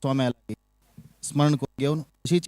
स्वाम्याला स्मरण करून घेऊन अशीच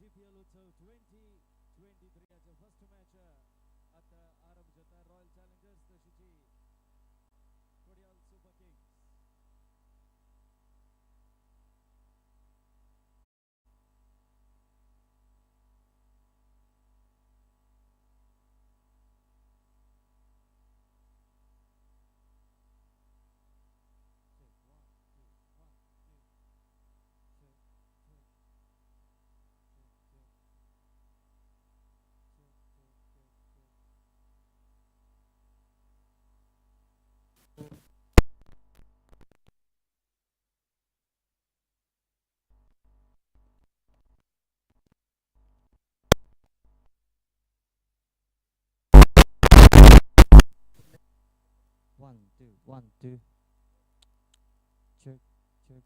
GPL Utsav 2023 च्या फर्स्ट मॅच आता आरंभ जाता रॉयल चॅलेंजर्स तशीची Kodial super kings. One, two, 1, 2. Check, check.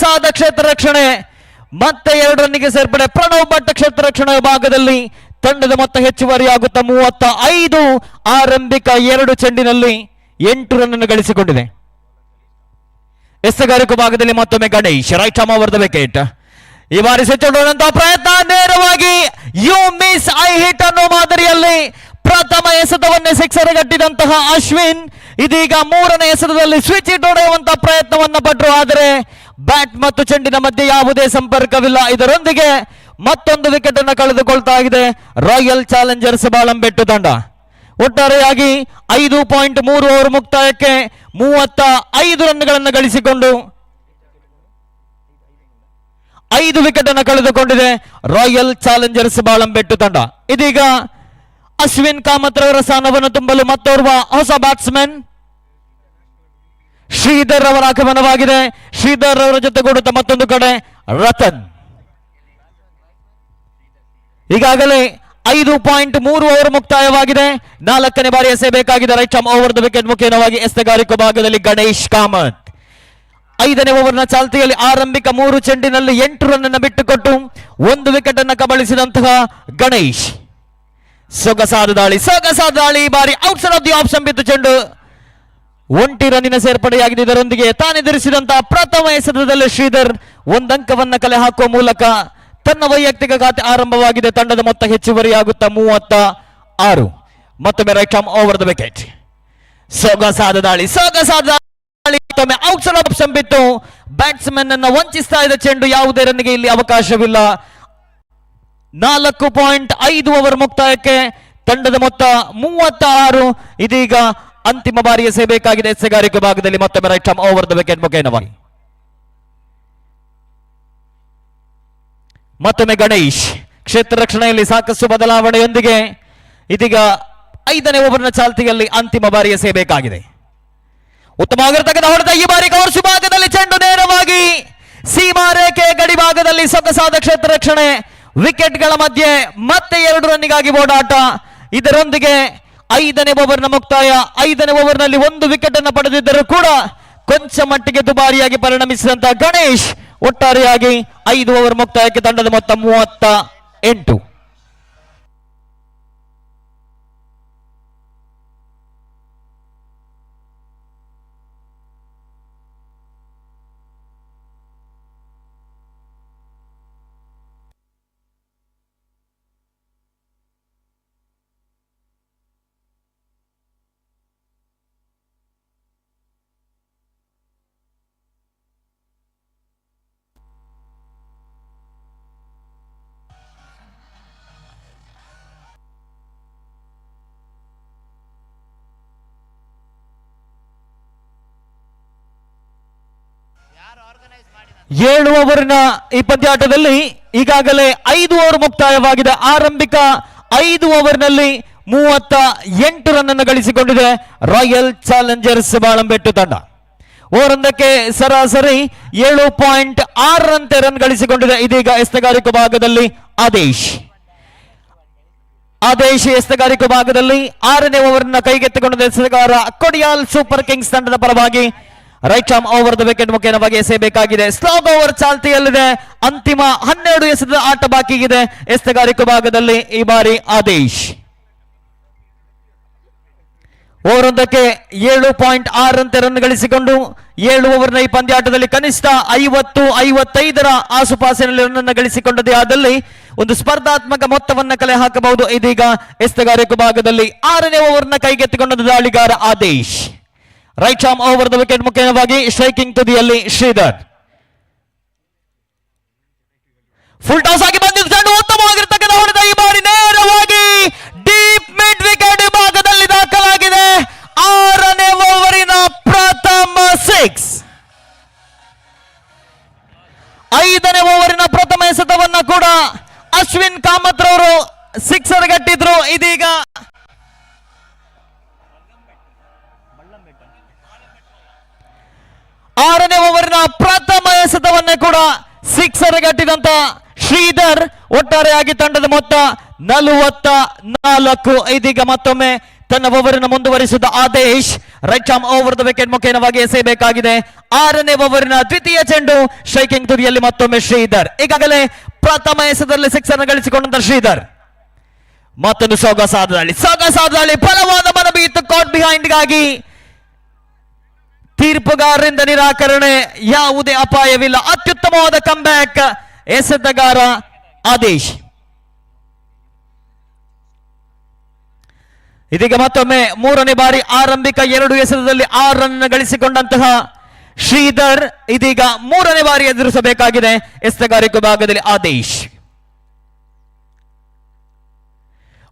ಸೊಗಸಾದ ಕ್ಷೇತ್ರ ರಕ್ಷಣೆ. ಮತ್ತೆ 2 ರನ್ನಿಗೆ ಸೇರ್ಪಡೆ. ಪ್ರಣವ್ ಭಟ್ ಕ್ಷೇತ್ರ ರಕ್ಷಣಾ ವಿಭಾಗದಲ್ಲಿ ತಂಡದ ಮೊತ್ತ ಹೆಚ್ಚುವರಿಯಾಗುತ್ತಾ 35. ಆರಂಭಿಕ 2 ಚೆಂಡಿನಲ್ಲಿ 8 ರನ್ ಅನ್ನು ಗಳಿಸಿಕೊಂಡಿದೆ. ಎಸೆಗಾರಿಕೆ ಭಾಗದಲ್ಲಿ ಮತ್ತೊಮ್ಮೆ Ganesh right arm over the wicket. ಈ ಬಾರಿ ಸಿಚ್ಚುಡುವಂತಹ ಪ್ರಯತ್ನ ನೇರವಾಗಿ ಯು ಮಿಸ್ ಐ ಹಿಟ್ ಅನ್ನೋ ಮಾದರಿಯಲ್ಲಿ ಪ್ರಥಮ ಎಸೆತವನ್ನೇ ಸಿಕ್ಸರ್ ಗಟ್ಟಿದಂತಹ ಅಶ್ವಿನ್ ಇದೀಗ 3ನೇ ಎಸೆತದಲ್ಲಿ ಸ್ವಿಚ್ ಹಿಟ್ ಹೊಡೆಯುವಂತಹ ಪ್ರಯತ್ನವನ್ನ ಪಟ್ಟರು. ಆದರೆ ಬ್ಯಾಟ್ ಮತ್ತು ಚೆಂಡಿನ ಮಧ್ಯೆ ಯಾವುದೇ ಸಂಪರ್ಕವಿಲ್ಲ. ಇದರೊಂದಿಗೆ ಮತ್ತೊಂದು ವಿಕೆಟ್ ಅನ್ನು ಕಳೆದುಕೊಳ್ತಾ ಇದೆ ರಾಯಲ್ ಚಾಲೆಂಜರ್ಸ್ ಬಾಳಂಬೆಟ್ಟು ತಂಡ. ಒಟ್ಟಾರೆಯಾಗಿ 5.3 ಓವರ್ ಮುಕ್ತಾಯಕ್ಕೆ 35 ರನ್ಗಳನ್ನು ಗಳಿಸಿಕೊಂಡು 5 ವಿಕೆಟ್ ಅನ್ನು ಕಳೆದುಕೊಂಡಿದೆ ರಾಯಲ್ ಚಾಲೆಂಜರ್ಸ್ ಬಾಳಂಬೆಟ್ಟು ತಂಡ. ಇದೀಗ ಅಶ್ವಿನ್ ಕಾಮತ್ ರವರ ಸ್ಥಾನವನ್ನು ತುಂಬಲು ಮತ್ತೋರ್ವ ಹೊಸ ಬ್ಯಾಟ್ಸ್ಮನ್ ಶ್ರೀಧರ್ ಅವರ ಆಗಮನವಾಗಿದೆ. ಶ್ರೀಧರ್ ಅವರ ಜೊತೆಗೂಡುತ್ತಾ ಮತ್ತೊಂದು ಕಡೆ ರತನ್. ಈಗಾಗಲೇ 5.3 ಓವರ್ ಮುಕ್ತಾಯವಾಗಿದೆ. 4ನೇ ಬಾರಿ ಎಸೆಯಬೇಕಾಗಿದೆ right arm over the wicket ಮುಖೇನವಾಗಿ ಎಸೆಗಾರಿಕೆ ಭಾಗದಲ್ಲಿ ಗಣೇಶ್ ಕಾಮತ್. 5ನೇ ಓವರ್ನ ಚಾಲ್ತಿಯಲ್ಲಿ ಆರಂಭಿಕ 3 ಚೆಂಡಿನಲ್ಲಿ 8 ರನ್ ಅನ್ನು ಬಿಟ್ಟುಕೊಟ್ಟು 1 ವಿಕೆಟ್ ಅನ್ನು ಕಬಳಿಸಿದಂತಹ ಗಣೇಶ್. ಸೊಗಸಾದ ದಾಳಿ ಈ ಬಾರಿ ಔಟ್ಸೈಡ್ ಆಫ್ ದಿ ಆಫ್ ಸಂಬಿತ್ತು ಚೆಂಡು 1 ರನ್ನಿನ ಸೇರ್ಪಡೆಯಾಗಿದೆ. ಇದರೊಂದಿಗೆ ತಾನೆದುರಿಸಿದಂತಹ ಪ್ರಥಮ ಎಸೆತದಲ್ಲಿ ಶ್ರೀಧರ್ 1 ಅಂಕವನ್ನು ಕಲೆ ಹಾಕುವ ಮೂಲಕ ತನ್ನ ವೈಯಕ್ತಿಕ ಖಾತೆ ಆರಂಭವಾಗಿದೆ. ತಂಡದ ಮೊತ್ತ ಹೆಚ್ಚುವರಿಯಾಗುತ್ತಾ 36. ಮತ್ತೊಮ್ಮೆ right arm over the wicket. ಸೊಗಸಾದ ದಾಳಿ ಮತ್ತೊಮ್ಮೆ ಔಟ್ಸೈಡ್ ಆಫ್ ಸಂಬಿತ್ತು. ಬ್ಯಾಟ್ಸ್ಮನ್ ಅನ್ನು ವಂಚಿಸ್ತಾ ಇದೆ ಚೆಂಡು. ಯಾವುದೇ ರನ್ನಿಗೆ ಇಲ್ಲಿ ಅವಕಾಶವಿಲ್ಲ. 4.5 ಓವರ್ ಮುಕ್ತಾಯಕ್ಕೆ ತಂಡದ ಮೊತ್ತ 36. ಇದೀಗ ಅಂತಿಮ ಬಾರಿ ಎಸೆಯಬೇಕಾಗಿದೆ ಎಸೆಗಾರಿಕೆ ಭಾಗದಲ್ಲಿ ಮತ್ತೊಮ್ಮೆ right arm over the wicket ಮುಖೇನವಾಗಿ. ಮತ್ತೊಮ್ಮೆ ಗಣೇಶ್ ಕ್ಷೇತ್ರ ರಕ್ಷಣೆಯಲ್ಲಿ ಸಾಕಷ್ಟು ಬದಲಾವಣೆಯೊಂದಿಗೆ ಇದೀಗ 5ನೇ ಓವರ್ನ ಚಾಲ್ತಿಯಲ್ಲಿ ಅಂತಿಮ ಬಾರಿ ಎಸೆಯಬೇಕಾಗಿದೆ. ಉತ್ತಮವಾಗಿರತಕ್ಕಂಥ ಹೊಡೆತ ಈ ಬಾರಿ ಕವರ್ಸ್ ಭಾಗದಲ್ಲಿ ಚೆಂಡು ನೇರವಾಗಿ ಸೀಮಾ ರೇಖೆ ಗಡಿ ಭಾಗದಲ್ಲಿ ಸೊಗಸಾದ ಕ್ಷೇತ್ರ ರಕ್ಷಣೆ. ವಿಕೆಟ್ಗಳ ಮಧ್ಯೆ ಮತ್ತೆ 2 ರನ್ನಿಗಾಗಿ ಓಡಾಟ. ಇದರೊಂದಿಗೆ 5ನೇ ಓವರ್ನ ಮುಕ್ತಾಯ. 5ನೇ ಓವರ್ನಲ್ಲಿ 1 ವಿಕೆಟ್ ಅನ್ನು ಪಡೆದಿದ್ದರೂ ಕೂಡ ಕೊಂಚ ಮಟ್ಟಿಗೆ ದುಬಾರಿಯಾಗಿ ಪರಿಣಮಿಸಿದಂತಹ ಗಣೇಶ್ ಒಟ್ಟಾರೆಯಾಗಿ 5 ಓವರ್ ಮುಕ್ತಾಯಕ್ಕೆ ತಂಡದ ಮೊತ್ತ 38. ಏಳು ಓವರಿನ ಈ ಪಂದ್ಯಾಟದಲ್ಲಿ ಈಗಾಗಲೇ 5 ಓವರ್ ಮುಕ್ತಾಯವಾಗಿದೆ. ಆರಂಭಿಕ 5 ಓವರ್ನಲ್ಲಿ 38 ರನ್ ಅನ್ನು ಗಳಿಸಿಕೊಂಡಿದೆ ರಾಯಲ್ ಚಾಲೆಂಜರ್ಸ್ ಬಾಳಂಬೆಟ್ಟು ತಂಡ. ಓವರೊಂದಕ್ಕೆ ಸರಾಸರಿ 7.6 ರಂತೆ ರನ್ ಗಳಿಸಿಕೊಂಡಿದೆ. ಇದೀಗ ಎಸೆಗಾರಿಕೆ ಭಾಗದಲ್ಲಿ ಆದೇಶ್ ಎಸೆಗಾರಿಕೆ ಭಾಗದಲ್ಲಿ 6ನೇ ಓವರ್ನ ಕೈಗೆತ್ತಿಕೊಂಡಿದ್ದ ಎಸೆಗಾರ ಕೊಡಿಯಾಲ್ ಸೂಪರ್ ಕಿಂಗ್ಸ್ ತಂಡದ ಪರವಾಗಿ right arm over the wicket ಮುಖೇನವಾಗಿ ಎಸೆಯಬೇಕಾಗಿದೆ. ಸ್ಲಾಗ್ ಓವರ್ ಚಾಲ್ತಿಯಲ್ಲಿದೆ. ಅಂತಿಮ 12 ಎಸೆದ ಆಟ ಬಾಕಿ ಇದೆ ಎಸೆಗಾರಿಕೆ ಭಾಗದಲ್ಲಿ. ಈ ಬಾರಿ ಆದೇಶ್ ಓವರೊಂದಕ್ಕೆ 7.6 ರಂತೆ ರನ್ ಗಳಿಸಿಕೊಂಡು 7 ಓವರ್ನ ಈ ಪಂದ್ಯಾಟದಲ್ಲಿ ಕನಿಷ್ಠ 50-55ರ ಆಸುಪಾಸಿನಲ್ಲಿ ರನ್ ಅನ್ನು ಗಳಿಸಿಕೊಂಡದೇ ಆದಲ್ಲಿ ಒಂದು ಸ್ಪರ್ಧಾತ್ಮಕ ಮೊತ್ತವನ್ನ ಕಲೆ ಹಾಕಬಹುದು. ಇದೀಗ ಎಸೆಗಾರಿಕೆ ಭಾಗದಲ್ಲಿ 6ನೇ ಓವರ್ನ ಕೈಗೆತ್ತಿಕೊಂಡ ದಾಳಿಗಾರ Adesh. Right arm over the wicket ಮುಖೇನವಾಗಿ striking ತುದಿಯಲ್ಲಿ ಶ್ರೀಧರ್. ಫುಲ್ ಟಾಸ್ ಆಗಿ ಬಂದಿದ್ದ ಚೆಂಡು ಉತ್ತಮವಾಗಿರ್ತಕ್ಕಂಥ ಹೊಡೆತ ಈ ಬಾರಿ ನೇರವಾಗಿ ಡೀಪ್ ಮಿಡ್ ವಿಕೆಟ್ ಭಾಗದಲ್ಲಿ ದಾಖಲಾಗಿದೆ. 6ನೇ ಓವರಿನ ಪ್ರಥಮ 6. 5ನೇ ಓವರಿನ ಪ್ರಥಮ ಎಸೆತವನ್ನ ಕೂಡ ಅಶ್ವಿನ್ ಕಾಮತ್ ರವರು ಸಿಕ್ಸರ್ ಗಟ್ಟಿದ್ರು. ಇದೀಗ 6ನೇ ಓವರಿನ ಪ್ರಥಮ ಎಸೆತವನ್ನೇ ಕೂಡ ಸಿಕ್ಸರ್ ಗಟ್ಟಿದಂತ ಶ್ರೀಧರ್. ಒಟ್ಟಾರೆಯಾಗಿ ತಂಡದ ಮೊತ್ತ 44. ಇದೀಗ ಮತ್ತೊಮ್ಮೆ ತನ್ನ ಓವರನ್ನು ಮುಂದುವರಿಸಿದ Adesh right arm over the wicket ಮುಖೇನವಾಗಿ ಎಸೆಯಬೇಕಾಗಿದೆ. 6ನೇ ಓವರಿನ ದ್ವಿತೀಯ ಚೆಂಡು ಸ್ಟ್ರೈಕಿಂಗ್ ತುದಿಯಲ್ಲಿ ಮತ್ತೊಮ್ಮೆ ಶ್ರೀಧರ್. ಈಗಾಗಲೇ ಪ್ರಥಮ ಎಸೆತದಲ್ಲಿ ಸಿಕ್ಸರ್ ಗಳಿಸಿಕೊಂಡಂತ ಶ್ರೀಧರ್. ಮತ್ತೊಂದು ಸೊಗಸಾದ ದಾಳಿ ಬಲವಾದ ಮನವಿ ಇತ್ತು ಕಾಟ್ ಬಿಹೈಂಡ್ ಗಾಗಿ ತೀರ್ಪುಗಾರರಿಂದ ನಿರಾಕರಣೆ. ಯಾವುದೇ ಅಪಾಯವಿಲ್ಲ. ಅತ್ಯುತ್ತಮವಾದ ಕಂಬ್ಯಾಕ್ ಎಸೆತಗಾರ ಆದೇಶ್. ಇದೀಗ ಮತ್ತೊಮ್ಮೆ 3ನೇ ಬಾರಿ ಆರಂಭಿಕ 2 ಎಸೆತದಲ್ಲಿ 6 ರನ್ ಗಳಿಸಿಕೊಂಡಂತಹ ಶ್ರೀಧರ್ ಇದೀಗ 3ನೇ ಬಾರಿ ಎದುರಿಸಬೇಕಾಗಿದೆ ಎಸೆತಗಾರಿಕೆ ಭಾಗದಲ್ಲಿ ಆದೇಶ್.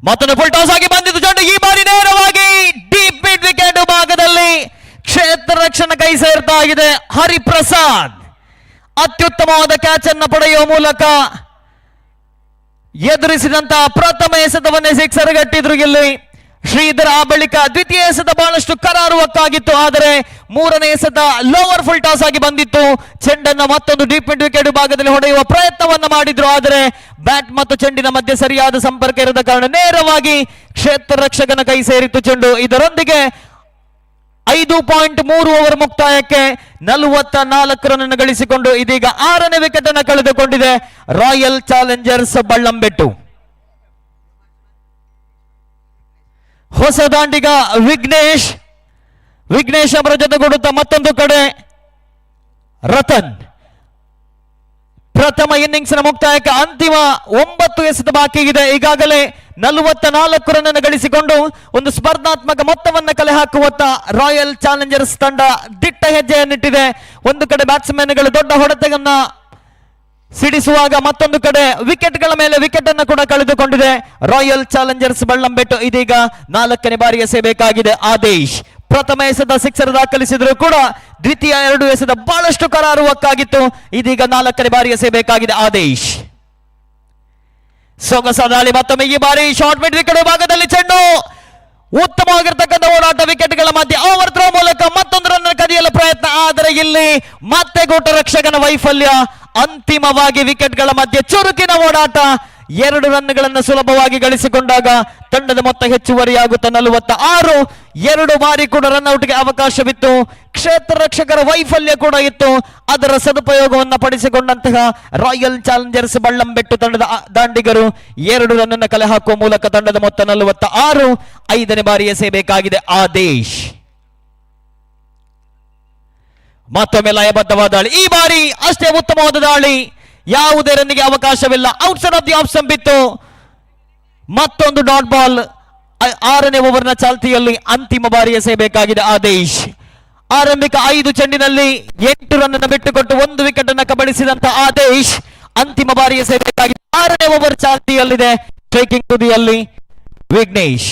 ಮತ್ತೊಂದು ಫುಲ್ ಟಾಸ್ ಆಗಿ ಬಂದಿದ್ದು ಚೆಂಡು ಈ ಬಾರಿ ನೇರವಾಗಿ ಡೀಪ್ ಮಿಡ್ ವಿಕೆಟ್ ಭಾಗದಲ್ಲಿ ಕ್ಷೇತ್ರ ರಕ್ಷಣೆ ಕೈ ಸೇರ್ತಾ ಇದೆ. ಹರಿಪ್ರಸಾದ್ ಅತ್ಯುತ್ತಮವಾದ ಕ್ಯಾಚ್ ಅನ್ನು ಪಡೆಯುವ ಮೂಲಕ ಎದುರಿಸಿದಂತಹ ಪ್ರಥಮ ಎಸೆತವನ್ನೇ ಸಿಕ್ಸರ್ ಗಟ್ಟಿದ್ರು ಇಲ್ಲಿ ಶ್ರೀಧರ್. ಆ ಬಳಿಕ ದ್ವಿತೀಯ ಎಸೆತ ಬಹಳಷ್ಟು ಕರಾರುವಕ್ಕಾಗಿತ್ತು, ಆದರೆ 3ನೇ ಎಸೆತ ಲೋವರ್ ಫುಲ್ ಟಾಸ್ ಆಗಿ ಬಂದಿತ್ತು. ಚೆಂಡನ್ನು ಮತ್ತೊಂದು ಡೀಪ್ ಮಿಡ್ ವಿಕೆಟ್ ಭಾಗದಲ್ಲಿ ಹೊಡೆಯುವ ಪ್ರಯತ್ನವನ್ನ ಮಾಡಿದ್ರು, ಆದರೆ ಬ್ಯಾಟ್ ಮತ್ತು ಚೆಂಡಿನ ಮಧ್ಯೆ ಸರಿಯಾದ ಸಂಪರ್ಕ ಇರದ ಕಾರಣ ನೇರವಾಗಿ ಕ್ಷೇತ್ರ ರಕ್ಷಕನ ಕೈ ಸೇರಿತ್ತು ಚೆಂಡು. ಇದರೊಂದಿಗೆ 5.3 ಓವರ್ ಮುಕ್ತಾಯಕ್ಕೆ 44 ರನ್ ಗಳಿಸಿಕೊಂಡು ಇದೀಗ 6ನೇ ವಿಕೆಟ್ ಅನ್ನು ಕಳೆದುಕೊಂಡಿದೆ ರಾಯಲ್ ಚಾಲೆಂಜರ್ಸ್ ಬಳ್ಳಂಬೆಟ್ಟು. ಹೊಸ ದಾಂಡಿಗ ವಿಘ್ನೇಶ್ ಅವರ ಜೊತೆಗೂಡುತ್ತಾ ಮತ್ತೊಂದು ಕಡೆ ರತನ್. ಪ್ರಥಮ ಇನ್ನಿಂಗ್ಸ್ನ ಮುಕ್ತಾಯಕ್ಕೆ ಅಂತಿಮ 9 ಎಸೆತ ಬಾಕಿ ಇದೆ. ಈಗಾಗಲೇ 44 ರನ್ ಗಳಿಸಿಕೊಂಡು ಒಂದು ಸ್ಪರ್ಧಾತ್ಮಕ ಮೊತ್ತವನ್ನು ಕಲೆ ಹಾಕುವತ್ತ ರಾಯಲ್ ಚಾಲೆಂಜರ್ಸ್ ತಂಡ ದಿಟ್ಟ ಹೆಜ್ಜೆಯನ್ನಿಟ್ಟಿದೆ. ಒಂದು ಕಡೆ ಬ್ಯಾಟ್ಸ್ಮನ್ಗಳು ದೊಡ್ಡ ಹೊಡೆತವನ್ನ ಸಿಡಿಸುವಾಗ ಮತ್ತೊಂದು ಕಡೆ ವಿಕೆಟ್ಗಳ ಮೇಲೆ ವಿಕೆಟ್ ಅನ್ನು ಕೂಡ ಕಳೆದುಕೊಂಡಿದೆ ರಾಯಲ್ ಚಾಲೆಂಜರ್ಸ್ ಬಳ್ಳಂಬೆಟ್ಟು. ಇದೀಗ 4ನೇ ಬಾರಿ ಎಸೆಯಬೇಕಾಗಿದೆ ಆದೇಶ್. ಪ್ರಥಮ ಎಸೆತ ಸಿಕ್ಸರ್ ದಾಖಲಿಸಿದ್ರು ಕೂಡ ದ್ವಿತೀಯ 2 ಎಸೆತ ಬಹಳಷ್ಟು ಕರಾರುವಕ್ಕಾಗಿತ್ತು. ಇದೀಗ 4ನೇ ಬಾರಿ ಎಸೆಯಬೇಕಾಗಿದೆ ಆದೇಶ್. ಸೊಗಸಾದ ದಾಳಿ ಮತ್ತೊಮ್ಮೆ ಈ ಬಾರಿ ಶಾರ್ಟ್ ಮಿಡ್ ವಿಕೆಟ್ ಭಾಗದಲ್ಲಿ ಚೆಂಡು ಉತ್ತಮವಾಗಿರ್ತಕ್ಕಂಥ ಓಡಾಟ ವಿಕೆಟ್ಗಳ ಮಧ್ಯೆ ಓವರ್ ಥ್ರೋ ಮೂಲಕ ಮತ್ತೊಂದು ರನ್ ಕದಿಯಲು ಪ್ರಯತ್ನ, ಆದರೆ ಇಲ್ಲಿ ಮತ್ತೆ ಗೋಟ ರಕ್ಷಕನ ವೈಫಲ್ಯ. ಅಂತಿಮವಾಗಿ ವಿಕೆಟ್ಗಳ ಮಧ್ಯೆ ಚುರುಕಿನ ಓಡಾಟ 2 ರನ್ಗಳನ್ನು ಸುಲಭವಾಗಿ ಗಳಿಸಿಕೊಂಡಾಗ ತಂಡದ ಮೊತ್ತ ಹೆಚ್ಚುವರಿಯಾಗುತ್ತಾ 46. 2 ಬಾರಿ ಕೂಡ ರನ್ಔಟ್ಗೆ ಅವಕಾಶವಿತ್ತು. ಕ್ಷೇತ್ರ ರಕ್ಷಕರ ವೈಫಲ್ಯ ಕೂಡ ಇತ್ತು. ಅದರ ಸದುಪಯೋಗವನ್ನು ಪಡಿಸಿಕೊಂಡಂತಹ ರಾಯಲ್ ಚಾಲೆಂಜರ್ಸ್ ಬಳ್ಳಂಬೆಟ್ಟು ತಂಡದ ದಾಂಡಿಗರು 2 ರನ್ ಕಲೆ ಹಾಕುವ ಮೂಲಕ ತಂಡದ ಮೊತ್ತ 46. 5ನೇ ಬಾರಿ ಎಸೆಯಬೇಕಾಗಿದೆ ಆದೇಶ್. ಮತ್ತೊಮ್ಮೆ ಲಯಬದ್ಧವಾದ ದಾಳಿ. ಈ ಬಾರಿ ಅಷ್ಟೇ ಉತ್ತಮವಾದ ದಾಳಿ. ಯಾವುದೇ ರನ್ನಿಗೆ ಅವಕಾಶವಿಲ್ಲ. Outside off the off stump ಇತ್ತು. ಮತ್ತೊಂದು ಡಾಟ್ ಬಾಲ್. 6ನೇ ಓವರ್ನ ಚಾಲ್ತಿಯಲ್ಲಿ ಅಂತಿಮ ಬಾರಿ ಎಸೆಯಬೇಕಾಗಿದೆ ಆದೇಶ್. ಆರಂಭಿಕ 5 ಚೆಂಡಿನಲ್ಲಿ 8 ರನ್ ಅನ್ನು ಬಿಟ್ಟುಕೊಟ್ಟು 1 ವಿಕೆಟ್ ಅನ್ನು ಕಬಳಿಸಿದಂತ ಆದೇಶ್ ಅಂತಿಮ ಬಾರಿ ಎಸೆಯಬೇಕಾಗಿದೆ. 6ನೇ ಓವರ್ ಚಾಲ್ತಿಯಲ್ಲಿದೆ. ಸ್ಟ್ರೈಕಿಂಗ್ ತುದಿಯಲ್ಲಿ Vignesh.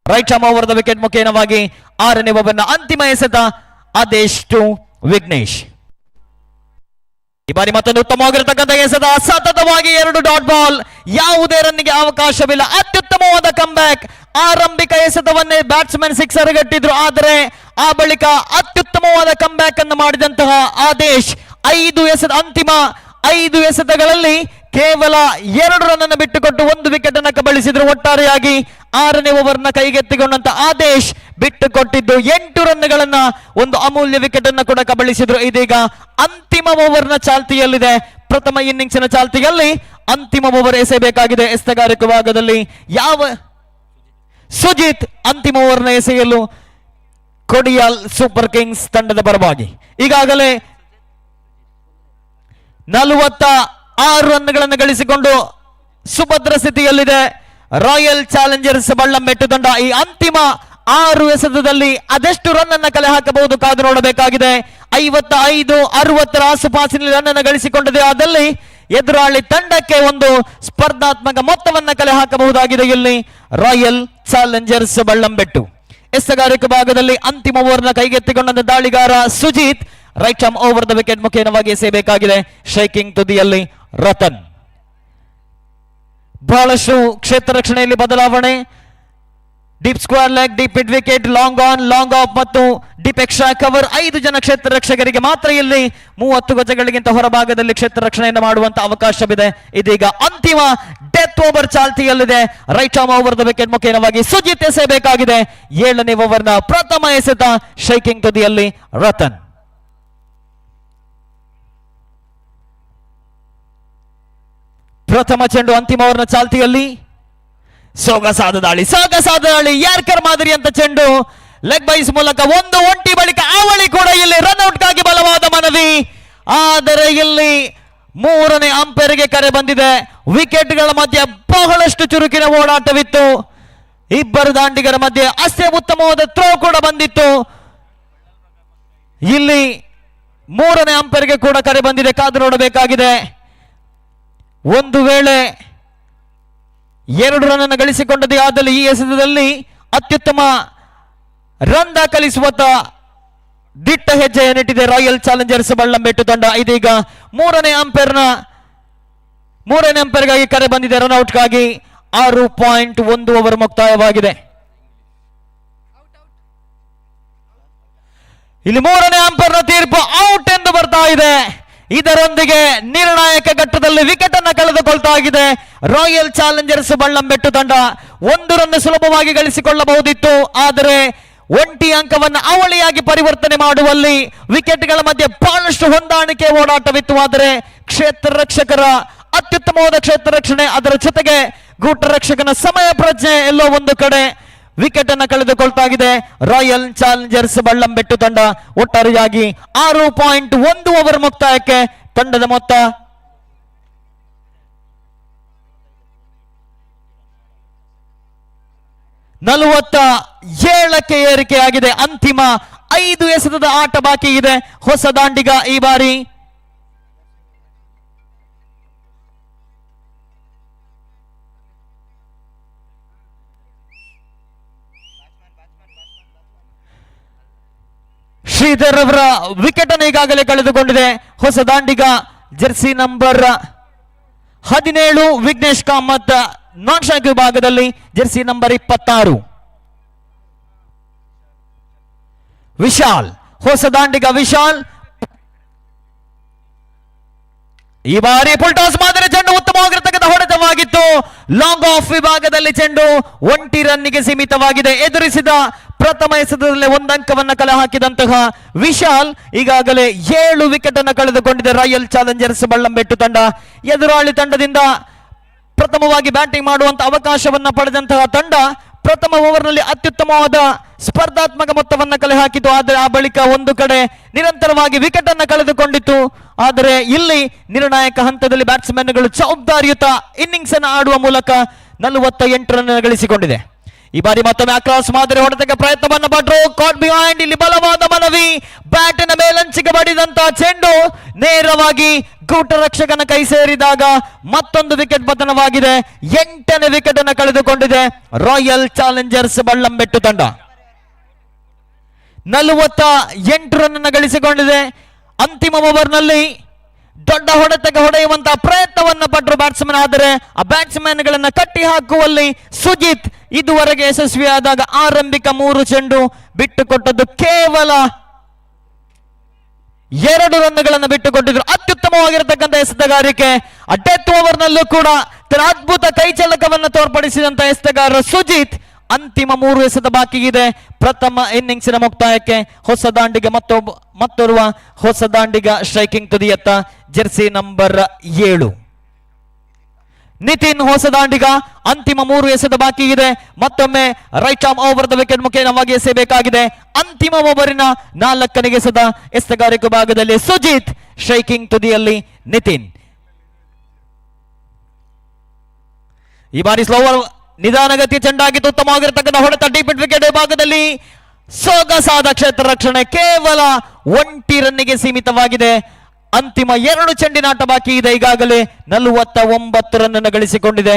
Right arm over the wicket ಮುಖೇನವಾಗಿ 6ನೇ ಓವರ್ನ ಅಂತಿಮ ಎಸೆತ ಆದೇಶ್ ಟು ವಿಘ್ನೇಶ್. ಈ ಬಾರಿ ಮತ್ತೊಂದು ಉತ್ತಮವಾಗಿರತಕ್ಕಂಥ ಎಸೆತ. ಸತತವಾಗಿ 2 ಡಾಟ್ ಬಾಲ್. ಯಾವುದೇ ರನ್ನಿಗೆ ಅವಕಾಶವಿಲ್ಲ. ಅತ್ಯುತ್ತಮವಾದ ಕಂಬ್ಯಾಕ್. ಆರಂಭಿಕ ಎಸೆತವನ್ನೇ ಬ್ಯಾಟ್ಸ್ಮನ್ ಸಿಕ್ಸರ್ ಗಟ್ಟಿದ್ರು, ಆದರೆ ಆ ಬಳಿಕ ಅತ್ಯುತ್ತಮವಾದ ಕಂಬ್ಯಾಕ್ ಅನ್ನು ಮಾಡಿದಂತಹ ಆದೇಶ್ ಅಂತಿಮ 5 ಎಸೆತಗಳಲ್ಲಿ ಕೇವಲ 2 ರನ್ ಅನ್ನು ಬಿಟ್ಟುಕೊಟ್ಟು 1 ವಿಕೆಟ್ ಅನ್ನು ಕಬಳಿಸಿದ್ರು. ಒಟ್ಟಾರೆಯಾಗಿ 6ನೇ ಓವರ್ನ ಕೈಗೆತ್ತಿಕೊಂಡಂತ ಆದೇಶ್ ಬಿಟ್ಟುಕೊಟ್ಟಿದ್ದು 8 ರನ್ಗಳನ್ನ, ಒಂದು ಅಮೂಲ್ಯ ವಿಕೆಟ್ ಅನ್ನು ಕೂಡ ಕಬಳಿಸಿದ್ರು. ಇದೀಗ ಅಂತಿಮ ಓವರ್ನ ಚಾಲ್ತಿಯಲ್ಲಿದೆ. ಪ್ರಥಮ ಇನ್ನಿಂಗ್ಸ್ನ ಚಾಲ್ತಿಯಲ್ಲಿ ಅಂತಿಮ ಓವರ್ ಎಸೆಯಬೇಕಾಗಿದೆ ಎಸೆತಗಾರಿಕೆ ಭಾಗದಲ್ಲಿ. ಸುಜಿತ್ ಅಂತಿಮ ಓವರ್ನ ಎಸೆಯಲು ಕೊಡಿಯಾಲ್ ಸೂಪರ್ ಕಿಂಗ್ಸ್ ತಂಡದ ಪರವಾಗಿ ಈಗಾಗಲೇ 46 ರನ್ಗಳನ್ನು ಗಳಿಸಿಕೊಂಡು ಸುಭದ್ರ ಸ್ಥಿತಿಯಲ್ಲಿದೆ ರಾಯಲ್ ಚಾಲೆಂಜರ್ಸ್ ಬಳ್ಳಂಬೆಟ್ಟು ತಂಡ. ಈ ಅಂತಿಮ 6 ಎಸೆತದಲ್ಲಿ ಅದೆಷ್ಟು ರನ್ ಅನ್ನು ಕಲೆ ಹಾಕಬಹುದು ಕಾದು ನೋಡಬೇಕಾಗಿದೆ. 55-60 ಆಸುಪಾಸಿನಲ್ಲಿ ರನ್ ಅನ್ನು ಗಳಿಸಿಕೊಂಡಿದೆ. ಆದಲ್ಲಿ ಎದುರಾಳಿ ತಂಡಕ್ಕೆ ಒಂದು ಸ್ಪರ್ಧಾತ್ಮಕ ಮೊತ್ತವನ್ನು ಕಲೆ ಹಾಕಬಹುದಾಗಿದೆ ಇಲ್ಲಿ ರಾಯಲ್ ಚಾಲೆಂಜರ್ಸ್ ಬಳ್ಳಂಬೆಟ್ಟು. ಎಸೆಗಾರಿಕೆ ಭಾಗದಲ್ಲಿ ಅಂತಿಮ ಓವರ್ನ ಕೈಗೆತ್ತಿಕೊಂಡ ದಾಳಿಗಾರ Sujith right arm over the wicket ಮುಖೇನವಾಗಿ ಎಸೆಯಬೇಕಾಗಿದೆ. ಸ್ಟ್ರೈಕಿಂಗ್ ತುದಿಯಲ್ಲಿ ರತನ್. ಬಹಳಷ್ಟು ಕ್ಷೇತ್ರ ರಕ್ಷಣೆಯಲ್ಲಿ ಬದಲಾವಣೆ. Deep square leg, deep mid wicket, long on, long off ಮತ್ತು ಡೀಪ್ ಎಕ್ಸ್ಟ್ರಾ ಕವರ್. 5 ಜನ ಕ್ಷೇತ್ರ ರಕ್ಷಕರಿಗೆ ಮಾತ್ರ ಇಲ್ಲಿ 30 ಗಜಗಳಿಗಿಂತ ಹೊರಭಾಗದಲ್ಲಿ ಕ್ಷೇತ್ರ ರಕ್ಷಣೆಯನ್ನು ಮಾಡುವಂತಹ ಅವಕಾಶವಿದೆ. ಇದೀಗ ಅಂತಿಮ ಡೆತ್ ಓವರ್ ಚಾಲ್ತಿಯಲ್ಲಿದೆ. Right arm over the wicket ಮುಖೇನವಾಗಿ ಸುಜಿತ್ ಎಸೆಯಬೇಕಾಗಿದೆ. 7ನೇ ಓವರ್ನ ಪ್ರಥಮ ಎಸೆತ ಶೈಕಿಂಗ್ ತುದಿಯಲ್ಲಿ ರತನ್. ಪ್ರಥಮ ಚೆಂಡು ಅಂತಿಮ ಓವರ್ನ ಚಾಲ್ತಿಯಲ್ಲಿ. ಸೊಗಸಾದ ದಾಳಿ ಯಾರ್ಕರ್ ಮಾದರಿ ಅಂತ ಚೆಂಡು ಲೆಗ್ ಬೈಸ್ ಮೂಲಕ ಒಂದು ಒಂಟಿ ಬಳಿಕ ಅವಳಿ ಕೂಡ ಇಲ್ಲಿ ರನ್ಔಟ್ಗಾಗಿ ಬಲವಾದ ಮನವಿ. ಆದರೆ ಇಲ್ಲಿ 3ನೇ ಅಂಪೈರ್ಗೆ ಕರೆ ಬಂದಿದೆ. ವಿಕೆಟ್ಗಳ ಮಧ್ಯೆ ಬಹಳಷ್ಟು ಚುರುಕಿನ ಓಡಾಟವಿತ್ತು. ಇಬ್ಬರು ದಾಂಡಿಗರ ಮಧ್ಯೆ ಅಷ್ಟೇ ಉತ್ತಮವಾದ ಥ್ರೋ ಕೂಡ ಬಂದಿತ್ತು. ಇಲ್ಲಿ 3ನೇ ಅಂಪೈರ್ಗೆ ಕೂಡ ಕರೆ ಬಂದಿದೆ. ಕಾದು ನೋಡಬೇಕಾಗಿದೆ. ಒಂದು ವೇಳೆ 2 ರನ್ ಅನ್ನು ಗಳಿಸಿಕೊಂಡದೇ ಆದಲ್ಲಿ ಈ ಎಸೆತದಲ್ಲಿ ಅತ್ಯುತ್ತಮ ರನ್ ದಾಖಲಿಸುವತ್ತ ದಿಟ್ಟ ಹೆಜ್ಜೆಯನ್ನಿಟ್ಟಿದೆ ರಾಯಲ್ ಚಾಲೆಂಜರ್ಸ್ ಬಳ್ಳಂಬೆಟ್ಟು ತಂಡ. ಇದೀಗ 3ನೇ ಅಂಪೈರ್ಗಾಗಿ ಕರೆ ಬಂದಿದೆ. ರನ್ಔಟ್ಗಾಗಿ 6.1 ಓವರ್ ಮುಕ್ತಾಯವಾಗಿದೆ. ಇಲ್ಲಿ 3ನೇ ಅಂಪೈರ್ನ ತೀರ್ಪು ಔಟ್ ಎಂದು ಬರ್ತಾ ಇದೆ. ಇದರೊಂದಿಗೆ ನಿರ್ಣಾಯಕ ಘಟ್ಟದಲ್ಲಿ ವಿಕೆಟ್ ಅನ್ನು ಕಳೆದುಕೊಳ್ತಾ ಇದೆ ರಾಯಲ್ ಚಾಲೆಂಜರ್ಸ್ ಬಳ್ಳಂಬೆಟ್ಟು ತಂಡ. 1 ರನ್ ಸುಲಭವಾಗಿ ಗಳಿಸಿಕೊಳ್ಳಬಹುದಿತ್ತು. ಆದರೆ ಒಂಟಿ ಅಂಕವನ್ನು ಅವಳಿಯಾಗಿ ಪರಿವರ್ತನೆ ಮಾಡುವಲ್ಲಿ ವಿಕೆಟ್ಗಳ ಮಧ್ಯೆ ಬಹಳಷ್ಟು ಹೊಂದಾಣಿಕೆ ಓಡಾಟವಿತ್ತು. ಆದರೆ ಕ್ಷೇತ್ರ ರಕ್ಷಕರ ಅತ್ಯುತ್ತಮವಾದ ಕ್ಷೇತ್ರ ರಕ್ಷಣೆ, ಅದರ ಜೊತೆಗೆ ಗೂಟ ರಕ್ಷಕನ ಸಮಯ ಪ್ರಜ್ಞೆ ಎಲ್ಲೋ ಒಂದು ಕಡೆ ವಿಕೆಟ್ ಅನ್ನು ಕಳೆದುಕೊಳ್ತಾ ಇದೆ ರಾಯಲ್ ಚಾಲೆಂಜರ್ಸ್ ಬಳ್ಳಂಬೆಟ್ಟು ತಂಡ. ಒಟ್ಟಾರೆಯಾಗಿ 6.1 ಓವರ್ ಮುಕ್ತಾಯಕ್ಕೆ ತಂಡದ ಮೊತ್ತ 47ಕ್ಕೆ ಏರಿಕೆಯಾಗಿದೆ. ಅಂತಿಮ 5 ಎಸೆತದ ಆಟ ಬಾಕಿ ಇದೆ. ಹೊಸ ದಾಂಡಿಗ ಈ ಬಾರಿ ಶ್ರೀಧರ್ ಅವರ ವಿಕೆಟ್ ಅನ್ನು ಈಗಾಗಲೇ ಕಳೆದುಕೊಂಡಿದೆ. ಹೊಸ ದಾಂಡಿಗ ಜೆರ್ಸಿ ನಂಬರ್ 17 ವಿಘ್ನೇಶ್ ಕಾಮತ್, ನಾನ್ ಶಾಕ್ ವಿಭಾಗದಲ್ಲಿ ಜೆರ್ಸಿ ನಂಬರ್ 26 ವಿಶಾಲ್. ಹೊಸ ದಾಂಡಿಗ ವಿಶಾಲ್ ಈ ಬಾರಿ ಫುಲ್ ಟಾಸ್ ಮಾದರಿ ಚೆಂಡು ಉತ್ತಮವಾಗಿರತಕ್ಕಂಥ ಹೊಡೆತವಾಗಿತ್ತು. ಲಾಂಗ್ ಆಫ್ ವಿಭಾಗದಲ್ಲಿ ಚೆಂಡು 1 ರನ್ನಿಗೆ ಸೀಮಿತವಾಗಿದೆ. ಎದುರಿಸಿದ ಪ್ರಥಮ ಎಸೆತದಲ್ಲಿ 1 ಅಂಕವನ್ನು ಕಲೆ ಹಾಕಿದಂತಹ ವಿಶಾಲ್ ಈಗಾಗಲೇ 7 ವಿಕೆಟ್ ಅನ್ನು ಕಳೆದುಕೊಂಡಿದೆ ರಾಯಲ್ ಚಾಲೆಂಜರ್ಸ್ ಬಳ್ಳಂಬೆಟ್ಟು ತಂಡ. ಎದುರಾಳಿ ತಂಡದಿಂದ ಪ್ರಥಮವಾಗಿ ಬ್ಯಾಟಿಂಗ್ ಮಾಡುವಂತ ಅವಕಾಶವನ್ನ ಪಡೆದಂತಹ ತಂಡ ಪ್ರಥಮ ಓವರ್ನಲ್ಲಿ ಅತ್ಯುತ್ತಮವಾದ ಸ್ಪರ್ಧಾತ್ಮಕ ಮೊತ್ತವನ್ನು ಕಲೆ ಹಾಕಿತು. ಆದರೆ ಆ ಬಳಿಕ ಒಂದು ಕಡೆ ನಿರಂತರವಾಗಿ ವಿಕೆಟ್ ಅನ್ನು ಕಳೆದುಕೊಂಡಿತ್ತು. ಆದರೆ ಇಲ್ಲಿ ನಿರ್ಣಾಯಕ ಹಂತದಲ್ಲಿ ಬ್ಯಾಟ್ಸ್ಮನ್ಗಳು ಜವಾಬ್ದಾರಿಯುತ ಇನ್ನಿಂಗ್ಸ್ ಅನ್ನು ಆಡುವ ಮೂಲಕ 48 ರನ್ ಗಳಿಸಿಕೊಂಡಿದೆ. ಈ ಬಾರಿ ಮತ್ತೊಮ್ಮೆ ಅಕ್ರಾಸ್ ಮಾದರಿ ಹೊಡೆತಕ್ಕೆ ಪ್ರಯತ್ನವನ್ನು ಪಟ್ಟರು. ಕಾಟ್ ಬಿಹೈಂಡ್, ಇಲ್ಲಿ ಬಲವಾದ ಮನವಿ. ಬ್ಯಾಟಿನ ಮೇಲಂಚಿಗೆ ಬಡಿದಂತಹ ಚೆಂಡು ನೇರವಾಗಿ ಗೂಟ ರಕ್ಷಕನ ಕೈ ಸೇರಿದಾಗ ಮತ್ತೊಂದು ವಿಕೆಟ್ ಪತನವಾಗಿದೆ. 8ನೇ ವಿಕೆಟ್ ಅನ್ನು ಕಳೆದುಕೊಂಡಿದೆ ರಾಯಲ್ ಚಾಲೆಂಜರ್ಸ್ ಬಳ್ಳಂಬೆಟ್ಟು ತಂಡ. 48 ರನ್ ಅನ್ನು ಗಳಿಸಿಕೊಂಡಿದೆ. ಅಂತಿಮ ಓವರ್ನಲ್ಲಿ ದೊಡ್ಡ ಹೊಡೆತಕ್ಕೆ ಹೊಡೆಯುವಂತಹ ಪ್ರಯತ್ನವನ್ನು ಪಟ್ಟರು ಬ್ಯಾಟ್ಸ್ಮನ್. ಆದರೆ ಆ ಬ್ಯಾಟ್ಸ್ಮನ್ ಗಳನ್ನ ಕಟ್ಟಿ ಹಾಕುವಲ್ಲಿ ಸುಜಿತ್ ಇದುವರೆಗೆ ಯಶಸ್ವಿಯಾದಾಗ ಆರಂಭಿಕ 3 ಚೆಂಡು ಬಿಟ್ಟುಕೊಟ್ಟದ್ದು ಕೇವಲ 2 ರನ್ಗಳನ್ನು ಬಿಟ್ಟುಕೊಟ್ಟಿದ್ರು. ಅತ್ಯುತ್ತಮವಾಗಿರತಕ್ಕಂಥ ಎಸೆತಗಾರಿಕೆ. ಆ ಡೆತ್ ಓವರ್ ನಲ್ಲೂ ಕೂಡ ತನ್ನ ಅದ್ಭುತ ಕೈಚಳಕವನ್ನು ತೋರ್ಪಡಿಸಿದಂತ ಎಸೆತಗಾರ ಸುಜಿತ್. ಅಂತಿಮ 3 ಎಸೆತ ಬಾಕಿ ಇದೆ ಪ್ರಥಮ ಇನ್ನಿಂಗ್ಸಿನ ಮುಕ್ತಾಯಕ್ಕೆ. ಹೊಸ ದಾಂಡಿಗೆ ಮತ್ತೋರ್ವ ಹೊಸ ದಾಂಡಿಗ ಸ್ಟ್ರೈಕಿಂಗ್ ತುದಿಯತ್ತ ಜೆರ್ಸಿ ನಂಬರ್ 7 ನಿತಿನ್ ಹೊಸ ದಾಂಡಿಗ. ಅಂತಿಮ 3 ಎಸೆತ ಬಾಕಿ ಇದೆ. ಮತ್ತೊಮ್ಮೆ right arm over the wicket ಮುಖೇನವಾಗಿ ಎಸೆಯಬೇಕಾಗಿದೆ. ಅಂತಿಮ ಓವರಿನ 4ನೇ ಎಸೆತ ಎಸೆತಗಾರಿಕೆ ಭಾಗದಲ್ಲಿ ಸುಜಿತ್, ಸ್ಟ್ರೈಕಿಂಗ್ ತುದಿಯಲ್ಲಿ ನಿತಿನ್. ಈ ಬಾರಿ ಸ್ಲೋವರ್ ನಿಧಾನಗತಿಯ ಚೆಂಡಾಗಿತ್ತು. ಉತ್ತಮವಾಗಿರತಕ್ಕಂಥ ಹೊಡೆತ ಡೀಪ್ ವಿಕೆಟ್ ವಿಭಾಗದಲ್ಲಿ ಸೊಗಸಾದ ಕ್ಷೇತ್ರ ರಕ್ಷಣೆ. ಕೇವಲ 1 ರನ್ನಿಗೆ ಸೀಮಿತವಾಗಿದೆ. ಅಂತಿಮ 2 ಚೆಂಡಿನ ಆಟ ಬಾಕಿ ಇದೆ. ಈಗಾಗಲೇ 49 ರನ್ ಅನ್ನು ಗಳಿಸಿಕೊಂಡಿದೆ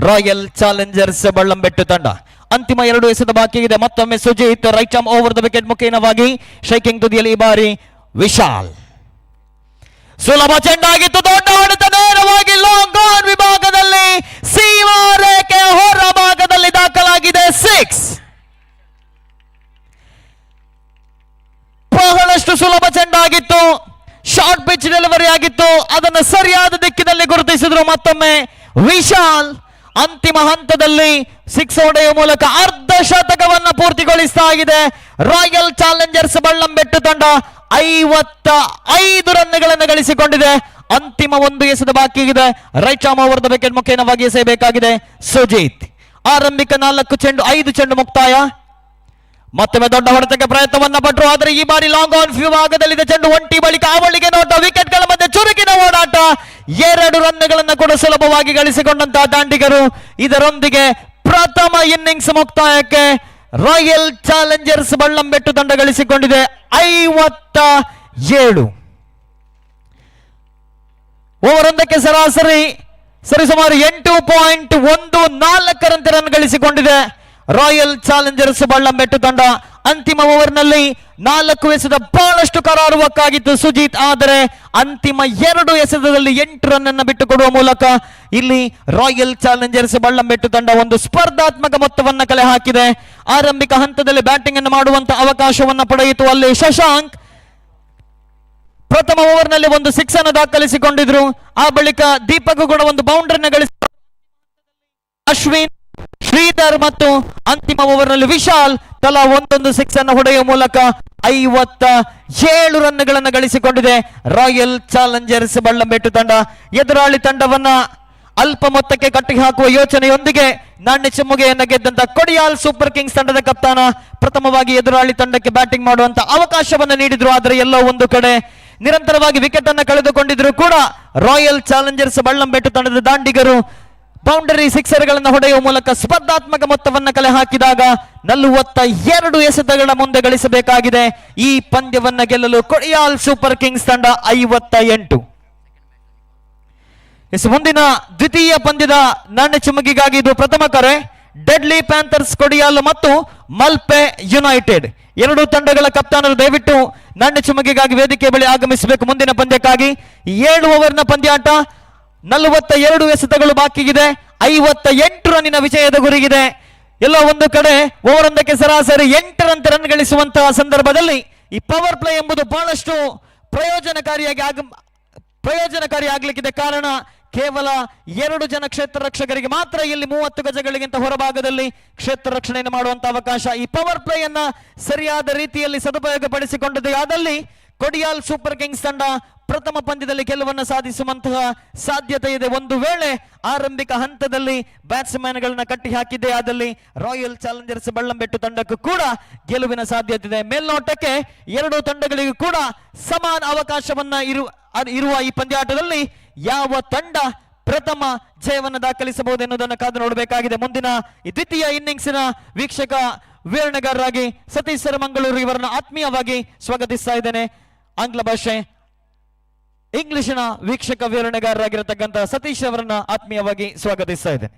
ರಾಯಲ್ ಚಾಲೆಂಜರ್ಸ್ ಬಳ್ಳಂಬೆಟ್ಟು ತಂಡ. ಅಂತಿಮ 2 ಎಸೆತ ಬಾಕಿ ಇದೆ. ಮತ್ತೊಮ್ಮೆ Sujith right arm over the wicket ಮುಖೇನವಾಗಿ striking ತುದಿಯಲ್ಲಿ ಈ ಬಾರಿ ವಿಶಾಲ್. ಸುಲಭ ಚೆಂಡಾಗಿತ್ತು. ದೊಡ್ಡ ಹೊಡೆತ ನೇರವಾಗಿ ಲಾಂಗ್ ಆನ್ ವಿಭಾಗದಲ್ಲಿ ಸೀಮಾ ರೇಖೆಯ ಹೊರ ಭಾಗದಲ್ಲಿ ದಾಖಲಾಗಿದೆ 6. ಬಹಳಷ್ಟು ಸುಲಭ ಚೆಂಡಾಗಿತ್ತು. ಶಾರ್ಟ್ ಪಿಚ್ ಡೆಲಿವರಿ ಆಗಿತ್ತು. ಅದನ್ನು ಸರಿಯಾದ ದಿಕ್ಕಿನಲ್ಲಿ ಗುರುತಿಸಿದ್ರು. ಮತ್ತೊಮ್ಮೆ ವಿಶಾಲ್ ಅಂತಿಮ ಹಂತದಲ್ಲಿ 6 ಹೊಡೆಯುವ ಮೂಲಕ ಅರ್ಧ ಶತಕವನ್ನ ಪೂರ್ತಿಗೊಳಿಸ್ತಾ ಇದೆ ರಾಯಲ್ ಚಾಲೆಂಜರ್ಸ್ ಬಳ್ಳಂಬೆಟ್ಟು ತಂಡ. 55 ರನ್ಗಳನ್ನು ಗಳಿಸಿಕೊಂಡಿದೆ. ಅಂತಿಮ ಒಂದು ಎಸೆದ ಬಾಕಿ ಇದೆ. Right arm over the wicket ಮುಖೇನವಾಗಿ ಎಸೆಯಬೇಕಾಗಿದೆ ಸುಜಿತ್. ಆರಂಭಿಕ 4 ಚೆಂಡು 5 ಚೆಂಡು ಮುಕ್ತಾಯ. ಮತ್ತೊಮ್ಮೆ ದೊಡ್ಡ ಹೊಡೆತಕ್ಕೆ ಪ್ರಯತ್ನವನ್ನ ಪಟ್ಟರು, ಆದರೆ ಈ ಬಾರಿ ಲಾಂಗ್ ಆನ್ ವಿಭಾಗದಲ್ಲಿದೆ ಚೆಂಡು. ಒಂಟಿ ಬಳಿಕ ಅವಳಿಗೆ ನೋಟ, ವಿಕೆಟ್ಗಳ ಮಧ್ಯೆ ಚುರುಕಿನ ಓಡಾಟ. 2 ರನ್ಗಳನ್ನು ಕೂಡ ಸುಲಭವಾಗಿ ಗಳಿಸಿಕೊಂಡಂತಹ ದಾಂಡಿಗರು. ಇದರೊಂದಿಗೆ ಪ್ರಥಮ ಇನ್ನಿಂಗ್ಸ್ ಮುಕ್ತಾಯಕ್ಕೆ ರಾಯಲ್ ಚಾಲೆಂಜರ್ಸ್ ಬಳ್ಳಂಬೆಟ್ಟು ತಂಡ ಗಳಿಸಿಕೊಂಡಿದೆ 57. ಓವರ್ ಒಂದಕ್ಕೆ ಸರಿಸುಮಾರು 8.14 ರಂತೆ ರನ್ ಗಳಿಸಿಕೊಂಡಿದೆ ರಾಯಲ್ ಚಾಲೆಂಜರ್ಸ್ ಬಳ್ಳಂಬೆಟ್ಟು ತಂಡ. ಅಂತಿಮ ಓವರ್ನಲ್ಲಿ 4 ಎಸೆದ ಬಹಳಷ್ಟು ಕರಾರುವಕ್ಕಾಗಿತ್ತು ಸುಜಿತ್, ಆದರೆ ಅಂತಿಮ 2 ಎಸೆತದಲ್ಲಿ 8 ರನ್ ಅನ್ನು ಬಿಟ್ಟುಕೊಡುವ ಮೂಲಕ ಇಲ್ಲಿ ರಾಯಲ್ ಚಾಲೆಂಜರ್ಸ್ ಬಳ್ಳಂಬೆಟ್ಟು ತಂಡ ಒಂದು ಸ್ಪರ್ಧಾತ್ಮಕ ಮೊತ್ತವನ್ನ ಕಲೆ ಹಾಕಿದೆ. ಆರಂಭಿಕ ಹಂತದಲ್ಲಿ ಬ್ಯಾಟಿಂಗ್ ಅನ್ನು ಮಾಡುವಂತಹ ಅವಕಾಶವನ್ನ ಪಡೆಯಿತು. ಅಲ್ಲಿ ಶಶಾಂಕ್ ಪ್ರಥಮ ಓವರ್ನಲ್ಲಿ ಒಂದು 6 ಅನ್ನು ದಾಖಲಿಸಿಕೊಂಡಿದ್ರು. ಆ ಬಳಿಕ ದೀಪಕ್ ಕೂಡ ಒಂದು ಬೌಂಡ್ರಿಯನ್ನು ಗಳಿಸಿ, ಅಶ್ವಿನ್, ಶ್ರೀಧರ್ ಮತ್ತು ಅಂತಿಮ ಓವರ್ನಲ್ಲಿ ವಿಶಾಲ್ ತಲಾ ಒಂದೊಂದು 6 ಅನ್ನು ಹೊಡೆಯುವ ಮೂಲಕ 57 ರನ್ಗಳನ್ನು ಗಳಿಸಿಕೊಂಡಿದೆ ರಾಯಲ್ ಚಾಲೆಂಜರ್ಸ್ ಬಳ್ಳಂಬೆಟ್ಟು ತಂಡ. ಎದುರಾಳಿ ತಂಡವನ್ನ ಅಲ್ಪ ಮೊತ್ತಕ್ಕೆ ಕಟ್ಟಿ ಹಾಕುವ ಯೋಚನೆಯೊಂದಿಗೆ ನಾಣ್ಯ ಚಿಮ್ಮುಗೆಯನ್ನ ಗೆದ್ದಂತ ಕೊಡಿಯಾಲ್ ಸೂಪರ್ ಕಿಂಗ್ಸ್ ತಂಡದ ಕಪ್ತಾನ ಪ್ರಥಮವಾಗಿ ಎದುರಾಳಿ ತಂಡಕ್ಕೆ ಬ್ಯಾಟಿಂಗ್ ಮಾಡುವಂತ ಅವಕಾಶವನ್ನು ನೀಡಿದ್ರು. ಆದರೆ ಎಲ್ಲೋ ಒಂದು ಕಡೆ ನಿರಂತರವಾಗಿ ವಿಕೆಟ್ ಅನ್ನು ಕಳೆದುಕೊಂಡಿದ್ರು ಕೂಡ ರಾಯಲ್ ಚಾಲೆಂಜರ್ಸ್ ಬಳ್ಳಂಬೆಟ್ಟು ತಂಡದ ದಾಂಡಿಗರು ಬೌಂಡರಿ ಸಿಕ್ಸರ್ಗಳನ್ನು ಹೊಡೆಯುವ ಮೂಲಕ ಸ್ಪರ್ಧಾತ್ಮಕ ಮೊತ್ತವನ್ನು ಕಲೆ ಹಾಕಿದಾಗ 42 ಎಸೆತಗಳ ಮುಂದೆ ಗಳಿಸಬೇಕಾಗಿದೆ. ಈ ಪಂದ್ಯವನ್ನ ಗೆಲ್ಲಲು ಕೊಡಿಯಾಲ್ ಸೂಪರ್ ಕಿಂಗ್ಸ್ ತಂಡ 58. ಮುಂದಿನ ದ್ವಿತೀಯ ಪಂದ್ಯದ ನಾಣ್ಯ ಚಿಮ್ಮುಗಿಗಾಗಿ ಇದು ಪ್ರಥಮ ಕರೆ. ಡೆಡ್ಲಿ ಪ್ಯಾಂಥರ್ಸ್ ಕೊಡಿಯಾಲ್ ಮತ್ತು ಮಲ್ಪೆ ಯುನೈಟೆಡ್ ಎರಡೂ ತಂಡಗಳ ಕಪ್ತಾನರು ದಯವಿಟ್ಟು ನಾಣ್ಯ ಚಿಮ್ಮುಗಿಗಾಗಿ ವೇದಿಕೆ ಬಳಿ ಆಗಮಿಸಬೇಕು. ಮುಂದಿನ ಪಂದ್ಯಕ್ಕಾಗಿ 7 ಓವರ್ನ ಪಂದ್ಯಾಟ, 42 ಎಸೆತಗಳು ಬಾಕಿಗಿದೆ, 58 ರನ್ನಿನ ವಿಜಯದ ಗುರಿಗಿದೆ. ಎಲ್ಲೋ ಒಂದು ಕಡೆ ಓವರ್ ಒಂದಕ್ಕೆ ಸರಾಸರಿ 8 ರಂತೆ ರನ್ ಗಳಿಸುವಂತಹ ಸಂದರ್ಭದಲ್ಲಿ ಈ ಪವರ್ ಪ್ಲೇ ಎಂಬುದು ಬಹಳಷ್ಟು ಪ್ರಯೋಜನಕಾರಿ ಆಗ್ಲಿಕ್ಕಿದೆ. ಕಾರಣ ಕೇವಲ 2 ಜನ ಕ್ಷೇತ್ರ ರಕ್ಷಕರಿಗೆ ಮಾತ್ರ ಇಲ್ಲಿ 30 ಗಜಗಳಿಗಿಂತ ಹೊರಭಾಗದಲ್ಲಿ ಕ್ಷೇತ್ರ ರಕ್ಷಣೆಯನ್ನು ಮಾಡುವಂತಹ ಅವಕಾಶ. ಈ ಪವರ್ ಪ್ಲೇ ಅನ್ನ ಸರಿಯಾದ ರೀತಿಯಲ್ಲಿ ಸದುಪಯೋಗ ಪಡಿಸಿಕೊಂಡದ್ದು ಆದಲ್ಲಿ ಕೊಡಿಯಾಲ್ ಸೂಪರ್ ಕಿಂಗ್ಸ್ ತಂಡ ಪ್ರಥಮ ಪಂದ್ಯದಲ್ಲಿ ಗೆಲುವನ್ನು ಸಾಧಿಸುವಂತಹ ಸಾಧ್ಯತೆ ಇದೆ. ಒಂದು ವೇಳೆ ಆರಂಭಿಕ ಹಂತದಲ್ಲಿ ಬ್ಯಾಟ್ಸ್ಮನ್ ಗಳನ್ನ ಕಟ್ಟಿ ಹಾಕಿದ್ದೇ ಆದಲ್ಲಿ ರಾಯಲ್ ಚಾಲೆಂಜರ್ಸ್ ಬಳ್ಳಂಬೆಟ್ಟು ತಂಡಕ್ಕೂ ಕೂಡ ಗೆಲುವಿನ ಸಾಧ್ಯತೆ ಇದೆ. ಮೇಲ್ನೋಟಕ್ಕೆ 2 ತಂಡಗಳಿಗೂ ಕೂಡ ಸಮಾನ ಅವಕಾಶವನ್ನ ಇರುವ ಈ ಪಂದ್ಯಾಟದಲ್ಲಿ ಯಾವ ತಂಡ ಪ್ರಥಮ ಜಯವನ್ನು ದಾಖಲಿಸಬಹುದು ಎನ್ನುವುದನ್ನು ಕಾದು ನೋಡಬೇಕಾಗಿದೆ. ಮುಂದಿನ ದ್ವಿತೀಯ ಇನ್ನಿಂಗ್ಸಿನ ವೀಕ್ಷಕ ವಿವರಣೆಗಾರರಾಗಿ ಸತೀಶ್ ಸರ್ ಮಂಗಳೂರು ಇವರನ್ನು ಆತ್ಮೀಯವಾಗಿ ಸ್ವಾಗತಿಸ್ತಾ ಇದ್ದೇನೆ. ಆಂಗ್ಲ ಭಾಷೆ ಇಂಗ್ಲಿಷಿನ ವೀಕ್ಷಕ ವಿವರಣೆಗಾರರಾಗಿರತಕ್ಕಂತಹ ಸತೀಶ್ ಅವರನ್ನ ಆತ್ಮೀಯವಾಗಿ ಸ್ವಾಗತಿಸ್ತಾ ಇದ್ದೇನೆ.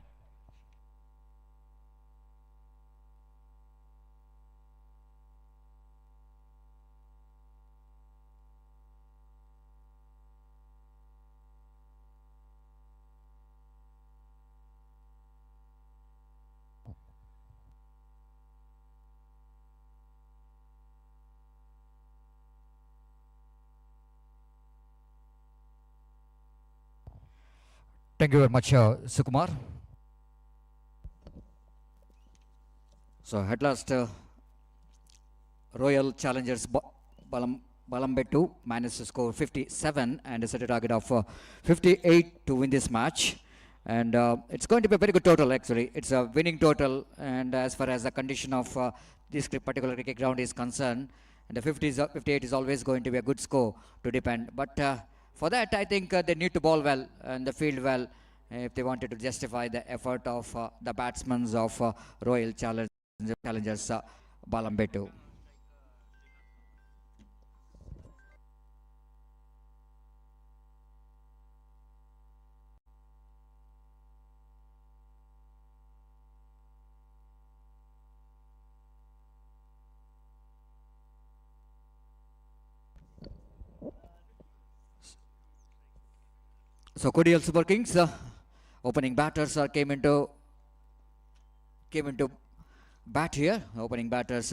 Thank you very much, Sukumar. So at last, Royal Challengers Ballambettu managed to score 57 and set a target of 58 to win this match. And it's going to be a very good total actually. It's a winning total, and as far as the condition of this particular cricket ground is concerned, and the 58 is always going to be a good score to depend. But for that, I think they need to bowl well and the field well if they wanted to justify the effort of the batsmen of Royal Challengers Ballambettu. So Kodial Super Kings opening batters came into bat here. Opening batters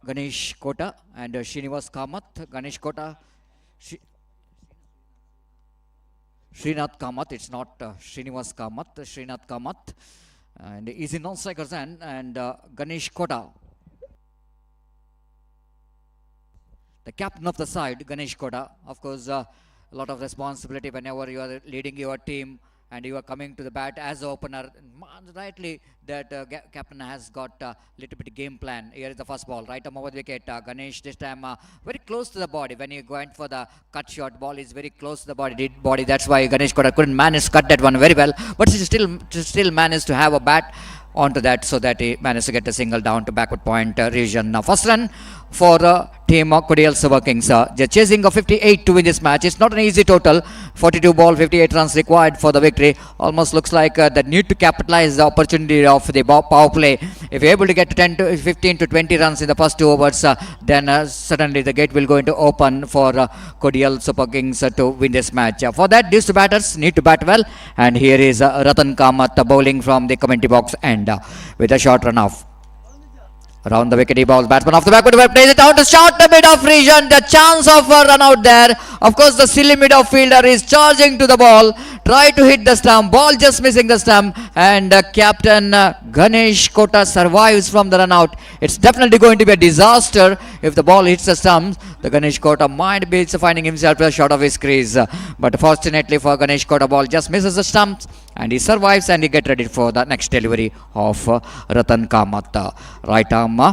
Ganesh Kota and Srinivas Kamath. Ganesh Kota, Srinath Kamath. It's not Srinivas Kamath. Srinath Kamath. And he's in non-striker's end. And Ganesh Kota, the captain of the side, Ganesh Kota. Of course, a lot of responsibility whenever you are leading your team and you are coming to the bat as an opener. Rightly, that captain has got a little bit game plan. Here is the first ball, right arm over the wicket. Ganesh this time very close to the body. When you went for the cut shot, ball is very close to the body. That's why Ganesh Kota couldn't manage to cut that one very well. But he still managed to have a bat onto that, so that he managed to get a single down to backward point region. Now first run for team Kodial Silver Kings. They're chasing a 58 to win this match. It's not an easy total. 42 ball, 58 runs required for the victory. Almost looks like the need to capitalize the opportunity of the power play. If you're able to get 10 to 15 to 20 runs in the first 2 overs, then suddenly the gate will go into open for Kodial Super Kings to win this match. For that, these two batters need to bat well. And here is Ratan Kamath bowling from the commentary box end with a short run off. Around the wicket, he bowls. Batsman off the backward, plays it out to short the mid-off region. The chance of a run out there. Of course, the silly mid-off fielder is charging to the ball. Try to hit the stump. Ball just missing the stump. And Captain Ganesh Kota survives from the run out. It's definitely going to be a disaster if the ball hits the stumps. The Ganesh Kota might be finding himself a short of his crease. But fortunately for Ganesh Kota, ball just misses the stumps. And he survives and he gets ready for the next delivery of Ratan Kamath. Right arm. Over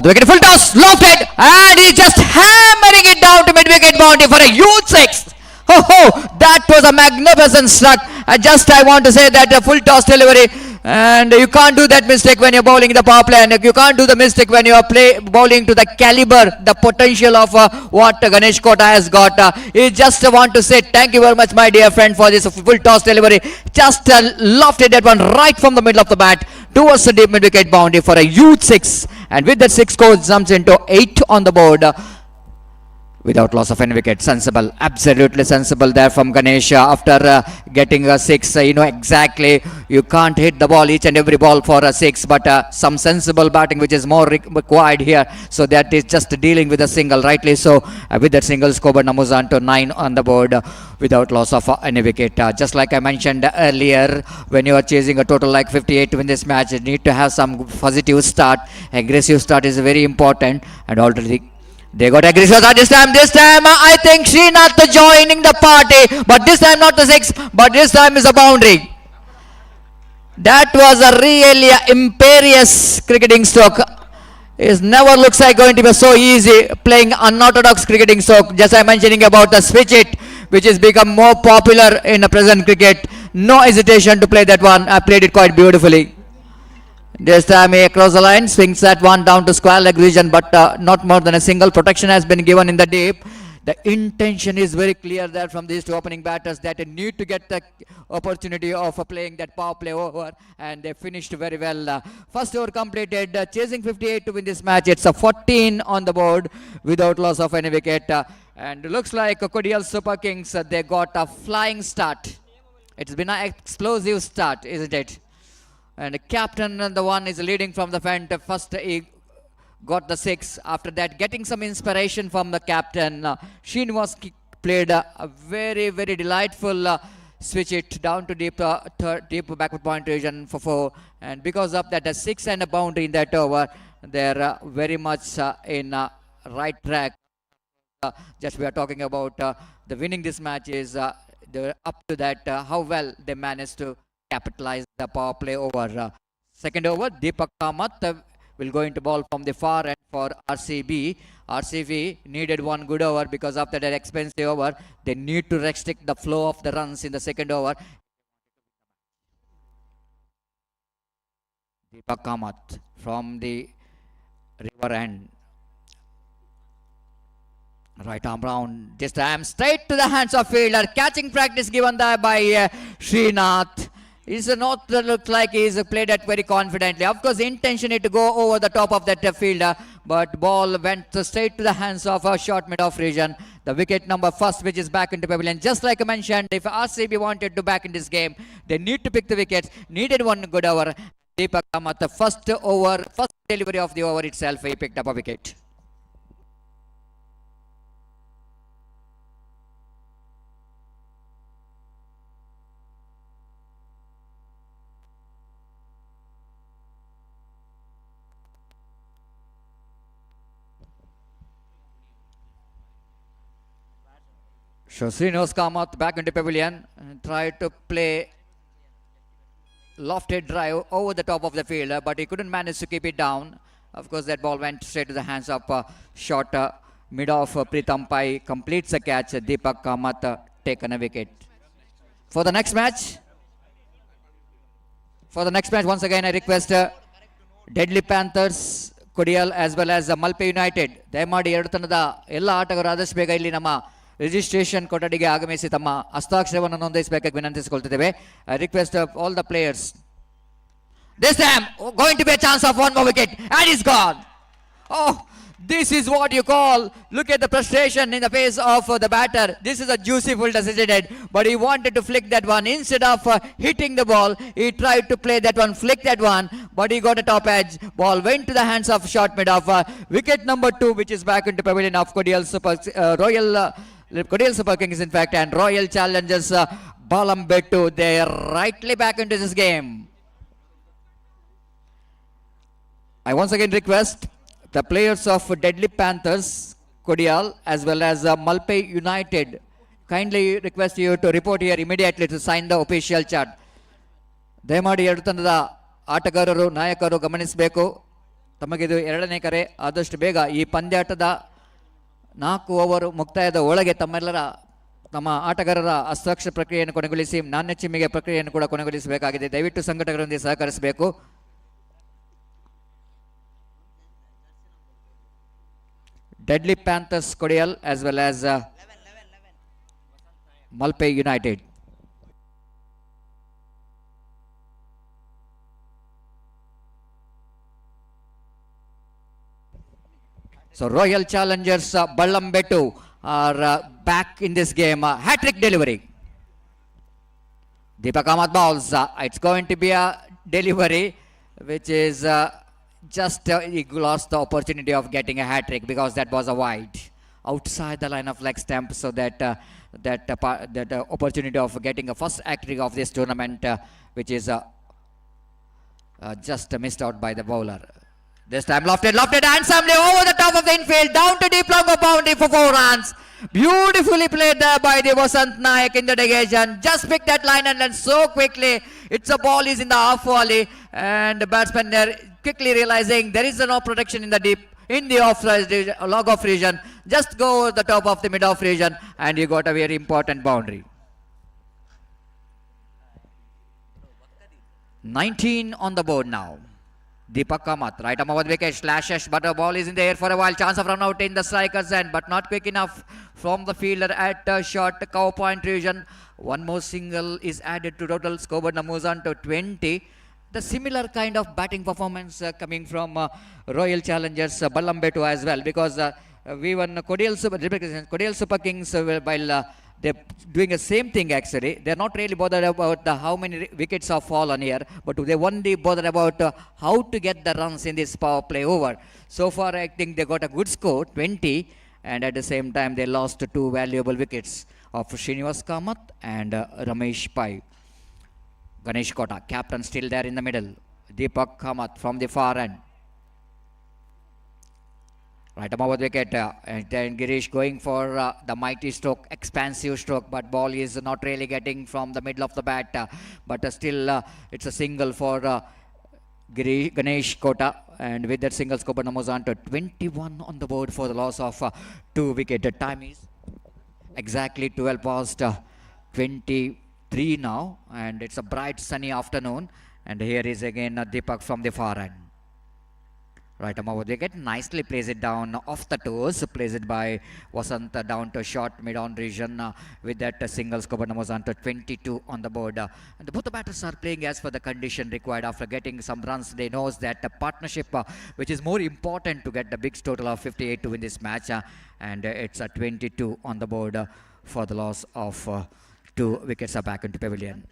the wicket, full toss, lofted, and he's just hammering it down to mid-wicket boundary for a huge 6. That was a magnificent struck. I want to say that a full toss delivery, and you can't do that mistake when you're bowling the power play, and you can't do the mistake when you are bowling to the caliber, the potential of what Ganesh Kota has got. You just want to say thank you very much, my dear friend, for this full toss delivery. Just lofted that one right from the middle of the bat towards the deep mid-wicket boundary for a huge 6. And with that 6 score, jumps into 8 on the board. Without loss of any wicket. Sensible, absolutely sensible there from Ganesh. After getting a 6, you know exactly you can't hit the ball, each and every ball for a 6, but some sensible batting which is more required here. So that is just dealing with a single, rightly so. With that single, score number moves on to 9 on the board without loss of any wicket. Just like I mentioned earlier, when you are chasing a total like 58 to win this match, you need to have some positive start. Aggressive start is very important, and already they got aggressive start this time. I think Srinath joining the party, but this time not the 6, but this time is a boundary. That was a really imperious cricketing stroke. It never looks like going to be so easy playing unorthodox cricketing stroke. Just I'm mentioning about the switch it, which has become more popular in the present cricket. No hesitation to play that one. I played it quite beautifully. This time he across the line, swings that one down to square leg region, but not more than a single. Protection has been given in the deep. The intention is very clear there from these two opening batters that they need to get the opportunity of playing that power play over, and they finished very well. First over completed, chasing 58 to win this match. It's a 14 on the board without loss of any wicket. And looks like Kodial Super Kings, they got a flying start. It's been an explosive start, isn't it? And the captain, the one is leading from the front. First he got the 6. After that, getting some inspiration from the captain. Srinivas played a very, very delightful switch it down to deep backward point region for 4. And because of that, a 6 and a boundary in that over, they're very much in right track. Just we are talking about the winning this match is they're up to that, how well they managed to capitalize the power play over. Second over, Deepak Kamath will go into ball from the far end for RCB. RCB needed one good over because after that expensive over, they need to restrict the flow of the runs in the second over. Deepak Kamath from the river end. Right arm round, this time straight to the hands of fielder. Catching practice given there by Srinath. It's not look like he's played it very confidently. Of course, intention is to go over the top of that fielder, but ball went straight to the hands of a short mid-off region. The wicket number first, which is back into pavilion. Just like I mentioned, if RCB wanted to back in this game, they need to pick the wickets. Needed one good over. Deepak Kamath, the first delivery of the over itself, he picked up a wicket. So Srinivas Kamath back into pavilion and tried to play lofted drive over the top of the field, but he couldn't manage to keep it down. Of course, that ball went straight to the hands of short mid off. Pritam Pai completes the catch. Deepak Kamath taken a wicket. For the next match, once again, I request Deadly Panthers, Kodial as well as Malpe United. ದಯಮಾಡಿ ಎರಡು ತಂಡದ ಎಲ್ಲ ಆಟಗಾರರು ಆದಷ್ಟು ಬೇಗ ಇಲ್ಲಿ ನಮ್ಮ registration ಕೊಠಡಿಗೆ ಆಗಮಿಸಿ ತಮ್ಮ ಹಸ್ತಾಕ್ಷರವನ್ನು ನೋಂದಾಯಿಸಬೇಕಾಗಿ ವಿನಂತಿಸಿಕೊಳ್ತಿದ್ದೇವೆ. I request all the players. This time going to be a chance of one more wicket and he's gone. Oh, this is what you call, look at the frustration in the face of the batter. This is a juicy full decided, but he wanted to flick that one. Instead of hitting the ball, he tried to play that one, flick that one, but he got a top edge. Ball went to the hands of short mid off. Wicket number 2, which is back into pavilion of Kodial Super Kings in fact, and Royal Challengers Balambettu. They are rightly back into this game. I once again request the players of Deadly Panthers, Kodial, as well as Malpe United, kindly request you to report here immediately to sign the official chart. ದಯಮಾಡಿ ಎರಡು ತಂಡದ ಆಟಗಾರರು ನಾಯಕರು ಗಮನಿಸಬೇಕು. ತಮಗಿದು ಎರಡನೇ ಕರೆ. ಆದಷ್ಟು ಬೇಗ ಈ ಪಂದ್ಯಾಟದ 4 ಓವರ್ ಮುಕ್ತಾಯದ ಒಳಗೆ ತಮ್ಮ ಆಟಗಾರರ ಹಸ್ತಾಕ್ಷರ ಪ್ರಕ್ರಿಯೆಯನ್ನು ಕೊನೆಗೊಳಿಸಿ ನಾಣ್ಯ ಚಿಮ್ಮಿಗೆ ಪ್ರಕ್ರಿಯೆಯನ್ನು ಕೂಡ ಕೊನೆಗೊಳಿಸಬೇಕಾಗಿದೆ. ದಯವಿಟ್ಟು ಸಂಘಟಕರೊಂದಿಗೆ ಸಹಕರಿಸಬೇಕು. Deadly Panthers, Kodial, as well as Malpe United. So Royal Challengers Balambettu are back in this game. Hat-trick delivery. Deepak Kamath balls. It's going to be a delivery which is just he lost the opportunity of getting a hat-trick because that was a wide outside the line of leg stump, so that that opportunity of getting a first hat-trick of this tournament which is just missed out by the bowler. This time lofted handsomely over the top of the infield, down to deep longer boundary for 4 runs. Beautifully played there by the Vasant Nayak in the negation. Just picked that line and then so quickly. It's a ball is in the half volley, and the batsman there quickly realizing there is no protection in the deep, in the log off region. Just go over the top of the mid off region and you got a very important boundary. 19 on the board now. Deepak Kamath, right arm over the wicket, slashes, but the ball is in the air for a while. Chance of run out in the striker's end, but not quick enough from the fielder at short cow point region. One more single is added to total scoreboard numbers on to 20. The similar kind of batting performance coming from Royal Challengers Balambettu as well, because we won Kodial Super Kings while they're doing the same thing actually. They're not really bothered about how many wickets have fallen here, but they only bothered about how to get the runs in this power play over. So far I think they got a good score, 20, and at the same time they lost 2 valuable wickets of Srinivas Kamath and Ramesh Pai. Ganesh Kota, captain, still there in the middle. Deepak Kamath from the far end. Right above the wicket, and then Girish going for the mighty stroke, expansive stroke, but ball is not really getting from the middle of the bat. But still, it's a single for Ganesh Kota, and with that single, score numbers on to 21 on the board for the loss of 2 wicket. The time is exactly 12 past 23 now, and it's a bright sunny afternoon. And here is again Deepak from the far end. Right arm over the wicket, nicely plays it down off the toes, plays it by Vasant down to short mid-on region with that single score numbers on to 22 on the board. And both the batters are playing as per the condition required. After getting some runs, they knows that the partnership which is more important to get the big total of 58 to win this match, and it's a 22 on the board for the loss of 2 wickets are back into pavilion.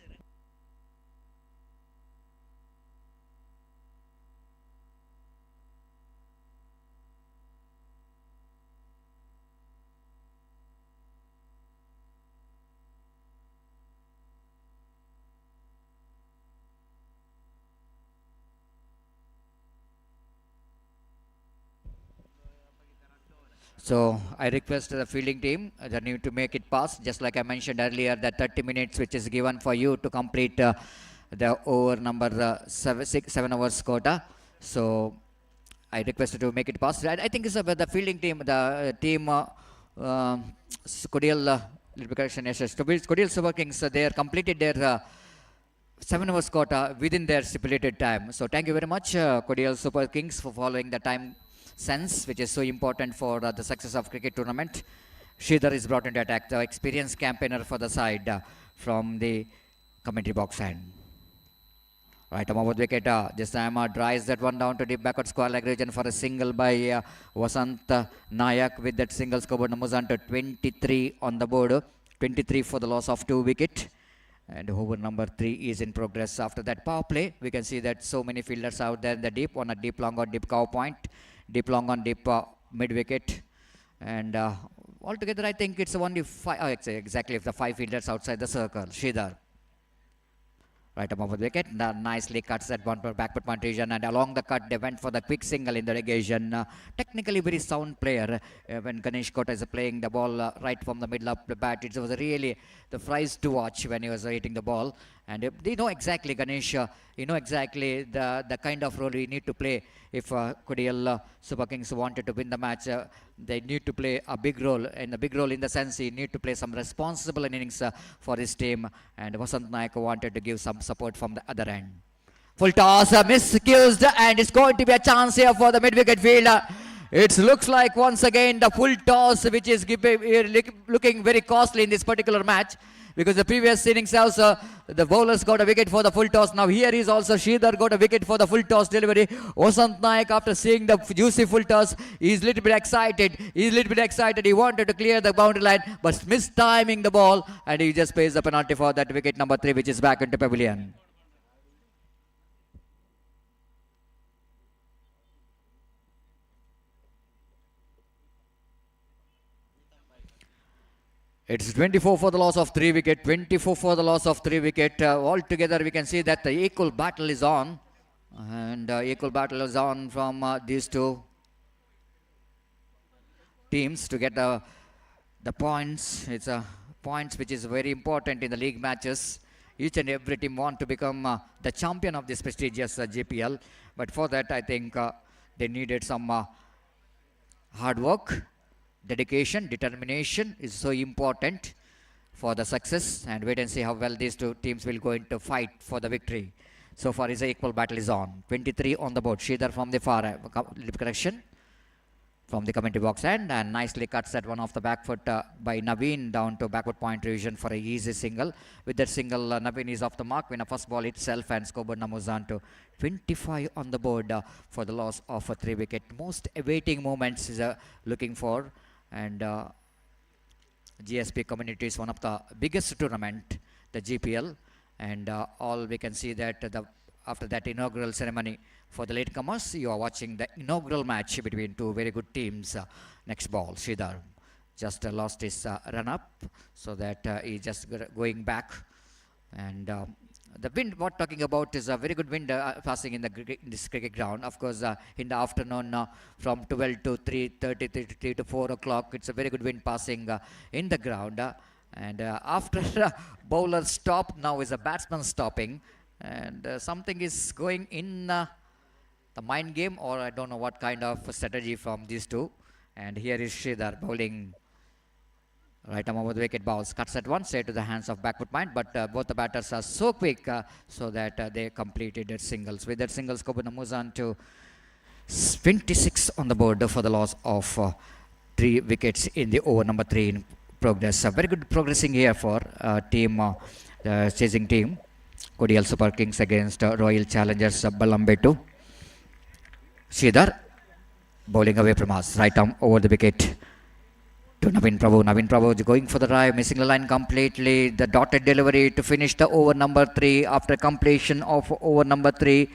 So I request the fielding team that need to make it pass, just like I mentioned earlier, that 30 minutes which is given for you to complete the over number 7 hours quota. So I requested to make it pass. I think it's about the fielding team, the team Kodial, little correction, yes, Kodial Super Kings, they are completed their 7 hours quota within their stipulated time. So thank you very much, Kodial Super Kings, for following the time sense, which is so important for the success of cricket tournament. Sridhar is brought into attack, the experienced campaigner for the side from the commentary box end. Right, over the wicket. This time drives that one down to deep backward square leg region for a single by Vasant Nayak. With that single, scoreboard numbers on to 23 on the board. 23 for the loss of 2 wicket. And over number 3 is in progress. After that power play, we can see that so many fielders out there in the deep, on a deep long on deep cow point, deep long on deep mid wicket. And altogether, I think it's only 5, exactly, if the 5 fielders outside the circle. Sridhar. Right above the wicket, nicely cuts that one for backward point region, and along the cut they went for the quick single in the negation. Technically very sound player when Ganesh Kota is playing the ball right from the middle of the bat. It was really the prize to watch when he was hitting the ball, and they know exactly, Ganesh, you know exactly the kind of role you need to play if Kodial Super Kings wanted to win the match. They need to play a big role, and a big role in the sense he need to play some responsible innings for his team, and Vasant Nayak wanted to give some support from the other end. Full toss, miscued, and it's going to be a chance here for the mid-wicket fielder. It looks like once again the full toss, which is looking very costly in this particular match, because the previous innings also the bowlers got a wicket for the full toss. Now here is also Sridhar got a wicket for the full toss delivery. Vasant Nayak, after seeing the juicy full toss, he's a little bit excited. He wanted to clear the boundary line, but mistiming the ball, and he just pays the penalty for that wicket number 3, which is back into pavilion. It's 24 for the loss of 3 wicket. 24 for the loss of 3 wicket. Altogether, we can see that the equal battle is on. And equal battle is on from these two teams to get the points. It's points which is very important in the league matches. Each and every team want to become the champion of this prestigious GPL. But for that, I think they needed some hard work. Dedication, determination is so important for the success, and wait and see how well these two teams will go into fight for the victory. So far, is equal battle is on. 23 on the board. Sridhar from the far correction from the commentary box end, and nicely cuts that one off the back foot by Naveen down to backward point region for a easy single. With that single, Naveen is off the mark when a first ball itself, and scoreboard numbers on to 25 on the board for the loss of a 3 wicket. Most awaiting moments is looking for. And GSP community is one of the biggest tournament, the GPL, and all we can see that after that inaugural ceremony for the latecomers, you are watching the inaugural match between two very good teams. Next ball, Sridhar just lost his run up, so that he's just going back, and the wind what talking about is a very good wind passing in this cricket ground. Of course, in the afternoon from 12 to 3:30, 3 to 4 o'clock, it's a very good wind passing in the ground. And after bowler stop, now is a batsman stopping, and something is going in the mind game, or I don't know what kind of strategy from these two. And here is Sridhar bowling. Right arm over the wicket, balls cuts at once, straight to the hands of backward point, but both the batters are so quick so that they completed their singles. With that single, scoreboard moves on to 26 on the board for the loss of 3 wickets in the over number 3 in progress. Very good progressing here for team, chasing team, Kodial Super Kings against Royal Challengers Balambettu. Sridhar bowling away from us, right arm over the wicket to Naveen Prabhu. Naveen Prabhu is going for the drive, missing the line completely. The dotted delivery to finish the over number 3 after completion of over number 3.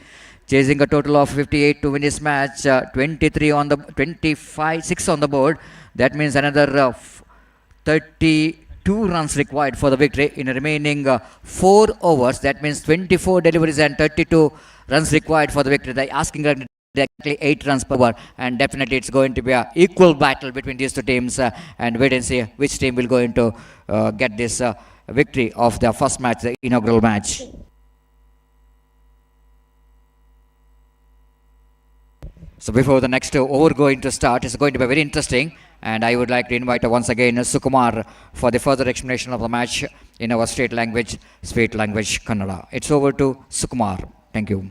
Chasing a total of 58 to win this match. 23 on the 6 on the board. That means another 32 runs required for the victory in the remaining 4 overs. That means 24 deliveries and 32 runs required for the victory. The asking run exactly 8 runs per over, and definitely it's going to be a equal battle between these two teams, and wait and see which team will go into get this victory of the first match, the inaugural match. So before the next over going to start, it's going to be very interesting, and I would like to invite once again Sukumar for the further explanation of the match in our state language, Kannada. It's over to Sukumar. Thank you.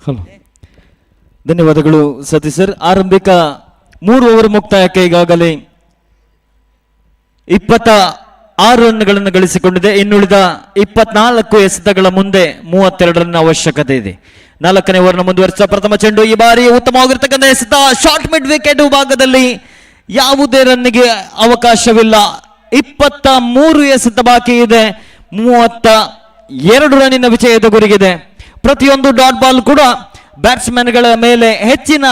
Hello, ಧನ್ಯವಾದಗಳು Satish sir. ಆರಂಭಿಕ 3 over ಮುಕ್ತಾಯಕ್ಕೆ ಈಗಾಗಲೇ 26 ರನ್ಗಳನ್ನು ಗಳಿಸಿಕೊಂಡಿದೆ. ಇನ್ನುಳಿದ 24 ಎಸೆತಗಳ ಮುಂದೆ 32 run ಅವಶ್ಯಕತೆ ಇದೆ. 4ನೇ ಓವರ್ನ ಮುಂದುವರಿಸಿದ ಪ್ರಥಮ ಚೆಂಡು, ಈ ಬಾರಿ ಉತ್ತಮವಾಗಿರ್ತಕ್ಕಂಥ ಎಸೆತ, ಶಾರ್ಟ್ ಮಿಡ್ ವಿಕೆಟ್ ಭಾಗದಲ್ಲಿ ಯಾವುದೇ ರನ್ನಿಗೆ ಅವಕಾಶವಿಲ್ಲ. 23 ಎಸೆತ ಬಾಕಿ ಇದೆ. 32 ರನ್ನಿನ ವಿಜಯದ ಗುರಿಗಿದೆ. ಪ್ರತಿಯೊಂದು ಡಾಟ್ ಬಾಲ್ ಕೂಡ ಬ್ಯಾಟ್ಸ್ಮನ್ಗಳ ಮೇಲೆ ಹೆಚ್ಚಿನ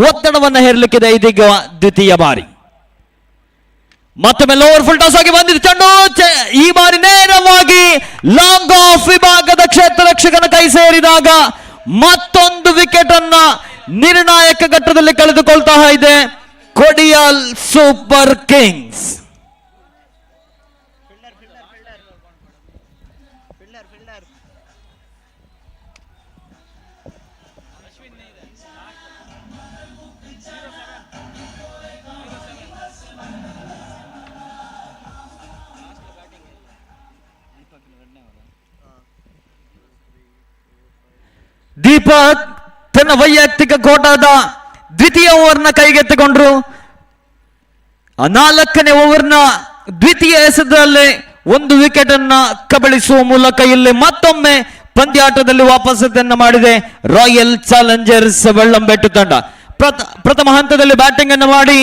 ಒತ್ತಡವನ್ನು ಹೇರಲಿಕ್ಕಿದೆ. ಇದೀಗ ದ್ವಿತೀಯ ಬಾರಿ ಮತ್ತೊಮ್ಮೆ ಲೋವರ್ ಫುಲ್ ಟಾಸ್ ಆಗಿ ಬಂದಿದೆ ಚೆಂಡು. ಈ ಬಾರಿ ನೇರವಾಗಿ ಲಾಂಗ್ ಆಫ್ ವಿಭಾಗದ ಕ್ಷೇತ್ರ ರಕ್ಷಕನ ಕೈ ಸೇರಿದಾಗ ಮತ್ತೊಂದು ವಿಕೆಟ್ ಅನ್ನ ನಿರ್ಣಾಯಕ ಘಟ್ಟದಲ್ಲಿ ಕಳೆದುಕೊಳ್ತಾ ಇದೆ ಕೊಡಿಯಾಲ್ ಸೂಪರ್ ಕಿಂಗ್ಸ್. ದೀಪಕ್ ತನ್ನ ವೈಯಕ್ತಿಕ ಕೋಟಾದ ದ್ವಿತೀಯ ಓವರ್ನ ಕೈಗೆತ್ತಿಕೊಂಡ್ರು. 4ನೇ ಓವರ್ನ ದ್ವಿತೀಯ ಎಸೆತದಲ್ಲಿ 1 ವಿಕೆಟ್ ಅನ್ನ ಕಬಳಿಸುವ ಮೂಲಕ ಇಲ್ಲಿ ಮತ್ತೊಮ್ಮೆ ಪಂದ್ಯಾಟದಲ್ಲಿ ವಾಪಸನ್ನು ಮಾಡಿದೆ ರಾಯಲ್ ಚಾಲೆಂಜರ್ಸ್ ಬೆಳ್ಳಂಬೆಟ್ಟು ತಂಡ. ಪ್ರಥಮ ಹಂತದಲ್ಲಿ ಬ್ಯಾಟಿಂಗ್ ಅನ್ನು ಮಾಡಿ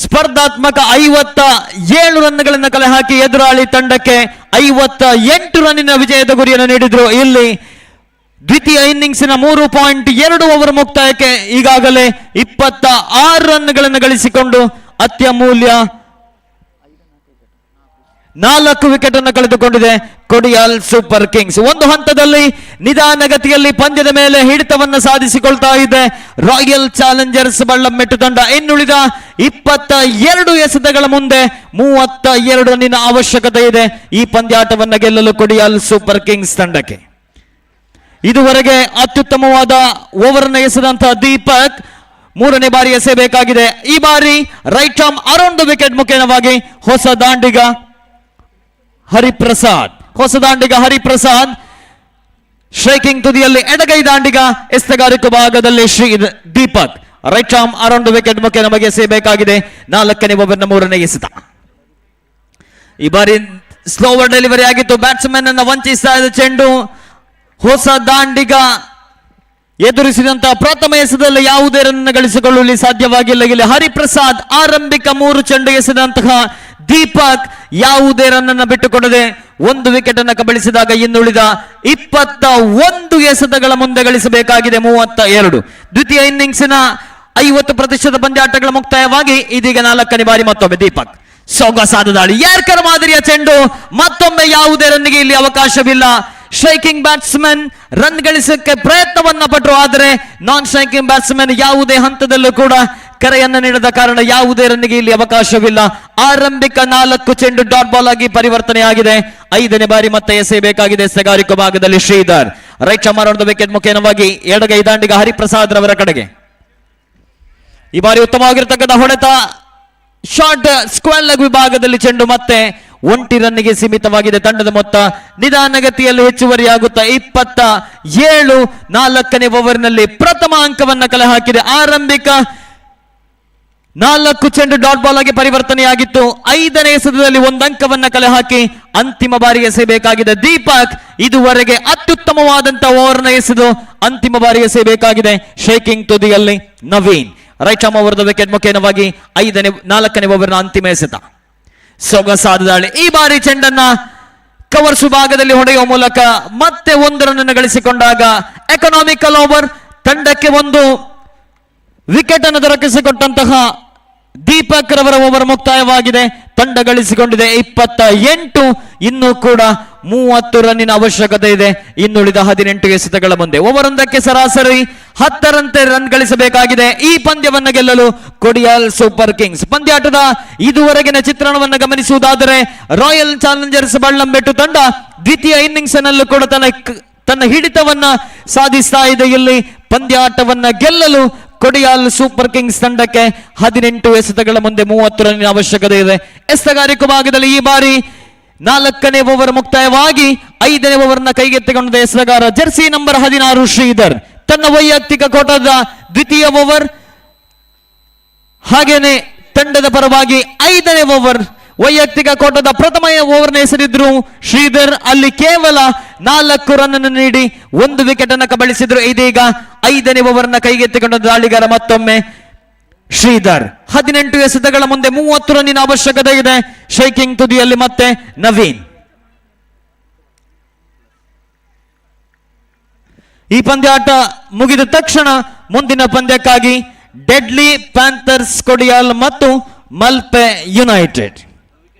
ಸ್ಪರ್ಧಾತ್ಮಕ 57 ರನ್ಗಳನ್ನು ಕಲೆ ಹಾಕಿ ಎದುರಾಳಿ ತಂಡಕ್ಕೆ 58 ರನ್ನಿನ ವಿಜಯದ ಗುರಿಯನ್ನು ನೀಡಿದ್ರು. ಇಲ್ಲಿ ದ್ವಿತೀಯ ಇನ್ನಿಂಗ್ಸಿನ 3.2 ಓವರ್ ಮುಕ್ತಾಯಕ್ಕೆ ಈಗಾಗಲೇ 26 ರನ್ಗಳನ್ನು ಗಳಿಸಿಕೊಂಡು ಅತ್ಯಮೂಲ್ಯ 4 ವಿಕೆಟ್ ಅನ್ನು ಕಳೆದುಕೊಂಡಿದೆ ಕೊಡಿಯಾಲ್ ಸೂಪರ್ ಕಿಂಗ್ಸ್. ಒಂದು ಹಂತದಲ್ಲಿ ನಿಧಾನಗತಿಯಲ್ಲಿ ಪಂದ್ಯದ ಮೇಲೆ ಹಿಡಿತವನ್ನು ಸಾಧಿಸಿಕೊಳ್ತಾ ಇದೆ ರಾಯಲ್ ಚಾಲೆಂಜರ್ಸ್ ಬೆಳ್ಳಂಬೆಟ್ಟು ತಂಡ. ಇನ್ನುಳಿದ 22 ಎಸೆತಗಳ ಮುಂದೆ 32 ರನ್ನಿನ ಅವಶ್ಯಕತೆ ಇದೆ ಈ ಪಂದ್ಯಾಟವನ್ನು ಗೆಲ್ಲಲು ಕೊಡಿಯಾಲ್ ಸೂಪರ್ ಕಿಂಗ್ಸ್ ತಂಡಕ್ಕೆ. ಇದುವರೆಗೆ ಅತ್ಯುತ್ತಮವಾದ ಓವರ್ನ ಎಸೆದಂತಹ ದೀಪಕ್ 3ನೇ ಬಾರಿ ಎಸೆಯಬೇಕಾಗಿದೆ. ಈ ಬಾರಿ right arm around the wicket ಮುಖೇನವಾಗಿ ಹೊಸ ದಾಂಡಿಗ ಹರಿಪ್ರಸಾದ್ ಸ್ಟ್ರೈಕಿಂಗ್ ತುದಿಯಲ್ಲಿ ಎಡಗೈ ದಾಂಡಿಗ, ಎಸ್ತಗಾರಿಕೆ ಭಾಗದಲ್ಲಿ Deepak right arm around the wicket ಮುಖೇನವಾಗಿ ಎಸೆಯಬೇಕಾಗಿದೆ. 4ನೇ ಓವರ್ನ 3ನೇ ಎಸೆತ. ಈ ಬಾರಿ ಸ್ಲೋವರ್ ಡೆಲಿವರಿ ಆಗಿತ್ತು. ಬ್ಯಾಟ್ಸ್ಮನ್ ಅನ್ನು ವಂಚಿಸ್ತಾ ಇದೆ ಚೆಂಡು. ಹೊಸ ದಾಂಡಿಗ ಎದುರಿಸಿದಂತಹ ಪ್ರಥಮ ಎಸೆತದಲ್ಲಿ ಯಾವುದೇ ರನ್ ಗಳಿಸಿಕೊಳ್ಳಲು ಸಾಧ್ಯವಾಗಿಲ್ಲ. ಇಲ್ಲಿ ಹರಿಪ್ರಸಾದ್ ಆರಂಭಿಕ 3 ಚೆಂಡು ಎಸೆದಂತಹ ದೀಪಕ್ ಯಾವುದೇ ರನ್ ಅನ್ನು ಬಿಟ್ಟುಕೊಡದೆ 1 ವಿಕೆಟ್ ಅನ್ನು ಕಬಳಿಸಿದಾಗ ಇನ್ನುಳಿದ 21 ಎಸೆತಗಳ ಮುಂದೆ ಗಳಿಸಬೇಕಾಗಿದೆ 32. ದ್ವಿತೀಯ ಇನ್ನಿಂಗ್ಸಿನ 50% ಪಂದ್ಯಾಟಗಳ ಮುಕ್ತಾಯವಾಗಿ ಇದೀಗ 4ನೇ ಬಾರಿ ಮತ್ತೊಮ್ಮೆ ದೀಪಕ್ ಸೊಗಸಾದ ದಾಳಿ, ಯಾರ್ಕರ್ ಮಾದರಿಯ ಚೆಂಡು. ಮತ್ತೊಮ್ಮೆ ಯಾವುದೇ ರನ್ನಿಗೆ ಇಲ್ಲಿ ಅವಕಾಶವಿಲ್ಲ. ಸ್ಟ್ರೈಕಿಂಗ್ ಬ್ಯಾಟ್ಸ್ಮನ್ ರನ್ ಗಳಿಸಕ್ಕೆ ಪ್ರಯತ್ನವನ್ನ ಪಟ್ಟರು, ಆದರೆ ನಾನ್ ಸ್ಟ್ರೈಕಿಂಗ್ ಬ್ಯಾಟ್ಸ್ಮನ್ ಯಾವುದೇ ಹಂತದಲ್ಲೂ ಕೂಡ ಕರೆಯನ್ನ ನೀಡದ ಕಾರಣ ಯಾವುದೇ ರನ್ನಿಗೆ ಇಲ್ಲಿ ಅವಕಾಶವಿಲ್ಲ. ಆರಂಭಿಕ 4 ಚೆಂಡು ಡಾಟ್ ಬಾಲ್ ಆಗಿ ಪರಿವರ್ತನೆಯಾಗಿದೆ. 5ನೇ ಬಾರಿ ಮತ್ತೆ ಎಸೆಯಬೇಕಾಗಿದೆ ಸೆಗಾರಿಕಾ ಭಾಗದಲ್ಲಿ Sridhar. Right around the wicket ಮುಖೇನವಾಗಿ ಎಡಗೈ ದಾಂಡಿಗ ಹರಿಪ್ರಸಾದ್ ರವರ ಕಡೆಗೆ. ಈ ಬಾರಿ ಉತ್ತಮವಾಗಿರ್ತಕ್ಕಂಥ ಹೊಡೆತ, ಶಾರ್ಟ್ ಸ್ಕ್ವೇರ್ ಲೆಗ್ ವಿಭಾಗದಲ್ಲಿ ಚೆಂಡು ಮತ್ತೆ 1 ರನ್ನಿಗೆ ಸೀಮಿತವಾಗಿದೆ. ತಂಡದ ಮೊತ್ತ ನಿಧಾನಗತಿಯಲ್ಲಿ ಹೆಚ್ಚುವರಿಯಾಗುತ್ತಾ 27. 4ನೇ ಓವರ್ನಲ್ಲಿ ಪ್ರಥಮ ಅಂಕವನ್ನು ಕಲೆ ಹಾಕಿದೆ. ಆರಂಭಿಕ 4 ಚೆಂಡು ಡಾಟ್ ಬಾಲ್ ಆಗಿ ಪರಿವರ್ತನೆಯಾಗಿತ್ತು. 5ನೇ ಎಸೆತದಲ್ಲಿ 1 ಅಂಕವನ್ನು ಕಲೆ ಹಾಕಿ ಅಂತಿಮ ಬಾರಿ ಎಸೆಯಬೇಕಾಗಿದೆ ದೀಪಕ್. ಇದುವರೆಗೆ ಅತ್ಯುತ್ತಮವಾದಂತಹ ಓವರ್ನ ಎಸೆದು ಅಂತಿಮ ಬಾರಿ ಎಸೆಯಬೇಕಾಗಿದೆ. ಶೇಕಿಂಗ್ ತುದಿಯಲ್ಲಿ Naveen. Right arm over the wicket ಮುಖೇನವಾಗಿ 4ನೇ ಓವರ್ನ ಅಂತಿಮ ಎಸೆತ. ಸೊಗಸಾದ ದಾಳಿ. ಈ ಬಾರಿ ಚೆಂಡನ್ನ ಕವರ್ಸ್ ಭಾಗದಲ್ಲಿ ಹೊಡೆಯುವ ಮೂಲಕ ಮತ್ತೆ 1 ರನ್ ಅನ್ನು ಗಳಿಸಿಕೊಂಡಾಗ ಎಕನಾಮಿಕಲ್ ಓವರ್ ತಂಡಕ್ಕೆ ಒಂದು ವಿಕೆಟ್ ಅನ್ನು ದೊರಕಿಸಿಕೊಟ್ಟಂತಹ ದೀಪಕ್ ರವರ ಓವರ್ ಮುಕ್ತಾಯವಾಗಿದೆ. ತಂಡ ಗಳಿಸಿಕೊಂಡಿದೆ 28. ಇನ್ನೂ ಕೂಡ 30 ರನ್ನಿನ ಅವಶ್ಯಕತೆ ಇದೆ ಇನ್ನುಳಿದ 18 ಎಸೆತಗಳ ಮುಂದೆ. ಓವರೊಂದಕ್ಕೆ ಸರಾಸರಿ 10 ರಂತೆ ರನ್ ಗಳಿಸಬೇಕಾಗಿದೆ ಈ ಪಂದ್ಯವನ್ನು ಗೆಲ್ಲಲು ಕೊಡಿಯಾಲ್ ಸೂಪರ್ ಕಿಂಗ್ಸ್. ಪಂದ್ಯಾಟದ ಇದುವರೆಗಿನ ಚಿತ್ರಣವನ್ನು ಗಮನಿಸುವುದಾದರೆ ರಾಯಲ್ ಚಾಲೆಂಜರ್ಸ್ ಬಳ್ಳಂಬೆಟ್ಟು ತಂಡ ದ್ವಿತೀಯ ಇನ್ನಿಂಗ್ಸ್ ನಲ್ಲೂ ಕೂಡ ತನ್ನ ಹಿಡಿತವನ್ನ ಸಾಧಿಸ್ತಾ ಇದೆ. ಇಲ್ಲಿ ಪಂದ್ಯಾಟವನ್ನ ಗೆಲ್ಲಲು ಕೊಡಿಯಾಲ್ ಸೂಪರ್ ಕಿಂಗ್ಸ್ ತಂಡಕ್ಕೆ 18 ಎಸೆತಗಳ ಮುಂದೆ 30 ರನ್ನಿನ ಅವಶ್ಯಕತೆ ಇದೆ. ಎಸೆತಗಾರಿಕೆ ಭಾಗದಲ್ಲಿ ಈ ಬಾರಿ 4ನೇ ಓವರ್ ಮುಕ್ತಾಯವಾಗಿ 5ನೇ ಓವರ್ನ ಕೈಗೆತ್ತಿಕೊಂಡ ಎಸೆತಗಾರ ಜರ್ಸಿ ನಂಬರ್ 16 ಶ್ರೀಧರ್ ತನ್ನ ವೈಯಕ್ತಿಕ ಕೋಟದ ದ್ವಿತೀಯ ಓವರ್ ಹಾಗೇನೆ ತಂಡದ ಪರವಾಗಿ 5ನೇ ಓವರ್ ವೈಯಕ್ತಿಕ ಕೋಟದ ಪ್ರಥಮ ಓವರ್ನ ಹೆಸರಿದ್ರು ಶ್ರೀಧರ್. ಅಲ್ಲಿ ಕೇವಲ 4 ರನ್ ಅನ್ನು ನೀಡಿ 1 ವಿಕೆಟ್ ಅನ್ನು ಕಬಳಿಸಿದ್ರು. ಇದೀಗ 5ನೇ ಓವರ್ನ ಕೈಗೆತ್ತಿಕೊಂಡ ದಾಳಿಗಾರ ಮತ್ತೊಮ್ಮೆ ಶ್ರೀಧರ್. 18 ಎಸೆತಗಳ ಮುಂದೆ 30 ರನ್ನಿನ ಅವಶ್ಯಕತೆ ಇದೆ. ಶೇಕಿಂಗ್ ತುದಿಯಲ್ಲಿ ಮತ್ತೆ ನವೀನ್. ಈ ಪಂದ್ಯಾಟ ಮುಗಿದ ತಕ್ಷಣ ಮುಂದಿನ ಪಂದ್ಯಕ್ಕಾಗಿ ಡೆಡ್ಲಿ ಪ್ಯಾಂಥರ್ಸ್ ಕೊಡಿಯಾಲ್ ಮತ್ತು ಮಲ್ಪೆ ಯುನೈಟೆಡ್.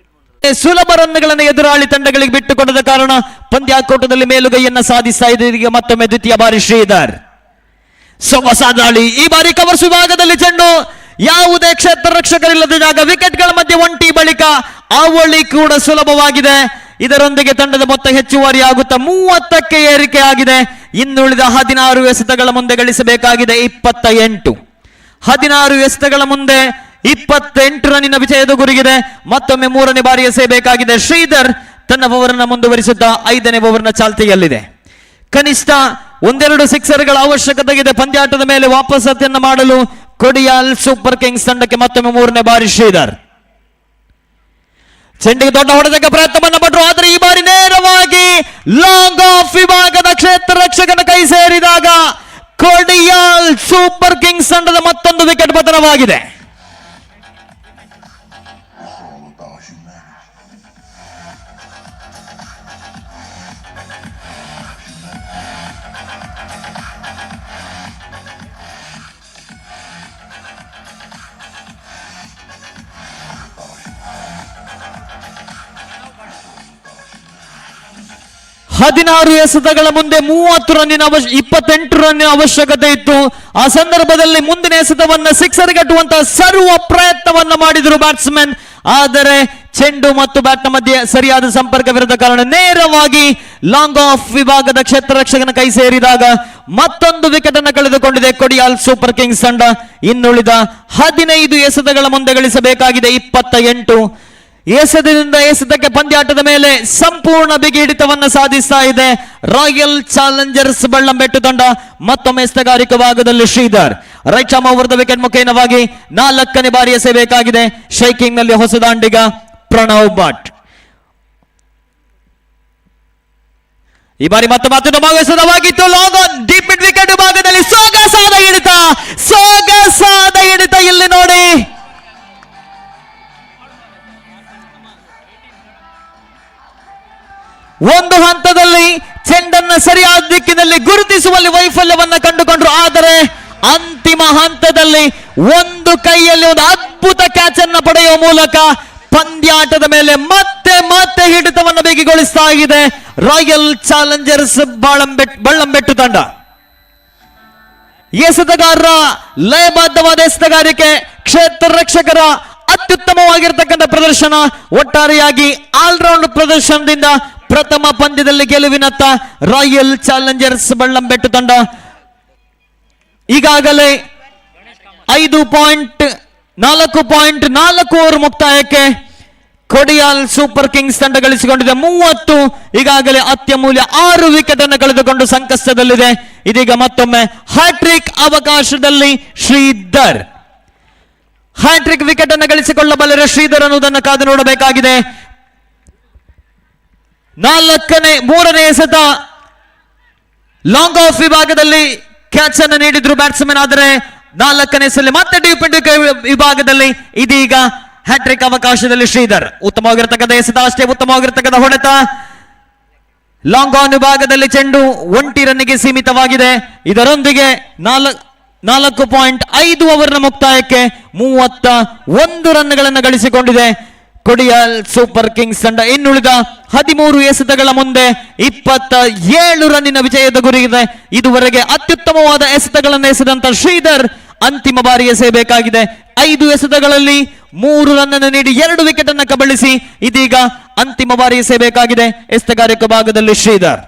ಸುಲಭ ರನ್ಗಳನ್ನು ಎದುರಾಳಿ ತಂಡಗಳಿಗೆ ಬಿಟ್ಟುಕೊಡದ ಕಾರಣ ಪಂದ್ಯಾಕೂಟದಲ್ಲಿ ಮೇಲುಗೈಯನ್ನ ಸಾಧಿಸ್ತಾ ಇದೆ. ಈಗ ಮತ್ತೊಮ್ಮೆ ದ್ವಿತೀಯ ಬಾರಿ ಶ್ರೀಧರ್. ಸೊಗಸಾದ ದಾಳಿ. ಈ ಬಾರಿ ಕವರ್ಸ್ ವಿಭಾಗದಲ್ಲಿ ಚೆಂಡು ಯಾವುದೇ ಕ್ಷೇತ್ರ ರಕ್ಷಕರಿಲ್ಲದ ಜಾಗ ವಿಕೆಟ್ಗಳ ಮಧ್ಯೆ ಒಂಟಿ ಬಳಿಕ ಅವಳಿ ಕೂಡ ಸುಲಭವಾಗಿದೆ. ಇದರೊಂದಿಗೆ ತಂಡದ ಮೊತ್ತ ಹೆಚ್ಚುವರಿ ಆಗುತ್ತಾ 30ಕ್ಕೆ ಏರಿಕೆ ಆಗಿದೆ. ಇನ್ನುಳಿದ 16 ಎಸೆತಗಳ ಮುಂದೆ ಗಳಿಸಬೇಕಾಗಿದೆ 28. 16 ಎಸೆತಗಳ ಮುಂದೆ 28 ರನ್ನಿನ ವಿಜಯದ ಗುರಿಗಿದೆ. ಮತ್ತೊಮ್ಮೆ 3ನೇ ಬಾರಿ ಎಸೆಯಬೇಕಾಗಿದೆ. ಶ್ರೀಧರ್ ತನ್ನ ಓವರನ್ನು ಮುಂದುವರಿಸುತ್ತಾ 5ನೇ ಓವರ್ನ ಚಾಲ್ತಿಯಲ್ಲಿದೆ. ಕನಿಷ್ಠ 1-2 ಸಿಕ್ಸರ್ಗಳ ಅವಶ್ಯಕತೆ ಇದೆ ಪಂದ್ಯಾಟದ ಮೇಲೆ ವಾಪಸತೆಯನ್ನು ಮಾಡಲು ಕೊಡಿಯಾಲ್ ಸೂಪರ್ ಕಿಂಗ್ಸ್ ತಂಡಕ್ಕೆ. ಮತ್ತೊಮ್ಮೆ 3ನೇ ಬಾರಿ ಶ್ರೀಧರ್ ಚೆಂಡಿಗೆ ದೊಡ್ಡ ಹೊಡೆದಕ್ಕೆ ಪ್ರಯತ್ನವನ್ನ ಪಟ್ಟರು. ಆದರೆ ಈ ಬಾರಿ ನೇರವಾಗಿ ಲಾಂಗ್ ಆಫ್ ವಿಭಾಗದ ಕ್ಷೇತ್ರ ರಕ್ಷಕನ ಕೈ ಸೇರಿದಾಗ ಕೊಡಿಯಾಲ್ ಸೂಪರ್ ಕಿಂಗ್ಸ್ ತಂಡದ ಮತ್ತೊಂದು ವಿಕೆಟ್ ಪತನವಾಗಿದೆ. ಹದಿನಾರು ಎಸೆತಗಳ ಮುಂದೆ 30 ರನ್ನಿನ 28 ರನ್ನಿನ ಅವಶ್ಯಕತೆ ಇತ್ತು. ಆ ಸಂದರ್ಭದಲ್ಲಿ ಮುಂದಿನ ಎಸೆತವನ್ನ ಸಿಕ್ಸರ್ ಗಟ್ಟುವಂತಹ ಸರ್ವ ಪ್ರಯತ್ನವನ್ನ ಮಾಡಿದ್ರು ಬ್ಯಾಟ್ಸ್ಮನ್. ಆದರೆ ಚೆಂಡು ಮತ್ತು ಬ್ಯಾಟ್ನ ಮಧ್ಯೆ ಸರಿಯಾದ ಸಂಪರ್ಕವಿರದ ಕಾರಣ ನೇರವಾಗಿ ಲಾಂಗ್ ಆಫ್ ವಿಭಾಗದ ಕ್ಷೇತ್ರ ರಕ್ಷಕನ ಕೈ ಸೇರಿದಾಗ ಮತ್ತೊಂದು ವಿಕೆಟ್ ಅನ್ನು ಕಳೆದುಕೊಂಡಿದೆ ಕೊಡಿಯಾಲ್ ಸೂಪರ್ ಕಿಂಗ್ಸ್ ತಂಡ. ಇನ್ನುಳಿದ 15 ಎಸೆತಗಳ ಮುಂದೆ ಗಳಿಸಬೇಕಾಗಿದೆ 28. ಎಸೆತದಿಂದ ಎಸೆತಕ್ಕೆ ಪಂದ್ಯಾಟದ ಮೇಲೆ ಸಂಪೂರ್ಣ ಬಿಗಿ ಹಿಡಿತವನ್ನು ಸಾಧಿಸ್ತಾ ಇದೆ ರಾಯಲ್ ಚಾಲೆಂಜರ್ಸ್ ಬಳ್ಳಂಬೆಟ್ಟು ತಂಡ. ಮತ್ತೊಮ್ಮೆ ಎಸೆತಗಾರಿಕೆ ಭಾಗದಲ್ಲಿ Sridhar right arm over the wicket ಮುಖೇನವಾಗಿ 4ನೇ ಬಾರಿ ಎಸೆಯಬೇಕಾಗಿದೆ. ಶೈಕಿಂಗ್ ನಲ್ಲಿ ಹೊಸ ದಾಂಡಿಗ ಪ್ರಣವ್ ಭಟ್. ಈ ಬಾರಿ ಮತ್ತೊಮ್ಮೆ ಅತ್ಯುತ್ತಮ ಎಸೆತವಾಗಿತ್ತು. Long on deep mid wicket ಭಾಗದಲ್ಲಿ ಸೊಗಸಾದ ಹಿಡಿತ ಇಲ್ಲಿ ನೋಡಿ. ಒಂದು ಹಂತದಲ್ಲಿ ಚೆಂಡನ್ನ ಸರಿಯಾದ ದಿಕ್ಕಿನಲ್ಲಿ ಗುರುತಿಸುವಲ್ಲಿ ವೈಫಲ್ಯವನ್ನ ಕಂಡುಕೊಂಡ್ರು. ಆದರೆ ಅಂತಿಮ ಹಂತದಲ್ಲಿ ಒಂದು ಕೈಯಲ್ಲಿ ಒಂದು ಅದ್ಭುತ ಕ್ಯಾಚ್ ಅನ್ನ ಪಡೆಯುವ ಮೂಲಕ ಪಂದ್ಯಾಟದ ಮೇಲೆ ಮತ್ತೆ ಹಿಡಿತವನ್ನು ಬಿಗಿಗೊಳಿಸ್ತಾ ಇದೆ ರಾಯಲ್ ಚಾಲೆಂಜರ್ಸ್ ಬಳ್ಳಂಬೆಟ್ಟು ತಂಡ. ಎಸೆತಗಾರರ ಲಯಬದ್ಧವಾದ ಎಸೆತಗಾರಿಕೆ, ಕ್ಷೇತ್ರ ರಕ್ಷಕರ ಅತ್ಯುತ್ತಮವಾಗಿರ್ತಕ್ಕಂಥ ಪ್ರದರ್ಶನ, ಒಟ್ಟಾರೆಯಾಗಿ ಆಲ್ರೌಂಡ್ ಪ್ರದರ್ಶನದಿಂದ ಪ್ರಥಮ ಪಂದ್ಯದಲ್ಲಿ ಗೆಲುವಿನತ್ತ ರಾಯಲ್ ಚಾಲೆಂಜರ್ಸ್ ಬಳ್ಳಂಬೆಟ್ಟು ತಂಡ. ಈಗಾಗಲೇ 5.4 ಓವರ್ ಮುಕ್ತಾಯಕ್ಕೆ ಕೊಡಿಯಾಲ್ ಸೂಪರ್ ಕಿಂಗ್ಸ್ ತಂಡ ಗಳಿಸಿಕೊಂಡಿದೆ 30. ಈಗಾಗಲೇ ಅತ್ಯಮೂಲ್ಯ 6 ವಿಕೆಟ್ ಅನ್ನು ಕಳೆದುಕೊಂಡು ಸಂಕಷ್ಟದಲ್ಲಿದೆ. ಇದೀಗ ಮತ್ತೊಮ್ಮೆ ಹ್ಯಾಟ್ರಿಕ್ ಅವಕಾಶದಲ್ಲಿ ಶ್ರೀಧರ್. ಹ್ಯಾಟ್ರಿಕ್ ವಿಕೆಟ್ ಅನ್ನು ಗಳಿಸಿಕೊಳ್ಳಬಲ್ಲರೆ ಶ್ರೀಧರ್ ಅನ್ನುವುದನ್ನು ಕಾದು ನೋಡಬೇಕಾಗಿದೆ. 3ನೇ ಎಸೆತ ಲಾಂಗ್ ಆಫ್ ವಿಭಾಗದಲ್ಲಿ ಕ್ಯಾಚ್ ಅನ್ನು ನೀಡಿದ್ರು ಬ್ಯಾಟ್ಸ್ಮನ್. ಆದರೆ 4ನೇ ಎಸೆತದಲ್ಲಿ ಮತ್ತೆ ಡೀಪ್ ವಿಭಾಗದಲ್ಲಿ ಇದೀಗ ಹ್ಯಾಟ್ರಿಕ್ ಅವಕಾಶದಲ್ಲಿ ಶ್ರೀಧರ್. ಉತ್ತಮವಾಗಿರ್ತಕ್ಕಂಥ ಎಸೆತ, ಅಷ್ಟೇ ಉತ್ತಮವಾಗಿರ್ತಕ್ಕಂಥ ಹೊಡೆತ. ಲಾಂಗ್ ಆನ್ ವಿಭಾಗದಲ್ಲಿ ಚೆಂಡು 1 ರನ್ನಿಗೆ ಸೀಮಿತವಾಗಿದೆ. ಇದರೊಂದಿಗೆ 4.5 ಓವರ್ನ ಮುಕ್ತಾಯಕ್ಕೆ 31 ರನ್ಗಳನ್ನು ಗಳಿಸಿಕೊಂಡಿದೆ ಕೊಡಿಯಾಲ್ ಸೂಪರ್ ಕಿಂಗ್ಸ್ ತಂಡ. ಇನ್ನುಳಿದ 13 ಎಸೆತಗಳ ಮುಂದೆ 27 ರನ್ನಿನ ವಿಜಯದ ಗುರಿಯಿದೆ. ಇದುವರೆಗೆ ಅತ್ಯುತ್ತಮವಾದ ಎಸೆತಗಳನ್ನು ಎಸೆದಂತ ಶ್ರೀಧರ್ ಅಂತಿಮ ಬಾರಿ ಎಸೆಯಬೇಕಾಗಿದೆ. 5 ಎಸೆತಗಳಲ್ಲಿ 3 ರನ್ನನ್ನು ನೀಡಿ 2 ವಿಕೆಟ್ ಅನ್ನು ಕಬಳಿಸಿ ಇದೀಗ ಅಂತಿಮ ಬಾರಿ ಎಸೆಯಬೇಕಾಗಿದೆ. ಎಸೆತಗಾರಿಕೆ ಭಾಗದಲ್ಲಿ ಶ್ರೀಧರ್.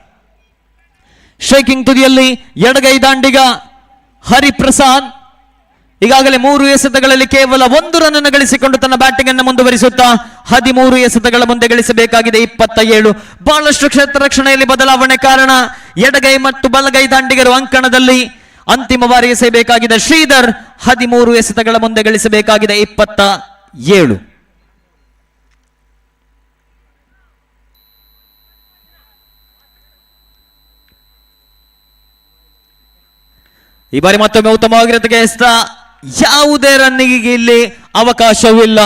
ಶೇಕಿಂಗ್ ತುದಿಯಲ್ಲಿ ಎಡಗೈ ದಾಂಡಿಗ ಹರಿಪ್ರಸಾದ್ ಈಗಾಗಲೇ 3 ಎಸೆತಗಳಲ್ಲಿ ಕೇವಲ 1 ರನ್ ಗಳಿಸಿಕೊಂಡು ತನ್ನ ಬ್ಯಾಟಿಂಗ್ ಅನ್ನು ಮುಂದುವರಿಸುತ್ತಾ 13 ಎಸೆತಗಳ ಮುಂದೆ ಗಳಿಸಬೇಕಾಗಿದೆ 27. ಬಹಳಷ್ಟು ಕ್ಷೇತ್ರ ರಕ್ಷಣೆಯಲ್ಲಿ ಬದಲಾವಣೆ ಕಾರಣ ಎಡಗೈ ಮತ್ತು ಬಲಗೈ ದಾಂಡಿಗರು ಅಂಕಣದಲ್ಲಿ ಅಂತಿಮ ಬಾರಿ ಎಸೆಯಬೇಕಾಗಿದೆ. ಶ್ರೀಧರ್ 13 ಎಸೆತಗಳ ಮುಂದೆ ಗಳಿಸಬೇಕಾಗಿದೆ 27. ಈ ಬಾರಿ ಮತ್ತೊಮ್ಮೆ ಉತ್ತಮವಾಗಿರತಕ್ಕ ಎಸೆತ, ಯಾವುದೇ ರನ್ನಿಗೆ ಇಲ್ಲಿ ಅವಕಾಶವಿಲ್ಲ.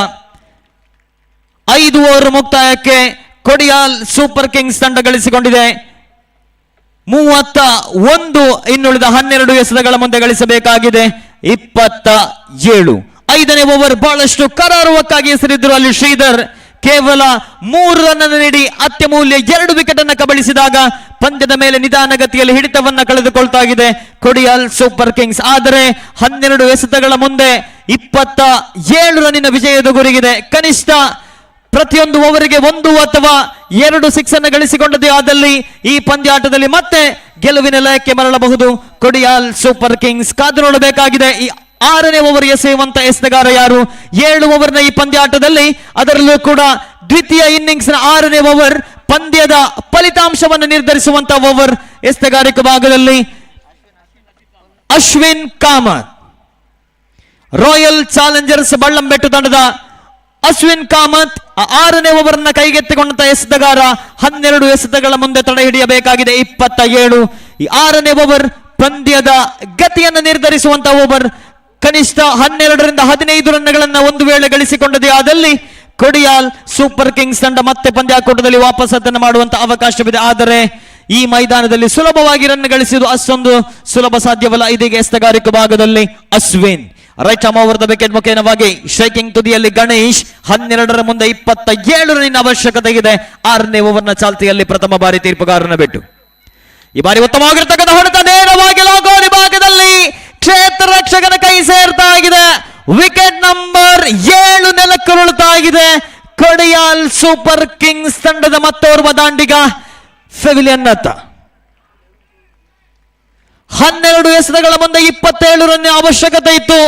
5 ಓವರ್ ಮುಕ್ತಾಯಕ್ಕೆ ಕೊಡಿಯಾಲ್ ಸೂಪರ್ ಕಿಂಗ್ಸ್ ತಂಡ ಗಳಿಸಿಕೊಂಡಿದೆ 31. ಇನ್ನುಳಿದ 12 ಎಸೆತಗಳ ಮುಂದೆ ಗಳಿಸಬೇಕಾಗಿದೆ 27. 5ನೇ ಓವರ್ ಬಹಳಷ್ಟು ಕರಾರುವಕ್ಕಾಗಿ ಎಸೆದಿದ್ದರು ಅಲ್ಲಿ ಶ್ರೀಧರ್. ಕೇವಲ 3 ರನ್ ನೀಡಿ ಅತ್ಯಮೂಲ್ಯ 2 ವಿಕೆಟ್ ಅನ್ನು ಕಬಳಿಸಿದಾಗ ಪಂದ್ಯದ ಮೇಲೆ ನಿಧಾನಗತಿಯಲ್ಲಿ ಹಿಡಿತವನ್ನ ಕಳೆದುಕೊಳ್ತಾ ಇದೆ ಕೊಡಿಯಾಲ್ ಸೂಪರ್ ಕಿಂಗ್ಸ್. ಆದರೆ 12 ಎಸೆತಗಳ ಮುಂದೆ 27 ರನ್ನಿನ ವಿಜಯದ ಗುರಿಗಿದೆ. ಕನಿಷ್ಠ ಪ್ರತಿಯೊಂದು ಓವರಿಗೆ 1 ಅಥವಾ 2 ಸಿಕ್ಸ್ ಅನ್ನು ಗಳಿಸಿಕೊಂಡದೇ ಆದಲ್ಲಿ ಈ ಪಂದ್ಯಾಟದಲ್ಲಿ ಮತ್ತೆ ಗೆಲುವಿನ ಲಯಕ್ಕೆ ಮರಳಬಹುದು ಕೊಡಿಯಾಲ್ ಸೂಪರ್ ಕಿಂಗ್ಸ್. ಕಾದು ನೋಡಬೇಕಾಗಿದೆ ಈ 6ನೇ ಓವರ್ ಎಸೆಯುವಂತ ಎಸೆತಗಾರ ಯಾರು. 7 ಓವರ್ನ ಈ ಪಂದ್ಯಾಟದಲ್ಲಿ ಅದರಲ್ಲೂ ಕೂಡ ದ್ವಿತೀಯ ಇನ್ನಿಂಗ್ಸ್ ನ 6ನೇ ಓವರ್ ಪಂದ್ಯದ ಫಲಿತಾಂಶವನ್ನು ನಿರ್ಧರಿಸುವಂತ ಓವರ್. ಎಸೆತಗಾರಿಕೆ ಭಾಗದಲ್ಲಿ ಅಶ್ವಿನ್ ಕಾಮತ್, ರಾಯಲ್ ಚಾಲೆಂಜರ್ಸ್ ಬಳ್ಳಂಬೆಟ್ಟು ತಂಡದ ಅಶ್ವಿನ್ ಕಾಮತ್ 6ನೇ ಓವರ್ನ ಕೈಗೆತ್ತಿಕೊಂಡಂತ ಎಸೆತಗಾರ. 12 ಎಸೆತಗಳ ಮುಂದೆ ತಡೆ ಹಿಡಿಯಬೇಕಾಗಿದೆ 27. ಈ 6ನೇ ಓವರ್ ಪಂದ್ಯದ ಗತಿಯನ್ನು ನಿರ್ಧರಿಸುವಂತ ಓವರ್. ಕನಿಷ್ಠ 12 ರಿಂದ 15 ರನ್ಗಳನ್ನು ಒಂದು ವೇಳೆ ಗಳಿಸಿಕೊಂಡದೇ ಆದಲ್ಲಿ ಕೊಡಿಯಾಲ್ ಸೂಪರ್ ಕಿಂಗ್ಸ್ ತಂಡ ಮತ್ತೆ ಪಂದ್ಯಾಕೂಟದಲ್ಲಿ ವಾಪಸನ್ನು ಮಾಡುವಂತ ಅವಕಾಶವಿದೆ. ಆದರೆ ಈ ಮೈದಾನದಲ್ಲಿ ಸುಲಭವಾಗಿ ರನ್ ಗಳಿಸುವುದು ಅಷ್ಟೊಂದು ಸುಲಭ ಸಾಧ್ಯವಲ್ಲ. ಇದೀಗ ಎಸೆತಗಾರಿಕೆ ಭಾಗದಲ್ಲಿ Ashwin right arm over the wicket ಮುಖೇನವಾಗಿ shaking ತುದಿಯಲ್ಲಿ ಗಣೇಶ್. 12ರ ಮುಂದೆ 27 ರನ್ನಿನ ಅವಶ್ಯಕತೆ ಇದೆ 6ನೇ ಓವರ್ನ ಚಾಲ್ತಿಯಲ್ಲಿ ಪ್ರಥಮ ಬಾರಿ ತೀರ್ಪುಗಾರನ ಬಿಟ್ಟು. ಈ ಬಾರಿ ಉತ್ತಮವಾಗಿರ್ತಕ್ಕಂಥ ಹೊಡೆತ ನೇರವಾಗಿ ಲಾಗೋರಿ ಭಾಗದಲ್ಲಿ ಕ್ಷೇತ್ರ ರಕ್ಷಕನ ಕೈ ಸೇರ್ತಾ ಆಗಿದೆ. ವಿಕೆಟ್ ನಂಬರ್ 7 ನೆಲಕ್ಕುರುಳ್ತಾ ಆಗಿದೆ ಕೊಡಿಯಾಲ್ ಸೂಪರ್ ಕಿಂಗ್ಸ್ ತಂಡದ ಮತ್ತೋರ್ವ ದಾಂಡಿಗ ಫೆವಿಲಿಯನ್ ಅತ್ತ. 12 ಎಸೆತಗಳ ಮುಂದೆ 27 ರನ್ ಅವಶ್ಯಕತೆ ಇತ್ತು.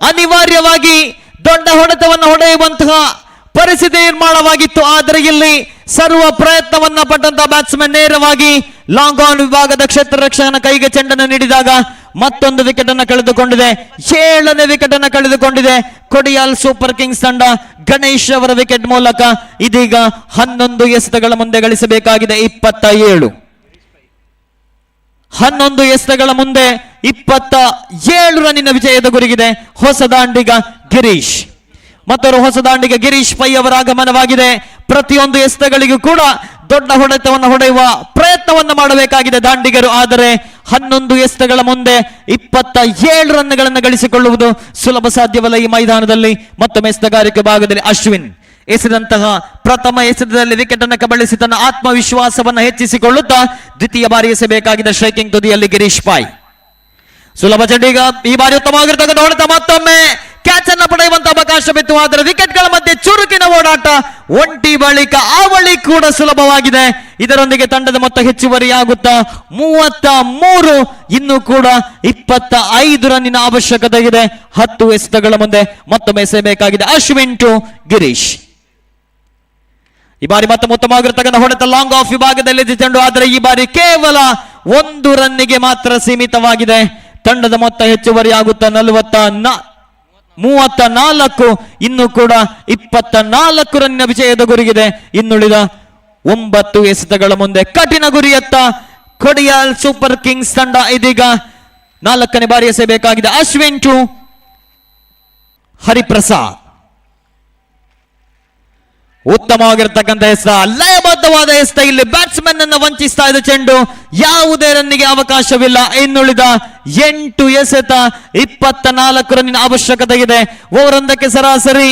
ಅನಿವಾರ್ಯವಾಗಿ ದೊಡ್ಡ ಹೊಡೆತವನ್ನು ಹೊಡೆಯುವಂತಹ ಪರಿಸ್ಥಿತಿ ನಿರ್ಮಾಣವಾಗಿತ್ತು. ಆದರೆ ಇಲ್ಲಿ ಸರ್ವ ಪ್ರಯತ್ನವನ್ನ ಪಟ್ಟಂತಹ ಬ್ಯಾಟ್ಸ್ಮನ್ ನೇರವಾಗಿ ಲಾಂಗ್ ಆನ್ ವಿಭಾಗದ ಕ್ಷೇತ್ರ ರಕ್ಷಕನ ಕೈಗೆ ಚೆಂಡನ್ನು ನೀಡಿದಾಗ ಮತ್ತೊಂದು ವಿಕೆಟ್ ಅನ್ನು ಕಳೆದುಕೊಂಡಿದೆ. 7ನೇ ವಿಕೆಟ್ ಅನ್ನು ಕಳೆದುಕೊಂಡಿದೆ ಕೊಡಿಯಾಲ್ ಸೂಪರ್ ಕಿಂಗ್ಸ್ ತಂಡ. ಗಣೇಶ್ ಅವರ ವಿಕೆಟ್ ಮೂಲಕ ಇದೀಗ 11 ಎಸೆತಗಳ ಮುಂದೆ ಗಳಿಸಬೇಕಾಗಿದೆ 27. 11 ಎಸೆತಗಳ ಮುಂದೆ 27 ರನ್ನಿನ ವಿಜಯದ ಗುರಿಗಿದೆ ಹೊಸ ದಾಂಡಿಗ ಗಿರೀಶ್. ಮತ್ತೊರು ಹೊಸ ದಾಂಡಿಗ ಗಿರೀಶ್ ಪೈ ಅವರ ಆಗಮನವಾಗಿದೆ. ಪ್ರತಿಯೊಂದು ಎಸೆತಗಳಿಗೂ ಕೂಡ ದೊಡ್ಡ ಹೊಡೆತವನ್ನು ಹೊಡೆಯುವ ಪ್ರಯತ್ನವನ್ನು ಮಾಡಬೇಕಾಗಿದೆ ದಾಂಡಿಗರು. ಆದರೆ 11 ಎಸೆತಗಳ ಮುಂದೆ 27 ರನ್ಗಳನ್ನು ಗಳಿಸಿಕೊಳ್ಳುವುದು ಸುಲಭ ಸಾಧ್ಯವಲ್ಲ ಈ ಮೈದಾನದಲ್ಲಿ. ಮತ್ತೊಮ್ಮೆ ಎಸೆತಗಾರಿಕೆ ಭಾಗದಲ್ಲಿ ಅಶ್ವಿನ್ ಎಸೆದಂತಹ ಪ್ರಥಮ ಎಸೆತದಲ್ಲಿ ವಿಕೆಟ್ ಅನ್ನು ಕಬಳಿಸಿ ತನ್ನ ಆತ್ಮವಿಶ್ವಾಸವನ್ನು ಹೆಚ್ಚಿಸಿಕೊಳ್ಳುತ್ತಾ ದ್ವಿತೀಯ ಬಾರಿ ಎಸೆಯಬೇಕಾಗಿದೆ ಶೇಕಿಂಗ್ ತುದಿಯಲ್ಲಿ ಗಿರೀಶ್ ಪೈ. ಸುಲಭ ಚೆಂಡೀಗ ಈ ಬಾರಿ ಉತ್ತಮವಾಗಿರ್ತಕ್ಕಂಥ ಹೊಡೆತ. ಮತ್ತೊಮ್ಮೆ ಕ್ಯಾಚ್ ಅನ್ನು ಪಡೆಯುವಂತ ಅವಕಾಶವಿತ್ತು. ಆದರೆ ವಿಕೆಟ್ಗಳ ಮಧ್ಯೆ ಚುರುಕಿನ ಓಡಾಟ, ಒಂಟಿ ಬಳಿಕ ಅವಳಿ ಕೂಡ ಸುಲಭವಾಗಿದೆ. ಇದರೊಂದಿಗೆ ತಂಡದ ಮೊತ್ತ ಹೆಚ್ಚುವರಿಯಾಗುತ್ತಾ 33. ಇನ್ನೂ ಕೂಡ 25 ರನ್ನಿನ ಅವಶ್ಯಕತೆ ಇದೆ 10 ಎಸೆತಗಳ ಮುಂದೆ. ಮತ್ತೊಮ್ಮೆ ಎಸೆಯಬೇಕಾಗಿದೆ ಅಶ್ವಿನ್ ಟು ಗಿರೀಶ್. ಈ ಬಾರಿ ಮತ್ತೊಮ್ಮೆ ಉತ್ತಮವಾಗಿರ್ತಕ್ಕಂಥ ಹೊಡೆತ ಲಾಂಗ್ ಆಫ್ ವಿಭಾಗದಲ್ಲಿ ಚೆಂಡು. ಆದರೆ ಈ ಬಾರಿ ಕೇವಲ 1 ರನ್ನಿಗೆ ಮಾತ್ರ ಸೀಮಿತವಾಗಿದೆ. ತಂಡದ ಮೊತ್ತ ಹೆಚ್ಚುವರಿಯಾಗುತ್ತಾ 34. ಇನ್ನೂ ಕೂಡ 24 ರನ್ನಿನ ವಿಜಯದ ಗುರಿಗಿದೆ. ಇನ್ನುಳಿದ 9 ಎಸೆತಗಳ ಮುಂದೆ ಕಠಿಣ ಗುರಿಯತ್ತ ಕೊಡಿಯಾಲ್ ಸೂಪರ್ ಕಿಂಗ್ಸ್ ತಂಡ. ಇದೀಗ 4ನೇ ಬಾರಿ ಎಸೆಯಬೇಕಾಗಿದೆ ಅಶ್ವಿನ್ ಟು ಹರಿಪ್ರಸಾದ್. ಉತ್ತಮವಾಗಿರ್ತಕ್ಕಂಥ ಎಸೆತ, ಲಯಬದ್ಧವಾದ ಎಸೆತ. ಇಲ್ಲಿ ಬ್ಯಾಟ್ಸ್ಮನ್ ಅನ್ನು ವಂಚಿಸ್ತಾ ಇದೆ ಚೆಂಡು, ಯಾವುದೇ ರನ್ನಿಗೆ ಅವಕಾಶವಿಲ್ಲ. ಇನ್ನುಳಿದ 8 ಎಸೆತ, 24 ರನ್ನಿನ ಅವಶ್ಯಕತೆ ಇದೆ. ಓವರೊಂದಕ್ಕೆ ಸರಾಸರಿ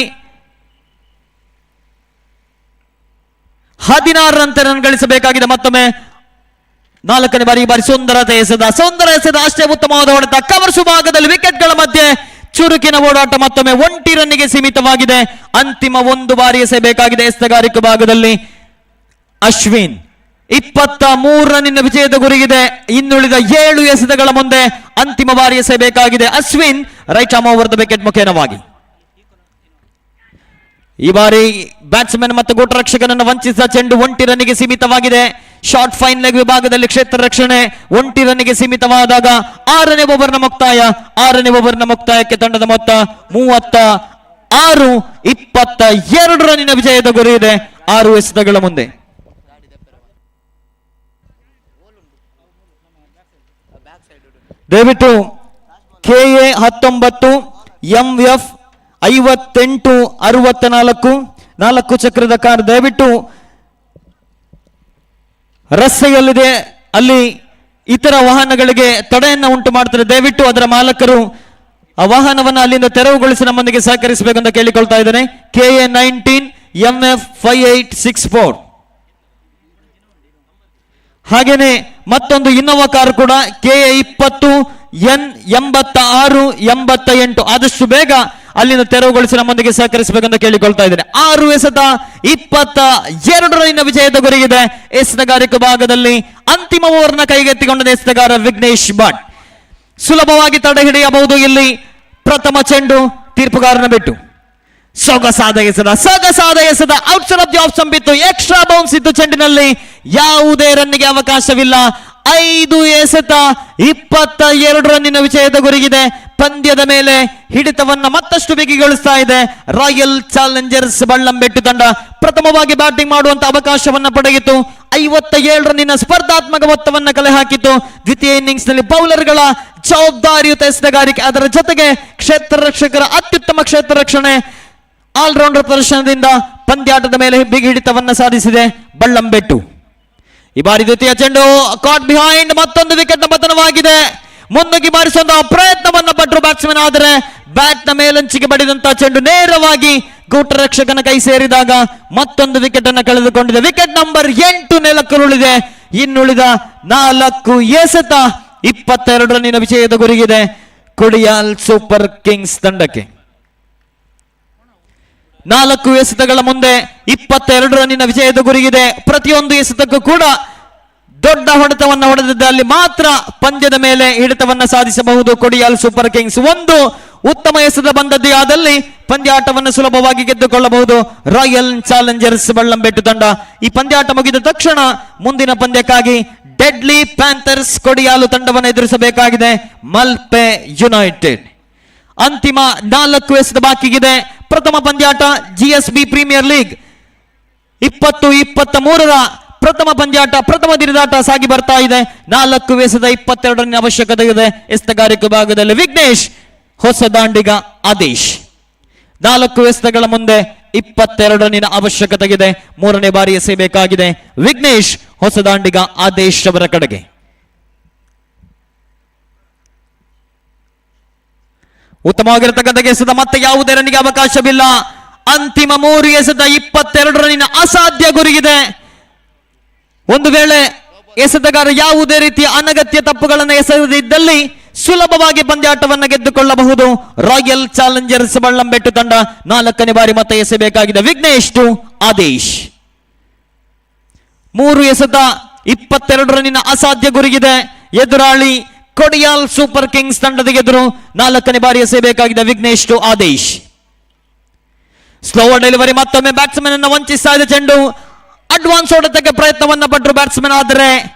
16 ರನ್ ಗಳಿಸಬೇಕಾಗಿದೆ. ಮತ್ತೊಮ್ಮೆ 4ನೇ ಬಾರಿ ಈ ಬಾರಿ ಸುಂದರ ಎಸೆದ ಅಷ್ಟೇ ಉತ್ತಮವಾದ ಹೊಡೆತ. ಕವರ್ಸು ಭಾಗದಲ್ಲಿ ವಿಕೆಟ್ಗಳ ಮಧ್ಯೆ ಚುರುಕಿನ ಓಡಾಟ. ಮತ್ತೊಮ್ಮೆ 1 ರನ್ನಿಗೆ ಸೀಮಿತವಾಗಿದೆ. ಅಂತಿಮ 1 ಬಾರಿ ಎಸೆಯಬೇಕಾಗಿದೆ ಎಸೆತಗಾರಿಕೆ ಭಾಗದಲ್ಲಿ. ಅಶ್ವಿನ್ 23 ರನ್ನಿನ ವಿಜಯದ ಗುರಿಗಿದೆ. ಇನ್ನುಳಿದ 7 ಎಸೆತಗಳ ಮುಂದೆ ಅಂತಿಮ ಬಾರಿ ಎಸೆಯಬೇಕಾಗಿದೆ. Ashwin right arm over the wicket ಮುಖೇನವಾಗಿ ಈ ಬಾರಿ ಬ್ಯಾಟ್ಸ್ಮನ್ ಮತ್ತು ಗೋಟರಕ್ಷಕನನ್ನು ವಂಚಿಸಿದ ಚೆಂಡು 1 ರನ್ನಿಗೆ ಸೀಮಿತವಾಗಿದೆ. ಶಾರ್ಟ್ ಫೈನ್ ಲೆಗ್ ವಿಭಾಗದಲ್ಲಿ ಕ್ಷೇತ್ರ ರಕ್ಷಣೆ 1 ರನ್ನಿಗೆ ಸೀಮಿತವಾದಾಗ 6ನೇ ಓವರ್ನ ಮುಕ್ತಾಯ. 6ನೇ ಓವರ್ನ ಮುಕ್ತಾಯಕ್ಕೆ ತಂಡದ ಮೊತ್ತ 36. 22 ರನ್ನಿನ ವಿಜಯದ ಗುರಿ ಇದೆ 6 ಎಸೆತಗಳ ಮುಂದೆ. ದಯವಿಟ್ಟು KA 19 MF 5864 4 ಚಕ್ರದ ಕಾರ್ ದಯವಿಟ್ಟು ರಸ್ತೆಯಲ್ಲಿದೆ, ಅಲ್ಲಿ ಇತರ ವಾಹನಗಳಿಗೆ ತಡೆಯನ್ನು ಉಂಟು ಮಾಡ್ತಾರೆ. ದಯವಿಟ್ಟು ಅದರ ಮಾಲಕರು ಆ ವಾಹನವನ್ನು ಅಲ್ಲಿಂದ ತೆರವುಗೊಳಿಸಿ ನಮ್ಮೊಂದಿಗೆ ಸಹಕರಿಸಬೇಕಂತ ಕೇಳಿಕೊಳ್ತಾ ಇದ್ದೇನೆ. KA 19 MF 5864. ಹಾಗೇನೆ ಮತ್ತೊಂದು ಇನ್ನೋವಾ ಕಾರ್ ಕೂಡ KA 20 N 86 88. ಆದಷ್ಟು ಬೇಗ ಅಲ್ಲಿಂದ ತೆರವುಗೊಳಿಸಿ ನಮ್ಮೊಂದಿಗೆ ಸಹಕರಿಸಬೇಕಂತ ಕೇಳಿಕೊಳ್ತಾ ಇದ್ದೇನೆ. 6 ಎಸೆತ 22 ರನ್ನಿನ ವಿಜಯದ ಗುರಿಗಿದೆ ಎಸೆತಗಾರಿಕೆ ಭಾಗದಲ್ಲಿ. ಅಂತಿಮ ಓವರ್ನ ಕೈಗೆತ್ತಿಕೊಂಡ ಎಸೆತಗಾರ ವಿಘ್ನೇಶ್ ಭಟ್. ಸುಲಭವಾಗಿ ತಡೆ ಹಿಡಿಯಬಹುದು ಇಲ್ಲಿ ಪ್ರಥಮ ಚೆಂಡು ತೀರ್ಪುಗಾರನ ಬಿಟ್ಟು. ಸೊಗಸಾದ ಎಸೆದ outside off the off stump ಇತ್ತು. ಎಕ್ಸ್ಟ್ರಾ ಬೌನ್ಸ್ ಇತ್ತು ಚೆಂಡಿನಲ್ಲಿ. ಯಾವುದೇ ರನ್ನಿಗೆ ಅವಕಾಶವಿಲ್ಲ. 5 ಎಸೆತ 22 ರನ್ನಿನ ವಿಜಯದ ಗುರಿಗಿದೆ. ಪಂದ್ಯದ ಮೇಲೆ ಹಿಡಿತವನ್ನ ಮತ್ತಷ್ಟು ಬಿಗಿಗೊಳಿಸ್ತಾ ಇದೆ ರಾಯಲ್ ಚಾಲೆಂಜರ್ಸ್ ಬಳ್ಳಂಬೆಟ್ಟು ತಂಡ. ಪ್ರಥಮವಾಗಿ ಬ್ಯಾಟಿಂಗ್ ಮಾಡುವಂತ ಅವಕಾಶವನ್ನ ಪಡೆಯಿತು. 57 ರನ್ನಿನ ಸ್ಪರ್ಧಾತ್ಮಕ ಮೊತ್ತವನ್ನ ಕಲೆ ಹಾಕಿತ್ತು. ದ್ವಿತೀಯ ಇನ್ನಿಂಗ್ಸ್ ನಲ್ಲಿ ಬೌಲರ್ಗಳ ಜವಾಬ್ದಾರಿಯುತ ಎಸೆತಗಾರಿಕೆ, ಅದರ ಜೊತೆಗೆ ಕ್ಷೇತ್ರ ರಕ್ಷಕರ ಅತ್ಯುತ್ತಮ ಕ್ಷೇತ್ರ ರಕ್ಷಣೆ, ಆಲ್ರೌಂಡರ್ ಪ್ರದರ್ಶನದಿಂದ ಪಂದ್ಯಾಟದ ಮೇಲೆ ಬಿಗಿ ಹಿಡಿತವನ್ನ ಸಾಧಿಸಿದೆ ಬಳ್ಳಂಬೆಟ್ಟು. ಈ ಬಾರಿ ದ್ವಿತೀಯ ಚೆಂಡು ಕಾಟ್ ಬಿಹೈಂಡ್, ಮತ್ತೊಂದು ವಿಕೆಟ್ ಪತನವಾಗಿದೆ. ಮುನ್ನುಗ್ಗಿ ಬಾರಿಸುವಂತಹ ಪ್ರಯತ್ನವನ್ನ ಪಟ್ಟರು ಬ್ಯಾಟ್ಸ್ಮನ್, ಆದರೆ ಬ್ಯಾಟ್ ನ ಮೇಲಂಚಿಗೆ ಬಡಿದಂತಹ ಚೆಂಡು ನೇರವಾಗಿ ಗೋಟರಕ್ಷಕನ ಕೈ ಸೇರಿದಾಗ ಮತ್ತೊಂದು ವಿಕೆಟ್ ಅನ್ನು ಕಳೆದುಕೊಂಡಿದೆ. Wicket number 8 ನೆಲಕ್ಕುರುಳಿದೆ. ಇನ್ನುಳಿದ 4 ಎಸೆತ 22 ರನ್ನಿನ ವಿಜಯದ ಗುರಿಗಿದೆ ಕೊಡಿಯಾಲ್ ಸೂಪರ್ ಕಿಂಗ್ಸ್ ತಂಡಕ್ಕೆ. 4 ಎಸೆತಗಳ ಮುಂದೆ 22 ರನ್ನಿನ ವಿಜಯದ ಗುರಿಗಿದೆ. ಪ್ರತಿಯೊಂದು ಎಸೆತಕ್ಕೂ ಕೂಡ ದೊಡ್ಡ ಹೊಡೆತವನ್ನು ಹೊಡೆದಿದ್ದಲ್ಲಿ ಮಾತ್ರ ಪಂದ್ಯದ ಮೇಲೆ ಹಿಡಿತವನ್ನ ಸಾಧಿಸಬಹುದು ಕೊಡಿಯಾಲ್ ಸೂಪರ್ ಕಿಂಗ್ಸ್. ಒಂದು ಉತ್ತಮ ಎಸೆತ ಬಂದದ್ದೇ ಆದಲ್ಲಿ ಪಂದ್ಯಾಟವನ್ನು ಸುಲಭವಾಗಿ ಗೆದ್ದುಕೊಳ್ಳಬಹುದು ರಾಯಲ್ ಚಾಲೆಂಜರ್ಸ್ ಬಳ್ಳಂಬೆಟ್ಟು ತಂಡ. ಈ ಪಂದ್ಯಾಟ ಮುಗಿದ ತಕ್ಷಣ ಮುಂದಿನ ಪಂದ್ಯಕ್ಕಾಗಿ ಡೆಡ್ಲಿ ಪ್ಯಾಂಥರ್ಸ್ ಕೊಡಿಯಾಲು ತಂಡವನ್ನು ಎದುರಿಸಬೇಕಾಗಿದೆ ಮಲ್ಪೆ ಯುನೈಟೆಡ್. ಅಂತಿಮ 4 ಎಸೆತ ಬಾಕಿಗಿದೆ. ಪ್ರಥಮ ಪಂದ್ಯಾಟ GSB ಪ್ರೀಮಿಯರ್ ಲೀಗ್ 2023ರ ಪ್ರಥಮ ಪಂದ್ಯಾಟ, ಪ್ರಥಮ ದಿನದಾಟ ಸಾಗಿ ಬರ್ತಾ ಇದೆ. 4 ಎಸೆತ 22 ರನ್ ಅವಶ್ಯಕತೆ ಇದೆ ಎಸೆತಗಾರಿಕೆ ಭಾಗದಲ್ಲಿ. ವಿಘ್ನೇಶ್ ಹೊಸದಾಂಡಿಗ ಆದೇಶ್ 4 ಎಸೆತಗಳ ಮುಂದೆ 22 ರನ್ನಿನ ಅವಶ್ಯಕತೆ ಇದೆ. 3ನೇ ಬಾರಿ ಎಸೆಯಬೇಕಾಗಿದೆ ವಿಘ್ನೇಶ್ ಹೊಸದಾಂಡಿಗ ಆದೇಶ್ ಅವರ ಕಡೆಗೆ. ಉತ್ತಮವಾಗಿರತಕ್ಕಂಥ ಎಸೆತ, ಮತ್ತೆ ಯಾವುದೇ ರನ್ನಿಗೆ ಅವಕಾಶವಿಲ್ಲ. ಅಂತಿಮ 3 ಎಸೆತ 22 ರನ್ನಿನ ಅಸಾಧ್ಯ ಗುರಿಗಿದೆ. ಒಂದು ವೇಳೆ ಎಸೆತಗಾರ ಯಾವುದೇ ರೀತಿಯ ಅನಗತ್ಯ ತಪ್ಪುಗಳನ್ನು ಎಸೆದಿದ್ದಲ್ಲಿ ಸುಲಭವಾಗಿ ಪಂದ್ಯಾಟವನ್ನು ಗೆದ್ದುಕೊಳ್ಳಬಹುದು ರಾಯಲ್ ಚಾಲೆಂಜರ್ಸ್ ಬಳ್ಳಂಬೆಟ್ಟು ತಂಡ. 4ನೇ ಬಾರಿ ಮತ್ತೆ ಎಸೆಯಬೇಕಾಗಿದೆ ವಿಘ್ನೇಶ್ ಟು ಆದೇಶ್. 3 ಎಸೆತ 22 ರನ್ನಿನ ಅಸಾಧ್ಯ ಗುರಿಗಿದೆ ಎದುರಾಳಿ ಕೊಡಿಯಾಲ್ ಸೂಪರ್ ಕಿಂಗ್ಸ್ ತಂಡದ ಎದುರು. 4ನೇ ಬಾರಿ ಎಸೆಯಬೇಕಾಗಿದೆ Vignesh to Adesh. Slower delivery, ಮತ್ತೊಮ್ಮೆ ಬ್ಯಾಟ್ಸ್ಮನ್ ಅನ್ನು ವಂಚಿಸ್ತಾ ಇದೆ ಚೆಂಡು. ಅಡ್ವಾನ್ಸ್ ಹೊಡೆತಕ್ಕೆ ಪ್ರಯತ್ನವನ್ನ ಪಟ್ಟರು ಬ್ಯಾಟ್ಸ್ಮನ್, ಆದರೆ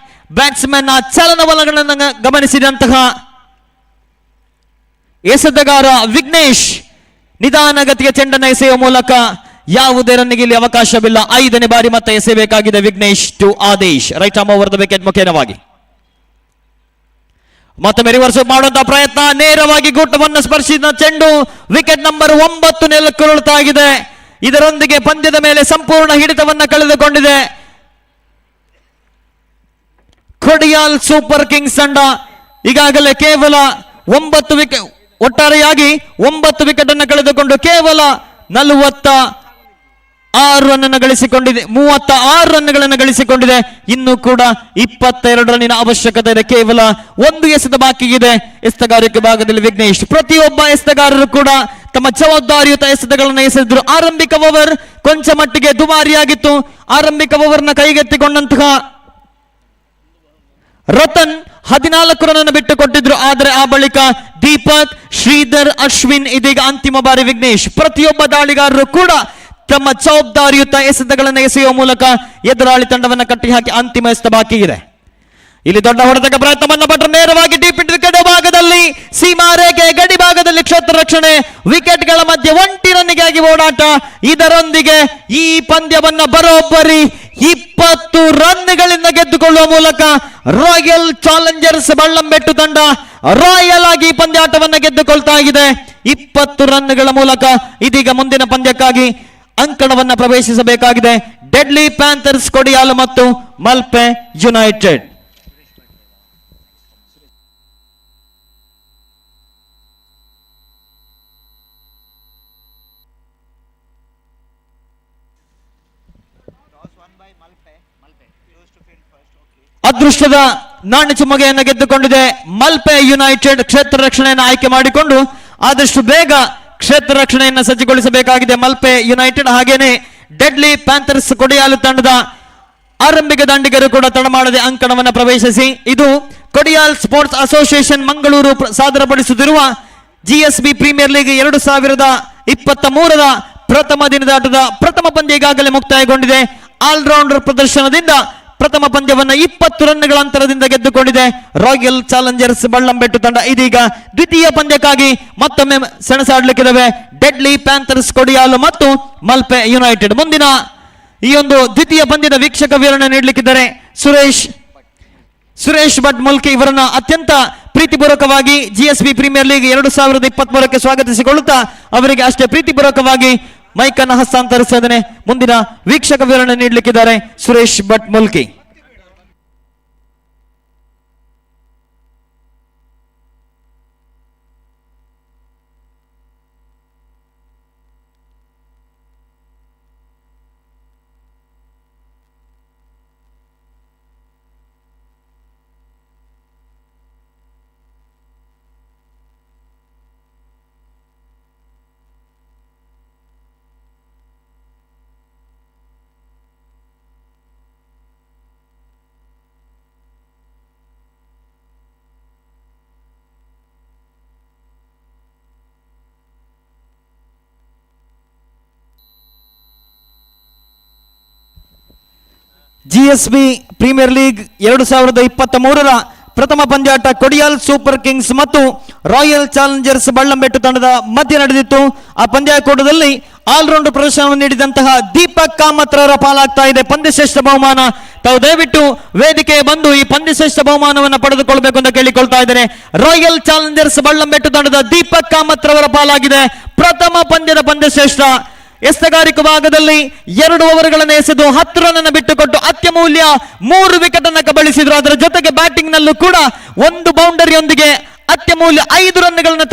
ಬ್ಯಾಟ್ಸ್ಮನ್ ಚಲನವಲನಗಳನ್ನು ಗಮನಿಸಿದಂತಹ ಎಸೆತಗಾರ ವಿಘ್ನೇಶ್ ನಿಧಾನಗತಿಯ ಚೆಂಡನ್ನು ಎಸೆಯುವ ಮೂಲಕ ಯಾವುದೇ ರನ್ನಿಗೆ ಇಲ್ಲಿ ಅವಕಾಶವಿಲ್ಲ. 5ನೇ ಬಾರಿ ಮತ್ತೆ ಎಸೆಯಬೇಕಾಗಿದೆ Vignesh to Adesh right arm over the wicket ಮುಖೇನವಾಗಿ. ಮತ್ತೊಮ್ಮೆ ರಿವರ್ಸ್ ಮಾಡುವಂತಹ ಪ್ರಯತ್ನ, ನೇರವಾಗಿ ಗುಟ್ಟವನ್ನು ಸ್ಪರ್ಶಿಸಿದ ಚೆಂಡು ವಿಕೆಟ್ ನಂಬರ್ 9 ನೆಲಕ್ಕುರುಳ್ತಾ ಇದೆ. ಇದರೊಂದಿಗೆ ಪಂದ್ಯದ ಮೇಲೆ ಸಂಪೂರ್ಣ ಹಿಡಿತವನ್ನ ಕಳೆದುಕೊಂಡಿದೆ ಕೊಡಿಯಾಲ್ ಸೂಪರ್ ಕಿಂಗ್ಸ್ ತಂಡ. ಈಗಾಗಲೇ ಕೇವಲ 9 ವಿಕೆಟ್, ಒಟ್ಟಾರೆಯಾಗಿ 9 ವಿಕೆಟ್ ಅನ್ನು ಕಳೆದುಕೊಂಡು ಕೇವಲ 46 ರನ್ ಗಳಿಸಿಕೊಂಡಿದೆ, 36 ರನ್ಗಳನ್ನು ಗಳಿಸಿಕೊಂಡಿದೆ. ಇನ್ನು ಕೂಡ 22 ರನ್ನಿನ ಅವಶ್ಯಕತೆ ಇದೆ. ಕೇವಲ 1 ಎಸೆತ ಬಾಕಿ ಇದೆ. ಎಸೆತಗಾರಿಕೆ ಭಾಗದಲ್ಲಿ ವಿಘ್ನೇಶ್, ಪ್ರತಿಯೊಬ್ಬ ಎಸೆತಗಾರರು ಕೂಡ ತಮ್ಮ ಜವಾಬ್ದಾರಿಯುತ ಎಸೆತಗಳನ್ನು ಎಸೆದ್ರು. ಆರಂಭಿಕ ಓವರ್ ಕೊಂಚ ಮಟ್ಟಿಗೆ ದುಬಾರಿಯಾಗಿತ್ತು. ಆರಂಭಿಕ ಓವರ್ನ ಕೈಗೆತ್ತಿಕೊಂಡಂತಹ ರತನ್ 14 ರನ್ ಅನ್ನು ಬಿಟ್ಟು ಕೊಟ್ಟಿದ್ರು. ಆದರೆ ಆ ಬಳಿಕ ದೀಪಕ್, ಶ್ರೀಧರ್, ಅಶ್ವಿನ್, ಇದೀಗ ಅಂತಿಮ ಬಾರಿ ವಿಘ್ನೇಶ್, ಪ್ರತಿಯೊಬ್ಬ ದಾಳಿಗಾರರು ಕೂಡ ತಮ್ಮ ಜವಾಬ್ದಾರಿಯುತ ಎಸೆತಗಳನ್ನು ಎಸೆಯುವ ಮೂಲಕ ಎದುರಾಳಿ ತಂಡವನ್ನು ಕಟ್ಟಿಹಾಕಿ ಅಂತಿಮ ಎಸೆತ ಬಾಕಿ ಇದೆ. ಇಲ್ಲಿ ದೊಡ್ಡ ಹೊಡೆತಕ್ಕೆ ಪ್ರಯತ್ನವನ್ನ ಪಟ್ಟರು. ನೇರವಾಗಿ ಡೀಪ್ ಇಟ್ ವಿಕೆಟ್ ಭಾಗದಲ್ಲಿ, ಸೀಮಾ ರೇಖೆ ಗಡಿ ಭಾಗದಲ್ಲಿ ಕ್ಷೇತ್ರ ರಕ್ಷಣೆ, ವಿಕೆಟ್ಗಳ ಮಧ್ಯೆ ಒಂಟಿ ರನ್ನಿಗಾಗಿ ಓಡಾಟ. ಇದರೊಂದಿಗೆ ಈ ಪಂದ್ಯವನ್ನ ಬರೋಬ್ಬರಿ 20 ರನ್ಗಳಿಂದ ಗೆದ್ದುಕೊಳ್ಳುವ ಮೂಲಕ ರಾಯಲ್ ಚಾಲೆಂಜರ್ಸ್ ಬಳ್ಳಂಬೆಟ್ಟು ತಂಡ ರಾಯಲ್ ಆಗಿ ಈ ಪಂದ್ಯಾಟವನ್ನು ಗೆದ್ದುಕೊಳ್ತಾ ಇದೆ. 20 ರನ್ಗಳ ಮೂಲಕ ಇದೀಗ ಮುಂದಿನ ಪಂದ್ಯಕ್ಕಾಗಿ ಅಂಕಣವನ್ನ ಪ್ರವೇಶಿಸಬೇಕಾಗಿದೆ. ಡೆಡ್ಲಿ ಪ್ಯಾಂಥರ್ಸ್ ಕೊಡಿಯಾಲ್ ಮತ್ತು ಮಲ್ಪೆ ಯುನೈಟೆಡ್. ಅದೃಷ್ಟದ ನಾಣ್ಯ ಚುಮ್ಮಗೆಯನ್ನು ಗೆದ್ದುಕೊಂಡಿದೆ ಮಲ್ಪೆ ಯುನೈಟೆಡ್. ಕ್ಷೇತ್ರ ರಕ್ಷಣೆಯನ್ನು ಆಯ್ಕೆ ಮಾಡಿಕೊಂಡು ಆದಷ್ಟು ಬೇಗ ಕ್ಷೇತ್ರ ರಕ್ಷಣೆಯನ್ನು ಸಜ್ಜುಗೊಳಿಸಬೇಕಾಗಿದೆ ಮಲ್ಪೆ ಯುನೈಟೆಡ್. ಹಾಗೇನೆ ಡೆಡ್ಲಿ ಪ್ಯಾಂಥರ್ಸ್ ಕೊಡಿಯಾಲು ತಂಡದ ಆರಂಭಿಕ ದಂಡಿಗರು ಕೂಡ ತಡಮಾಡದೆ ಅಂಕಣವನ್ನು ಪ್ರವೇಶಿಸಿ, ಇದು ಕೊಡಿಯಾಲ್ ಸ್ಪೋರ್ಟ್ಸ್ ಅಸೋಸಿಯೇಷನ್ ಮಂಗಳೂರು ಸಾದರಪಡಿಸುತ್ತಿರುವ GSB ಪ್ರೀಮಿಯರ್ ಲೀಗ್ 2023ರ ಪ್ರಥಮ ದಿನದಾಟದ ಪ್ರಥಮ ಪಂದ್ಯ ಈಗಾಗಲೇ ಮುಕ್ತಾಯಗೊಂಡಿದೆ. ಆಲ್ರೌಂಡರ್ ಪ್ರದರ್ಶನದಿಂದ ಪ್ರಥಮ ಪಂದ್ಯವನ್ನು 20 ರನ್ಗಳ ಅಂತರದಿಂದ ಗೆದ್ದುಕೊಂಡಿದೆ ರಾಯಲ್ ಚಾಲೆಂಜರ್ಸ್ ಬಳ್ಳಂಬೆಟ್ಟು ತಂಡ. ಇದೀಗ ದ್ವಿತೀಯ ಪಂದ್ಯಕ್ಕಾಗಿ ಮತ್ತೊಮ್ಮೆ ಸೆಣಸಾಡಲಿಕ್ಕಿದೆ ಡೆಡ್ಲಿ ಪ್ಯಾಂಥರ್ಸ್ ಕೊಡಿಯಾಲು ಮತ್ತು ಮಲ್ಪೆ ಯುನೈಟೆಡ್. ಮುಂದಿನ ಈ ಒಂದು ದ್ವಿತೀಯ ಪಂದ್ಯದ ವೀಕ್ಷಕ ವಿವರಣೆ ನೀಡಲಿಕ್ಕಿದ್ದಾರೆ ಸುರೇಶ್ ಭಟ್ ಮುಲ್ಕಿ. ಇವರನ್ನ ಅತ್ಯಂತ ಪ್ರೀತಿಪೂರ್ವಕವಾಗಿ GSB ಪ್ರೀಮಿಯರ್ ಲೀಗ್ 2023ಕ್ಕೆ ಸ್ವಾಗತಿಸಿಕೊಳ್ಳುತ್ತಾ ಅವರಿಗೆ ಅಷ್ಟೇ ಪ್ರೀತಿಪೂರ್ವಕವಾಗಿ ಮೈಕ್ ಅನ್ನು ಹಸ್ತಾಂತರಿಸ್ತಾ ಇದ್ದೇನೆ. ಮುಂದಿನ ವೀಕ್ಷಕ ವಿವರಣೆ ನೀಡಲಿಕ್ಕಿದ್ದಾರೆ Suresh Bhat Mulki. GSB premier league 2023ರ ಪ್ರಥಮ ಪಂದ್ಯಾಟ ಕೊಡಿಯಾಲ್ ಸೂಪರ್ ಕಿಂಗ್ಸ್ ಮತ್ತು ರಾಯಲ್ ಚಾಲೆಂಜರ್ಸ್ ಬಳ್ಳಂಬೆಟ್ಟು ತಂಡದ ಮಧ್ಯೆ ನಡೆದಿತ್ತು. ಆ ಪಂದ್ಯಾಟದಲ್ಲಿ ಆಲ್ರೌಂಡ್ ಪ್ರದರ್ಶನವನ್ನು ನೀಡಿದಂತಹ ದೀಪಕ್ ಕಾಮತ್ರವರ ಪಾಲಾಗ್ತಾ ಇದೆ ಪಂದ್ಯಶ್ರೇಷ್ಠ ಬಹುಮಾನ. ತಾವು ದಯವಿಟ್ಟು ವೇದಿಕೆ ಬಂದು ಈ ಪಂದ್ಯಶ್ರೇಷ್ಠ ಬಹುಮಾನವನ್ನು ಪಡೆದುಕೊಳ್ಳಬೇಕು ಅಂತ ಕೇಳಿಕೊಳ್ತಾ ಇದ್ದೇನೆ. ರಾಯಲ್ ಚಾಲೆಂಜರ್ಸ್ ಬಳ್ಳಂಬೆಟ್ಟು ತಂಡದ ದೀಪಕ್ ಕಾಮತ್ರವರ ಪಾಲಾಗಿದೆ ಪ್ರಥಮ ಪಂದ್ಯದ ಪಂದ್ಯಶ್ರೇಷ್ಠ. ಎಸೆತಗಾರಿಕೆ ಭಾಗದಲ್ಲಿ 2 ಓವರ್ಗಳನ್ನು ಎಸೆದು 10 ರನ್ ಅನ್ನು ಬಿಟ್ಟುಕೊಟ್ಟು ಅತ್ಯಮೂಲ್ಯ 3 ವಿಕೆಟ್ ಅನ್ನು ಕಬಳಿಸಿದ್ರು. ಅದರ ಜೊತೆಗೆ ಬ್ಯಾಟಿಂಗ್ ನಲ್ಲೂ ಕೂಡ 1 ಬೌಂಡರಿಯೊಂದಿಗೆ ಅತ್ಯಮೂಲ್ಯ 5 ರನ್ಗಳನ್ನು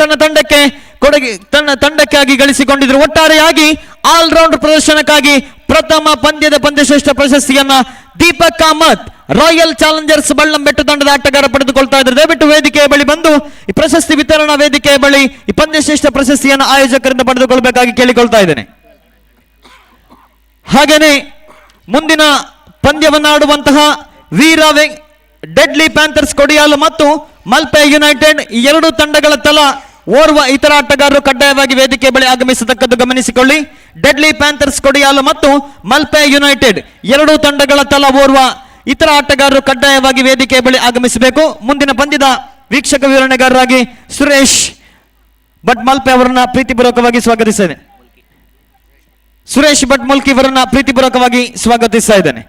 ತನ್ನ ತಂಡಕ್ಕಾಗಿ ಗಳಿಸಿಕೊಂಡಿದ್ರು. ಒಟ್ಟಾರೆಯಾಗಿ ಆಲ್ರೌಂಡ್ ಪ್ರದರ್ಶನಕ್ಕಾಗಿ ಪ್ರಥಮ ಪಂದ್ಯದ ಪಂದ್ಯಶ್ರೇಷ್ಠ ಪ್ರಶಸ್ತಿಯನ್ನ ದೀಪಕ್ ಕಾಮತ್ ರಾಯಲ್ ಚಾಲೆಂಜರ್ಸ್ ಬಳ್ಳಂಬೆಟ್ಟು ತಂಡದ ಆಟಗಾರ ಪಡೆದುಕೊಳ್ತಾ ಇದ್ದಾರೆ. ದಯವಿಟ್ಟು ವೇದಿಕೆಯ ಬಳಿ ಬಂದು ಈ ಪ್ರಶಸ್ತಿ ವಿತರಣಾ ವೇದಿಕೆಯ ಬಳಿ ಈ ಪಂದ್ಯಶ್ರೇಷ್ಠ ಪ್ರಶಸ್ತಿಯನ್ನು ಆಯೋಜಕರಿಂದ ಪಡೆದುಕೊಳ್ಳಬೇಕಾಗಿ ಕೇಳಿಕೊಳ್ತಾ ಇದ್ದೇನೆ. ಹಾಗೇನೆ ಮುಂದಿನ ಪಂದ್ಯವನ್ನಾಡುವಂತಹ ಡೆಡ್ಲಿ ಪ್ಯಾಂಥರ್ಸ್ ಕೊಡಿಯಾಲು ಮತ್ತು ಮಲ್ಪೆ ಯುನೈಟೆಡ್ ಈ 2 ತಂಡಗಳ ತಲಾ ಓರ್ವ ಇತರ ಆಟಗಾರರು ಕಡ್ಡಾಯವಾಗಿ ವೇದಿಕೆ ಬಳಿ ಆಗಮಿಸತಕ್ಕದ್ದು ಗಮನಿಸಿಕೊಳ್ಳಿ. ಡೆಡ್ಲಿ ಪ್ಯಾಂಥರ್ಸ್ ಕೊಡಿಯಾಲು ಮತ್ತು ಮಲ್ಪೆ ಯುನೈಟೆಡ್ 2 ತಂಡಗಳ ತಲಾ ಓರ್ವ ಇತರ ಆಟಗಾರರು ಕಡ್ಡಾಯವಾಗಿ ವೇದಿಕೆ ಬಳಿ ಆಗಮಿಸಬೇಕು. ಮುಂದಿನ ಪಂದ್ಯದ ವೀಕ್ಷಕ ವಿವರಣೆಗಾರರಾಗಿ ಸುರೇಶ್ ಭಟ್ ಮಲ್ಪೆ ಅವರನ್ನ ಪ್ರೀತಿಪೂರ್ವಕವಾಗಿ ಸ್ವಾಗತಿಸಿದ್ದೇನೆ. ಸುರೇಶ್ ಭಟ್ ಮುಲ್ಕಿ ಅವರನ್ನ ಪ್ರೀತಿಪೂರ್ವಕವಾಗಿ ಸ್ವಾಗತಿಸ್ತಾ ಇದ್ದೇನೆ.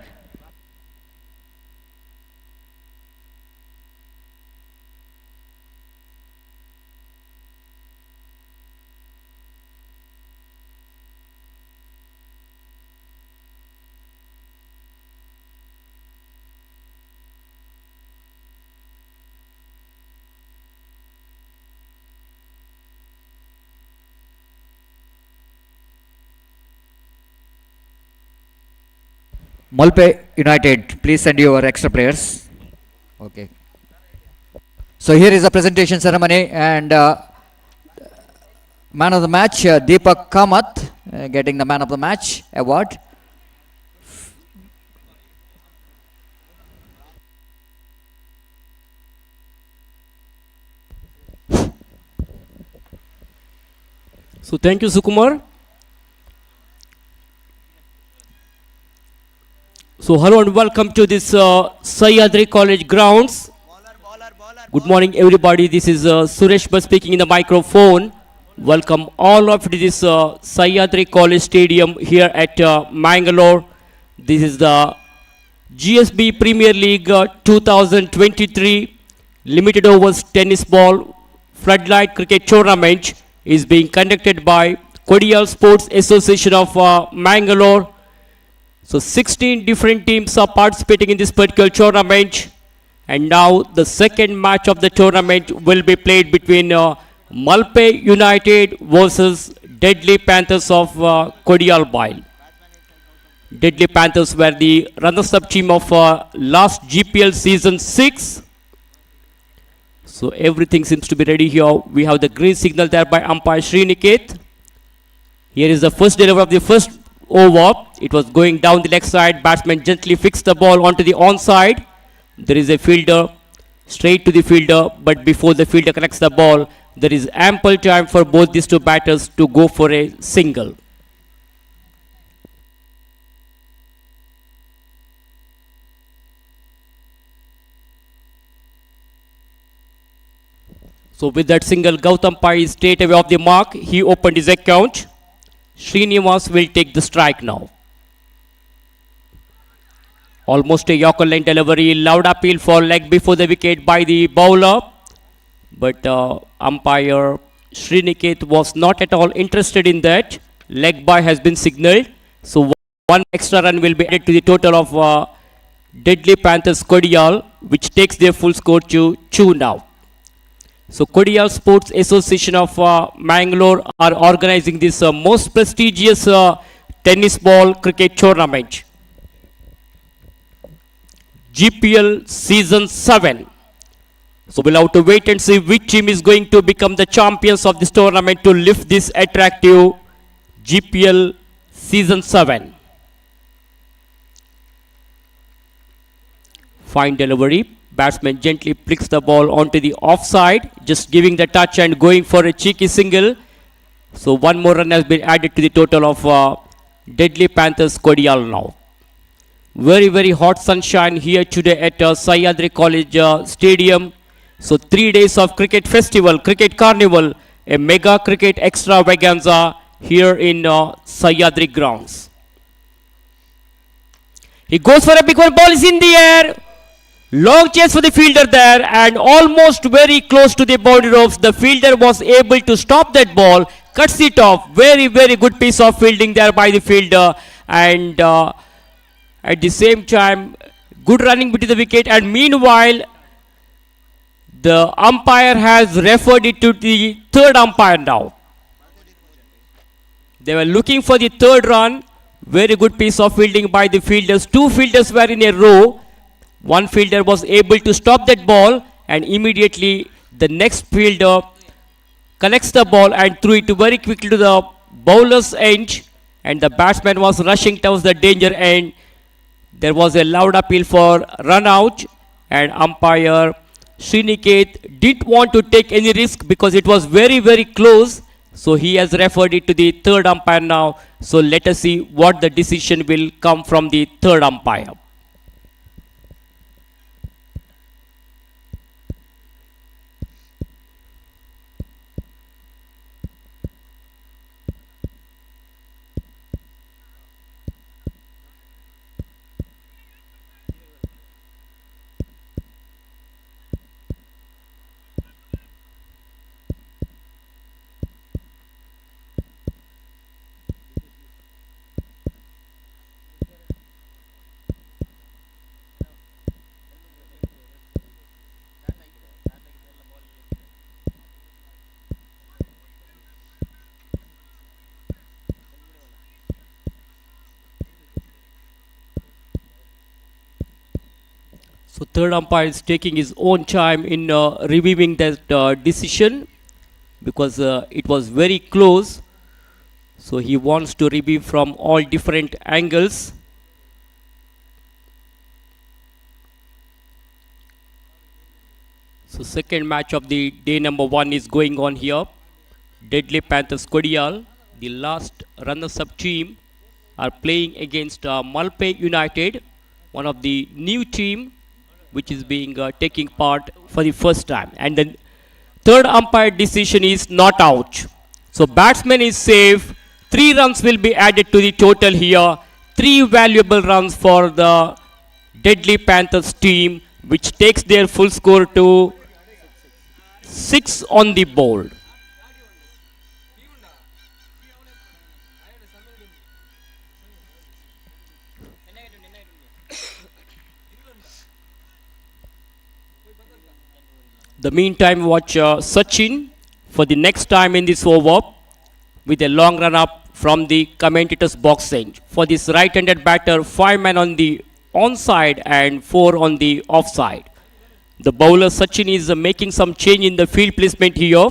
Malpe United, please send your extra players. Okay. So here is the presentation ceremony, and man of the match, Deepak Kamath, getting the man of the match award. So thank you, Sukumar. So hello and welcome to this Sahyadri College grounds. Good morning, everybody. This is Suresh Bhatt speaking in the microphone. Welcome all of to this Sahyadri College Stadium here at Mangalore. This is the GSB Premier League 2023 Limited Overs Tennis Ball Floodlight Cricket Tournament is being conducted by Kodiyal Sports Association of Mangalore. So 16 different teams are participating in this particular tournament, and now the second match of the tournament will be played between Malpe United versus Deadly Panthers of Kodiyal Bile. Deadly Panthers were the runners-up team of last GPL season 6. So everything seems to be ready here. We have the green signal there by umpire Sriniket. Here is the first delivery of the first over. It was going down the leg side. Batsman gently fixed the ball onto the onside. There is a fielder straight to the fielder, but before the fielder connects the ball, there is ample time for both these two batters to go for a single. So with that single, Gautam Pai is straight away off the mark. He opened his account. Srinivas will take the strike now. Almost a Yorker line delivery. Loud appeal for leg before the wicket by the bowler. But umpire Sriniket was not at all interested in that. Leg by has been signalled. So one extra run will be added to the total of Deadly Panthers Kodiyal, which takes their full score to 2 now. So Kodiyal Sports Association of Mangalore are organizing this most prestigious tennis ball cricket tournament. GPL season 7. So we'll have to wait and see which team is going to become the champions of this tournament to lift this attractive GPL season 7. Fine delivery. Batsman gently flicks the ball onto the offside, just giving the touch and going for a cheeky single. So one more run has been added to the total of Deadly Panthers Kodiyal now. Very, very hot sunshine here today at Sahyadri College Stadium. So 3 days of cricket festival, cricket carnival, a mega cricket extravaganza here in Sahyadri grounds. He goes for a big one, ball is in the air. Long chase for the fielder there, and almost very close to the boundary ropes. The fielder was able to stop that ball, cuts it off. Very, very good piece of fielding there by the fielder, and at the same time, good running between the wicket. And meanwhile, the umpire has referred it to the third umpire now. They were looking for the third run. Very good piece of fielding by the fielders. 2 fielders were in a row. One fielder was able to stop that ball, and immediately the next fielder connects the ball and threw it very quickly to the bowler's end, and the batsman was rushing towards the danger end. There was a loud appeal for run out, and umpire Sriniket didn't want to take any risk because it was very, very close. So he has referred it to the third umpire now. So let us see what the decision will come from the third umpire. So third umpire is taking his own time in reviewing that decision because it was very close. So he wants to review from all different angles. So second match of the day number 1 is going on here. Deadly Panthers Kodial, the last runners-up team, are playing against Malpe United, one of the new team which is being taking part for the first time. And the third umpire decision is not out. So batsman is safe. 3 runs will be added to the total here. 3 valuable runs for the Deadly Panthers team, which takes their full score to 6 on the board. The meantime, watch Sachin for the next time in this over with a long run up from the commentator's box end. For this right-handed batter, 5 men on the onside and 4 on the offside. The bowler Sachin is making some change in the field placement here.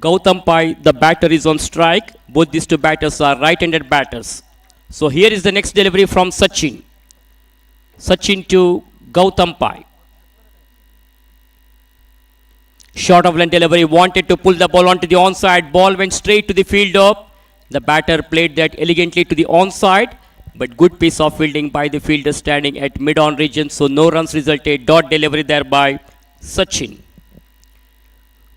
Gautam Pai, the batter, is on strike. Both these two batters are right-handed batters. So here is the next delivery from Sachin. Sachin to Gautam Pai. Short of line delivery, wanted to pull the ball onto the onside. Ball went straight to the fielder. The batter played that elegantly to the onside, but good piece of fielding by the fielder standing at mid-on region. So no runs resulted. Dot delivery there by Sachin.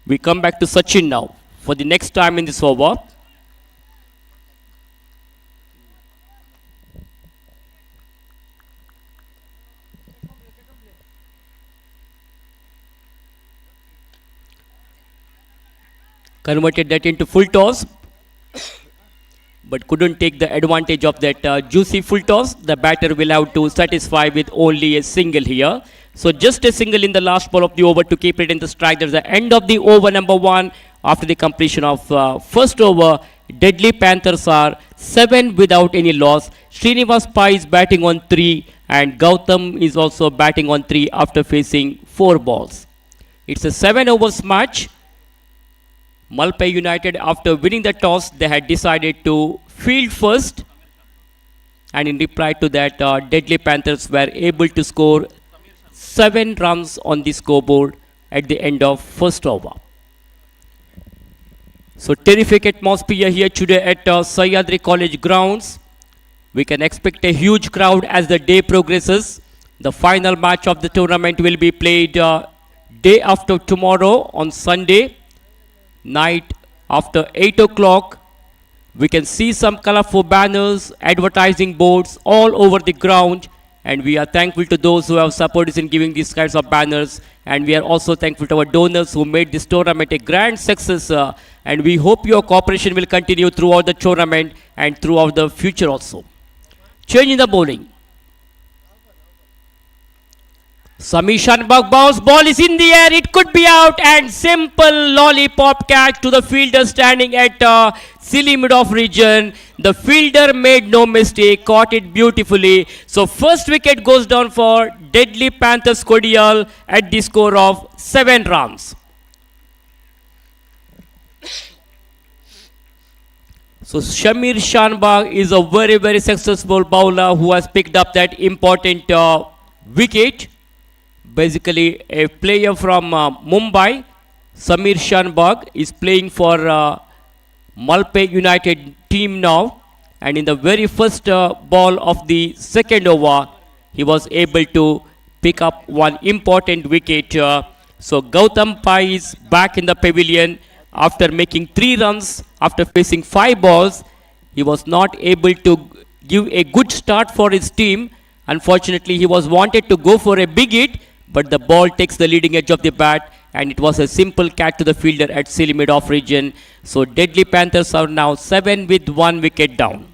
We come back to Sachin now for the next time in this over. Converted that into full toss, but couldn't take the advantage of that juicy full toss. The batter will have to satisfy with only a single here. So just a single in the last ball of the over to keep it in the strike. There's the end of the over number 1 after the completion of first over. Deadly Panthers are 7 without any loss. Srinivas Pai is batting on 3 and Gautam is also batting on 3 after facing 4 balls. It's a 7 overs match. Malpe United, after winning the toss, they had decided to field first, and in reply to that, Deadly Panthers were able to score 7 runs on the scoreboard at the end of first over. So terrific atmosphere here today at Sahyadri College grounds. We can expect a huge crowd as the day progresses. The final match of the tournament will be played day after tomorrow on Sunday night after 8 o'clock. We can see some colorful banners, advertising boards all over the ground, and we are thankful to those who have supported us in giving these kinds of banners, and we are also thankful to our donors who made this tournament a grand success, and we hope your cooperation will continue throughout the tournament and throughout the future also. Change in the bowling. Samir Shanbag bounce, ball is in the air, it could be out, and simple lollipop catch to the fielder standing at silly mid-off region. The fielder made no mistake, caught it beautifully. So first wicket goes down for Deadly Panthers Kodial at the score of 7 runs. So Shamir Shanbag is a very, very successful bowler who has picked up that important wicket. Basically, a player from Mumbai, Samir Shanbag, is playing for Malpe United team now. And in the very first ball of the second over, he was able to pick up one important wicket. So Gautam Pai is back in the pavilion after making 3 runs after facing 5 balls. He was not able to give a good start for his team. Unfortunately, he was wanted to go for a big hit, but the ball takes the leading edge of the bat, and it was a simple catch to the fielder at silly mid-off region. So Deadly Panthers are now 7 with 1 wicket down.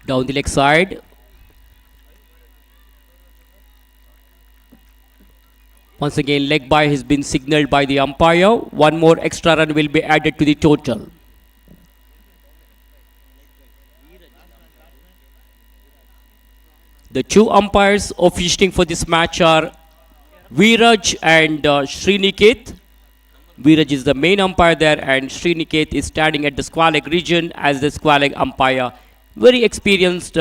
Down the leg side. Once again, leg by has been signaled by the umpire. One more extra run will be added to the total. The two umpires officiating for this match are Viraj and Sriniket. Viraj is the main umpire there, and Sriniket is standing at the square region as the square umpire. Very experienced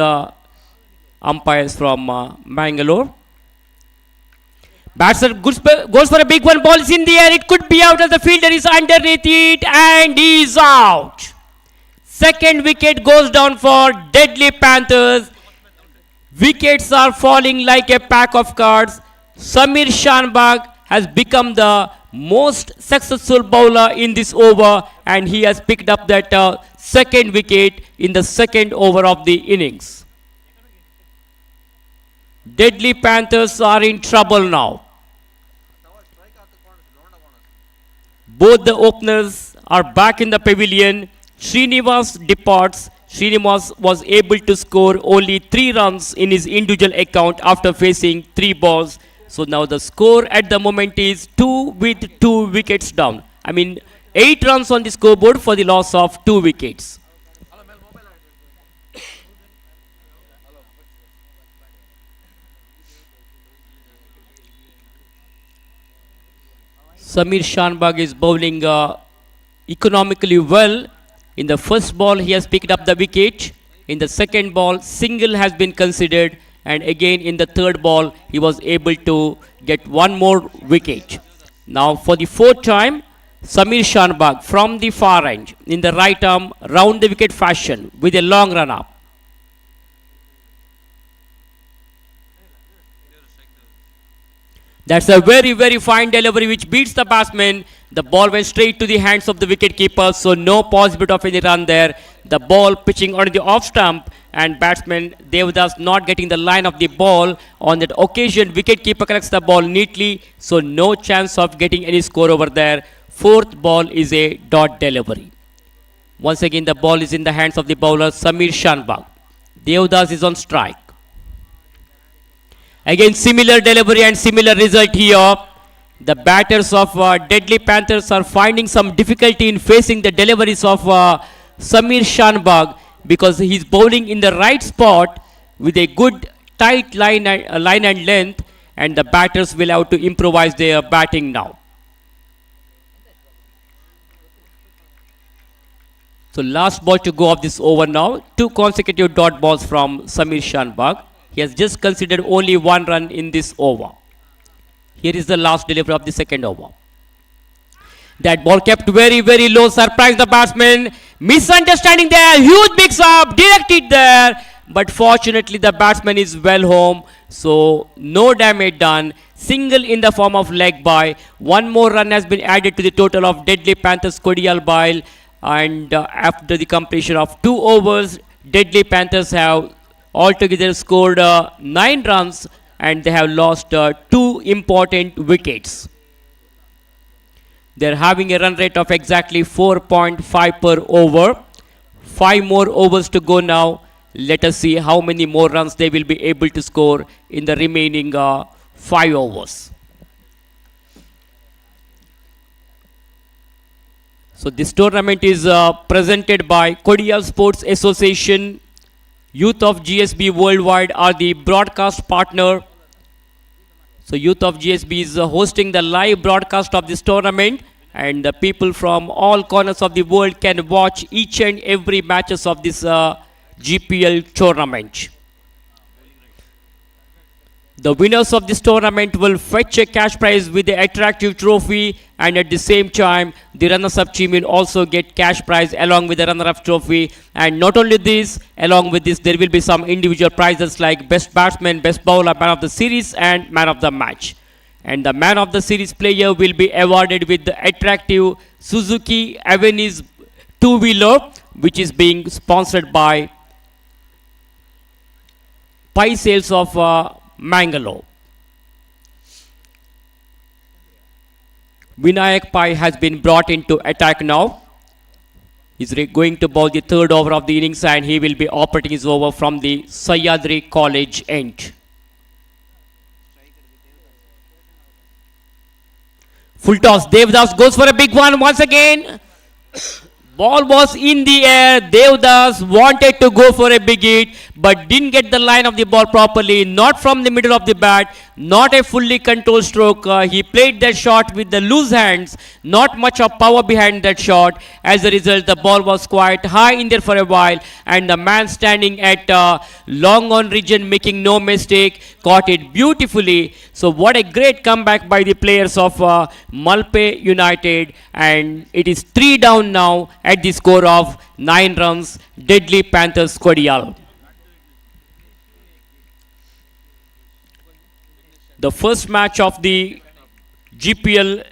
umpires from Bangalore. Batsman goes for a big one. Ball is in the air. It could be out as the fielder is underneath it, and he's out. Second wicket goes down for Deadly Panthers. Wickets are falling like a pack of cards. Samir Shanbag has become the most successful bowler in this over, and he has picked up that second wicket in the second over of the innings. Deadly Panthers are in trouble now. Both the openers are back in the pavilion. Srinivas departs. Srinivas was able to score only 3 runs in his individual account after facing 3 balls. So now the score at the moment is 2 with 2 wickets down. I mean 8 runs on the scoreboard for the loss of 2 wickets. Samir Shanbag is bowling economically well. In the first ball, he has picked up the wicket. In the second ball, single has been considered. And again, in the third ball, he was able to get one more wicket. Now, for the fourth time, Samir Shanbag from the far end, in the right arm, round the wicket fashion with a long run up. That's a very, very fine delivery which beats the batsman. The ball went straight to the hands of the wicketkeeper, so no possibility of any run there. The ball pitching on the off stump, and batsman Devdas not getting the line of the ball. On that occasion, wicketkeeper collects the ball neatly, so no chance of getting any score over there. Fourth ball is a dot delivery. Once again, the ball is in the hands of the bowler Samir Shanbag. Devdas is on strike. Again, similar delivery and similar result here. The batters of Deadly Panthers are finding some difficulty in facing the deliveries of Samir Shanbag because he's bowling in the right spot with a good tight line and length, and the batters will have to improvise their batting now. So last ball to go of this over now. 2 consecutive dot balls from Samir Shanbag. He has just considered only 1 run in this over. Here is the last delivery of the second over. That ball kept very, very low. Surprised the batsman. Misunderstanding there. Huge mix up. Directed there. But fortunately the batsman is well home. So no damage done. Single in the form of leg by. 1 more run has been added to the total of Deadly Panthers Kodial Bile. And after the completion of 2 overs, Deadly Panthers have altogether scored 9 runs, and they have lost 2 important wickets. They're having a run rate of exactly 4.5 per over. 5 more overs to go now. Let us see how many more runs they will be able to score in the remaining 5 overs. So this tournament is presented by Kodial Sports Association. Youth of GSB Worldwide are the broadcast partner. So Youth of GSB is hosting the live broadcast of this tournament, and the people from all corners of the world can watch each and every matches of this GPL tournament. The winners of this tournament will fetch a cash prize with an attractive trophy, and at the same time, the runners-up team will also get cash prize along with the runner-up trophy. And not only this, along with this, there will be some individual prizes like Best Batsman, Best Bowler, Man of the Series, and Man of the Match. And the Man of the Series player will be awarded with the attractive Suzuki Avenis 2-wheeler, which is being sponsored by Pi Sales of Mangalore. Vinayak Pai has been brought into attack now. He's going to bowl the third over of the innings and he will be operating his over from the Sahyadri College end. Full toss. Devdas goes for a big one once again. Ball was in the air. Devdas wanted to go for a big hit, but didn't get the line of the ball properly. Not from the middle of the bat. Not a fully controlled stroke. He played that shot with the loose hands. Not much of power behind that shot. As a result, the ball was quite high in there for a while, and the man standing at long on region, making no mistake, caught it beautifully. So what a great comeback by the players of Malpe United, and it is 3 down now at the score of 9 runs. Deadly Panthers Kodial. The first match of the GPL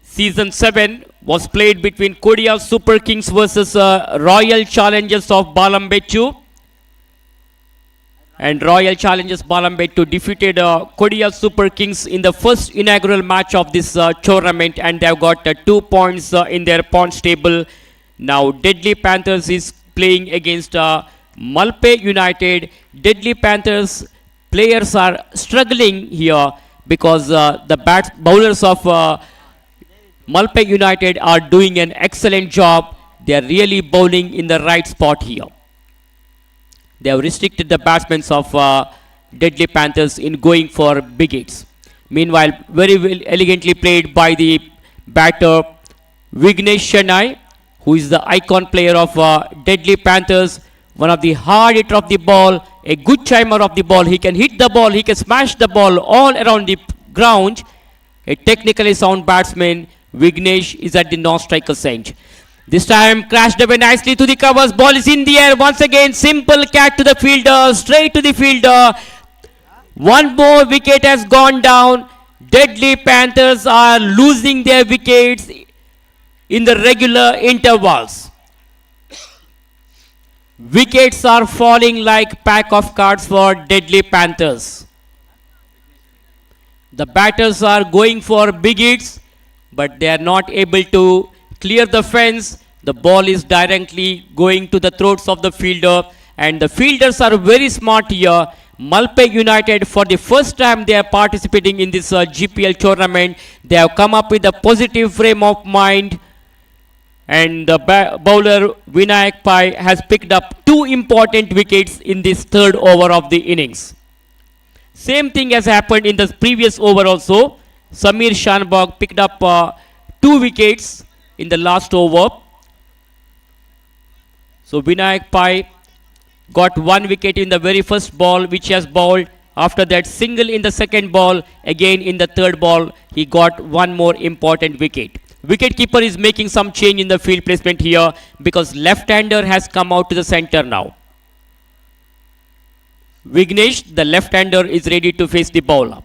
Season 7 was played between Kodial Super Kings versus Royal Challengers of Balambettu. And Royal Challengers Balambettu defeated Kodial Super Kings in the first inaugural match of this tournament, and they have got 2 points in their points table. Now Deadly Panthers is playing against Malpe United. Deadly Panthers players are struggling here because the bowlers of Malpe United are doing an excellent job. They are really bowling in the right spot here. They have restricted the batsmen of Deadly Panthers in going for big hits. Meanwhile, very well elegantly played by the batter Vignesh Shenoy, who is the icon player of Deadly Panthers. One of the hard hitter of the ball, a good chimer of the ball. He can hit the ball, he can smash the ball all around the ground. A technically sound batsman. Vignesh is at the non-striker's end. This time crashed away nicely to the covers. Ball is in the air once again. Simple catch to the fielder, straight to the fielder. One more wicket has gone down. Deadly Panthers are losing their wickets in the regular intervals. Wickets are falling like pack of cards for Deadly Panthers. The batters are going for big hits, but they are not able to clear the fence. The ball is directly going to the throats of the fielder, and the fielders are very smart here. Malpe United, for the first time they are participating in this GPL tournament. They have come up with a positive frame of mind, and the bowler Vinayak Pai has picked up 2 important wickets in this third over of the innings. Same thing has happened in the previous over also. Samir Shanbag picked up 2 wickets in the last over. So Vinayak Pai got 1 wicket in the very first ball which he has bowled. After that, single in the second ball. Again in the third ball, he got 1 more important wicket. Wicketkeeper is making some change in the field placement here because left-hander has come out to the center now. Vignesh, the left-hander, is ready to face the bowler.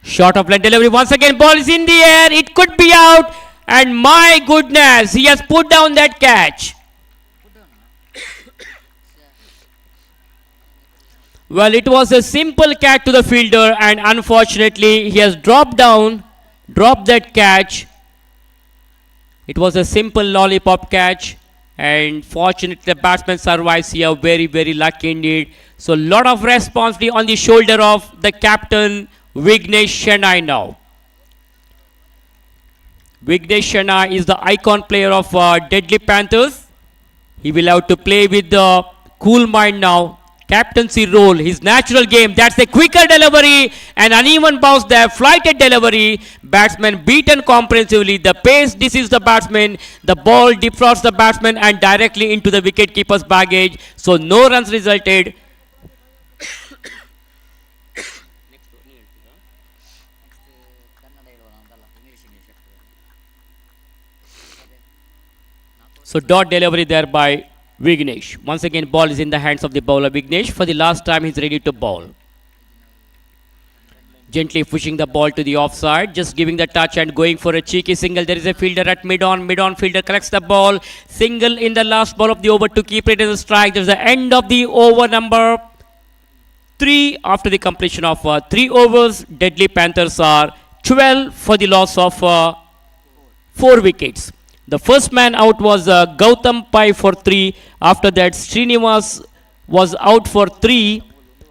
Short of line delivery once again. Ball is in the air. It could be out. And my goodness, he has put down that catch. Well, it was a simple catch to the fielder, and unfortunately, he has dropped that catch. It was a simple lollipop catch, and fortunately, the batsman survives here. Very, very lucky indeed. So, lot of responsibility on the shoulder of the captain, Vignesh Shenoy now. Vignesh Shenoy is the icon player of Deadly Panthers. He will have to play with the cool mind now. Captaincy role, his natural game. That's a quicker delivery, an uneven bounce there, flighted delivery. Batsman beaten comprehensively. The pace deceives the batsman. The ball defrauds the batsman and directly into the wicketkeeper's baggage. So no runs resulted. So dot delivery there by Vignesh. Once again, ball is in the hands of the bowler Vignesh. For the last time, he's ready to bowl. Gently pushing the ball to the offside, just giving the touch and going for a cheeky single. There is a fielder at mid-on. Mid-on fielder collects the ball. Single in the last ball of the over to keep it as a strike. There's the end of the over number 3. After the completion of 3 overs, Deadly Panthers are 12 for the loss of 4 wickets. The first man out was Gautam Pai for 3. After that, Srinivas was out for 3.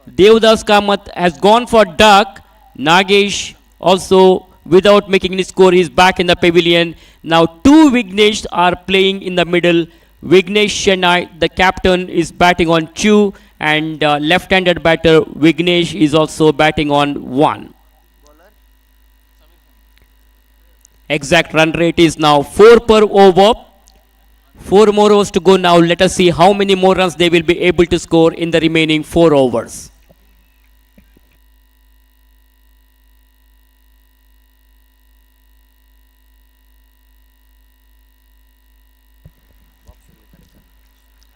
Devdas Kamath has gone for duck. Nagesh also without making any score is back in the pavilion. Now 2 Vignesh are playing in the middle. Vignesh Chennai, the captain, is batting on 2 and left-handed batter Vignesh is also batting on 1. Exact run rate is now 4 per over. 4 more overs to go now. Let us see how many more runs they will be able to score in the remaining 4 overs.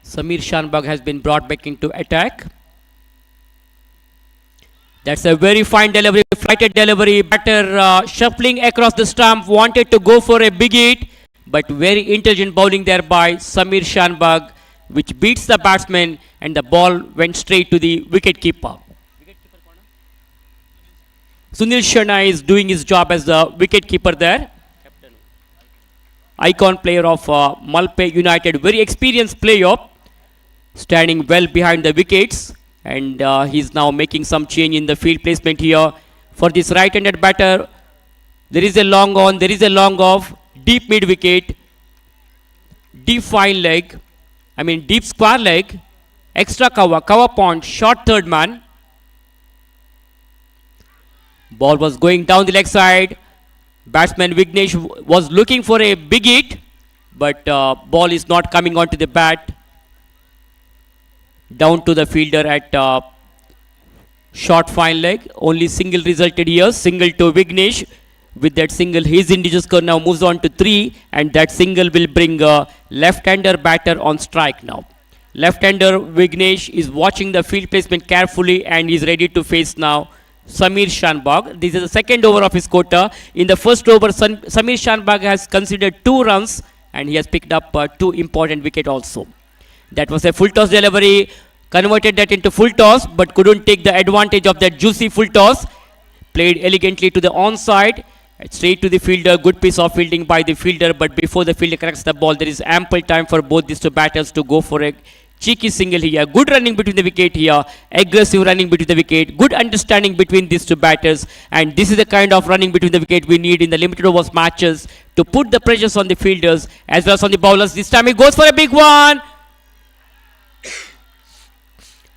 Samir Shanbag has been brought back into attack. That's a very fine delivery, flighted delivery. Batter shuffling across the stump, wanted to go for a big hit, but very intelligent bowling there by Samir Shanbag, which beats the batsman, and the ball went straight to the wicket keeper. Sunil Sharma is doing his job as the wicket keeper there. Icon player of Malpe United, very experienced player, standing well behind the wickets, and he's now making some change in the field placement here. For this right-handed batter, there is a long on, there is a long off, deep mid wicket, deep fine leg, deep square leg, extra cover point, short third man. Ball was going down the leg side. Batsman Vignesh was looking for a big hit, but ball is not coming onto the bat. Down to the fielder at short fine leg. Only single resulted here. Single to Vignesh. With that single, his individual score now moves on to 3, and that single will bring a left-hander batter on strike now. Left-hander Vignesh is watching the field placement carefully and is ready to face now Samir Shanbag. This is the second over of his quota. In the first over, Samir Shanbag has considered 2 runs and he has picked up 2 important wickets also. That was a full toss delivery, converted that into full toss, but couldn't take the advantage of that juicy full toss. Played elegantly to the onside, straight to the fielder. Good piece of fielding by the fielder, but before the fielder corrects the ball, there is ample time for both these 2 batters to go for a cheeky single here. Good running between the wicket here. Aggressive running between the wicket. Good understanding between these 2 batters. And this is the kind of running between the wicket we need in the limited overs matches to put the pressures on the fielders as well as on the bowlers. This time he goes for a big one.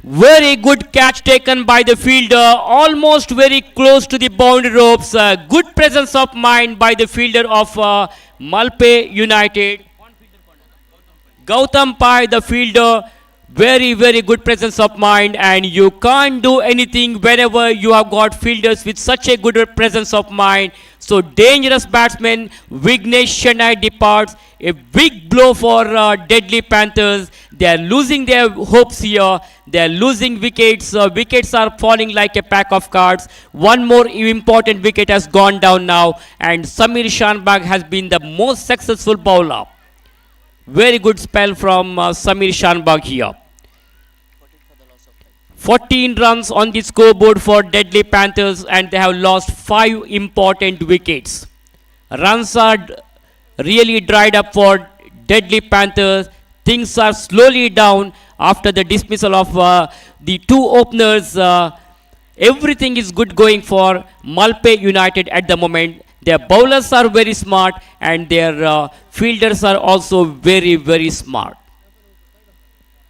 Very good catch taken by the fielder. Almost very close to the boundary ropes. Good presence of mind by the fielder of Malpe United. Gautam Pai, the fielder, very, very good presence of mind, and you can't do anything whenever you have got fielders with such a good presence of mind. So dangerous batsman Vignesh Chennai departs. A big blow for Deadly Panthers. They are losing their hopes here. They are losing wickets. Wickets are falling like a pack of cards. One more important wicket has gone down now, and Samir Shanbag has been the most successful bowler. Very good spell from Samir Shanbag here. 14 runs on the scoreboard for Deadly Panthers, and they have lost 5 important wickets. Runs are really dried up for Deadly Panthers. Things are slowly down after the dismissal of the 2 openers. Everything is good going for Malpe United at the moment. Their bowlers are very smart and their fielders are also very, very smart.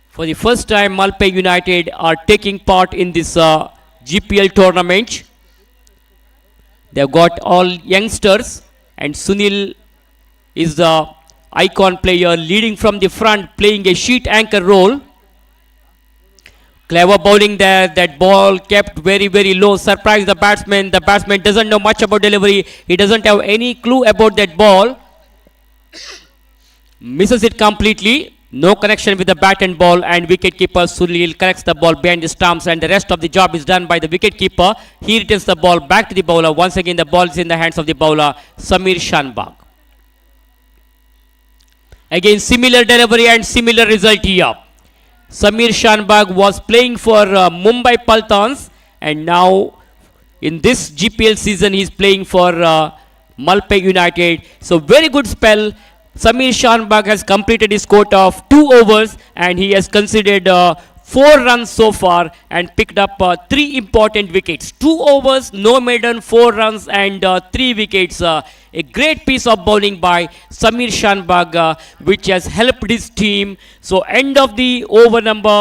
For the first time, Malpe United are taking part in this GPL tournament. They've got all youngsters, and Sunil is the icon player leading from the front, playing a sheet anchor role. Clever bowling there. That ball kept very, very low. Surprised the batsman. The batsman doesn't know much about delivery. He doesn't have any clue about that ball. Misses it completely. No connection with the bat and ball, and wicketkeeper Sunil corrects the ball behind the stumps, and the rest of the job is done by the wicketkeeper. He returns the ball back to the bowler. Once again, the ball is in the hands of the bowler, Samir Shanbag. Again, similar delivery and similar result here. Samir Shanbag was playing for Mumbai Paltans, and now in this GPL season he is playing for Malpe United. So very good spell. Samir Shanbag has completed his quota of 2 overs and he has considered 4 runs so far and picked up 3 important wickets. 2 overs, no maiden, 4 runs and 3 wickets. A great piece of bowling by Samir Shanbag which has helped his team. So end of the over number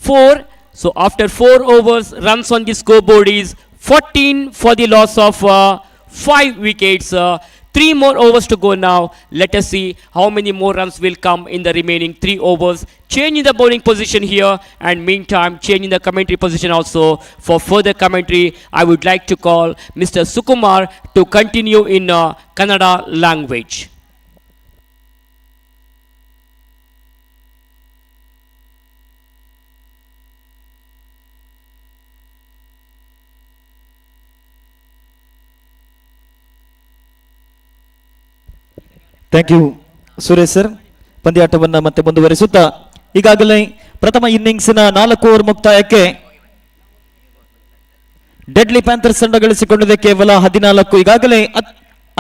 4. So after 4 overs, runs on the scoreboard is 14 for the loss of 5 wickets. 3 more overs to go now. Let us see how many more runs will come in the remaining 3 overs. Changing the bowling position here and meantime changing the commentary position also. For further commentary, I would like to call Mr. Sukumar to continue in Kannada language. Thank you Suresh sir. ಪಂದ್ಯಾಟವನ್ನ ಮತ್ತೆ ಮುಂದುವರಿಸುತ್ತಾ ಈಗಾಗಲೇ ಪ್ರಥಮ ಇನ್ನಿಂಗ್ಸ್ನ 4 over ಮುಕ್ತಾಯಕ್ಕೆ deadly panthers ತಂಡ ಗಳಿಸಿಕೊಂಡಿದೆ ಕೇವಲ 14. ಈಗಾಗಲೇ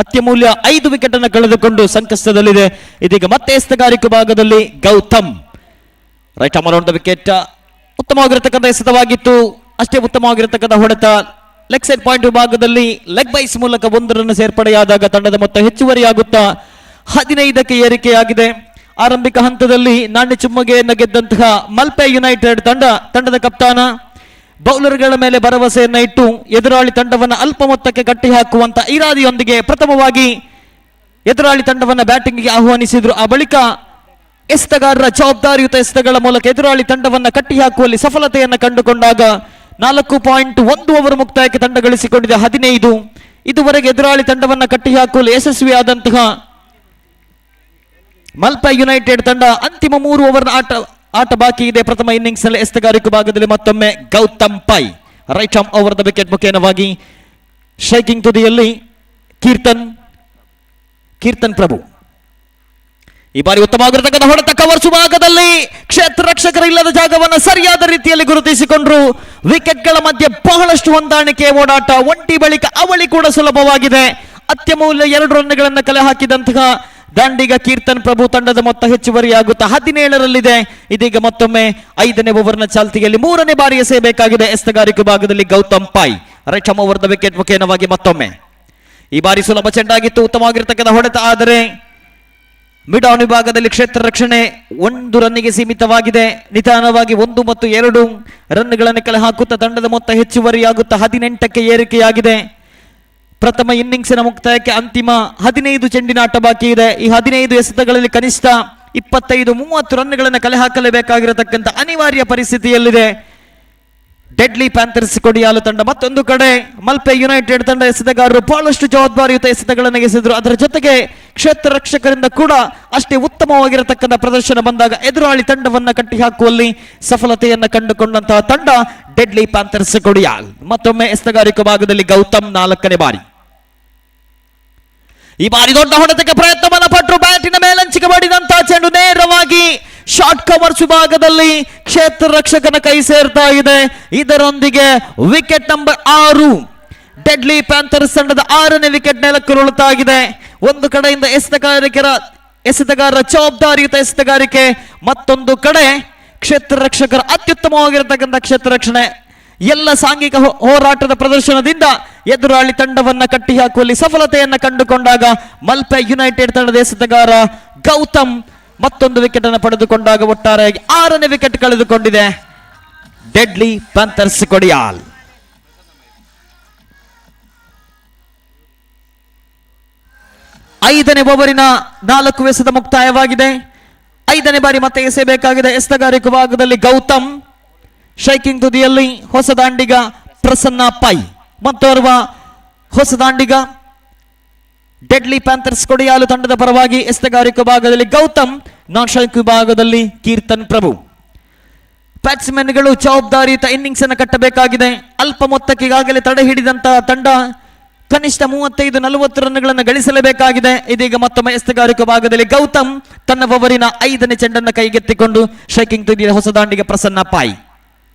ಅತ್ಯಮೂಲ್ಯ 5 ವಿಕೆಟ್ ಅನ್ನು ಕಳೆದುಕೊಂಡು ಸಂಕಷ್ಟದಲ್ಲಿದೆ. ಇದೀಗ ಮತ್ತೆ ಎಸ್ತಗಾರಿಕೆ ಭಾಗದಲ್ಲಿ Gautam right arm around the wicket. ಉತ್ತಮವಾಗಿರತಕ್ಕಂಥ ಎಸೆತವಾಗಿತ್ತು, ಅಷ್ಟೇ ಉತ್ತಮವಾಗಿರತಕ್ಕಂಥ ಹೊಡೆತ. ಲೆಗ್ ಸೈಡ್ ಪಾಯಿಂಟ್ ವಿಭಾಗದಲ್ಲಿ ಲೆಗ್ ಬೈಸ್ ಮೂಲಕ 1 ರನ್ ಸೇರ್ಪಡೆಯಾದಾಗ ತಂಡದ ಮೊತ್ತ ಹೆಚ್ಚುವರಿಯಾಗುತ್ತಾ 15ಕ್ಕೆ ಏರಿಕೆಯಾಗಿದೆ. ಆರಂಭಿಕ ಹಂತದಲ್ಲಿ ನಾಣ್ಯ ಚುಮ್ಮಗೆಯನ್ನು ಗೆದ್ದಂತಹ ಮಲ್ಪೆ ಯುನೈಟೆಡ್ ತಂಡದ ಕಪ್ತಾನ ಬೌಲರ್ಗಳ ಮೇಲೆ ಭರವಸೆಯನ್ನ ಇಟ್ಟು ಎದುರಾಳಿ ತಂಡವನ್ನು ಅಲ್ಪ ಮೊತ್ತಕ್ಕೆ ಕಟ್ಟಿ ಹಾಕುವಂತ ಇರಾದಿಯೊಂದಿಗೆ ಪ್ರಥಮವಾಗಿ ಎದುರಾಳಿ ತಂಡವನ್ನು ಬ್ಯಾಟಿಂಗ್ಗೆ ಆಹ್ವಾನಿಸಿದ್ರು. ಆ ಬಳಿಕ ಎಸೆತಗಾರರ ಜವಾಬ್ದಾರಿಯುತ ಎಸೆತಗಳ ಮೂಲಕ ಎದುರಾಳಿ ತಂಡವನ್ನು ಕಟ್ಟಿ ಹಾಕುವಲ್ಲಿ ಸಫಲತೆಯನ್ನು ಕಂಡುಕೊಂಡಾಗ 4.1 ಓವರ್ ಮುಕ್ತಾಯಕ್ಕೆ ತಂಡ ಗಳಿಸಿಕೊಂಡಿದೆ 15. ಇದುವರೆಗೆ ಎದುರಾಳಿ ತಂಡವನ್ನು ಕಟ್ಟಿ ಹಾಕುವಲ್ಲಿ ಯಶಸ್ವಿಯಾದಂತಹ ಮಲ್ಪೆ ಯುನೈಟೆಡ್ ತಂಡ ಅಂತಿಮ 3 ಓವರ್ ಆಟ ಬಾಕಿ ಇದೆ. ಪ್ರಥಮ ಇನ್ನಿಂಗ್ಸ್ ನಲ್ಲಿ ಎಸೆತಗಾರಿಕೆ ಭಾಗದಲ್ಲಿ ಮತ್ತೊಮ್ಮೆ Gautam Pai right arm over the wicket ಮುಖೇನವಾಗಿ shaking Prabhu ಕೀರ್ತನ್ ಪ್ರಭು. ಈ ಬಾರಿ ಉತ್ತಮವಾಗಿರತಕ್ಕಂಥ ಹೊಡೆತ ಕವರ್ಸ್ ಭಾಗದಲ್ಲಿ ಕ್ಷೇತ್ರ ರಕ್ಷಕರ ಇಲ್ಲದ ಜಾಗವನ್ನು ಸರಿಯಾದ ರೀತಿಯಲ್ಲಿ ಗುರುತಿಸಿಕೊಂಡ್ರು. ವಿಕೆಟ್ಗಳ ಮಧ್ಯೆ ಬಹಳಷ್ಟು ಹೊಂದಾಣಿಕೆ ಓಡಾಟ, ಒಂಟಿ ಬಳಿಕ ಅವಳಿ ಕೂಡ ಸುಲಭವಾಗಿದೆ. ಅತ್ಯಮೂಲ್ಯ 2 ರನ್ಗಳನ್ನು ಕಲೆ ಹಾಕಿದಂತಹ ದಾಂಡಿಗ ಕೀರ್ತನ್ ಪ್ರಭು ತಂಡದ ಮೊತ್ತ ಹೆಚ್ಚುವರಿಯಾಗುತ್ತಾ 17ರಲ್ಲಿದೆ. ಇದೀಗ ಮತ್ತೊಮ್ಮೆ 5ನೇ ಓವರ್ನ ಚಾಲ್ತಿಯಲ್ಲಿ 3ನೇ ಬಾರಿ ಎಸೆಯಬೇಕಾಗಿದೆ ಎಸೆತಗಾರಿಕೆ ಭಾಗದಲ್ಲಿ Gautam Pai right arm over the wicket ಮುಖೇನವಾಗಿ ಮತ್ತೊಮ್ಮೆ. ಈ ಬಾರಿ ಸುಲಭ ಚೆಂಡಾಗಿತ್ತು, ಉತ್ತಮವಾಗಿರತಕ್ಕಂಥ ಹೊಡೆತ. ಆದರೆ ಮಿಡ್ ಆನ್ ವಿಭಾಗದಲ್ಲಿ ಕ್ಷೇತ್ರ ರಕ್ಷಣೆ 1 ರನ್ನಿಗೆ ಸೀಮಿತವಾಗಿದೆ. ನಿಧಾನವಾಗಿ 1 ಮತ್ತು 2 ರನ್ಗಳನ್ನು ಕಲೆ ಹಾಕುತ್ತಾ ತಂಡದ ಮೊತ್ತ ಹೆಚ್ಚುವರಿಯಾಗುತ್ತಾ 18ಕ್ಕೆ ಏರಿಕೆಯಾಗಿದೆ. ಪ್ರಥಮ ಇನ್ನಿಂಗ್ಸಿನ ಮುಕ್ತಾಯಕ್ಕೆ ಅಂತಿಮ 15 ಚೆಂಡಿನ ಆಟ ಬಾಕಿ ಇದೆ. ಈ 15 ಎಸೆತಗಳಲ್ಲಿ ಕನಿಷ್ಠ 25-30 ರನ್ಗಳನ್ನು ಕಲೆ ಹಾಕಲೇಬೇಕಾಗಿರತಕ್ಕಂಥ ಅನಿವಾರ್ಯ ಪರಿಸ್ಥಿತಿಯಲ್ಲಿದೆ ಡೆಡ್ಲಿ ಪ್ಯಾಂಥರ್ಸ್ ಕೊಡಿಯಾಲು ತಂಡ. ಮತ್ತೊಂದು ಕಡೆ ಮಲ್ಪೆ ಯುನೈಟೆಡ್ ತಂಡ ಎಸೆತಗಾರರು ಬಹಳಷ್ಟು ಜವಾಬ್ದಾರಿಯುತ ಎಸೆತಗಳನ್ನು ಎಸೆದರು. ಅದರ ಜೊತೆಗೆ ಕ್ಷೇತ್ರ ರಕ್ಷಕರಿಂದ ಕೂಡ ಅಷ್ಟೇ ಉತ್ತಮವಾಗಿರತಕ್ಕಂಥ ಪ್ರದರ್ಶನ ಬಂದಾಗ ಎದುರಾಳಿ ತಂಡವನ್ನು ಕಟ್ಟಿ ಹಾಕುವಲ್ಲಿ ಸಫಲತೆಯನ್ನು ಕಂಡುಕೊಂಡಂತಹ ತಂಡ ಡೆಡ್ಲಿ ಪ್ಯಾಂಥರ್ಸ್ ಕೊಡಿಯಾಲ್. ಮತ್ತೊಮ್ಮೆ ಎಸೆತಗಾರಿಕೆ ಭಾಗದಲ್ಲಿ ಗೌತಮ್ 4ನೇ ಬಾರಿ. ಈ ಬಾರಿ ದೊಡ್ಡ ಹೊಡೆತಕ್ಕೆ ಪ್ರಯತ್ನವನ್ನು ಪಟ್ಟರು. ಬ್ಯಾಟಿನ ಮೇಲಂಚಿಕೆ ಮಾಡಿದಂತಹ ಚೆಂಡು ನೇರವಾಗಿ ಶಾರ್ಟ್ ಕವರ್ಸ್ ವಿಭಾಗದಲ್ಲಿ ಕ್ಷೇತ್ರ ರಕ್ಷಕನ ಕೈ ಸೇರ್ತಾ ಇದೆ. ಇದರೊಂದಿಗೆ ವಿಕೆಟ್ ನಂಬರ್ 6 ಡೆಡ್ಲಿ ಪ್ಯಾಂಥರ್ಸ್ ತಂಡದ 6ನೇ ವಿಕೆಟ್ ನೆಲಕ್ಕುರುಳುತ್ತಾಗಿದೆ. ಒಂದು ಕಡೆಯಿಂದ ಎಸೆತಗಾರರ ಜವಾಬ್ದಾರಿಯುತ ಎಸೆತಗಾರಿಕೆ, ಮತ್ತೊಂದು ಕಡೆ ಕ್ಷೇತ್ರ ರಕ್ಷಕರ ಅತ್ಯುತ್ತಮವಾಗಿರತಕ್ಕಂಥ ಕ್ಷೇತ್ರ ರಕ್ಷಣೆ. ಎಲ್ಲ ಸಾಂಘಿಕ ಹೋರಾಟದ ಪ್ರದರ್ಶನದಿಂದ ಎದುರಾಳಿ ತಂಡವನ್ನ ಕಟ್ಟಿ ಹಾಕುವಲ್ಲಿ ಸಫಲತೆಯನ್ನ ಕಂಡುಕೊಂಡಾಗ ಮಲ್ಪೆ ಯುನೈಟೆಡ್ ತಂಡದ ಎಸೆತಗಾರ ಗೌತಮ್ ಮತ್ತೊಂದು ವಿಕೆಟ್ ಅನ್ನು ಪಡೆದುಕೊಂಡಾಗ ಒಟ್ಟಾರೆಯಾಗಿ 6ನೇ ವಿಕೆಟ್ ಕಳೆದುಕೊಂಡಿದೆ ಡೆಡ್ಲಿ ಪ್ಯಾಂಥರ್ಸ್ ಕೊಡಿಯಾಲ್. ಐದನೇ ಓವರಿನ 4 ಎಸೆತ ಮುಕ್ತಾಯವಾಗಿದೆ. 5ನೇ ಬಾರಿ ಮತ್ತೆ ಎಸೆಯಬೇಕಾಗಿದೆ ಎಸೆತಗಾರಿಕೆ ಭಾಗದಲ್ಲಿ ಗೌತಮ್. ಶೈಕಿಂಗ್ ತುದಿಯಲ್ಲಿ ಹೊಸ ದಾಂಡಿಗ ಪ್ರಸನ್ನ ಪೈ, ಮತ್ತೋರ್ವ ಹೊಸ ದಾಂಡಿಗ ಡೆಡ್ಲಿ ಪ್ಯಾಂಥರ್ಸ್ ಕೊಡಿಯಾಲು ತಂಡದ ಪರವಾಗಿ ಎಸೆತಗಾರಿಕೆ ಭಾಗದಲ್ಲಿ ಗೌತಮ್, ನಾನ್ ಶೈಕ್ ವಿಭಾಗದಲ್ಲಿ ಕೀರ್ತನ್ ಪ್ರಭು. ಬ್ಯಾಟ್ಸ್ಮನ್ಗಳು ಜವಾಬ್ದಾರಿಯುತ ಇನ್ನಿಂಗ್ಸ್ ಅನ್ನು ಕಟ್ಟಬೇಕಾಗಿದೆ. ಅಲ್ಪ ಮೊತ್ತಕ್ಕೆ ಈಗಾಗಲೇ ತಡೆ ಹಿಡಿದಂತಹ ತಂಡ ಕನಿಷ್ಠ 35-40 ರನ್ಗಳನ್ನು ಗಳಿಸಲೇಬೇಕಾಗಿದೆ. ಇದೀಗ ಮತ್ತೊಮ್ಮೆ ಎಸೆತಗಾರಿಕೆ ಭಾಗದಲ್ಲಿ ಗೌತಮ್ ತನ್ನ ಓವರಿನ 5ನೇ ಚೆಂಡನ್ನು ಕೈಗೆತ್ತಿಕೊಂಡು ಶೈಕಿಂಗ್ ತುದಿಯ ಹೊಸ ದಾಂಡಿಗೆ ಪ್ರಸನ್ನ ಪಾಯ್.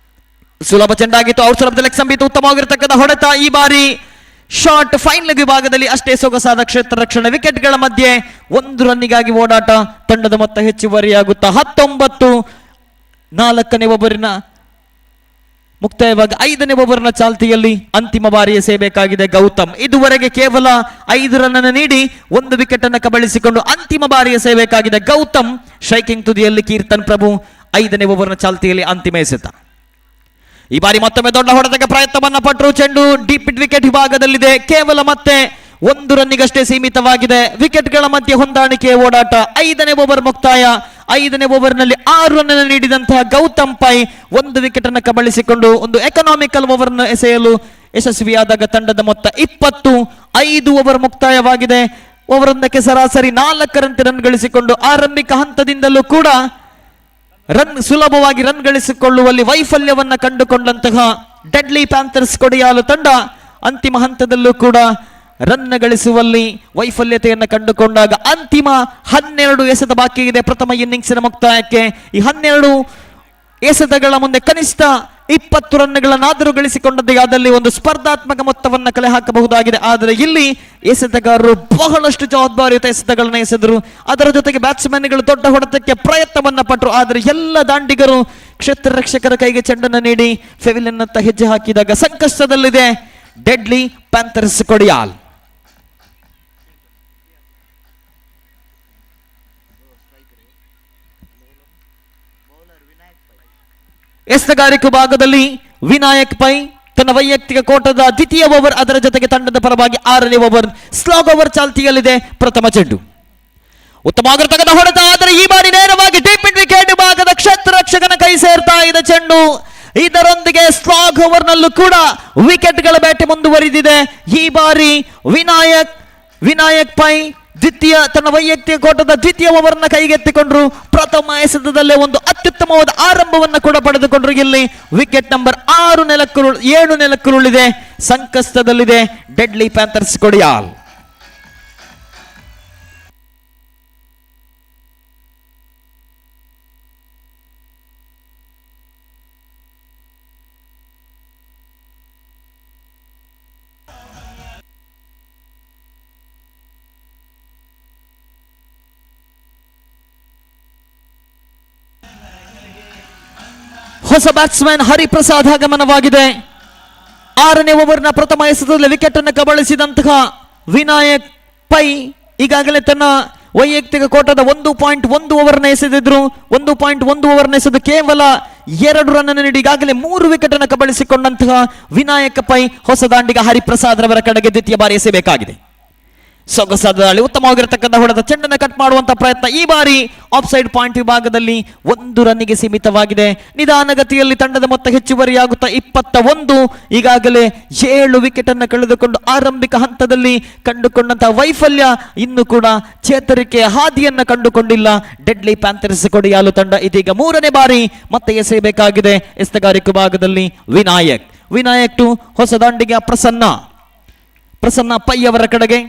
ಸುಲಭ ಚೆಂಡಾಗಿತ್ತು, ಔಟ್ ಸುಲಭದಲ್ಲಿ ಸಂಬಿತು, ಉತ್ತಮವಾಗಿರತಕ್ಕಂಥ ಹೊಡೆತ. ಈ ಬಾರಿ ಶಾರ್ಟ್ ಫೈನಲ್ ವಿಭಾಗದಲ್ಲಿ ಅಷ್ಟೇ ಸೊಗಸಾದ ಕ್ಷೇತ್ರ ರಕ್ಷಣೆ, ವಿಕೆಟ್ಗಳ ಮಧ್ಯೆ 1 ರನ್ನಿಗಾಗಿ ಓಡಾಟ, ತಂಡದ ಮೊತ್ತ ಹೆಚ್ಚುವರಿಯಾಗುತ್ತಾ 19. 4ನೇ ಓವರಿನ ಮುಕ್ತಾಯವಾಗಿ 5ನೇ ಓವರ್ನ ಚಾಲ್ತಿಯಲ್ಲಿ ಅಂತಿಮ ಬಾರಿ ಎಸೆಯಬೇಕಾಗಿದೆ ಗೌತಮ್. ಇದುವರೆಗೆ ಕೇವಲ 5 ರನ್ ನೀಡಿ 1 ವಿಕೆಟ್ ಅನ್ನು ಕಬಳಿಸಿಕೊಂಡು ಅಂತಿಮ ಬಾರಿ ಎಸೆಯಬೇಕಾಗಿದೆ ಗೌತಮ್. ಸ್ಟ್ರೈಕಿಂಗ್ ತುದಿಯಲ್ಲಿ ಕೀರ್ತನ್ ಪ್ರಭು 5ನೇ ಓವರ್ನ ಚಾಲ್ತಿಯಲ್ಲಿ ಅಂತಿಮ ಎಸೆತ. ಈ ಬಾರಿ ಮತ್ತೊಮ್ಮೆ ದೊಡ್ಡ ಹೊಡೆತಕ್ಕೆ ಪ್ರಯತ್ನವನ್ನ ಪಟ್ಟರು. ಚೆಂಡು ಡೀಪ್ ಮಿಡ್ ವಿಕೆಟ್ ವಿಭಾಗದಲ್ಲಿದೆ, ಕೇವಲ ಮತ್ತೆ 1 ರನ್ನಿಗಷ್ಟೇ ಸೀಮಿತವಾಗಿದೆ. ವಿಕೆಟ್ಗಳ ಮಧ್ಯೆ ಹೊಂದಾಣಿಕೆ ಓಡಾಟ. 5ನೇ ಓವರ್ ಮುಕ್ತಾಯ. 5ನೇ ಓವರ್ನಲ್ಲಿ 6 ರನ್ ನೀಡಿದಂತಹ ಗೌತಮ್ ಪೈ 1 ವಿಕೆಟ್ ಅನ್ನು ಕಬಳಿಸಿಕೊಂಡು ಒಂದು ಎಕನಾಮಿಕಲ್ ಓವರ್ ಎಸೆಯಲು ಯಶಸ್ವಿಯಾದಾಗ ತಂಡದ ಮೊತ್ತ 20. 5 ಓವರ್ ಮುಕ್ತಾಯವಾಗಿದೆ. ಓವರೊಂದಕ್ಕೆ ಸರಾಸರಿ 4 ರನ್ ಗಳಿಸಿಕೊಂಡು ಆರಂಭಿಕ ಹಂತದಿಂದಲೂ ಕೂಡ ಸುಲಭವಾಗಿ ರನ್ ಗಳಿಸಿಕೊಳ್ಳುವಲ್ಲಿ ವೈಫಲ್ಯವನ್ನ ಕಂಡುಕೊಂಡಂತಹ ಡೆಡ್ಲಿ ಪ್ಯಾಂಥರ್ಸ್ ಕೊಡಿಯಾಲು ತಂಡ ಅಂತಿಮ ಹಂತದಲ್ಲೂ ಕೂಡ ರನ್ ಗಳಿಸುವಲ್ಲಿ ವೈಫಲ್ಯತೆಯನ್ನು ಕಂಡುಕೊಂಡಾಗ ಅಂತಿಮ 12 ಎಸೆತ ಬಾಕಿ ಇದೆ ಪ್ರಥಮ ಇನ್ನಿಂಗ್ಸಿನ ಮುಕ್ತಾಯಕ್ಕೆ. ಈ 12 ಎಸೆತಗಳ ಮುಂದೆ ಕನಿಷ್ಠ 20 ರನ್ಗಳನ್ನಾದರೂ ಗಳಿಸಿಕೊಂಡದ್ದೇ ಆದಲ್ಲಿ ಒಂದು ಸ್ಪರ್ಧಾತ್ಮಕ ಮೊತ್ತವನ್ನು ಕಲೆ ಹಾಕಬಹುದಾಗಿದೆ. ಆದರೆ ಇಲ್ಲಿ ಎಸೆತಗಾರರು ಬಹಳಷ್ಟು ಜವಾಬ್ದಾರಿಯುತ ಎಸೆತಗಳನ್ನು ಎಸೆದರು. ಅದರ ಜೊತೆಗೆ ಬ್ಯಾಟ್ಸ್ಮನ್ಗಳು ದೊಡ್ಡ ಹೊಡೆತಕ್ಕೆ ಪ್ರಯತ್ನವನ್ನ ಪಟ್ಟರು. ಆದರೆ ಎಲ್ಲ ದಾಂಡಿಗರು ಕ್ಷೇತ್ರ ರಕ್ಷಕರ ಕೈಗೆ ಚೆಂಡನ್ನು ನೀಡಿ ಫೆವಿಲಿಯನ್ ಅಂತ ಹೆಜ್ಜೆ ಹಾಕಿದಾಗ ಸಂಕಷ್ಟದಲ್ಲಿದೆ ಡೆಡ್ಲಿ ಪ್ಯಾಂಥರ್ಸ್ ಕೊಡಿಯಾಲ್. ಎಸೆತಗಾರಿಕೆ ಭಾಗದಲ್ಲಿ ವಿನಾಯಕ್ ಪೈ ತನ್ನ ವೈಯಕ್ತಿಕ ಕೋಟದ ದ್ವಿತೀಯ ಓವರ್, ಅದರ ಜೊತೆಗೆ ತಂಡದ ಪರವಾಗಿ 6ನೇ ಓವರ್ ಸ್ಲಾಗ್ ಓವರ್ ಚಾಲ್ತಿಯಲ್ಲಿದೆ. ಪ್ರಥಮ ಚೆಂಡು ಉತ್ತಮವಾಗಿರತಕ್ಕಂಥ ಹೊಡೆತ, ಆದರೆ ಈ ಬಾರಿ ನೇರವಾಗಿ ಡೀಪ್ ಮಿಡ್ ವಿಕೆಟ್ ಭಾಗದ ಕ್ಷೇತ್ರ ರಕ್ಷಕನ ಕೈ ಸೇರ್ತಾ ಇದೆ ಚೆಂಡು. ಇದರೊಂದಿಗೆ ಸ್ಲಾಗ್ ಓವರ್ ನಲ್ಲೂ ಕೂಡ ವಿಕೆಟ್ಗಳ ಬೇಟೆ ಮುಂದುವರಿದಿದೆ. ಈ ಬಾರಿ ವಿನಾಯಕ್ ಪೈ ತನ್ನ ವೈಯಕ್ತಿಕ ಕೋಟದ ದ್ವಿತೀಯ ಓವರ್ನ ಕೈಗೆತ್ತಿಕೊಂಡ್ರು. ಪ್ರಥಮ ಎಸೆತದಲ್ಲೇ ಒಂದು ಅತ್ಯುತ್ತಮವಾದ ಆರಂಭವನ್ನು ಕೂಡ ಪಡೆದುಕೊಂಡ್ರು. ಇಲ್ಲಿ ವಿಕೆಟ್ ನಂಬರ್ 7 ನೆಲಕ್ಕುರುಳಿದೆ. ಸಂಕಷ್ಟದಲ್ಲಿದೆ ಡೆಡ್ಲಿ ಪ್ಯಾಂಥರ್ಸ್ ಕೊಡಿಯಾಲ್. ಹೊಸ ಬ್ಯಾಟ್ಸ್ಮನ್ ಹರಿಪ್ರಸಾದ್ ಆಗಮನವಾಗಿದೆ. 6ನೇ ಓವರ್ನ ಪ್ರಥಮ ಎಸೆತದಲ್ಲಿ ವಿಕೆಟ್ ಅನ್ನು ಕಬಳಿಸಿದಂತಹ ವಿನಾಯಕ್ ಪೈ ಈಗಾಗಲೇ ತನ್ನ ವೈಯಕ್ತಿಕ ಕೋಟದ 1.1 ಓವರ್ನ ಎಸೆದಿದ್ರು. 1.1 ಓವರ್ನ ಎಸೆದು ಕೇವಲ 2 ರನ್ ನೀಡಿ ಈಗಾಗಲೇ 3 ವಿಕೆಟ್ ಅನ್ನು ಕಬಳಿಸಿಕೊಂಡಂತಹ ವಿನಾಯಕ್ ಪೈ ಹೊಸ ದಾಂಡಿಗ ಹರಿಪ್ರಸಾದ್ ರವರ ಕಡೆಗೆ ದ್ವಿತೀಯ ಬಾರಿ ಎಸೆಯಬೇಕಾಗಿದೆ. ಸೊಗಸಾದ ದಾಳಿ, ಉತ್ತಮವಾಗಿರತಕ್ಕಂಥ ಹೊಡೆದ ಚೆಂಡನ್ನು ಕಟ್ ಮಾಡುವಂತ ಪ್ರಯತ್ನ. ಈ ಬಾರಿ ಆಫ್ ಸೈಡ್ ಪಾಯಿಂಟ್ ವಿಭಾಗದಲ್ಲಿ 1 ರನ್ನಿಗೆ ಸೀಮಿತವಾಗಿದೆ. ನಿಧಾನಗತಿಯಲ್ಲಿ ತಂಡದ ಮೊತ್ತ ಹೆಚ್ಚುವರಿಯಾಗುತ್ತಾ 21. ಈಗಾಗಲೇ 7 ವಿಕೆಟ್ ಅನ್ನು ಕಳೆದುಕೊಂಡು ಆರಂಭಿಕ ಹಂತದಲ್ಲಿ ಕಂಡುಕೊಂಡಂತಹ ವೈಫಲ್ಯ ಇನ್ನೂ ಕೂಡ ಚೇತರಿಕೆಯ ಹಾದಿಯನ್ನು ಕಂಡುಕೊಂಡಿಲ್ಲ ಡೆಡ್ಲಿ ಪ್ಯಾಂಥರ್ಸ್ ಕೊಡಿಯಾಲು ತಂಡ. ಇದೀಗ 3ನೇ ಬಾರಿ ಮತ್ತೆ ಎಸೆಯಬೇಕಾಗಿದೆ. ಎಸೆತಗಾರಿಕೆ ಭಾಗದಲ್ಲಿ ವಿನಾಯಕ್ ಟು ಹೊಸ ದಾಂಡಿಗೆ ಪ್ರಸನ್ನ ಪೈ ಅವರ ಕಡೆಗೆ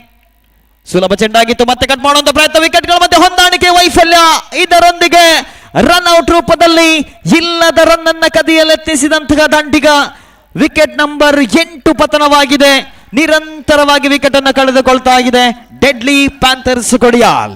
ಸುಲಭ ಚೆಂಡಾಗಿತ್ತು. ಮತ್ತೆ ಕಟ್ ಮಾಡುವಂತ ಪ್ರಯತ್ನ, ವಿಕೆಟ್ಗಳ ಮಧ್ಯೆ ಹೊಂದಾಣಿಕೆ ವೈಫಲ್ಯ. ಇದರೊಂದಿಗೆ ರನ್ ಔಟ್ ರೂಪದಲ್ಲಿ ಇಲ್ಲದ ರನ್ ಅನ್ನ ಕದಿಯಲೆತ್ತಿಸಿದಂತಹ ದಾಂಡಿಗ ವಿಕೆಟ್ ನಂಬರ್ 8 ಪತನವಾಗಿದೆ. ನಿರಂತರವಾಗಿ ವಿಕೆಟ್ ಅನ್ನು ಕಳೆದುಕೊಳ್ತಾ ಇದೆ ಡೆಡ್ಲಿ ಪ್ಯಾಂಥರ್ಸ್ ಕೊಡಿಯಾಲ್.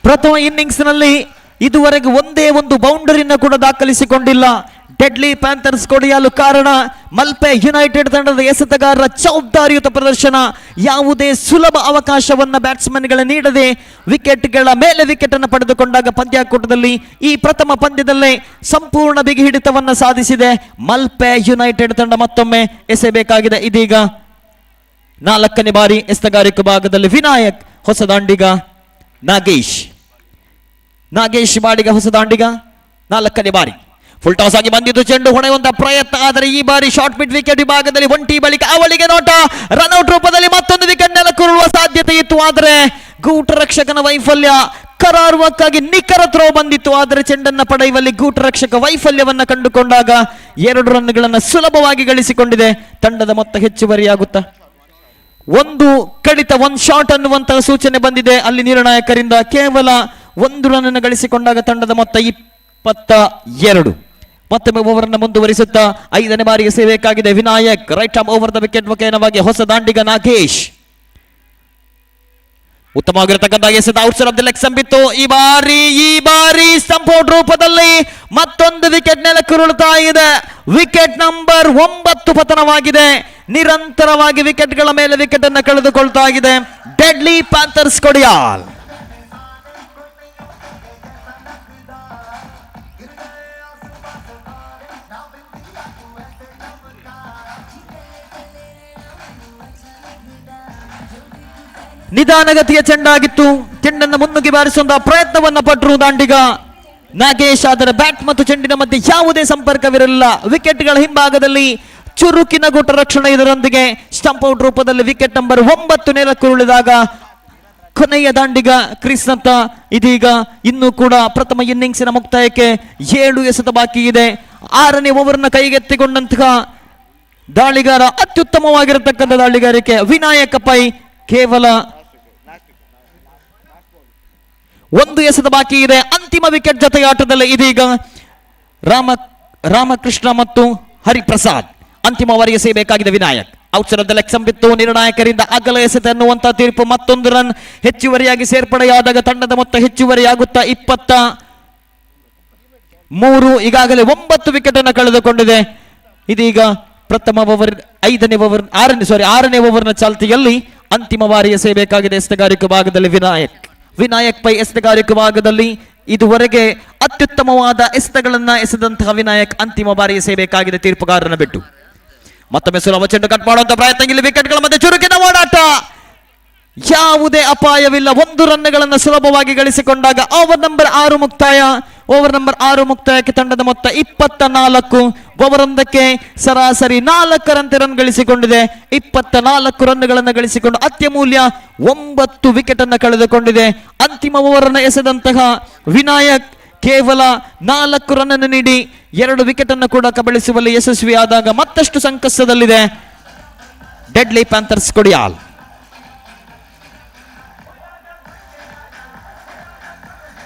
ಪ್ರಥಮ ಇನ್ನಿಂಗ್ಸ್ ನಲ್ಲಿ ಇದುವರೆಗೆ ಒಂದೇ ಒಂದು ಬೌಂಡರಿಯನ್ನು ಕೂಡ ದಾಖಲಿಸಿಕೊಂಡಿಲ್ಲ ಡೆಡ್ಲಿ ಪ್ಯಾಂಥರ್ಸ್ ಕೊಡಿಯಾಲು. ಕಾರಣ ಮಲ್ಪೆ ಯುನೈಟೆಡ್ ತಂಡದ ಎಸೆತಗಾರರ ಜವಾಬ್ದಾರಿಯುತ ಪ್ರದರ್ಶನ. ಯಾವುದೇ ಸುಲಭ ಅವಕಾಶವನ್ನ ಬ್ಯಾಟ್ಸ್ಮನ್ಗಳ ನೀಡದೆ ವಿಕೆಟ್ಗಳ ಮೇಲೆ ವಿಕೆಟ್ ಅನ್ನು ಪಡೆದುಕೊಂಡಾಗ ಪಂದ್ಯಾಕೂಟದಲ್ಲಿ ಈ ಪ್ರಥಮ ಪಂದ್ಯದಲ್ಲೇ ಸಂಪೂರ್ಣ ಬಿಗಿ ಹಿಡಿತವನ್ನ ಸಾಧಿಸಿದೆ ಮಲ್ಪೆ ಯುನೈಟೆಡ್ ತಂಡ. ಮತ್ತೊಮ್ಮೆ ಎಸೆಯಬೇಕಾಗಿದೆ. ಇದೀಗ 4ನೇ ಬಾರಿ ಎಸೆತಗಾರಿಕೆ ಭಾಗದಲ್ಲಿ ವಿನಾಯಕ್, ಹೊಸ ದಾಂಡಿಗ ನಾಗೇಶ್ ಬಾಡಿಗ, ಹೊಸ ದಾಂಡಿಗ 4ನೇ ಬಾರಿ. ಫುಲ್ ಟಾಸ್ ಆಗಿ ಬಂದಿದ್ದು ಚೆಂಡು ಹೊಡೆಯುವಂತ ಪ್ರಯತ್ನ. ಆದರೆ ಈ ಬಾರಿ ಶಾರ್ಟ್ ಮಿಡ್ ವಿಕೆಟ್ ವಿಭಾಗದಲ್ಲಿ ಒಂಟಿ ಬಳಿಕ ಅವಳಿಗೆ ನೋಟ. ರನ್ ಔಟ್ ರೂಪದಲ್ಲಿ ಮತ್ತೊಂದು ವಿಕೆಟ್ ನೆಲಕ್ಕುರುಳುವ ಸಾಧ್ಯತೆ ಇತ್ತು. ಆದರೆ ಗೂಟ ರಕ್ಷಕನ ವೈಫಲ್ಯ ಕರಾರುವಕ್ಕಾಗಿ ನಿಖರ ಥ್ರೋ ಬಂದಿತ್ತು, ಆದರೆ ಚೆಂಡನ್ನು ಪಡೆಯುವಲ್ಲಿ ಗೂಟ ರಕ್ಷಕ ವೈಫಲ್ಯವನ್ನ ಕಂಡುಕೊಂಡಾಗ 2 ರನ್ಗಳನ್ನು ಸುಲಭವಾಗಿ ಗಳಿಸಿಕೊಂಡಿದೆ. ತಂಡದ ಮೊತ್ತ ಹೆಚ್ಚುವರಿಯಾಗುತ್ತಾ 1 ಕಡಿತ 1 ಶಾಟ್ ಅನ್ನುವಂತಹ ಸೂಚನೆ ಬಂದಿದೆ ಅಲ್ಲಿ ನಿರ್ಣಾಯಕರಿಂದ. ಕೇವಲ 1 ರನ್ ಅನ್ನು ಗಳಿಸಿಕೊಂಡಾಗ ತಂಡದ ಮೊತ್ತ 22. ಮತ್ತೊಮ್ಮೆ ಓವರನ್ನು ಮುಂದುವರಿಸುತ್ತಾ 5ನೇ ಬಾರಿಗೆ ಸೇವೆಯಾಗಿದೆ Vinayak. Right arm over the wicket ಮುಖೇನವಾಗಿ ಹೊಸ ದಾಂಡಿಗ ನಾಗೇಶ್. ಉತ್ತಮವಾಗಿರತಕ್ಕಂಥ ಎಸೆದ ಔಟ್ಸೈಡ್ ಆಫ್ ದಿ ಲೆಗ್ ಸಂಬಿತ್ತು. ಈ ಬಾರಿ ಸ್ಟಂಪೌಟ್ ರೂಪದಲ್ಲಿ ಮತ್ತೊಂದು ವಿಕೆಟ್ ನೆಲಕ್ಕುರುಳುತ್ತಾ ಇದೆ. ವಿಕೆಟ್ ನಂಬರ್ 9 ಪತನವಾಗಿದೆ. ನಿರಂತರವಾಗಿ ವಿಕೆಟ್ಗಳ ಮೇಲೆ ವಿಕೆಟ್ ಅನ್ನು ಕಳೆದುಕೊಳ್ತಾ ಇದೆ ಡೆಡ್ಲಿ ಪ್ಯಾಂಥರ್ಸ್ ಕೊಡಿಯಾಲ್. ನಿಧಾನಗತಿಯ ಚೆಂಡಾಗಿತ್ತು. ಚೆಂಡನ್ನು ಮುನ್ನುಗ್ಗಿ ಬಾರಿಸುವಂತಹ ಪ್ರಯತ್ನವನ್ನ ಪಟ್ಟರು ದಾಂಡಿಗ ನಾಗೇಶ್. ಆದರೆ ಬ್ಯಾಟ್ ಮತ್ತು ಚೆಂಡಿನ ಮಧ್ಯೆ ಯಾವುದೇ ಸಂಪರ್ಕವಿರಲಿಲ್ಲ. ವಿಕೆಟ್ಗಳ ಹಿಂಭಾಗದಲ್ಲಿ ಚುರುಕಿನ ಗುಟ ರಕ್ಷಣೆ, ಇದರೊಂದಿಗೆ ಸ್ಟಂಪೌಟ್ ರೂಪದಲ್ಲಿ ವಿಕೆಟ್ ನಂಬರ್ 9 ನೆಲಕ್ಕುರುಳಿದಾಗ ಕೊನೆಯ ದಾಂಡಿಗ ಕ್ರೀಸ್ನತ್ತ. ಇದೀಗ ಇನ್ನೂ ಕೂಡ ಪ್ರಥಮ ಇನ್ನಿಂಗ್ಸಿನ ಮುಕ್ತಾಯಕ್ಕೆ 7 ಎಸೆತ ಬಾಕಿ ಇದೆ. 6ನೇ ಓವರ್ನ ಕೈಗೆತ್ತಿಕೊಂಡಂತಹ ದಾಳಿಗಾರ, ಅತ್ಯುತ್ತಮವಾಗಿರತಕ್ಕಂಥ ದಾಳಿಗಾರಿಕೆ ವಿನಾಯಕ ಪೈ. ಕೇವಲ 1 ಎಸೆತ ಬಾಕಿ ಇದೆ. ಅಂತಿಮ ವಿಕೆಟ್ ಜೊತೆಯಾಟದಲ್ಲಿ ಇದೀಗ ರಾಮಕೃಷ್ಣ ಮತ್ತು ಹರಿಪ್ರಸಾದ್. ಅಂತಿಮ ಓವರ್ಗೆ ಸೇಬೇಕಾಗಿದೆ Vinayak. Outside off the leg ಸಂಬಿತ್ತು. ನಿರ್ಣಾಯಕರಿಂದ ಅಗಲ ಎಸೆತ ಎನ್ನುವಂತಹ ತೀರ್ಪು. ಮತ್ತೊಂದು ರನ್ ಹೆಚ್ಚುವರಿಯಾಗಿ ಸೇರ್ಪಡೆಯಾದಾಗ ತಂಡದ ಮೊತ್ತ ಹೆಚ್ಚುವರಿಯಾಗುತ್ತಾ 23. ಈಗಾಗಲೇ 9 ವಿಕೆಟ್ ಅನ್ನು ಕಳೆದುಕೊಂಡಿದೆ. ಇದೀಗ ಪ್ರಥಮ ಓವರ್ 6ನೇ ಓವರ್ನ ಚಾಲ್ತಿಯಲ್ಲಿ ಅಂತಿಮ ಬಾರಿ ಎಸೆಯಬೇಕಾಗಿದೆ ಎಸೆಗಾರಿಕೆ ಭಾಗದಲ್ಲಿ ವಿನಾಯಕ್ ಪೈ. ಎಸೆಗಾರಿಕೆ ಭಾಗದಲ್ಲಿ ಇದುವರೆಗೆ ಅತ್ಯುತ್ತಮವಾದ ಎಸೆತಗಳನ್ನ ಎಸೆದಂತಹ ವಿನಾಯಕ್ ಅಂತಿಮ ಬಾರಿ ಎಸೆಯಬೇಕಾಗಿದೆ ತೀರ್ಪುಗಾರನ ಬಿಟ್ಟು. ಮತ್ತೊಮ್ಮೆ ಸುಲಭ ಚೆಂಡು ಕಟ್ ಮಾಡುವಂತಹ ಪ್ರಯತ್ನ. ಇಲ್ಲಿ ವಿಕೆಟ್ಗಳ ಮಧ್ಯೆ ಚುರುಕಿನ ಓಡಾಟ, ಯಾವುದೇ ಅಪಾಯವಿಲ್ಲ. 1 ರನ್ಗಳನ್ನು ಸುಲಭವಾಗಿ ಗಳಿಸಿಕೊಂಡಾಗ ಓವರ್ ನಂಬರ್ 6 ಮುಕ್ತಾಯ. ಓವರ್ ನಂಬರ್ 6 ಮುಕ್ತಾಯಕ್ಕೆ ತಂಡದ ಮೊತ್ತ 24. ಓವರೊಂದಕ್ಕೆ ಸರಾಸರಿ 4 ರಂತೆ ರನ್ ಗಳಿಸಿಕೊಂಡಿದೆ. 24 ರನ್ಗಳನ್ನು ಗಳಿಸಿಕೊಂಡು ಅತ್ಯಮೂಲ್ಯ 9 ವಿಕೆಟ್ ಅನ್ನು ಕಳೆದುಕೊಂಡಿದೆ. ಅಂತಿಮ ಓವರ್ ಅನ್ನು ಎಸೆದಂತಹ ವಿನಾಯಕ್ ಕೇವಲ 4 ರನ್ ಅನ್ನು ನೀಡಿ 2 ವಿಕೆಟ್ ಅನ್ನು ಕೂಡ ಕಬಳಿಸುವಲ್ಲಿ ಯಶಸ್ವಿಯಾದಾಗ ಮತ್ತಷ್ಟು ಸಂಕಷ್ಟದಲ್ಲಿದೆ ಡೆಡ್ಲಿ ಪ್ಯಾಂಥರ್ಸ್ ಕೊಡಿಯಾಲ್.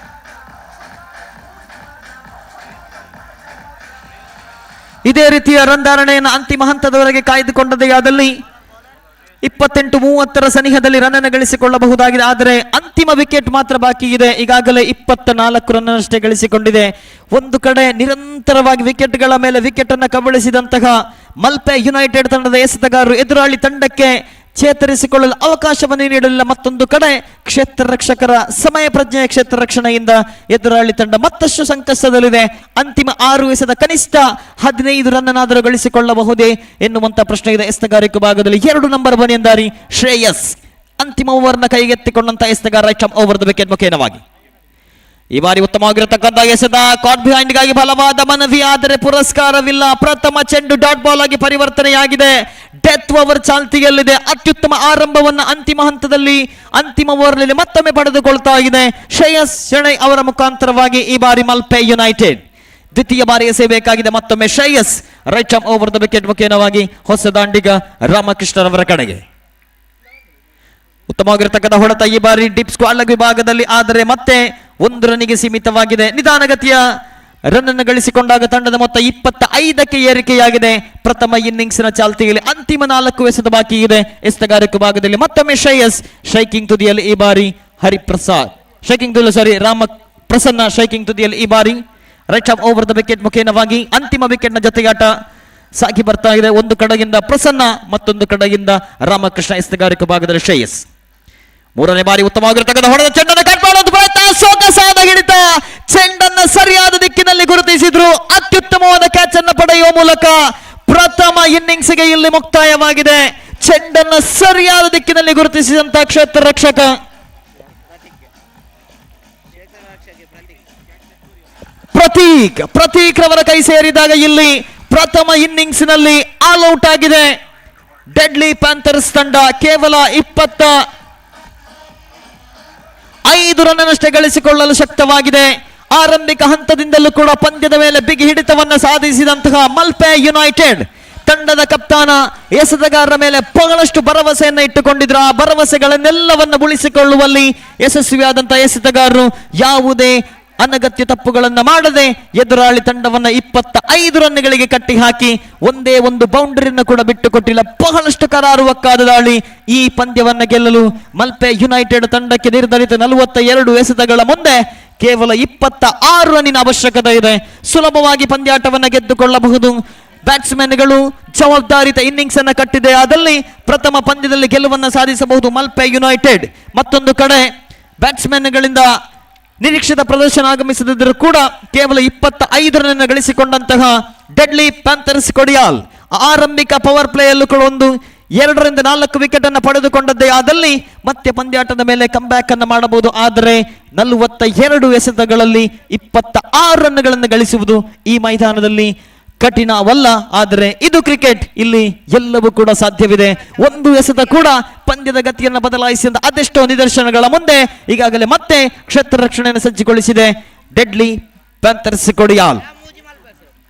ಇದೇ ರೀತಿಯ ರನ್ ಧಾರಣೆಯನ್ನು ಅಂತಿಮ ಹಂತದವರೆಗೆ ಕಾಯ್ದುಕೊಂಡದೇ ಆದಲ್ಲಿ 28-30 ಸನಿಹದಲ್ಲಿ ರನ್ ಅನ್ನು ಗಳಿಸಿಕೊಳ್ಳಬಹುದಾಗಿದೆ. ಆದರೆ ಅಂತಿಮ ವಿಕೆಟ್ ಮಾತ್ರ ಬಾಕಿ ಇದೆ. ಈಗಾಗಲೇ 24 ರನ್ ಅಷ್ಟೇ ಗಳಿಸಿಕೊಂಡಿದೆ. ಒಂದು ಕಡೆ ನಿರಂತರವಾಗಿ ವಿಕೆಟ್ಗಳ ಮೇಲೆ ವಿಕೆಟ್ ಅನ್ನು ಕಬಳಿಸಿದಂತಹ ಮಲ್ಪೆ ಯುನೈಟೆಡ್ ತಂಡದ ಎಸೆತಗಾರರು ಎದುರಾಳಿ ತಂಡಕ್ಕೆ ಚೇತರಿಸಿಕೊಳ್ಳಲು ಅವಕಾಶವನ್ನು ನೀಡಲಿಲ್ಲ. ಮತ್ತೊಂದು ಕಡೆ ಕ್ಷೇತ್ರ ರಕ್ಷಕರ ಸಮಯ ಪ್ರಜ್ಞೆಯ ಕ್ಷೇತ್ರ ರಕ್ಷಣೆಯಿಂದ ಎದುರಾಳಿ ತಂಡ ಮತ್ತಷ್ಟು ಸಂಕಷ್ಟದಲ್ಲಿದೆ. ಅಂತಿಮ 6 ಎಸೆದ ಕನಿಷ್ಠ 15 ರನ್ ಅನ್ನಾದರೂ ಗಳಿಸಿಕೊಳ್ಳಬಹುದೇ ಎನ್ನುವಂತ ಪ್ರಶ್ನೆ ಇದೆ. ಎಸೆಗಾರಿಕೆ ಭಾಗದಲ್ಲಿ 2 ನಂಬರ್ ಬನಿಯಂದಾರಿ ಶ್ರೇಯಸ್ ಅಂತಿಮ ಓವರ್ನ ಕೈಗೆತ್ತಿಕೊಂಡಂತ ಎಸೆಗಾರ right arm over the wicket ಮುಖೇನವಾಗಿ. ಈ ಬಾರಿ ಉತ್ತಮವಾಗಿರತಕ್ಕಂಥ ಎಸೆದ ಕಾಟ್ ಬಿಹೈಂಡ್ ಗಾಗಿ ಬಲವಾದ ಮನವಿ, ಆದರೆ ಪುರಸ್ಕಾರವಿಲ್ಲ. ಪ್ರಥಮ ಚೆಂಡು ಡಾಟ್ ಬಾಲ್ ಆಗಿ ಪರಿವರ್ತನೆಯಾಗಿದೆ. ಡೆತ್ ಓವರ್ ಚಾಲ್ತಿಯಲ್ಲಿದೆ. ಅತ್ಯುತ್ತಮ ಆರಂಭವನ್ನು ಅಂತಿಮ ಹಂತದಲ್ಲಿ ಅಂತಿಮ ಓವರ್ನಲ್ಲಿ ಮತ್ತೊಮ್ಮೆ ಪಡೆದುಕೊಳ್ತಾ ಇದೆ ಶ್ರೇಯಸ್ ಶೆಣೈ ಅವರ ಮುಖಾಂತರವಾಗಿ. ಈ ಬಾರಿ ಮಲ್ಪೆ ಯುನೈಟೆಡ್ ದ್ವಿತೀಯ ಬಾರಿ ಎಸೆಯಬೇಕಾಗಿದೆ. ಮತ್ತೊಮ್ಮೆ Shreyas right arm over the wicket ಮುಖೇನವಾಗಿ ಹೊಸ ದಾಂಡಿಗ ರಾಮಕೃಷ್ಣರವರ ಕಡೆಗೆ. ಉತ್ತಮವಾಗಿರತಕ್ಕಂಥ ಹೊಡೆತ ಈ ಬಾರಿ ಡಿಪ್ ಸ್ಕ್ವಾಡ್ ವಿಭಾಗದಲ್ಲಿ, ಆದರೆ ಮತ್ತೆ 1 ರನ್ನಿಗೆ ಸೀಮಿತವಾಗಿದೆ. ನಿಧಾನಗತಿಯ ರನ್ ಅನ್ನು ಗಳಿಸಿಕೊಂಡಾಗ ತಂಡದ ಮೊತ್ತ 25ಕ್ಕೆ ಏರಿಕೆಯಾಗಿದೆ. ಪ್ರಥಮ ಇನ್ನಿಂಗ್ಸ್ನ ಚಾಲ್ತಿಯಲ್ಲಿ ಅಂತಿಮ 4 ಎಸೆತ ಬಾಕಿ ಇದೆ. ಎಸೆಗಾರಿಕೆ ಭಾಗದಲ್ಲಿ ಮತ್ತೊಮ್ಮೆ ಶ್ರೇಯಸ್ ಶೈಕಿಂಗ್ ತುದಿಯಲ್ಲಿ. ಈ ಬಾರಿ ಹರಿಪ್ರಸಾದ್ ರಾಮಪ್ರಸನ್ನ ಶೈಕಿಂಗ್ ತುದಿಯಲ್ಲಿ. ಈ ಬಾರಿ right arm over the wicket ಮುಖೇನವಾಗಿ ಅಂತಿಮ ವಿಕೆಟ್ನ ಜೊತೆಗಾಟ ಸಾಗಿ ಬರ್ತಾ ಇದೆ. ಒಂದು ಕಡೆಯಿಂದ ಪ್ರಸನ್ನ, ಮತ್ತೊಂದು ಕಡೆಯಿಂದ ರಾಮಕೃಷ್ಣ. ಎಸೆಗಾರಿಕೆ ಭಾಗದಲ್ಲಿ ಶ್ರೇಯಸ್. 3ನೇ ಬಾರಿ ಉತ್ತಮವಾಗಿರತಕ್ಕಂಥ ಹೊಡೆದ ಚೆಂಡನ್ನು ಕಟ್ ಮಾಡುವಂತ ಪ್ರಯತ್ನ, ಸೊಗಸಾದ ಹಿಡಿತ. ಚೆಂಡನ್ನು ಸರಿಯಾದ ದಿಕ್ಕಿನಲ್ಲಿ ಗುರುತಿಸಿದ್ರು. ಅತ್ಯುತ್ತಮವಾದ ಕ್ಯಾಚ್ ಅನ್ನು ಪಡೆಯುವ ಮೂಲಕ ಪ್ರಥಮ ಇನ್ನಿಂಗ್ಸ್ಗೆ ಇಲ್ಲಿ ಮುಕ್ತಾಯವಾಗಿದೆ. ಚೆಂಡನ್ನು ಸರಿಯಾದ ದಿಕ್ಕಿನಲ್ಲಿ ಗುರುತಿಸಿದಂತಹ ಕ್ಷೇತ್ರ ರಕ್ಷಕ ಪ್ರತೀಕ್ ರವರ ಕೈ ಸೇರಿದಾಗ ಇಲ್ಲಿ ಪ್ರಥಮ ಇನ್ನಿಂಗ್ಸ್ನಲ್ಲಿ ಆಲ್ ಔಟ್ ಆಗಿದೆ ಡೆಡ್ಲಿ ಪ್ಯಾಂಥರ್ಸ್ ತಂಡ. ಕೇವಲ 5 ರನ್ನಷ್ಟೇ ಗಳಿಸಿಕೊಳ್ಳಲು ಶಕ್ತವಾಗಿದೆ. ಆರಂಭಿಕ ಹಂತದಿಂದಲೂ ಕೂಡ ಪಂದ್ಯದ ಮೇಲೆ ಬಿಗಿ ಹಿಡಿತವನ್ನು ಸಾಧಿಸಿದಂತಹ ಮಲ್ಪೆ ಯುನೈಟೆಡ್ ತಂಡದ ಕಪ್ತಾನ ಎಸೆತಗಾರರ ಮೇಲೆ ಬಹಳಷ್ಟು ಭರವಸೆಯನ್ನು ಇಟ್ಟುಕೊಂಡಿದ್ರು. ಆ ಭರವಸೆಗಳನ್ನೆಲ್ಲವನ್ನು ಉಳಿಸಿಕೊಳ್ಳುವಲ್ಲಿ ಯಶಸ್ವಿಯಾದಂತಹ ಎಸೆತಗಾರರು ಯಾವುದೇ ಅನಗತ್ಯ ತಪ್ಪುಗಳನ್ನು ಮಾಡದೆ ಎದುರಾಳಿ ತಂಡವನ್ನ 25 ರನ್ಗಳಿಗೆ ಕಟ್ಟಿ ಹಾಕಿ ಒಂದೇ ಒಂದು ಬೌಂಡರಿಯನ್ನು ಕೂಡ ಬಿಟ್ಟುಕೊಟ್ಟಿಲ್ಲ. ಬಹಳಷ್ಟು ಕರಾರುವಕ್ಕಾದ ದಾಳಿ. ಈ ಪಂದ್ಯವನ್ನ ಗೆಲ್ಲಲು ಮಲ್ಪೆ ಯುನೈಟೆಡ್ ತಂಡಕ್ಕೆ ನಿರ್ಧರಿತ 42 ಎಸೆತಗಳ ಮುಂದೆ ಕೇವಲ 26 ರನ್ನಿನ ಅವಶ್ಯಕತೆ ಇದೆ. ಸುಲಭವಾಗಿ ಪಂದ್ಯಾಟವನ್ನು ಗೆದ್ದುಕೊಳ್ಳಬಹುದು. ಬ್ಯಾಟ್ಸ್ಮನ್ಗಳು ಜವಾಬ್ದಾರಿತ ಇನ್ನಿಂಗ್ಸ್ ಅನ್ನು ಕಟ್ಟಿದೆ. ಆದಲ್ಲಿ ಪ್ರಥಮ ಪಂದ್ಯದಲ್ಲಿ ಗೆಲುವನ್ನು ಸಾಧಿಸಬಹುದು ಮಲ್ಪೆ ಯುನೈಟೆಡ್. ಮತ್ತೊಂದು ಕಡೆ ಬ್ಯಾಟ್ಸ್ಮನ್ಗಳಿಂದ ನಿರೀಕ್ಷಿತ ಪ್ರದರ್ಶನ ಆಗಮಿಸದಿದ್ದರೂ ಕೂಡ ಕೇವಲ 25 ರನ್ ಗಳಿಸಿಕೊಂಡಂತಹ ಡೆಡ್ಲಿ ಪ್ಯಾಂಥರ್ಸ್ ಕೊಡಿಯಾಲ್ ಆರಂಭಿಕ ಪವರ್ ಪ್ಲೇಯಲ್ಲೂ ಕೂಡ 2 ರಿಂದ 4 ವಿಕೆಟ್ ಅನ್ನು ಪಡೆದುಕೊಂಡದ್ದೇ ಆದಲ್ಲಿ ಮತ್ತೆ ಪಂದ್ಯಾಟದ ಮೇಲೆ ಕಂಬ್ಯಾಕ್ ಅನ್ನು ಮಾಡಬಹುದು. ಆದರೆ 42 ಎಸೆತಗಳಲ್ಲಿ 26 ರನ್ಗಳನ್ನು ಗಳಿಸುವುದು ಈ ಮೈದಾನದಲ್ಲಿ ಕಠಿಣವಲ್ಲ. ಆದರೆ ಇದು ಕ್ರಿಕೆಟ್, ಇಲ್ಲಿ ಎಲ್ಲವೂ ಕೂಡ ಸಾಧ್ಯವಿದೆ. ಒಂದು ಎಸೆತ ಕೂಡ ಪಂದ್ಯದ ಗತಿಯನ್ನು ಬದಲಾಯಿಸಿದ ಅದೆಷ್ಟೋ ನಿದರ್ಶನಗಳ ಮುಂದೆ ಈಗಾಗಲೇ ಮತ್ತೆ ಕ್ಷೇತ್ರ ರಕ್ಷಣೆಯನ್ನು ಸಜ್ಜುಗೊಳಿಸಿದೆ ಡೆಡ್ಲಿ ಪ್ಯಾಂಥರ್ಸ್ ಕೊಡಿಯಾಲ್.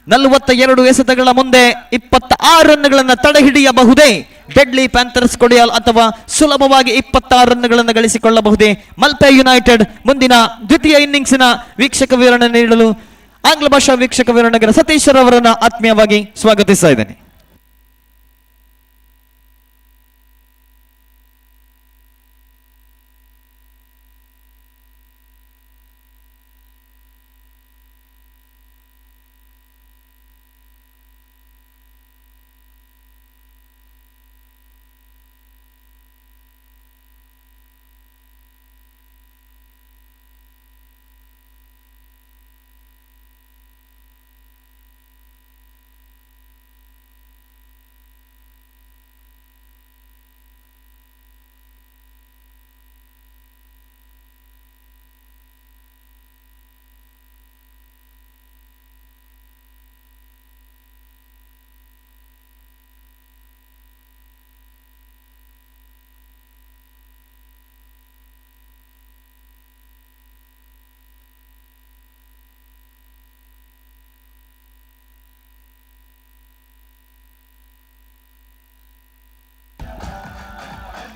42 ಎಸೆತಗಳ ಮುಂದೆ 26 ರನ್ಗಳನ್ನು ತಡೆ ಹಿಡಿಯಬಹುದೇ ಡೆಡ್ಲಿ ಪ್ಯಾಂಥರ್ಸ್ ಕೊಡಿಯಾಲ್, ಅಥವಾ ಸುಲಭವಾಗಿ 26 ರನ್ಗಳನ್ನು ಗಳಿಸಿಕೊಳ್ಳಬಹುದೇ ಮಲ್ಪೆ ಯುನೈಟೆಡ್? ಮುಂದಿನ ದ್ವಿತೀಯ ಇನ್ನಿಂಗ್ಸಿನ ವೀಕ್ಷಕ ವಿವರಣೆ ನೀಡಲು ಆಂಗ್ಲ ಭಾಷಾ ವೀಕ್ಷಕ ವಿವರಣೆಗಾರ ಸತೀಶ್ ಅವರನ್ನು ಆತ್ಮೀಯವಾಗಿ ಸ್ವಾಗತಿಸ್ತಾ ಇದ್ದೇನೆ.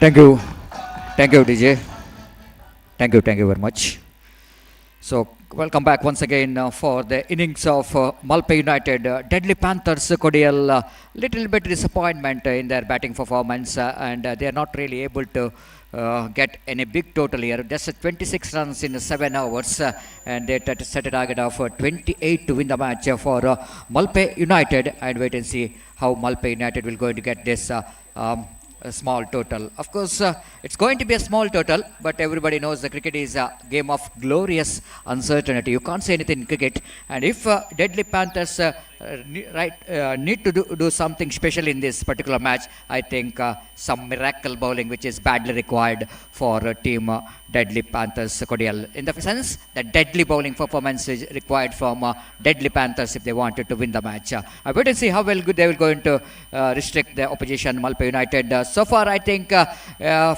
Thank you, DJ. Thank you very much. So, welcome back once again for the innings of Malpe United. Deadly Panthers, Cordial, little bit disappointment in their batting performance, and they are not really able to get any big total here. Just 26 runs in 7 hours, and they set a target of 28 to win the match for Malpe United. And wait and see how Malpe United will going to get this a small total. Of course, it's going to be a small total, but everybody knows the cricket is a game of glorious uncertainty. You can't say anything in cricket. And if Deadly Panthers need to do something special in this particular match, I think some miracle bowling which is badly required for team Deadly Panthers Cordial. In the sense that deadly bowling performance is required from Deadly Panthers if they wanted to win the match. I wait and see how well good they will going to restrict the opposition Malpe United. So far, I think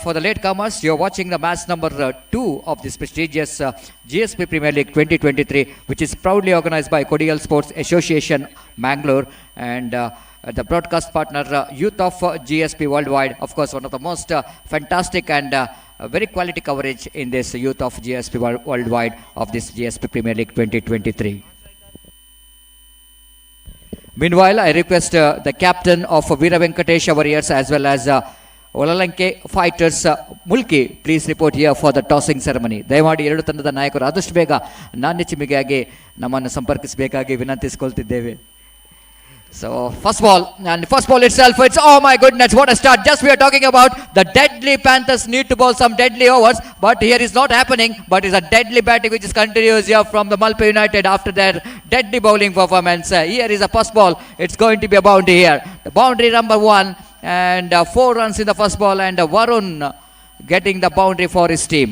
for the latecomers, you're watching the match number 2 of this prestigious GSP Premier League 2023, which is proudly organized by Cordial Sports Association, Mangalore, and the broadcast partner Youth of GSP Worldwide. Of course, one of the most fantastic and very quality coverage in this Youth of GSP Worldwide of this GSP Premier League 2023. Meanwhile, I request the captain of Veera Venkatesh Warriors as well as Olalanke Fighters Mulki, please report here for the tossing ceremony. ದಯಮಾಡಿ ಎರಡು ತಂಡದ ನಾಯಕರು ಆದಷ್ಟು ಬೇಗ ನಾಣ್ಯ ಚಿಮ್ಮಿಗೆಯಾಗಿ ನಮ್ಮನ್ನು ಸಂಪರ್ಕಿಸಬೇಕಾಗಿ ವಿನಂತಿಸಿಕೊಳ್ತಿದ್ದೇವೆ. So first ball itself, it's oh my goodness, what a start. Just we are talking about the Deadly Panthers need to bowl some deadly overs, but here is not happening, but it's a deadly batting which is continuous here from the Malpe United after their deadly bowling performance. Here is a first ball, it's going to be a boundary here. The boundary number 1 and 4 runs in the first ball, and Varun getting the boundary for his team.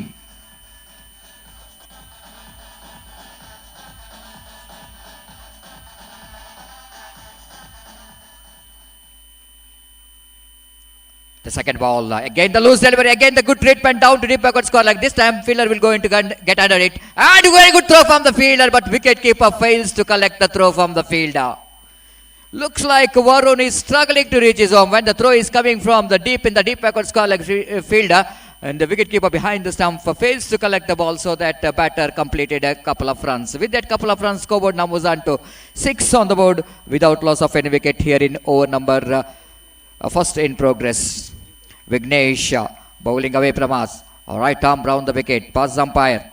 The second ball, again the loose delivery, again the good treatment down to deep backward score. Like this time, fielder will go into get under it. And very good throw from the fielder, but wicketkeeper fails to collect the throw from the fielder. Looks like Varun is struggling to reach his home when the throw is coming from the deep backward score like fielder. And the wicketkeeper behind the stump fails to collect the ball, so that batter completed a couple of runs. With that couple of runs, scoreboard now moves on to 6 on the board without loss of any wicket here in over number first in progress. Vignesh bowling away from us. All right, arm round the wicket. Pass umpire.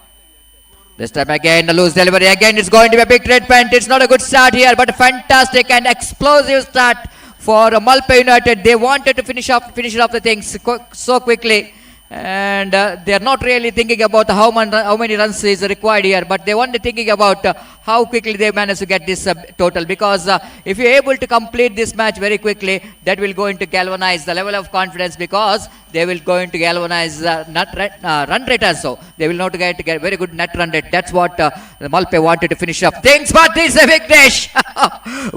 This time again, the loose delivery. Again, it's going to be a big treatment. It's not a good start here, but a fantastic and explosive start for Malpe United. They wanted to finish off the things so quickly. And they are not really thinking about how many runs is required here, but they only thinking about how quickly they manage to get this total. Because if you're able to complete this match very quickly, that will going to galvanize the level of confidence, because they will going to galvanize run rate also. They will not get very good net run rate. That's what Malpe wanted to finish up things. But this is Vignesh.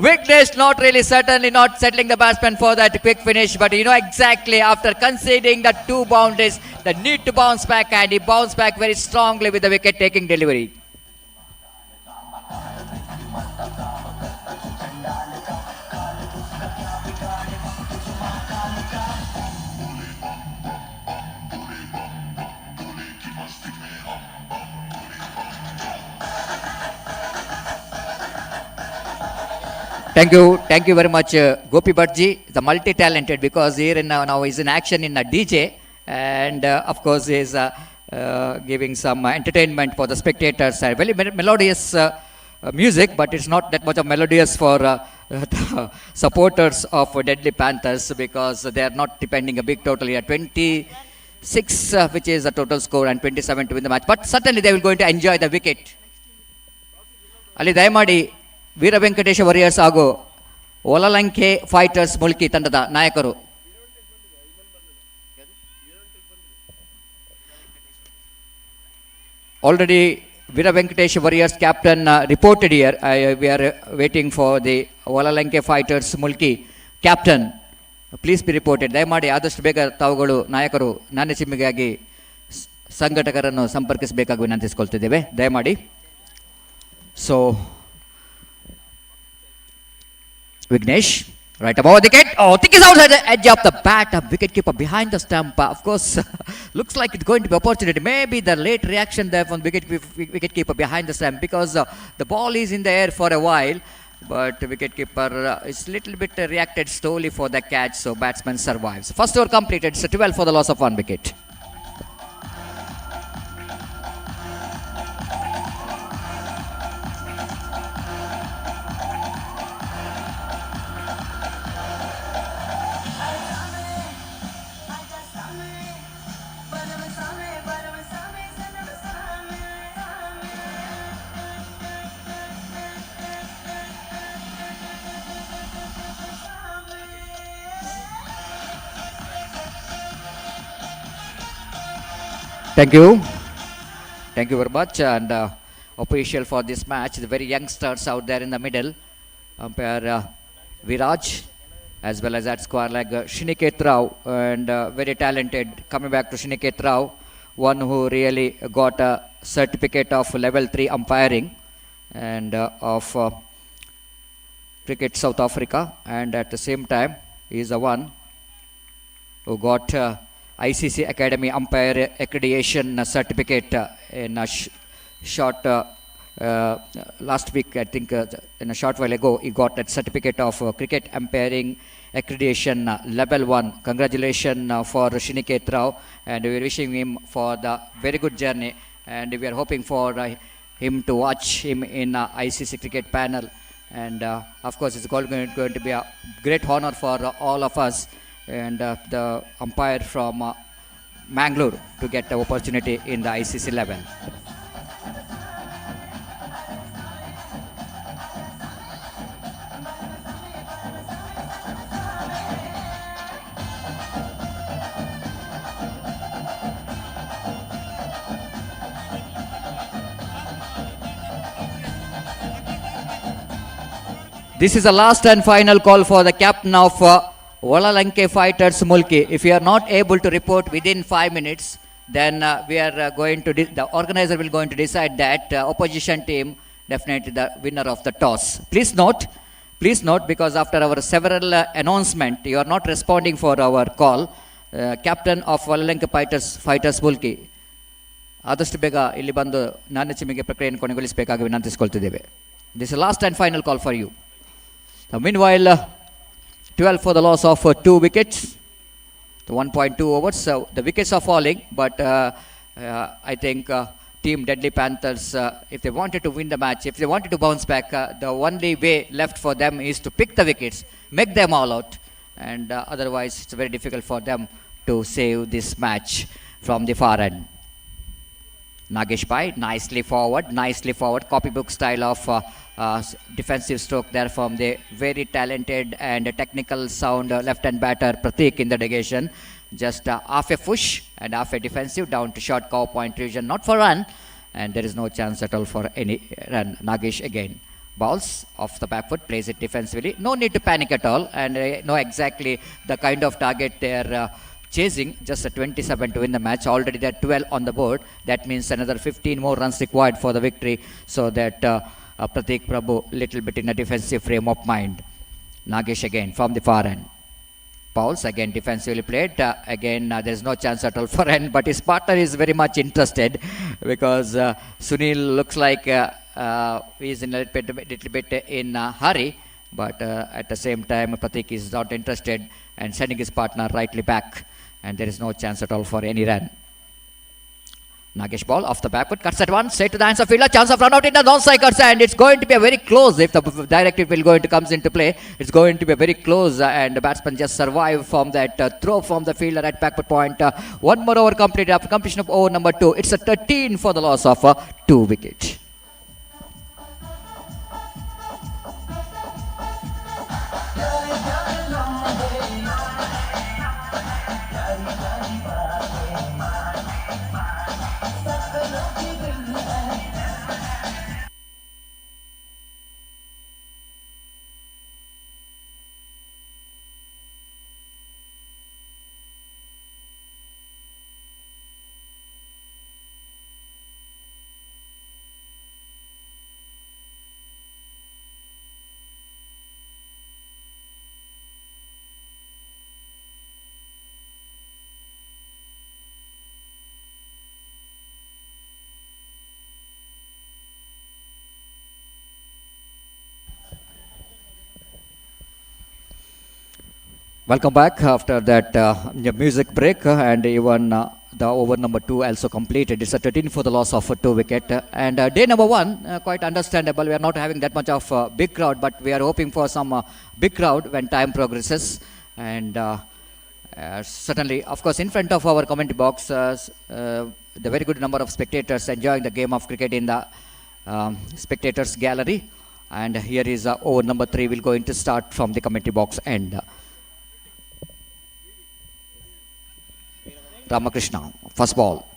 Vignesh certainly not settling the batsman for that quick finish. But you know exactly, after conceding the 2 boundaries, the need to bounce back, and he bounced back very strongly with the wicket taking delivery. Thank you very much, Gopi Bhattji, the multi-talented, because here in now is in action in a DJ, and of course he is giving some entertainment for the spectators. Very melodious music, but it's not that much of melodious for the supporters of Deadly Panthers, because they are not depending a big total here. 26, which is the total score, and 27 to win the match. But certainly they will going to enjoy the wicket. Ali Dayamadi, Veera Venkatesha warriors ಹಾಗೂ ಒಲಲಂಕೆ fighters Mulki ತಂಡದ ನಾಯಕರು. Already Veera Venkatesh Warriors captain reported here. We are waiting for the Olalanke Fighters Mulki captain. Please be reported. ದಯಮಾಡಿ ಆದಷ್ಟು ಬೇಗ ತಾವುಗಳು ನಾಯಕರು ನಾಣ್ಯಚಿಮ್ಮಿಗಾಗಿ ಸಂಘಟಕರನ್ನು ಸಂಪರ್ಕಿಸಬೇಕಾಗಿ ವಿನಂತಿಸಿಕೊಳ್ತಿದ್ದೇವೆ, ದಯಮಾಡಿ. So Vignesh, right above the wicket. Oh, thick is outside the edge of the bat. Wicketkeeper behind the stump. Of course, looks like it's going to be opportunity. Maybe the late reaction there from wicketkeeper behind the stump, because the ball is in the air for a while. But wicketkeeper is little bit reacted slowly for the catch. So batsman survives. First over completed. So 12 for the loss of 1 wicket. Thank you very much, and official for this match, the very youngsters out there in the middle, umpire Viraj, as well as at square leg Shiniket Rao, and very talented. Coming back to Shiniket Rao, one who really got a certificate of level 3 umpiring and of Cricket South Africa, and at the same time he is the one who got ICC Academy Umpire Accreditation Certificate in a short last week, I think in a short while ago, he got that certificate of Cricket Umpiring Accreditation Level 1. Congratulations for Shiniket Rao, and we are wishing him for the very good journey, and we are hoping for him to watch him in ICC cricket panel, and of course it's going to be a great honor for all of us, and the umpire from Mangalore to get the opportunity in the ICC level. This is the last and final call for the captain of Valalanke Fighters Mulki. If you are not able to report within 5 minutes, then we are going to, the organizer will going to decide that opposition team definitely the winner of the toss. Please note, because after our several announcement, you are not responding for our call. Captain of Valalanke Fighters Mulki. ಆದಷ್ಟು ಬೇಗ ಇಲ್ಲಿ ಬಂದು ನಾಣ್ಯ ಚಿಮ್ಮಿಗೆ ಪ್ರಕ್ರಿಯೆಯನ್ನು ಕೊನೆಗೊಳಿಸಬೇಕಾಗಿ ವಿನಂತಿಸಿಕೊಳ್ತಿದ್ದೇವೆ. This last and final call for you. Meanwhile, 12 for the loss of 2 wickets. The 1.2 overs. The wickets are falling, but I think Team Deadly Panthers, if they wanted to win the match, if they wanted to bounce back, the only way left for them is to pick the wickets, make them all out, and otherwise it's very difficult for them to save this match from the far end. Nagesh Pai, nicely forward, copybook style of defensive stroke there from the very talented and technical sound left-hand batter Pratik in the negation. Just half a push and half a defensive down to short cover point region, not for run, and there is no chance at all for any run. Nagesh again. Balls off the back foot, plays it defensively. No need to panic at all, and know exactly the kind of target they are chasing. Just a 27 to win the match. Already they're 12 on the board. That means another 15 more runs required for the victory, so that Pratik Prabhu little bit in a defensive frame of mind. Nagesh again from the far end. Pauls again defensively played. Again there's no chance at all for end, but his partner is very much interested because Sunil looks like he's in a little bit in a hurry, but at the same time Pratik is not interested and sending his partner rightly back, and there is no chance at all for any run. Nagesh ball off the back foot, cuts at one, straight to the hands of fielder, chance of run out in the non-strikers, and it's going to be a very close. If the directive will going to comes into play, it's going to be a very close, and the batsman just survived from that throw from the fielder at back foot point. One more over completed after completion of over number 2. It's a 13 for the loss of 2 wickets. Welcome back after that music break, and even the over number 2 also completed. It's a 13 for the loss of 2 wicket. And day number 1, quite understandable. We are not having that much of big crowd, but we are hoping for some big crowd when time progresses. And certainly, of course, in front of our commentary box, the very good number of spectators enjoying the game of cricket in the spectators gallery. And here is over number 3 will going to start from the commentary box end. Ramakrishna, first ball,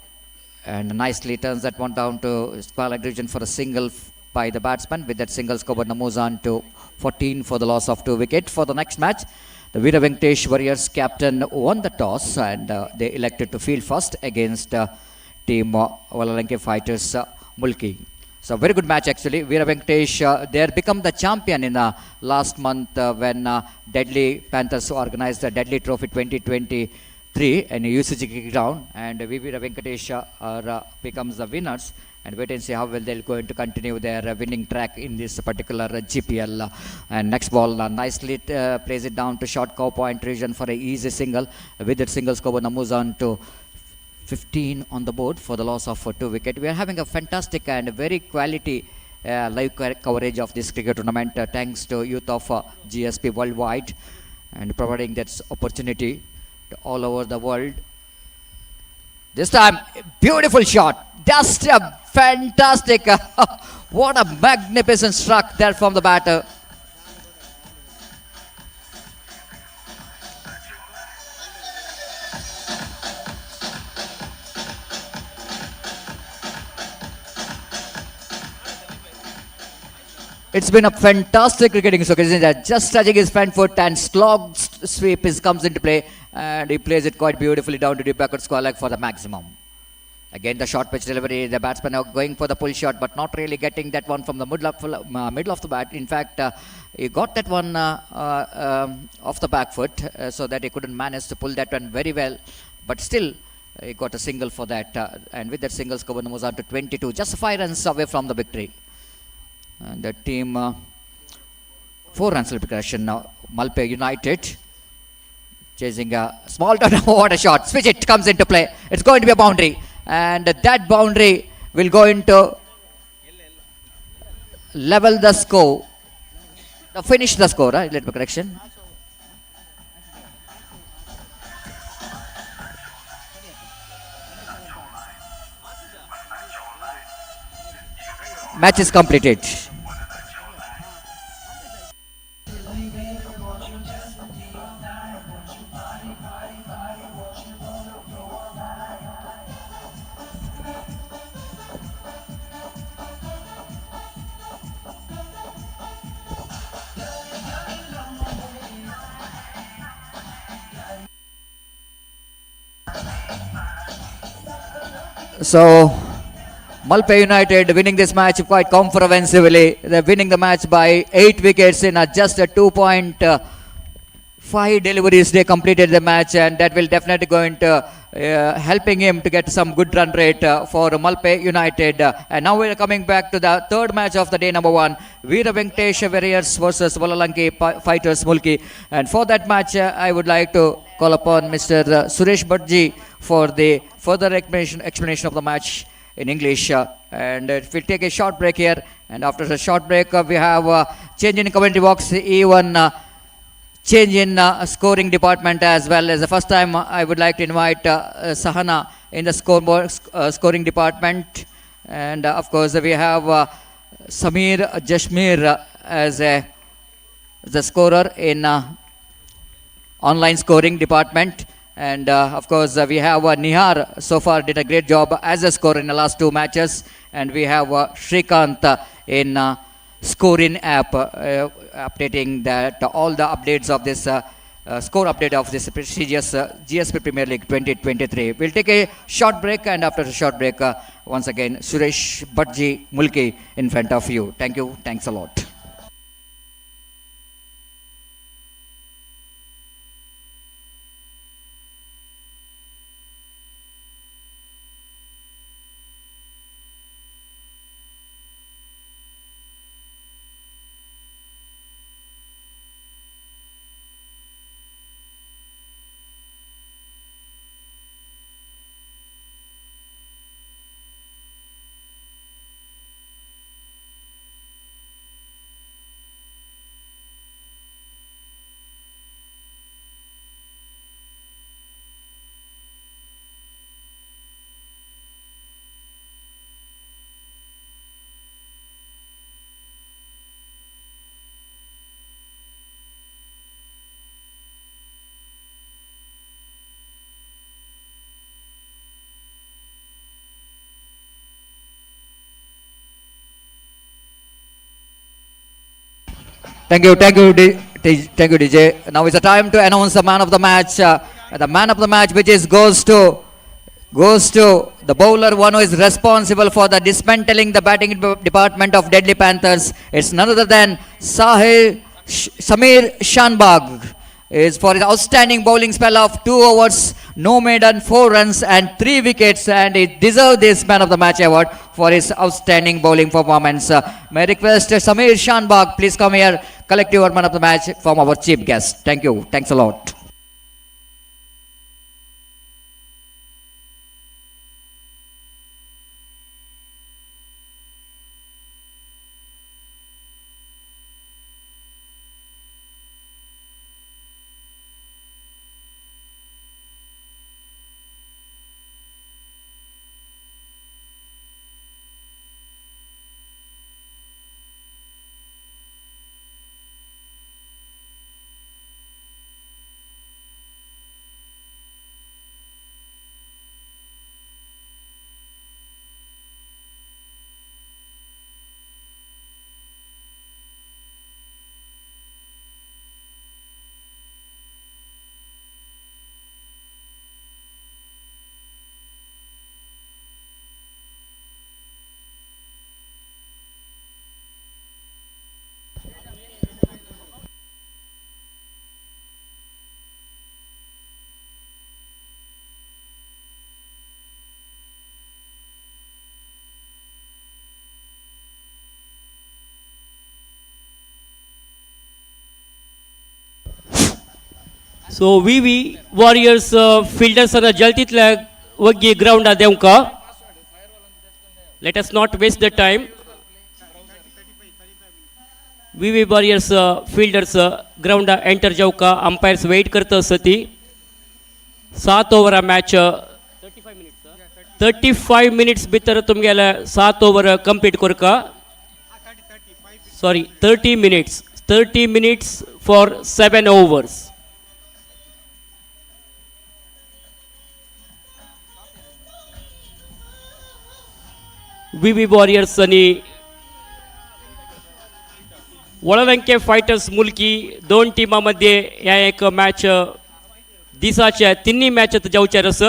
and nicely turns that one down to square leg region for a single by the batsman. With that single score, moves on to 14 for the loss of 2 wickets. For the next match, the Veera Venkatesh Warriors captain won the toss, and they elected to field first against team Valalanke Fighters Mulki. So very good match actually. Veera Venkatesh, they had become the champion in last month when Deadly Panthers organized the Deadly Trophy 2023 and UCG ground, and Veera Venkatesh becomes the winners, and wait and see how well they're going to continue their winning track in this particular GPL. And next ball nicely plays it down to short cover point region for an easy single. With that single score, moves on to 15 on the board for the loss of 2 wicket. We are having a fantastic and very quality live coverage of this cricket tournament thanks to youth of GSP worldwide, and providing that opportunity to all over the world. This time, beautiful shot, just a fantastic, what a magnificent struck there from the batter. It's been a fantastic cricketing occasion, just touching his front foot and sweep comes into play, and he plays it quite beautifully down to the backward square leg for the maximum. Again, the short pitch delivery. The batsman are going for the pull shot, but not really getting that one from the middle of the bat. In fact, he got that one off the back foot, so that he couldn't manage to pull that one very well. But still, he got a single for that. And with that single, score moves on to 22, just 5 runs away from the victory. And the team, 4 runs repression now. Malpe United chasing a small turn. What a shot! Switch it comes into play. It's going to be a boundary. And that boundary will go into level the score. Finish the score, right? Let me correction. Match is completed. So, Malpe United winning this match quite comprehensively. They're winning the match by 8 wickets in just a 2.5 deliveries. They completed the match, and that will definitely go into helping him to get some good run rate for Malpe United. And now we're coming back to the third match of the day, number 1. Veera Venkatesh Warriors versus Valalanki Fighters Mulki. And for that match, I would like to call upon Mr. Suresh Bhattji for the further explanation of the match in English. And we'll take a short break here. And after the short break, we have change in commentary box, even change in scoring department as well. As the first time, I would like to invite Sahana in the scoring department. And of course, we have Samir Jashmir as the scorer in online scoring department. And of course, we have Nihar so far did a great job as a scorer in the last 2 matches. And we have Shrikant in scoring app, updating that all the updates of this score update of this prestigious GSP Premier League 2023. We'll take a short break, and after the short break, once again, Suresh Bhattji Mulki in front of you. Thank you. Thanks a lot. Thank you, DJ. Now is the time to announce the man of the match. The man of the match, which is goes to the bowler, one who is responsible for the dismantling the batting department of Deadly Panthers. It's none other than Samir Shanbag. Is for his outstanding bowling spell of 2 overs, no maiden, 4 runs and 3 wickets, and he deserved this man of the match award for his outstanding bowling performance. May I request Samir Shanbag, please come here, collect your man of the match from our chief guest. Thank you. Thanks a lot. So V warriors फिल्डर्सना जल्तीतल्या वग्गी ground देवका let us not waste the time V warriors fielders ground enter जावका umpires wait करता सती 7 over match 35 minutes भितर तुमगेले 7 over complete करका sorry 30 minutes for 7 overs. V warriors आणि वळवंके फायटर्स मुलकी दोन टीमांमध्ये ह्या एक मॅच दिसाच्या तिन्ही मॅचेत जावचे रस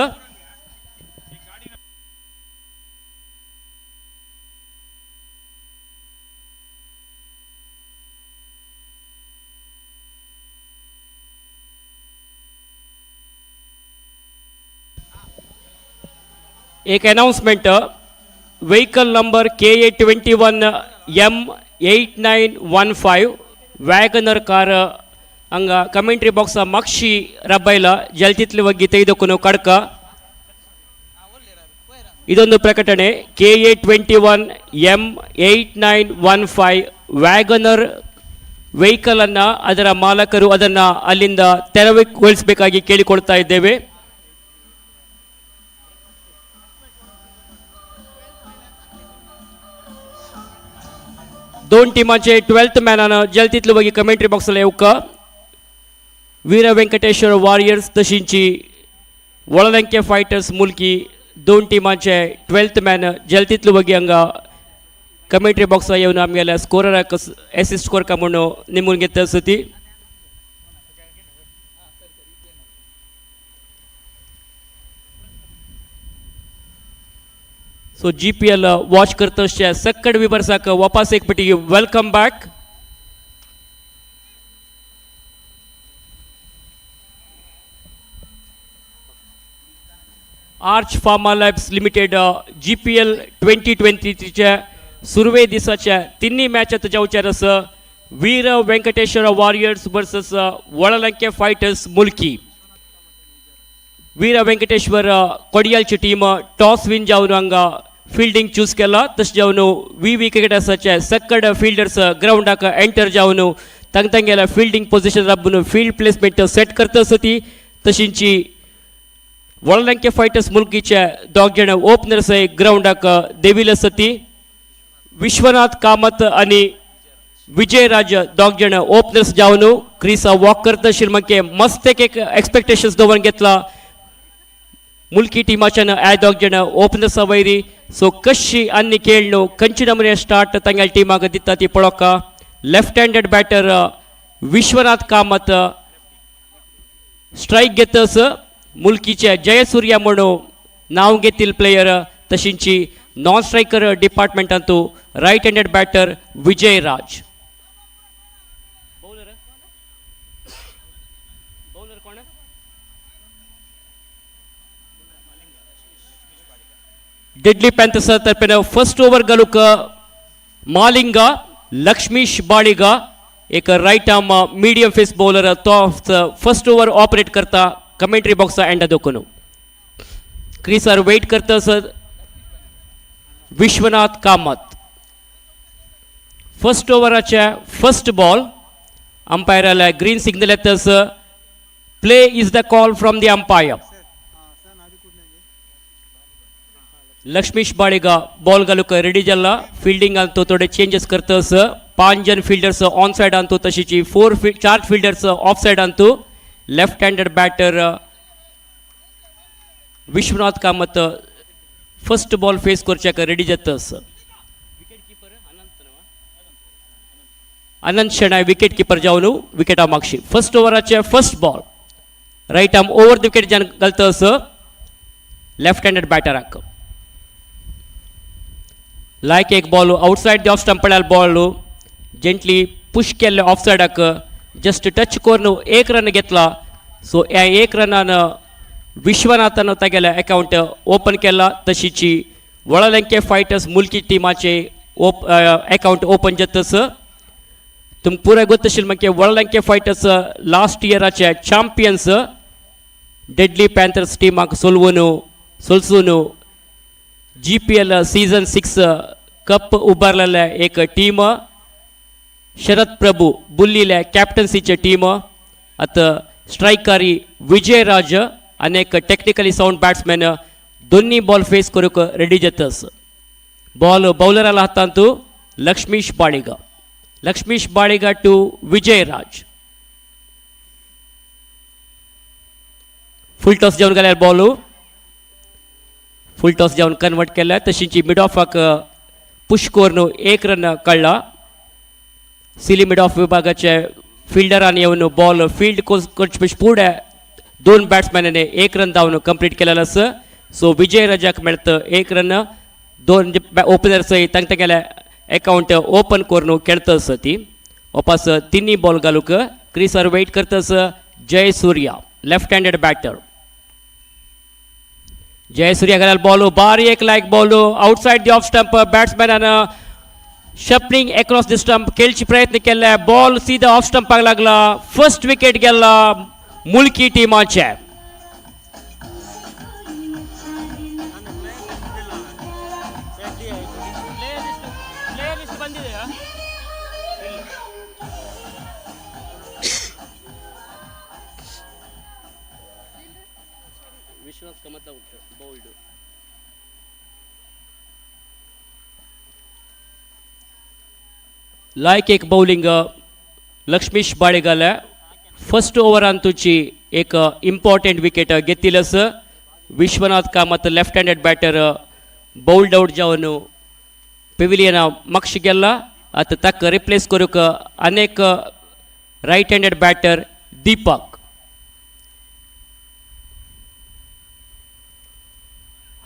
एक announcement vehicle number KA21M8915 WagonR car ಹಂಗ ಕಮೆಂಟ್ರಿ ಬಾಕ್ಸ್ ಮಕ್ಷಿ ರಬ್ಬೈಲ ಜಲ್ತಿತ್ಲಿ ಬಗ್ಗೆ ತೆಗೆದುಕೊಂಡು ಕಡ್ಕ ಇದೊಂದು ಪ್ರಕಟಣೆ KA21M8915 ವ್ಯಾಗನರ್ ವೆಹಿಕಲ್ ಅನ್ನ ಅದರ ಮಾಲಕರು ಅದನ್ನ ಅಲ್ಲಿಂದ ತೆರವುಗೊಳಿಸಬೇಕಾಗಿ ಕೇಳಿಕೊಳ್ತಾ ಇದ್ದೇವೆ. दोन टीमांचे 12th मॅनानं जलतीतले वगी कमेंट्री बॉक्सला येवका वीर व्यंकटेश्वर वॉरियर्स तशींची वळवंके फायटर्स मुलकी दोन टीमांचे 12th मॅन जलतीतले वगी हंगा कमेंट्री बॉक्सा येवन आमगेल्या स्कोरराक असिस्ट करका म्हणून नेमून घेता सती सो GPL वॉच करतसच्या सक्कड विवर्साक वापस एक पटी welcome back. Arch pharma labs limited GPL 2023च्या सुरवे दिसाच्या तिन्ही मॅचेत जावचे रस Veer Venkateshwar warriors versus Valavanke fighters Mulki. Veer Venkateshwar कोडियालची टीम टॉस विन जावन हांगा फील्डिंग चूज केला तशें जावन वी क्रिकेटर्साचे सक्कड फील्डर्स ग्राउंडाक एंटर जावन तांगेल्या फील्डिंग पोजिशन राबून फील्ड प्लेसमेंट सेट करता सती तशींची वळवंके फायटर्स मुलकीचे दोग जण ओपनर्स ग्राउंडाक देविले सती विश्वनाथ कामत आणि विजयराज दोग जण ओपनर्स जावन क्रीस वॉक करता शिल्मके मस्त एक एक्सपेक्टेशन्स दवरून घेतला मुलकी टीमाच्यान ह्या दोग जण ओपनर्स वैरी सो कशी आनी खेळणू खंयचे नमुने स्टार्ट तांगेल्या टीमाक दिता ती पळोवका. Left handed batter Vishwanath Kamath strike घेतस मुलकीचे जयसूर्या म्हणून नाव घेतील प्लेयर तशींची नॉन स्ट्रायकर डिपार्टमेंटांतू right handed batter Vijayraj. Deadly panthers तर्फे फर्स्ट ओवर गलुक मालिंगा लक्ष्मीश बाळिगा एक right arm medium pace bowler तो फर्स्ट ओवर ऑपरेट करता कमेंट्री बॉक्स एंड दोकोन क्रीसर वेट करता सर विश्वनाथ कामत. फर्स्ट ओवराचे फर्स्ट बॉल अंपायराला ग्रीन सिग्नल येतस play is the call from the umpire. Lakshmish Baliga ball घालूक रेडी जाला फिल्डिंग तो थोडे चेंजेस करतस 5 जण फिल्डर्स ऑन साइड आणतो तशीची 4 फिल्डर्स ऑफ साइड आणतो. Left handed batter Vishwanath Kamath first ball face करच्याक रेडी जातस. अनंत शेणाय विकेट किपर जावन विकेटा मागशी. फर्स्ट ओवराचे first ball right arm over the wicket जावन घालतस लेफ्ट हँडेड बॅटराक. लायक एक ball outside the off stump पडल्यार बॉल जेंटली पुश केल्ले ऑफ सायडाक जस्ट टच करून एक रन घेतला. सो ह्या एक रनान विश्वनाथन तागेले अकाउंट ओपन केला तशीची वळवंके फायटर्स मुलकी टीमाचे अकाउंट ओपन जातस तुमकां पुराय ಗೊತ್ತಿशिल मागीर वर्ल्ड फायटर्स लास्ट इयराचे चॅम्पियन्स डेडली पॅन्थर्स टीमाक सोलसून GPL सीझन 6 कप उबारलेले एक टीम शरद प्रभू बुल्लीले कॅप्टन्सीचे टीम आता स्ट्रायकारी विजय राज अनेक टेक्निकली साउंड बैट्समैन दोन्ही बॉल फेस करूक रेडी जातस बॉल बौलराला हातांतू Lakshmish Baliga to Vijay Raj full toss जावन गेल्यार बॉल फुल टॉस जावन कन्वर्ट केल्या तशींची मिड ऑफाक पुश करून 1 रन काडला सिली मिड ऑफ विभागाचे फिल्डरान येवन बॉल फील्ड करचे फुडें 2 बॅट्समॅनांनी 1 रन धांवन कंप्लीट केलेलो आसा सो विजय राजाक मेळत 1 रन 2 ओपनर्स तांकां गेल्या अकाउंट ओपन करून खेळतस ती वापस 3 बॉल घालूक क्रिसार वेट करतस जय सूर्या लेफ्ट हँडेड बॅटर जय सूर्या घाल्यार बॉल बारीक लायक ball outside the off stump बॅट्समॅनान शपलिंग अक्रॉस द स्टंप खेळची प्रयत्न केले बॉल सीधा ऑफ स्टंपाक लागला फर्स्ट विकेट गेला मुल्की टीमाचे लायक एक बॉलिंग लक्ष्मीश बाळिगाले फर्स्ट ओवरान तुजी एक इम्पॉर्टंट विकेट घेतिलस Vishwanath Kamath left handed batter bowled out जावन पेविलियना मक्ष गेला आता ताका रिप्लेस करूक अनेक right handed batter Deepak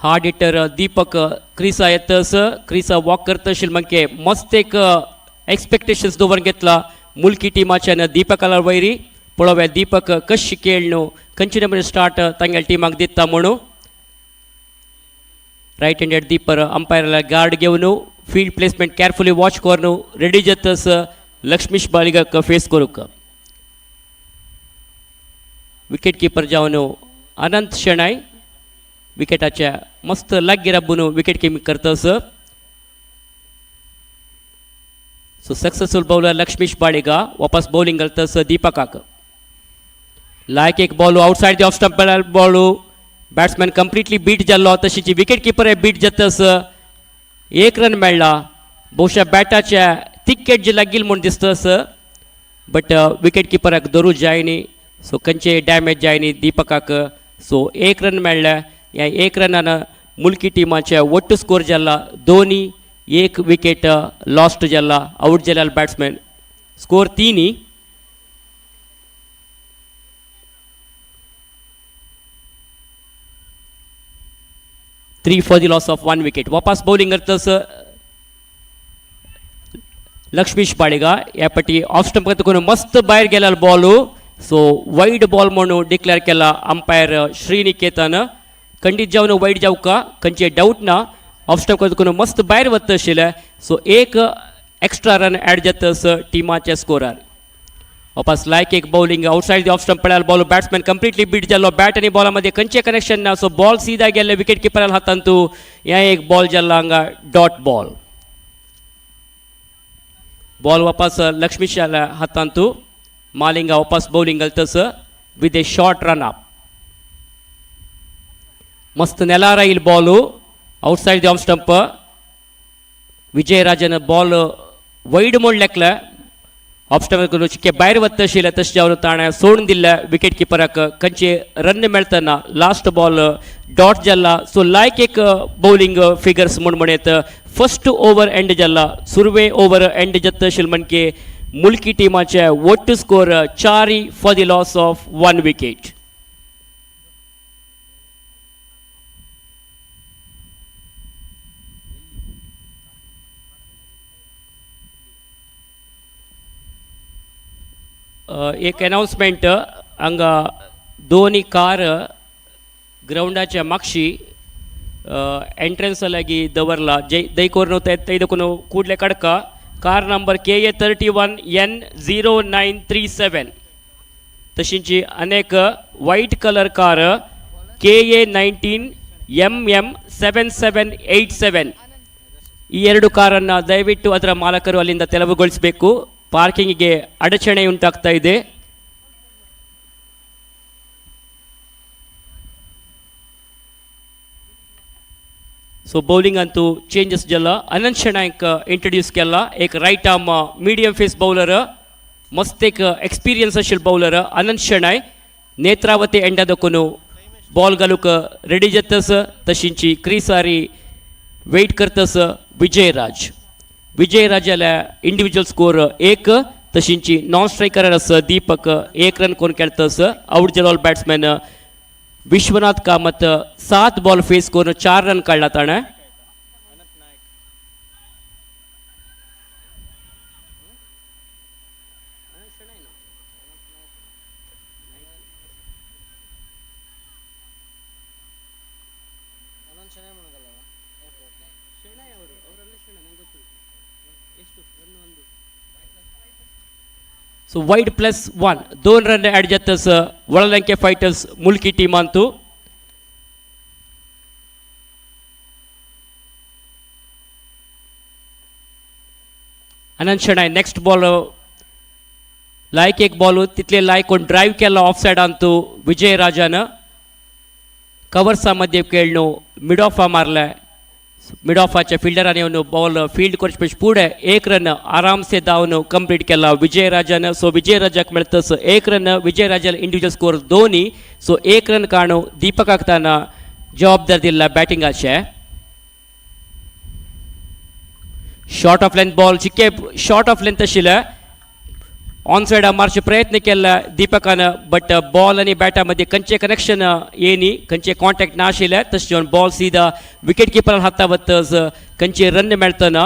hard hitter Deepak क्रिसा येतस क्रिसा वॉक करतशील मागीर मस्त एक एक्सपेक्टेशन्स दवरून घेतला मुल्की टीमाच्यान दीपकाला वैरी पळोवया दीपक कशी खेळणू खंयचे नंबर स्टार्ट तांगेल्या टीमाक दिता म्हणू राईट हँडेड दीपर अंपायरला गार्ड घेवन फील्ड प्लेसमेंट केअरफुली वॉच करून रेडी जातस लक्ष्मीश बाळिगाक फेस करूक विकेट कीपर जावन अनंत शेणाय विकेटाच्या मस्त लागी रब्बून विकेट कीपिंग करतस so successful bowler Lakshmish Baliga वापस बॉलिंग घालतस दीपकाक लायक एक ball outside the off stump ball batsman completely beat जाल्लो तशीची विकेट कीपर बीट जातस 1 रन मेळ्ळा बहुशा बॅटाच्या थिक एड्ज लागील म्हूण दिसतस बट विकेट कीपराक धरूं जायनी सो खंयचे डॅमेज जायनी दीपकाक सो 1 रन मेळ्ळा ह्या 1 रनान मुल्की टीमाचे ಒಟ್ಟು स्कोर जाला दोनी 1 विकेट लॉस्ट जाला आउट जाला batsman score 3 3 for the loss of 1 wicket वापस बॉलिंग करतस लक्ष्मीश बाळिगा ह्या पटी ऑफ स्टंप करून मस्त भायर गेला बॉल सो वाईड बॉल म्हणून डिक्लेअर केला अंपायर श्रीनिकेतन खंडीत जावन वाईड जावका खंयचे डाऊट ना ऑफ स्टंप करून मस्त भायर वता आशिल्ले सो 1 एक्स्ट्रा रन ॲड जातस टीमाच्या स्कोरार वापस लायक एक bowling outside the off stump पळायला बॉल बॅट्समॅन कंप्लीटली बीट जाल्लो बॅट आनी बॉलामध्ये खंयचे कनेक्शन ना सो बॉल सीधा गेल्ले विकेट किपराल हातांतू ह्या एक बॉल जाल्लो हांगा डॉट बॉल वापस लक्ष्मीशाच्या हातांतू मालिंगा वापस बॉलिंग घालतस with a short run up मस्त नेलार येईल ball outside the off stump विजयराजन बॉल वैड म्हूण लेखला ऑफ स्टंप करून चिक्के भायर वता आशिल्ले तशें जावन ताणें सोडून दिल्ल्या विकेट किपराक खंयचे रन मेळतना लास्ट बॉल डॉट जाला सो लायक एक बॉलिंग फिगर्स म्हूण म्हणत फर्स्ट ओवर एंड जाला सुरवे ओवर एंड जाता आशिल्ले म्हणजे मुल्की टीमाचे ಒಟ್ಟು score 4 for the loss of 1 wicket एक अनाउन्समेंट हांगा दोनी कार ग्राउंडाच्या मागशी एंट्रन्स लागी दवरला जय दय करून थंय देखून कुडले काडका कार नंबर KA31N0937 तशींची अनेक व्हाईट कलर कार KA19MM7787 ಈ ಎರಡು ಕಾರನ್ನು ದಯವಿಟ್ಟು ಅದರ ಮಾಲಕರು ಅಲ್ಲಿಂದ ತೆರವುಗೊಳಿಸಬೇಕು. ಪಾರ್ಕಿಂಗಿಗೆ ಅಡಚಣೆ ಉಂಟಾಗ್ತಾ ಇದೆ. सो बॉलिंग अंतु चेंजेस जल्ला अनंत शनायक इंट्रोड्यूस केला एक right arm medium pace bowler मस्त एक एक्सपीरियन्सशील बॉलर अनंत शनाय नेत्रावती एंडादकोनु बॉल घालूक रेडी जातस तशींची क्रीसारी वेट करतस विजयराजाला इंडिविजुअल स्कोर 1 तशींची नॉन स्ट्रायकर आस दीपक 1 रन कोण खेळतस आउट जल batsman Vishwanath Kamat 7 ball face करून 4 रन काढला ताणे. सो वाईड +1 2 रन ॲड जातस वळलंके फायटर्स मुलकी टीम अंतू. अनंत शनाय नेक्स्ट बॉल लायक एक बॉल तिथले लायक कोण ड्राईव्ह केला ऑफ साइड अंतू विजयराजानं कवर्सा मध्ये खेळणो मिड ऑफ मारलाय. मिड ऑफाच्या फिल्डराने बॉल फील्ड करचे पुढे 1 रन आराम से धावन कंप्लीट केला विजयराजानं. सो विजयराजाक मिळतस 1 रन विजयराजाला इंडिविजुअल स्कोर 2 सो 1 रन काढणं दीपक आखताना जबाबदार दिला बॅटिंगाचे. शॉर्ट ऑफ लेंथ बॉल चिक्के शॉर्ट ऑफ लेंथ आशिल्ले ऑन साइड मारचे प्रयत्न केला दीपकानं बट बॉल आणि बॅटामध्ये खंयचे कनेक्शन येनी खंयचे कॉन्टॅक्ट नाशिल्ले तशें जावन बॉल सीधा विकेट किपर हाता वतस खंयचे रन मेळतना.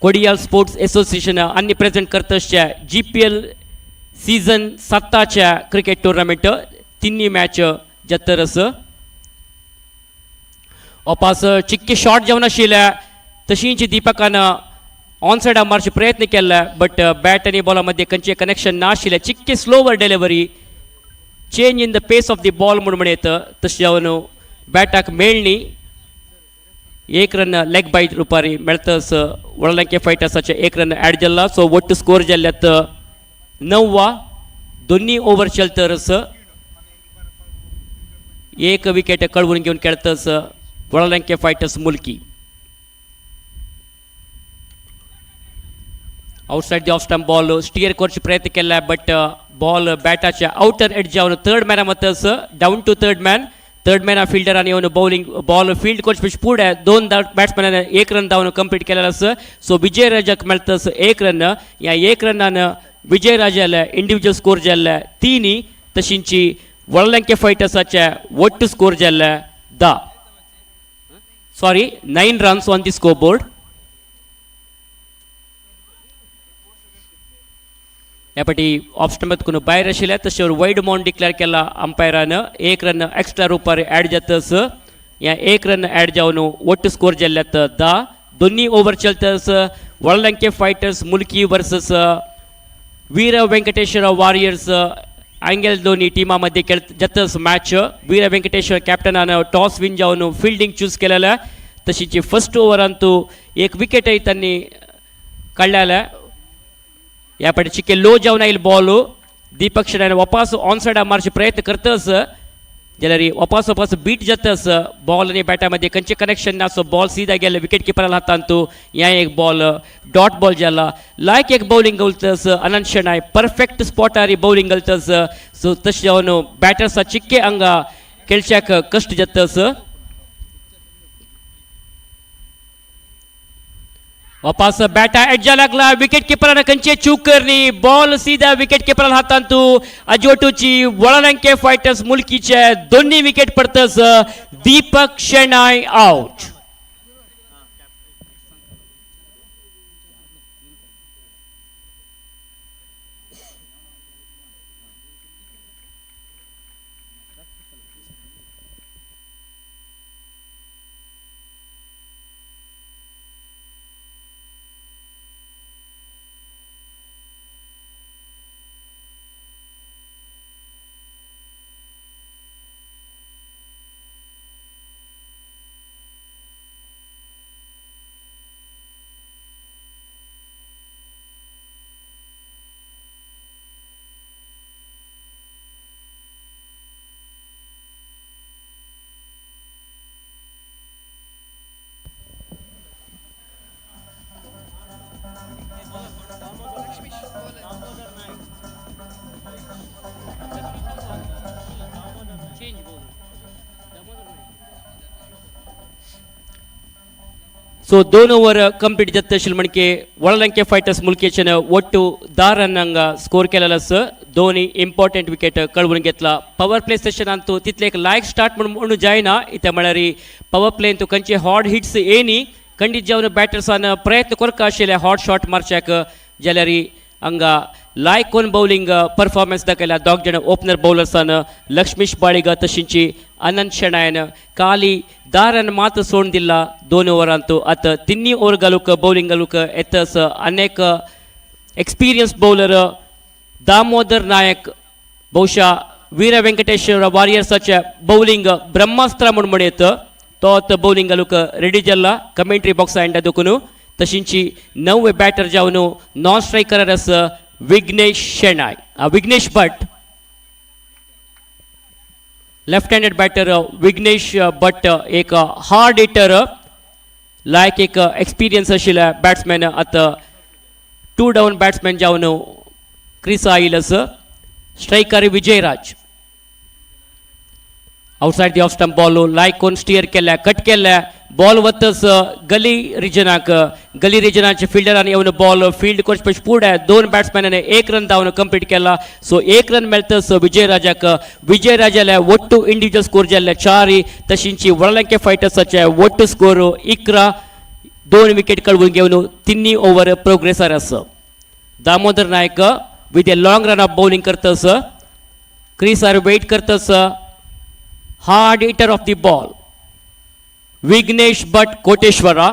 कोडियाल स्पोर्ट्स एसोसिएशन आनी प्रेजेंट करतसचे GPL सीझन 7च्या क्रिकेट टुर्नामेंट 3 मॅच जातरस वापस चिक्के शॉट जावन आशिल्ले तशींच दीपकानं ऑन साइड मारचे प्रयत्न केला बट बॅट आणि बॉलामध्ये खंयचे कनेक्शन नाशिल्ले चिक्के slower delivery change in the pace off the ball म्हणून येतं तशें जावन बॅटाक मेळ्ळी 1 रन लेग बाय रुपारी मेळतस वळलंके फायटर्साचे 1 रन ॲड जाल्ला. सो ಒಟ್ಟು स्कोर जाल्ल्यात 9 दोन्ही ओव्हर चलतरस 1 विकेट कळवून घेऊन खेळतस Valalanke fighters Mulki. Outside the off stump ball steer करचे प्रयत्न केला बट बॉल बॅटाच्या आउटर एज जावन थर्ड मॅन मतस डाऊन टू थर्ड मॅन आ फिल्डरान येवन बॉलिंग बॉल फील्ड करचे पुढे 2 बॅट्समॅनान 1 रन धावन कंप्लीट केलेला आसा. सो विजयराजाक मेळतस 1 रन या 1 रनान विजयराजाला इंडिविजुअल स्कोर जाल्ले 3 तशींची वळलंके फायटर्साचे ಒಟ್ಟು स्कोर जाल्ले 9 runs on the scoreboard. यापटी ऑफ स्टंपात कोण बाहेर आशिल्ले तशें वाईड माउंट डिक्लेअर केला अंपायरानं 1 रन एक्स्ट्रा रुपारी ॲड जातस या 1 रन ॲड जावन ಒಟ್ಟು स्कोर जाल्ल्यात 10 दोन्ही ओव्हर चलतस वळलंके फायटर्स मुलकी वर्सेस वीर वेंकटेश्वर वॉरियर्स अँगल दोन्ही टीमामध्ये जातस मॅच. वीर वेंकटेश्वर कॅप्टनानं टॉस विन जावन फिल्डिंग चूज केलेलं तशीची फर्स्ट ओव्हरांतू 1 विकेटही त्यांनी काढलेला. यापटे चिक्के लो जावन आयिल्लो बॉल दीपक शनायन वापस ऑन साइड मारचे प्रयत्न करतस जाल्यार वापस बीट जातस बॉल आणि बॅटामध्ये खंयचे कनेक्शन ना. सो बॉल सीधा गेले विकेट किपराला हातांतू या एक बॉल डॉट बॉल जाला लायक एक बॉलिंग घालतस अनंत शनाय परफेक्ट स्पॉटारी बॉलिंग घालतस. सो तशें जावन बॅटर्सा चिक्के हांगा खेळच्याक कश्ट जातस. वापस बॅटा एड्जा लागला विकेट किपरानं खंयचे चूक करनी बॉल सीधा विकेट किपराला हातांतू अजवटूची वळलंके फायटर्स मुलकीचे दोन्ही विकेट पडतस Deepak Shenoy out. So 2 over complete ಜತ್ತ ಶಿಲ್ಮಣಿಕೆ ಒಳಲಂಕೆ ಫೈಟರ್ಸ್ ಮುಲ್ಕೇಶನ್ ಒಟ್ಟು 10 ರನ್ ಅಂಗ ಸ್ಕೋರ್ ಕೆಲಲಸ್ ಧೋನಿ ಇಂಪಾರ್ಟೆಂಟ್ ವಿಕೆಟ್ ಕಳ್ಬುನ್ ಗೆತ್ಲ ಪವರ್ ಪ್ಲೇ ಸೆಷನ್ ಅಂತೂ ತಿತ್ಲೇಕ್ ಲೈಕ್ ಸ್ಟಾರ್ಟ್ ಮಾಡ್ಕೊಂಡು ಜಾಯ್ನ ಇತ ಮಳರಿ ಪವರ್ ಪ್ಲೇ ಅಂತೂ ಕಂಚೆ ಹಾರ್ಡ್ ಹಿಟ್ಸ್ ಏನಿ ಖಂಡಿತ ಜವನ ಬ್ಯಾಟರ್ಸ್ ಅನ್ನ ಪ್ರಯತ್ನ ಕೊರಕ ಆಶೆಲೆ ಹಾಟ್ ಶಾಟ್ ಮಾರ್ಚಾಕ ಜಲರಿ ಅಂಗ लायक कोण बौलिंग परफॉर्मन्स दाखयला दोग जण ओपनर बौलर्सान लक्ष्मीश बाळिग तशींची अनंत शेणायन खाली दारन मात सोडदिल्ल 2 ओवरांतू आत तिन्नी ओवर घालूक बौलिंग घालूक येतस अनेक एक्सपिरियन्स बौलर दामोदर नायक ಬಹುಶಃ ವೀರ ವೆಂಕಟೇಶ್ವರ ವಾರಿಯರ್ಸಾचे बौलिंग ब्रह्मास्त्र म्हूण म्हणयत तो बौलिंग घालूक रेडी जाल्ला कमेंट्री बॉक्स एंड दुखून तशींची 9 बॅटर जावन नॉन स्ट्रायकर आस विघ्नेश शेणाय विघ्नेश भट लेफ्ट हँडेड बैटर विघ्नेश भट एक हार्ड हिटर लायक एक एक्सपिरियन्स आशिल्ल्या बॅट्समॅन आतां 2 डावन बॅट्समॅन जावन क्रिस आयिल्स striker Vijayraj outside the off stump ball लायक कोण स्टियर केल्या कट केल्या बॉल वतस गली रिजनाचे फिल्डरान येवन बॉल फील्ड करचे पुढे 2 बॅट्समॅनांनी 1 रन धांवन कंप्लीट केला सो 1 रन मेळतस विजयराजाक विजयराजाले ಒಟ್ಟು इंडिविजुअल स्कोर जाल्ले 4 तशींची ಒಳಲಂಕೆ ಫೈಟರ್ಸಾचे ಒಟ್ಟು स्कोर 11 2 विकेट कळवून घेवन 3 ओवर प्रोग्रेसर आसा Damodar Nayak with a long run off bowling करतस क्रीसार वेट करतस hard hitter of the ball Vighnesh Bhat Koteshwara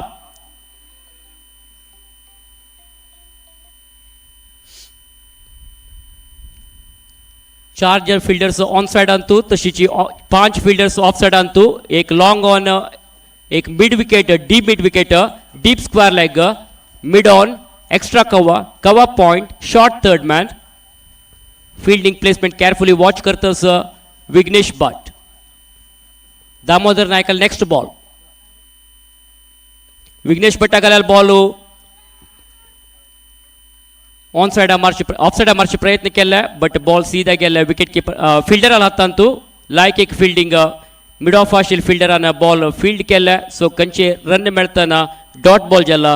charger fielders on side अंतू तशीची 5 फील्डर्स ऑफ साइड अंतू एक लॉंग ऑन एक mid wicket deep square leg mid on extra cover point short third man fielding placement carefully watch करतस विघ्नेश भट दामोदर नायकल next ball Vighnesh भट्टा घालाल ball on side of side मारचे प्रयत्न केले बट बॉल सीधा गेले विकेट कीपर फिल्डर हातांतू लायक एक फील्डिंग मिड ऑफ आशिल्ल्या फिल्डरान बॉल फील्ड केले सो कंचे रन मेळतना डॉट बॉल जाला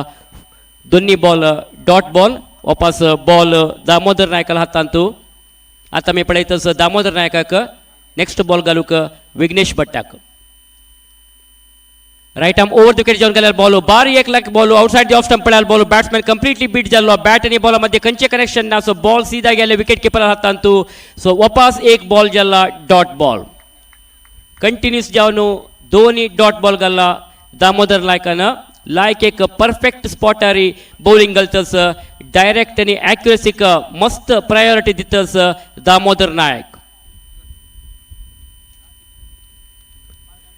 दोन्ही बॉल डॉट बॉल वापस बॉल दामोदर नायकाल हातांतू आता मी पळयतस दामोदर नायकाक नेक्स्ट बॉल घालूक विघ्नेश भट्टाक right arm over the wicket जावन गेल्यार बॉल बारी 1 लाख ball outside the off stump पळाल बॉल बॅट्समॅन कंप्लीटली बीट जाल्लो बॅट आनी बॉल मध्ये खंयचे कनेक्शन ना सो बॉल सीधा गेले विकेट कीपर हातांतू सो वापस एक बॉल जाल्ला डॉट बॉल कंटिन्यूस जावन दोन्ही डॉट बॉल घाल्ला दामोदर नायकान लायक एक परफेक्ट स्पॉटारी बॉलिंग घालतस डायरेक्ट आनी एक्युरसीक मस्त प्रायोरिटी दितस दामोदर नायक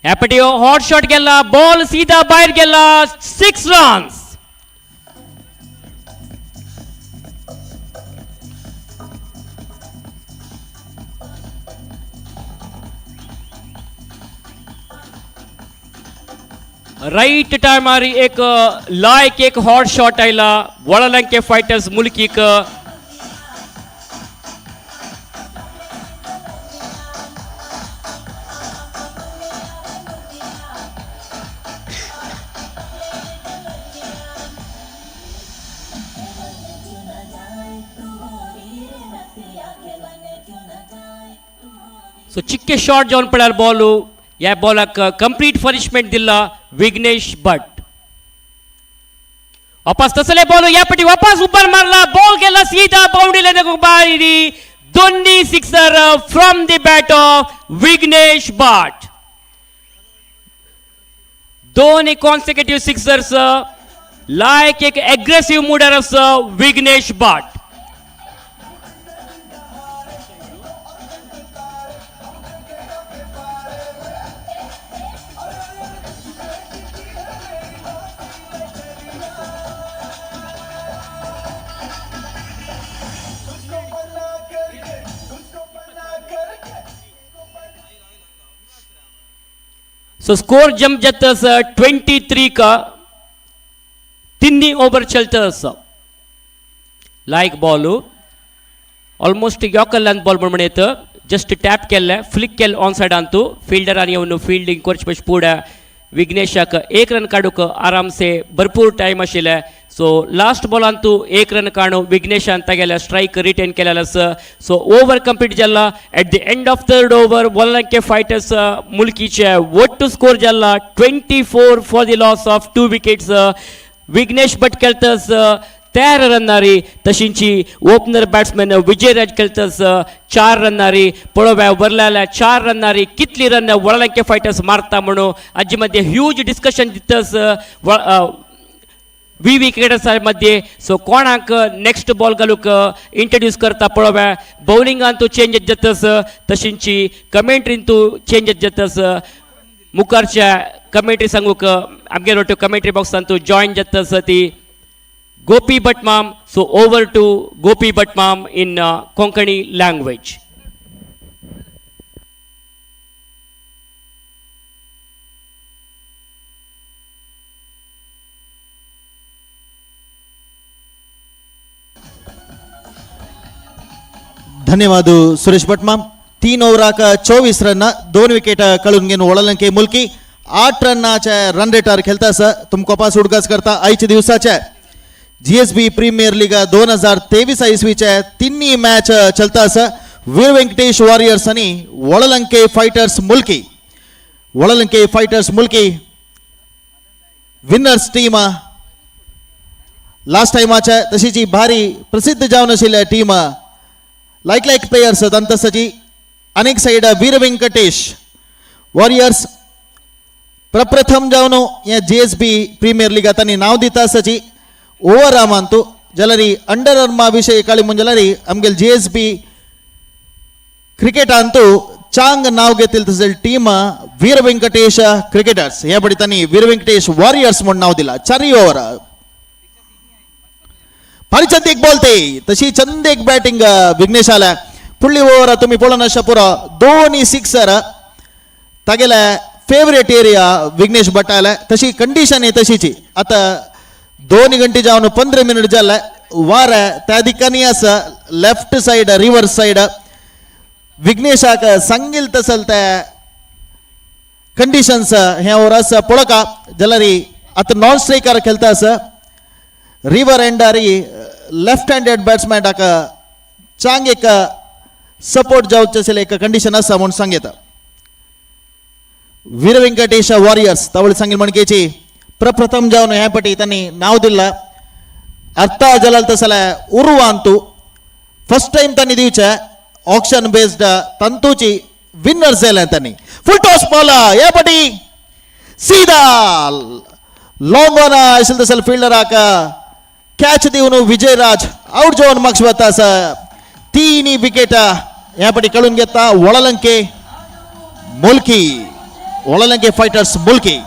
एपटिओ हॉट शॉट गेला बॉल सीधा बाहेर गेला 6 रन्स राइट टाइम मारी एक लायक एक हॉट शॉट आयला ಒಳಲಂಕೆ ಫೈಟರ್ಸ್ ಮುಲ್ಕಿಕ್ सो चिक्के शॉट जावन पळाल बॉल या बॉलाक कंप्लीट पनिशमेंट दिला विघ्नेश भट वापस तसले बॉल या पटी वापस ऊपर मारला बॉल गेला सीधा बाउंड्री लेने बाहेर दोन्ही sixer from the bat off Vighnesh Bhat दोन्ही कॉन्सिक्युटिव्ह सिक्सर्स लायक एक एग्रेसिव्ह मूडर आसा Vighnesh Bhat so score jump जतस 23 का 3 ओवर चलतस लायक बॉल ऑलमोस्ट योकल बॉल म्हणत जस्ट टॅप केले फ्लिक केले ऑन साइड अंतू फिल्डरान येवन फिल्डिंग करचे पुढे विघ्नेशाक 1 रन काडूक आरामसे भरपूर टाइम आशिल्ले सो लास्ट बॉलान तूं 1 रन काडून विघ्नेशान तागेल्या स्ट्राईक रिटेन केलेलो आसा सो ओवर कंप्लीट जाला at the end of third over Valanke fighters मुल्कीचे ಒಟ್ಟು स्कोर जाला 24 for the loss of 2 wickets Vighnesh Bhat खेळतस 13 रन्नारी तशींची ओपनर बॅट्समॅन विजयराज खेळतस 4 रन्नारी पळोव्या वरल्या 4 रन्नारी कितली रन वळलंके फायटर्स मारता म्हणून हाजे मध्ये ह्यूज डिस्कशन दितस विकेटर्स मध्ये सो कोणाक नेक्स्ट बॉल घालूक इंट्रोड्यूस करता पळोव्या बॉलिंगान तूं चेंजेस जातस तशींची कमेंट्रीन तूं चेंजेस जातस मुखारच्या कमेंट्री सांगूक आमगे कमेंट्री बॉक्सान तूं जॉईन जातस ती गोपी भटमाम सो ओवर टू गोपी भटमाम इन कोंकणी लँग्वेज धन्यवाद सुरेश भटमाम 3 ओव्हराक 24 रन 2 विकेट कळून घेऊन वळलंके मुलकी 8 रनाच्या रन रेटार खेळतास तुमकोपास उडगस करता आयच्या दिवसाचे जीएसबी प्रीमियर लीग 2023 इसवीचे तिन्ही मॅच चलतास वीर वेंकटेश वॉरियर्स आणि वळलंके फायटर्स मुलकी विनर्स टीम लास्ट टाइमाच्या तशीची भारी प्रसिद्ध जावन आशिल्ल्या टीम लायक प्लेयर्स तंतसाची अनेक साइड वीर वेंकटेश वॉरियर्स प्रप्रथम जावन या जीएसबी प्रीमियर लीग तांणी नाव दिता आसाची ओवर रामांतू जाल्यार अंडर अर्मा विषय काळी म्हणजे जाल्यार आमगेल जीएसबी क्रिकेटांतू चांग नाव घेतील तसे टीम वीर वेंकटेश क्रिकेटर्स ह्या पडी तांणी वीर वेंकटेश वॉरियर्स म्हणून नाव दिला 4 ओव्हर भारी चंद एक बॉल ते तशी चंद एक बॅटिंग विघ्नेशाला फुडली ओव्हर तुम्ही पळोवन आसा पुरो 2 सिक्सर तागेले फेवरेट एरिया विघ्नेश भटाला तशी कंडिशन आहे तशीची आता 2 घंटे जावन 15 मिनिट जाला वार त्या दिकानी आसा लेफ्ट साइड रिव्हर्स साइड विघ्नेशाक सांगिल तसल त्या कंडिशन्स ह्या ओव्हरास पळोवका जाल्यार आता नॉन स्ट्रायकर खेळता आसा रिव्हर एंडारी लेफ्ट हँडेड बॅट्समॅनाक चांग एक सपोर्ट जावचे असेल एक कंडिशन आसा म्हणून सांगता वीर वेंकटेश वॉरियर्स तावळ सांगील म्हणकेची प्रप्रथम जावन ह्या पटी तांणी नाव दिला अर्थ जलाल तसला उर्वांतू फर्स्ट टाइम तांणी दिवचे ऑक्शन बेस्ड तंतूची विनर्स जाले तांणी फुल टॉस बॉल ह्या पटी सीधा लॉंग ऑन आशिल तसल फील्डराक कॅच दिवन विजयराज आउट जावन मार्क्स वता 3 विकेट ह्या पटी कळून घेता Valalanke fighters Mulki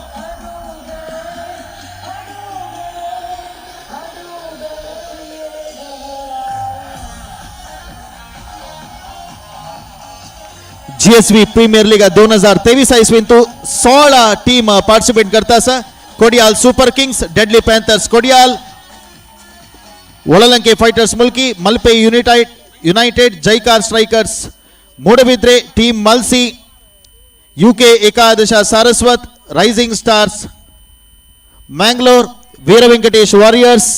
GSB premier league 2023 इसवींतू 16 टीम पार्टिसिपेट करता आसा Kodial super kings deadly panthers Kodial Valalanke fighters Mulki Malpe united Jaikar strikers Moodbidri team ಮಲ್ಸಿ ಯುಕೆ ಏಕಾದಶ Saraswat rising stars Mangalore Veer Venkatesh warriors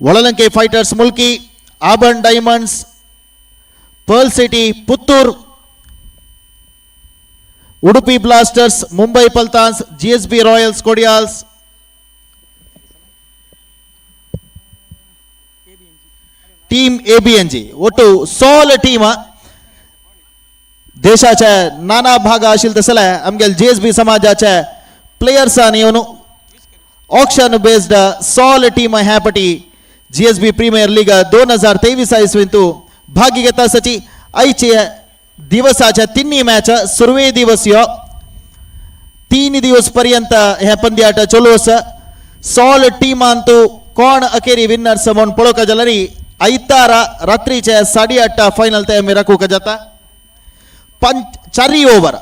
Valalanke fighters Mulki auburn diamonds pearl city Puttur Udupi blasters Mumbai ಪಲ್ತಾನ್ಸ್ ಜಿಎಸ್ಬಿ ರಾಯಲ್ಸ್ ಕೊಡಿಯಾಲ್ಸ್ टीम एबीएनजी ಒಟ್ಟು 16 टीम देशाच्या नाना भाग आशिल तसले आमगेल जीएसबी समाजाचे प्लेयर्स आणि येवन ऑक्शन बेस्ड 16 टीम ह्या पटी जीएसबी प्रीमियर लीग 2023 इसवींतू भाग घेता आसाची आयचे दिवसाच्या तिन्ही मॅच सुरवे दिवस यो 3 दिवस पर्यंत हे पंद्याट चालू आसा 16 टीमांतू कोण अखेरी विनर्स म्हणून पळोवका जाल्यार आयतारा रात्रीचे 8:30 फायनल ते आमी राखूंक जाता 4 ओव्हर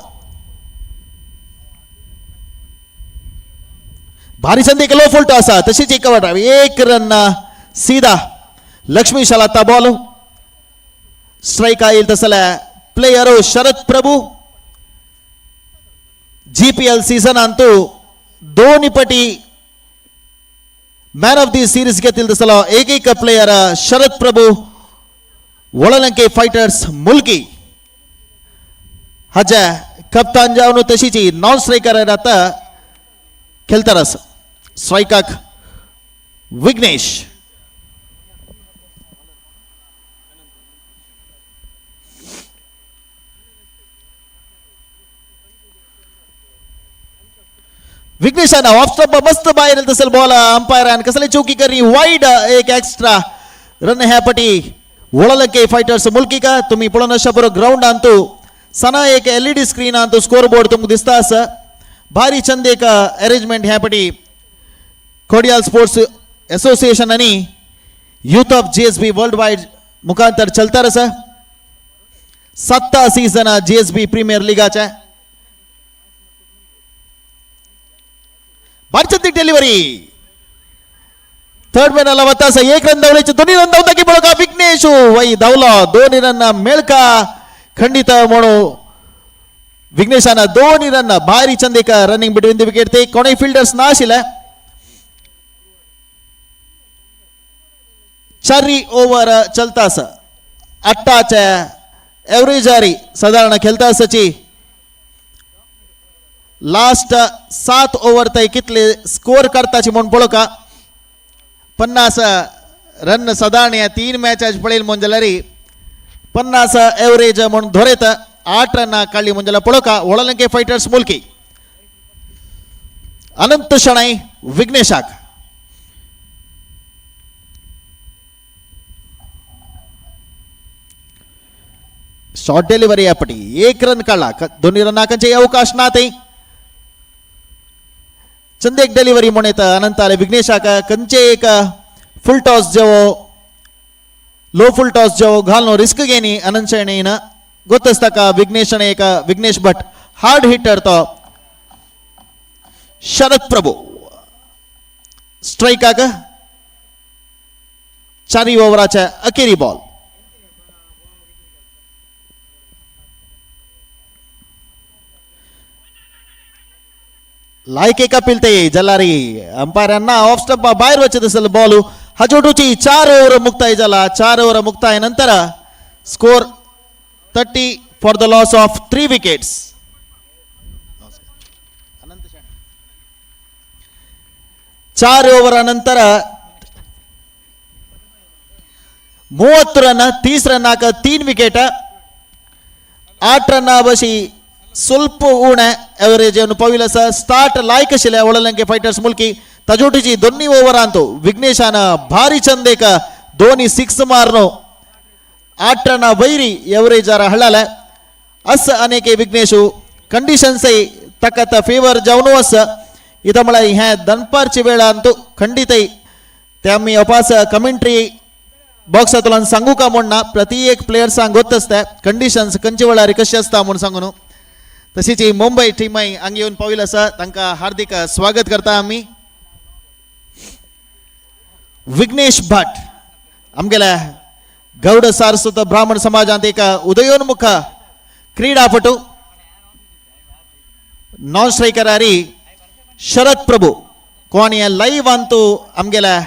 भारी संधी लो फुलटो आसा तशीच एक कवर 1 रन सीधा लक्ष्मी शालाता बॉल स्ट्राइक आयल तसले प्लेयर शरद प्रभू GPL ಸೀಸನ್ ಅಂತೂ दोन्हीपटी मॅन ऑफ दी सिरीज घेतील दिसला एकैक प्लेयर शरद प्रभू वळलंके फायटर्स मुलकी हाच्या कप्तान जावन तशीची नॉन स्ट्रायकर आता खेळतारस स्ट्रायकाक विघ्नेश विघ्नेशाना ऑफ स्टंप मस्त बाहेर तसल बॉल अंपायर कसले चौकी करी वाईड एक एक्स्ट्रा रन ह्या पटी वळलंके फायटर्स मुलकी का तुम्ही पळोवन अशा बरो ग्राउंड आणतो सना एक LED स्क्रीन आणतो स्कोर बोर्ड तुमकां दिसता आसा भारी चंद एक अरेंजमेंट ह्या पटी खोडियाल स्पोर्ट्स एसोसिएशन आणि youth of GSB world wide मुखांतर चलता आसा 7 सीझन GSB प्रीमियर लीगाच्या बारचंदी डिलिव्हरी थर्ड मॅन आला होता एक रन धावल्याचे दोन्ही रन धावता की बळका विघ्नेश वೈ धावला दोन्ही रन मेळका खंडित म्हणू विघ्नेशाना दोन्ही रन भारी चंदेक रनिंग बिटवीन द विकेट ते कोणी फिल्डर्स ना आशिल्ले 4 ओव्हर चलता आसा 8च्या एव्हरेजारी साधारण खेळता आसाची लास्ट 7 ओव्हर तय कितले स्कोर करताची म्हणून पळोवका 50 रन साधारण या 3 मॅच पळेल म्हणजे 50 एव्हरेज म्हणून धोरेत 8 रन काढली म्हणजे पळोवका वळलंके फायटर्स मुलकी अनंत शणै विघ्नेशाक शॉर्ट डिलिव्हरी यापटी 1 रन काढला दोन्ही रनाकांचे अवकाश ना ते चंदेक डिलिव्हरी म्हणत अनंत आले विघ्नेशाक कंचे एक फुल टॉस जेवो लो फुल टॉस जेवो घालनो रिस्क घेनी अनंत शैणीन गोतस्ताका विघ्नेशने एक विघ्नेश भट हार्ड हिटर तो शरद प्रभू स्ट्रायकाक 4 ओव्हराच्या अखेरी बॉल लायक एका पिलते जलारी अंपायरांना ऑफ स्टंप बाहेर वचत असेल बॉल हजोटूची 4 ओव्हर मुक्ताय झाला 4 ओव्हर मुक्ताय नंतर score 30 for the loss of 3 wickets 4 over नंतर 30 रन 30 रनाक 3 विकेट 8 रन बशी ಸ್ವಲ್ಪ ಉಣೆ ಎವರೇಜ್ ಅನ್ನು ಪವಿಲಸ ಸ್ಟಾರ್ಟ್ ಲಾಯ್ಕ್ ಶಿಲೆ ಒಳಲಂಕೆ ಫೈಟರ್ಸ್ ಮುಲ್ಕಿ ತಜೋಟಿಜಿ ದೊನ್ನಿ ಓವರ್ ಅಂತೂ ವಿಘ್ನೇಶಾನ ಭಾರಿ ಚಂದೇಕ ಧೋನಿ 6 ಮಾರ್ನು 8 ರನ್ ವೈರಿ ಎವರೇಜ್ ಆರ ಹಳ್ಳಾಲೆ अस अनेके विघ्नेशु कंडिशन्स तकत फेवर जाऊन अस इथं मला ह्या दनपारची वेळ आणतो खंडित त्या मी अपास कमेंट्री बॉक्सातून सांगू का म्हणून प्रति एक प्लेयर सांगत असते कंडिशन्स कंची वेळारी कशी असता म्हणून सांगून तशीच मुंबई टीम हांगा येवन पाविल्ली आसा तांकां हार्दिक स्वागत करता आमी विघ्नेश भट आमगेल्या गौड सारस्वत ब्राह्मण समाजांत एक उदयोन्मुख क्रीडापटू नॉन स्ट्रायकर आरी शरद प्रभू कोण हे लाईव्ह अंतू आमगेल्या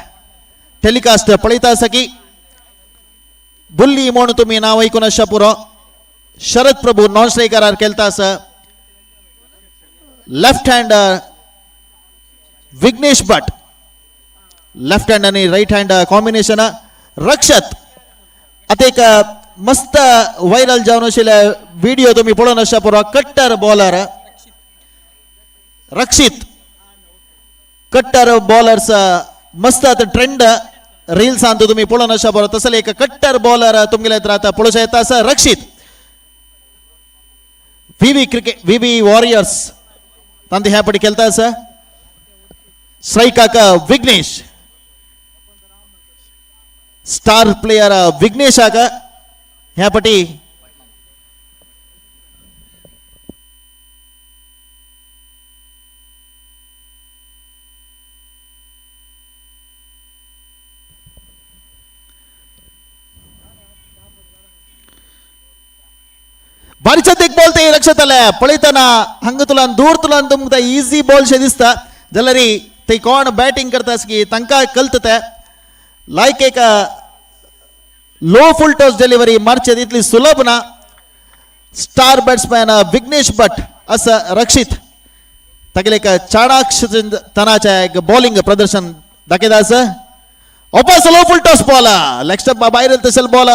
टेलिकास्ट पळयता आसा की बुल्ली म्हणून तुमी नांव ऐकून आसा पुरो शरद प्रभू नॉन स्ट्रायकरार खेळता आसा लेफ्ट हँड विघ्नेश भट लेफ्ट हँड आणि राईट हँड कॉम्बिनेशन रक्षत आता एक मस्त व्हायरल जावन आशिल्ले व्हिडिओ तुम्ही पळोवन आसा पुरो कट्टर बॉलर रक्षित कट्टर बॉलर्स मस्त आता ट्रेंड रील्स आणतो तुम्ही पळोवन आसा पुरो तसले एक कट्टर बॉलर तुमगेल्या आता पळोवचा येता आसा रक्षित VV cricket VV warriors Tanti ह्या पटी खेळता आसा स्ट्रायकाक विघ्नेश स्टार प्लेयर विघ्नेशाक ह्या पटी बारीच्यात एक बॉल ते लक्षात आलं पळयतना हांगा तुला दूर तुला तुमकां इजी बॉल शे दिसता जाल्यार ते कोण बॅटिंग करता की तांकां कळत ते लायक एक लो फुल टॉस डिलिव्हरी मारचे तितली सुलभ ना स्टार बॅट्समॅन विघ्नेश भट असं रक्षित तागेले एक चाणाक्ष तनाचे एक बॉलिंग प्रदर्शन दाखयता असं वापस low full toss ball leg stump भायर तसल बॉल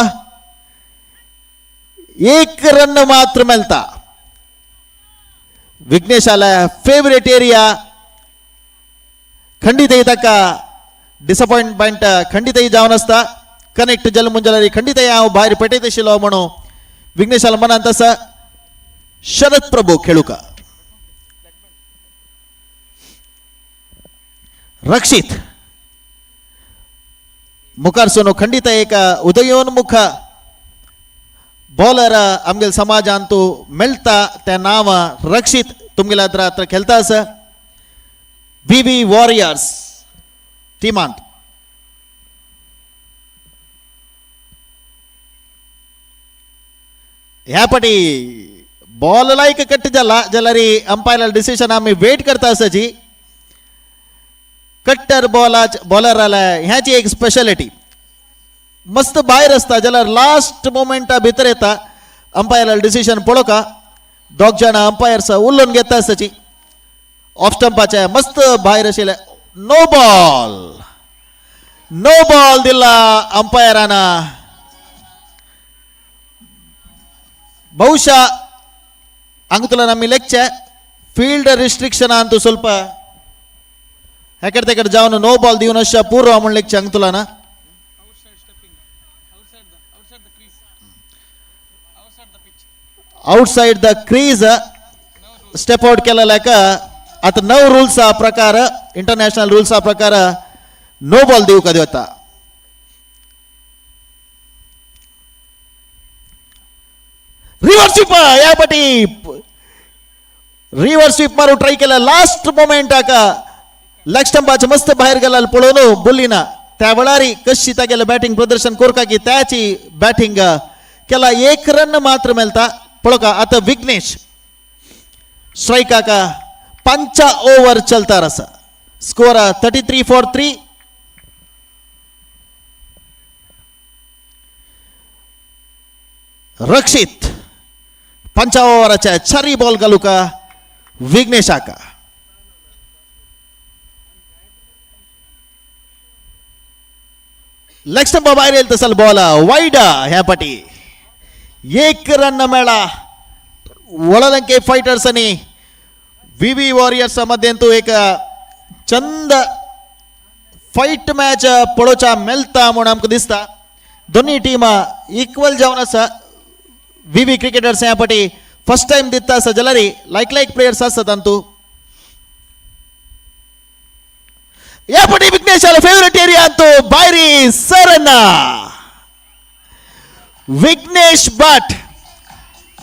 एक रन मात्र मेलता विघ्नेशाला फेवरेट एरिया खंडित ताका डिसअपॉइंटमेंट खंडित जावन आसता कनेक्ट जल मुंजलारी खंडित हांव भायर पेटयत आशिल्लो म्हणून विघ्नेशाला मनांत आसा शरद प्रभू खेळूका रक्षित मुखार सोनो खंडित एक उदयोन्मुख बॉलर आमगेल समाजांतू मेळटा ते नाव रक्षित तुमगेल्या हत्र खेळता आसा VV वॉरियर्स टीमांत ह्या पाटी बॉल लायक कट जाला जाल्यार अंपायर डिसिशन आमी वेट करता आसाची कट्टर बॉलर ह्याची एक स्पेशालिटी मस्त भायर आसता जाल्यार लास्ट मोमेंटा भितर येता अंपायर डिसिशन पळोवका दोग जाण अंपायर्स उलोवन घेता आसाची ऑफ स्टंपाचे मस्त भायर आशिल्ले नो बॉल दिला अंपायरान ಬಹುಶಃ ಅಂಗತುಲ ನಮ್ಮಿ ಲೆಚ್ಚೆ ಫೀಲ್ಡ್ ರಿಸ್ಟ್ರಿಕ್ಷನ್ ಅಂತೂ ಸ್ವಲ್ಪ ಹೆಕಡೆ ತೆಕಡೆ ಜಾವನು ನೋ ಬಾಲ್ ದಿವನಶ ಪೂರ್ವ ಅಮುನ್ ಲೆಚ್ಚೆ ಅಂಗತುಲನ outside the crease step out केला लेका आता 9 रूल्स प्रकार इंटरनॅशनल रूल्स प्रकार नो बॉल देऊ का देवता रिव्हर्स स्वीप या पटी रिव्हर्स स्वीप मारू ट्राय केला लास्ट मोमेंट आका लेग स्टंपाचे मस्त बाहेर गेला पळोवन बुल्लीना त्या वेळारी कशी तागेले बॅटिंग प्रदर्शन कोरका की त्याची बॅटिंग केला एक रन मात्र मेलता पळोका आता विघ्नेश स्ट्राइक आका 5 ओव्हर चलता रसा स्कोर 33 फॉर 3 रक्षित 5 ओव्हराच्या 4 बॉल घालूका विघ्नेश आका लेग स्टंप भायर येईल तसल बॉल वाईड ह्या पाटी एक रन मेळा ಒಳಲಂಕೆ ಫೈಟರ್ಸ್ आणि VV वॉरियर्स मध्ये तो एक चंद फाईट मॅच पळोवचा मेळता म्हणून आमकां दिसता दोन्ही टीम इक्वल जावन आसा VV क्रिकेटर्स ह्या पाटी फर्स्ट टाइम दिता आसा जाल्यार लायक प्लेयर्स आसता तांतू या पाटी विघ्नेशाला फेवरेट एरिया तो बायरी सरना विघ्नेश भट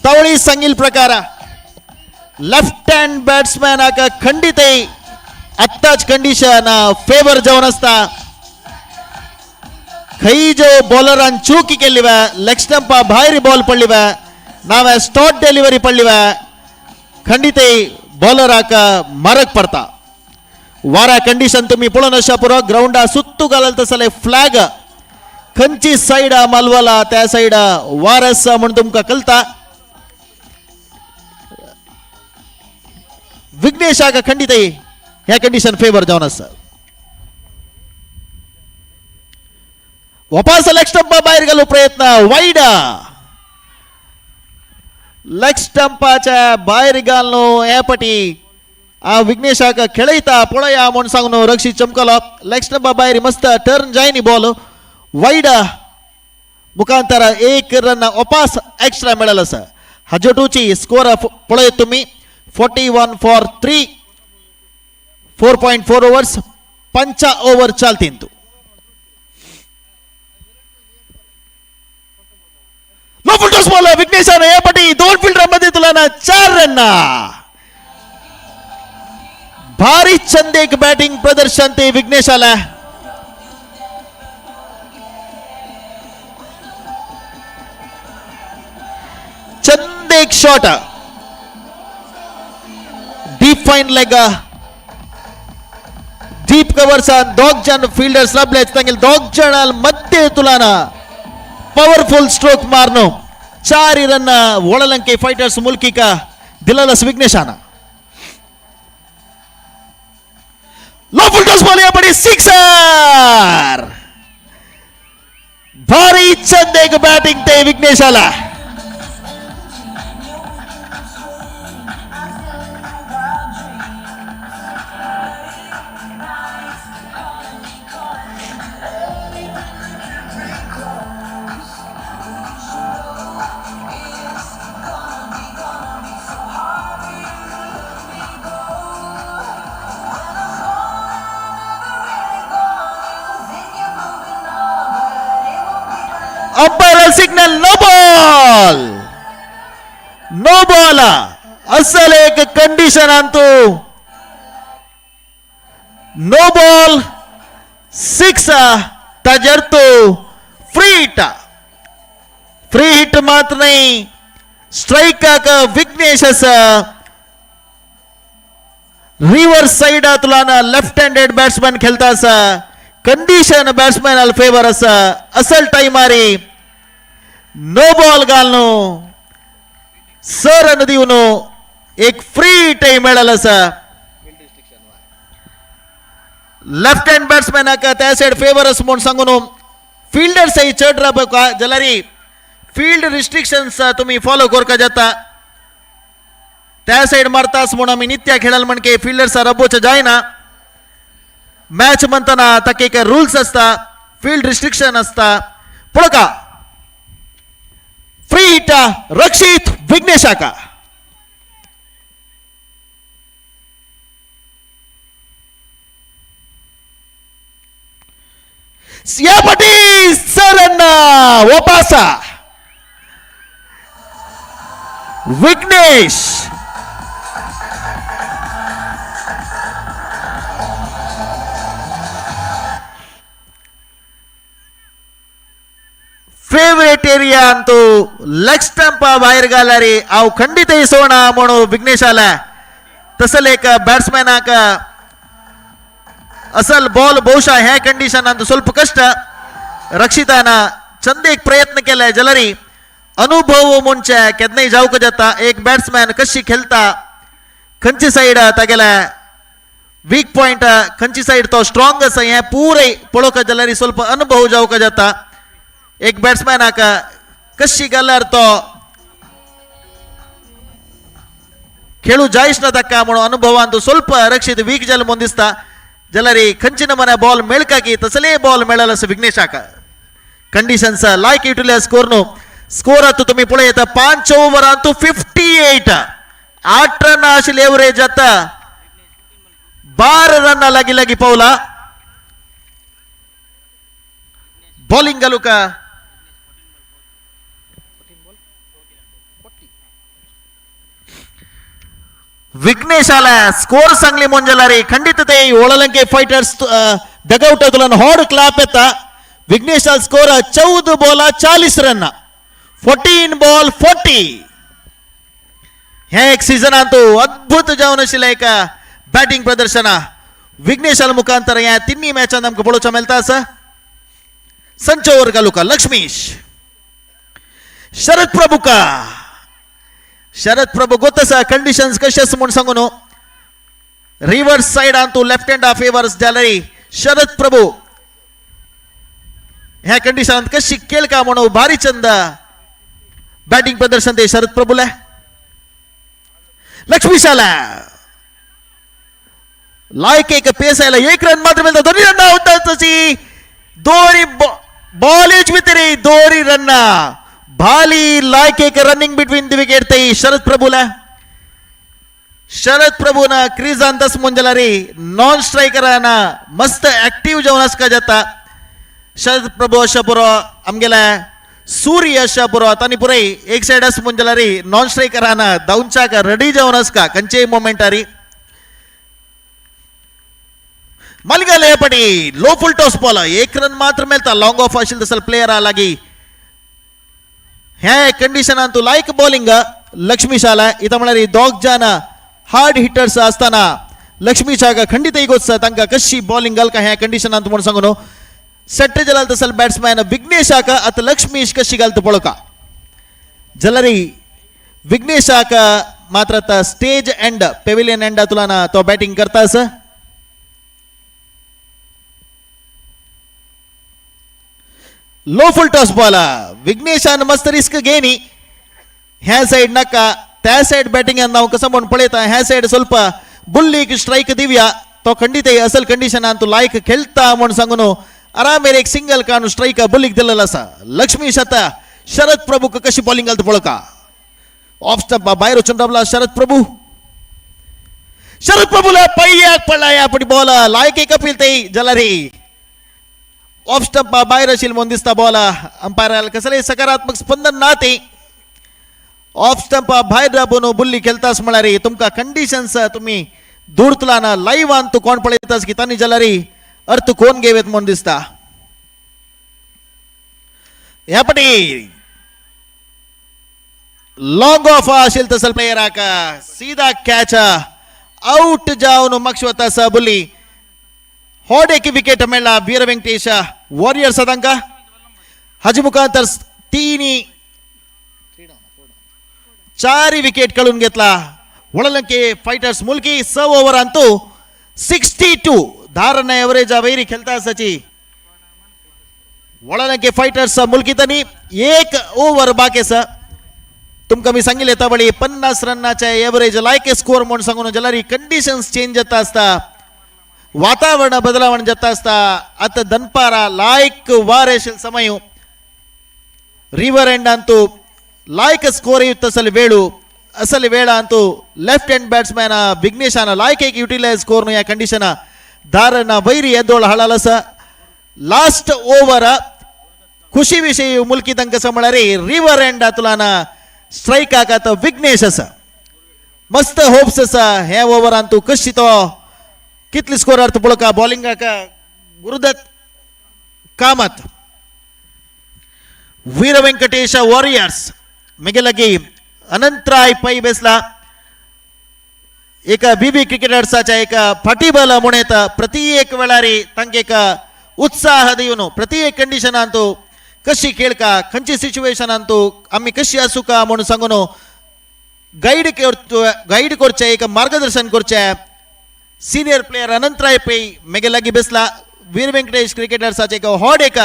तवळी सांगील प्रकार लेफ्ट हँड बॅट्समॅन आका खंडित आत्ताच कंडिशन फेवर जावन आसता खंय जो बॉलरान चूक केल्ली वा लेग स्टंप भायर बॉल पडली वा नावे स्टॉट डेलिव्हरी पडली वा खंडित बॉलराक मारक पडता वारा कंडिशन तुम्ही पळोवन आसा पुरो ग्राउंडा सुत्तू घालता तसले फ्लॅग खंयची साइड मालवाला त्या साइड वारस म्हणून तुमकां कळता विघ्नेशाक खंडित ह्या कंडिशन फेवर जावन आसा वापस लेग स्टंप भायर घालू प्रयत्न वाईड लेग स्टंपाच्या भायर घालनो हे पटी विघ्नेशाक खेळयता पळया म्हणून सांगून रक्षित चमकलो लेग स्टंप भायर मस्त टर्न जायनी बॉल वाईड मुखांतर एक रन वापस एक्स्ट्रा मेळल आसा हजोटूची स्कोर पळयत तुम्ही 41 फॉर 3 4.4 ओव्हर्स 5 ओव्हर चालतींतू नो फुल टॉस बॉल विघ्नेशाने या पटी 2 फील्डर मध्ये तुलना 4 रन भारी चंद एक बॅटिंग प्रदर्शन ते विघ्नेशाला चंद एक shot deep fine leg deep कव्हरचा दोग जण फील्डर्स लभले तांगेल दोग जणाल मध्य तुलाना पवर्फुल स्ट्रोक मारनो 4 रन ಒಳಲಂಕೆ ಫೈಟರ್ಸ್ ಮುಲ್ಕಿಕ ದಿಲಲಸ್ ವಿಘ್ನೇಶಾನ ಲೋ ಫುಲ್ ಟಾಸ್ ಬಾಲ್ ಪಡಿ ಸಿಕ್ಸರ್ ಭಾರಿ ಚಂದೇಗ ಬ್ಯಾಟಿಂಗ್ ते ವಿಘ್ನೇಶಾಲ अंपायर सिग्नल नो बॉल असल एक कंडिशन अंतु नो बॉल 6 तजर्तु फ्री हिट मात्र नहीं स्ट्राइक का विघ्नेश रिवर्स साइड तुलाना लेफ्ट हँडेड बॅट्समॅन खेळता कंडिशन बॅट्समॅन अल फेवर असल टाइमारी नो बॉल घालनो सर दिवनो एक फ्री टाइम मिळाला लेफ्ट हँड बॅट्समॅन त्या साइड फेवर म्हणून सांगून फील्डर्स चढ राहಬೇಕು जलारी फील्ड रिस्ट्रिक्शन्स तुम्ही फॉलो करका जाता त्या साइड मारतास म्हणून आम्ही नित्य खेळाल म्हणके फील्डर्स रब्बोच जायना मॅच म्हणताना ताके काय रूल्स असता फील्ड रिस्ट्रिक्शन असता पुढका फ्री हिट रक्षित विघ्नेशाका यापटी Saran वापसा Vighnesh favourite area Antu leg stump बाहेर घाला रे अव खंडित सोण म्हणून विघ्नेश आला तसल एक बॅट्समॅन असल बॉल बहुशः ह्या कंडिशन अंतू ಸ್ವಲ್ಪ कष्ट रक्षिताना चंद एक प्रयत्न केलाय जलरी अनुभव मुंचे केदनई जाऊक जाता एक बॅट्समॅन कशी खेळता खंची साइड तागेला वीक पॉइंट खंची साइड तो स्ट्रॉंग असा हे पूरे पळोक जलरी ಸ್ವಲ್ಪ अनुभव जाऊक जाता एक बॅट्समॅन कशी गल्लार तो खेळू जायच ना तक्का म्हणून अनुभवांतू ಸ್ವಲ್ಪ रक्षित वीक जल ಮುಂದಿಸ್ತಾ जलरी खंचिन मने बॉल मेळकाकी तसले बॉल मेळालस विघ्नेशाक कंडिशन्स लायक युटिलाइज स्कोरनो स्कोर आतू तुम्ही पुढे येता 5 ओव्हर अंतू 58 8 रन आशिल एव्हरेज आता 12 रन लगी पावला बॉलिंग गलुका विघ्नेशाला स्कोर सांगली मोंजलारी खंडित ते ओळलंके फाइटर्स डगआउट तुला हॉड क्लाप येता विघ्नेशाल स्कोर 14 बॉल 40 रन 14 बॉल 40 हे एक सीझन अंतू अद्भुत जावन आशिल्लें एक बॅटिंग प्रदर्शन विघ्नेशाल मुखांतर या तिन्ही मॅच आमकां पळोवचा मेळटा आसा संच ओव्हर घालूका लक्ष्मीश शरद प्रभुका शरद प्रभु गोतसा कंडिशन्स कशेस म्हणून सांगून reverse side Antu left hand favours जालरी शरद प्रभु ह्या कंडिशन कशी केल का म्हणून भारी चंद बॅटिंग प्रदर्शन ते शरद प्रभुला लक्ष्मीशाला लायक एक पेस आयला 1 रन मात्र मिळतो दोन्ही रन होतात दोरी बॉलेज भितरी दोरी रन भाली लायक एक रनिंग बिटवीन द विकेट ते शरद प्रभुला शरद प्रभुना क्रीज अंतस मुंजलारी नॉन स्ट्राइकर मस्त ऍक्टिव्ह जाऊन का जाता शरद प्रभु अशा पुरो आमगेला सूर्य अशा पुरो तानी पुरे एक साइड अस मुंजलारी नॉन स्ट्राइकर दाऊनचा का रेडी जाऊन का कंचे मोमेंटारी मलगले पटी लो फुल टॉस बॉल 1 रन मात्र मिळता लॉंग ऑफ असेल तसल प्लेयर लागी ह्या कंडिशन अंतू लाईक बॉलिंग लक्ष्मीशाला इथं म्हणारी दोग जान हार्ड हिटर्स असताना लक्ष्मीशाका खंडित इगोत्स तांकां कशी बॉलिंग घालका ह्या कंडिशनांत म्हणून सांगून सेट जलाल तसल बॅट्समॅन विघ्नेशाका आता लक्ष्मीश कशी घालता पळोवका जलरी विघ्नेशाका मात्र आता स्टेज एंड पेविलियन एंड तुलाना तो बॅटिंग करता आसा लो फुल टॉस बॉल विघ्नेशान मस्त रिस्क घेनी ह्या साइड नाका त्या साइड बॅटिंग ನಾವು कसं म्हणून पळयता ह्या साइड ಸ್ವಲ್ಪ बुल्लीक स्ट्राइक दिव्या तो खंडित असल कंडिशन तू लायक खेळता म्हणून सांगून आरामेर एक सिंगल कानू स्ट्राइक बुल्लीक दिलेला असा लक्ष्मीश आता शरद प्रभू कशी बॉलिंग घालता पळोवका ऑफ स्टंप बाहेर वचून दाबला शरद प्रभूला पय्याक पडला या पडी बॉल लायक एक अपील ते जलारी ऑफ स्टंप बाहेर असेल म्हणून दिसता बॉल अंपायर कसले सकारात्मक स्पंदन ना ते ऑफ स्टंप बाहेर दाबून बुल्ली खेळतास म्हणारे तुमका कंडिशन्स तुम्ही दूरतला ना लाईव्ह आन तू कोण पळयतास की तानी जलारी अर्थ कोण घेवेत म्हणून दिसता ह्या पटी लॉंग ऑफ असेल तसल प्लेयर आका सीधा कॅच आउट जाऊन मक्षवतास बुल्ली होडे की विकेट मेळ्ळा वीर ವೆಂಕಟೇಶ वॉरियर्स तांका हाजी मुखांतर चारी विकेट काढून घेतला वळलंके फायटर्स मुलकी 6 ओव्हर अंतू 62 धारण एव्हरेज वैरी खेळता असाची वळलंके फायटर्स मुलकी तनी 1 ओव्हर बाकी असा तुमका मी सांगितले तबडी 50 रनाच्या एव्हरेज लायक स्कोर म्हणून सांगून जलारी कंडिशन्स चेंज जाता असता वातावरण बदलावण जाता असता आता दनपारा लायक वार असेल समय river and Antu like score असल वेळू असल वेळ अंतू लेफ्ट हँड बॅट्समॅन विघ्नेशान लायक एक युटिलाइज स्कोर या कंडिशन धारण वैरी एदोळ हळालस लास्ट ओव्हर खुशी विषयी मुलकी तंक म्हणारे रिव्हर एंड तुलाना स्ट्राइक आकात विघ्नेश असा मस्त होप्स असा ह्या ओव्हर अंतू कशी तो कितली स्कोर अर्थ पळोवका बॉलिंग आका गुरुदत्त कामत वीर ವೆಂಕಟೇಶ वॉरियर्स मेगेलगी अनंतराय पै बेसला एक बीबी क्रिकेटर्साच्या एक फाटीबल मुणेत प्रति एक वेळारी तांके एक उत्साह दिवून प्रति एक कंडिशन अंतू कशी खेळका खंयची सिच्युएशन अंतू आम्ही कशी असू का म्हणून सांगून गाईड करचे एक मार्गदर्शन करचे सीनियर प्लेयर अनंतराय पै मेगेलगी बेसला वीर ವೆಂಕಟೇಶ क्रिकेटर्साचे एक हॉड एक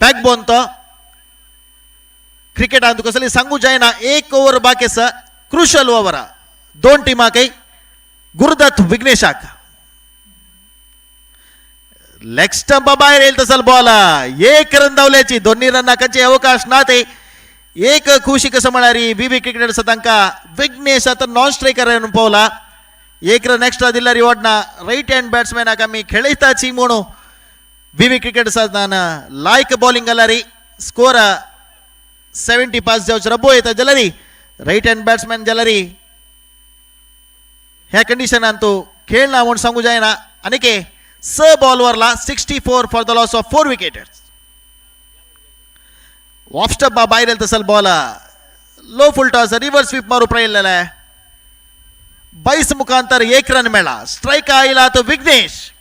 बॅकबोन तो क्रिकेट अंतू कसली सांगू जायना 1 ओव्हर बाकी असा क्रुशल ओव्हर 2 टीमा काही गुरुदत्त विघ्नेशाक लेग स्टंप बाहेर येईल तसल बॉल 1 रन धावल्याची दोन्ही रनाकांचे अवकाश ना ते एक खुशी कसं म्हणारी बीबी क्रिकेटर्स तांका विघ्नेश आता नॉन स्ट्रायकर म्हणून पावला 1 रन एक्स्ट्रा दिला रिवॉर्ड ना राईट हँड बॅट्समॅन आम्ही खेळताची म्हणून बीबी क्रिकेटर्स लायक बॉलिंग आलारी स्कोर 70 पास जावच रबो येता जलारी राईट हँड बॅट्समॅन जलारी ह्या कंडिशनान तो खेळना म्हणून सांगू जायना आणि के 6 बॉलवरला 64 for the loss of 4 wickets off stump बाहेर तसल ball low full toss reverse sweep मारू प्रयत्न 22 मुखांतर 1 रन मेळा स्ट्राइक आयला तो विघ्नेश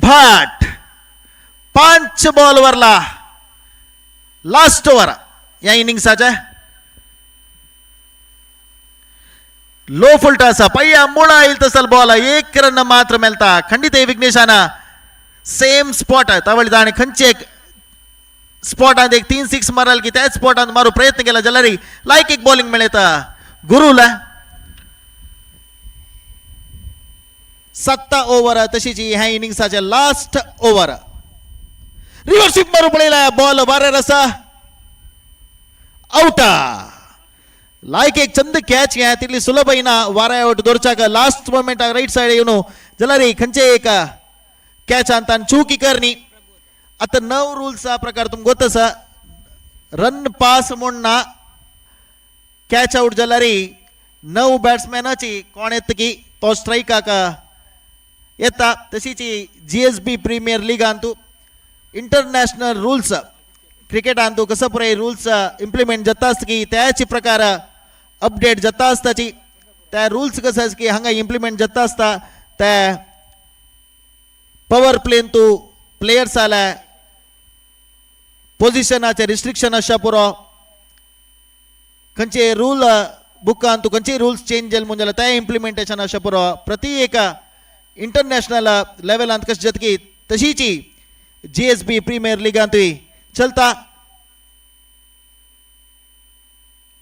भट 5 बॉलवरला लास्ट ओव्हर या इनिंग्साच्या लो फुल टॉस पय्या मुळा येईल तसल बॉल 1 रन मात्र मेलता खंडित विघ्नेशाना सेम स्पॉट तावळी आणि खंचे स्पॉट एक 3-6 मारल की त्याच स्पॉट मारू प्रयत्न केला जलारी लायक एक बॉलिंग मिळता गुरुला 7 ओव्हर तशीच ह्या इनिंग्साच्या लास्ट ओव्हर रिव्हर्स स्वीप मारू पडलेला बॉल बाहेर असा आउट लायक एक चंद कॅच घ्या तिथली सुलभ ना वारा आउट दोरचाक लास्ट मोमेंट राईट साइड येऊन जलारी खंचे एक कॅच आणता चूकी करणी आता 9 रूल्सचा प्रकार तुमका गोतसा रन पास म्हणून कॅच आउट जलारी 9 बॅट्समॅनाची कोण येत की तो स्ट्राइक आका येता तशीची GSB premier league Antu international rules cricket आणतो कसं पुरे रूल्स इम्प्लिमेंट जाता असतं की त्याची प्रकार अपडेट जाता असताची त्या रूल्स कसं की हांगा इम्प्लिमेंट जाता असता त्या पवर प्लेन तू प्लेयर्स आला पोझिशनाचे रिस्ट्रिक्शन अशा पुरो खंयचे रूल बुक तू खंयचे रूल्स चेंज जाले म्हणजे त्या इम्प्लिमेंटेशन अशा पुरो प्रति एका इंटरनॅशनल लेवलांत कशें जाता की तशीची GSB प्रीमियर लिगांतूय चलता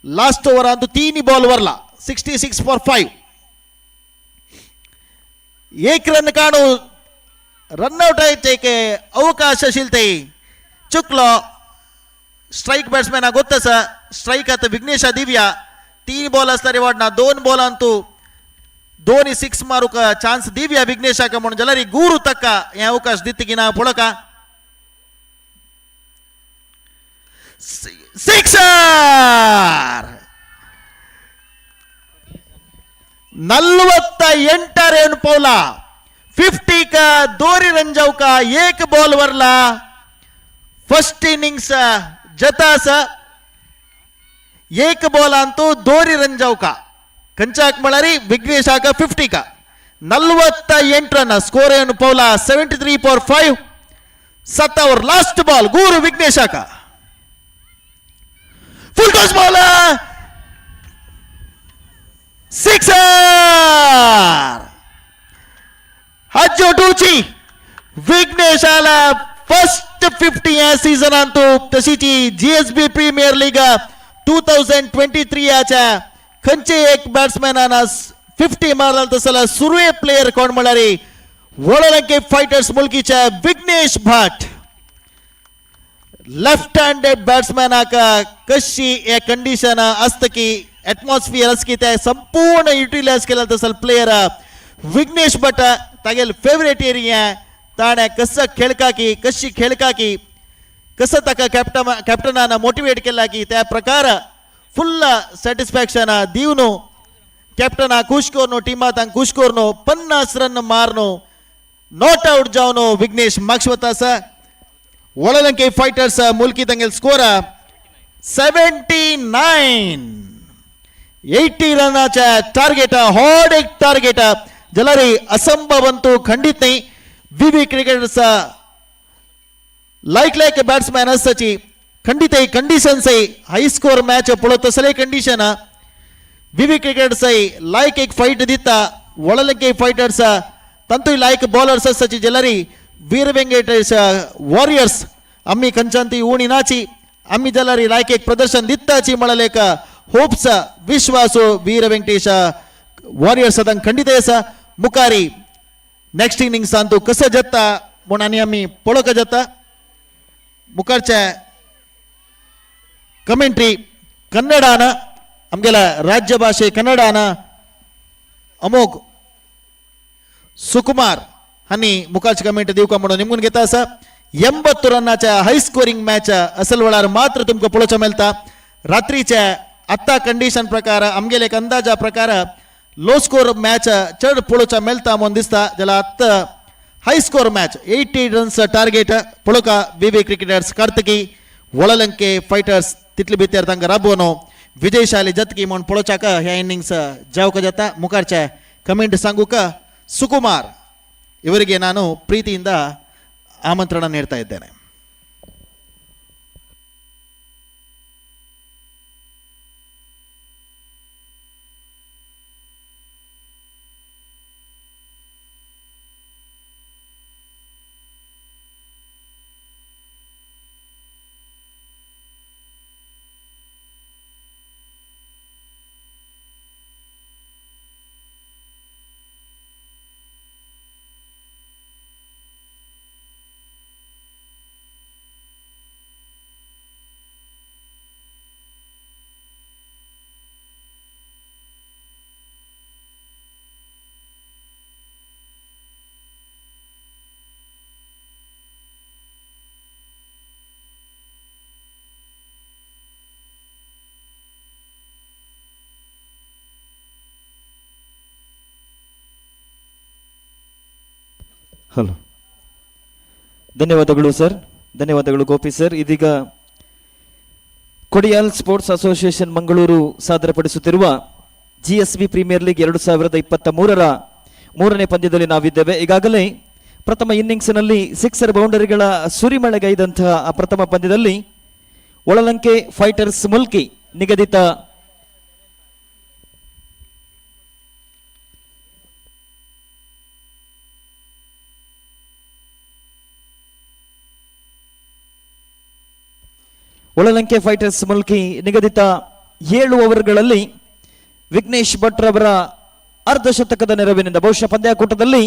लास्ट ओवरांत 3 बॉल वरला 66 फॉर 5 एक रन काढू रनआउट ಆಯ್ತಕ್ಕೆ ಅವಕಾಶ ಶಿಲ್ತೆ ಚುಕ್ಲೋ ಸ್ಟ್ರೈಕ್ ಬ್ಯಾಟ್ಸ್ಮನ್ ಗೊತ್ತಸ ಸ್ಟ್ರೈಕ್ ಆತ ವಿಘ್ನೇಶ ದಿವ್ಯಾ 3 बॉल असता रिवॉर्ड ना 2 बॉल अंतू 2 6 मारूक चान्स दिव्या विघ्नेशाक म्हणून जलरी गुरु तक्क हे अवकाश दित्तिगी ना पुळಕ ಸಿಕ್ಸರ್ 48 रन पौला 50 का दोरी रन जाऊ का एक बॉल वरला फर्स्ट इनिंग्स जतास एक बॉल अंतू दोरी रन जाऊ का कंचाक मळरी विघ्नेशाक 50 का 48 रन स्कोर ಏನು ಪೌಲಾ 73 ಫಾರ್ 5 7 ओवर लास्ट बॉल गुरु विघ्नेशाक फुल टॉस बॉल सिक्सर हज्जोटूची विघ्नेशाला फर्स्ट 50 या सीझन अंतू तशीची GSB प्रीमियर लीग 2023 याच्या खंयचे एक बॅट्समॅनान 50 मारला तसला सुरवे प्लेयर कोण म्हणारे वडोलंके फायटर्स मुलकीच्या विघ्नेश भट लेफ्ट हँडेड बॅट्समॅन कशी या कंडिशन असतं की एटमॉस्फियर की त्या संपूर्ण युटिलाइज केला तसल प्लेयर विघ्नेश भट तागेल फेवरेट एरिया ताणे कसं खेळका की कशी खेळका की कसं ताका कॅप्टनान मोटिवेट केला की त्या प्रकार फुल सॅटिस्फॅक्शन दिवनो कॅप्टना खुश करनो टीमात खुश करनो 50 रन मारनो नॉट आउट जावनो विघ्नेश मागवतास वडोलंके फायटर्स मुलकी ತಂಗೆಲ್ स्कोर 79 80 रनाच्या टार्गेट हॉट एक टार्गेट जलरी असंभवंतु खंडित नाही विवी क्रिकेटर्स लाईक बॅट्समॅन असची खंडित कंडिशन्स हाई स्कोर मॅच पळत असले कंडिशन विवी क्रिकेटर्स लाईक एक फाईट दिता वडोलंके फायटर्स तंतु लाईक बॉलर्स असची जलरी वीर वेंकटेश वॉरियर्स आम्ही कंचांती ऊणी नाची आम्ही जलरी लाईक एक प्रदर्शन दित्ताची म्हणलेक होप्स विश्वासो वीर वेंकटेश वॉरियर्स अदंग खंडित मुखारी नेक्स्ट इनिंग्स अंतू कसं जाता म्हणून आम्ही पळोवक जाता मुखारच्या कमेंट्री कन्नडान आमगेला राज्य भाषे कन्नडान अमोघ सुकुमार हानी मुखारची कमेंट दिवका म्हणून निमून घेता असा 80 रनाच्या हाई स्कोरिंग मॅच असल वेळार मात्र तुमका पळोवचा मेळता रात्रीच्या आत्ता कंडिशन प्रकार आमगेले एक अंदाजा प्रकार लो स्कोर मॅच चढ पळोवचा मेळता म्हणून दिसता ज्याला आत्ता high score match 80 runs target पळोवका विवे क्रिकेटर्स कार्तिकी वडोलंके फायटर्स तितली भितर तांकां राबोवनो विजयशाली जतकी म्हणून पळोवचाक ह्या इनिंग्स जावक जाता मुखारच्या कमेंट सांगूक ಸುಕುಮಾರ್ ಇವರಿಗೆ ನಾನು ಪ್ರೀತಿಯಿಂದ ಆಮಂತ್ರಣ ನೀಡ್ತಾ ಇದ್ದೇನೆ. ಹಲೋ ಧನ್ಯವಾದಗಳು ಸರ್, ಧನ್ಯವಾದಗಳು ಗೋಪಿ ಸರ್. ಇದೀಗ ಕೊಡಿಯಾಲ್ ಸ್ಪೋರ್ಟ್ಸ್ ಅಸೋಸಿಯೇಷನ್ ಮಂಗಳೂರು ಸಾದರಪಡಿಸುತ್ತಿರುವ GSB ಪ್ರೀಮಿಯರ್ ಲೀಗ್ 2023ರ ಮೂರನೇ ಪಂದ್ಯದಲ್ಲಿ ನಾವಿದ್ದೇವೆ. ಈಗಾಗಲೇ ಪ್ರಥಮ ಇನ್ನಿಂಗ್ಸ್ನಲ್ಲಿ ಸಿಕ್ಸರ್ ಬೌಂಡರಿಗಳ ಸುರಿಮಳೆಗೈದಂತಹ ಆ ಪ್ರಥಮ ಪಂದ್ಯದಲ್ಲಿ ಒಳಲಂಕೆ ಫೈಟರ್ಸ್ ಮುಲ್ಕಿ ನಿಗದಿತ ಒಳಲಂಕೆ ಫೈಟರ್ಸ್ ಮುಲ್ಕಿ ನಿಗದಿತ 7 ಓವರ್ಗಳಲ್ಲಿ ವಿಘ್ನೇಶ್ ಭಟ್ ರವರ ಅರ್ಧಶತಕದ ನೆರವಿನಿಂದ ಬಹುಶಃ ಪಂದ್ಯಾಕೂಟದಲ್ಲಿ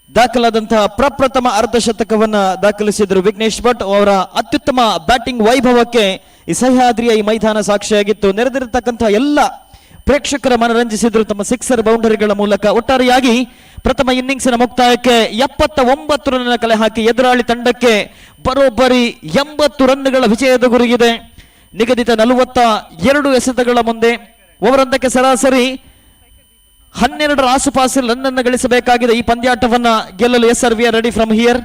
ದಾಖಲಾದಂತಹ ಪ್ರಪ್ರಥಮ ಅರ್ಧಶತಕವನ್ನ ದಾಖಲಿಸಿದರು ವಿಘ್ನೇಶ್ ಭಟ್. ಅವರ ಅತ್ಯುತ್ತಮ ಬ್ಯಾಟಿಂಗ್ ವೈಭವಕ್ಕೆ ಈ ಸಹ್ಯಾದ್ರಿಯ ಈ ಮೈದಾನ ಸಾಕ್ಷಿಯಾಗಿತ್ತು. ನೆರೆದಿರತಕ್ಕಂತಹ ಎಲ್ಲ ಪ್ರೇಕ್ಷಕರ ಮನರಂಜಿಸಿದ್ರು ತಮ್ಮ ಸಿಕ್ಸರ್ ಬೌಂಡರಿಗಳ ಮೂಲಕ. ಒಟ್ಟಾರೆಯಾಗಿ ಪ್ರಥಮ ಇನ್ನಿಂಗ್ಸಿನ ಮುಕ್ತಾಯಕ್ಕೆ 79 ರನ್ ಕಲೆ ಹಾಕಿ ಎದುರಾಳಿ ತಂಡಕ್ಕೆ ಬರೋಬ್ಬರಿ 80 ರನ್ಗಳ ವಿಜಯದ ಗುರಿಗಿದೆ. ನಿಗದಿತ 42 ಎಸೆತಗಳ ಮುಂದೆ ಓವರೊಂದಕ್ಕೆ ಸರಾಸರಿ 12ರ ಆಸುಪಾಸಿನ ರನ್ ಅನ್ನು ಗಳಿಸಬೇಕಾಗಿದೆ. ಈ ಪಂದ್ಯಾಟವನ್ನ ಗೆಲ್ಲಲು SR we are ready from here.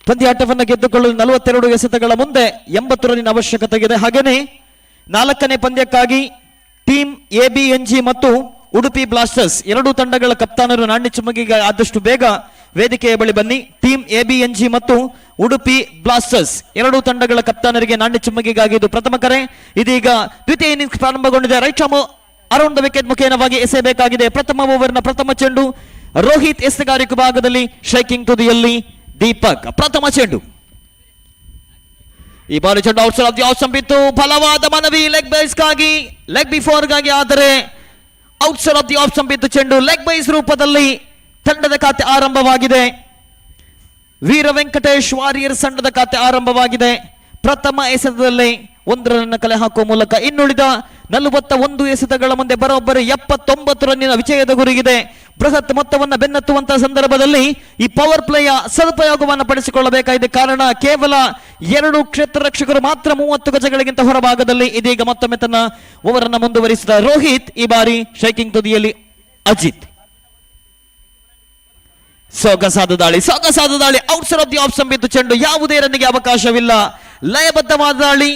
ಪಂದ್ಯಾಟವನ್ನು ಗೆದ್ದುಕೊಳ್ಳಲು 42 ಎಸೆತಗಳ ಮುಂದೆ 80 ರನ್ನಿನ ಅವಶ್ಯಕತೆ ಇದೆ. ಹಾಗೇನೆ 4ನೇ ಪಂದ್ಯಕ್ಕಾಗಿ ಟೀಮ್ ABNG ಮತ್ತು ಉಡುಪಿ ಬ್ಲಾಸ್ಟರ್ಸ್ ಎರಡೂ ತಂಡಗಳ ಕಪ್ತಾನರು ನಾಣ್ಯ ಚುಮ್ಮಗಿಗೆ ಆದಷ್ಟು ಬೇಗ ವೇದಿಕೆಯ ಬಳಿ ಬನ್ನಿ. ಟೀಮ್ ABNG ಮತ್ತು ಉಡುಪಿ ಬ್ಲಾಸ್ಟರ್ಸ್ ಎರಡೂ ತಂಡಗಳ ಕಪ್ತಾನರಿಗೆ ನಾಣ್ಯ ಚುಮ್ಮಗಿಗಾಗಿ ಇದು ಪ್ರಥಮ ಕರೆ. ಇದೀಗ ದ್ವಿತೀಯ ಇನ್ನಿಂಗ್ಸ್ ಪ್ರಾರಂಭಗೊಂಡಿದೆ. Right arm around the wicket ಮುಖೇನವಾಗಿ ಎಸೆಯಬೇಕಾಗಿದೆ. ಪ್ರಥಮ ಓವರ್ನ ಪ್ರಥಮ ಚೆಂಡು ರೋಹಿತ್ ಎಸೆಗಾರಿಕೆ ಭಾಗದಲ್ಲಿ ಶೇಕಿಂಗ್ ತುದಿಯಲ್ಲಿ ದೀಪಕ್. ಪ್ರಥಮ ಚೆಂಡು ಈ ಬಾರಿ ಚೆಂಡು outside off the off stump ಇತ್ತು. ಬಲವಾದ ಮನವಿ ಲೆಗ್ ಬೈಸ್ಗಾಗಿ ಲೆಗ್ ಬಿಫೋರ್ಗಾಗಿ, ಆದರೆ outside off the off stump ಇತ್ತು ಚೆಂಡು. ಲೆಗ್ ಬೈಸ್ ರೂಪದಲ್ಲಿ ತಂಡದ ಖಾತೆ ಆರಂಭವಾಗಿದೆ. ವೀರ ವೆಂಕಟೇಶ್ ವಾರಿಯರ್ಸ್ ತಂಡದ ಖಾತೆ ಆರಂಭವಾಗಿದೆ. ಪ್ರಥಮ ಎಸೆತದಲ್ಲಿ 1 ರನ್ ಕಲೆ ಹಾಕುವ ಮೂಲಕ ಇನ್ನುಳಿದ 41 ಎಸೆತಗಳ ಮುಂದೆ ಬರೋಬ್ಬರಿ 79 ರನ್ನಿನ ವಿಜಯದ ಗುರಿಗಿದೆ. ಬೃಹತ್ ಮೊತ್ತವನ್ನು ಬೆನ್ನತ್ತುವಂತಹ ಸಂದರ್ಭದಲ್ಲಿ ಈ ಪವರ್ ಪ್ಲೇಯ ಸದುಪಯೋಗವನ್ನು ಪಡಿಸಿಕೊಳ್ಳಬೇಕಾಗಿದೆ. ಕಾರಣ ಕೇವಲ 2 ಕ್ಷೇತ್ರ ರಕ್ಷಕರು ಮಾತ್ರ 30 ಗಜಗಳಿಗಿಂತ ಹೊರಭಾಗದಲ್ಲಿ. ಇದೀಗ ಮತ್ತೊಮ್ಮೆ ತನ್ನ ಓವರ್ ಅನ್ನು ಮುಂದುವರಿಸಿದ ರೋಹಿತ್. ಈ ಬಾರಿ ಶೇಕಿಂಗ್ ತುದಿಯಲ್ಲಿ ಅಜಿತ್. ಸೊಗಸಾದ ದಾಳಿ outside off the off stump ಇತ್ತು ಚೆಂಡು. ಯಾವುದೇ ರನ್ನಿಗೆ ಅವಕಾಶವಿಲ್ಲ. ಲಯಬದ್ಧವಾದ ದಾಳಿ.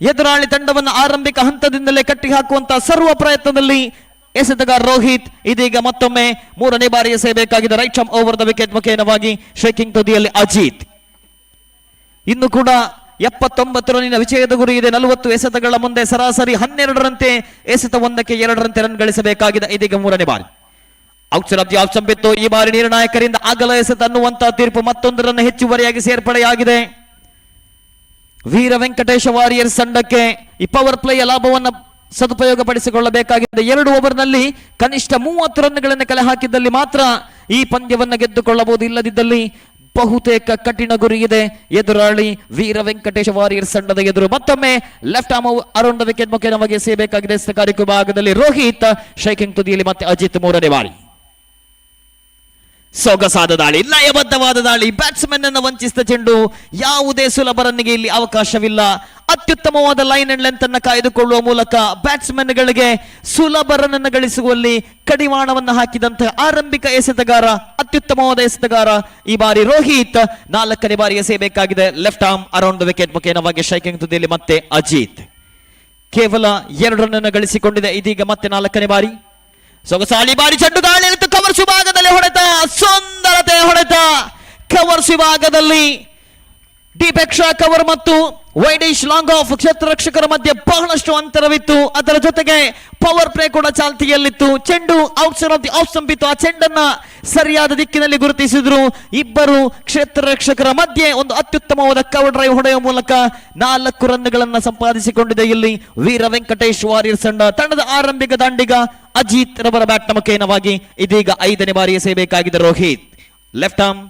ಎದುರಾಳಿ ತಂಡವನ್ನು ಆರಂಭಿಕ ಹಂತದಿಂದಲೇ ಕಟ್ಟಿ ಹಾಕುವಂತಹ ಸರ್ವ ಪ್ರಯತ್ನದಲ್ಲಿ ಎಸೆತಗಾರ ರೋಹಿತ್. ಇದೀಗ ಮತ್ತೊಮ್ಮೆ 3ನೇ ಬಾರಿ ಎಸೆಯಬೇಕಾಗಿದೆ. Right arm over the wicket ಮುಖೇನವಾಗಿ shaking ತುದಿಯಲ್ಲಿ ಅಜಿತ್. ಇನ್ನು ಕೂಡ 79 ರನ್ನಿನ ವಿಜಯದ ಗುರಿ ಇದೆ. 40 ಎಸೆತಗಳ ಮುಂದೆ ಸರಾಸರಿ 12ರಂತೆ ಎಸೆತ 1ಕ್ಕೆ 2ರಂತೆ ರನ್ ಗಳಿಸಬೇಕಾಗಿದೆ. ಇದೀಗ 3ನೇ ಬಾರಿ outside off the off stump ಇತ್ತು. ಈ ಬಾರಿ ನಿರ್ಣಾಯಕರಿಂದ ಅಗಲ ಎಸೆತ ಅನ್ನುವಂತಹ ತೀರ್ಪು. ಮತ್ತೊಂದು ರನ್ ಹೆಚ್ಚುವರಿಯಾಗಿ ಸೇರ್ಪಡೆಯಾಗಿದೆ ವೀರ ವೆಂಕಟೇಶ ವಾರಿಯರ್ಸ್ ತಂಡಕ್ಕೆ. ಈ ಪವರ್ ಪ್ಲೇಯ ಲಾಭವನ್ನು ಸದುಪಯೋಗ ಪಡಿಸಿಕೊಳ್ಳಬೇಕಾಗಿದೆ. 2 ಓವರ್ನಲ್ಲಿ ಕನಿಷ್ಠ 30 ರನ್ಗಳನ್ನು ಕಲೆ ಹಾಕಿದ್ದಲ್ಲಿ ಮಾತ್ರ ಈ ಪಂದ್ಯವನ್ನು ಗೆದ್ದುಕೊಳ್ಳಬಹುದು. ಇಲ್ಲದಿದ್ದಲ್ಲಿ ಬಹುತೇಕ ಕಠಿಣ ಗುರಿ ಇದೆ ಎದುರಾಳಿ ವೀರ ವೆಂಕಟೇಶ ವಾರಿಯರ್ಸ್ ತಂಡದ ಎದುರು. ಮತ್ತೊಮ್ಮೆ left arm around the wicket ಮುಖೇನವಾಗಿ ಎಸೆಯಬೇಕಾಗಿದೆ. ಎಸೆಗಾರಿಕೆ ಭಾಗದಲ್ಲಿ ರೋಹಿತ್. ಶೇಕಿಂಗ್ ತುದಿಯಲ್ಲಿ ಮತ್ತೆ ಅಜಿತ್. 3ನೇ ಬಾರಿ ಸೊಗಸಾದ ದಾಳಿ, ಲಯಬದ್ಧವಾದ ದಾಳಿ. ಬ್ಯಾಟ್ಸ್ಮನ್ ಅನ್ನು ವಂಚಿಸಿದ ಚೆಂಡು. ಯಾವುದೇ ಸುಲಭ ರನ್ನಿಗೆ ಇಲ್ಲಿ ಅವಕಾಶವಿಲ್ಲ. ಅತ್ಯುತ್ತಮವಾದ ಲೈನ್ ಅಂಡ್ ಲೆಂತ್ ಅನ್ನು ಕಾಯ್ದುಕೊಳ್ಳುವ ಮೂಲಕ ಬ್ಯಾಟ್ಸ್ಮನ್ಗಳಿಗೆ ಸುಲಭ ರನ್ ಅನ್ನು ಗಳಿಸುವಲ್ಲಿ ಕಡಿವಾಣವನ್ನು ಹಾಕಿದಂತಹ ಆರಂಭಿಕ ಎಸೆತಗಾರ, ಅತ್ಯುತ್ತಮವಾದ ಎಸೆತಗಾರ ಈ ಬಾರಿ ರೋಹಿತ್. 4ನೇ ಬಾರಿ ಎಸೆಯಬೇಕಾಗಿದೆ. Left arm around the wicket ಮುಖೇನವಾಗಿ shaking ತುದಿಯಲ್ಲಿ ಮತ್ತೆ ಅಜಿತ್. ಕೇವಲ 2 ರನ್ ಅನ್ನು ಗಳಿಸಿಕೊಂಡಿದೆ. ಇದೀಗ ಮತ್ತೆ 4ನೇ ಬಾರಿ ಸೊಗಸಾಲಿ ಬಾರಿ ಚೆಂಡು. ಗಾಳಿ ಕವರ್ಸ್ ವಿಭಾಗದಲ್ಲಿ ಹೊಡೆತ, ಸುಂದರತೆ ಹೊಡೆತ. ಕವರ್ಸ್ ವಿಭಾಗದಲ್ಲಿ ಡೀಪ್ ಎಕ್ಸ್ಟ್ರಾ ಕವರ್ ಮತ್ತು ವೈಡಿಶ್ ಲಾಂಗ್ ಆಫ್ ಕ್ಷೇತ್ರ ರಕ್ಷಕರ ಮಧ್ಯೆ ಬಹಳಷ್ಟು ಅಂತರವಿತ್ತು. ಅದರ ಜೊತೆಗೆ ಪವರ್ ಪ್ಲೇ ಕೂಡ ಚಾಲ್ತಿಯಲ್ಲಿತ್ತು. ಚೆಂಡು outside off the off stump ಇತ್ತು. ಆ ಚೆಂಡನ್ನ ಸರಿಯಾದ ದಿಕ್ಕಿನಲ್ಲಿ ಗುರುತಿಸಿದ್ರು. ಇಬ್ಬರು ಕ್ಷೇತ್ರ ರಕ್ಷಕರ ಮಧ್ಯೆ ಒಂದು ಅತ್ಯುತ್ತಮವಾದ ಕವರ್ ಡ್ರೈವ್ ಹೊಡೆಯುವ ಮೂಲಕ 4 ರನ್ಗಳನ್ನು ಸಂಪಾದಿಸಿಕೊಂಡಿದೆ ಇಲ್ಲಿ ವೀರ ವೆಂಕಟೇಶ್ ವಾರಿಯರ್ಸ್ ತಂಡದ ಆರಂಭಿಕ ದಾಂಡಿಗ ಅಜಿತ್ ರವರ ಬ್ಯಾಟ್ನ ಮುಖೇನವಾಗಿ. ಇದೀಗ 5ನೇ ಬಾರಿ ಎಸೆಯಬೇಕಾಗಿದೆ Rohit. Left arm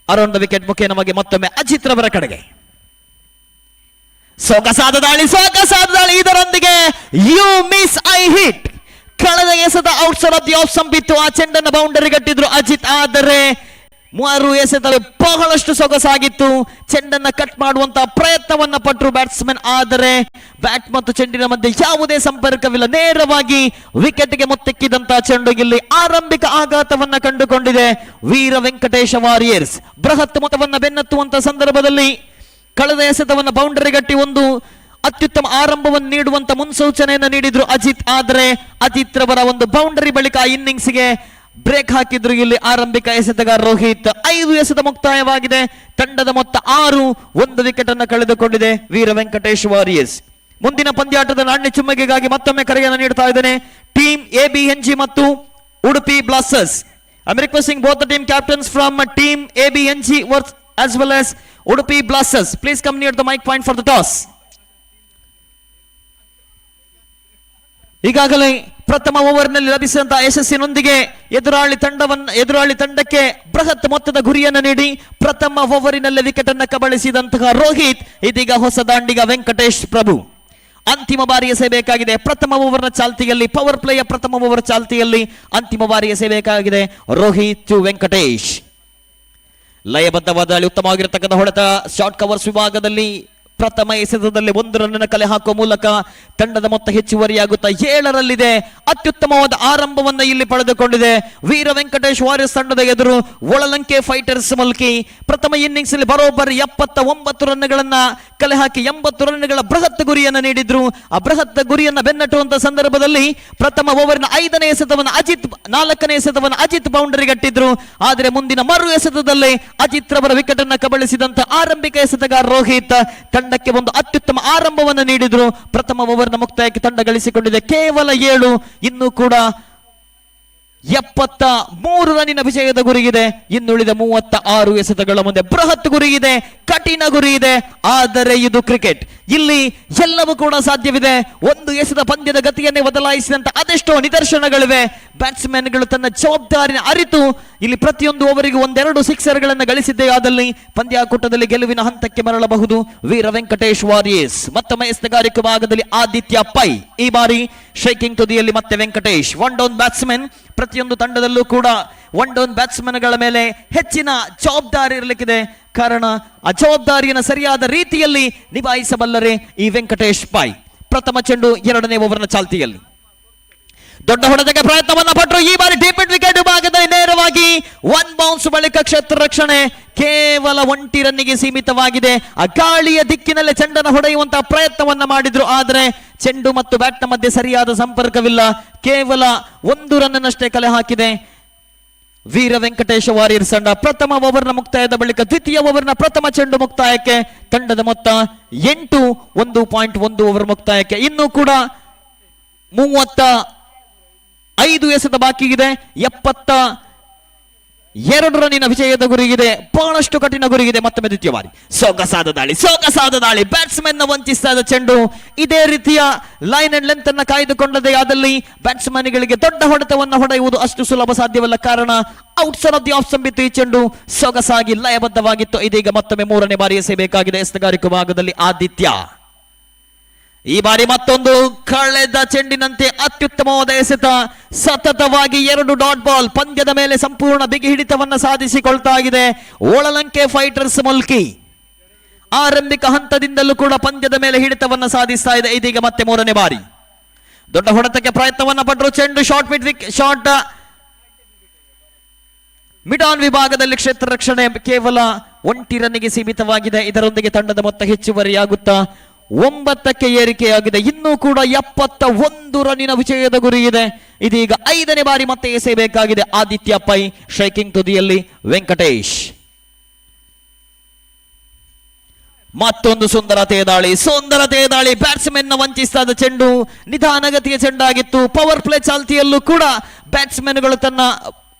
around the wicket ಮುಖೇನವಾಗಿ ಮತ್ತೊಮ್ಮೆ ಅಜಿತ್ ರವರ ಕಡೆಗೆ. ಸೊಗಸಾದ ದಾಳಿ. ಇದರೊಂದಿಗೆ ಯು ಮಿಸ್ ಐ ಹಿಟ್. ಕಳೆದ ಎಸೆದ outside off the off stump ಇತ್ತು. ಆ ಚೆಂಡನ್ನು ಬೌಂಡರಿ ಗಟ್ಟಿದ್ರು ಅಜಿತ್. ಆದರೆ ಮೂರು ಎಸೆತಗಳು ಬಹಳಷ್ಟು ಸೊಗಸಾಗಿತ್ತು. ಚೆಂಡನ್ನ ಕಟ್ ಮಾಡುವಂತಹ ಪ್ರಯತ್ನವನ್ನ ಪಟ್ಟರು ಬ್ಯಾಟ್ಸ್ಮನ್, ಆದರೆ ಬ್ಯಾಟ್ ಮತ್ತು ಚೆಂಡಿನ ಮಧ್ಯೆ ಯಾವುದೇ ಸಂಪರ್ಕವಿಲ್ಲ. ನೇರವಾಗಿ ವಿಕೆಟ್ಗೆ ಮುತ್ತಿಕ್ಕಿದಂತಹ ಚೆಂಡು ಇಲ್ಲಿ ಆರಂಭಿಕ ಆಘಾತವನ್ನ ಕಂಡುಕೊಂಡಿದೆ ವೀರ ವೆಂಕಟೇಶ ವಾರಿಯರ್ಸ್. ಬೃಹತ್ ಮೊತ್ತವನ್ನ ಬೆನ್ನತ್ತುವಂತಹ ಸಂದರ್ಭದಲ್ಲಿ ಕಳೆದ ಎಸೆತವನ್ನ ಬೌಂಡರಿ ಗಟ್ಟಿ ಒಂದು ಅತ್ಯುತ್ತಮ ಆರಂಭವನ್ನು ನೀಡುವಂತ ಮುನ್ಸೂಚನೆಯನ್ನು ನೀಡಿದ್ರು ಅಜಿತ್, ಆದರೆ ಅಜಿತ್ ರವರ ಒಂದು ಬೌಂಡರಿ ಬಳಿಕ ಆ ಇನ್ನಿಂಗ್ಸ್ಗೆ ಬ್ರೇಕ್ ಹಾಕಿದ್ರು ಇಲ್ಲಿ ಆರಂಭಿಕ ಎಸೆತಗಾರ ರೋಹಿತ್. 5 ಎಸೆತ ಮುಕ್ತಾಯವಾಗಿದೆ. ತಂಡದ ಮೊತ್ತ 6, 1 ವಿಕೆಟ್ ಅನ್ನು ಕಳೆದುಕೊಂಡಿದೆ ವೀರ ವೆಂಕಟೇಶ್ ವಾರಿಯರ್ಸ್. ಮುಂದಿನ ಪಂದ್ಯಾಟದ ನಾಣ್ಯ ಚುಮ್ಮಗೆಗಾಗಿ ಮತ್ತೊಮ್ಮೆ ಕರೆಯನ್ನು ನೀಡ್ತಾ ಇದ್ದೇನೆ. ಟೀಮ್ ABNG ಮತ್ತು Udupi blasters. I am requesting both the team captains from team ABNG as well as Udupi blasters, please come near the mic point for the toss. ಈಗಾಗಲೇ ಪ್ರಥಮ ಓವರ್ನಲ್ಲಿ ಲಭಿಸಿದಂತಹ ಯಶಸ್ಸಿನೊಂದಿಗೆ ಎದುರಾಳಿ ತಂಡಕ್ಕೆ ಬೃಹತ್ ಮೊತ್ತದ ಗುರಿಯನ್ನು ನೀಡಿ ಪ್ರಥಮ ಓವರಿನಲ್ಲಿ ವಿಕೆಟ್ ಅನ್ನು ಕಬಳಿಸಿದಂತಹ ರೋಹಿತ್ ಇದೀಗ ಹೊಸ ದಾಂಡಿಗ ವೆಂಕಟೇಶ್ ಪ್ರಭು. ಅಂತಿಮ ಬಾರಿ ಎಸೆಯಬೇಕಾಗಿದೆ ಪ್ರಥಮ ಓವರ್ನ ಚಾಲ್ತಿಯಲ್ಲಿ, ಪವರ್ ಪ್ಲೇಯ ಪ್ರಥಮ ಓವರ್ ಚಾಲ್ತಿಯಲ್ಲಿ ಅಂತಿಮ ಬಾರಿ ಎಸೆಯಬೇಕಾಗಿದೆ ರೋಹಿತ್ ಟು ವೆಂಕಟೇಶ್. ಲಯಬದ್ಧವಾದ ಉತ್ತಮವಾಗಿರತಕ್ಕಂಥ ಹೊಡೆತ ಶಾರ್ಟ್ ಕವರ್ಸ್ ವಿಭಾಗದಲ್ಲಿ ಪ್ರಥಮ ಎಸೆತದಲ್ಲಿ 1 ರನ್ ಕಲೆ ಹಾಕುವ ಮೂಲಕ ತಂಡದ ಮೊತ್ತ ಹೆಚ್ಚುವರಿಯಾಗುತ್ತಾ 7ರಲ್ಲಿದೆ. ಅತ್ಯುತ್ತಮವಾದ ಆರಂಭವನ್ನು ಇಲ್ಲಿ ಪಡೆದುಕೊಂಡಿದೆ ವೀರ ವೆಂಕಟೇಶ್ ವಾರಿಯರ್ಸ್ ತಂಡದ ಎದುರು ಒಳಲಂಕೆ ಫೈಟರ್ಸ್ ಮಲ್ಕಿ. ಪ್ರಥಮ ಇನ್ನಿಂಗ್ಸ್ ಅಲ್ಲಿ ಬರೋಬ್ಬರಿ 79 ರನ್ಗಳನ್ನ ಕಲೆ ಹಾಕಿ 80 ರನ್ಗಳ ಬೃಹತ್ ಗುರಿಯನ್ನು ನೀಡಿದ್ರು. ಆ ಬೃಹತ್ ಗುರಿಯನ್ನು ಬೆನ್ನಟ್ಟುವಂತ ಸಂದರ್ಭದಲ್ಲಿ ಪ್ರಥಮ ಓವರಿನ 5ನೇ ಎಸೆತವನ್ನು ಅಜಿತ್, 4ನೇ ಎಸೆತವನ್ನು ಅಜಿತ್ ಬೌಂಡರಿ ಗಟ್ಟಿದ್ರು. ಆದರೆ ಮುಂದಿನ ಮರು ಎಸೆತದಲ್ಲಿ ಅಜಿತ್ ರವರ ವಿಕೆಟ್ ಅನ್ನು ಕಬಳಿಸಿದಂತ ಆರಂಭಿಕ ಎಸೆತಗಾರ ರೋಹಿತ್ ತಂಡಕ್ಕೆ ಒಂದು ಅತ್ಯುತ್ತಮ ಆರಂಭವನ್ನು ನೀಡಿದ್ರು. ಪ್ರಥಮ ಓವರ್ನ ಮುಕ್ತಾಯಕ್ಕೆ ತಂಡ ಗಳಿಸಿಕೊಂಡಿದೆ ಕೇವಲ 7. ಇನ್ನೂ ಕೂಡ 73 ರನ್ನಿನ ವಿಜಯದ ಗುರಿಯಿದೆ. ಇನ್ನುಳಿದ 36 ಎಸೆತಗಳ ಮುಂದೆ ಬೃಹತ್ ಗುರಿ ಇದೆ, ಕಠಿಣ ಗುರಿ ಇದೆ. ಆದರೆ ಇದು ಕ್ರಿಕೆಟ್, ಇಲ್ಲಿ ಎಲ್ಲವೂ ಕೂಡ ಸಾಧ್ಯವಿದೆ. ಒಂದು ಎಸೆದ ಪಂದ್ಯದ ಗತಿಯನ್ನೇ ಬದಲಾಯಿಸಿದಂತ ಅದೆಷ್ಟೋ ನಿದರ್ಶನಗಳಿವೆ. ಬ್ಯಾಟ್ಸ್ಮನ್ಗಳು ತನ್ನ ಜವಾಬ್ದಾರಿನ ಅರಿತು ಇಲ್ಲಿ ಪ್ರತಿಯೊಂದು ಓವರಿಗೆ 1-2 ಸಿಕ್ಸರ್ಗಳನ್ನು ಗಳಿಸಿದ್ದೇ ಆದಲ್ಲಿ ಪಂದ್ಯಾಕೂಟದಲ್ಲಿ ಗೆಲುವಿನ ಹಂತಕ್ಕೆ ಮರಳಬಹುದು ವೀರ ವೆಂಕಟೇಶ್ ವಾರಿಯರ್ಸ್. ಮತ್ತೊಮ್ಮೆ ಎಸೆತಗಾರಿಕೆ ಭಾಗದಲ್ಲಿ ಆದಿತ್ಯ ಪೈ, ಈ ಬಾರಿ ಶೇಕಿಂಗ್ ತುದಿಯಲ್ಲಿ ಮತ್ತೆ ವೆಂಕಟೇಶ್. 1 down batsman. ಪ್ರತಿಯೊಂದು ತಂಡದಲ್ಲೂ ಕೂಡ 1 ಡೌನ್ ಬ್ಯಾಟ್ಸ್ಮನ್ಗಳ ಮೇಲೆ ಹೆಚ್ಚಿನ ಜವಾಬ್ದಾರಿ ಇರಲಿಕ್ಕಿದೆ. ಕಾರಣ ಆ ಜವಾಬ್ದಾರಿಯನ್ನು ಸರಿಯಾದ ರೀತಿಯಲ್ಲಿ ನಿಭಾಯಿಸಬಲ್ಲರೆ ಈ ವೆಂಕಟೇಶ್ ಪೈ. ಪ್ರಥಮ ಚೆಂಡು 2ನೇ ಓವರ್ನ ಚಾಲ್ತಿಯಲ್ಲಿ ದೊಡ್ಡ ಹೊಡೆತಕ್ಕೆ ಪ್ರಯತ್ನವನ್ನ ಪಟ್ಟರು. ಈ ಬಾರಿ ಡೀಪ್ ವಿಕೆಟ್ ವಿಭಾಗದಲ್ಲಿ ನೇರವಾಗಿ 1 ಬೌನ್ಸ್ ಬಳಿಕ ಕ್ಷೇತ್ರ ರಕ್ಷಣೆ ಕೇವಲ 1 ರನ್ನಿಗೆ ಸೀಮಿತವಾಗಿದೆ. ಆ ಗಾಳಿಯ ದಿಕ್ಕಿನಲ್ಲಿ ಚೆಂಡನ್ನು ಹೊಡೆಯುವಂತಹ ಪ್ರಯತ್ನವನ್ನ ಮಾಡಿದ್ರು, ಆದರೆ ಚೆಂಡು ಮತ್ತು ಬ್ಯಾಟ್ನ ಮಧ್ಯೆ ಸರಿಯಾದ ಸಂಪರ್ಕವಿಲ್ಲ. ಕೇವಲ 1 ರನ್ನಷ್ಟೇ ಕಲೆ ಹಾಕಿದೆ ವೀರ ವೆಂಕಟೇಶ ವಾರಿಯರ್ಸ್ ತಂಡ. ಪ್ರಥಮ ಓವರ್ನ ಮುಕ್ತಾಯದ ಬಳಿಕ ದ್ವಿತೀಯ ಓವರ್ನ ಪ್ರಥಮ ಚೆಂಡು ಮುಕ್ತಾಯಕ್ಕೆ ತಂಡದ ಮೊತ್ತ 8, 1.1 ಓವರ್ ಮುಕ್ತಾಯಕ್ಕೆ. ಇನ್ನೂ ಕೂಡ 35 ಎಸೆತ ಬಾಕಿ ಇದೆ. 72 ರನ್ನಿನ ವಿಜಯದ ಗುರಿಗಿದೆ. ಬಹಳಷ್ಟು ಕಠಿಣ ಗುರಿಗಿದೆ. ಮತ್ತೊಮ್ಮೆ ದ್ವಿತೀಯ ಬಾರಿ ಸೊಗಸಾದ ದಾಳಿ ಬ್ಯಾಟ್ಸ್ಮನ್ ನ ವಂಚಿಸಿದ ಚೆಂಡು. ಇದೇ ರೀತಿಯ ಲೈನ್ ಅಂಡ್ ಲೆಂತ್ ಅನ್ನ ಕಾಯ್ದುಕೊಂಡದೇ ಆದಲ್ಲಿ ಬ್ಯಾಟ್ಸ್ಮನ್ ಗಳಿಗೆ ದೊಡ್ಡ ಹೊಡೆತವನ್ನು ಹೊಡೆಯುವುದು ಅಷ್ಟು ಸುಲಭ ಸಾಧ್ಯವಲ್ಲ. ಕಾರಣ ಔಟ್ಸೈಡ್ ಆಫ್ ದಿ ಆಫ್ ಸಂಬಿತ್ತು ಈ ಚೆಂಡು ಸೊಗಸಾಗಿ ಲಯಬದ್ಧವಾಗಿತ್ತು. ಇದೀಗ ಮತ್ತೊಮ್ಮೆ 3ನೇ ಬಾರಿ ಎಸೆಯಬೇಕಾಗಿದೆ ಎಸೆತಗಾರಿಕೆ ಭಾಗದಲ್ಲಿ ಆದಿತ್ಯ. ಈ ಬಾರಿ ಮತ್ತೊಂದು ಕಳೆದ ಚೆಂಡಿನಂತೆ ಅತ್ಯುತ್ತಮವಾದ ಎಸೆತ. ಸತತವಾಗಿ 2 ಡಾಟ್ ಬಾಲ್ ಪಂದ್ಯದ ಮೇಲೆ ಸಂಪೂರ್ಣ ಬಿಗಿ ಹಿಡಿತವನ್ನ ಸಾಧಿಸಿಕೊಳ್ತಾ ಇದೆ ಒಳಲಂಕೆ ಫೈಟರ್ಸ್ ಮಲ್ಕಿ. ಆರಂಭಿಕ ಹಂತದಿಂದಲೂ ಕೂಡ ಪಂದ್ಯದ ಮೇಲೆ ಹಿಡಿತವನ್ನ ಸಾಧಿಸ್ತಾ ಇದೆ. ಇದೀಗ ಮತ್ತೆ 3ನೇ ಬಾರಿ ದೊಡ್ಡ ಹೊಡೆತಕ್ಕೆ ಪ್ರಯತ್ನವನ್ನ ಪಟ್ಟರು. ಚೆಂಡು ಶಾರ್ಟ್ ಮಿಡ್ ಆನ್ ವಿಭಾಗದಲ್ಲಿ ಕ್ಷೇತ್ರ ರಕ್ಷಣೆ ಕೇವಲ 1 ರನ್ನಿಗೆ ಸೀಮಿತವಾಗಿದೆ. ಇದರೊಂದಿಗೆ ತಂಡದ ಮೊತ್ತ ಹೆಚ್ಚುವರಿಯಾಗುತ್ತಾ 9ಕ್ಕೆ ಏರಿಕೆಯಾಗಿದೆ. ಇನ್ನೂ ಕೂಡ 71 ರನ್ನಿನ ವಿಜಯದ ಗುರಿ ಇದೆ. ಇದೀಗ 5ನೇ ಬಾರಿ ಮತ್ತೆ ಎಸೆಯಬೇಕಾಗಿದೆ ಆದಿತ್ಯ ಪೈ. ಶೇಕಿಂಗ್ ತುದಿಯಲ್ಲಿ ವೆಂಕಟೇಶ್. ಮತ್ತೊಂದು ಸುಂದರತೆಯ ದಾಳಿ ಬ್ಯಾಟ್ಸ್ಮನ್ ನ ವಂಚಿಸಿದ ಚೆಂಡು ನಿಧಾನಗತಿಯ ಚೆಂಡಾಗಿತ್ತು. ಪವರ್ ಪ್ಲೇ ಚಾಲ್ತಿಯಲ್ಲೂ ಕೂಡ ಬ್ಯಾಟ್ಸ್ಮನ್ಗಳು ತನ್ನ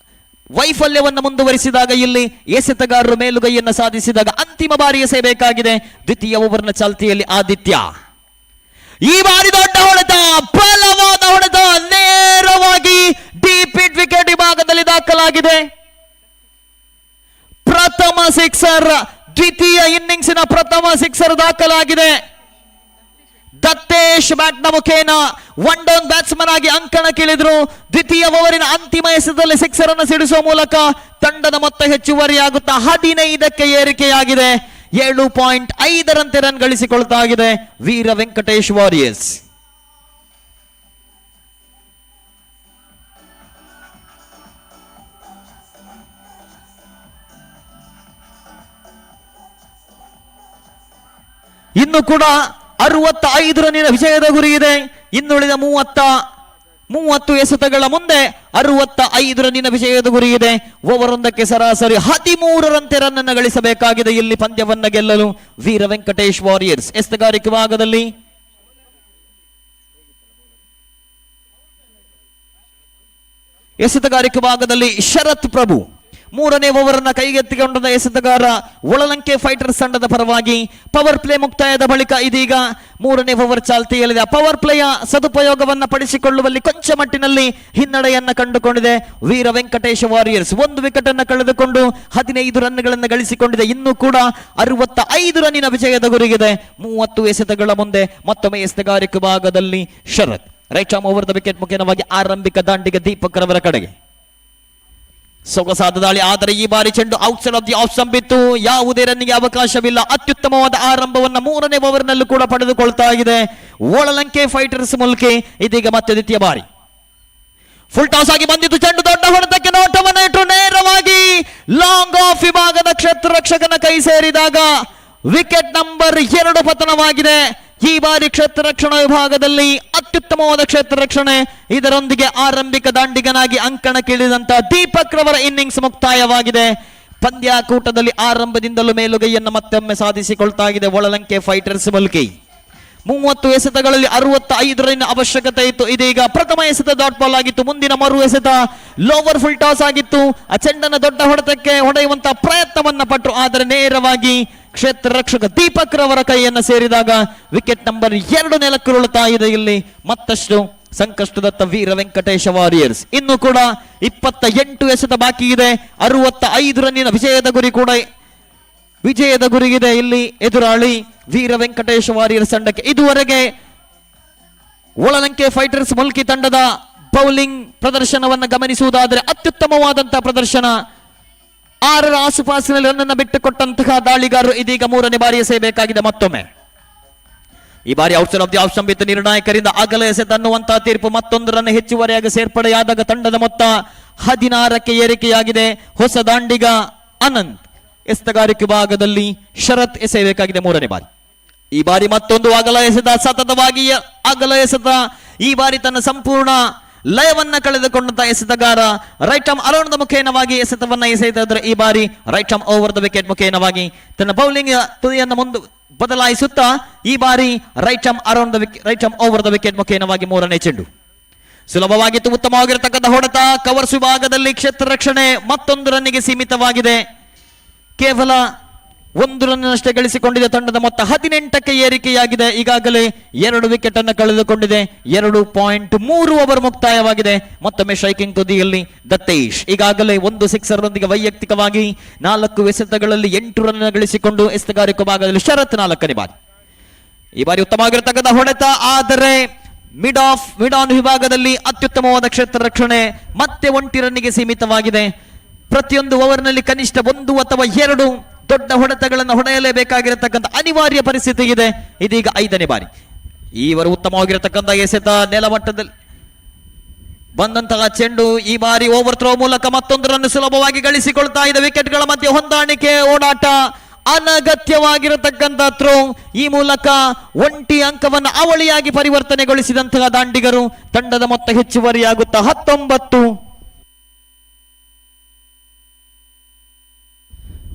ವೈಫಲ್ಯವನ್ನು ಮುಂದುವರಿಸಿದಾಗ ಇಲ್ಲಿ ಎಸೆತಗಾರರು ಮೇಲುಗೈಯನ್ನು ಸಾಧಿಸಿದಾಗ ಅಂತಿಮ ಬಾರಿ ಎಸೆಯಬೇಕಾಗಿದೆ ದ್ವಿತೀಯ ಓವರ್ನ ಚಾಲ್ತಿಯಲ್ಲಿ ಆದಿತ್ಯ. ಈ ಬಾರಿ ದೊಡ್ಡ ಹೊಡೆತ, ಬಲವಾದ ಹೊಡೆತ ನೇರವಾಗಿ ಡೀಪ್ ಹಿಟ್ ವಿಕೆಟ್ ವಿಭಾಗದಲ್ಲಿ ದಾಖಲಾಗಿದೆ. ಪ್ರಥಮ ಸಿಕ್ಸರ್, ದ್ವಿತೀಯ ಇನ್ನಿಂಗ್ಸಿನ ಪ್ರಥಮ ಸಿಕ್ಸರ್ ದಾಖಲಾಗಿದೆ. ದತ್ತೇಶ್ ಬ್ಯಾಟ್ ನ ಮುಖೇನ ಒನ್ ಡೌನ್ ಬ್ಯಾಟ್ಸ್ಮನ್ ಆಗಿ ಅಂಕಣಕ್ಕಿಳಿದ್ರು. ದ್ವಿತೀಯ ಓವರಿನ ಅಂತಿಮ ಎಸೆತದಲ್ಲಿ ಸಿಕ್ಸರ್ ಅನ್ನು ಸಿಡಿಸುವ ಮೂಲಕ ತಂಡದ ಮೊತ್ತ ಹೆಚ್ಚುವರಿಯಾಗುತ್ತಾ 15ಕ್ಕೆ ಏರಿಕೆಯಾಗಿದೆ. 7.5 ರನ್ ಗಳಿಸಿಕೊಳ್ತಾ ಇದೆ ವೀರ ವೆಂಕಟೇಶ್ ವಾರಿಯರ್ಸ್. ಇನ್ನು ಕೂಡ 65 ರನ್ನಿನ ವಿಜಯದ ಗುರಿ ಇದೆ. ಇನ್ನುಳಿದ 30 ಎಸೆತಗಳ ಮುಂದೆ 65 ರನ್ನಿನ ವಿಜಯದ ಗುರಿ ಇದೆ. ಓವರೊಂದಕ್ಕೆ ಸರಾಸರಿ 13 ರನ್ ಅನ್ನು ಗಳಿಸಬೇಕಾಗಿದೆ ಇಲ್ಲಿ ಪಂದ್ಯವನ್ನ ಗೆಲ್ಲಲು ವೀರ ವೆಂಕಟೇಶ್ ವಾರಿಯರ್ಸ್. ಎಸೆತಗಾರಿಕೆ ಭಾಗದಲ್ಲಿ ಶರತ್ ಪ್ರಭು 3ನೇ ಓವರ್ ಅನ್ನ ಕೈಗೆತ್ತಿಕೊಂಡ ಎಸೆತಗಾರ ಒಳಲಂಕೆ ಫೈಟರ್ಸ್ ತಂಡದ ಪರವಾಗಿ. ಪವರ್ ಪ್ಲೇ ಮುಕ್ತಾಯದ ಬಳಿಕ ಇದೀಗ 3ನೇ ಓವರ್ ಚಾಲ್ತಿಯಲ್ಲಿದೆ. ಪವರ್ ಪ್ಲೇಯ ಸದುಪಯೋಗವನ್ನ ಪಡಿಸಿಕೊಳ್ಳುವಲ್ಲಿ ಕೊಂಚ ಮಟ್ಟಿನಲ್ಲಿ ಹಿನ್ನಡೆಯನ್ನ ಕಂಡುಕೊಂಡಿದೆ ವೀರ ವೆಂಕಟೇಶ ವಾರಿಯರ್ಸ್. 1 ವಿಕೆಟ್ ಅನ್ನು ಕಳೆದುಕೊಂಡು 15 ರನ್ಗಳನ್ನು ಗಳಿಸಿಕೊಂಡಿದೆ. ಇನ್ನೂ ಕೂಡ 65 ರನ್ನಿನ ವಿಜಯದ ಗುರಿಗಿದೆ 30 ಎಸೆತಗಳ ಮುಂದೆ. ಮತ್ತೊಮ್ಮೆ ಎಸೆತಗಾರಿಕೆ ಭಾಗದಲ್ಲಿ Sharath right arm over the wicket ಮುಖೇನವಾಗಿ ಆರಂಭಿಕ ದಾಂಡಿಗೆ ದೀಪಕ್ ರವರ ಕಡೆಗೆ. ಸೊಗಸಾದ ದಾಳಿ, ಆದರೆ ಈ ಬಾರಿ ಚೆಂಡು ಔಟ್ಸೈಡ್ ಆಫ್ ದಿ ಆಫ್ ಸಂಬಿತ್ತು. ಯಾವುದೇ ರನ್ನಿಗೆ ಅವಕಾಶವಿಲ್ಲ. ಅತ್ಯುತ್ತಮವಾದ ಆರಂಭವನ್ನ 3ನೇ ಓವರ್ನಲ್ಲೂ ಕೂಡ ಪಡೆದುಕೊಳ್ತಾ ಇದೆ ಒಳಲಂಕೆ ಫೈಟರ್ಸ್ ಮೂಲಕ. ಇದೀಗ ಮತ್ತೆ ದ್ವಿತೀಯ ಬಾರಿ ಫುಲ್ ಟಾಸ್ ಆಗಿ ಬಂದಿದ್ದು ಚೆಂಡು ದೊಡ್ಡ ಹೊಡೆತಕ್ಕೆ ನೋಟವನ್ನು ಇಟ್ಟು ನೇರವಾಗಿ ಲಾಂಗ್ ಆಫ್ ವಿಭಾಗದ ಕ್ಷೇತ್ರ ರಕ್ಷಕನ ಕೈ ಸೇರಿದಾಗ ವಿಕೆಟ್ ನಂಬರ್ 2 ಪತನವಾಗಿದೆ. ಈ ಬಾರಿ ಕ್ಷೇತ್ರ ರಕ್ಷಣಾ ವಿಭಾಗದಲ್ಲಿ ಅತ್ಯುತ್ತಮವಾದ ಕ್ಷೇತ್ರ ರಕ್ಷಣೆ. ಇದರೊಂದಿಗೆ ಆರಂಭಿಕ ದಾಂಡಿಗನಾಗಿ ಅಂಕಣಕ್ಕಿಳಿದಂತ ದೀಪಕ್ ರವರ ಇನ್ನಿಂಗ್ಸ್ ಮುಕ್ತಾಯವಾಗಿದೆ. ಪಂದ್ಯಾಕೂಟದಲ್ಲಿ ಆರಂಭದಿಂದಲೂ ಮೇಲುಗೈಯನ್ನು ಮತ್ತೊಮ್ಮೆ ಸಾಧಿಸಿಕೊಳ್ತಾ ಇದೆ ಒಳಲಂಕೆ ಫೈಟರ್ಸ್ ಮುಲ್ಕಿ. 30 ಎಸೆತಗಳಲ್ಲಿ 65 ರನ್ ಅವಶ್ಯಕತೆ ಇತ್ತು. ಇದೀಗ ಪ್ರಥಮ ಎಸೆತ ಡಾಟ್ ಬಾಲ್ ಆಗಿತ್ತು. ಮುಂದಿನ ಮರು ಎಸೆತ ಲೋವರ್ ಫುಲ್ ಟಾಸ್ ಆಗಿತ್ತು. ಆ ಚೆಂಡನ್ನು ದೊಡ್ಡ ಹೊಡೆತಕ್ಕೆ ಹೊಡೆಯುವಂತಹ ಪ್ರಯತ್ನವನ್ನ ಪಟ್ಟರು, ಆದರೆ ನೇರವಾಗಿ ಕ್ಷೇತ್ರ ರಕ್ಷಕ ದೀಪಕ್ ರವರ ಕೈಯನ್ನು ಸೇರಿದಾಗ ವಿಕೆಟ್ ನಂಬರ್ 2 ನೆಲಕ್ಕುರುಳುತ್ತಾ ಇದೆ. ಇಲ್ಲಿ ಮತ್ತಷ್ಟು ಸಂಕಷ್ಟದತ್ತ ವೀರ ವೆಂಕಟೇಶ ವಾರಿಯರ್ಸ್. ಇನ್ನು ಕೂಡ 28 ಎಸೆತ ಬಾಕಿ ಇದೆ. 65 ರನ್ನಿನ ವಿಜಯದ ಗುರಿಗಿದೆ ಇಲ್ಲಿ ಎದುರಾಳಿ ವೀರ ವೆಂಕಟೇಶ ವಾರಿಯರ್ಸ್ ತಂಡಕ್ಕೆ. ಇದುವರೆಗೆ ಒಳಲಂಕೆ ಫೈಟರ್ಸ್ ಮುಲ್ಕಿ ತಂಡದ ಬೌಲಿಂಗ್ ಪ್ರದರ್ಶನವನ್ನು ಗಮನಿಸುವುದಾದರೆ ಅತ್ಯುತ್ತಮವಾದಂತಹ ಪ್ರದರ್ಶನ. 6ರ ಆಸುಪಾಸಿನಲ್ಲಿ ರನ್ನನ್ನು ಬಿಟ್ಟುಕೊಟ್ಟಂತಹ ದಾಳಿಗಾರರು ಇದೀಗ 3ನೇ ಬಾರಿ ಎಸೆಯಬೇಕಾಗಿದೆ. ಮತ್ತೊಮ್ಮೆ ಈ ಬಾರಿ ಔಟ್ಸೈಡ್ ಆಫ್ ದಿ ಆಫ್ ಸಂಬಿತ ನಿರ್ಣಾಯಕರಿಂದ ಅಗಲ ಎಸೆತ ಅನ್ನುವಂತಹ ತೀರ್ಪು. ಮತ್ತೊಂದು ರನ್ ಹೆಚ್ಚುವರಿಯಾಗಿ ಸೇರ್ಪಡೆಯಾದಾಗ ತಂಡದ ಮೊತ್ತ 16ಕ್ಕೆ ಏರಿಕೆಯಾಗಿದೆ. ಹೊಸ ದಾಂಡಿಗ ಅನಂತ್. ಎಸೆತಗಾರಿಕೆ ಭಾಗದಲ್ಲಿ ಶರತ್ ಎಸೆಯಬೇಕಾಗಿದೆ 3ನೇ ಬಾರಿ. ಈ ಬಾರಿ ಮತ್ತೊಂದು ಅಗಲ ಎಸೆತ, ಸತತವಾಗಿ ಅಗಲ ಎಸೆತ. ಈ ಬಾರಿ ತನ್ನ ಸಂಪೂರ್ಣ ಲಯವನ್ನ ಕಳೆದುಕೊಂಡಂತಹ ಎಸೆತಗಾರ ರೈಟ್ ಆರ್ಮ್ ಅರೌಂಡ್ ದ ಮುಖೇನವಾಗಿ ಎಸೆತವನ್ನ ಎಸೆಯುತ್ತಿದ್ದರೆ ಈ ಬಾರಿ right arm over the wicket ಮುಖೇನವಾಗಿ ತನ್ನ ಬೌಲಿಂಗ್ ತುದಿಯನ್ನು ಮುಂದೆ ಬದಲಾಯಿಸುತ್ತಾ ಈ ಬಾರಿ right arm over the wicket ಮುಖೇನವಾಗಿ 3ನೇ ಚೆಂಡು. ಸುಲಭವಾಗಿತ್ತು, ಉತ್ತಮವಾಗಿರತಕ್ಕಂಥ ಹೊಡೆತ. ಕವರ್ಸ್ ವಿಭಾಗದಲ್ಲಿ ಕ್ಷೇತ್ರ ರಕ್ಷಣೆ ಮತ್ತೊಂದು ರನ್ನಿಗೆ ಸೀಮಿತವಾಗಿದೆ. ಕೇವಲ 1 ರನ್ನಷ್ಟೇ ಗಳಿಸಿಕೊಂಡಿದೆ. ತಂಡದ ಮೊತ್ತ 18ಕ್ಕೆ ಏರಿಕೆಯಾಗಿದೆ. ಈಗಾಗಲೇ 2 ವಿಕೆಟ್ ಅನ್ನು ಕಳೆದುಕೊಂಡಿದೆ. 2.3 ಓವರ್ ಮುಕ್ತಾಯವಾಗಿದೆ. ಮತ್ತೊಮ್ಮೆ ಸ್ಟ್ರೈಕಿಂಗ್ ತುದಿಯಲ್ಲಿ ದತ್ತೇಶ್. ಈಗಾಗಲೇ 1 ಸಿಕ್ಸರ್ ನೊಂದಿಗೆ ವೈಯಕ್ತಿಕವಾಗಿ 4 ಎಸೆತಗಳಲ್ಲಿ 8 ರನ್ ಗಳಿಸಿಕೊಂಡು ಎಸೆತಗಾರಿಕೆ ಭಾಗದಲ್ಲಿ ಶರತ್ 4ನೇ ಬಾರಿ. ಈ ಬಾರಿ ಉತ್ತಮವಾಗಿರತಕ್ಕಂಥ ಹೊಡೆತ, ಆದರೆ ಮಿಡ್ ಆನ್ ವಿಭಾಗದಲ್ಲಿ ಅತ್ಯುತ್ತಮವಾದ ಕ್ಷೇತ್ರ ರಕ್ಷಣೆ ಮತ್ತೆ 1 ರನ್ನಿಗೆ ಸೀಮಿತವಾಗಿದೆ. ಪ್ರತಿಯೊಂದು ಓವರ್ನಲ್ಲಿ ಕನಿಷ್ಠ 1 ಅಥವಾ 2 ದೊಡ್ಡ ಹೊಡೆತಗಳನ್ನು ಹೊಡೆಯಲೇಬೇಕಾಗಿರತಕ್ಕಂಥ ಅನಿವಾರ್ಯ ಪರಿಸ್ಥಿತಿ ಇದೆ. ಇದೀಗ 5ನೇ ಬಾರಿ. ಈವರು ಉತ್ತಮವಾಗಿರತಕ್ಕಂಥ ಎಸೆತ, ನೆಲಮಟ್ಟದಲ್ಲಿ ಬಂದಂತಹ ಚೆಂಡು. ಈ ಬಾರಿ ಓವರ್ ಥ್ರೋ ಮೂಲಕ ಮತ್ತೊಂದು ರನ್ ಸುಲಭವಾಗಿ ಗಳಿಸಿಕೊಳ್ತಾ ಇದೆ. ವಿಕೆಟ್ಗಳ ಮಧ್ಯೆ ಹೊಂದಾಣಿಕೆ, ಓಡಾಟ, ಅನಗತ್ಯವಾಗಿರತಕ್ಕಂಥ ಥ್ರೋ. ಈ ಮೂಲಕ 1 ಅಂಕವನ್ನು ಅವಳಿಯಾಗಿ ಪರಿವರ್ತನೆಗೊಳಿಸಿದಂತಹ ದಾಂಡಿಗರು. ತಂಡದ ಮೊತ್ತ ಹೆಚ್ಚುವರಿಯಾಗುತ್ತಾ 19.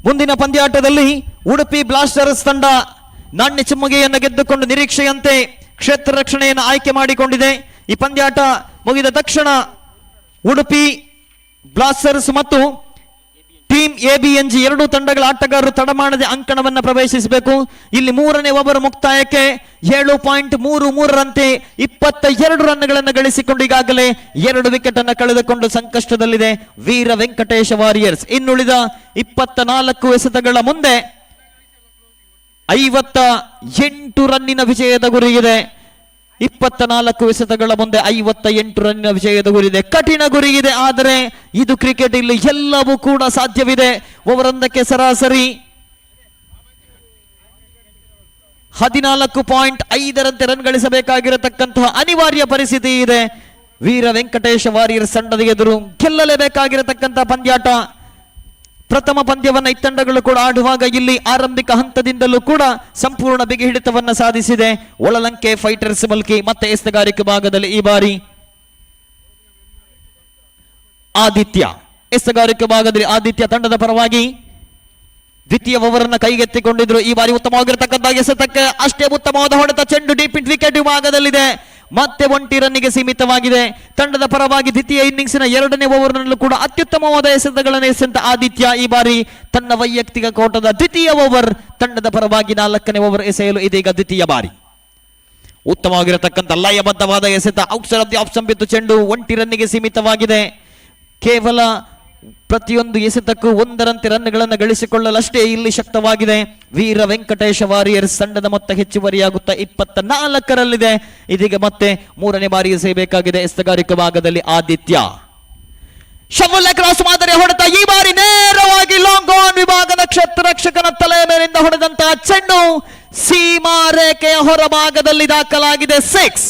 ಮುಂದಿನ ಪಂದ್ಯಾಟದಲ್ಲಿ ಉಡುಪಿ ಬ್ಲಾಸ್ಟರ್ಸ್ ತಂಡ ನಾಣ್ಯ ಚಿಮ್ಮುಗೆಯನ್ನು ಗೆದ್ದುಕೊಂಡು ನಿರೀಕ್ಷೆಯಂತೆ ಕ್ಷೇತ್ರ ರಕ್ಷಣೆಯನ್ನು ಆಯ್ಕೆ ಮಾಡಿಕೊಂಡಿದೆ. ಈ ಪಂದ್ಯಾಟ ಮುಗಿದ ತಕ್ಷಣ ಉಡುಪಿ ಬ್ಲಾಸ್ಟರ್ಸ್ ಮತ್ತು ಟೀಮ್ ಎಬಿಎನ್ಜಿ 2 ತಂಡಗಳ ಆಟಗಾರರು ತಡಮಾಡದೆ ಅಂಕಣವನ್ನು ಪ್ರವೇಶಿಸಬೇಕು. ಇಲ್ಲಿ 3ನೇ ಓವರ್ ಮುಕ್ತಾಯಕ್ಕೆ 7.33 ರಂತೆ 22 ರನ್ಗಳನ್ನು ಗಳಿಸಿಕೊಂಡು ಈಗಾಗಲೇ 2 ವಿಕೆಟ್ ಅನ್ನು ಕಳೆದುಕೊಂಡು ಸಂಕಷ್ಟದಲ್ಲಿದೆ ವೀರ ವೆಂಕಟೇಶ ವಾರಿಯರ್ಸ್. ಇನ್ನುಳಿದ 24 ಎಸೆತಗಳ ಮುಂದೆ 58 ರನ್ನಿನ ವಿಜಯದ ಗುರಿಯಿದೆ. 24 ಎಸೆತಗಳ ಮುಂದೆ 58 ರನ್ನಿನ ವಿಜಯದ ಗುರಿಯಿದೆ. ಕಠಿಣ ಗುರಿಯಿದೆ, ಆದರೆ ಇದು ಕ್ರಿಕೆಟ್, ಇಲ್ಲಿ ಎಲ್ಲವೂ ಕೂಡ ಸಾಧ್ಯವಿದೆ. ಓವರೊಂದಕ್ಕೆ ಸರಾಸರಿ 14.5ರಂತೆ ರನ್ ಗಳಿಸಬೇಕಾಗಿರತಕ್ಕಂತಹ ಅನಿವಾರ್ಯ ಪರಿಸ್ಥಿತಿ ಇದೆ. ವೀರ ವೆಂಕಟೇಶ ವಾರಿಯರ್ಸ್ ತಂಡದ ಎದುರು ಗೆಲ್ಲಲೇಬೇಕಾಗಿರತಕ್ಕಂತಹ ಪಂದ್ಯಾಟ. ಪ್ರಥಮ ಪಂದ್ಯವನ್ನ ಈ ತಂಡಗಳು ಕೂಡ ಆಡುವಾಗ ಇಲ್ಲಿ ಆರಂಭಿಕ ಹಂತದಿಂದಲೂ ಕೂಡ ಸಂಪೂರ್ಣ ಬಿಗಿ ಹಿಡಿತವನ್ನ ಸಾಧಿಸಿದೆ. ಒಳಲಂಕೆ ಫೈಟರ್ಸ್ ಮುಲ್ಕಿ ಮತ್ತೆ ಎಸೆಗಾರಿಕೆ ಭಾಗದಲ್ಲಿ ಈ ಬಾರಿ ಆದಿತ್ಯ, ಎಸೆಗಾರಿಕೆ ಭಾಗದಲ್ಲಿ ಆದಿತ್ಯ ತಂಡದ ಪರವಾಗಿ ದ್ವಿತೀಯ ಓವರನ್ನ ಕೈಗೆತ್ತಿಕೊಂಡಿದ್ರು. ಈ ಬಾರಿ ಉತ್ತಮವಾಗಿರತಕ್ಕಂಥ ಎಸೆತಕ್ಕೆ ಅಷ್ಟೇ ಉತ್ತಮವಾದ ಹೊಡೆತ, ಚೆಂಡು ಡೀಪ್ ವಿಕೆಟ್ ವಿಭಾಗದಲ್ಲಿದೆ, ಮತ್ತೆ 1 ರನ್ನಿಗೆ ಸೀಮಿತವಾಗಿದೆ. ತಂಡದ ಪರವಾಗಿ ದ್ವಿತೀಯ ಇನ್ನಿಂಗ್ಸಿನ 2ನೇ ಓವರ್ನಲ್ಲೂ ಕೂಡ ಅತ್ಯುತ್ತಮವಾದ ಎಸೆತಗಳನ್ನು ಎಸೆದ ಆದಿತ್ಯ ಈ ಬಾರಿ ತನ್ನ ವೈಯಕ್ತಿಕ ಕೋಟದ ದ್ವಿತೀಯ ಓವರ್ ತಂಡದ ಪರವಾಗಿ 4ನೇ ಓವರ್ ಎಸೆಯಲು ಇದೀಗ ದ್ವಿತೀಯ ಬಾರಿ. ಉತ್ತಮವಾಗಿರತಕ್ಕಂಥ ಲಯಬದ್ಧವಾದ ಎಸೆತ, outside off the off stump ಇತ್ತು, ಚೆಂಡು 1 ರನ್ನಿಗೆ ಸೀಮಿತವಾಗಿದೆ. ಕೇವಲ ಪ್ರತಿಯೊಂದು ಎಸೆತಕ್ಕೂ 1ರಂತೆ ರನ್ಗಳನ್ನು ಗಳಿಸಿಕೊಳ್ಳಲಷ್ಟೇ ಇಲ್ಲಿ ಶಕ್ತವಾಗಿದೆ. ವೀರ ವೆಂಕಟೇಶ ವಾರಿಯರ್ಸ್ ತಂಡದ ಮೊತ್ತ ಹೆಚ್ಚುವರಿಯಾಗುತ್ತಾ 24ರಲ್ಲಿದೆ. ಇದೀಗ ಮತ್ತೆ 3ನೇ ಬಾರಿ ಎಸೆಯಬೇಕಾಗಿದೆ ಎಸೆಗಾರಿಕೆ ಭಾಗದಲ್ಲಿ ಆದಿತ್ಯ. ಶವಲ್ ಕ್ರಾಸ್ ಮಾದರಿ ಹೊಡೆತ, ಈ ಬಾರಿ ನೇರವಾಗಿ ಲಾಂಗ್ ಆನ್ ವಿಭಾಗದ ಕ್ಷೇತ್ರ ರಕ್ಷಕನ ತಲೆಯ ಮೇಲಿಂದ ಹೊಡೆದಂತಹ ಚೆಂಡು ಸೀಮಾ ರೇಖೆಯ ಹೊರಭಾಗದಲ್ಲಿ ದಾಖಲಾಗಿದೆ. 6.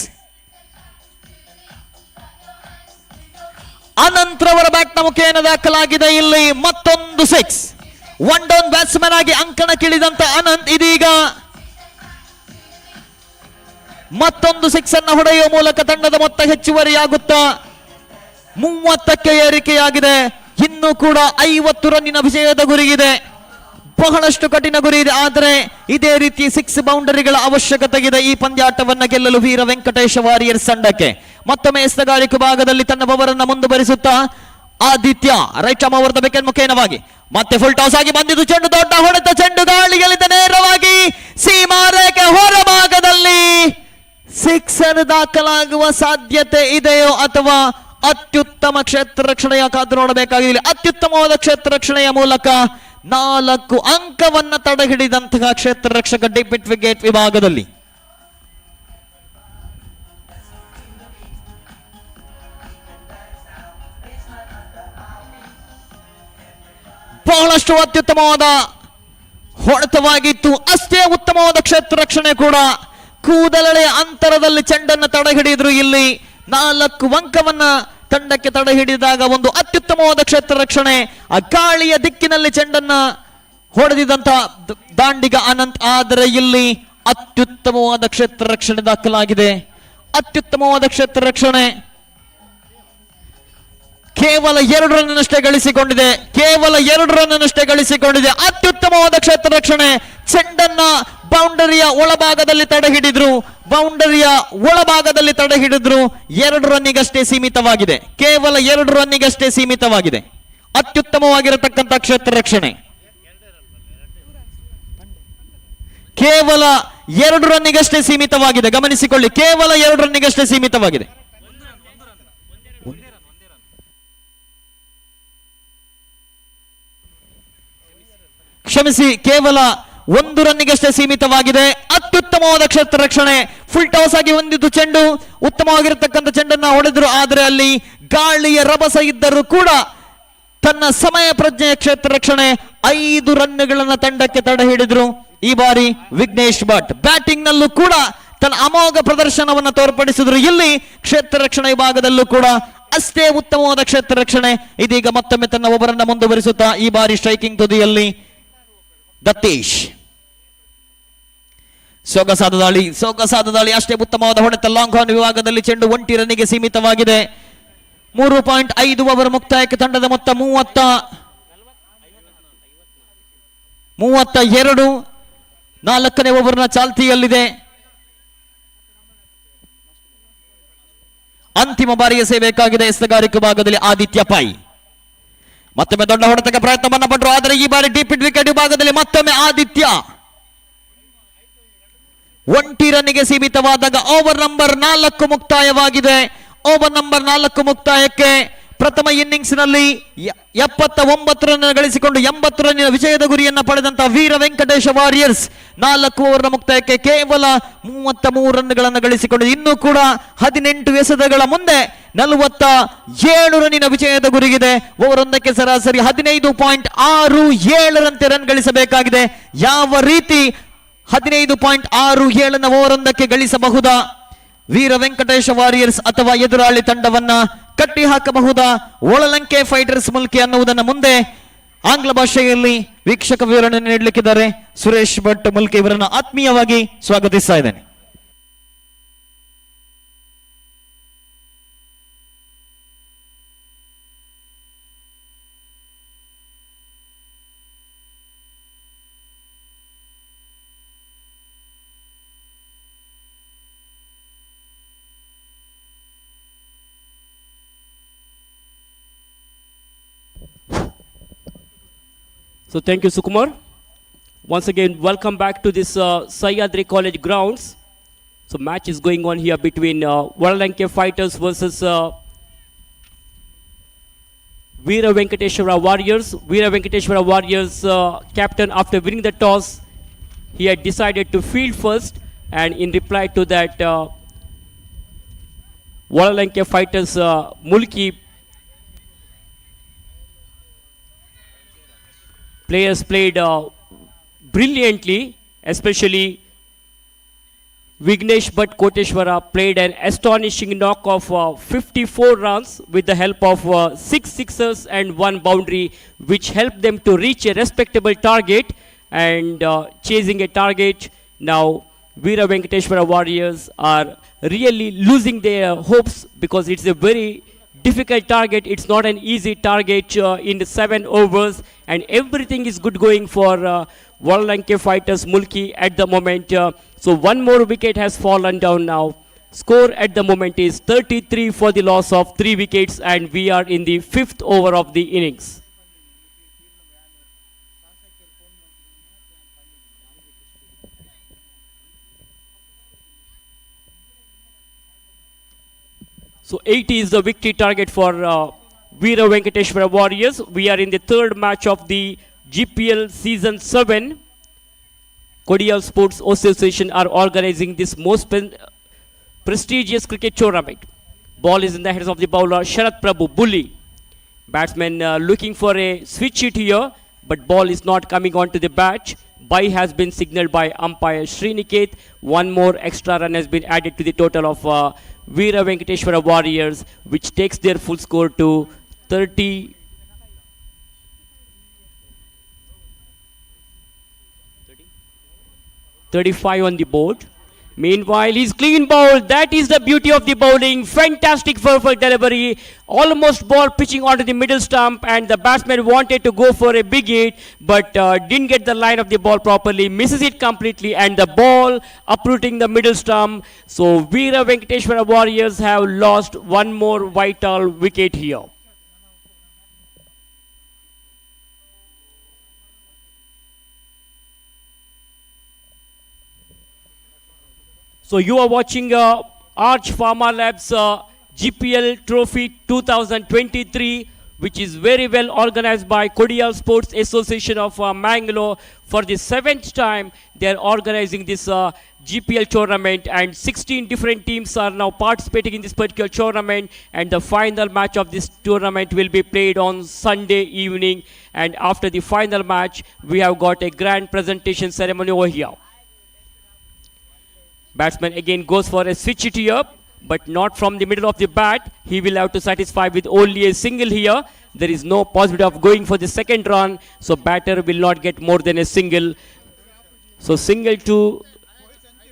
ಅನಂತರವರ ಬ್ಯಾಟ್ನ ಮುಖೇನ ದಾಖಲಾಗಿದೆ ಇಲ್ಲಿ ಮತ್ತೊಂದು 6. 1 ಡೌನ್ ಬ್ಯಾಟ್ಸ್ಮನ್ ಆಗಿ ಅಂಕಣಕ್ಕಿಳಿದಂತ ಅನಂತ್ ಇದೀಗ ಮತ್ತೊಂದು 6 ಅನ್ನು ಹೊಡೆಯುವ ಮೂಲಕ ತಂಡದ ಮೊತ್ತ ಹೆಚ್ಚುವರಿಯಾಗುತ್ತಾ 30ಕ್ಕೆ ಏರಿಕೆಯಾಗಿದೆ. ಇನ್ನೂ ಕೂಡ 50 ರನ್ನಿನ ವಿಜಯದ ಗುರಿಯಿದೆ. ಬಹಳಷ್ಟು ಕಠಿಣ ಗುರಿ ಇದೆ, ಆದರೆ ಇದೇ ರೀತಿ 6 ಬೌಂಡರಿಗಳ ಅವಶ್ಯಕತೆ ಇದೆ ಈ ಪಂದ್ಯಾಟವನ್ನ ಗೆಲ್ಲಲು ವೀರ ವೆಂಕಟೇಶ ವಾರಿಯರ್ಸ್ ತಂಡಕ್ಕೆ. ಮತ್ತೊಮ್ಮೆ ಎಸೆಗಾರಿಕೆ ಭಾಗದಲ್ಲಿ ತನ್ನ ಬವರನ್ನ ಮುಂದುವರಿಸುತ್ತಾ Aditya right arm over the wicket ಮುಖೇನವಾಗಿ ಮತ್ತೆ ಫುಲ್ ಟಾಸ್ ಆಗಿ ಬಂದಿದ್ದು ಚೆಂಡು, ದೊಡ್ಡ ಹೊಡೆತ, ಚೆಂಡು ಗಾಳಿಗಳಿಂದ ನೇರವಾಗಿ ಸೀಮಾ ರೇಖೆ ಹೊರಭಾಗದಲ್ಲಿ 6 ದಾಖಲಾಗುವ ಸಾಧ್ಯತೆ ಇದೆಯೋ ಅಥವಾ ಅತ್ಯುತ್ತಮ ಕ್ಷೇತ್ರ ರಕ್ಷಣೆಯ ಕಾದು ನೋಡಬೇಕಾಗಿದೆ. ಅತ್ಯುತ್ತಮವಾದ ಕ್ಷೇತ್ರ ರಕ್ಷಣೆಯ ಮೂಲಕ 4 ಅಂಕವನ್ನ ತಡೆ ಹಿಡಿದಂತಹ ಕ್ಷೇತ್ರ ರಕ್ಷಕ ಡಿಪಿಟ್ ವಿಕೆಟ್ ವಿಭಾಗದಲ್ಲಿ. ಬಹಳಷ್ಟು ಅತ್ಯುತ್ತಮವಾದ ಹೊಡೆತವಾಗಿತ್ತು, ಅಷ್ಟೇ ಉತ್ತಮವಾದ ಕ್ಷೇತ್ರ ರಕ್ಷಣೆ ಕೂಡ. ಕೂದಲೆಳೆಯ ಅಂತರದಲ್ಲಿ ಚೆಂಡನ್ನು ತಡೆ ಹಿಡಿದ್ರು. ಇಲ್ಲಿ 4 ಅಂಕವನ್ನ ತಂಡಕ್ಕೆ ತಡೆ ಹಿಡಿದಾಗ ಒಂದು ಅತ್ಯುತ್ತಮವಾದ ಕ್ಷೇತ್ರ ರಕ್ಷಣೆ. ಆ ಗಾಳಿಯ ದಿಕ್ಕಿನಲ್ಲಿ ಚೆಂಡನ್ನ ಹೊಡೆದಿದಂತ ದಾಂಡಿಗ ಅನಂತ್, ಆದರೆ ಇಲ್ಲಿ ಅತ್ಯುತ್ತಮವಾದ ಕ್ಷೇತ್ರ ರಕ್ಷಣೆ ದಾಖಲಾಗಿದೆ. ಅತ್ಯುತ್ತಮವಾದ ಕ್ಷೇತ್ರ ರಕ್ಷಣೆ ಕೇವಲ 2 ರನ್ನಷ್ಟೇ ಗಳಿಸಿಕೊಂಡಿದೆ. ಕೇವಲ 2 ರನ್ನಷ್ಟೇ ಗಳಿಸಿಕೊಂಡಿದೆ. ಅತ್ಯುತ್ತಮವಾದ ಕ್ಷೇತ್ರ ರಕ್ಷಣೆ. ಚೆಂಡನ್ನ ಬೌಂಡರಿಯ ಒಳಭಾಗದಲ್ಲಿ ತಡೆ ಹಿಡಿದ್ರು. ಬೌಂಡರಿಯ ಒಳಭಾಗದಲ್ಲಿ ತಡೆ ಹಿಡಿದ್ರು. 2 ರನ್ನಿಗಷ್ಟೇ ಸೀಮಿತವಾಗಿದೆ. ಕೇವಲ 2 ರನ್ನಿಗಷ್ಟೇ ಸೀಮಿತವಾಗಿದೆ. ಅತ್ಯುತ್ತಮವಾಗಿರತಕ್ಕಂಥ ಕ್ಷೇತ್ರ ರಕ್ಷಣೆ. ಕೇವಲ 2 ರನ್ನಿಗಷ್ಟೇ ಸೀಮಿತವಾಗಿದೆ. ಗಮನಿಸಿಕೊಳ್ಳಿ, ಕೇವಲ 2 ರನ್ನಿಗಷ್ಟೇ ಸೀಮಿತವಾಗಿದೆ. ಕ್ಷಮಿಸಿ, ಕೇವಲ 1 ರನ್ನಿಗಷ್ಟೇ ಸೀಮಿತವಾಗಿದೆ. ಅತ್ಯುತ್ತಮವಾದ ಕ್ಷೇತ್ರ ರಕ್ಷಣೆ. ಫುಲ್ ಟಾಸ್ ಆಗಿ ಹೊಂದಿದ್ದು ಚೆಂಡು, ಉತ್ತಮವಾಗಿರತಕ್ಕಂಥ ಚೆಂಡನ್ನ ಹೊಡೆದ್ರು. ಆದರೆ ಅಲ್ಲಿ ಗಾಳಿಯ ರಭಸ ಇದ್ದರೂ ಕೂಡ ತನ್ನ ಸಮಯ ಪ್ರಜ್ಞೆಯ ಕ್ಷೇತ್ರ ರಕ್ಷಣೆ 5 ರನ್ನುಗಳನ್ನ ತಂಡಕ್ಕೆ ತಡೆ ಹಿಡಿದ್ರು. ಈ ಬಾರಿ ವಿಘ್ನೇಶ್ ಭಟ್ ಬ್ಯಾಟಿಂಗ್ ನಲ್ಲೂ ಕೂಡ ತನ್ನ ಅಮೋಘ ಪ್ರದರ್ಶನವನ್ನು ತೋರ್ಪಡಿಸಿದ್ರು. ಇಲ್ಲಿ ಕ್ಷೇತ್ರ ರಕ್ಷಣೆ ವಿಭಾಗದಲ್ಲೂ ಕೂಡ ಅಷ್ಟೇ ಉತ್ತಮವಾದ ಕ್ಷೇತ್ರ ರಕ್ಷಣೆ. ಇದೀಗ ಮತ್ತೊಮ್ಮೆ ತನ್ನ ಒಬ್ಬರನ್ನ ಮುಂದುವರಿಸುತ್ತಾ ಈ ಬಾರಿ ಸ್ಟ್ರೈಕಿಂಗ್ ತುದಿಯಲ್ಲಿ ದತ್ತೇಶ್. ಸೊಗಸಾದ ದಾಳಿ, ಅಷ್ಟೇ ಉತ್ತಮವಾದ ಹೊಡೆತ. ಲಾಂಗ್ ಆನ್ ವಿಭಾಗದಲ್ಲಿ ಚೆಂಡು 1 ರನ್ನಿಗೆ ಸೀಮಿತವಾಗಿದೆ. 3.5 ಓವರ್ ಮುಕ್ತಾಯಕ್ಕೆ ತಂಡದ ಮೊತ್ತ 32. 4ನೇ ಓವರ್ನ ಚಾಲ್ತಿಯಲ್ಲಿದೆ. ಅಂತಿಮ ಬಾರಿ ಎಸೆಯಬೇಕಾಗಿದೆ ಎಸೆಗಾರಿಕೆ ಭಾಗದಲ್ಲಿ ಆದಿತ್ಯ ಪೈ. ಮತ್ತೊಮ್ಮೆ ದೊಡ್ಡ ಹೊಡೆತಕ್ಕೆ ಪ್ರಯತ್ನವನ್ನ ಪಟ್ಟರು, ಆದರೆ ಈ ಬಾರಿ ಡೀಪ್ ವಿಕೆಟ್ ವಿಭಾಗದಲ್ಲಿ ಮತ್ತೊಮ್ಮೆ ಆದಿತ್ಯ 1 ರನ್ನಿಗೆ ಸೀಮಿತವಾದಾಗ ಓವರ್ ನಂಬರ್ 4 ಮುಕ್ತಾಯವಾಗಿದೆ. ಓವರ್ ನಂಬರ್ 4 ಮುಕ್ತಾಯಕ್ಕೆ ಪ್ರಥಮ ಇನ್ನಿಂಗ್ಸ್ನಲ್ಲಿ 79 ರನ್ ಗಳಿಸಿಕೊಂಡು 80 ರನ್ನಿನ ವಿಜಯದ ಗುರಿಯನ್ನ ಪಡೆದಂತಹ ವೀರ ವೆಂಕಟೇಶ ವಾರಿಯರ್ಸ್ 4 ಓವರ್ನ ಮುಕ್ತಾಯಕ್ಕೆ ಕೇವಲ 33 ರನ್ಗಳನ್ನು ಗಳಿಸಿಕೊಂಡು ಇನ್ನೂ ಕೂಡ 18 ಎಸೆತಗಳ ಮುಂದೆ 47 ರನ್ನಿನ ವಿಜಯದ ಗುರಿಗಿದೆ. ಓವರೊಂದಕ್ಕೆ ಸರಾಸರಿ 15.67 ರಂತೆ ರನ್ ಗಳಿಸಬೇಕಾಗಿದೆ. ಯಾವ ರೀತಿ 15.67 ಓವರೊಂದಕ್ಕೆ ಗಳಿಸಬಹುದಾ ವೀರ ವೆಂಕಟೇಶ ವಾರಿಯರ್ಸ್ ಅಥವಾ ಎದುರಾಳಿ ತಂಡವನ್ನ ಕಟ್ಟಿ ಹಾಕಬಹುದಾ ಒಳಲಂಕೆ ಫೈಟರ್ಸ್ ಮುಲ್ಕಿ ಅನ್ನುವುದನ್ನು ಮುಂದೆ ಆಂಗ್ಲ ಭಾಷೆಯಲ್ಲಿ ವೀಕ್ಷಕ ವಿವರಣೆ ನೀಡಲಿಕ್ಕಿದ್ದಾರೆ. ಸುರೇಶ್ ಭಟ್ ಮುಲ್ಕಿ ಇವರನ್ನು ಆತ್ಮೀಯವಾಗಿ ಸ್ವಾಗತಿಸ್ತಾ ಇದ್ದೇನೆ. So thank you, Sukumar. Once again, welcome back to this Sahyadri College grounds. So match is going on here between Varalanke Fighters versus Veera Venkateshwara Warriors. Veera Venkateshwara Warriors captain, after winning the toss, he had decided to field first, and in reply to that, Varalanke Fighters Mulki players played brilliantly, especially Vignesh Bhatt Koteshwara played an astonishing knock of 54 runs with the help of 6 sixers and 1 boundary, which helped them to reach a respectable target. And chasing a target, now Veera Venkateshwara Warriors are really losing their hopes, because it's a very difficult target. It's not an easy target in the 7 overs, and everything is good going for Varalanke Fighters Mulki at the moment. So one more wicket has fallen down now. Score at the moment is 33 for the loss of 3 wickets, and we are in the 5th over of the innings. So 80 is the victory target for Veera Venkateshwara Warriors. We are in the 3rd match of the GPL Season 7. Kodiyal Sports Association are organizing this most prestigious cricket tournament. Ball is in the hands of the bowler Sharat Prabhu Bully. Batsman looking for a switch hit here, but ball is not coming onto the bat. Bye has been signaled by umpire Sriniket. One more extra run has been added to the total of Veera Venkateshwara Warriors, which takes their full score to 35 on the board. Meanwhile, he's clean bowled. That is the beauty of the bowling. Fantastic perfect delivery. Almost ball pitching onto the middle stump, and the batsman wanted to go for a big hit, but didn't get the line of the ball properly. Misses it completely, and the ball uprooting the middle stump. So Veera Venkateshwara Warriors have lost one more vital wicket here. So you are watching Arch Pharma Labs GPL Trophy 2023, which is very well organized by Kodiyal Sports Association of Mangalore. For the 7th time, they are organizing this GPL tournament, and 16 different teams are now participating in this particular tournament, and the final match of this tournament will be played on Sunday evening. And after the final match, we have got a grand presentation ceremony over here. Batsman again goes for a switch hit here, but not from the middle of the bat. He will have to satisfy with only a single here. There is no possibility of going for the second run, so batter will not get more than a single. So single to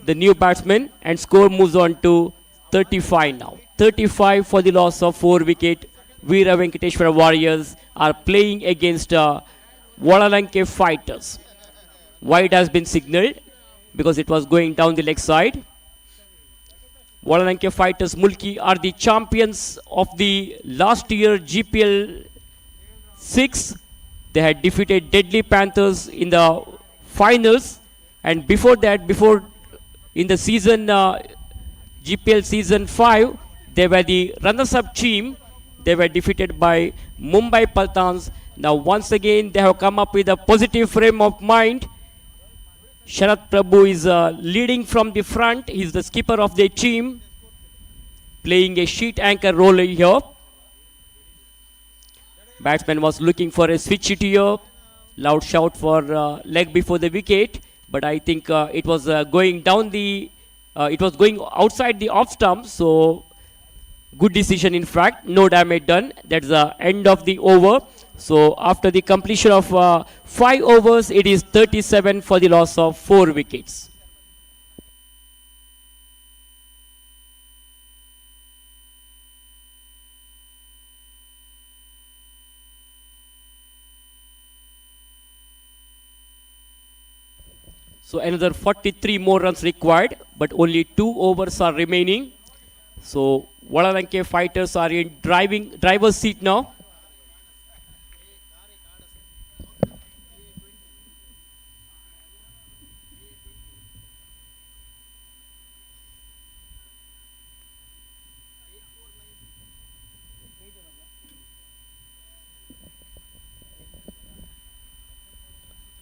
the new batsman, and score moves on to 35 now. 35 for the loss of 4 wicket. Veera Venkateshwara Warriors are playing against Varalanke Fighters. Wide has been signaled because it was going down the leg side. Varalanke Fighters Mulki are the champions of the last year GPL 6. They had defeated Deadly Panthers in the finals, and before that, in the season GPL season 5, they were the runners-up team. they were defeated by Mumbai Paltans. Now once again they have come up with a positive frame of mind. Sharat Prabhu is leading from the front. He is the skipper of the team, playing a sheet anchor role here. Batsman was looking for a switch hit here. Loud shout for leg before the wicket, but I think it was going down the. It was going outside the off stump, so good decision. In fact, no damage done. That's the end of the over. So after the completion of 5 overs, it is 37 for the loss of 4 wickets. So another 43 more runs required, but only 2 overs are remaining. So Vadalanke fighters are in driver's seat now.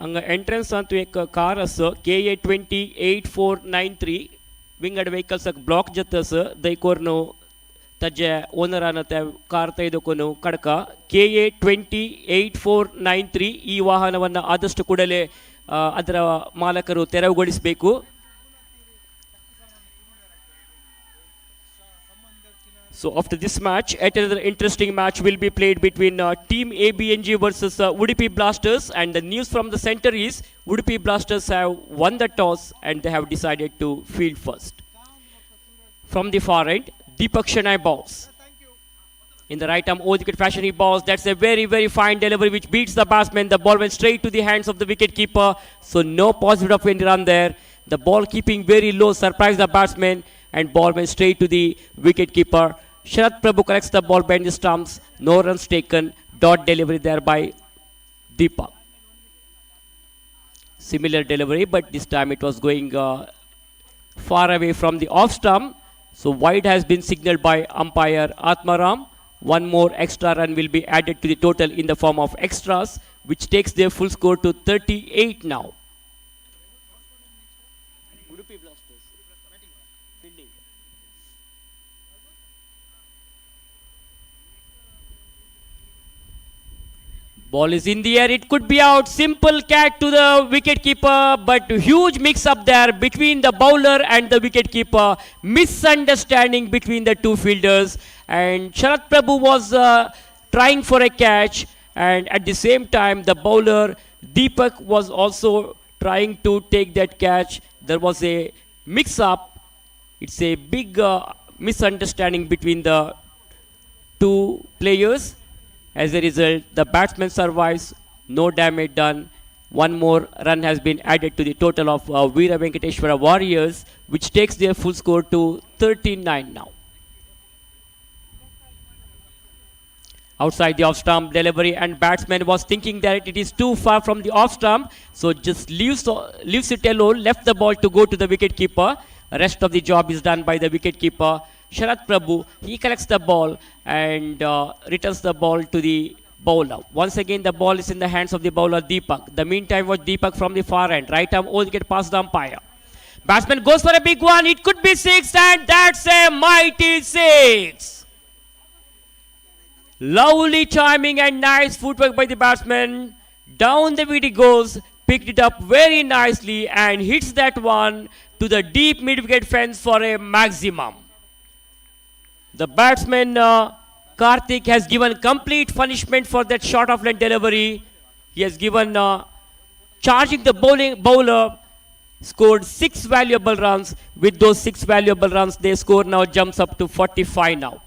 हांगा entrance तूं एक car आसा KA 208493 विंगड vehicles block जाता दैकोर न्हू ताजे ओनरान त्या car ತೆಗೆದುಕೊಂಡು ಕಡಕ KA 208493 ಈ ವಾಹನವನ್ನು ಆದಷ್ಟು ಕೂಡಲೇ ಅದರ ಮಾಲಕರು ತೆರವುಗೊಳಿಸಬೇಕು. So after this match, yet another interesting match will be played between Team ABNG versus Udupi Blasters, and the news from the center is Udupi Blasters have won the toss and they have decided to field first. From the far end, Deepak Shanai balls. In the right arm wicket fashion he balls. That's a very, very fine delivery which beats the batsman. The ball went straight to the hands of the wicket keeper. So no possibility of any run there. The ball keeping very low surprised the batsman, and ball went straight to the wicket keeper. Sharat Prabhu collects the ball behind the stumps. No runs taken. Dot delivery there by Deepak. Similar delivery, but this time it was going far away from the off stump. So wide has been signaled by umpire Atmaram. One more extra run will be added to the total in the form of extras, which takes their full score to 38 now. Ball is in the air, it could be out. Simple catch to the wicket keeper, but huge mix up there between the bowler and the wicket keeper. Misunderstanding between the two fielders, and Sharat Prabhu was trying for a catch, and at the same time the bowler Deepak was also trying to take that catch. There was a mix up. It's a big misunderstanding between the two players. As a result, the batsman survives, no damage done. One more run has been added to the total of Veera Venkateshwara Warriors, which takes their full score to 39 now. Outside the off stump delivery, and batsman was thinking that it is too far from the off stump, so just leaves it alone, left the ball to go to the wicket keeper. Rest of the job is done by the wicket keeper. Sharat Prabhu, he collects the ball and returns the ball to the bowler. Once again, the ball is in the hands of the bowler Deepak. The meantime was Deepak from the far end. Right arm all get past the umpire. Batsman goes for a big one. It could be 6, and that's a mighty 6. Lovely timing and nice footwork by the batsman. Down the wicket he goes, picked it up very nicely and hits that one to the deep mid-wicket fence for a maximum. The batsman Karthik has given complete punishment for that short of length delivery. He has given charging the bowler, scored 6 valuable runs. With those 6 valuable runs, their score now jumps up to 45 now.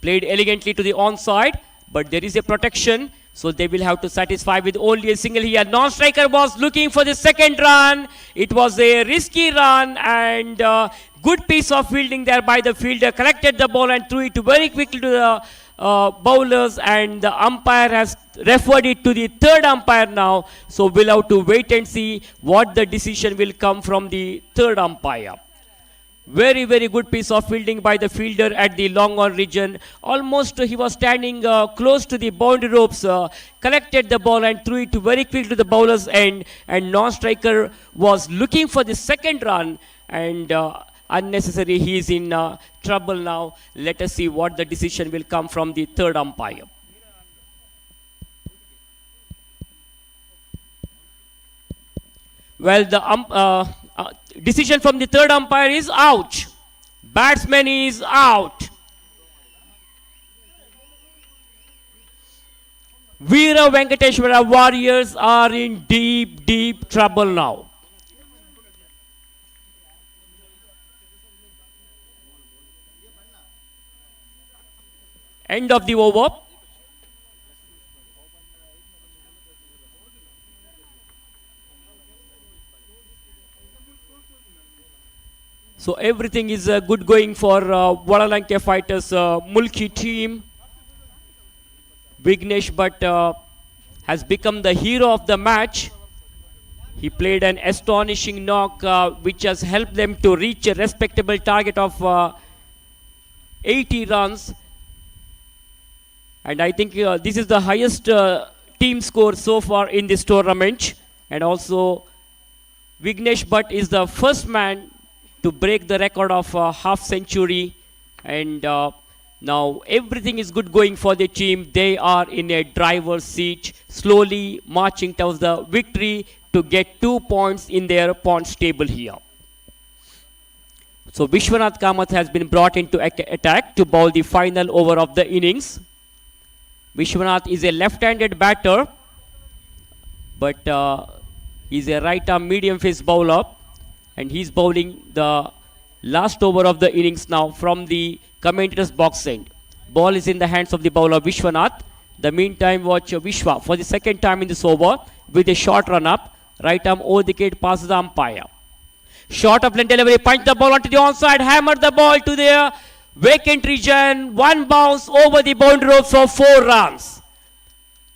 Played elegantly to the onside, but there is a protection, so they will have to satisfy with only a single here. Non-striker was looking for the second run. It was a risky run, and good piece of fielding there by the fielder. Collected the ball and threw it very quickly to the bowlers, and the umpire has referred it to the third umpire now. So we'll have to wait and see what the decision will come from the third umpire. Very, very good piece of fielding by the fielder at the long on region. Almost he was standing close to the boundary ropes, collected the ball and threw it very quickly to the bowler's end. And non-striker was looking for the second run, and unnecessary. He is in trouble now. Let us see what the decision will come from the third umpire. Well, the decision from the third umpire is out. Batsman is out. Veera Venkateshwara Warriors are in deep, deep trouble now. End of the over. So everything is good going for Vadalanke Fighters Mulki team. Vignesh Bhatt has become the hero of the match. He played an astonishing knock which has helped them to reach a respectable target of 80 runs. And I think this is the highest team score so far in this tournament. And also Vignesh Bhatt is the first man to break the record of half century, and now everything is good going for the team. They are in a driver's seat, slowly marching towards the victory to get 2 points in their points table here. So Vishwanath Kamath has been brought into attack to bowl the final over of the innings. Vishwanath is a left-handed batter, but he's a right-arm medium-pace bowler. And he's bowling the last over of the innings now from the commentator's box end. Ball is in the hands of the bowler Vishwanath. The meantime, watch Vishwa for the second time in this over with a short run up. Right arm over the gate passes the umpire. Short up lane delivery, punch the ball onto the onside, hammer the ball to the vacant region. One bounce over the boundary ropes for 4 runs.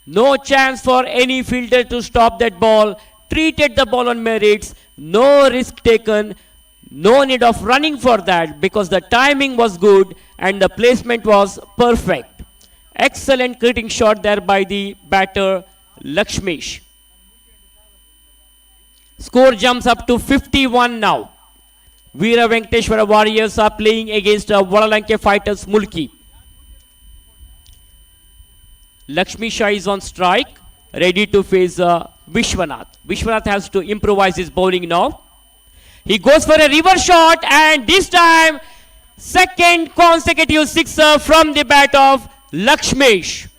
No chance for any fielder to stop that ball. Treated the ball on merits. No risk taken, no need of running for that because the timing was good and the placement was perfect. Excellent cricketing shot there by the batter Lakshmesh. Score jumps up to 51 now. Veera Venkateshwara Warriors are playing against Vadalanke Fighters Mulki. Lakshmi Shah is on strike, ready to face Vishwanath. Vishwanath has to improvise his bowling now. He goes for a reverse shot, and this time, second consecutive sixer from the bat of Lakshmesh.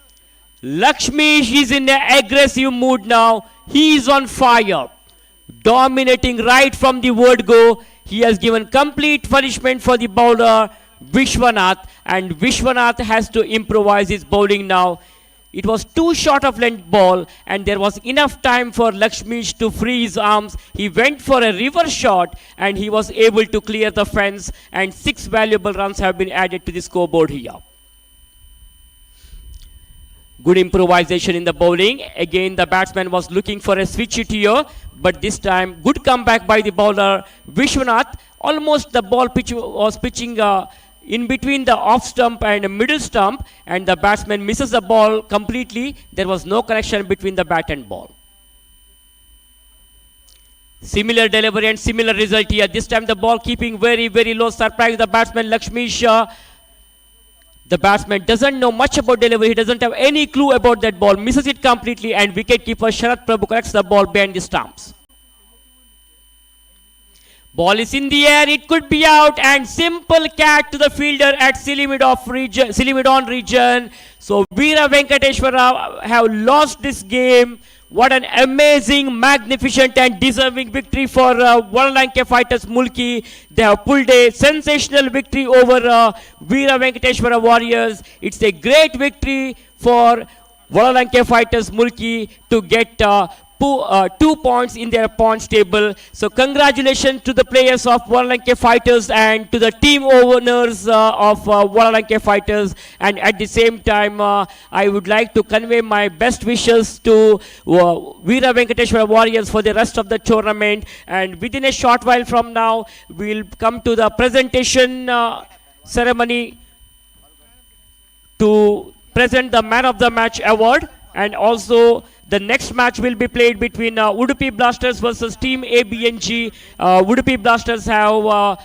Lakshmesh is in an aggressive mood now. He is on fire. Dominating right from the word go. He has given complete punishment for the bowler Vishwanath, and Vishwanath has to improvise his bowling now. It was too short of length ball, and there was enough time for Lakshmesh to free his arms. He went for a reverse shot, and he was able to clear the fence, and 6 valuable runs have been added to the scoreboard here. Good improvisation in the bowling. Again, the batsman was looking for a switch hit here, but this time good comeback by the bowler Vishwanath. Almost the ball was pitching in between the off stump and middle stump, and the batsman misses the ball completely. There was no connection between the bat and ball. Similar delivery and similar result here. This time the ball keeping very, very low. Surprise the batsman Lakshmesh. The batsman doesn't know much about delivery. He doesn't have any clue about that ball. Misses it completely, and wicketkeeper Sharath Prabhu corrects the ball behind the stumps. Ball is in the air, it could be out, and simple catch to the fielder at Silimidon region. So Veera Venkateshwara have lost this game. What an amazing, magnificent and deserving victory for Vadalanke Fighters Mulki. They have pulled a sensational victory over Veera Venkateshwara Warriors. It's a great victory for Vadalanke Fighters Mulki to get 2 points in their points table. So congratulations to the players of Volalanke Fighters and to the team owners of Volalanke Fighters. And at the same time, I would like to convey my best wishes to Veera Venkateshwara Warriors for the rest of the tournament. And within a short while from now, we'll come to the presentation ceremony to present the Man of the Match award, and also the next match will be played between Udupi Blasters versus Team ABNG. Udupi Blasters have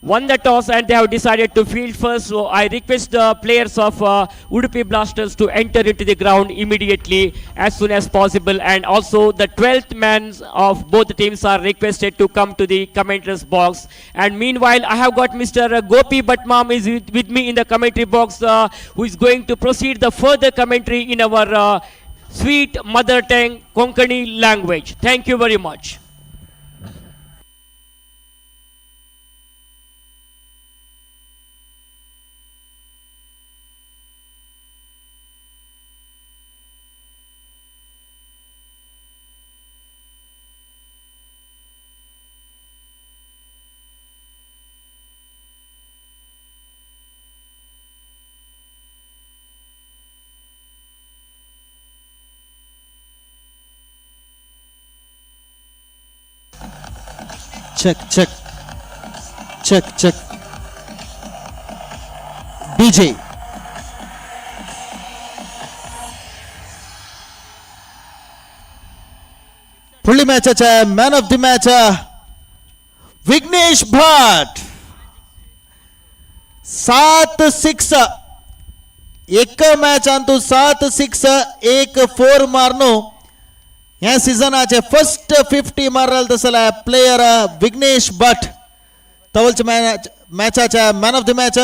won the toss and they have decided to field first. So I request the players of Udupi Blasters to enter into the ground immediately as soon as possible. And also the 12th man of both the teams are requested to come to the commentator's box. And meanwhile, I have got Mr. Gopi Bhatmam is with me in the commentary box, who is going to proceed the further commentary in our sweet mother tongue Konkani language. Thank you very much. Check, check. Check, check. DJ. पुढली मॅचच्या man of the match Vighnesh Bhat 7-6 एक match Antu 7-6 एक 4 मारनो ह्या सीझनाचे first 50 मारल तसला player Vighnesh Bhat तवलच्या मॅचाच्या man of the match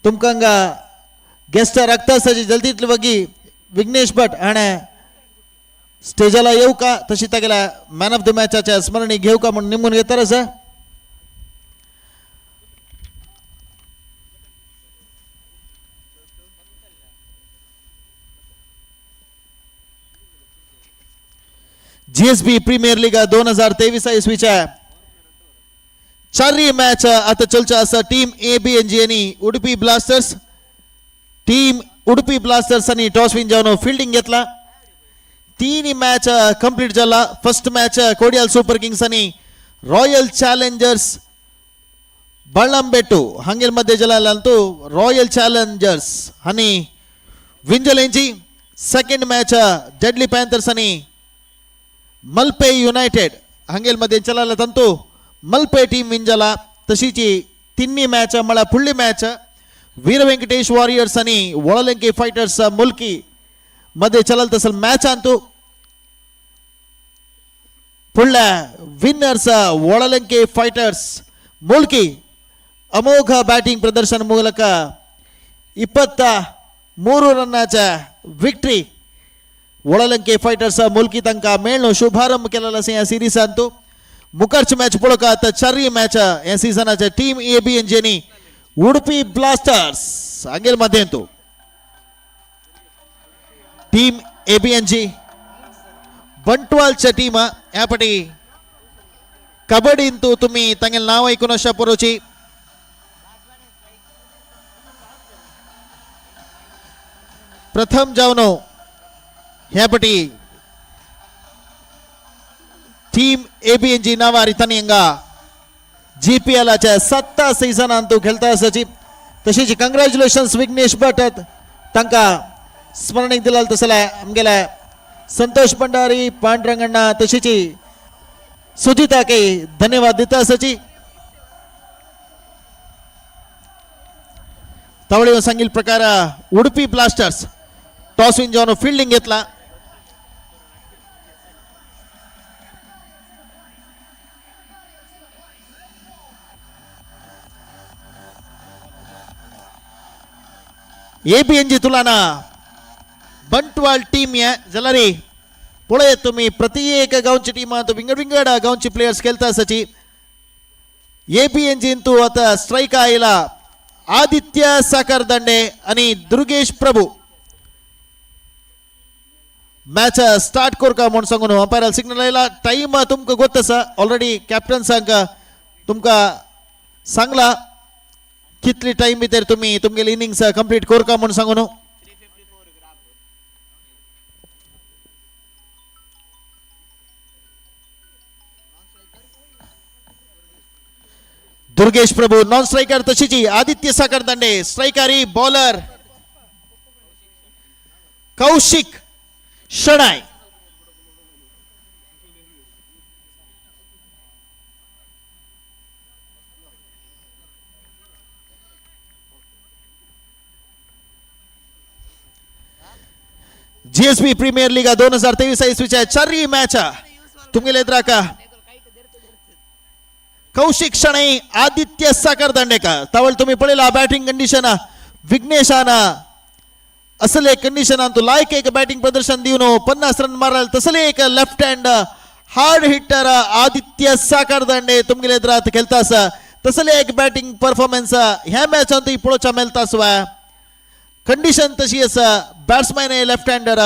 तुमकांगा गेस्ट रक्ता सजी जल्दीतली बगी विघ्नेश भट आणि स्टेजला येऊ का तशी तागेला मॅन ऑफ द मॅचाच्या स्मरणी घेऊ का म्हणून निमून घेतार सर जीएसबी प्रीमियर लीग 2023 इसवीच्या चारही मॅच आता चलच्या असा टीम एबीएनजी आणि Udupi blasters team Udupi blasters आणि टॉस विन जाऊन फील्डिंग घेतला तीन मॅच कंप्लीट झाला first match Kodiyal super Kings आणि रॉयल चॅलेंजर्स बळंबेटू हांगेल मध्ये झाला तो रॉयल चॅलेंजर्स आणि विंजलेंजी सेकंड मॅच डेडली पॅंथर्स आणि मल्पे युनायटेड हांगेल मध्ये चलाला तंतू मल्पे टीम विंजला तशीची तिन्ही मॅच मला पुढली मॅच वीर व्यंकटेश वॉरियर्स आणि वळलंके फायटर्स मुल्की मध्ये चलल तसल मॅच अंतू पुढल्या विನ್ನर्स वळलंके फायटर्स मुल्की अमोघ बॅटिंग प्रदर्शन ಮೂಲಕ 23 ರನ್ನಾच्या ವಿಕ್ಟರಿ वळलंके फायटर्स मुल्की तंक मेळनो शुभारंभ केलेला या सिरीज अंतू मुखारची मॅच पळोवक आता चारही मॅच या सीझनाच्या टीम एबीएनजी आणि उडुपी ब्लास्टर्स हांगेल मध्ये तो टीम एबीएनजी बंटवालच्या टीम यापटी कबड्डी इंतू तुम्ही तांगेल नाव ऐकून अशा परोची प्रथम जावनो ह्यापटी टीम एबीएनजी नावा रितनियंगा जीपीएल च्या 7 सीझन अंतू खेळता असाची तशीची कंग्रॅच्युलेशन्स विघ्नेश भट तांका स्मरणीक दिलाल तसला आमगेला संतोष भंडारी पांडुरंगण्णा तशीची सुजिता के धन्यवाद दिता असाची तवळी सांगील प्रकार उडुपी ब्लास्टर्स टॉस विन जाऊन फील्डिंग घेतला एबीएनजी तुलाना बंटवाल टीम या जलारी पुढे तुम्ही प्रत्येक गावची टीम विंगड विंगड गावची प्लेयर्स खेळता असाची एबीएनजी तू आता स्ट्राईक आयला आदित्य साखर दंडे आणि दुर्गेश प्रभू मॅच स्टार्ट करू का म्हणून सांगून अंपायर सिग्नल आयला टाइम तुमका गोत आसा ऑलरेडी कॅप्टन सांगा तुमका सांगला कितली टाइम भितर तुम्ही तुमगे इनिंग्स कंप्लीट करू का म्हणून सांगून दुर्गेश प्रभू नॉन स्ट्रायकर तशीची आदित्य साकर दांडे स्ट्रायकरी bowler Kaushik Shenoy GSB premier league 2023 इसवीच्या चारही मॅच तुमगे लेद्रा का कौशिक शणै आदित्य साकर दांडेकर तावळ तुम्ही पळेला बॅटिंग कंडिशन विघ्नेशाना असले कंडिशन तो लायक एक बॅटिंग प्रदर्शन देऊन 50 रन मारल तसले एक left hand hard hitter Aditya Sakhardande तुमगे लेद्रात खेळतास तसले एक बॅटिंग परफॉर्मन्स ह्या मॅच अंतू पळोवचा मेळतास कंडिशन तशी आसा बॅट्समॅन लेफ्ट हँडर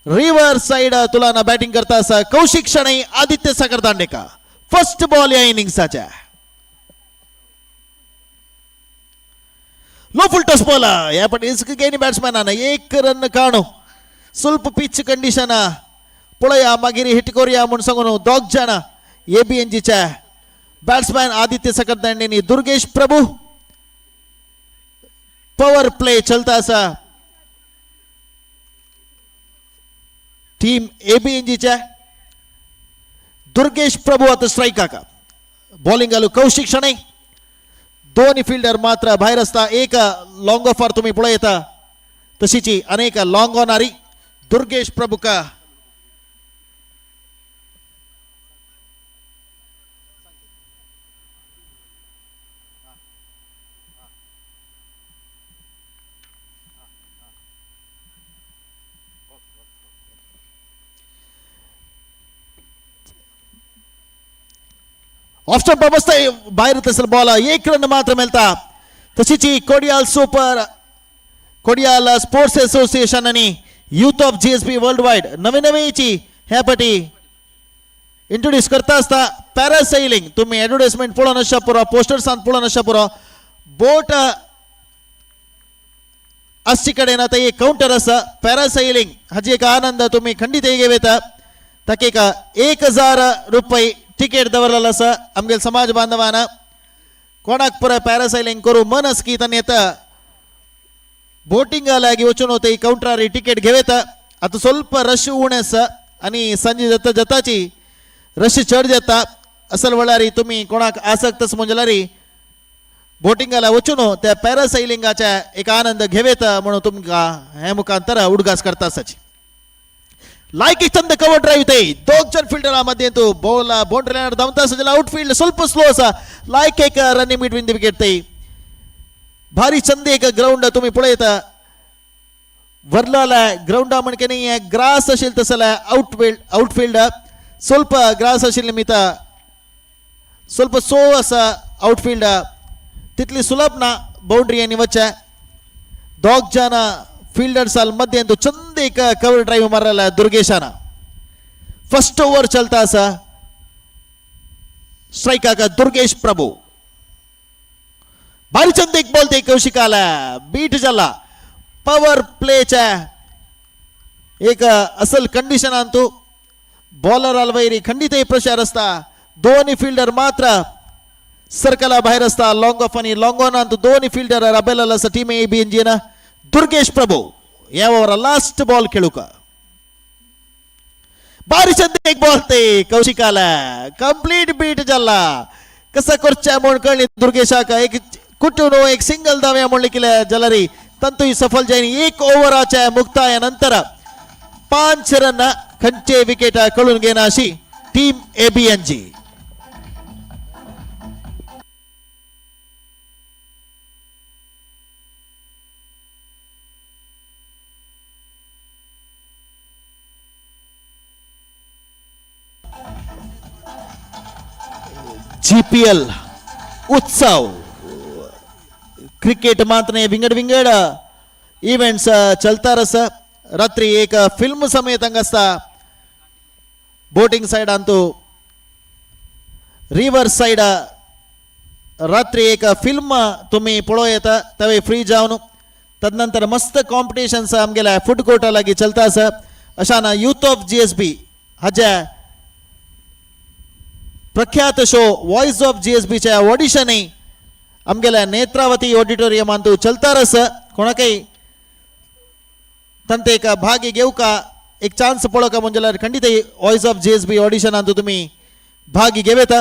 रिव्हर साइड तुलाना बॅटिंग करतास कौशिक शणै आदित्य साकर दांडेकर फर्स्ट बॉल या इनिंग्सच्या लो फुल टॉस बॉल या पण गेनी बॅट्समॅन एक रन काणू ಸ್ವಲ್ಪ पिच कंडिशन पळया मागीर हिट करूया म्हणून सांगून दोग जण एबीएनजीच्या बॅट्समॅन आदित्य साकर दांडेनी दुर्गेश प्रभू पॉवर प्ले चलता असा टीम एबीएनजीच्या दुर्गेश प्रभू आता स्ट्राइक का बॉलिंग आलो कौशिक शणै दोन्ही फिल्डर मात्र बाहेर असता एक लॉंग ऑफर तुम्ही पुढे येता तशीची अनेक लॉंग होणारी दुर्गेश प्रभू का ऑफ स्टंप अवस्था बाहेर असेल बॉल एक रन मात्र मिळता तशीची Kodial super Kodial sports association आणि youth of GSB world wide नवी नवीची ह्या पटी इंट्रोड्यूस करता असता पॅरासैलिंग तुम्ही ॲडव्हर्टाइजमेंट पळोवन आसचा पुरो पोस्टर्स पळोवन आसचा पुरो बोट आसचे कडेन आता एक काउंटर आसा पॅरासैलिंग हाजी एक आनंद तुम्ही खंडित घेता ताका एक 1000 रुपये टिकेट दवरलेलो आसा आमगे समाज बांधवान कोणाक पुरा पॅरासैलिंग करू मन आसकी तांणी येता बोटिंग लागी वचून होते काउंटर टिकेट घेवेता आता ಸ್ವಲ್ಪ रश उणे आसा आणि संजे जाता जाताची रश चढ जाता असल वळारी तुम्ही कोणाक आसक्त समजलारी बोटिंगाला वचून त्या पॅरासैलिंगाच्या एक आनंद घेवेता म्हणून तुमका हे मुखांतर उडगास करता आसाची लाइक चंद कवर ड्राइव ते दोग जन फील्डर मध्ये तो बॉल बाउंड्री लाइन धावता सजला आउटफील्ड ಸ್ವಲ್ಪ स्लो असा लाइक एक रनिंग बिटवीन द विकेट ते भारी चंद एक ग्राउंड तुम्ही पुढे येता वरला ग्राउंड म्हणके नाही ग्रास असेल तसला आउटफील्ड ಸ್ವಲ್ಪ ग्रास असेल निमित्त ಸ್ವಲ್ಪ सो असा आउटफील्ड तिथली सुलभ ना बाउंड्री आणि वच्चा दोग जन फील्डर्स मध्ये तो चंद एक कवर ड्राइव मारला दुर्गेशाना फर्स्ट ओवर चलता असा स्ट्राइक का दुर्गेश प्रभू भारी चंद एक बॉल ते कौशिकाला बीट झाला पॉवर प्लेच्या एक असल कंडिशन आणतो बॉलर अलवैरी खंडित प्रचार असता दोन्ही फिल्डर मात्र सर्कला बाहेर असता लॉंग ऑफ आणि लॉंग ऑन आणतो दोन्ही फिल्डर अबेल असा टीम एबीएनजी ना दुर्गेश प्रभू यावर लास्ट बॉल खेळू का भारी चंद एक बॉल ते कौशिकाला कंप्लीट बीट झाला कसा करच्या म्हणून कळली दुर्गेशाका एक कुटून एक सिंगल धाव्या म्हणले केल्या जलरी तंतु सफल जाईन एक ओव्हराच्या मुक्तायानंतर 5 रन खंचे विकेट कळून घेणं अशी टीम एबीएनजी जीपीएल उत्सव क्रिकेट मात्र विंगड विंगड इव्हेंट्स चलता रस रात्री एक फिल्म समेत हांगा आसता बोटिंग सायडान तू रिवर साइड रात्री एक फिल्म तुम्ही पळोव येता तवे फ्री जावन तदनंतर मस्त कॉम्पिटिशन्स आमगेल्या फूड कोर्टा लागीं चलता आसा अशा ना यूथ ऑफ GSB हाज्या प्रख्यात शो वॉइस ऑफ GSB च्या ऑडिशनय आमगेल्या नेत्रावती ऑडिटोरियमान तू चलता आसा कोणाकय तंते एक भाग घेवका एक चान्स पळोवका म्हणजे खंडित वॉइस ऑफ GSB ऑडिशनांत तुम्ही भाग घेवेता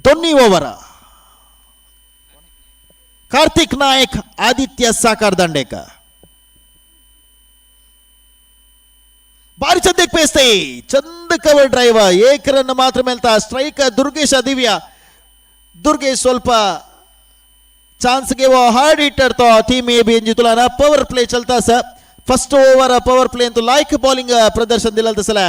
दोन्ही ओव्हर कार्तिक नायक आदित्य साकार दांडेकर भारी चंद एक पेस्ते चंद कवर ड्राइव एक रन मात्र मेलता स्ट्रೈಕ್ ದುರ್ಗೇಶ ದಿವ್ಯ ದುರ್ಗೇಶ್ ಸ್ವಲ್ಪ ಚಾನ್ಸ್ ಗೆವೋ ಹಾರ್ಡ್ ಹಿಟ್ಟರ್ तो टीम AB जितुलाना पवर प्ले चलता स फर्स्ट ओव्हर पवर प्ले ಅಂತೂ लायक बॉलिंग प्रदर्शन दिला तसला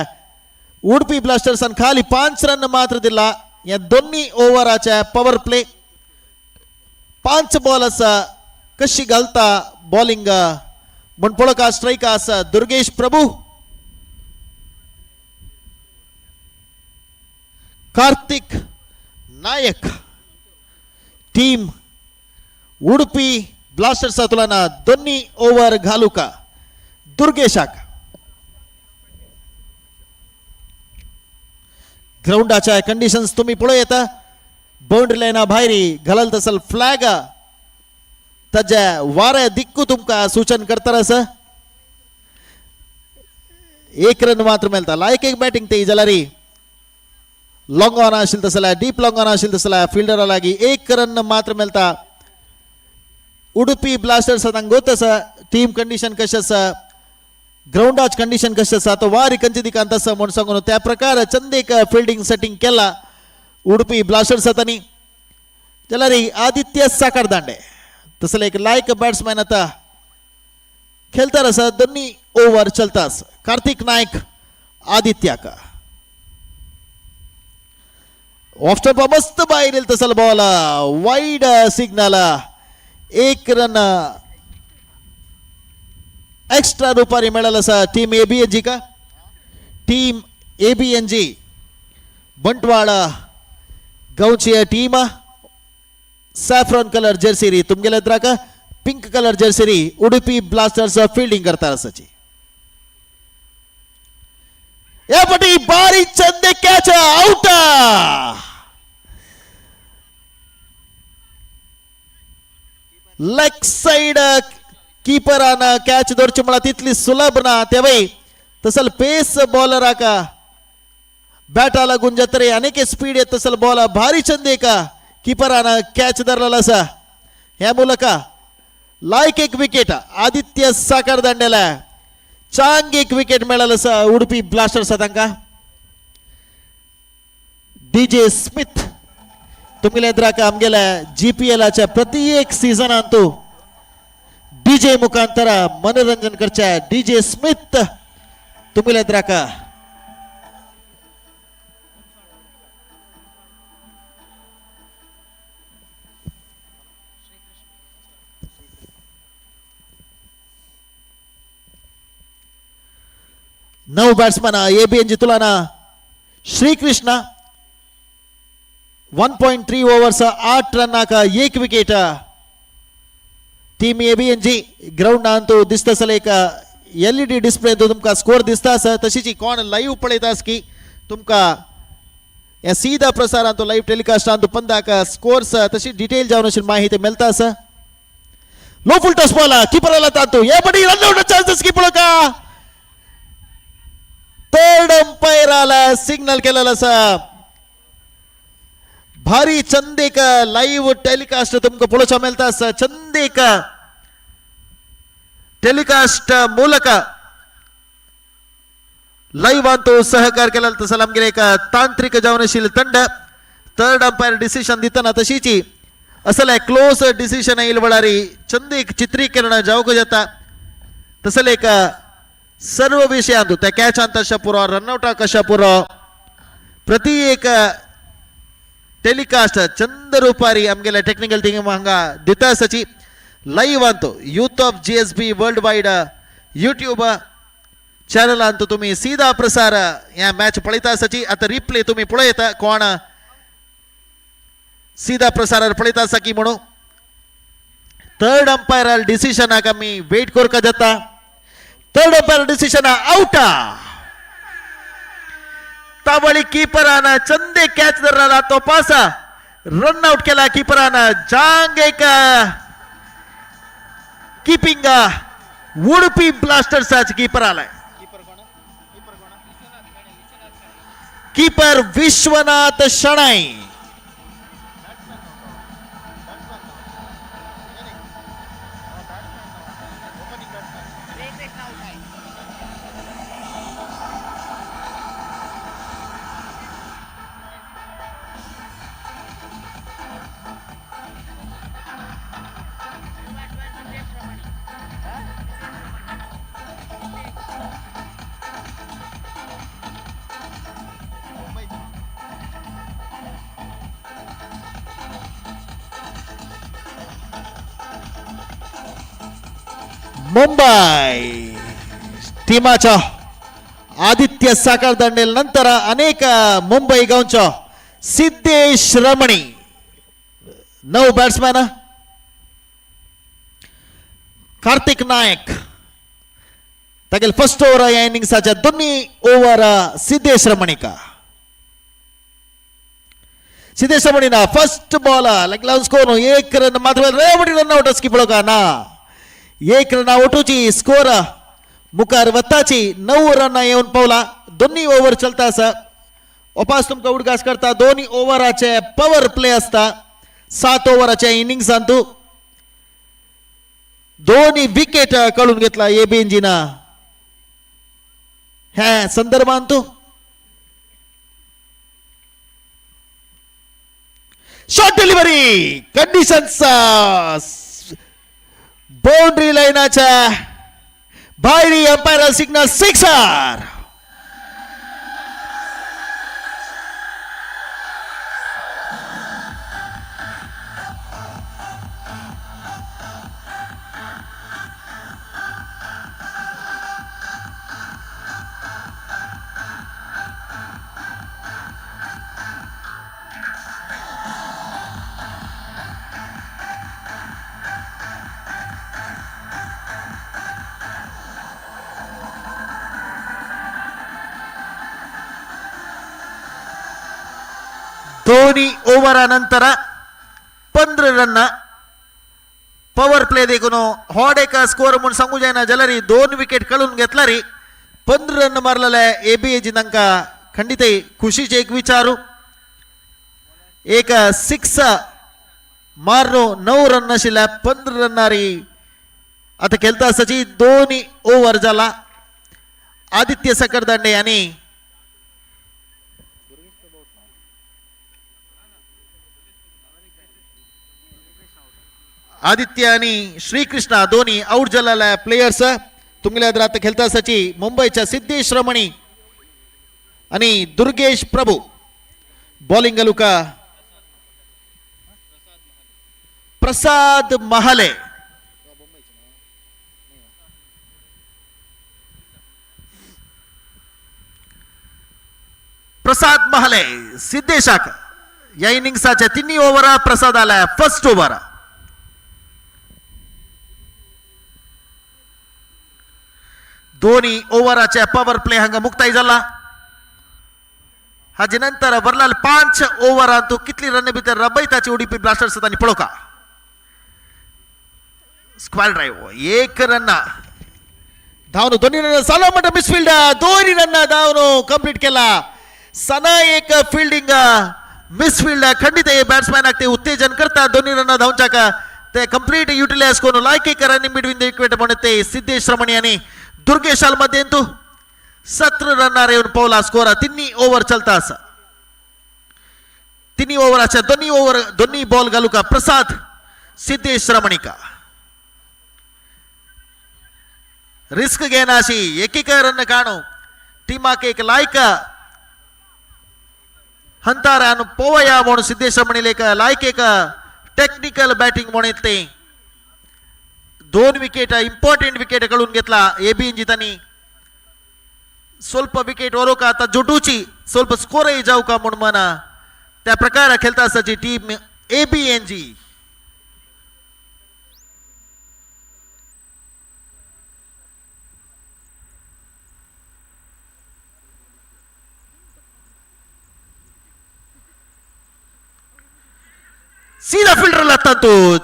उडुपी ब्लास्टर्स अन खाली 5 रन मात्र दिला या दोन्ही ओव्हराच्या पवर प्ले 5 बॉल असा कशी घालता बॉलिंग म्हण पळोवका स्ट्राईक आसा दुर्गेश प्रभू कार्तिक नायक टीम उडुपी ब्लास्टर्स तुलना दोन्ही ओव्हर घालूका दुर्गेशाक ग्राउंडाच्या कंडिशन्स तुम्ही पळोव येता बाउंड्री लायना भायरी घालल तसल फ्लॅग ताज्या वाऱ्या दिक्कू तुमका सूचन करता आसा एक रन मात्र मेळता लायक एक बॅटिंग ते जाल्यार लॉंग ऑन आशिल तसला डीप लॉंग ऑन आशिल तसला फिल्डरा लागी एक रन मात्र मेळता उडुपी ब्लास्टर्स तांकां गोत आसा टीम कंडिशन कशी आसा ग्राउंडाच कंडिशन कशी आसा तो वारी कंची दिकांत आसा म्हूण सांगून त्या प्रकार चंदेक फिल्डिंग सेटिंग केला उडुपी ब्लास्टर्स तांणी जाल्यार आदित्य साकार दांडे तसले एक लायक बॅट्समॅन आता खेळतार आसा दोन्ही ओव्हर चलतास कार्तिक नायक आदित्याक ऑफ स्टंप मस्त भायर येल तसल बॉल वाईड सिग्नल एक रन एक्स्ट्रा रुपारी मेळल आसा टीम ABNG का टीम ABNG बंटवाळ गांवची टीम सॅफ्रॉन कलर जर्सी री तुमगेले एद्राक पिंक कलर जर्सी री उडुपी ब्लास्टर्स फील्डिंग करता आसाची या पटी बारी चंदे कॅच आउट लेग साइड कीपरान कॅच दौरची म्हणा तितली सुलभ ना तेवय तसल पेस बॉलराक बॅटा लागून जत्रे अनेक स्पीड येत तसल बॉल भारी चंदेक कीपरान कॅच धरलेला आसा ह्या ಮೂಲಕ लायक एक विकेट आदित्य साकार दांडेला चांग एक विकेट मेळल आसा उडुपी ब्लास्टर्स तांकां DJ स्मिथ तुमगेल्या एद्राक आमगेल्या GPL प्रत्येक सीझनांतू DJ मुखांतर मनोरंजन करच्या DJ स्मिथ तुमगेल्या एद्राक नऊ बॅट्समॅन ABNG तुलना श्रीकृष्ण 1.3 ओव्हर्स 8 रनाक एक wicket team ABNG ground Antu दिसता आसले एक LED डिस्प्ले तुमका स्कोर दिसता आसा तशीच कोण लाईव्ह पळयतास की तुमका या सीधा प्रसारांतू लाईव्ह टेलिकास्ट अंतू पंदाक स्कोर्स तशी डिटेल जावन अशी माहिती मेळता आसा लो फुल टॉस बॉल कीपरला तांतू ये बडी रन आउट चान्सेस कीपर का थर्ड अंपायर आला सिग्नल केलेला आसा भारी चंदेक लाईव्ह टेलिकास्ट तुमका पळोवचा मेळता आसा चंदेक टेलिकास्ट ಮೂಲಕ लाईव्ह अंतू सहकार केला तसला आमगे एक तांत्रिक जावनशील ತಂಡ थर्ड अंपायर डिसिजन दितना तशीची असले क्लोज डिसिजन येईल वळारी चंदेक चित्रीकरण जावक जाता तसले एक सर्व विषयांतू त्या कॅच कशा पुरो रनआउट कशा पुरो प्रति एक टेलिकास्ट चंद रुपारी आमगेल्या टेक्निकल टीम हांगा दिता आसाची लाईव्ह अंतू youth of GSB world wide YouTube चॅनलांत तुम्ही सीधा प्रसार या मॅच पळयता आसाची आता रिप्ले तुम्ही पळयता कोण सीधा प्रसारार पळयता आसा की म्हणून थर्ड अंपायर डिसिशनाक आमी वेट करका जाता थर्ड अंपायर डिसिशन आउट तावळी कीपरान चंदे कॅच धरला तो पासा रन आउट केला कीपरान जांग एक कीपिंग उडपी ब्लास्टर्स कीपर आलाय कीपर विश्वनाथ शणाई मुंबई टीमाच्या आदित्य साखर ದಂಡೆಲ್ ನಂತರ ಅನೇಕ ಮುಂಬೈ गांवच्या सिद्धेश रमणी 9 बॅट्समॅन कार्तिक नायक तागेल फर्स्ट ओव्हर या इनिंग्साच्या दोन्ही ओव्हर सिद्धेश रमणीका सिद्धेश रमणीना फर्स्ट बॉल लाईक लावून स्कोर 1 रन मात्र रेवडी रन आउट स्किप पळोका ना 1 रन आउटची स्कोर मुखार वताची 9 रन येऊन पावला दोन्ही ओव्हर चलता आसा वापस तुमका उडगास करता दोन्ही ओव्हराचे पॉवर प्ले असता 7 ओव्हराच्या इनिंग्सांतू दोन्ही विकेट काढून घेतला एबीएनजीना ह्या संदर्भांतू शॉट डिलिव्हरी कंडिशन्स बाउंड्री लाईनाच्या भायरी अंपायर सिग्नल सिक्सर दोन्ही ओव्हरानंतर 15 रन पॉवर प्ले देखून हॉट एक स्कोर म्हणून सांगू जायना जाल्यार 2 विकेट काढून घेतला रे 15 रन मारलेले एबीएजी तांका खंडित खुशीचे एक विचारू एक 6 मारनो 9 रन आशिल्ल्या 15 रनारी आता खेळता आसाची दोन्ही ओव्हर जाला आदित्य सकरदांडे आणि आदित्य आणि श्रीकृष्ण दोन्ही आउट झालेल्या प्लेयर्स तुंगल्या रात खेळता आसाची मुंबईच्या सिद्धेश रमणी आणि दुर्गेश प्रभू बॉलिंग लुका प्रसाद महाले सिद्धेशाक या इनिंग्साच्या 3 ओव्हर प्रसाद आला फर्स्ट ओव्हर दोन्ही ओव्हराच्या पॉवर प्ले हांगा मुक्ताई झाला हाजे नंतर वरलाल 5 ओव्हरांतू कितली रन भितर रबैताची उडीपी ब्लास्टर्स आणि पळोका स्क्वॅड ड्राइव्ह 1 रन धावनो दोन्ही रन सालो म्हणटा मिसफिल्ड दोन्ही रन धावनो कंप्लीट केला सना एक फिल्डिंग मिसफिल्ड खंडित बॅट्समॅन ते उत्तेजन करता दोन्ही रन धावच्याक ते कंप्लीट युटिलाइज करून लायक एक रन बिटवीन द विकेट म्हणते सिद्धेश रमणी आणि दुर्गेशाल मध्ये 17 रन येऊन पावला स्कोर 3 ओव्हर चलता असा 3 ओव्हराच्या दोन्ही बॉल घालू का प्रसाद सिद्धेश रमणीका रिस्क घेना अशी एक रन काणू टीमाक एक लायक हंतार पोवया म्हणून सिद्धेश रमणीले एक लायक एक टेक्निकल बॅटिंग म्हणून ते 2 विकेट इम्पॉर्टंट विकेट काढून घेतला एबीएनजी त्यांनी ಸ್ವಲ್ಪ विकेट वरो का आता जोटूची ಸ್ವಲ್ಪ स्कोर जाऊ का म्हणून म्हणा त्या प्रकारे खेळता असताची टीम एबीएनजी सीधा फिल्डरला तातू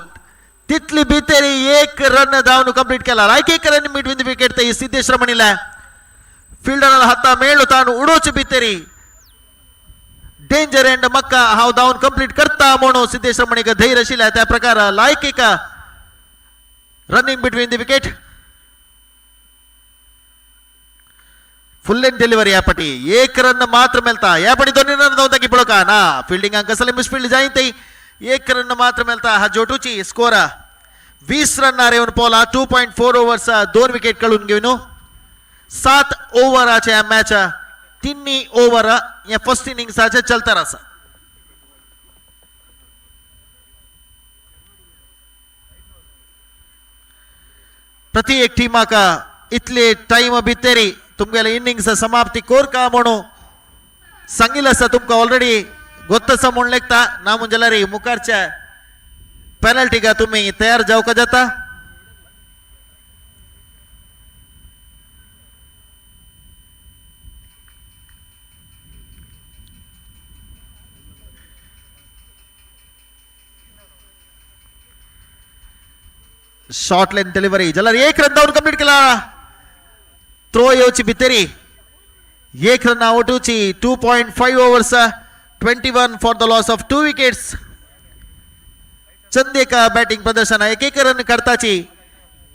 तिथली भितरी एक रन धावून कंप्लीट केला लायक एक रन मिडविन विकेट ते सिद्धेश रमणीला फिल्डरला हाता मेळू तानु उडोच भितरी डेंजर एंड मक्का हाव धावून कंप्लीट करता म्हणून सिद्धेश रमणीक धैर्य शिला त्या प्रकार लायक एक running between the wicket full and delivery या पटी एक रन मात्र मिळता या पटी 2 रन धावता की पळका ना फील्डिंग अंक कसले मिसफील्ड जाईन ते एक रन मात्र मिळता हा जोटूची स्कोर 20 रन येऊन पोला 2.4 ओव्हर्स 2 विकेट काढून घेऊन 7 ओव्हराच्या मॅच 3 ओव्हर या फर्स्ट इनिंग्साचे चलता रहा प्रति एक टीमा का इतले टाइम भितरी तुमगेला इनिंग्स समाप्ती कोर का म्हणून सांगितलं असं तुमका ऑलरेडी ಗೊತ್ತಸ म्हणलेक्ता ना ಮುಂಜಲ ರೀ मुखारच्या पेनल्टी का तुम्ही तयार जाऊ का जाता शॉर्ट लेन डिलिव्हरी जला एक रन धावून कंप्लीट केला थ्रो येऊची भितरी एक रन आउटची 2.5 overs 21 for the loss of 2 wickets चंदे का बॅटिंग प्रदर्शन एक रन करताची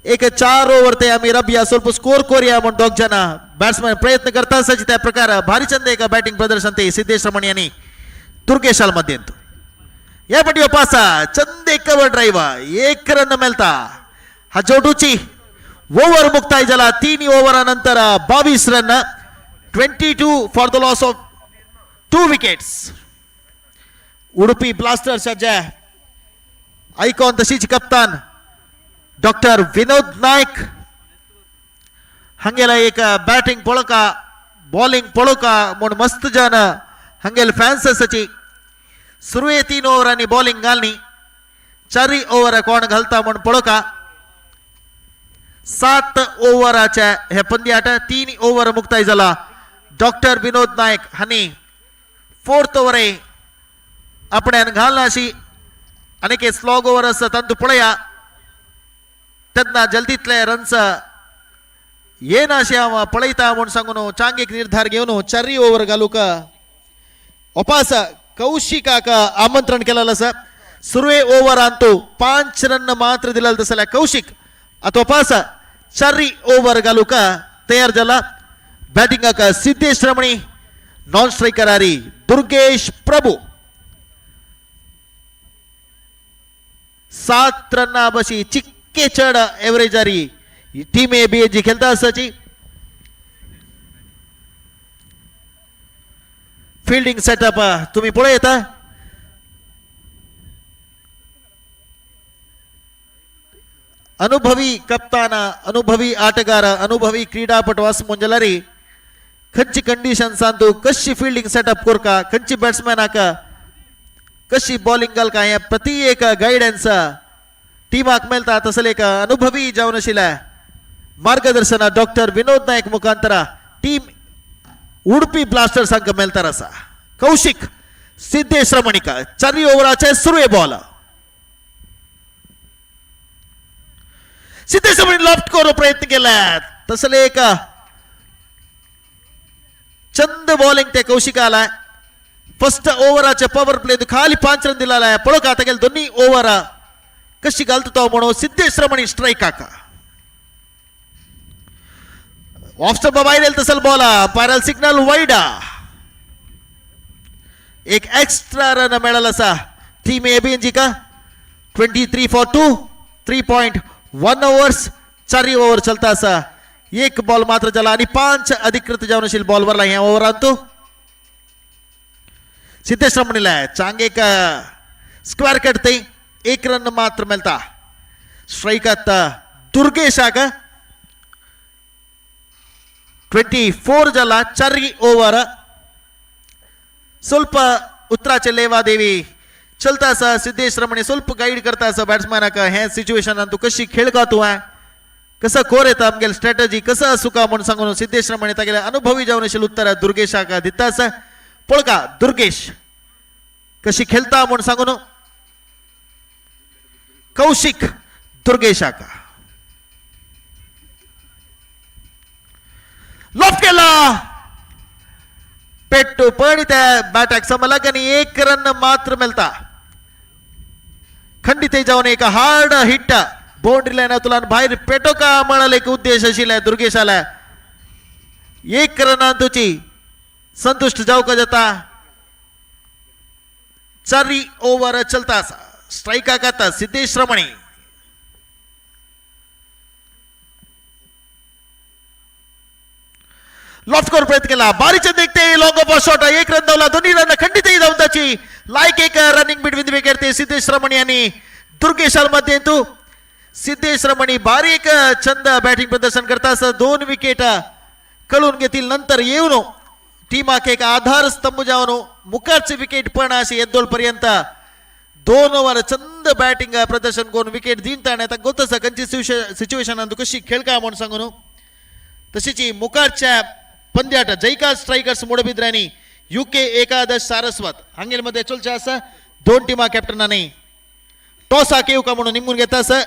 एक 4 ओव्हर ते आम्ही रबिया ಸ್ವಲ್ಪ स्कोर कोरिया म्हणून दोघ जण बॅट्समॅन प्रयत्न करता असल्याचे त्या प्रकार भारी चंदे का बॅटिंग प्रदर्शन ते सिद्धेश रमण यांनी तुर्केशाल मध्ये या पटी पासा चंदे कवर ड्राइव्ह एक रन मिळता हा जोडूची ओव्हर मुक्ताई झाला 3 ओव्हर नंतर 22 run 22 for the loss of 2 wickets Udupi blasters icon तशीच कप्तान डॉक्टर विनोद नायक हंगेला एक बॅटिंग पळका बॉलिंग पळका म्हणून मस्त जन हंगेल फॅन्स सची सुरुये 3 ओव्हरांनी बॉलिंग घालणी 4 ओव्हर कोण घालता म्हणून पळका 7 ओव्हराच्या हे पंद्याट 3 ओव्हर मुक्ताई झाला डॉक्टर विनोद नायक हानी 4th ओव्हर आपण घालना अशी अनेक स्लॉग ओव्हर असत तंतु पळया त्यांना जल्दीतले रन्स येना अशी पळयता म्हणून सांगून चांग एक निर्धार घेऊन 4 ओव्हर घालू का वापस कौशिकाक आमंत्रण केलेलं असं सुरुवे ओव्हर आणतो 5 रन मात्र दिलेलं तसल्या कौशिक आता वापस 4 ओव्हर घालू का तयार झाला बॅटिंग का सिद्धेश रमणी नॉन स्ट्राइकर आरी दुर्गेश प्रभू 7 रन बशी चिक्के चढ एव्हरेज आरी टीम एबीएनजी खेळता असाची फील्डिंग सेटअप तुम्ही पुढे येता अनुभवी कप्तान अनुभवी आटगार अनुभवी क्रीडापटू असं ಮುಂಜಲಾರಿ खंची कंडिशन सांगतो कशी फील्डिंग सेटअप कोरका खंची बॅट्समॅन आका कशी बॉलिंग घालका या प्रति एक गायडन्स टीमाक मेलता तसले एक अनुभवी जावनशिला मार्गदर्शन डॉक्टर विनोद नायक मुखांतर टीम उडुपी ब्लास्टर्स अंक मेलता रसा कौशिक सिद्धेश रमणिका 4 ओव्हराचे सुरुये बॉल सिद्धेश रमणी लॉफ्ट करू प्रयत्न केला तसले एक चंद बॉलिंग ते कौशिकाला फर्स्ट ओव्हराच्या पॉवर प्ले खाली 5 रन दिला पळक आता गेल 2 ओव्हर कशी घालतो तो म्हणून सिद्धेश रमणी स्ट्राइक आका ऑफ स्टंप बाहेर येईल तसल बॉल पायरल सिग्नल वाईड एक एक्स्ट्रा रन मिळाला असा टीम एबीएनजी का 23 फॉर 2 3.1 ओव्हर्स 4 ओव्हर चलता असा एक बॉल मात्र झाला आणि 5 अधिकृत जावनशील बॉलवरला ह्या ओव्हर आणतो सिद्धेश रमणीला चांग एक स्क्वेअर कटते 1 रन मात्र मिळता स्ट्राइकात दुर्गेश आग 24 जाला 4 ओव्हर ಸ್ವಲ್ಪ उतराचे लेवादेवी चलता असा सिद्धेश रमणे ಸ್ವಲ್ಪ गाईड करता असा बॅट्समॅनाक हे सिच्युएशन तू कशी खेळका तू आहे कसं कोर येतं आमगेल स्ट्रॅटजी कसं सुका म्हणून सांगून सिद्धेश रमणे तागेले अनुभवी जाऊन असेल उत्तर दुर्गेशाक दितास पळका दुर्गेश कशी खेळता म्हणून सांगून कौशिक दुर्गेशाक लॉफ्ट केला पेट्टू पण त्या बॅटॅक समलागनी 1 रन मात्र मिळता खंडित जाऊन एक हार्ड हिट बाउंड्री लाईन तुला बाहेर पेटो का म्हणाल एक उद्देश आशिल्ला दुर्गेशाला 1 रन तुची संतुष्ट जाऊ का जाता 4 ओव्हर चलता स्ट्राईक आगाता सिद्धेश रमणे लॉफ्ट करून प्रयत्न केला बारीचे देखते लॉंग ऑफ शॉट 1 रन धावला दोन्ही रन खंडित जाऊन त्याची लाईक एक रनिंग बिटवीन द विकेट ते सिद्धेश रमणे आणि दुर्गेशाल मध्ये तू सिद्धेश रमणे भारी एक छंद बॅटिंग प्रदर्शन करता असं 2 विकेट कळून घेतील नंतर येऊन टीमाक एक आधार स्तंभ जाऊन मुखारचे विकेट पण अशी येद्दोल पर्यंत 2 ओव्हर चंद बॅटिंग प्रदर्शन करून विकेट जिंकताना आता गोतस कंची सिच्युएशन तू कशी खेळका म्हणून सांगून तशीच मुखारच्या पंद्याट जयकाल स्ट्रायकर्स मोडबिद्रानी यूके एकादश सारस्वत हांगेलमध्ये चलच्या असं 2 टीमा कॅप्टनाने टॉस हाकेव का म्हणून निमून घेता असं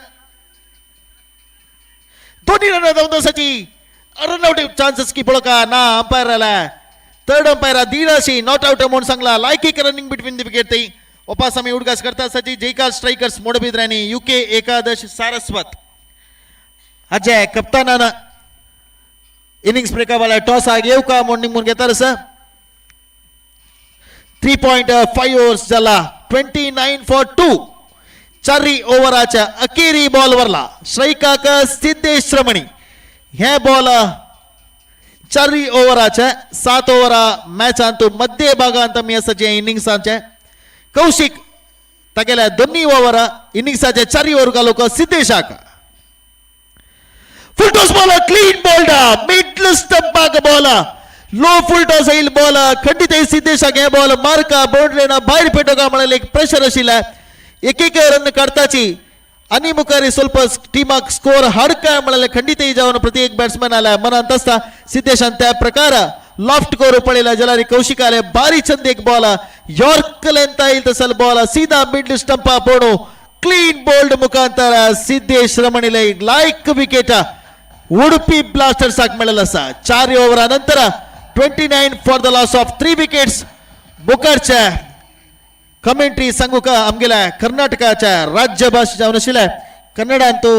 दोन्ही रन धावून तसाची रनआउट चान्सेस की पळका ना अंपायर आला थर्ड अंपायर दीड अशी नॉट आउट म्हणून सांगला लाईक एक रनिंग बिटवीन द विकेट ते उपासामी उडगास करता असाची जयकाल स्ट्रायकर्स मोडबिद्रानी यूके एकादश सारस्वत अजय कप्तानानं इनिंग्स ब्रेकावाला टॉस येऊ का म्हणून निमून घेता असं 3.5 ओव्हर्स झाला 29 for 2 4 ओव्हराच्या अखेरी बॉलवरला स्ट्राईकाक सिद्धेश रमणे हे बॉल 4 ओव्हराच्या 7 ओव्हर मॅच आणतो मध्य भागांत मी असाचे इनिंग्साचे कौशिक तागेल्या दोन्ही ओव्हर इनिंग्साचे 4 ओव्हर घालूक सिद्धेशाक full toss ball clean bowled middle स्टंपाक बॉल लो फुल टॉस येईल बॉल खंडित सिद्धेशाक हे बॉल मार्क बाउंड्रीना भायर पेटोका म्हणाले एक प्रेशर आशिल्ला एक रन काढताची आणि मुखारी ಸ್ವಲ್ಪ टीमाक स्कोर हाडका म्हणाले खंडित जाऊन प्रति एक बॅट्समॅन आला मनात असता सिद्धेशान त्या प्रकार लॉफ्ट कोर पडेला जलारी कौशिक आले बारी चंद एक बॉल यॉर्क लेंथ येईल तसल बॉल सीधा मिडल स्टंपा पोणू क्लीन बोल्ड मुखांतर सिद्धेश रमणेला लाईक विकेट उडुपी ब्लास्टर्स मिळाला असा 4 ओव्हर नंतर 29 for the loss of 3 wickets मुखारच्या कमेंट्री सांगू का आमगेला कर्नाटकाच्या राज्य भाषे जाऊन आशिल्ल्या कन्नडान तो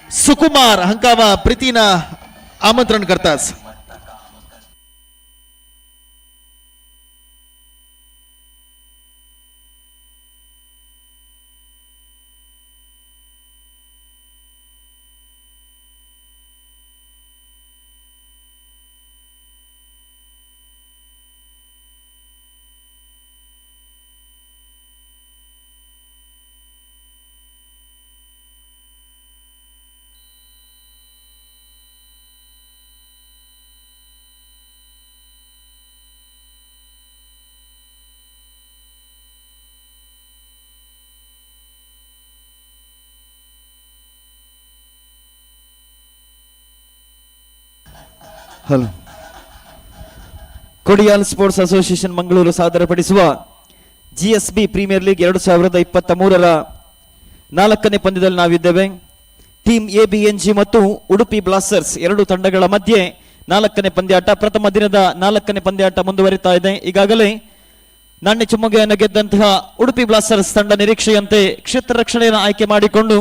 सुकुमार हंकामा प्रीतीना आमंत्रण करताच hello Kodial sports association Mangaluru ಸಾದರಪಡಿಸುವ GSB ಪ್ರೀಮಿಯರ್ ಲೀಗ್ 2023ರ 4ನೇ ಪಂದ್ಯದಲ್ಲಿ ನಾವಿದ್ದೇವೆ. ಟೀಮ್ ABNG ಮತ್ತು ಉಡುಪಿ ಬ್ಲಾಸ್ಟರ್ಸ್ ಎರಡು ತಂಡಗಳ ಮಧ್ಯೆ 4ನೇ ಪಂದ್ಯಾಟ. ಪ್ರಥಮ ದಿನದ 4ನೇ ಪಂದ್ಯಾಟ ಮುಂದುವರಿತಾ ಇದೆ. ಈಗಾಗಲೇ ನಾಣ್ಯ ಚುಮ್ಮಗೆಯನ್ನು ಗೆದ್ದಂತಹ ಉಡುಪಿ ಬ್ಲಾಸ್ಟರ್ಸ್ ತಂಡ ನಿರೀಕ್ಷೆಯಂತೆ ಕ್ಷೇತ್ರ ರಕ್ಷಣೆಯನ್ನು ಆಯ್ಕೆ ಮಾಡಿಕೊಂಡು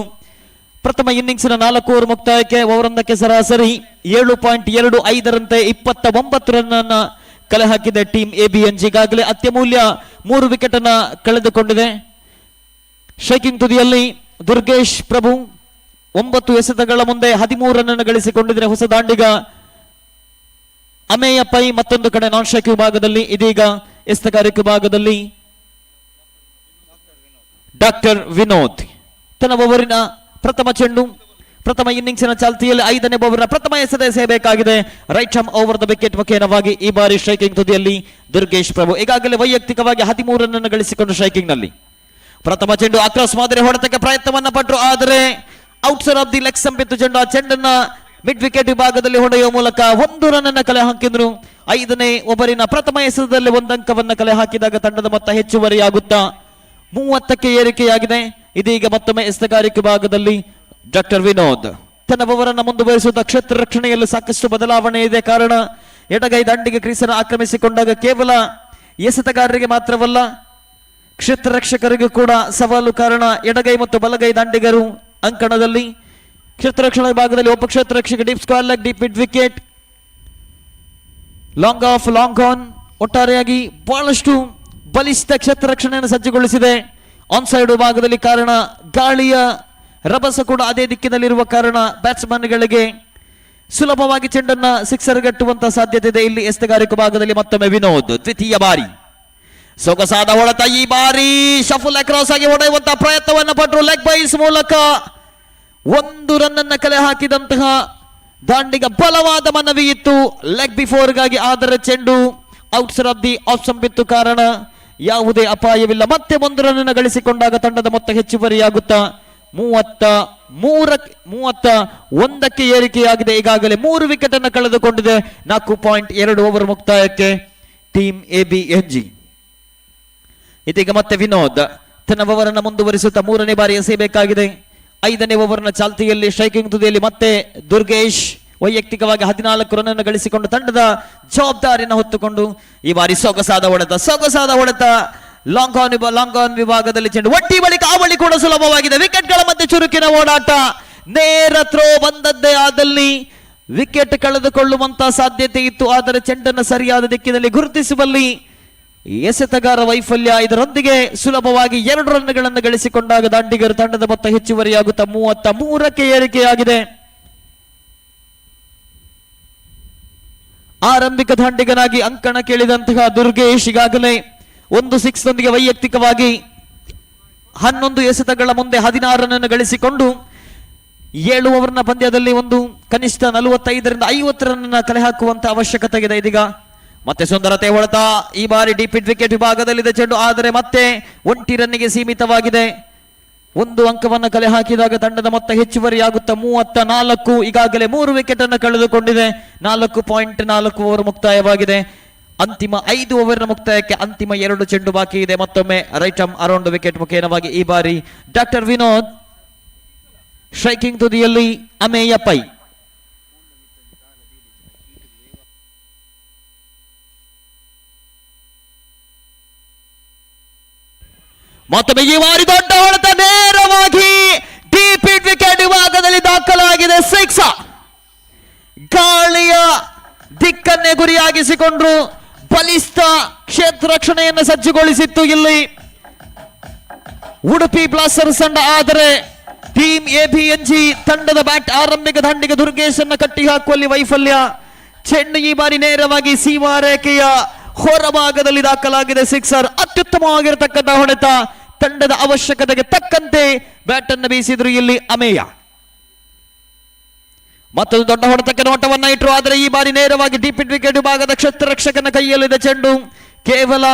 ಪ್ರಥಮ ಇನ್ನಿಂಗ್ಸ್ನ 4 ಓವರ್ ಮುಕ್ತಾಯಕ್ಕೆ ಓವರೊಂದಕ್ಕೆ ಸರಾಸರಿ 7.25ರಂತೆ 29 ರನ್ ಅನ್ನ ಕಲೆ ಹಾಕಿದೆ ಟೀಮ್ ABNG. ಈಗಾಗಲೇ ಅತ್ಯಮೂಲ್ಯ 3 ವಿಕೆಟ್ ಅನ್ನ ಕಳೆದುಕೊಂಡಿದೆ. ಶೇಕಿಂಗ್ ತುದಿಯಲ್ಲಿ ದುರ್ಗೇಶ್ ಪ್ರಭು 9 ಎಸೆತಗಳ ಮುಂದೆ 13 ರನ್ ಅನ್ನು ಗಳಿಸಿಕೊಂಡಿದ್ದಾರೆ. ಹೊಸ ದಾಂಡಿಗ ಅಮೇಯ ಪೈ ಮತ್ತೊಂದು ಕಡೆ ನಾನ್ ಶೇಕ್ ವಿಭಾಗದಲ್ಲಿ, ಇದೀಗ ಎಸೆತಗಾರಿಕೆ ವಿಭಾಗದಲ್ಲಿ ಡಾಕ್ಟರ್ ವಿನೋದ್ ತನ್ನ ಓವರಿನ ಪ್ರಥಮ ಚೆಂಡು, ಪ್ರಥಮ ಇನ್ನಿಂಗ್ಸಿನ ಚಾಲ್ತಿಯಲ್ಲಿ 5ನೇ ಓವರ್ನ ಪ್ರಥಮ ಎಸೆಯಬೇಕಾಗಿದೆ. Right arm over the wicket ಮುಖೇನವಾಗಿ ಈ ಬಾರಿ ಸ್ಟ್ರೈಕಿಂಗ್ ತುದಿಯಲ್ಲಿ ದುರ್ಗೇಶ್ ಪ್ರಭು ಈಗಾಗಲೇ ವೈಯಕ್ತಿಕವಾಗಿ 13 ರನ್ ಗಳಿಸಿಕೊಂಡು ಸ್ಟ್ರೈಕಿಂಗ್ ನಲ್ಲಿ. ಪ್ರಥಮ ಚೆಂಡು ಅಕ್ರಾಸ್ ಮಾದರಿ ಹೊಡೆತಕ್ಕೆ ಪ್ರಯತ್ನವನ್ನ ಪಟ್ಟರು, ಆದರೆ ಔಟ್ಸೈಡ್ ಆಫ್ ದಿ ಲೆಗ್ ಸಂಪಿತ್ತು ಚೆಂಡು. ಆ ಚೆಂಡನ್ನ ಮಿಡ್ ವಿಕೆಟ್ ವಿಭಾಗದಲ್ಲಿ ಹೊಡೆಯುವ ಮೂಲಕ 1 ರನ್ ಅನ್ನ ಕಲೆ ಹಾಕಿದ್ರು. 5ನೇ ಓವರಿನ ಪ್ರಥಮ ಎಸೆತದಲ್ಲಿ 1 ಅಂಕವನ್ನ ಕಲೆ ಹಾಕಿದಾಗ ತಂಡದ ಮೊತ್ತ ಹೆಚ್ಚುವರಿಯಾಗುತ್ತಾ 30ಕ್ಕೆ ಏರಿಕೆಯಾಗಿದೆ. ಇದೀಗ ಮತ್ತೊಮ್ಮೆ ಎಸೆತಗಾರಿಕೆ ವಿಭಾಗದಲ್ಲಿ ಡಾಕ್ಟರ್ ವಿನೋದ್ ತನ್ನ ಓವರನ್ನು ಮುಂದುವರಿಸುತ್ತಾ ಕ್ಷೇತ್ರ ರಕ್ಷಣೆಯಲ್ಲಿ ಸಾಕಷ್ಟು ಬದಲಾವಣೆ ಇದೆ. ಕಾರಣ ಎಡಗೈ ದಂಡಿಗೆ ಕ್ರೀಸನ್ನು ಆಕ್ರಮಿಸಿಕೊಂಡಾಗ ಕೇವಲ ಎಸೆತಗಾರರಿಗೆ ಮಾತ್ರವಲ್ಲ, ಕ್ಷೇತ್ರ ರಕ್ಷಕರಿಗೂ ಕೂಡ ಸವಾಲು. ಕಾರಣ ಎಡಗೈ ಮತ್ತು ಬಲಗೈ ದಂಡಿಗರು ಅಂಕಣದಲ್ಲಿ. ಕ್ಷೇತ್ರ ರಕ್ಷಣಾ ವಿಭಾಗದಲ್ಲಿ ಒಬ್ಬ ಕ್ಷೇತ್ರ ರಕ್ಷಕ deep square leg, deep mid wicket, long of, long on. ಒಟ್ಟಾರೆಯಾಗಿ ಬಹಳಷ್ಟು ಬಲಿಷ್ಠ ಕ್ಷೇತ್ರ ರಕ್ಷಣೆಯನ್ನು ಸಜ್ಜುಗೊಳಿಸಿದೆ ಆನ್ ಸೈಡ್ ವಿಭಾಗದಲ್ಲಿ. ಕಾರಣ ಗಾಳಿಯ ರಭಸ ಕೂಡ ಅದೇ ದಿಕ್ಕಿನಲ್ಲಿರುವ ಕಾರಣ ಬ್ಯಾಟ್ಸ್ಮನ್ಗಳಿಗೆ ಸುಲಭವಾಗಿ ಚೆಂಡನ್ನ ಸಿಕ್ಸರ್ ಗಟ್ಟುವಂತಹ ಸಾಧ್ಯತೆ ಇದೆ. ಇಲ್ಲಿ ಎಸೆತಗಾರಿಕೆ ಭಾಗದಲ್ಲಿ ಮತ್ತೊಮ್ಮೆ ವಿನೋದ್ ದ್ವಿತೀಯ ಬಾರಿ ಸೊಗಸಾದ ಹೊಡೆತ. ಈ ಬಾರಿ ಶಫಲ್ ಅಕ್ರಾಸ್ ಆಗಿ ಹೊಡೆಯುವಂತಹ ಪ್ರಯತ್ನವನ್ನು ಪಟ್ಟರು. ಲೆಗ್ ಬೈಸ್ ಮೂಲಕ 1 ರನ್ ಅನ್ನ ಕಲೆ ಹಾಕಿದಂತಹ ದಾಂಡಿಗ ಬಲವಾದ ಮನವಿ ಇತ್ತು ಲೆಗ್ ಬಿಫೋರ್ಗಾಗಿ, ಆದರೆ ಚೆಂಡು ಔಟ್ಸೈಡ್ ಆಫ್ ದಿ ಆಫ್ ಸಂಪಿತ್ತು. ಕಾರಣ ಯಾವುದೇ ಅಪಾಯವಿಲ್ಲ. ಮತ್ತೆ 1 ರನ್ ಅನ್ನು ಗಳಿಸಿಕೊಂಡಾಗ ತಂಡದ ಮೊತ್ತ ಹೆಚ್ಚುವರಿಯಾಗುತ್ತಾ 31ಕ್ಕೆ ಏರಿಕೆಯಾಗಿದೆ. ಈಗಾಗಲೇ 3 ವಿಕೆಟ್ ಅನ್ನು ಕಳೆದುಕೊಂಡಿದೆ. 4.2 ಓವರ್ ಮುಕ್ತಾಯಕ್ಕೆ ಟೀಮ್ ABNG. ಇದೀಗ ಮತ್ತೆ ವಿನೋದ್ ತನ್ನ ಓವರನ್ನು ಮುಂದುವರಿಸುತ್ತಾ 3ನೇ ಬಾರಿ ಎಸೆಯಬೇಕಾಗಿದೆ. 5ನೇ ಓವರ್ನ ಚಾಲ್ತಿಯಲ್ಲಿ ಸ್ಟ್ರೈಕಿಂಗ್ ತುದಿಯಲ್ಲಿ ಮತ್ತೆ ದುರ್ಗೇಶ್ ವೈಯಕ್ತಿಕವಾಗಿ 14 ರನ್ ಅನ್ನು ಗಳಿಸಿಕೊಂಡು ತಂಡದ ಜವಾಬ್ದಾರಿಯನ್ನು ಹೊತ್ತುಕೊಂಡು ಈ ಬಾರಿ ಸೊಗಸಾದ ಹೊಡೆತ ಲಾಂಗ್ ಆನ್ ವಿಭಾಗದಲ್ಲಿ ಚೆಂಡು ಒಟ್ಟಿ ಬಳಿಕ ಆ ಬಳಿ ಕೂಡ ಸುಲಭವಾಗಿದೆ. ವಿಕೆಟ್ಗಳ ಮಧ್ಯೆ ಚುರುಕಿನ ಓಡಾಟ, ನೇರ ಥ್ರೋ ಬಂದದ್ದೇ ಆದಲ್ಲಿ ವಿಕೆಟ್ ಕಳೆದುಕೊಳ್ಳುವಂತಹ ಸಾಧ್ಯತೆ ಇತ್ತು, ಆದರೆ ಚೆಂಡನ್ನು ಸರಿಯಾದ ದಿಕ್ಕಿನಲ್ಲಿ ಗುರುತಿಸುವಲ್ಲಿ ಎಸೆತಗಾರ ವೈಫಲ್ಯ. ಇದರೊಂದಿಗೆ ಸುಲಭವಾಗಿ 2 ರನ್ಗಳನ್ನು ಗಳಿಸಿಕೊಂಡಾಗ ದಾಂಡಿಗರು ತಂಡದ ಮೊತ್ತ ಹೆಚ್ಚುವರಿಯಾಗುತ್ತಾ 33ಕ್ಕೆ ಏರಿಕೆಯಾಗಿದೆ. ಆರಂಭಿಕ ದಾಂಡಿಗನಾಗಿ ಅಂಕಣ ಕೇಳಿದಂತಹ ದುರ್ಗೇಶ್ ಈಗಾಗಲೇ 1 ಸಿಕ್ಸ್ ನೊಂದಿಗೆ ವೈಯಕ್ತಿಕವಾಗಿ 11 ಎಸೆತಗಳ ಮುಂದೆ 16 ರನ್ ಅನ್ನು ಗಳಿಸಿಕೊಂಡು 7 ಓವರ್ನ ಪಂದ್ಯದಲ್ಲಿ ಒಂದು ಕನಿಷ್ಠ 45ರಿಂದ 50 ರನ್ ಅನ್ನು ಕಲೆ ಹಾಕುವಂತ ಅವಶ್ಯಕತೆ ಇದೆ. ಇದೀಗ ಮತ್ತೆ ಸುಂದರತೆ ಹೊಡೆತ. ಈ ಬಾರಿ ಡೀಪ್ ಮಿಡ್ ವಿಕೆಟ್ ವಿಭಾಗದಲ್ಲಿದೆ ಚೆಂಡು, ಆದರೆ ಮತ್ತೆ 1 ರನ್ನಿಗೆ ಸೀಮಿತವಾಗಿದೆ. 1 ಅಂಕವನ್ನು ಕಲೆ ಹಾಕಿದಾಗ ತಂಡದ ಮೊತ್ತ ಹೆಚ್ಚುವರಿಯಾಗುತ್ತಾ 34. ಈಗಾಗಲೇ 3 ವಿಕೆಟ್ ಅನ್ನು ಕಳೆದುಕೊಂಡಿದೆ. 4.4 ಓವರ್ ಮುಕ್ತಾಯವಾಗಿದೆ. ಅಂತಿಮ 5 ಓವರ್ನ ಮುಕ್ತಾಯಕ್ಕೆ ಅಂತಿಮ 2 ಚೆಂಡು ಬಾಕಿ ಇದೆ. ಮತ್ತೊಮ್ಮೆ ರೈಟ್ ಆರ್ಮ್ ಅರೌಂಡ್ ವಿಕೆಟ್ ಮುಖೇನವಾಗಿ ಈ ಬಾರಿ ಡಾಕ್ಟರ್ ವಿನೋದ್. ಸ್ಟ್ರೈಕಿಂಗ್ ತುದಿಯಲ್ಲಿ ಅಮೇಯ ಪೈ. ಮತ್ತೊಮ್ಮೆ ಈ ಬಾರಿ ದೊಡ್ಡ ಹೊಡೆತ ನೇರವಾಗಿ ಡೀಪ್ ಮಿಡ್ ವಿಕೆಟ್ ವಿಭಾಗದಲ್ಲಿ ದಾಖಲಾಗಿದೆ. 6. ಗಾಳಿಯ ದಿಕ್ಕನ್ನೇ ಗುರಿಯಾಗಿಸಿಕೊಂಡ್ರು. ಬಲಿಷ್ಠ ಕ್ಷೇತ್ರ ರಕ್ಷಣೆಯನ್ನು ಸಜ್ಜುಗೊಳಿಸಿತ್ತು ಇಲ್ಲಿ ಉಡುಪಿ ಬ್ಲಾಸ್ಟರ್ಸ್ ತಂಡ, ಆದರೆ ಟೀಮ್ ABNG ತಂಡದ ಬ್ಯಾಟ್ ಆರಂಭಿಕ ದಂಡಿಗೆ ದುರ್ಗೇಶ್ ಅನ್ನು ಕಟ್ಟಿ ಹಾಕುವಲ್ಲಿ ವೈಫಲ್ಯ. ಚೆಂಡು ಈ ಬಾರಿ ನೇರವಾಗಿ ಸೀಮಾ ರೇಖೆಯ ಹೊರಭಾಗದಲ್ಲಿ ದಾಖಲಾಗಿದೆ. ಸಿಕ್ಸರ್. ಅತ್ಯುತ್ತಮವಾಗಿರತಕ್ಕಂತಹ ಹೊಡೆತ. ತಂಡದ ಅವಶ್ಯಕತೆಗೆ ತಕ್ಕಂತೆ ಬ್ಯಾಟ್ ಅನ್ನು ಬೀಸಿದ್ರು ಇಲ್ಲಿ ಅಮೇಯ. ಮತ್ತೊಂದು ದೊಡ್ಡ ಹೊಡೆತಕ್ಕೆ ನೋಟವನ್ನ ಇಟ್ಟರು, ಆದರೆ ಈ ಬಾರಿ ನೇರವಾಗಿ ಡೀಪ್ ಮಿಡ್ ವಿಕೆಟ್ ವಿಭಾಗದ ಕ್ಷೇತ್ರ ರಕ್ಷಕನ ಕೈಯಲ್ಲಿದೆ ಚೆಂಡು. ಕೇವಲ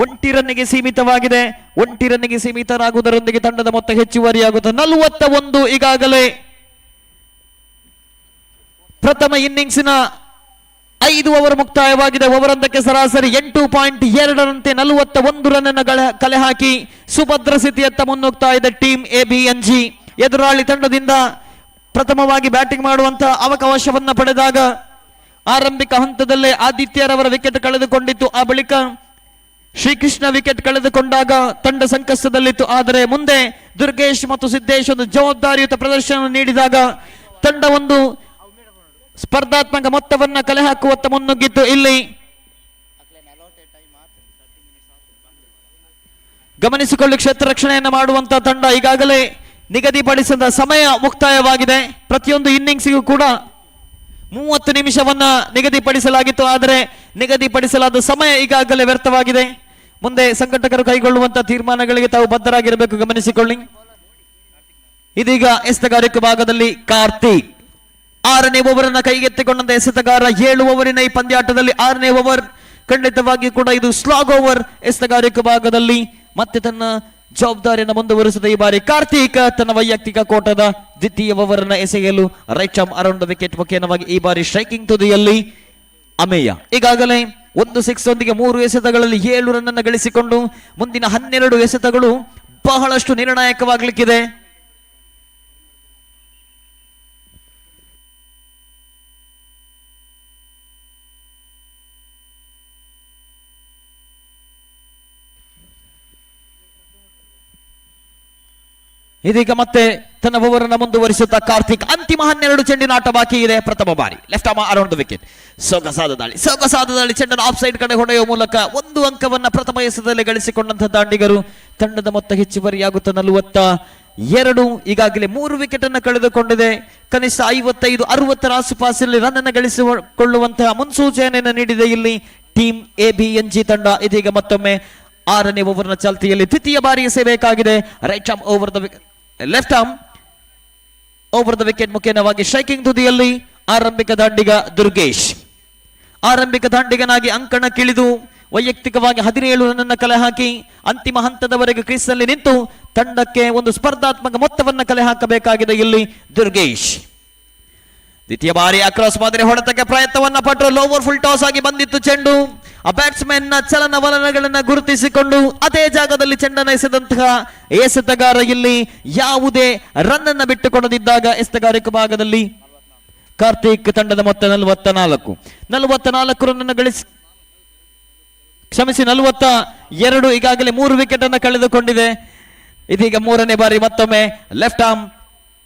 1 ರನ್ನಿಗೆ ಸೀಮಿತವಾಗಿದೆ. 1 ರನ್ನಿಗೆ ಸೀಮಿತರಾಗುವುದರೊಂದಿಗೆ ತಂಡದ ಮೊತ್ತ ಹೆಚ್ಚುವರಿಯಾಗುತ್ತದೆ. 41 ಈಗಾಗಲೇ ಪ್ರಥಮ ಇನ್ನಿಂಗ್ಸಿನ 5 ಓವರ್ ಮುಕ್ತಾಯವಾಗಿದೆ. ಓವರೊಂದಕ್ಕೆ ಸರಾಸರಿ 8.2ರಂತೆ 41 ರನ್ ಅನ್ನು ಕಲೆ ಹಾಕಿ ಸುಭದ್ರ ಸ್ಥಿತಿಯತ್ತ ಮುನ್ನುಗ್ತಾ ಇದೆ ಟೀಮ್ ABNG. ಎದುರಾಳಿ ತಂಡದಿಂದ ಪ್ರಥಮವಾಗಿ ಬ್ಯಾಟಿಂಗ್ ಮಾಡುವಂತಹ ಅವಕಾಶವನ್ನ ಪಡೆದಾಗ ಆರಂಭಿಕ ಹಂತದಲ್ಲೇ ಆದಿತ್ಯರವರ ವಿಕೆಟ್ ಕಳೆದುಕೊಂಡಿತ್ತು. ಆ ಬಳಿಕ ಶ್ರೀಕೃಷ್ಣ ವಿಕೆಟ್ ಕಳೆದುಕೊಂಡಾಗ ತಂಡ ಸಂಕಷ್ಟದಲ್ಲಿತ್ತು. ಆದರೆ ಮುಂದೆ ದುರ್ಗೇಶ್ ಮತ್ತು ಸಿದ್ದೇಶ್ ಒಂದು ಜವಾಬ್ದಾರಿಯುತ ಪ್ರದರ್ಶನ ನೀಡಿದಾಗ ತಂಡ ಒಂದು ಸ್ಪರ್ಧಾತ್ಮಕ ಮೊತ್ತವನ್ನ ಕಲೆ ಹಾಕುವತ್ತ ಮುನ್ನುಗ್ಗಿತ್ತು. ಇಲ್ಲಿ ಗಮನಿಸಿಕೊಳ್ಳಿ, ಕ್ಷೇತ್ರ ರಕ್ಷಣೆಯನ್ನು ಮಾಡುವಂತಹ ತಂಡ ಈಗಾಗಲೇ ನಿಗದಿಪಡಿಸಿದ ಸಮಯ ಮುಕ್ತಾಯವಾಗಿದೆ. ಪ್ರತಿಯೊಂದು ಇನ್ನಿಂಗ್ಸಿಗೂ ಕೂಡ 30 ನಿಮಿಷವನ್ನ ನಿಗದಿಪಡಿಸಲಾಗಿತ್ತು, ಆದರೆ ನಿಗದಿಪಡಿಸಲಾದ ಸಮಯ ಈಗಾಗಲೇ ವ್ಯರ್ಥವಾಗಿದೆ. ಮುಂದೆ ಸಂಘಟಕರು ಕೈಗೊಳ್ಳುವಂತಹ ತೀರ್ಮಾನಗಳಿಗೆ ತಾವು ಬದ್ಧರಾಗಿರಬೇಕು, ಗಮನಿಸಿಕೊಳ್ಳಿ. ಇದೀಗ ಎಸೆತಗಾರಿಕೆ ಭಾಗದಲ್ಲಿ ಕಾರ್ತಿಕ್ 6ನೇ ಓವರನ್ನ ಕೈಗೆತ್ತಿಕೊಂಡಂತ ಎಸೆತಗಾರ. 7 ಓವರಿನ ಈ ಪಂದ್ಯಾಟದಲ್ಲಿ 6ನೇ ಓವರ್ ಖಂಡಿತವಾಗಿ ಕೂಡ ಇದು ಸ್ಲಾಗ್ ಓವರ್. ಎಸೆತಗಾರಿಕೆ ಭಾಗದಲ್ಲಿ ಮತ್ತೆ ತನ್ನ ಜವಾಬ್ದಾರಿಯನ್ನು ಮುಂದುವರಿಸಿದ ಈ ಬಾರಿ ಕಾರ್ತಿಕ್ ತನ್ನ ವೈಯಕ್ತಿಕ ಕೋಟದ ದ್ವಿತೀಯ ಓವರ್ ಅನ್ನು ಎಸೆಯಲು right arm around the wicket ಮುಖೇನವಾಗಿ ಈ ಬಾರಿ ಸ್ಟ್ರೈಕಿಂಗ್ ತುದಿಯಲ್ಲಿ ಅಮೇಯ. ಈಗಾಗಲೇ 1 6 ಒಂದಿಗೆ 3 ಎಸೆತಗಳಲ್ಲಿ 7 ರನ್ ಅನ್ನು ಗಳಿಸಿಕೊಂಡು ಮುಂದಿನ 12 ಎಸೆತಗಳು ಬಹಳಷ್ಟು ನಿರ್ಣಾಯಕವಾಗಲಿಕ್ಕಿದೆ. ಇದೀಗ ಮತ್ತೆ ತನ್ನ ಓವರ್ ಅನ್ನು ಮುಂದುವರಿಸುತ್ತಾ ಕಾರ್ತಿಕ್. ಅಂತಿಮ 12 ಚೆಂಡಿನ ಆಟ ಬಾಕಿ ಇದೆ. ಪ್ರಥಮ ಬಾರಿ left arm around the wicket. ಸೊಗಸಾದ ದಾಳಿ ಚೆಂಡನ್ನು ಆಫ್ ಸೈಡ್ ಕಡೆ ಹೊಡೆಯುವ ಮೂಲಕ 1 ಅಂಕವನ್ನ ಪ್ರಥಮ ಎಸೆತದಲ್ಲಿ ಗಳಿಸಿಕೊಂಡಂತಹ ದಾಂಡಿಗರು. ತಂಡದ ಮೊತ್ತ ಹೆಚ್ಚುವರಿಯಾಗುತ್ತಾ 42. ಈಗಾಗಲೇ 3 ವಿಕೆಟ್ ಅನ್ನು ಕಳೆದುಕೊಂಡಿದೆ. ಕನಿಷ್ಠ 55-60 ಆಸುಪಾಸಲ್ಲಿ ರನ್ ಅನ್ನು ಗಳಿಸಿಕೊಳ್ಳುವಂತಹ ಮುನ್ಸೂಚನೆಯನ್ನು ನೀಡಿದೆ ಇಲ್ಲಿ ಟೀಮ್ ABNG ತಂಡ. ಇದೀಗ ಮತ್ತೊಮ್ಮೆ 6ನೇ ಓವರ್ನ ಚಾಲ್ತಿಯಲ್ಲಿ ದ್ವಿತೀಯ ಬಾರಿ ಎಸೆಯಬೇಕಾಗಿದೆ. Right arm over the left arm over the wicket ಮುಖೇನವಾಗಿ striking ತುದಿಯಲ್ಲಿ ಆರಂಭಿಕ ದಾಂಡಿಗ ದುರ್ಗೇಶ್. ಆರಂಭಿಕ ದಾಂಡಿಗನಾಗಿ ಅಂಕಣಕ್ಕಿಳಿದು ವೈಯಕ್ತಿಕವಾಗಿ 17 ರನ್ ಅನ್ನು ಕಲೆ ಹಾಕಿ ಅಂತಿಮ ಹಂತದವರೆಗೆ ಕ್ರೀಸ್ ನಲ್ಲಿ ನಿಂತು ತಂಡಕ್ಕೆ ಒಂದು ಸ್ಪರ್ಧಾತ್ಮಕ ಮೊತ್ತವನ್ನು ಕಲೆ ಹಾಕಬೇಕಾಗಿದೆ ಇಲ್ಲಿ ದುರ್ಗೇಶ್. ದ್ವಿತೀಯ ಬಾರಿ ಅಕ್ರಾಸ್ ಮಾದರಿ ಹೊಡೆತಕ್ಕೆ ಪ್ರಯತ್ನವನ್ನ ಪಟ್ಟರು. ಲೋವರ್ ಫುಲ್ ಟಾಸ್ ಆಗಿ ಬಂದಿತ್ತು ಚೆಂಡು. ಆ ಬ್ಯಾಟ್ಸ್ಮನ್ ನ ಚಲನವಲನಗಳನ್ನ ಗುರುತಿಸಿಕೊಂಡು ಅದೇ ಜಾಗದಲ್ಲಿ ಚೆಂಡನ್ನು ಎಸೆದಂತಹ ಎಸೆತಗಾರ ಇಲ್ಲಿ ಯಾವುದೇ ರನ್ ಅನ್ನ ಬಿಟ್ಟುಕೊಡದಿದ್ದಾಗ ಎಸೆತಗಾರಿಕೆ ಭಾಗದಲ್ಲಿ ಕಾರ್ತಿಕ್. ತಂಡದ ಮೊತ್ತ 44 ರನ್ ಅನ್ನು ಗಳಿಸಿ 42. ಈಗಾಗಲೇ 3 ವಿಕೆಟ್ ಅನ್ನು ಕಳೆದುಕೊಂಡಿದೆ. ಇದೀಗ 3ನೇ ಬಾರಿ ಮತ್ತೊಮ್ಮೆ left arm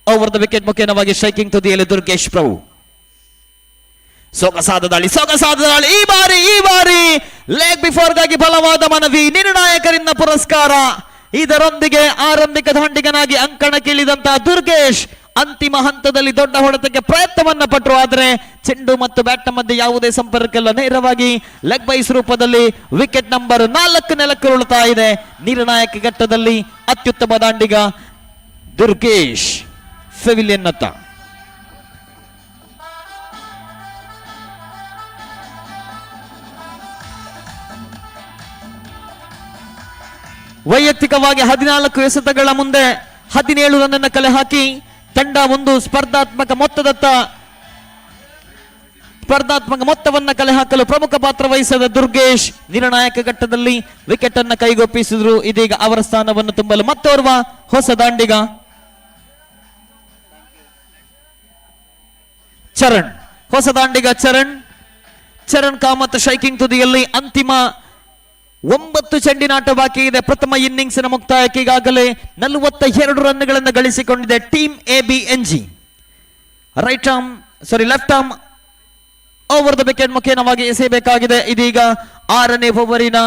over the wicket ಮುಖೇನವಾಗಿ striking ತುದಿಯಲ್ಲಿ ದುರ್ಗೇಶ್ ಪ್ರಭು. ಸೊಗಸಾದ ದಾಳಿ. ಈ ಬಾರಿ ಲೆಗ್ ಬಿಫೋರ್ ಗಾಗಿ ಬಲವಾದ ಮನವಿ, ನಿರ್ಣಾಯಕರಿಂದ ಪುರಸ್ಕಾರ. ಇದರೊಂದಿಗೆ ಆರಂಭಿಕ ದಾಂಡಿಗನಾಗಿ ಅಂಕಣಕ್ಕಿಳಿದಂತಹ ದುರ್ಗೇಶ್ ಅಂತಿಮ ಹಂತದಲ್ಲಿ ದೊಡ್ಡ ಹೊಡೆತಕ್ಕೆ ಪ್ರಯತ್ನವನ್ನ ಪಟ್ಟರು. ಆದರೆ ಚೆಂಡು ಮತ್ತು ಬ್ಯಾಟ್ ಮಧ್ಯೆ ಯಾವುದೇ ಸಂಪರ್ಕ ಇಲ್ಲ. ನೇರವಾಗಿ ಲೆಗ್ ಬೈಸ್ ರೂಪದಲ್ಲಿ ವಿಕೆಟ್ ನಂಬರ್ 4 ನೆಲಕ್ಕೆ ಉರುಳ್ತಾ ಇದೆ. ನಿರ್ಣಾಯಕ ಘಟ್ಟದಲ್ಲಿ ಅತ್ಯುತ್ತಮ ದಾಂಡಿಗ ದುರ್ಗೇಶ್ ಪೆವಿಲಿಯನ್ ಅತ್ತ. ವೈಯಕ್ತಿಕವಾಗಿ 14 ಎಸೆತಗಳ ಮುಂದೆ 17 ರನ್ ಅನ್ನು ಕಲೆ ಹಾಕಿ ತಂಡ ಒಂದು ಸ್ಪರ್ಧಾತ್ಮಕ ಮೊತ್ತವನ್ನು ಕಲೆ ಹಾಕಲು ಪ್ರಮುಖ ಪಾತ್ರ ವಹಿಸಿದ ದುರ್ಗೇಶ್ ನಿರ್ಣಾಯಕ ಘಟ್ಟದಲ್ಲಿ ವಿಕೆಟ್ ಅನ್ನು ಕೈಗೊಪ್ಪಿಸಿದ್ರು. ಇದೀಗ ಅವರ ಸ್ಥಾನವನ್ನು ತುಂಬಲು ಮತ್ತೋರ್ವ ಹೊಸ ದಾಂಡಿಗ ಚರಣ್ ಕಾಮತ್ ಸ್ಟ್ರೈಕಿಂಗ್ ತುದಿಯಲ್ಲಿ. ಅಂತಿಮ 9 ಚೆಂಡಿನಾಟ ಬಾಕಿ ಇದೆ. ಪ್ರಥಮ ಇನ್ನಿಂಗ್ಸ್ನ ಮುಕ್ತಾಯಕ್ಕೆ ಈಗಾಗಲೇ 42 ರನ್ಗಳನ್ನು ಗಳಿಸಿಕೊಂಡಿದೆ team ABNG. Left arm over the wicket ಮುಖೇನವಾಗಿ ಎಸೆಯಬೇಕಾಗಿದೆ. ಇದೀಗ 6ನೇ ಓವರಿನ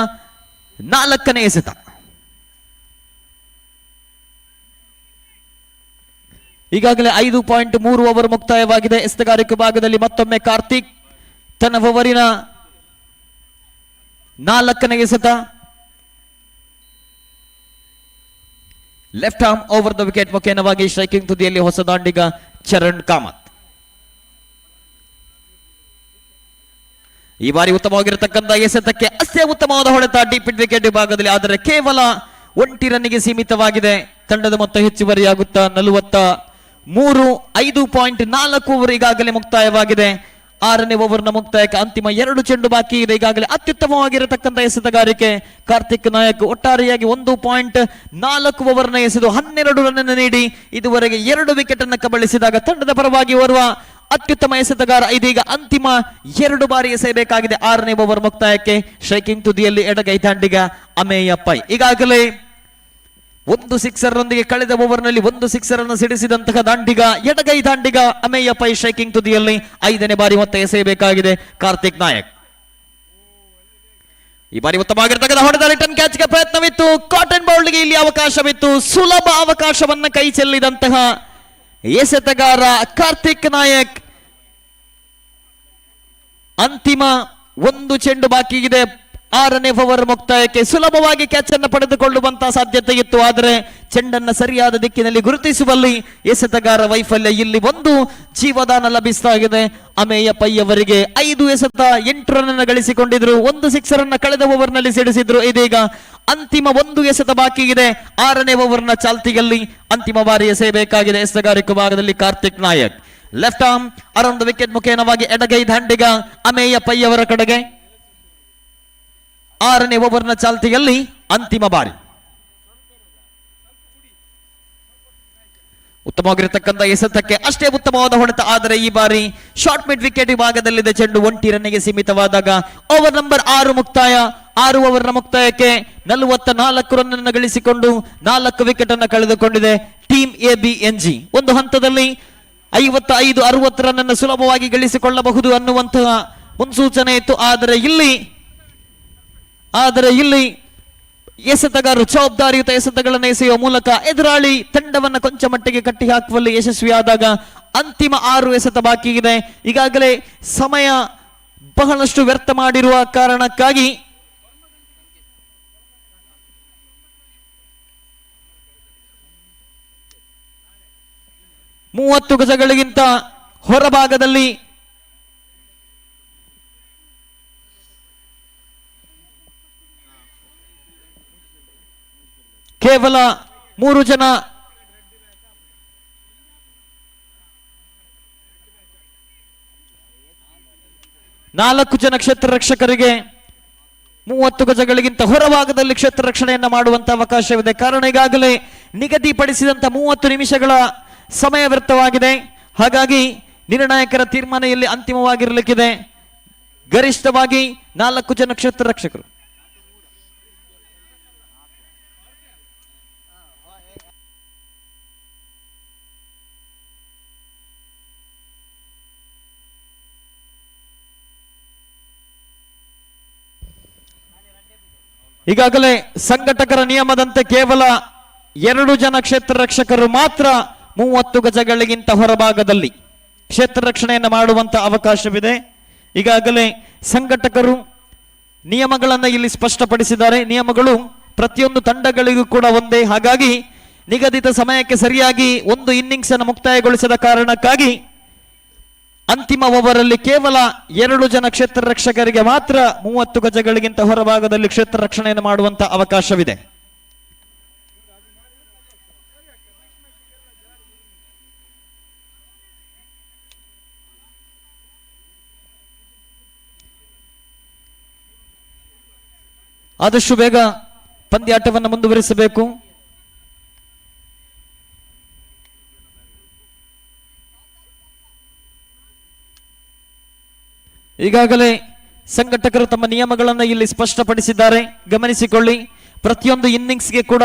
4ನೇ ಎಸೆತ. ಈಗಾಗಲೇ 5.3 ಓವರ್ ಮುಕ್ತಾಯವಾಗಿದೆ. ಎಸೆತಗಾರಿಕೆ ಭಾಗದಲ್ಲಿ ಮತ್ತೊಮ್ಮೆ ಕಾರ್ತಿಕ್ ತನ್ನ ಓವರಿನ 4ನೇ ಎಸೆತ. Left arm over the wicket ಮುಖೇನವಾಗಿ striking ತುದಿಯಲ್ಲಿ ಹೊಸ ದಾಂಡಿಗ ಚರಣ್ ಕಾಮತ್. ಈ ಬಾರಿ ಉತ್ತಮವಾಗಿರತಕ್ಕಂಥ ಎಸೆತಕ್ಕೆ ಅಷ್ಟೇ ಉತ್ತಮವಾದ ಹೊಡೆತ ಡೀಪ್ ಮಿಡ್ ವಿಕೆಟ್ ವಿಭಾಗದಲ್ಲಿ. ಆದರೆ ಕೇವಲ 1 ರನ್ನಿಗೆ ಸೀಮಿತವಾಗಿದೆ. ತಂಡದ ಮೊತ್ತ ಹೆಚ್ಚುವರಿಯಾಗುತ್ತಾ 43. 5.4 ಓವರ್ ಈಗಾಗಲೇ ಮುಕ್ತಾಯವಾಗಿದೆ. 6ನೇ ಓವರ್ನ ಮುಕ್ತಾಯಕ್ಕೆ ಅಂತಿಮ 2 ಚೆಂಡು ಬಾಕಿ ಇದೆ. ಈಗಾಗಲೇ ಅತ್ಯುತ್ತಮವಾಗಿರತಕ್ಕಂಥ ಎಸೆತಗಾರಿಕೆ ಕಾರ್ತಿಕ್ ನಾಯಕ್. ಒಟ್ಟಾರೆಯಾಗಿ 1.4 ಓವರ್ನ ಎಸೆದು 12 ರನ್ ಅನ್ನು ನೀಡಿ ಇದುವರೆಗೆ 2 ವಿಕೆಟ್ ಅನ್ನು ಕಬಳಿಸಿದಾಗ ತಂಡದ ಪರವಾಗಿ ಓರ್ವ ಅತ್ಯುತ್ತಮ ಎಸೆತಗಾರ. ಇದೀಗ ಅಂತಿಮ 2 ಬಾರಿ ಎಸೆಯಬೇಕಾಗಿದೆ 6ನೇ ಓವರ್ ಮುಕ್ತಾಯಕ್ಕೆ. ಸ್ಟ್ರೈಕಿಂಗ್ ತುದಿಯಲ್ಲಿ ಎಡಗೈ ದಾಂಡಿಗ ಅಮೇಯ ಪೈ. ಈಗಾಗಲೇ 1 ಸಿಕ್ಸರ್ ನೊಂದಿಗೆ ಕಳೆದ ಓವರ್ನಲ್ಲಿ 1 ಸಿಕ್ಸರ್ ಅನ್ನು ಸಿಡಿಸಿದಂತಹ ದಾಂಡಿಗ ಎಡಗೈ ದಾಂಡಿಗ ಅಮೇಯ ಪೈ ಸ್ಟ್ರೈಕಿಂಗ್ ತುದಿಯಲ್ಲಿ 5ನೇ ಬಾರಿ ಮತ್ತೆ ಎಸೆಯಬೇಕಾಗಿದೆ ಕಾರ್ತಿಕ್ ನಾಯಕ್. ಈ ಬಾರಿ ಉತ್ತಮವಾಗಿರ್ತಕ್ಕಂಥ ಹೊಡೆದ ರಿಟರ್ನ್ ಕ್ಯಾಚ್ಗೆ ಪ್ರಯತ್ನವಿತ್ತು. ಕಾಟನ್ ಬೌಲ್ಡ್ಗೆ ಇಲ್ಲಿ ಅವಕಾಶವಿತ್ತು. ಸುಲಭ ಅವಕಾಶವನ್ನ ಕೈ ಚೆಲ್ಲಿದಂತಹ ಎಸೆತಗಾರ ಕಾರ್ತಿಕ್ ನಾಯಕ್. ಅಂತಿಮ 1 ಚೆಂಡು ಬಾಕಿ ಇದೆ 6ನೇ ಓವರ್ ಮುಕ್ತಾಯಕ್ಕೆ ಸುಲಭವಾಗಿ ಕ್ಯಾಚ್ ಅನ್ನು ಪಡೆದುಕೊಳ್ಳುವಂತಹ ಸಾಧ್ಯತೆ ಇತ್ತು. ಆದರೆ ಚೆಂಡನ್ನ ಸರಿಯಾದ ದಿಕ್ಕಿನಲ್ಲಿ ಗುರುತಿಸುವಲ್ಲಿ ಎಸೆತಗಾರ ವೈಫಲ್ಯ. ಇಲ್ಲಿ ಒಂದು ಜೀವದಾನ ಲಭಿಸ್ತಾ ಇದೆ. ಅಮೇಯ ಪೈ ಅವರಿಗೆ 5 ಎಸೆತ 8 ರನ್ ಅನ್ನು ಗಳಿಸಿಕೊಂಡಿದ್ರು. ಒಂದು ಸಿಕ್ಸರ್ ಅನ್ನ ಕಳೆದ ಓವರ್ ನಲ್ಲಿ ಸಿಡಿಸಿದ್ರು. ಇದೀಗ ಅಂತಿಮ ಒಂದು ಎಸೆತ ಬಾಕಿ ಇದೆ. 6ನೇ ಓವರ್ನ ಚಾಲ್ತಿಯಲ್ಲಿ ಅಂತಿಮ ಬಾರಿ ಎಸೆಯಬೇಕಾಗಿದೆ ಎಸೆತಗಾರಿಕೆ ಭಾಗದಲ್ಲಿ Karthik Nayak. Left arm around the wicket ಮುಖೇನವಾಗಿ ಎಡಗೈ ದಾಂಡಿಗ ಅಮೇಯ ಪೈ ಅವರ ಕಡೆಗೆ. 6ನೇ ಓವರ್ನ ಚಾಲ್ತಿಯಲ್ಲಿ ಅಂತಿಮ ಬಾರಿ. ಉತ್ತಮವಾಗಿರತಕ್ಕಂಥ ಎಸೆತಕ್ಕೆ ಅಷ್ಟೇ ಉತ್ತಮವಾದ ಹೊಡೆತ. ಆದರೆ ಈ ಬಾರಿ ಶಾರ್ಟ್ ಮಿಡ್ ವಿಕೆಟ್ ವಿಭಾಗದಲ್ಲಿದೆ. ಚೆಂಡು 1 ರನ್ನಿಗೆ ಸೀಮಿತವಾದಾಗ ಓವರ್ ನಂಬರ್ 6 ಮುಕ್ತಾಯ. 6 ಓವರ್ನ ಮುಕ್ತಾಯಕ್ಕೆ 44 ರನ್ ಅನ್ನು ಗಳಿಸಿಕೊಂಡು 4 ವಿಕೆಟ್ ಅನ್ನು ಕಳೆದುಕೊಂಡಿದೆ ಟೀಮ್ ABNG. ಒಂದು ಹಂತದಲ್ಲಿ 55-60 ರನ್ ಅನ್ನು ಸುಲಭವಾಗಿ ಗಳಿಸಿಕೊಳ್ಳಬಹುದು ಅನ್ನುವಂತಹ ಮುನ್ಸೂಚನೆ ಇತ್ತು. ಆದರೆ ಇಲ್ಲಿ ಎಸೆತಗಾರರು ಜವಾಬ್ದಾರಿಯುತ ಎಸೆತಗಳನ್ನು ಎಸೆಯುವ ಮೂಲಕ ಎದುರಾಳಿ ತಂಡವನ್ನು ಕೊಂಚ ಮಟ್ಟಿಗೆ ಕಟ್ಟಿ ಹಾಕುವಲ್ಲಿ ಯಶಸ್ವಿಯಾದಾಗ ಅಂತಿಮ 6 ಎಸೆತ ಬಾಕಿ ಇದೆ. ಈಗಾಗಲೇ ಸಮಯ ಬಹಳಷ್ಟು ವ್ಯರ್ಥ ಮಾಡಿರುವ ಕಾರಣಕ್ಕಾಗಿ ಮೂವತ್ತು ಗಜಗಳಿಗಿಂತ ಹೊರಭಾಗದಲ್ಲಿ ಕೇವಲ 3 ಜನ ನಾಲ್ಕು ಜನ ಕ್ಷೇತ್ರ ರಕ್ಷಕರಿಗೆ 30 ಗಜಗಳಿಗಿಂತ ಹೊರಭಾಗದಲ್ಲಿ ಕ್ಷೇತ್ರ ರಕ್ಷಣೆಯನ್ನ ಮಾಡುವಂತಹ ಅವಕಾಶವಿದೆ. ಕಾರಣ ಈಗಾಗಲೇ ನಿಗದಿಪಡಿಸಿದಂತ 30 ನಿಮಿಷಗಳ ಸಮಯ ವ್ಯರ್ಥವಾಗಿದೆ. ಹಾಗಾಗಿ ನಿರ್ಣಾಯಕರ ತೀರ್ಮಾನ ಇಲ್ಲಿ ಅಂತಿಮವಾಗಿರಲಿಕ್ಕಿದೆ. ಗರಿಷ್ಠವಾಗಿ 4 ಜನ ಕ್ಷೇತ್ರ ರಕ್ಷಕರು. ಈಗಾಗಲೇ ಸಂಘಟಕರ ನಿಯಮದಂತೆ ಕೇವಲ 2 ಜನ ಕ್ಷೇತ್ರ ರಕ್ಷಕರು ಮಾತ್ರ 30 ಗಜಗಳಿಗಿಂತ ಹೊರಭಾಗದಲ್ಲಿ ಕ್ಷೇತ್ರ ರಕ್ಷಣೆಯನ್ನು ಮಾಡುವಂತ ಅವಕಾಶವಿದೆ. ಈಗಾಗಲೇ ಸಂಘಟಕರು ನಿಯಮಗಳನ್ನು ಇಲ್ಲಿ ಸ್ಪಷ್ಟಪಡಿಸಿದ್ದಾರೆ. ನಿಯಮಗಳು ಪ್ರತಿಯೊಂದು ತಂಡಗಳಿಗೂ ಕೂಡ ಒಂದೇ. ಹಾಗಾಗಿ ನಿಗದಿತ ಸಮಯಕ್ಕೆ ಸರಿಯಾಗಿ ಒಂದು ಇನ್ನಿಂಗ್ಸ್ ಅನ್ನು ಮುಕ್ತಾಯಗೊಳಿಸಿದ ಕಾರಣಕ್ಕಾಗಿ ಅಂತಿಮ ಓವರ್ ಅಲ್ಲಿ ಕೇವಲ 2 ಜನ ಕ್ಷೇತ್ರ ರಕ್ಷಕರಿಗೆ ಮಾತ್ರ 30 ಗಜಗಳಿಗಿಂತ ಹೊರಭಾಗದಲ್ಲಿ ಕ್ಷೇತ್ರ ರಕ್ಷಣೆಯನ್ನು ಮಾಡುವಂತ ಅವಕಾಶವಿದೆ. ಆದಷ್ಟು ಬೇಗ ಪಂದ್ಯಾಟವನ್ನು ಮುಂದುವರಿಸಬೇಕು. ಈಗಾಗಲೇ ಸಂಘಟಕರು ತಮ್ಮ ನಿಯಮಗಳನ್ನು ಇಲ್ಲಿ ಸ್ಪಷ್ಟಪಡಿಸಿದ್ದಾರೆ. ಗಮನಿಸಿಕೊಳ್ಳಿ, ಪ್ರತಿಯೊಂದು ಇನ್ನಿಂಗ್ಸ್ಗೆ ಕೂಡ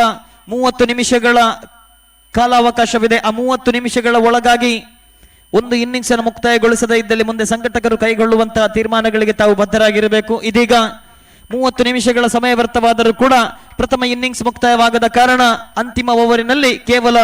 30 ನಿಮಿಷಗಳ ಕಾಲಾವಕಾಶವಿದೆ. ಆ 30 ನಿಮಿಷಗಳ ಒಳಗಾಗಿ ಒಂದು ಇನ್ನಿಂಗ್ಸ್ ಅನ್ನು ಮುಕ್ತಾಯಗೊಳಿಸದೇ ಇದ್ದಲ್ಲಿ ಮುಂದೆ ಸಂಘಟಕರು ಕೈಗೊಳ್ಳುವಂತಹ ತೀರ್ಮಾನಗಳಿಗೆ ತಾವು ಬದ್ಧರಾಗಿರಬೇಕು. ಇದೀಗ 30 ನಿಮಿಷಗಳ ಸಮಯ ವ್ಯರ್ಥವಾದರೂ ಕೂಡ ಪ್ರಥಮ ಇನ್ನಿಂಗ್ಸ್ ಮುಕ್ತಾಯವಾಗದ ಕಾರಣ ಅಂತಿಮ ಓವರಿನಲ್ಲಿ ಕೇವಲ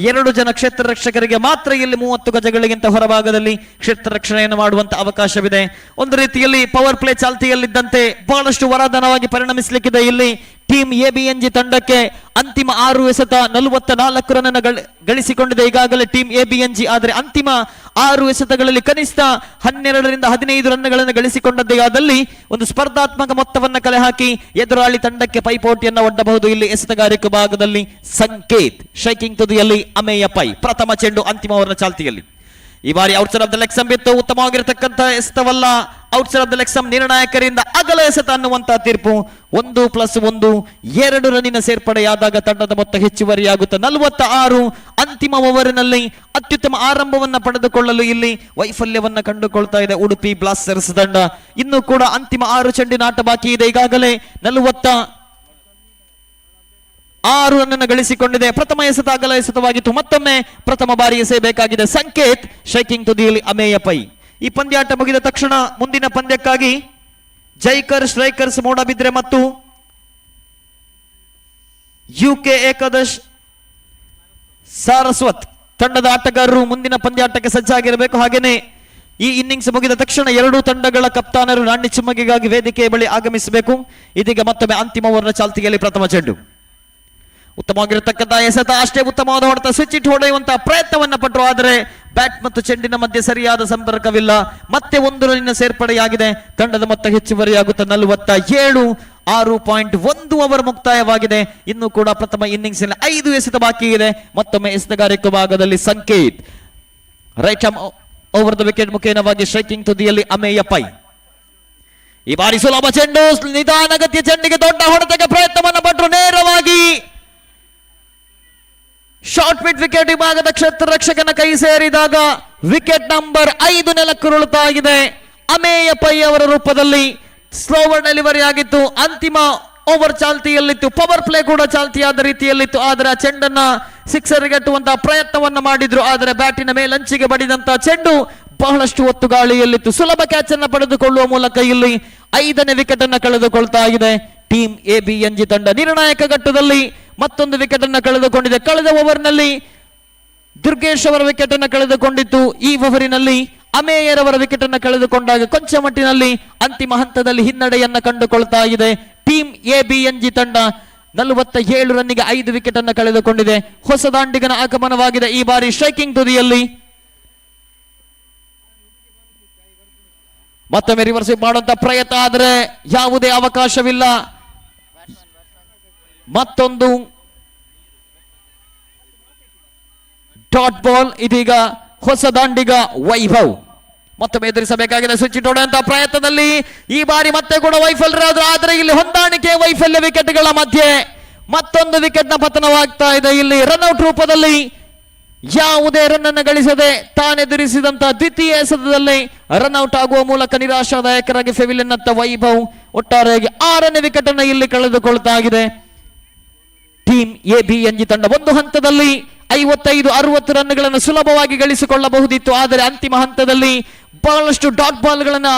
2 ಜನ ಕ್ಷೇತ್ರ ರಕ್ಷಕರಿಗೆ ಮಾತ್ರ ಇಲ್ಲಿ 30 ಗಜಗಳಿಗಿಂತ ಹೊರಭಾಗದಲ್ಲಿ ಕ್ಷೇತ್ರ ರಕ್ಷಣೆಯನ್ನು ಮಾಡುವಂತ ಅವಕಾಶವಿದೆ. ಒಂದು ರೀತಿಯಲ್ಲಿ ಪವರ್ ಪ್ಲೇ ಚಾಲ್ತಿಯಲ್ಲಿದ್ದಂತೆ ಬಹಳಷ್ಟು ವರದಾನವಾಗಿ ಪರಿಣಮಿಸಲಿಕ್ಕಿದೆ. ಇಲ್ಲಿ ಟೀಮ್ ABNG ತಂಡಕ್ಕೆ ಅಂತಿಮ 6 ಎಸೆತ 44 ರನ್ ಅನ್ನು ಗಳಿಸಿಕೊಂಡಿದೆ ಈಗಾಗಲೇ ಟೀಮ್ ABNG. ಆದರೆ ಅಂತಿಮ 6 ಎಸೆತಗಳಲ್ಲಿ ಕನಿಷ್ಠ 12 ರಿಂದ 15 ರನ್ಗಳನ್ನು ಗಳಿಸಿಕೊಂಡದ್ದೇ ಆದಲ್ಲಿ ಒಂದು ಸ್ಪರ್ಧಾತ್ಮಕ ಮೊತ್ತವನ್ನು ಕಲೆ ಹಾಕಿ ಎದುರಾಳಿ ತಂಡಕ್ಕೆ ಪೈಪೋಟಿಯನ್ನು ಒಡ್ಡಬಹುದು. ಇಲ್ಲಿ ಎಸೆತಗಾರಿಕೆ ಭಾಗದಲ್ಲಿ ಸಂಕೇತ್ ಶೈಕಿಂಗ್ ತುದಿಯಲ್ಲಿ ಅಮೇಯ ಪೈ. ಪ್ರಥಮ ಚೆಂಡು ಅಂತಿಮ ಓವರ್ನ ಚಾಲ್ತಿಯಲ್ಲಿ ಈ ಬಾರಿ outside off the leg stump ಇತ್ತು. ಉತ್ತಮವಾಗಿರತಕ್ಕಂಥ ಎಸೆತವಲ್ಲ. Outside off the leg stump ನಿರ್ಣಾಯಕರಿಂದ ಅಗಲ ಎಸೆತ ಅನ್ನುವಂತಹ ತೀರ್ಪು. 1+1 2 ರನ್ನಿನ ಸೇರ್ಪಡೆಯಾದಾಗ ತಂಡದ ಮೊತ್ತ ಹೆಚ್ಚುವರಿಯಾಗುತ್ತೆ 46. ಅಂತಿಮ ಓವರಿನಲ್ಲಿ ಅತ್ಯುತ್ತಮ ಆರಂಭವನ್ನ ಪಡೆದುಕೊಳ್ಳಲು ಇಲ್ಲಿ ವೈಫಲ್ಯವನ್ನ ಕಂಡುಕೊಳ್ತಾ ಇದೆ ಉಡುಪಿ ಬ್ಲಾಸ್ಟರ್ಸ್ ತಂಡ. ಇನ್ನು ಕೂಡ ಅಂತಿಮ 6 ಚೆಂಡಿನ ಆಟ ಬಾಕಿ ಇದೆ. ಈಗಾಗಲೇ 46 ರನ್ ಗಳಿಸಿಕೊಂಡಿದೆ. ಪ್ರಥಮ ಎಸೆತ ಅಗಲ ಎಸೆತವಾಗಿತ್ತು. ಮತ್ತೊಮ್ಮೆ ಪ್ರಥಮ ಬಾರಿ ಎಸೆಯಬೇಕಾಗಿದೆ ಸಂಕೇತ್ ಶೈಕಿಂಗ್ ತುದಿಯಲ್ಲಿ ಅಮೇಯ ಪೈ. ಈ ಪಂದ್ಯಾಟ ಮುಗಿದ ತಕ್ಷಣ ಮುಂದಿನ ಪಂದ್ಯಕ್ಕಾಗಿ ಜೈಕರ್ ಸ್ಟ್ರೈಕರ್ಸ್ ಮೂಡಬಿದ್ರೆ ಮತ್ತು UK ಏಕಾದಶ್ ಸಾರಸ್ವತ್ ತಂಡದ ಆಟಗಾರರು ಮುಂದಿನ ಪಂದ್ಯಾಟಕ್ಕೆ ಸಜ್ಜಾಗಿರಬೇಕು. ಹಾಗೇನೆ ಈ ಇನ್ನಿಂಗ್ಸ್ ಮುಗಿದ ತಕ್ಷಣ ಎರಡೂ ತಂಡಗಳ ಕಪ್ತಾನರು ನಾಣ್ಯ ಚಿಮ್ಮಗಿಗಾಗಿ ವೇದಿಕೆಯ ಬಳಿ ಆಗಮಿಸಬೇಕು. ಇದೀಗ ಮತ್ತೊಮ್ಮೆ ಅಂತಿಮ ಓವರ್ನ ಚಾಲ್ತಿಯಲ್ಲಿ ಪ್ರಥಮ ಚೆಂಡು. ಉತ್ತಮವಾಗಿರತಕ್ಕಂಥ ಎಸೆತ, ಅಷ್ಟೇ ಉತ್ತಮವಾದ ಹೊಡೆತ, ಸ್ವಿಚ್ ಇಟ್ ಹೊಡೆಯುವಂತಹ ಪ್ರಯತ್ನವನ್ನ ಪಟ್ಟರು. ಆದರೆ ಬ್ಯಾಟ್ ಮತ್ತು ಚೆಂಡಿನ ಮಧ್ಯೆ ಸರಿಯಾದ ಸಂಪರ್ಕವಿಲ್ಲ. ಮತ್ತೆ 1 ರನ್ನಿನ ಸೇರ್ಪಡೆಯಾಗಿದೆ. ತಂಡದ ಮೊತ್ತ ಹೆಚ್ಚುವರಿಯಾಗುತ್ತಾ 47. 6.1 ಓವರ್ ಮುಕ್ತಾಯವಾಗಿದೆ. ಇನ್ನು ಕೂಡ ಪ್ರಥಮ ಇನ್ನಿಂಗ್ಸ್ ನಲ್ಲಿ 5 ಎಸೆತ ಬಾಕಿ ಇದೆ. ಮತ್ತೊಮ್ಮೆ ಎಸೆತಗಾರಿಕೆ ಭಾಗದಲ್ಲಿ Sanket right arm over the wicket ಮುಖೇನವಾಗಿ striking ತುದಿಯಲ್ಲಿ ಅಮೇಯ ಪೈ. ಈ ಬಾರಿ ಸುಲಭ ಚೆಂಡು, ನಿಧಾನಗತಿಯ ಚೆಂಡಿಗೆ ದೊಡ್ಡ ಹೊಡೆತಕ್ಕೆ ಪ್ರಯತ್ನವನ್ನು ಪಟ್ಟರು. ನೇರವಾಗಿ ಶಾರ್ಟ್ ಮಿಡ್ ವಿಕೆಟ್ ವಿಭಾಗದ ಕ್ಷೇತ್ರ ರಕ್ಷಕನ ಕೈ ಸೇರಿದಾಗ ವಿಕೆಟ್ ನಂಬರ್ 5 ನೆಲಕ್ಕುರುಳುತ್ತಾ ಇದೆ. ಅಮೇಯ ಪೈ ಅವರ ರೂಪದಲ್ಲಿ ಸ್ಲೋವರ್ ಡೆಲಿವರಿ ಆಗಿತ್ತು. ಅಂತಿಮ ಓವರ್ ಚಾಲ್ತಿಯಲ್ಲಿತ್ತು, ಪವರ್ ಪ್ಲೇ ಕೂಡ ಚಾಲ್ತಿಯಾದ ರೀತಿಯಲ್ಲಿತ್ತು. ಆದರೆ ಆ ಚೆಂಡನ್ನ ಸಿಕ್ಸರ್ಗೆಟ್ಟುವಂತಹ ಪ್ರಯತ್ನವನ್ನ ಮಾಡಿದ್ರು. ಆದರೆ ಬ್ಯಾಟಿನ ಮೇಲಂಚಿಗೆ ಬಡಿದಂತಹ ಚೆಂಡು ಬಹಳಷ್ಟು ಹೊತ್ತು ಗಾಳಿಯಲ್ಲಿತ್ತು. ಸುಲಭ ಕ್ಯಾಚ್ ಅನ್ನ ಪಡೆದುಕೊಳ್ಳುವ ಮೂಲಕ ಇಲ್ಲಿ 5ನೇ ವಿಕೆಟ್ ಅನ್ನ ಕಳೆದುಕೊಳ್ತಾ ಇದೆ ಟೀಮ್ ABNG ತಂಡ. ನಿರ್ಣಾಯಕ ಘಟ್ಟದಲ್ಲಿ ಮತ್ತೊಂದು ವಿಕೆಟ್ ಅನ್ನ ಕಳೆದುಕೊಂಡಿದೆ. ಕಳೆದ ಓವರ್ನಲ್ಲಿ ದುರ್ಗೇಶ್ ಅವರ ವಿಕೆಟ್ ಅನ್ನು ಕಳೆದುಕೊಂಡಿತ್ತು. ಈ ಓವರಿನಲ್ಲಿ ಅಮೇಯರ್ ಅವರ ವಿಕೆಟ್ ಅನ್ನು ಕಳೆದುಕೊಂಡಾಗ ಕೊಂಚ ಮಟ್ಟಿನಲ್ಲಿ ಅಂತಿಮ ಹಂತದಲ್ಲಿ ಹಿನ್ನಡೆಯನ್ನ ಕಂಡುಕೊಳ್ತಾ ಇದೆ ಟೀಮ್ ABNG ತಂಡ. 47 ರನ್ನಿಗೆ 5 ವಿಕೆಟ್ ಅನ್ನು ಕಳೆದುಕೊಂಡಿದೆ. ಹೊಸ ದಾಂಡಿಗನ ಆಗಮನವಾಗಿದೆ ಈ ಬಾರಿ ಸ್ಟ್ರೈಕಿಂಗ್ ತುದಿಯಲ್ಲಿ. ಮತ್ತೊಮ್ಮೆ ರಿವರ್ಸ್ ಮಾಡುವಂತ ಪ್ರಯತ್ನ, ಆದರೆ ಯಾವುದೇ ಅವಕಾಶವಿಲ್ಲ. ಮತ್ತೊಂದು ಡಾಟ್ ಬಾಲ್. ಇದೀಗ ಹೊಸ ದಾಂಡಿಗ ವೈಭವ್ ಮತ್ತೊಮ್ಮೆ ಎದುರಿಸಬೇಕಾಗಿದೆ. ಸ್ವಿಚ್ ಹೊಡೆಯುವಂತಹ ಪ್ರಯತ್ನದಲ್ಲಿ ಈ ಬಾರಿ ಮತ್ತೆ ಕೂಡ ವೈಫಲ್ಯರಾದ್ರು. ಆದರೆ ಇಲ್ಲಿ ಹೊಂದಾಣಿಕೆ ವೈಫಲ್ಯ ವಿಕೆಟ್ಗಳ ಮಧ್ಯೆ ಮತ್ತೊಂದು ವಿಕೆಟ್ ನ ಪತನವಾಗ್ತಾ ಇದೆ. ಇಲ್ಲಿ ರನ್ಔಟ್ ರೂಪದಲ್ಲಿ ಯಾವುದೇ ರನ್ ಅನ್ನು ಗಳಿಸದೆ ತಾನೆದುರಿಸಿದಂತಹ ದ್ವಿತೀಯ ಎಸೆತದಲ್ಲಿ ರನ್ಔಟ್ ಆಗುವ ಮೂಲಕ ನಿರಾಶಾದಾಯಕರಾಗಿ ಫೆವಿಲಿಯನ್ ಅತ್ತ ವೈಭವ್ ಒಟ್ಟಾರೆಯಾಗಿ 6ನೇ ವಿಕೆಟ್ ಅನ್ನು ಇಲ್ಲಿ ಕಳೆದುಕೊಳ್ತಾ ಇದೆ ಟೀಮ್ ABNG ತಂಡ. ಒಂದು ಹಂತದಲ್ಲಿ 55-60 ರನ್ಗಳನ್ನು ಸುಲಭವಾಗಿ ಗಳಿಸಿಕೊಳ್ಳಬಹುದಿತ್ತು. ಆದರೆ ಅಂತಿಮ ಹಂತದಲ್ಲಿ ಬಹಳಷ್ಟು ಡಾಟ್ ಬಾಲ್ಗಳನ್ನ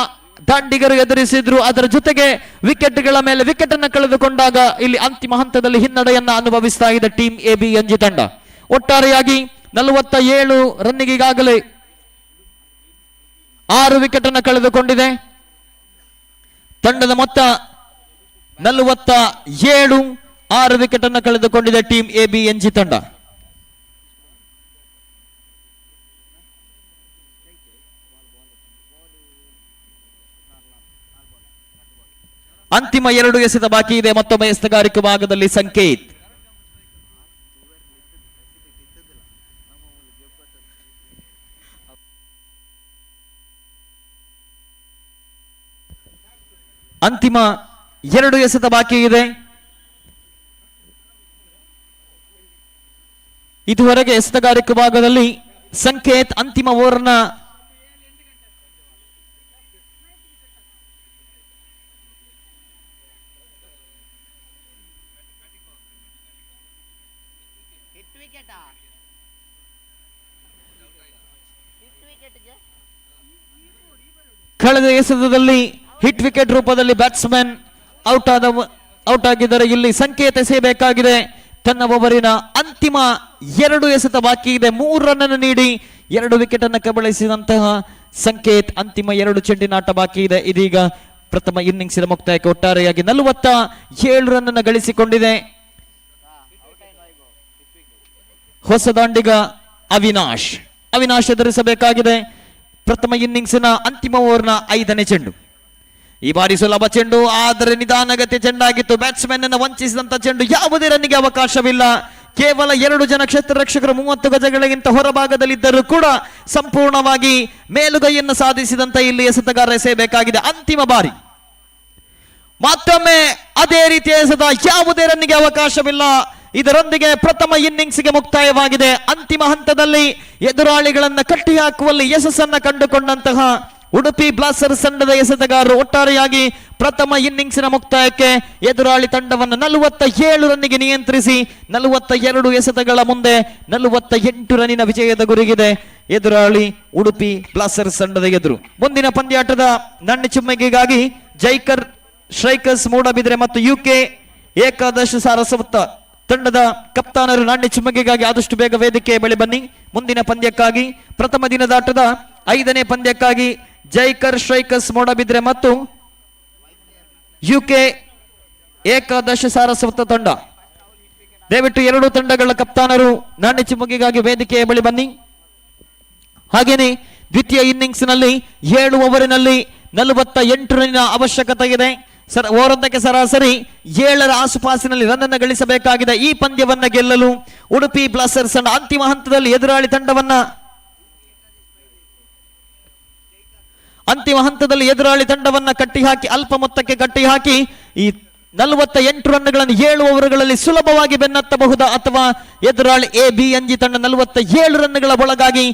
ದಾಂಡಿಗರು ಎದುರಿಸಿದ್ರು. ಅದರ ಜೊತೆಗೆ ವಿಕೆಟ್ಗಳ ಮೇಲೆ ವಿಕೆಟ್ ಅನ್ನು ಕಳೆದುಕೊಂಡಾಗ ಇಲ್ಲಿ ಅಂತಿಮ ಹಂತದಲ್ಲಿ ಹಿನ್ನಡೆಯನ್ನ ಅನುಭವಿಸ್ತಾ ಇದೆ ಟೀಮ್ ABNG ತಂಡ. ಒಟ್ಟಾರೆಯಾಗಿ 47 ರನ್ನಿಗೆ ಈಗಾಗಲೇ 6 ವಿಕೆಟ್ ಅನ್ನು ಕಳೆದುಕೊಂಡಿದೆ. ತಂಡದ ಮೊತ್ತ 47, 6 ವಿಕೆಟ್ ಅನ್ನು ಕಳೆದುಕೊಂಡಿದೆ ಟೀಮ್ ABNG ತಂಡ. ಅಂತಿಮ 2 ಎಸೆತ ಬಾಕಿ ಇದೆ. ಮತ್ತೊಮ್ಮೆ ಎಸೆತಗಾರಿಕೆ ಭಾಗದಲ್ಲಿ ಸಂಕೇತ್. ಅಂತಿಮ 2 ಎಸೆತ ಬಾಕಿ ಇದೆ. ಇದುವರೆಗೆ ಎಸೆತಗಾರಿಕೆ ಭಾಗದಲ್ಲಿ ಸಂಕೇತ್ ಅಂತಿಮ ಓವರ್ನ ಕಳೆದ ಎಸೆತದಲ್ಲಿ ಹಿಟ್ ವಿಕೆಟ್ ರೂಪದಲ್ಲಿ ಬ್ಯಾಟ್ಸ್ಮನ್ ಔಟ್ ಆಗಿದ್ದಾರೆ. ಇಲ್ಲಿ ಸಂಕೇತ ಎಸೆಯಬೇಕಾಗಿದೆ. ತನ್ನ ಓವರಿನ ಅಂತಿಮ 2 ಎಸೆತ ಬಾಕಿ ಇದೆ. 3 ರನ್ ಅನ್ನು ನೀಡಿ 2 ವಿಕೆಟ್ ಅನ್ನು ಕಬಳಿಸಿದಂತಹ ಸಂಕೇತ್ ಅಂತಿಮ 2 ಚೆಂಡಿನಾಟ ಬಾಕಿ ಇದೆ. ಇದೀಗ ಪ್ರಥಮ ಇನ್ನಿಂಗ್ಸಿನ ಮುಕ್ತಾಯಕ್ಕೆ ಒಟ್ಟಾರೆಯಾಗಿ 47 ರನ್ ಅನ್ನು ಗಳಿಸಿಕೊಂಡಿದೆ ಹೊಸ ದಾಂಡಿಗ ಅವಿನಾಶ್ ಎದುರಿಸಬೇಕಾಗಿದೆ ಪ್ರಥಮ ಇನ್ನಿಂಗ್ಸಿನ ಅಂತಿಮ ಓವರ್ನ 5ನೇ ಚೆಂಡು. ಈ ಬಾರಿ ಸುಲಭ ಚೆಂಡು, ಆದರೆ ನಿಧಾನಗತಿಯ ಚೆಂಡಾಗಿತ್ತು. ಬ್ಯಾಟ್ಸ್ಮನ್ ಅನ್ನು ವಂಚಿಸಿದಂತ ಚೆಂಡು. ಯಾವುದೇ ರನ್ನಿಗೆ ಅವಕಾಶವಿಲ್ಲ. ಕೇವಲ 2 ಜನ ಕ್ಷೇತ್ರ ರಕ್ಷಕರು 30 ಗಜಗಳಿಗಿಂತ ಹೊರಭಾಗದಲ್ಲಿದ್ದರೂ ಕೂಡ ಸಂಪೂರ್ಣವಾಗಿ ಮೇಲುಗೈಯನ್ನು ಸಾಧಿಸಿದಂತ ಇಲ್ಲಿ ಎಸೆತಗಾರ ಎಸೆಯಬೇಕಾಗಿದೆ. ಅಂತಿಮ ಬಾರಿ ಮತ್ತೊಮ್ಮೆ ಅದೇ ರೀತಿಯ ಎಸೆತ. ಯಾವುದೇ ರನ್ನಿಗೆ ಅವಕಾಶವಿಲ್ಲ. ಇದರೊಂದಿಗೆ ಪ್ರಥಮ ಇನ್ನಿಂಗ್ಸ್ಗೆ ಮುಕ್ತಾಯವಾಗಿದೆ. ಅಂತಿಮ ಹಂತದಲ್ಲಿ ಎದುರಾಳಿಗಳನ್ನ ಕಟ್ಟಿ ಹಾಕುವಲ್ಲಿ ಯಶಸ್ಸನ್ನ ಕಂಡುಕೊಂಡಂತಹ ಉಡುಪಿ ಬ್ಲಾಸ್ಟರ್ಸ್ ತಂಡದ ಎಸೆತಗಾರರು ಒಟ್ಟಾರೆಯಾಗಿ ಪ್ರಥಮ ಇನ್ನಿಂಗ್ಸಿನ ಮುಕ್ತಾಯಕ್ಕೆ ಎದುರಾಳಿ ತಂಡವನ್ನು 47 ರನ್ನಿಗೆ ನಿಯಂತ್ರಿಸಿ 42 ಎಸೆತಗಳ ಮುಂದೆ 48 ರನ್ನಿನ ವಿಜಯದ ಗುರಿಗಿದೆ ಎದುರಾಳಿ ಉಡುಪಿ ಬ್ಲಾಸ್ಟರ್ಸ್ ತಂಡದ ಎದುರು. ಮುಂದಿನ ಪಂದ್ಯಾಟದ ನಾಣ್ಯ ಚಿಮ್ಮಗಿಗಾಗಿ ಜೈಕರ್ ಸ್ಟ್ರೈಕರ್ಸ್ ಮೂಡಬಿದ್ರೆ ಮತ್ತು UK ಏಕಾದಶ ಸಾರಸ್ವತ ತಂಡದ ಕಪ್ತಾನರು ನಾಣ್ಯ ಚಿಮ್ಮಗಿಗಾಗಿ ಆದಷ್ಟು ಬೇಗ ವೇದಿಕೆಯ ಬಳಿ ಬನ್ನಿ. ಮುಂದಿನ ಪಂದ್ಯಕ್ಕಾಗಿ ಪ್ರಥಮ ದಿನದಾಟದ 5ನೇ ಪಂದ್ಯಕ್ಕಾಗಿ ಜೈಕರ್ ಸ್ಟ್ರೈಕರ್ಸ್ ಮೂಡಬಿದ್ರೆ ಮತ್ತು ಯುಕೆ ಏಕಾದಶ ಸಾರಸ್ವತ ತಂಡ. ದಯವಿಟ್ಟು ಎರಡೂ ತಂಡಗಳ ಕಪ್ತಾನರು ನಾಣ್ಯ ಚಿಮ್ಮುಗೆಗಾಗಿ ವೇದಿಕೆಯ ಬಳಿ ಬನ್ನಿ. ಹಾಗೇನೆ ದ್ವಿತೀಯ ಇನ್ನಿಂಗ್ಸ್ ನಲ್ಲಿ 7 ಓವರಿನಲ್ಲಿ 48 ರನ್ನಿನ ಅವಶ್ಯಕತೆ ಇದೆ. ಓವರೊಂದಕ್ಕೆ ಸರಾಸರಿ 7ರ ಆಸುಪಾಸಿನಲ್ಲಿ ರನ್ ಅನ್ನು ಗಳಿಸಬೇಕಾಗಿದೆ. ಈ ಪಂದ್ಯವನ್ನ ಗೆಲ್ಲಲು ಉಡುಪಿ ಬ್ಲಾಸ್ಟರ್ಸ್ ತಂಡ ಅಂತಿಮ ಹಂತದಲ್ಲಿ ಎದುರಾಳಿ ತಂಡವನ್ನ ಕಟ್ಟಿಹಾಕಿ ಅಲ್ಪ ಮೊತ್ತಕ್ಕೆ ಕಟ್ಟಿಹಾಕಿ ಈ 48 ರನ್ಗಳನ್ನು 7 ಓವರ್ಗಳಲ್ಲಿ ಸುಲಭವಾಗಿ ಬೆನ್ನತ್ತಬಹುದಾ ಅಥವಾ ಎದುರಾಳಿ ABNG ತಂಡ 47 ರನ್ಗಳ ಒಳಗಾಗಿ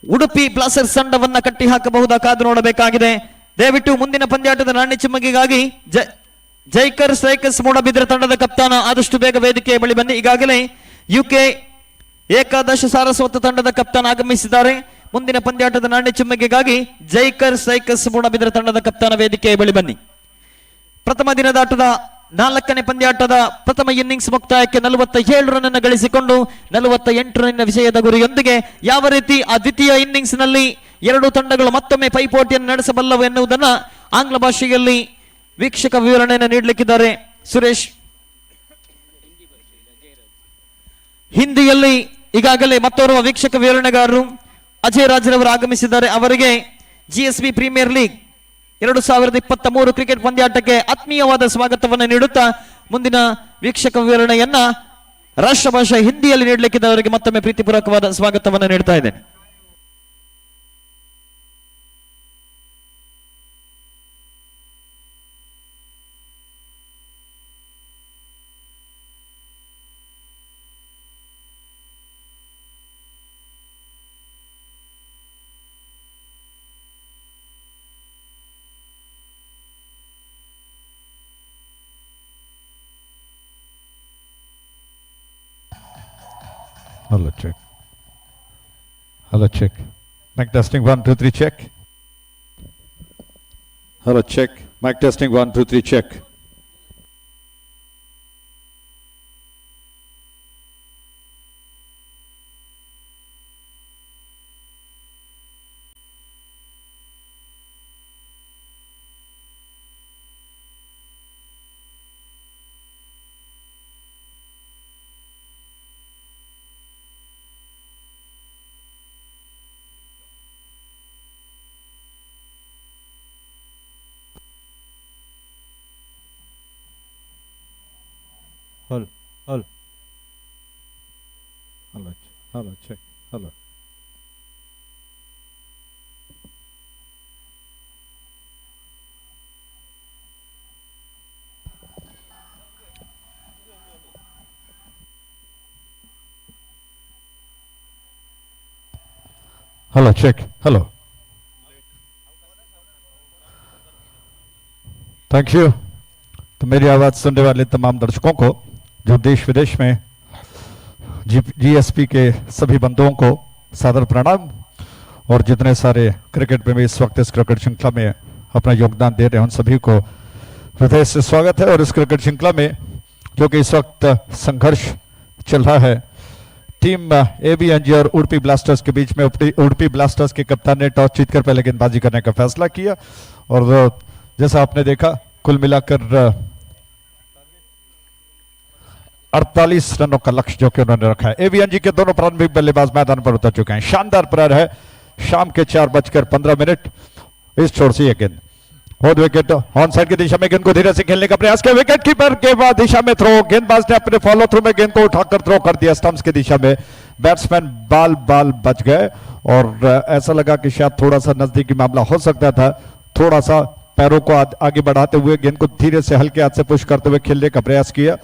ಉಡುಪಿ ಬ್ಲಾಸ್ಟರ್ಸ್ ತಂಡವನ್ನ ಕಟ್ಟಿ ಹಾಕಬಹುದಾ ಕಾದು ನೋಡಬೇಕಾಗಿದೆ. ದಯವಿಟ್ಟು ಮುಂದಿನ ಪಂದ್ಯಾಟದ ನಾಣ್ಯ ಚಿಮ್ಮುಗೆಗಾಗಿ ಜೈಕರ್ ಸ್ಟ್ರೈಕರ್ಸ್ ಮೂಡಬಿದ್ರೆ ತಂಡದ ಕಪ್ತಾನ ಆದಷ್ಟು ಬೇಗ ವೇದಿಕೆಯ ಬಳಿ ಬನ್ನಿ. ಈಗಾಗಲೇ ಯುಕೆ ಏಕಾದಶ ಸಾರಸ್ವತ ತಂಡದ ಕಪ್ತಾನ ಆಗಮಿಸಿದ್ದಾರೆ. ಮುಂದಿನ ಪಂದ್ಯಾಟದ ನಾಣ್ಯ ಚಿಮ್ಮುಗೆಗಾಗಿ ಜೈಕರ್ ಸ್ಟ್ರೈಕರ್ಸ್ ಮೂಡಬಿದ್ರೆ ತಂಡದ ಕಪ್ತಾನ ವೇದಿಕೆಯ ಬಳಿ ಬನ್ನಿ. ಪ್ರಥಮ ದಿನದಾಟದ 4ನೇ ಪಂದ್ಯಾಟದ ಪ್ರಥಮ ಇನ್ನಿಂಗ್ಸ್ ಮುಕ್ತಾಯಕ್ಕೆ 47 ರನ್ ಅನ್ನು ಗಳಿಸಿಕೊಂಡು 48 ರನ್ನಿನ ವಿಜಯದ ಗುರಿಯೊಂದಿಗೆ ಯಾವ ರೀತಿ ಆ ದ್ವಿತೀಯ ಇನ್ನಿಂಗ್ಸ್ ನಲ್ಲಿ ಎರಡೂ ತಂಡಗಳು ಮತ್ತೊಮ್ಮೆ ಪೈಪೋಟಿಯನ್ನು ನಡೆಸಬಲ್ಲವು ಎನ್ನುವುದನ್ನ ಆಂಗ್ಲ ಭಾಷೆಯಲ್ಲಿ ವೀಕ್ಷಕ ವಿವರಣೆಯನ್ನು ನೀಡಲಿಕ್ಕಿದ್ದಾರೆ ಸುರೇಶ್. ಹಿಂದಿಯಲ್ಲಿ ಈಗಾಗಲೇ ಮತ್ತೋರ್ವ ವೀಕ್ಷಕ ವಿವರಣೆಗಾರರು ಅಜಯ್ ರಾಜ್ರವರು ಆಗಮಿಸಿದ್ದಾರೆ. ಅವರಿಗೆ GSB ಪ್ರೀಮಿಯರ್ ಲೀಗ್ 2023 ಕ್ರಿಕೆಟ್ ಪಂದ್ಯಾಟಕ್ಕೆ ಆತ್ಮೀಯವಾದ ಸ್ವಾಗತವನ್ನು ನೀಡುತ್ತಾ ಮುಂದಿನ ವೀಕ್ಷಕ ವಿವರಣೆಯನ್ನ ರಾಷ್ಟ್ರಭಾಷೆ ಹಿಂದಿಯಲ್ಲಿ ನೀಡಲಿಕ್ಕಿದೆ. ಅವರಿಗೆ ಮತ್ತೊಮ್ಮೆ ಪ್ರೀತಿಪೂರ್ವಕವಾದ ಸ್ವಾಗತವನ್ನು ನೀಡ್ತಾ ಇದ್ದೇನೆ. Hello, check. Hello, check. Mic testing 1, 2, 3, check. Hello, check. Mic testing 1, 2, 3, check. Hello, hello. Hello, check. Hello. Hello, check. Hello. Thank you. तो मेरी आवाज़ सुनने वाले तमाम दर्शकों को जो देश विदेश में GSP के सभी बंधुओं को सादर प्रणाम और जितने सारे क्रिकेट प्रेमी इस वक्त इस क्रिकेट श्रृंखला में अपना योगदान दे रहे हैं उन सभी को हृदय से स्वागत है। और इस क्रिकेट श्रृंखला में जो कि इस वक्त संघर्ष चल रहा है टीम ABNG और उडुपी ब्लास्टर्स के बीच में, उडुपी ब्लास्टर्स के कप्तान ने टॉस जीतकर पहले गेंदबाजी करने का फैसला किया और जैसा आपने देखा कुल मिलाकर 48 रनों का लक्ष्य जो कि उन्होंने रखा है। ABNG के दोनों प्रारंभिक बल्लेबाज मैदान पर उतर चुके हैं। शानदार प्रहार है शाम के 4:15 इस छोर से यह गेंद फोर्थ विकेट ऑन साइड की दिशा में गेंद को धीरे से खेलने का प्रयास किया। विकेट कीपर के बाद दिशा में थ्रो, गेंदबाज ने अपने फॉलो थ्रू में गेंद को उठाकर थ्रो कर दिया स्टंप्स की दिशा में। बैट्समैन बाल बच गए और ऐसा लगा कि शायद थोड़ा सा नजदीकी मामला हो सकता था। थोड़ा सा पैरों को आगे बढ़ाते हुए गेंद को धीरे से हल्के हाथ से पुश करते हुए खेलने का प्रयास किया।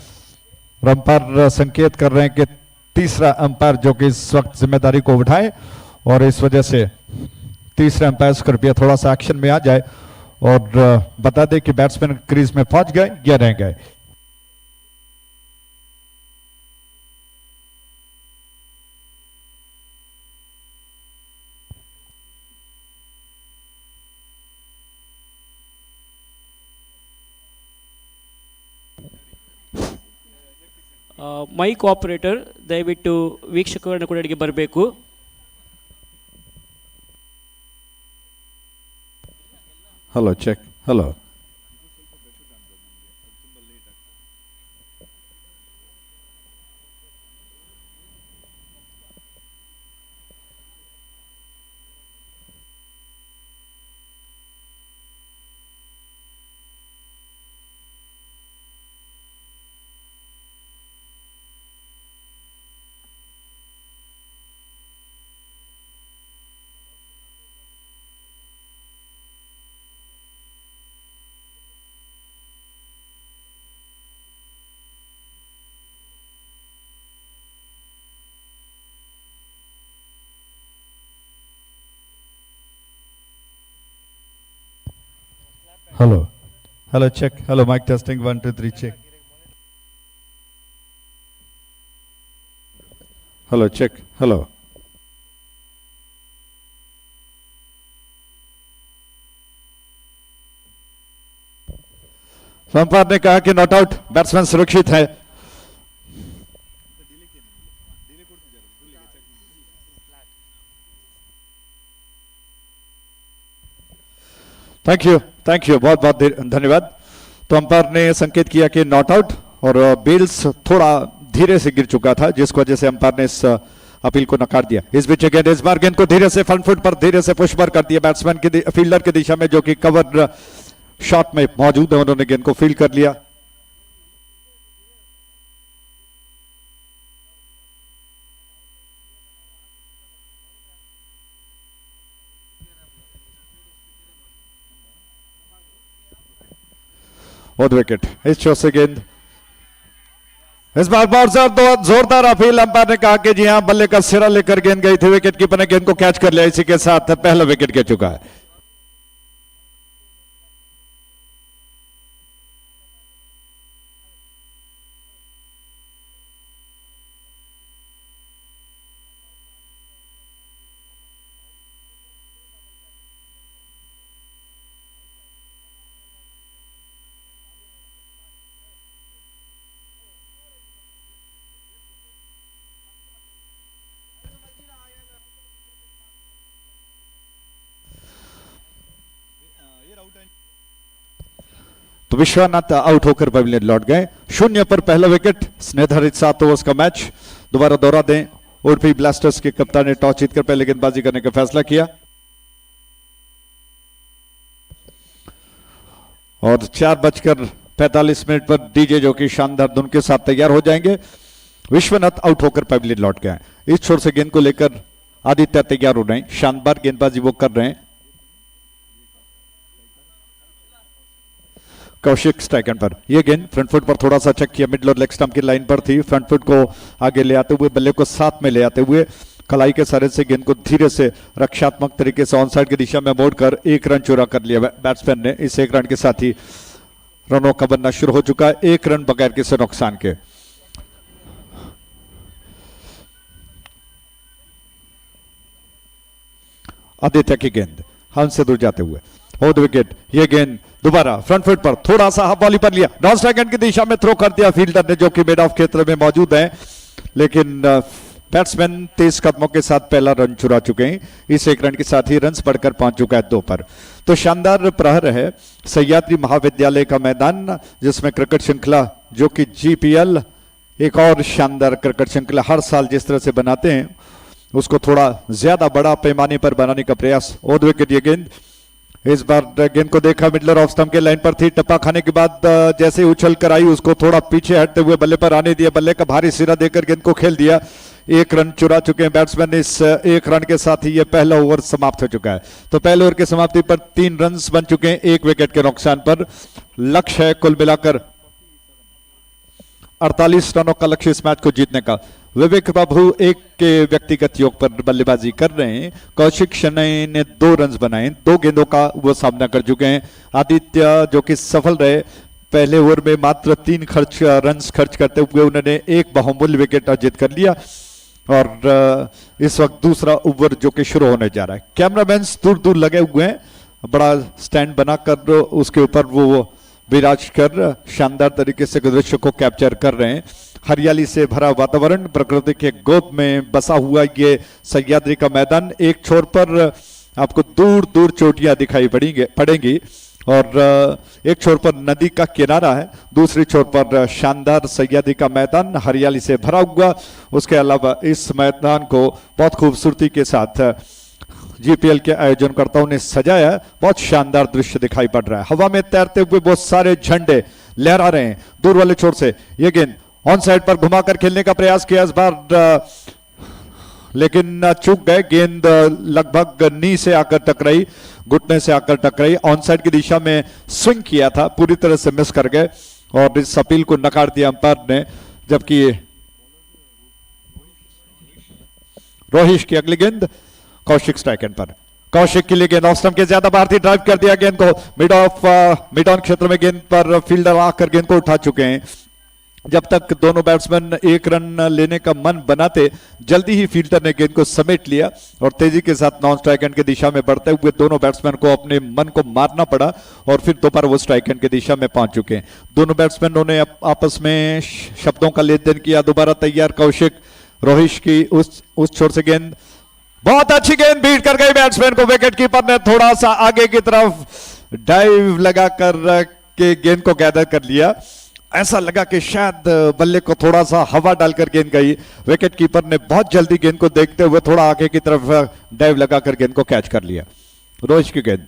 अंपायर संकेत कर रहे हैं कि तीसरा अंपायर जो कि इस वक्त जिम्मेदारी को उठाए और इस वजह से तीसरे अंपायर कृपया थोड़ा सा एक्शन में आ जाए और बता दें कि बैट्समैन क्रीज में पहुंच गए या रह गए। ಮೈಕ್ ಆಪರೇಟರ್ ದಯವಿಟ್ಟು ವೀಕ್ಷಕರನ್ನ ಕೊಠಡಿಗೆ ಬರಬೇಕು. Hello, check. Hello. Hello. Hello, check. Hello, mic testing. 1, 2, 3, check. Hello, check. Hello. Umpire ने कहा कि नॉट आउट, बैट्समैन सुरक्षित है। थैंक यू, बहुत बहुत धन्यवाद। तो अंपायर ने संकेत किया कि नॉट आउट, और बेल्स थोड़ा धीरे से गिर चुका था, जिस वजह से अंपायर ने इस अपील को नकार दिया। इस बीच अगेन इस बार गेंद को धीरे से फ्रंट फुट पर धीरे से पुश कर दिया बैट्समैन के फील्डर की दिशा में, जो कि कवर शॉट में मौजूद है। उन्होंने गेंद को फील्ड कर लिया। और विकेट, इस शॉट से गेंद इस बार बहुत जोरदार अपील। अंपायर ने कहा कि जी हां, बल्ले का सिरा लेकर गेंद गई थी, विकेट कीपर ने गेंद को कैच कर लिया। इसी के साथ पहला विकेट गिर चुका है। तो विश्वनाथ आउट होकर पवेलियन लौट गए। 0 पर पहला विकेट। निर्धारित 7 ओवर्स का मैच दोबारा दोहरा दें। उडुपी ब्लास्टर्स के कप्तान ने टॉस जीतकर पहले गेंदबाजी करने का फैसला किया और 4:45 पर डीजे जो कि शानदार धुन के साथ तैयार हो जाएंगे। विश्वनाथ आउट होकर पवेलियन लौट गए। इस छोर से गेंद को लेकर आदित्य तैयार हो रहे हैं। शानदार गेंदबाजी वो कर रहे हैं। कौशिक स्ट्राइक एंड पर यह गेंद फ्रंट फुट पर थोड़ा सा चेक किया, मिडल और लेग स्टंप की लाइन पर थी। फ्रंट फुट को आगे ले आते हुए, बल्ले को साथ में ले आते हुए, कलाई के सहारे से गेंद को धीरे से रक्षात्मक तरीके से ऑन साइड की दिशा में मोड़कर 1 रन चुरा कर लिया बैट्समैन ने। इस 1 रन के साथ ही रनों का बनना शुरू हो चुका है। 1 रन बगैर किसी नुकसान के। आदित्य की गेंद हंस से दूर जाते हुए होल्ड विकेट। यह गेंद दोबारा फ्रंट फुट पर थोड़ा सा हाफ बॉली पर लिया, नॉन स्ट्राइक एंड की दिशा में थ्रो कर दिया फील्डर ने, जो कि मिड ऑफ क्षेत्र में मौजूद है। लेकिन बैट्समैन तेज कदमों के साथ पहला रन चुरा चुके हैं। इस 1 रन के साथ ही रन बढ़कर पहुंच चुका है 2 पर। तो शानदार प्रहर है सह्याद्री महाविद्यालय का मैदान, जिसमें क्रिकेट श्रृंखला जो कि GPL एक और शानदार क्रिकेट श्रृंखला हर साल जिस तरह से बनाते हैं, उसको थोड़ा ज्यादा बड़ा पैमाने पर बनाने का प्रयास। और विकेट ये गेंद, इस बार गेंद को देखा मिडलर ऑफ स्टंप के लाइन पर थी, टप्पा खाने के बाद जैसे उछल कर आई, उसको थोड़ा पीछे हटते हुए बल्ले पर आने दिया, बल्ले का भारी सिरा देकर गेंद को खेल दिया। 1 रन चुरा चुके हैं बैट्समैन। इस 1 रन के साथ ही यह पहला ओवर समाप्त हो चुका है। तो पहले ओवर की समाप्ति पर 3 रन बन चुके हैं 1 विकेट के नुकसान पर। लक्ष्य है कुल मिलाकर 48 रनों का लक्ष्य इस मैच को जीतने का। विवेक बाबू 1 के व्यक्तिगत योग पर बल्लेबाजी कर रहे हैं। कौशिक शनई ने 2 रन बनाए, 2 गेंदों का वो सामना कर चुके हैं। आदित्य जो कि सफल रहे, पहले ओवर में मात्र 3 रन खर्च करते हुए उन्होंने 1 बहुमूल्य विकेट अर्जित कर लिया। और इस वक्त दूसरा ओवर जो कि शुरू होने जा रहा है। कैमरामैन दूर दूर लगे हुए हैं, बड़ा स्टैंड बनाकर उसके ऊपर वो विराज कर शानदार तरीके से दृश्य को कैप्चर कर रहे हैं। हरियाली से भरा वातावरण, प्रकृति के गोद में बसा हुआ ये सह्याद्री का मैदान। एक छोर पर आपको दूर दूर चोटियां दिखाई पड़ेंगी और एक छोर पर नदी का किनारा है, दूसरी छोर पर शानदार सैयदी का मैदान हरियाली से भरा हुआ। उसके अलावा इस मैदान को बहुत खूबसूरती के साथ जीपीएल के आयोजनकर्ताओं ने सजाया। बहुत शानदार दृश्य दिखाई पड़ रहा है। हवा में तैरते हुए बहुत सारे झंडे लहरा रहे हैं। दूर वाले छोर से ये गेंद ऑन साइड पर घुमाकर खेलने का प्रयास किया इस बार, लेकिन चूक गए। गेंद लगभग नी से आकर टकराई, घुटने से आकर टकराई। ऑन साइड की दिशा में स्विंग किया था, पूरी तरह से मिस कर गए और इस अपील को नकार दिया अंपायर ने। जबकि रोहिश की अगली गेंद कौशिक स्ट्राइक एंड पर। कौशिक के लिए गेंद ऑफ स्टंप के ज्यादा बाहर थी, ड्राइव कर दिया गेंद को मिड ऑन क्षेत्र में। गेंद पर फील्डर आकर गेंद को उठा चुके हैं। जब तक दोनों बैट्समैन एक रन लेने का मन बनाते, जल्दी ही फील्डर ने गेंद को समेट लिया और तेजी के साथ नॉन स्ट्राइक एंड की दिशा में बढ़ते हुए दोनों बैट्समैन को अपने मन को मारना पड़ा और फिर दोबारा वो स्ट्राइक एंड की दिशा में पहुंच चुके हैं। दोनों बैट्समैनों ने आपस में शब्दों का लेन देन किया। दोबारा तैयार कौशिक, रोहिश की उस छोर से गेंद, बहुत अच्छी गेंद बीट कर गई बैट्समैन को। विकेट कीपर ने थोड़ा सा आगे की तरफ डाइव लगाकर के गेंद को गैदर कर लिया। ऐसा लगा कि शायद बल्ले को थोड़ा सा हवा डालकर गेंद गई। विकेट कीपर ने बहुत जल्दी गेंद को देखते हुए थोड़ा आगे की तरफ डाइव लगाकर गेंद को कैच कर लिया। रोहिश की गेंद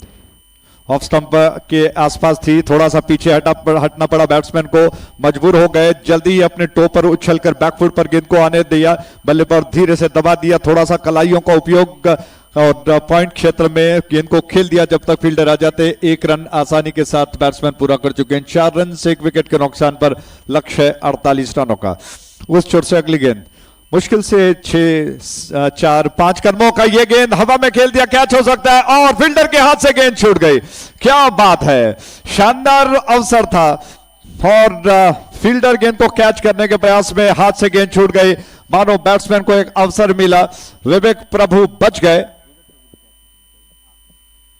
ऑफ स्टंप के आसपास थी, थोड़ा सा पीछे हटना पड़ा बैट्समैन को, मजबूर हो गए। जल्दी ही अपने टो पर उछलकर बैकफुट पर गेंद को आने दिया, बल्ले पर धीरे से दबा दिया, थोड़ा सा कलाइयों का उपयोग और पॉइंट क्षेत्र में गेंद को खेल दिया। जब तक फील्डर आ जाते, एक रन आसानी के साथ बैट्समैन पूरा कर चुके हैं। 4 रन से 1 विकेट के नुकसान पर लक्ष्य 48 रनों का। उस छोर से अगली गेंद मुश्किल से 6-4-5 कदमों का ये गेंद हवा में खेल दिया, कैच हो सकता है और फील्डर के हाथ से गेंद छूट गई। क्या बात है, शानदार अवसर था और फील्डर गेंद को कैच करने के प्रयास में हाथ से गेंद छूट गई। मानो बैट्समैन को एक अवसर मिला, विवेक प्रभु बच गए।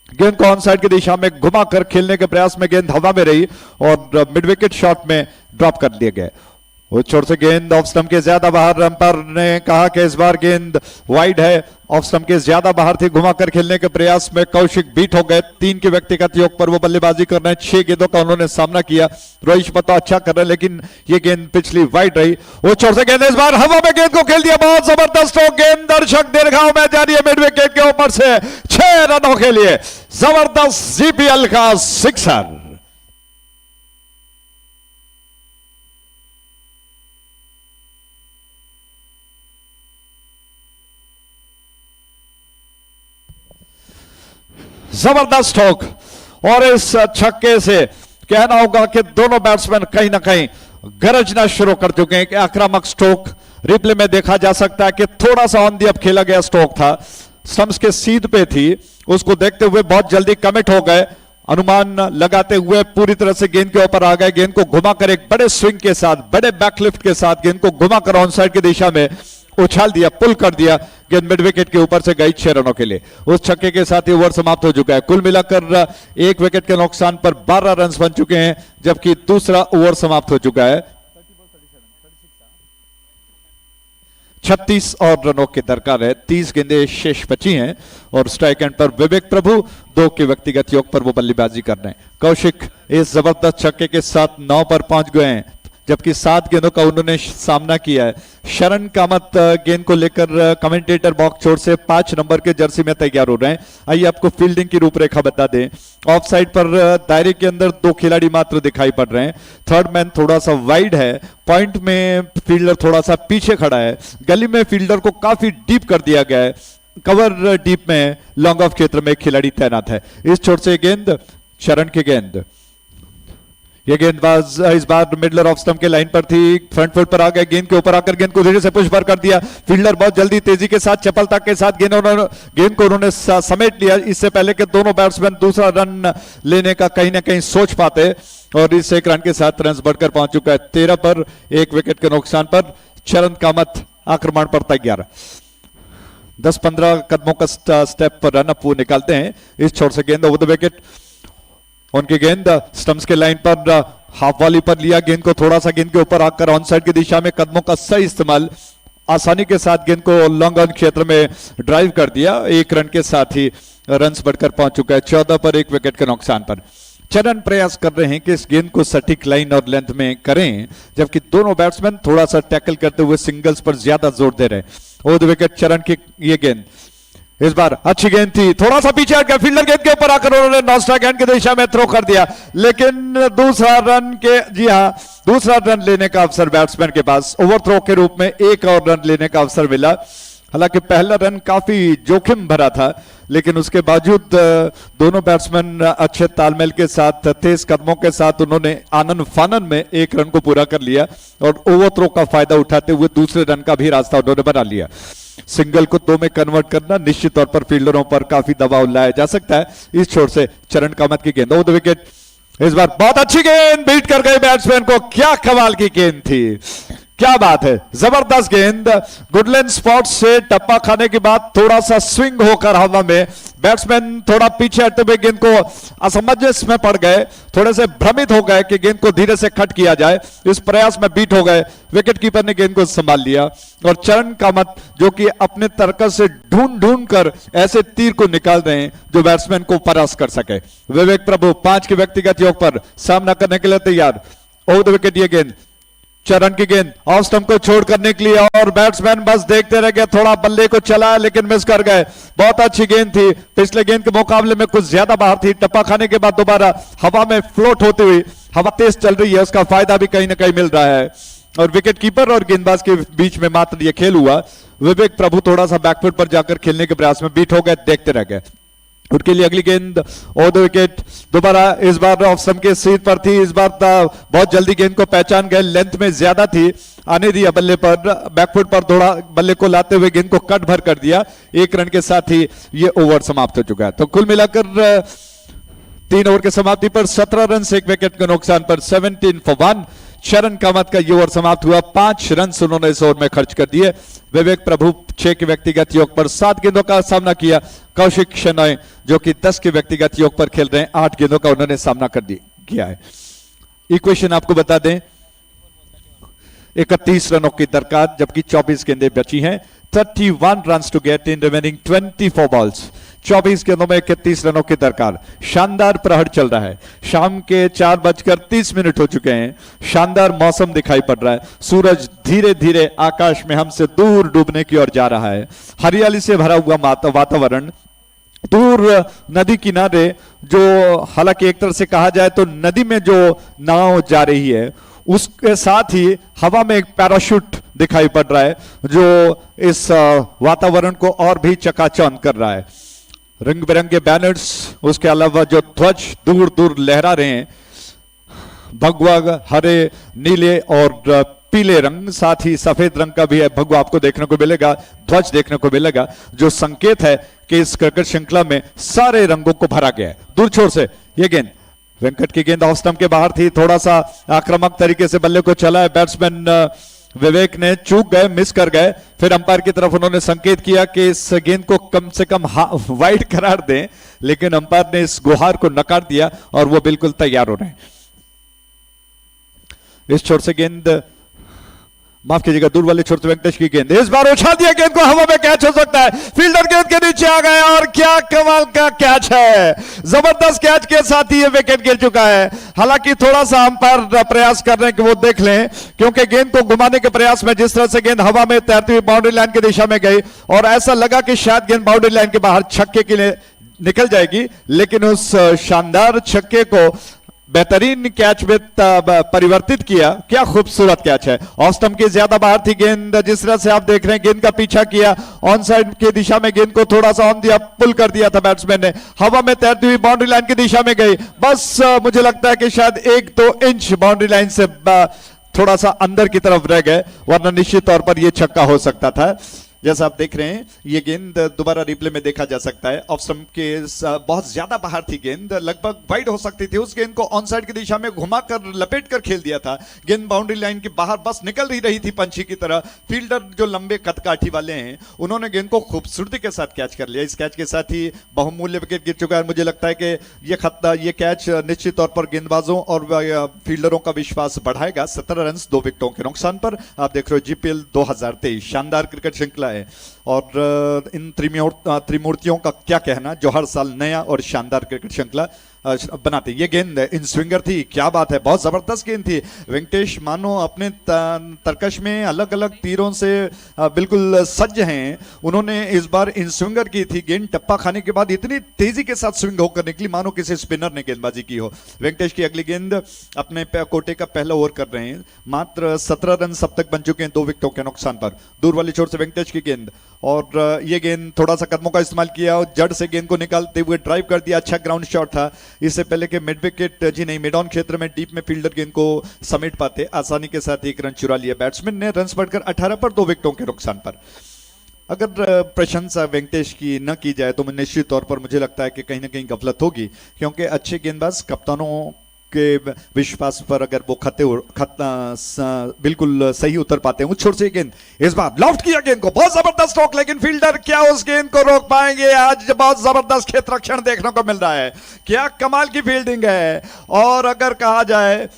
गेंद को ऑन साइड की दिशा में घुमाकर खेलने के प्रयास में गेंद हवा में रही और मिड विकेट शॉट में ड्रॉप कर दिए गए। उस छोर से गेंद ऑफ स्टंप के ज्यादा बाहर, अंपायर ने कहा कि इस बार गेंद वाइड है। ऑफ स्टंप के ज्यादा बाहर थी, घुमाकर खेलने के प्रयास में कौशिक बीट हो गए। 3 के व्यक्तिगत योग पर वो बल्लेबाजी कर रहे हैं। 6 गेंदों का उन्होंने सामना किया। रोहिश पता अच्छा कर रहे हैं, लेकिन ये गेंद पिछली वाइड रही। वो छोर से गेंद इस बार हवा में गेंद को खेल दिया, बहुत जबरदस्त हो गेंद दर्शक दीर्घाओं में जा रही है मिड विकेट के ऊपर से 6 रनों के लिए। जबरदस्त जीपीएल का सिक्सर। जबरदस्त स्ट्रोक और इस छक्के से कहना होगा कि दोनों बैट्समैन कहीं ना कहीं गरजना शुरू कर चुके हैं कि आक्रामक स्ट्रोक रिप्ले में देखा जा सकता है कि थोड़ा सा ऑन दी अप खेला गया स्ट्रोक था, स्टंप्स के सीध पे थी। उसको देखते हुए बहुत जल्दी कमिट हो गए, अनुमान लगाते हुए पूरी तरह से गेंद के ऊपर आ गए। गेंद को घुमाकर एक बड़े स्विंग के साथ, बड़े बैकलिफ्ट के साथ गेंद को घुमाकर ऑन साइड की दिशा में उछाल दिया, पुल कर दिया। गेंद मिड विकेट के ऊपर से गई 6 रनों के लिए। उस छक्के के साथ ही ओवर समाप्त हो चुका है। कुल मिलाकर 1 विकेट के नुकसान पर 12 रन बन चुके हैं, जबकि दूसरा ओवर समाप्त हो चुका है। 36 और रनों के दरकार है। 30 गेंदें शेष बची हैं और स्ट्राइक एंड पर विवेक प्रभु 2 के व्यक्तिगत योग पर वो बल्लेबाजी कर रहे हैं। कौशिक इस जबरदस्त छक्के के साथ 9 पर पहुंच गए हैं, जबकि 7 गेंदों का उन्होंने सामना किया है। शरण कामत गेंद को लेकर कमेंटेटर बॉक्स छोर से 5 नंबर के जर्सी में तैयार हो रहे हैं। आइए आपको फील्डिंग की रूपरेखा बता दें। ऑफ साइड पर दायरे के अंदर 2 खिलाड़ी मात्र दिखाई पड़ रहे हैं। थर्ड मैन थोड़ा सा वाइड है, पॉइंट में फील्डर थोड़ा सा पीछे खड़ा है। गली में फील्डर को काफी डीप कर दिया गया है, कवर डीप में लॉन्ग ऑफ क्षेत्र में एक खिलाड़ी तैनात है। इस छोर से गेंद शरण की गेंद, ये गेंदबाज इस बार मिडलर ऑफ स्टंप के लाइन पर थी, फ्रंट फुट पर आ गए। गेंद के ऊपर आकर गेंद को धीरे से पुश पर कर दिया। फील्डर बहुत जल्दी तेजी के साथ, चपलता के साथ गेंद को उन्होंने समेट लिया, इससे पहले कि दोनों बैट्समैन दूसरा रन लेने का कहीं ना कहीं सोच पाते। और इस 1 रन के साथ रन बढ़कर पहुंच चुका है। 13 पर 1 विकेट के नुकसान पर चरण कामत आक्रमण पर तैयार। 10-15 कदमों का स्टेप पर रन अप वो निकालते हैं। इस छोर से गेंद ओवर द विकेट, उनकी गेंद स्टंप्स के लाइन पर हाफ वॉली पर लिया। गेंद को थोड़ा सा गेंद के ऊपर आकर ऑन साइड की दिशा में कदमों का सही इस्तेमाल, आसानी के साथ गेंद को लॉन्ग ऑन क्षेत्र में ड्राइव कर दिया। 1 रन के साथ ही रन्स बढ़कर पहुंच चुका है 14 पर 1 विकेट के नुकसान पर। चरण प्रयास कर रहे हैं कि इस गेंद को सटीक लाइन और लेंथ में करें, जबकि दोनों बैट्समैन थोड़ा सा टैकल करते हुए सिंगल्स पर ज्यादा जोर दे रहे हैं। ओवर विकेट चरण की ये गेंद इस बार अच्छी गेंद थी, थोड़ा सा पीछे हट गया, फील्डर गेंद के ऊपर आकर उन्होंने नॉन स्ट्राइक हैंड की दिशा में थ्रो कर दिया, लेकिन दूसरा रन लेने का अवसर बैट्समैन के पास। ओवर थ्रो के रूप में एक और रन लेने का अवसर मिला। हालांकि पहला रन काफी जोखिम भरा था, लेकिन उसके बावजूद दोनों बैट्समैन अच्छे तालमेल के साथ, तेज कदमों के साथ उन्होंने आनंद फानन में एक रन को पूरा कर लिया और ओवर थ्रो का फायदा उठाते हुए दूसरे रन का भी रास्ता उन्होंने बना लिया। सिंगल को 2 में कन्वर्ट करना निश्चित तौर पर फील्डरों पर काफी दबाव लाया जा सकता है। इस छोर से चरण कामत की गेंद, ओवर विकेट इस बार बहुत अच्छी गेंद, बीट कर गए बैट्समैन को। क्या कमाल की गेंद थी, क्या बात है, जबरदस्त गेंद। गुडलैंड स्पॉट से टप्पा खाने के बाद थोड़ा सा स्विंग होकर हवा में, बैट्समैन थोड़ा पीछे हटते हुए गेंद को असमंजस में पड़ गए, थोड़े से भ्रमित हो गए कि गेंद को धीरे से कट किया जाए। इस प्रयास में बीट हो गए, विकेट कीपर ने गेंद को संभाल लिया और चरण कामत जो कि अपने तर्कस से ढूंढ कर ऐसे तीर को निकाल रहे हैं जो बैट्समैन को परास्त कर सके। विवेक प्रभु 5 के व्यक्तिगत योग पर सामना करने के लिए तैयार। ओवर द विकेट ये गेंद, चरण की गेंद ऑफ स्टंप को छोड़ करने के लिए और बैट्समैन बस देखते रह गए, थोड़ा बल्ले को चलाया लेकिन मिस कर गए। बहुत अच्छी गेंद थी, पिछले गेंद के मुकाबले में कुछ ज्यादा बाहर थी। टप्पा खाने के बाद दोबारा हवा में फ्लोट होती हुई, हवा तेज चल रही है, उसका फायदा भी कहीं ना कहीं मिल रहा है और विकेट कीपर और गेंदबाज के बीच में मात्र यह खेल हुआ। विवेक प्रभु थोड़ा सा बैकफुट पर जाकर खेलने के प्रयास में बीट हो गए, देखते रह गए। उनके लिए अगली गेंद ओवर द विकेट, दोबारा इस बार ऑफ स्टंप के सीट पर थी। इस बार बहुत जल्दी गेंद को पहचान गए, लेंथ में ज्यादा थी, आने दिया बल्ले पर, बैकफुट पर थोड़ा बल्ले को लाते हुए गेंद को कट भर कर दिया। 1 रन के साथ ही ये ओवर समाप्त हो चुका है। तो कुल मिलाकर 3 ओवर के समाप्ति पर 17 रन से 1 विकेट के नुकसान पर 17 for 1 चरण कामत का ये ओवर समाप्त हुआ। 5 रन उन्होंने इस ओवर में खर्च कर दिए। विवेक प्रभु 6 के व्यक्तिगत योग पर 7 गेंदों का सामना किया। कौशिक शेनॉय जो कि 10 के व्यक्तिगत योग पर खेल रहे हैं, 8 गेंदों का उन्होंने सामना किया है। इक्वेशन आपको बता दें, 31 रनों की दरकार, जबकि 24 गेंदें बची हैं। 31 runs to get in remaining 24 balls. 24 गेंदों में 31 रनों की दरकार। शानदार प्रहर चल रहा है, शाम के 4:30 हो चुके हैं। शानदार मौसम दिखाई पड़ रहा है, सूरज धीरे धीरे आकाश में हमसे दूर डूबने की ओर जा रहा है। हरियाली से भरा हुआ वातावरण, दूर नदी किनारे जो, हालांकि एक तरह से कहा जाए तो नदी में जो नाव जा रही है, उसके साथ ही हवा में एक पैराशूट दिखाई पड़ रहा है जो इस वातावरण को और भी चकाचौंध कर रहा है। रंग बिरंगे बैनर्स, उसके अलावा जो ध्वज दूर दूर लहरा रहे हैं, भगवा हरे नीले और पीले रंग, साथ ही सफेद रंग का भी है भगवा आपको देखने को मिलेगा, ध्वज देखने को मिलेगा, जो संकेत है कि इस क्रिकेट श्रृंखला में सारे रंगों को भरा गया है। दूर छोर से ये गेंद, वेंकट की गेंद ऑफ स्टंप के बाहर थी, थोड़ा सा आक्रामक तरीके से बल्ले को चला है बैट्समैन विवेक ने, चूक गए, मिस कर गए। फिर अंपायर की तरफ उन्होंने संकेत किया कि इस गेंद को कम से कम वाइड करार दें, लेकिन अंपायर ने इस गुहार को नकार दिया और वो बिल्कुल तैयार हो रहे हैं। इस छोर से गेंद, माफ कीजिएगा, दूर वाले छोर से वेंकटेश की गेंद, इस बार उछाल दिया गेंद को, हवा में कैच हो सकता है, फील्डर गेंद के नीचे आ गया और क्या कमाल का कैच है। जबरदस्त कैच के साथ ही ये विकेट गिर चुका है। हालांकि थोड़ा सा अंपायर प्रयास कर रहे हैं कि वो देख लें, क्योंकि गेंद को घुमाने के प्रयास में जिस तरह से गेंद हवा में तैरती हुई बाउंड्री लाइन की दिशा में गई और ऐसा लगा कि शायद गेंद बाउंड्री लाइन के बाहर छक्के के लिए निकल जाएगी, लेकिन उस शानदार छक्के को बेहतरीन कैच में परिवर्तित किया। क्या खूबसूरत कैच है। ऑफ स्टंप के ज्यादा बाहर थी गेंद, जिस तरह से आप देख रहे हैं गेंद का पीछा किया, ऑन साइड की दिशा में गेंद को थोड़ा सा ऑन दिया, पुल कर दिया था बैट्समैन ने, हवा में तैरती हुई बाउंड्री लाइन की दिशा में गई। बस मुझे लगता है कि शायद 1-2 इंच बाउंड्री लाइन से थोड़ा सा अंदर की तरफ रह गए, वरना निश्चित तौर पर यह छक्का हो सकता था। जैसा आप देख रहे हैं ये गेंद दोबारा रिप्ले में देखा जा सकता है। ऑफ स्टंप के बहुत ज्यादा बाहर थी गेंद, लगभग वाइड हो सकती थी। उस गेंद को ऑन साइड की दिशा में घुमाकर लपेट कर खेल दिया था। गेंद बाउंड्री लाइन के बाहर बस निकल ही रही थी पंछी की तरह। फील्डर जो लंबे कदकाठी वाले हैं उन्होंने गेंद को खूबसूरती के साथ कैच कर लिया। इस कैच के साथ ही बहुमूल्य विकेट गिर चुका है। मुझे लगता है कि ये कैच निश्चित तौर पर गेंदबाजों और फील्डरों का विश्वास बढ़ाएगा। 17 रन 2 विकेटों के नुकसान पर। आप देख रहे हो GPL 2023 शानदार क्रिकेट श्रृंखला है। और इन त्रिमूर्तियों का क्या कहना, जो हर साल नया और शानदार क्रिकेट श्रृंखला बनाते। ये गेंद इन स्विंगर थी, क्या बात है, बहुत जबरदस्त गेंद थी। वेंकटेश मानो अपने तरकश में अलग अलग तीरों से बिल्कुल सज्ज हैं। उन्होंने इस बार इन स्विंगर की थी, गेंद टप्पा खाने के बाद इतनी तेजी के साथ स्विंग होकर निकली मानो किसी स्पिनर ने गेंदबाजी की हो। वेंकटेश की अगली गेंद अपने कोटे का पहला ओवर कर रहे हैं, मात्र 17 रन अब तक बन चुके हैं 2 विकेटों के नुकसान पर। दूर वाली छोर से वेंकटेश की गेंद, और ये गेंद थोड़ा सा कदमों का इस्तेमाल किया और जड़ से गेंद को निकालते हुए ड्राइव कर दिया। अच्छा ग्राउंड शॉट था, इससे पहले कि मिड विकेट जी नहीं मिड ऑन क्षेत्र में डीप में फील्डर गेंद को समेट पाते, आसानी के साथ 1 रन चुरा लिया बैट्समैन ने। रन बढ़कर 18 पर 2 विकेटों के नुकसान पर। अगर प्रशंसा वेंकटेश की न की जाए तो निश्चित तौर पर मुझे लगता है कि कहीं ना कहीं गफलत होगी, क्योंकि अच्छे गेंदबाज कप्तानों के विश्वास पर अगर वो बिल्कुल सही उतर पाते हैं। उस छोर से गेंद इस बार लॉफ्ट किया गेंद को, बहुत जबरदस्त स्ट्रोक, लेकिन फील्डर क्या उस गेंद को रोक पाएंगे। आज बहुत जबरदस्त क्षेत्र रक्षण देखने को मिल रहा है, क्या कमाल की फील्डिंग है। और अगर कहा जाए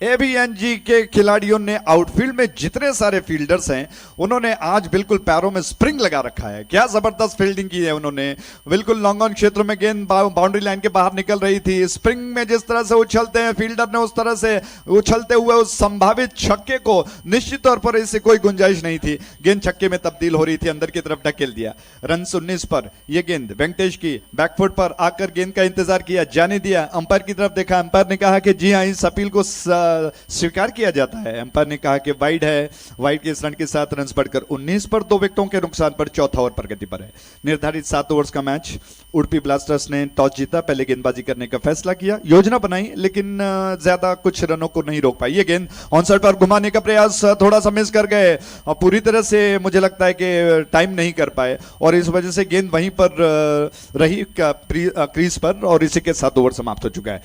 एबीएनजी के खिलाड़ियों ने आउटफील्ड में जितने सारे फील्डर्स हैं उन्होंने आज बिल्कुल पैरों में स्प्रिंग लगा रखा है। क्या जबरदस्त फील्डिंग की है उन्होंने, बिल्कुल लॉन्ग ऑन क्षेत्र में गेंद बाउंड्री लाइन के बाहर निकल रही थी, स्प्रिंग में जिस तरह से उछलते हैं फील्डर ने उस तरह से उछलते हुए उस संभावित छक्के को, निश्चित तौर पर इससे कोई गुंजाइश नहीं थी, गेंद छक्के में तब्दील हो रही थी, अंदर की तरफ ढकेल दिया। रन 19 पर यह गेंद वेंकटेश की बैकफुट पर आकर गेंद का इंतजार किया, जाने दिया, अंपायर की तरफ देखा, अंपायर ने कहा कि जी हाँ इस अपील को स्वीकार किया जाता है। अंपायर ने कहा कि वाइड है, वाइड के इस रन के साथ रन बढ़कर 19 पर 2 विकेटों के नुकसान पर चौथा ओवर प्रगति पर है। निर्धारित 7 ओवर्स का मैच, उडुपी ब्लास्टर्स ने टॉस जीता, पहले गेंदबाजी करने का फैसला किया, योजना बनाई लेकिन ज्यादा कुछ रनों को नहीं रोक पाई। ये गेंद ऑन साइड पर घुमाने का प्रयास थोड़ा सा मिस कर गए और पूरी तरह से मुझे लगता है कि टाइम नहीं कर पाए और इस वजह से गेंद वहीं पर रही क्रीज पर और इसी के साथ ओवर समाप्त हो चुका है।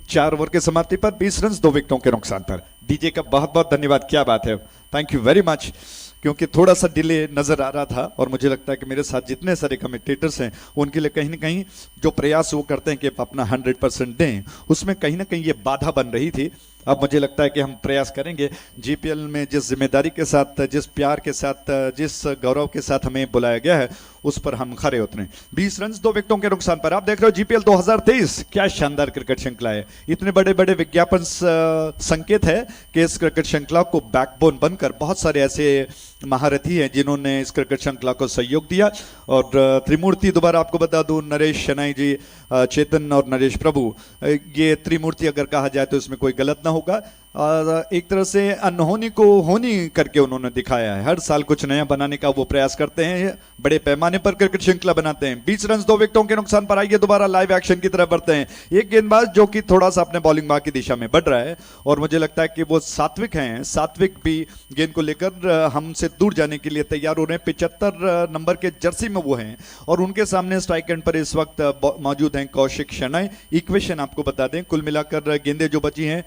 4 ओवर के समाप्ति पर 20 रन 2 विकेटों के नुकसान पर। डीजे का बहुत बहुत धन्यवाद, क्या बात है, थैंक यू वेरी मच, क्योंकि थोड़ा सा डिले नजर आ रहा था और मुझे लगता है कि मेरे साथ जितने सारे कमेंटेटर्स हैं उनके लिए कहीं ना कहीं जो प्रयास वो करते हैं कि अपना 100% दें, उसमें कहीं ना कहीं ये बाधा बन रही थी। अब मुझे लगता है कि हम प्रयास करेंगे, जीपीएल में जिस जिम्मेदारी के साथ, जिस प्यार के साथ, जिस गौरव के साथ हमें बुलाया गया है उस पर हम खरे उतरें। 20 रन 2 विकेटों के नुकसान पर। आप देख रहे हो जीपीएल 2023, क्या शानदार क्रिकेट श्रृंखला है। इतने बड़े बड़े विज्ञापन संकेत है कि इस क्रिकेट श्रृंखला को बैकबोन बनकर बहुत सारे ऐसे महारथी हैं जिन्होंने इस क्रिकेट श्रृंखला को सहयोग दिया। और त्रिमूर्ति दोबारा आपको बता दूं, नरेश शनाई जी, चेतन और नरेश प्रभु, ये त्रिमूर्ति अगर कहा जाए तो इसमें कोई गलत ना होगा। और एक तरह से अनहोनी को होनी करके उन्होंने दिखाया है। हर साल कुछ नया बनाने का वो प्रयास करते हैं, बड़े पैमाने पर क्रिकेट श्रृंखला बनाते हैं। 20 रन 2 विकेटों के नुकसान पर। आइए दोबारा लाइव एक्शन की तरफ बढ़ते हैं। एक गेंदबाज जो कि थोड़ा सा अपने बॉलिंग मार्क की दिशा में बढ़ रहा है और मुझे लगता है कि वो सात्विक हैं। सात्विक भी गेंद को लेकर हमसे दूर जाने के लिए तैयार हो रहे हैं। 75 नंबर के जर्सी में वो हैं और उनके सामने स्ट्राइक एंड पर इस वक्त मौजूद हैं कौशिक शनाई। इक्वेशन आपको बता दें, कुल मिलाकर गेंदें जो बची हैं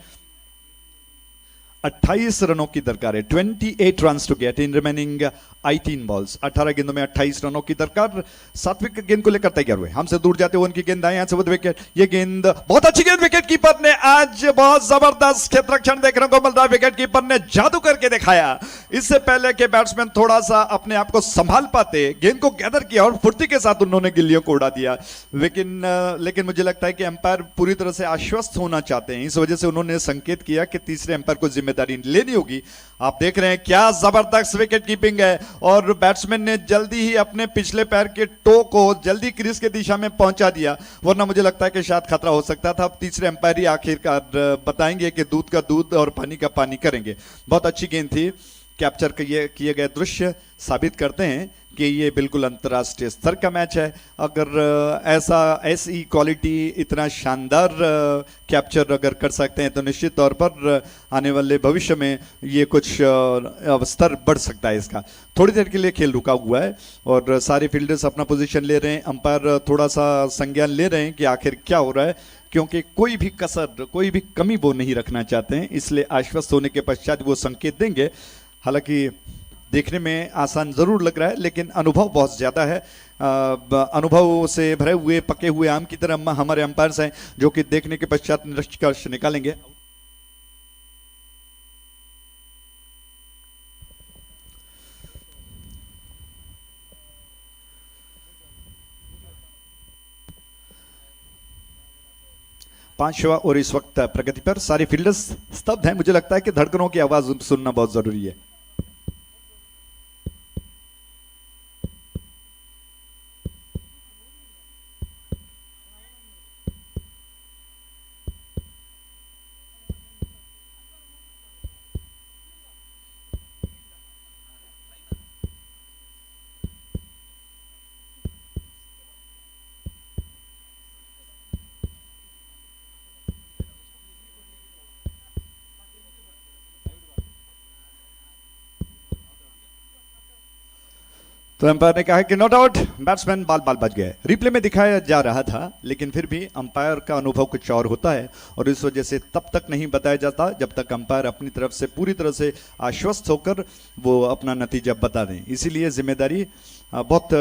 28 रनों की दरकार है। 28 runs to get in remaining 18 balls. 18 गेंदों में 28 रनों की दरकार। सात्विक गेंद को लेकर तैयार हुए, हमसे दूर जाते हुए उनकी गेंद आए, यहां से विकेट। ये गेंद बहुत अच्छी गेंद, विकेट कीपर ने आज बहुत जबरदस्त क्षेत्ररक्षण देखने को मिल रहा है। विकेट कीपर ने जादू करके दिखाया। इससे पहले के बैट्समैन थोड़ा सा अपने आप को संभाल पाते, गेंद को गैदर किया और फुर्ती के साथ उन्होंने गिल्लियों को उड़ा दिया। लेकिन मुझे लगता है कि अंपायर पूरी तरह से आश्वस्त होना चाहते हैं, इस वजह से उन्होंने संकेत किया कि तीसरे अंपायर को जिम्मेदारी लेनी होगी। आप देख रहे हैं क्या जबरदस्त विकेट कीपिंग है और बैट्समैन ने जल्दी ही अपने पिछले पैर के टो को जल्दी क्रीज के दिशा में पहुंचा दिया, वरना मुझे लगता है कि शायद खतरा हो सकता था। अब तीसरे अंपायर ही आखिरकार बताएंगे कि दूध का दूध और पानी का पानी करेंगे। बहुत अच्छी गेंद थी। कैप्चर किए गए दृश्य साबित करते हैं कि ये बिल्कुल अंतर्राष्ट्रीय स्तर का मैच है। अगर ऐसी क्वालिटी, इतना शानदार कैप्चर अगर कर सकते हैं तो निश्चित तौर पर आने वाले भविष्य में ये कुछ स्तर बढ़ सकता है इसका। थोड़ी देर के लिए खेल रुका हुआ है और सारे फील्डर्स अपना पोजीशन ले रहे हैं। अंपायर थोड़ा सा संज्ञान ले रहे हैं कि आखिर क्या हो रहा है, क्योंकि कोई भी कसर, कोई भी कमी वो नहीं रखना चाहते हैं, इसलिए आश्वस्त होने के पश्चात वो संकेत देंगे। हालांकि देखने में आसान जरूर लग रहा है लेकिन अनुभव बहुत ज्यादा है। अनुभव से भरे हुए पके हुए आम की तरह हमारे अंपायर्स हैं जो कि देखने के पश्चात निष्कर्ष निकालेंगे। पांचवा और इस वक्त प्रगति पर सारे फील्डर्स स्तब्ध हैं। मुझे लगता है कि धड़कनों की आवाज सुनना बहुत जरूरी है। तो अंपायर ने कहा कि नॉट आउट, बैट्समैन बाल बाल बच गए। रिप्ले में दिखाया जा रहा था, लेकिन फिर भी अंपायर का अनुभव कुछ और होता है और इस वजह से तब तक नहीं बताया जाता जब तक अंपायर अपनी तरफ से पूरी तरह से आश्वस्त होकर वो अपना नतीजा बता दें। इसीलिए जिम्मेदारी बहुत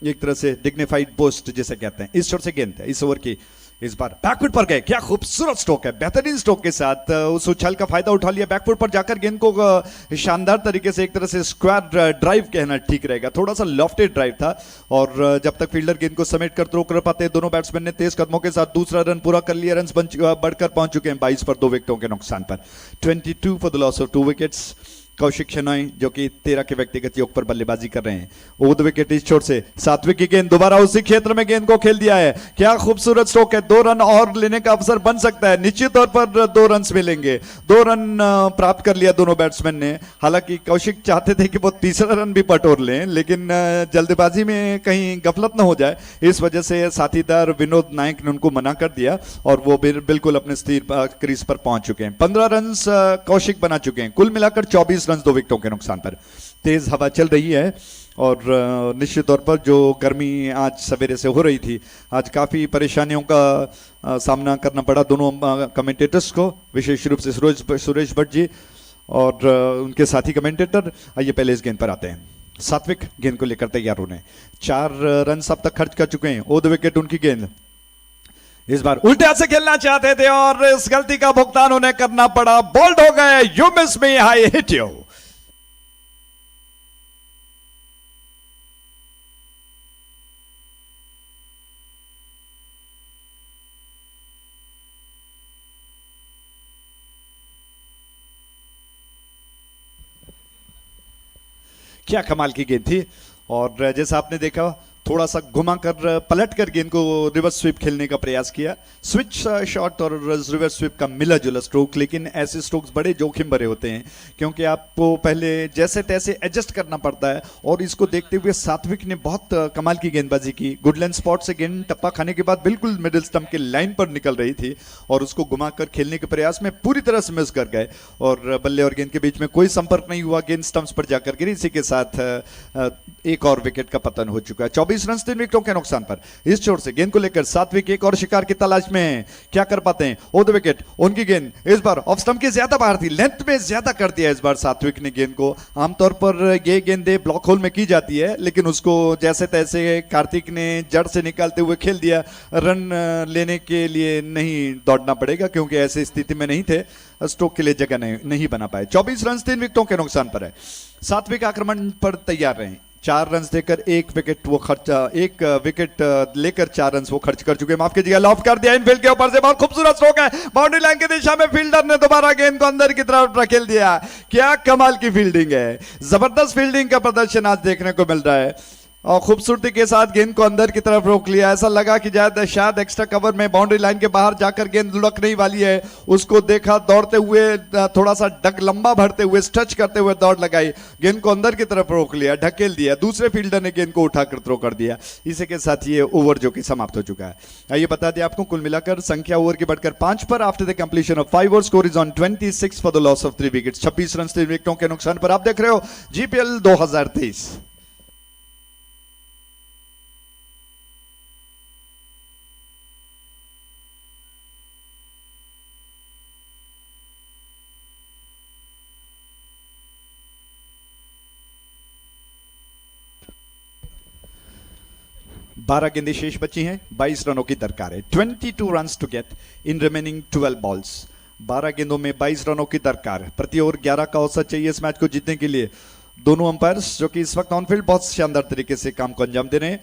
एक तरह से डिग्निफाइड पोस्ट जिसे कहते हैं। इस छोर से गेंद इस ओवर की इस बार बैकफुट पर गए। क्या खूबसूरत स्ट्रोक है, बेहतरीन स्ट्रोक के साथ उस उछाल का फायदा उठा लिया। बैकफुट पर जाकर गेंद को शानदार तरीके से, एक तरह से स्क्वायर ड्राइव कहना ठीक रहेगा, थोड़ा सा लॉफ्टेड ड्राइव था और जब तक फील्डर गेंद को समेट कर थ्रो कर पाते, दोनों बैट्समैन ने तेज कदमों के साथ दूसरा रन पूरा कर लिया। रन बढ़कर पहुंच चुके हैं 22 पर 2 विकेटों के नुकसान पर। 22 for the loss of 2 wickets. Kaushik Shenoy जो कि 13 के व्यक्तिगत योग पर बल्लेबाजी कर रहे हैं। ओवर द विकेट इस छोर से सात्विक की गेंद दोबारा उसी क्षेत्र में गेंद को खेल दिया है। क्या खूबसूरत स्ट्रोक है, 2 रन और लेने का अवसर बन सकता है। निश्चित तौर पर 2 रन मिलेंगे। 2 रन प्राप्त कर लिया दोनों बैट्समैन ने। हालांकि कौशिक चाहते थे कि वो तीसरा रन भी पटोर लें, लेकिन जल्दबाजी में कहीं गफलत न हो जाए, इस वजह से साथीदार विनोद नायक ने उनको मना कर दिया और वो बिल्कुल अपने स्थिर क्रीज पर पहुंच चुके हैं। 15 रन कौशिक बना चुके हैं। कुल मिलाकर 24 रन 2 विकेटों के नुकसान पर। तेज हवा चल रही है और निश्चित तौर पर जो गर्मी आज सवेरे से हो रही थी, आज काफी परेशानियों का सामना करना पड़ा दोनों कमेंटेटर्स को, विशेष रूप से सुरेश भट्ट जी और उनके साथी कमेंटेटर। आइए पहले इस गेंद पर आते हैं। सात्विक गेंद को लेकर तैयार होने, 4 रन अब तक खर्च कर चुके हैं। ओवर द विकेट उनकी गेंद इस बार उल्टे हाथ से खेलना चाहते थे और इस गलती का भुगतान उन्हें करना पड़ा। बोल्ड हो गए। You miss me, I hit you. क्या कमाल की गेंद थी और जैसा आपने देखा थोड़ा सा घुमाकर पलट कर गेंद को रिवर्स स्वीप खेलने का प्रयास किया। स्विच शॉट और रिवर्स स्वीप का मिला जुला स्ट्रोक, लेकिन ऐसे स्ट्रोक्स बड़े जोखिम भरे होते हैं क्योंकि आपको पहले जैसे तैसे एडजस्ट करना पड़ता है और इसको देखते हुए सात्विक ने बहुत कमाल की गेंदबाजी की। गुडलैंड स्पॉट से गेंद टप्पा खाने के बाद बिल्कुल मिडिल स्टंप के लाइन पर निकल रही थी और उसको घुमाकर खेलने के प्रयास में पूरी तरह से मिस कर गए और बल्ले और गेंद के बीच में कोई संपर्क नहीं हुआ। गेंद स्टंप्स पर जाकर गिरी। इसी के साथ एक और विकेट का पतन हो चुका है। 24 रन 3 विकेटों के नुकसान पर। इस छोर से गेंद को लेकर सात्विक एक और शिकार की तलाश में है। क्या कर पाते हैं? ओवर द विकेट उनकी गेंद इस बार ऑफ स्टंप के ज्यादा बाहर थी, लेंथ में ज्यादा कर दिया इस बार सात्विक ने गेंद को। आमतौर पर ये गेंदें ब्लॉक होल में की जाती है, लेकिन उसको जैसे तैसे कार्तिक ने जड़ से निकालते हुए खेल दिया। रन लेने के लिए नहीं दौड़ना पड़ेगा क्योंकि ऐसी स्थिति में नहीं थे, स्ट्रोक के लिए जगह नहीं बना पाए। 24 रन 3 विकेटों के नुकसान पर है। सात्विक आक्रमण पर तैयार रहे। 4 रन देकर 1 विकेट वो खर्चा, 1 विकेट लेकर 4 रन वो खर्च कर चुके। माफ कीजिएगा, लॉफ्ट कर दिया इनफील्ड के ऊपर से। बहुत खूबसूरत स्ट्रोक है, बाउंड्री लाइन की दिशा में फील्डर ने दोबारा गेंद को अंदर की तरफ धकेल दिया। क्या कमाल की फील्डिंग है, जबरदस्त फील्डिंग का प्रदर्शन आज देखने को मिल रहा है और खूबसूरती के साथ गेंद को अंदर की तरफ रोक लिया। ऐसा लगा कि शायद एक्स्ट्रा कवर में बाउंड्री लाइन के बाहर जाकर गेंद लुढ़कने वाली है। उसको देखा दौड़ते हुए, थोड़ा सा डग लंबा भरते हुए, स्ट्रेच करते हुए दौड़ लगाई, गेंद को अंदर की तरफ रोक लिया, ढकेल दिया। दूसरे फील्डर ने गेंद को उठाकर थ्रो कर दिया। इसी के साथ ये ओवर जो कि समाप्त हो चुका है। आइए बता दें आपको, कुल मिलाकर संख्या ओवर की बढ़कर 5 पर after the completion of 5 over, score is on 26 for the loss of 3 wickets. 26 run 3 विकेटों के नुकसान पर। आप देख रहे हो जीपीएल 2023। बारह गेंदें शेष बची हैं, 22 रनों की दरकार है। 22 runs to get in remaining 12 balls. 12 गेंदों में 22 रनों की दरकार। प्रति ओवर 11 का औसत चाहिए इस मैच को जीतने के लिए। दोनों अंपायर्स जो कि इस वक्त ऑनफील्ड बहुत शानदार तरीके से काम को अंजाम दे रहे हैं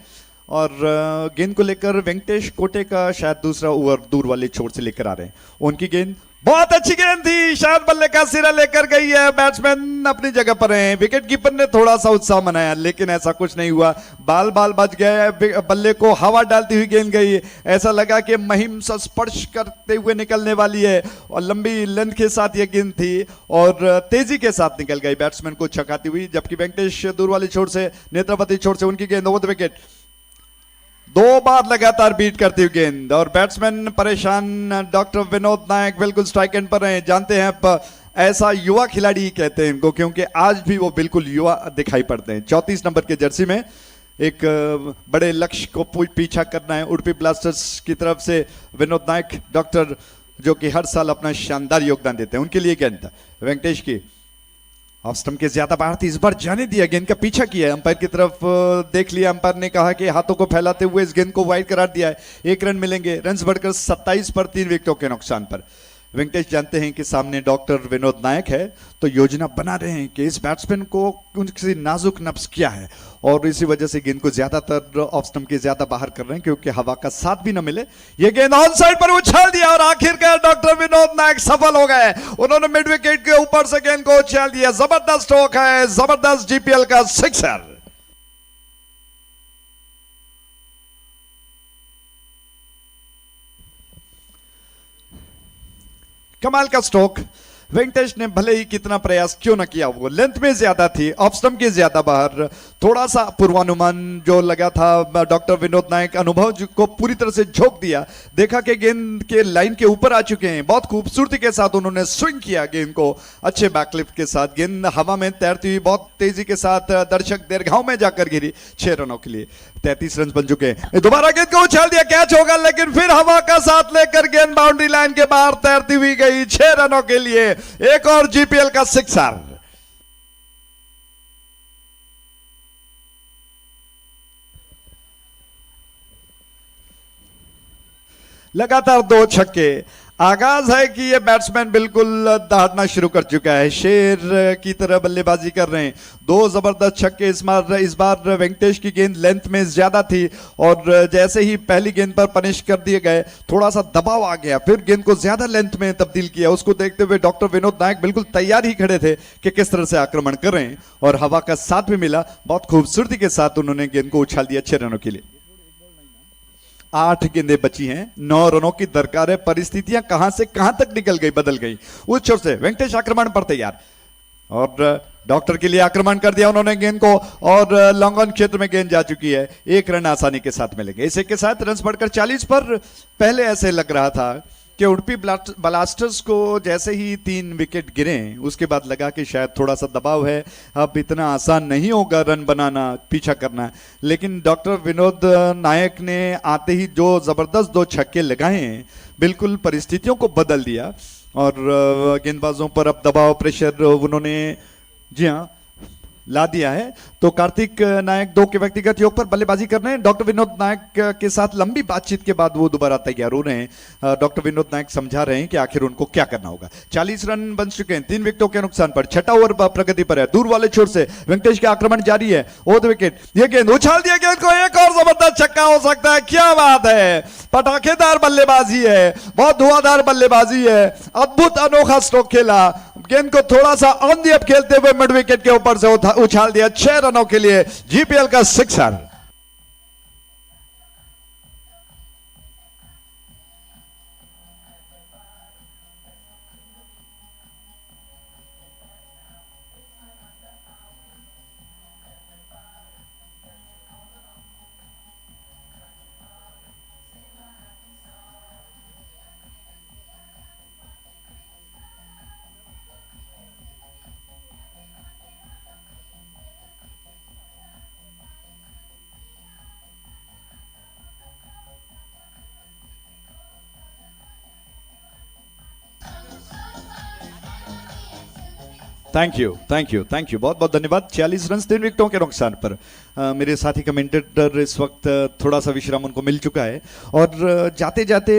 और गेंद को लेकर वेंकटेश कोटे का शायद दूसरा ओवर दूर वाले छोर से लेकर आ रहे हैं। उनकी गेंद बहुत अच्छी गेंद थी, शायद बल्ले का सिरा लेकर गई है, बैट्समैन अपनी जगह पर हैं। विकेट कीपर ने थोड़ा सा उत्साह मनाया लेकिन ऐसा कुछ नहीं हुआ, बाल बच गए, बल्ले को हवा डालती हुई गेंद गई। ऐसा लगा कि महिम सा स्पर्श करते हुए निकलने वाली है और लंबी लेंथ के साथ यह गेंद थी और तेजी के साथ निकल गई बैट्समैन को छकाती हुई। जबकि वेंकटेश दूर वाले छोर से, नेत्रावती छोर से उनकी गेंद ओवर द विकेट, 2 बार लगातार बीट करती हुई गेंद और बैट्समैन परेशान। डॉक्टर विनोद नायक बिल्कुल स्ट्राइक एंड पर हैं। जानते हैं आप, ऐसा युवा खिलाड़ी कहते हैं इनको क्योंकि आज भी वो बिल्कुल युवा दिखाई पड़ते हैं। 34 नंबर के जर्सी में एक बड़े लक्ष्य को पीछा करना है उडुपी ब्लास्टर्स की तरफ से। विनोद नायक डॉक्टर जो कि हर साल अपना शानदार योगदान देते हैं, उनके लिए गेंद था वेंकटेश की ऑफ स्टंप के ज्यादा बाहर थी, इस बार जाने दिया, गेंद का पीछा किया, अंपायर की तरफ देख लिया। अंपायर ने कहा कि हाथों को फैलाते हुए इस गेंद को वाइड करार दिया है। 1 रन मिलेंगे, रन्स बढ़कर 27 पर 3 विकेटों के नुकसान पर। वेंकटेश जानते हैं कि सामने डॉक्टर विनोद नायक है तो योजना बना रहे हैं कि इस बैट्समैन को उनकी नाजुक नब्ज क्या है और इसी वजह से गेंद को ज्यादातर ऑफ स्टंप के ज्यादा बाहर कर रहे हैं क्योंकि हवा का साथ भी न मिले। ये गेंद ऑन साइड पर उछाल दिया और आखिरकार डॉक्टर विनोद नायक सफल हो गए। उन्होंने मिड विकेट के ऊपर से गेंद को उछाल दिया। जबरदस्त स्ट्रोक है, जबरदस्त जीपीएल का सिक्सर। कमाल का स्ट्रोक। वेंकटेश ने भले ही कितना प्रयास क्यों ना किया, वो लेंथ में ज्यादा थी, ऑफ स्टंप के ज्यादा बाहर। थोड़ा सा पूर्वानुमान जो लगा था, डॉक्टर विनोद नायक अनुभव को पूरी तरह से झोंक दिया। देखा कि गेंद के लाइन के ऊपर आ चुके हैं, बहुत खूबसूरती के साथ उन्होंने स्विंग किया गेंद को, अच्छे बैकलिफ्ट के साथ। गेंद हवा में तैरती हुई बहुत तेजी के साथ दर्शक दीर्घाव में जाकर गिरी। 6 रनों के लिए 33 रन बन चुके हैं। दोबारा गेंद को उछाल दिया, कैच होगा लेकिन फिर हवा का साथ लेकर गेंद बाउंड्री लाइन के बाहर तैरती हुई गई। 6 रनों के लिए एक और जीपीएल का सिक्सर। लगातार 2 छक्के। आगाज है कि ये बैट्समैन बिल्कुल दहाड़ना शुरू कर चुका है, शेर की तरह बल्लेबाजी कर रहे हैं। 2 जबरदस्त छक्के। इस बार वेंकटेश की गेंद लेंथ में ज्यादा थी और जैसे ही पहली गेंद पर पनिश कर दिए गए, थोड़ा सा दबाव आ गया, फिर गेंद को ज्यादा लेंथ में तब्दील किया। उसको देखते हुए डॉक्टर विनोद नायक बिल्कुल तैयार ही खड़े थे कि किस तरह से आक्रमण कर रहे हैं और हवा का साथ भी मिला। बहुत खूबसूरती के साथ उन्होंने गेंद को उछाल दिया 6 रनों के लिए। 8 गेंदें बची हैं, 9 रनों की दरकार है। परिस्थितियां कहां से कहां तक निकल गई, बदल गई। उस छोर से वेंकटेश आक्रमण पर तैयार और डॉक्टर के लिए आक्रमण कर दिया उन्होंने गेंद को और लॉन्ग ऑन क्षेत्र में गेंद जा चुकी है। 1 रन आसानी के साथ मिलेंगे। इसी के साथ रन बढ़कर 40 पर। पहले ऐसे लग रहा था कि उडुपी ब्लास्टर्स को जैसे ही 3 विकेट गिरे उसके बाद लगा कि शायद थोड़ा सा दबाव है, अब इतना आसान नहीं होगा रन बनाना, पीछा करना। लेकिन डॉक्टर विनोद नायक ने आते ही जो जबरदस्त 2 छक्के लगाए हैं, बिल्कुल परिस्थितियों को बदल दिया और गेंदबाजों पर अब दबाव, प्रेशर उन्होंने जी हाँ ला दिया है। तो कार्तिक नायक 2 के व्यक्तिगत योग पर बल्लेबाजी कर रहे हैं। डॉक्टर विनोद नायक के साथ लंबी बातचीत के बाद वो दोबारा तैयार हो रहे हैं। डॉक्टर विनोद नायक समझा रहे हैं कि आखिर उनको क्या करना होगा। 40 रन बन चुके हैं 3 विकेटों के नुकसान पर। 6ठा ओवर प्रगति पर है। दूर वाले छोर से वेंकटेश का आक्रमण जारी है। ओवर द विकेट, ये गेंद उछाल दिया, गेंद को एक और जबरदस्त छक्का हो सकता है। क्या बात है, पटाखेदार बल्लेबाजी है, बहुत धुआंधार बल्लेबाजी है। अद्भुत अनोखा स्ट्रोक खेला, गेंद को थोड़ा सा ऑन दी अप खेलते हुए मिड विकेट के ऊपर से उछाल दिया। 6 रनों के लिए जीपीएल का sixer. Thank you, thank you, thank you, बहुत बहुत धन्यवाद। 40 रन 3 विकेटों के नुकसान पर। मेरे साथी कमेंटेटर इस वक्त थोड़ा सा विश्राम उनको मिल चुका है और जाते जाते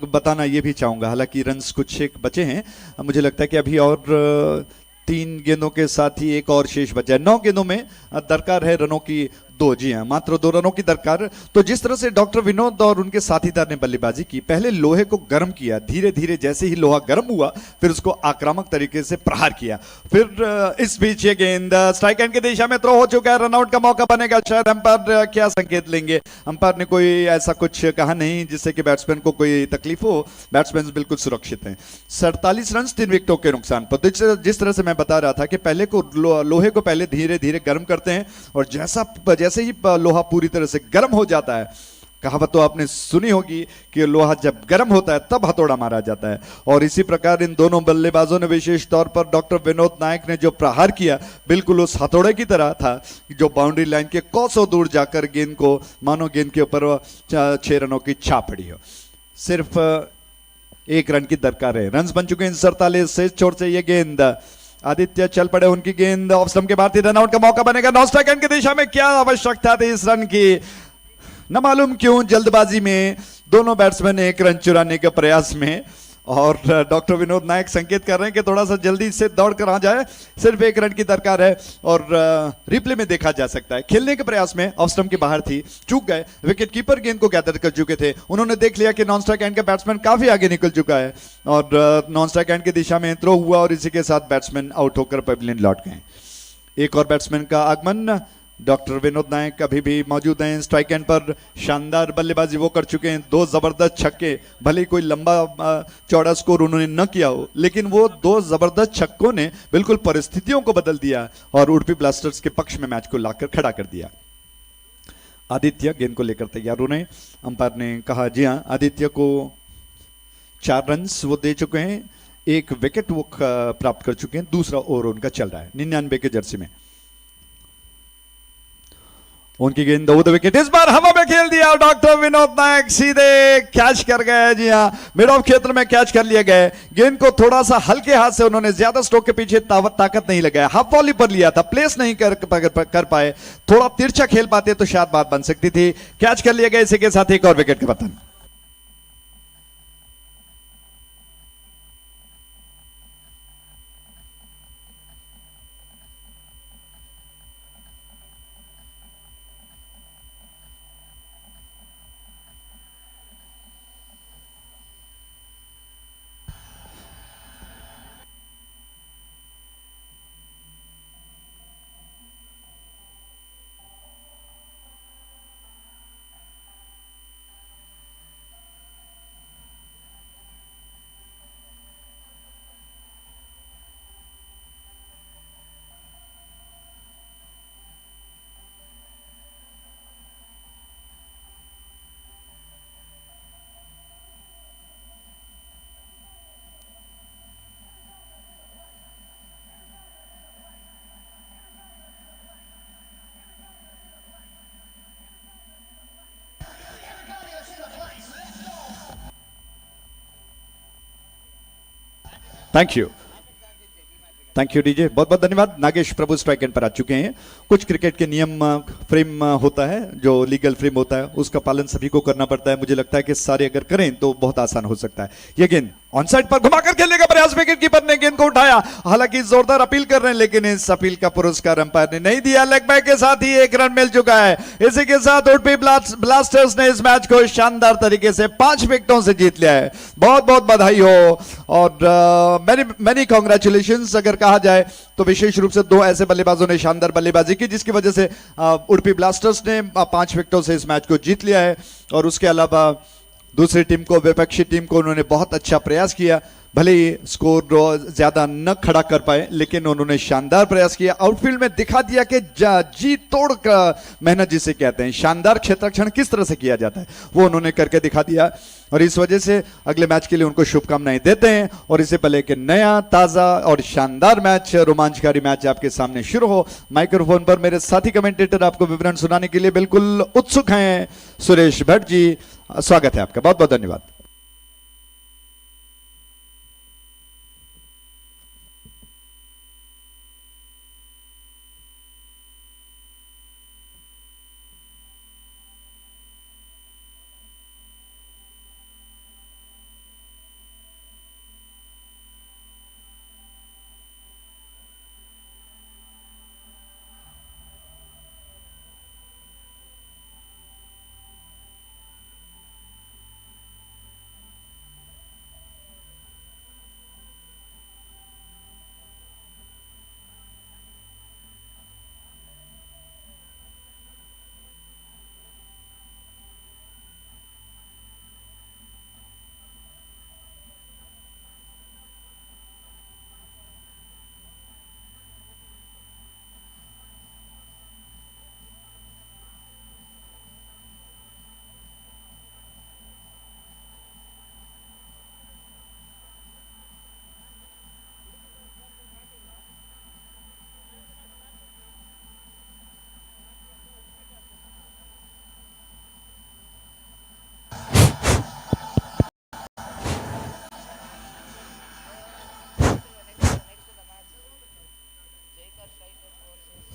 बताना ये भी चाहूँगा, हालांकि रन्स कुछ एक बचे हैं, मुझे लगता है कि अभी और 3 गेंदों के साथ ही एक और शेष बचा है। 9 गेंदों में दरकार है रनों की दो, जी हाँ, मात्र 2 रनों की दरकार। तो जिस तरह से डॉक्टर विनोद और उनके साथीदार ने बल्लेबाजी की, पहले लोहे को गर्म किया, धीरे धीरे जैसे ही लोहा गर्म हुआ फिर उसको आक्रामक तरीके से प्रहार किया। फिर इस बीच ये गेंद स्ट्राइक एंड की दिशा में थ्रो हो चुका है, रनआउट का मौका बनेगा। शायद अंपायर क्या संकेत लेंगे, अंपायर ने कोई ऐसा कुछ कहा नहीं जिससे कि बैट्समैन को कोई तकलीफ हो। बैट्समैन बिल्कुल सुरक्षित हैं। 47 रन 3 विकेटों के नुकसान पर। जिस तरह से मैं बता रहा था कि पहले को लोहे को पहले धीरे धीरे गर्म करते हैं और जैसे ही लोहा पूरी तरह से गर्म हो जाता है, कहावत तो आपने सुनी होगी कि लोहा जब गर्म होता है तब हथौड़ा मारा जाता है। और इसी प्रकार इन दोनों बल्लेबाजों ने विशेष तौर पर डॉक्टर विनोद नायक ने जो प्रहार किया बिल्कुल उस हथौड़े की तरह था जो बाउंड्री लाइन के कोसों दूर जाकर गेंद को मानो गेंद के ऊपर 6 रनों की छाप पड़ी हो। सिर्फ 1 रन की दरकार है। रन बन चुके हैं 47 से। छोर से ये गेंद आदित्य चल पड़े, उनकी गेंद ऑफ स्टंप के बाहर थी, रनआउट का मौका बनेगा। 9 सेकंड की दिशा में क्या आवश्यकता थी इस रन की, न मालूम क्यों जल्दबाजी में दोनों बैट्समैन 1 रन चुराने के प्रयास में, और डॉक्टर विनोद नायक संकेत कर रहे हैं कि थोड़ा सा जल्दी से दौड़ कर आ जाए। सिर्फ 1 रन की दरकार है और रिप्ले में देखा जा सकता है खेलने के प्रयास में ऑफ स्टंप के बाहर थी, चूक गए। विकेट कीपर गेंद को गैदर कर चुके थे, उन्होंने देख लिया कि नॉन स्ट्राइक एंड का बैट्समैन काफी आगे निकल चुका है और नॉन स्ट्राइक एंड की दिशा में थ्रो हुआ और इसी के साथ बैट्समैन आउट होकर पवेलियन लौट गए। एक और बैट्समैन का आगमन, डॉक्टर विनोद नायक अभी भी मौजूद हैं स्ट्राइक एंड पर। शानदार बल्लेबाजी वो कर चुके हैं, 2 जबरदस्त छक्के। भले कोई लंबा चौड़ा स्कोर उन्होंने न किया हो, लेकिन वो 2 जबरदस्त छक्कों ने बिल्कुल परिस्थितियों को बदल दिया और उडुपी ब्लास्टर्स के पक्ष में मैच को लाकर खड़ा कर दिया। आदित्य गेंद को लेकर तैयार हो रहे हैं। अंपायर ने कहा जी हाँ, आदित्य को 4 रन वो दे चुके हैं, 1 विकेट वो प्राप्त कर चुके हैं, दूसरा ओवर उनका चल रहा है 99 के जर्सी में। उनकी गेंद ओवर द विकेट, इस बार हवा में खेल दिया डॉक्टर विनोद नायक, सीधे कैच कर गए। जी हाँ, मिड ऑफ क्षेत्र में कैच कर लिए गए। गेंद को थोड़ा सा हल्के हाथ से उन्होंने, ज्यादा स्ट्रोक के पीछे ताकत नहीं लगाया, हाफ वॉली पर लिया था, प्लेस नहीं कर पाए। थोड़ा तिरछा खेल पाते तो शायद बात बन सकती थी। कैच कर लिए गए, इसी के साथ एक और विकेट का पतन। थैंक यू डीजे, बहुत बहुत धन्यवाद। नागेश प्रभु स्ट्राइक एंड पर आ चुके हैं। कुछ क्रिकेट के नियम फ्रेम होता है, जो लीगल फ्रेम होता है उसका पालन सभी को करना पड़ता है। मुझे लगता है कि सारे अगर करें तो बहुत आसान हो सकता है। ये गेंद ऑन साइड पर घुमाकर खेलने का प्रयास, विकेट कीपर ने गेंद को उठाया, हालांकि जोरदार अपील कर रहे हैं लेकिन इस अपील का पुरस्कार अंपायर ने नहीं दिया। लेग बैक के साथ ही 1 रन मिल चुका है। इसी के साथ उडुपी ब्लास्टर्स ने इस मैच को शानदार तरीके से 5 विकेटों से जीत लिया है। बहुत बहुत बधाई हो और मैनी कॉन्ग्रेचुलेशंस अगर कहा जाए तो। विशेष रूप से 2 ऐसे बल्लेबाजों ने शानदार बल्लेबाजी की जिसकी वजह से उडुपी ब्लास्टर्स ने 5 विकेटों से इस मैच को जीत लिया है। और उसके अलावा दूसरी टीम को, विपक्षी टीम को उन्होंने बहुत अच्छा प्रयास किया। भले ही स्कोर ज्यादा न खड़ा कर पाए लेकिन उन्होंने शानदार प्रयास किया। आउटफील्ड में दिखा दिया कि जी तोड़ का मेहनत जिसे कहते हैं, शानदार क्षेत्ररक्षण किस तरह से किया जाता है वो उन्होंने करके दिखा दिया। और इस वजह से अगले मैच के लिए उनको शुभकामनाएं देते हैं। और इससे पहले कि नया ताजा और शानदार मैच, रोमांचकारी मैच आपके सामने शुरू हो, माइक्रोफोन पर मेरे साथी कमेंटेटर आपको विवरण सुनाने के लिए बिल्कुल उत्सुक हैं। सुरेश भट्ट जी, स्वागत है आपका, बहुत बहुत धन्यवाद।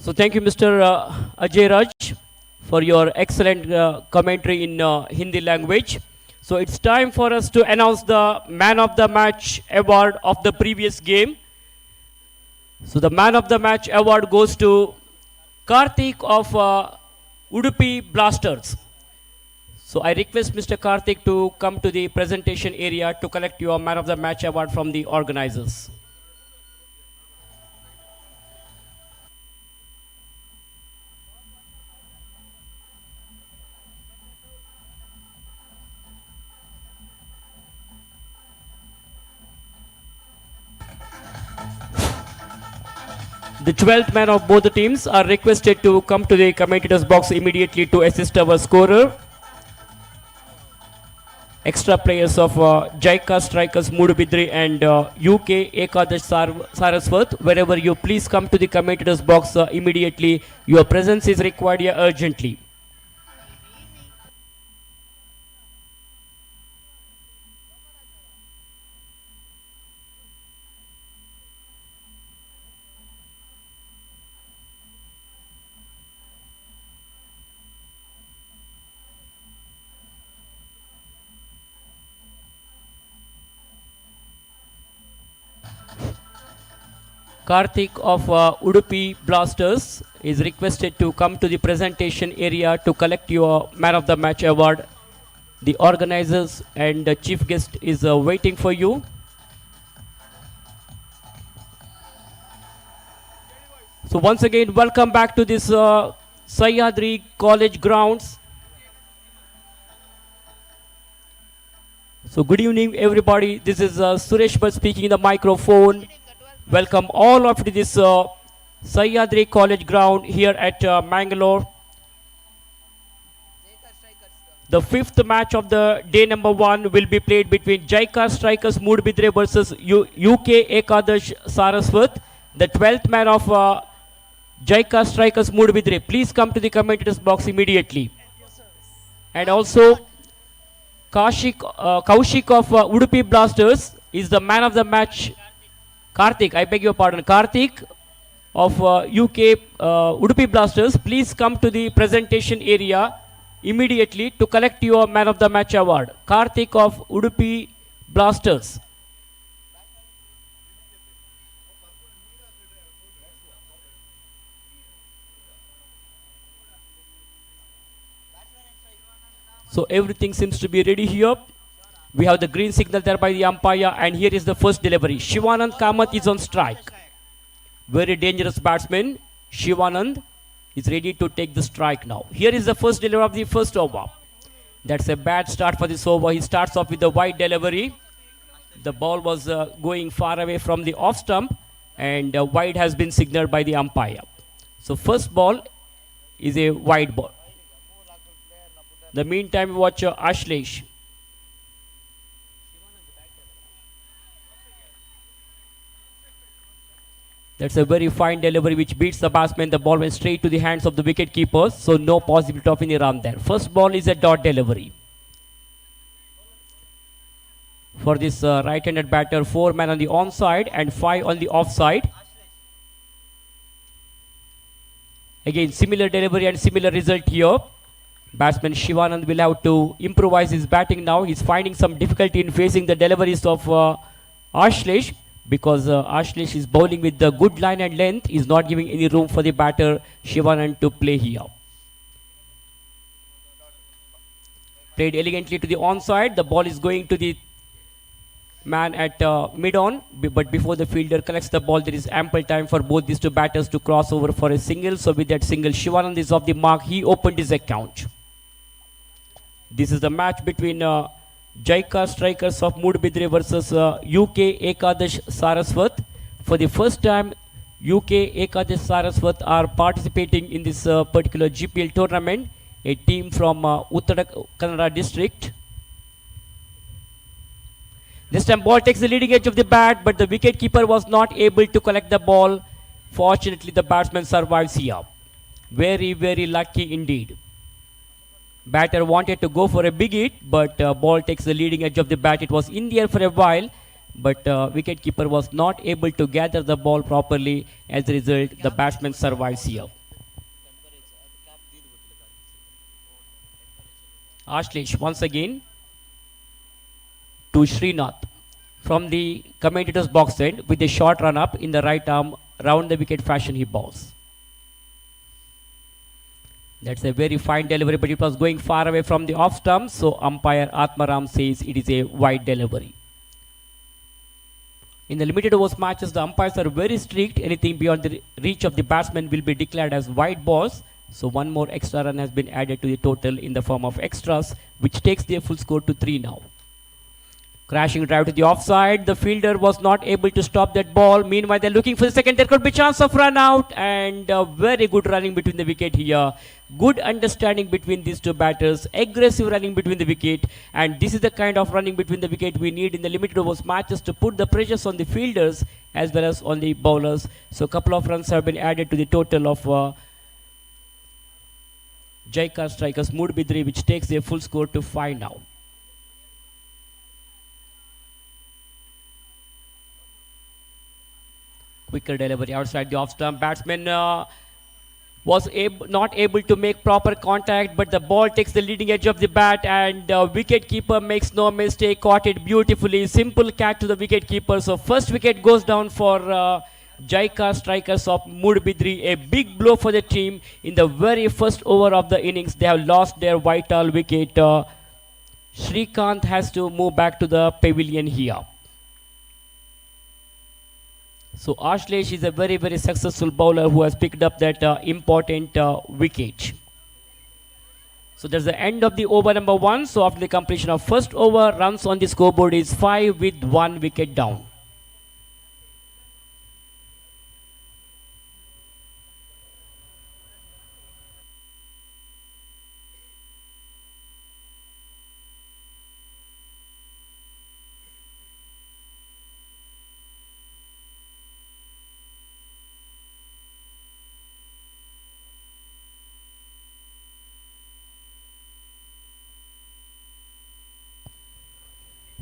So thank you, Mr. Ajay Raj, for your excellent commentary in Hindi language. So it's time for us to announce the Man of the Match award of the previous game. So the Man of the Match award goes to Karthik of Udupi Blasters. So I request Mr. Karthik to come to the presentation area to collect your Man of the Match award from the organizers. The 12th man of both the teams are requested to come to the commentator's box immediately to assist our scorer. Extra players of Jaika Strikers Mudubidri and UK Ekadash Saraswat, wherever you please come to the commentator's box immediately. Your presence is required here urgently. Karthik of Udupi Blasters is requested to come to the presentation area to collect your Man of the Match award. The organizers and the chief guest is waiting for you. So once again, welcome back to this Sahyadri College grounds. So good evening everybody, this is Suresh Bhatt speaking in the microphone. Welcome all of to this Sahyadri College ground here at Mangalore. The fifth match of the day number 1 will be played between Jaika Strikers Mudbidre versus UK Ekadash Saraswat. The 12th man of Jaika Strikers Mudbidre, please come to the commentators box immediately. And also Kaushik of Udupi Blasters is the man of the match. Karthik, I beg your pardon, Karthik of UK Udupi Blasters, please come to the presentation area immediately to collect your Man of the Match award. Karthik of Udupi Blasters. So everything seems to be ready here. We have the green signal there by the umpire, and here is the first delivery. Shivanand Kamath is on strike. Very dangerous batsman. Shivanand is ready to take the strike now. Here is the first delivery of the first over. That's a bad start for this over. He starts off with the wide delivery. The ball was going far away from the off stump, and wide has been signaled by the umpire. So first ball is a wide ball. In the meantime, we watch Ashlesh. That's a very fine delivery which beats the batsman. The ball went straight to the hands of the wicket keepers, so no possibility of any run there. First ball is a dot delivery. For this right-handed batter, 4 men on the onside and 5 on the offside. Again, similar delivery and similar result here. Batsman Shivanand will have to improvise his batting now. He's finding some difficulty in facing the deliveries of Ashlesh, because Ashlesh is bowling with the good line and length. He's not giving any room for the batter Shivanand to play here. Played elegantly to the onside. The ball is going to the man at mid-on, but before the fielder collects the ball, there is ample time for both these two batters to cross over for a single. So with that single, Shivanand is off the mark. He opened his account. This is the match between Jaika Strikers of Mudbidre versus UK Ekadash Saraswat. For the first time, UK Ekadash Saraswat are participating in this particular GPL tournament. A team from Uttara Kannada district. This time ball takes the leading edge of the bat, but the wicket keeper was not able to collect the ball. Fortunately, the batsman survives here. Very, very lucky indeed. Batter wanted to go for a big hit, but ball takes the leading edge of the bat. It was in the air for a while, but wicket keeper was not able to gather the ball properly. As a result, the batsman survives here. Ashlesh once again to Srinath from the commentator's box end with a short run up in the right arm round the wicket fashion he bowls. That's a very fine delivery, but it was going far away from the off stump, so umpire Atmaram says it is a wide delivery. In the limited overs matches, the umpires are very strict. Anything beyond the reach of the batsman will be declared as wide balls. So one more extra run has been added to the total in the form of extras, which takes their full score to 3 now. Crashing drive to the offside. The fielder was not able to stop that ball. Meanwhile, they're looking for the second. There could be chance of run out, and very good running between the wicket here. Good understanding between these two batters. Aggressive running between the wicket, and this is the kind of running between the wicket we need in the limited overs matches to put the pressures on the fielders as well as on the bowlers. So a couple of runs have been added to the total of Jaika Strikers Mood Bidri, which takes their full score to 5 now. Quicker delivery outside the off stump. Batsman was not able to make proper contact, but the ball takes the leading edge of the bat, and wicket keeper makes no mistake, caught it beautifully. Simple catch to the wicket keeper. So first wicket goes down for Jaika Strikers of Mood Bidri. A big blow for the team in the very first over of the innings. They have lost their vital wicket. Srikanth has to move back to the pavilion here. So Ashlesh is a very, very successful bowler who has picked up that important wicket. So that's the end of the over number 1. So after the completion of first over, runs on the scoreboard is 5 with 1 wicket down.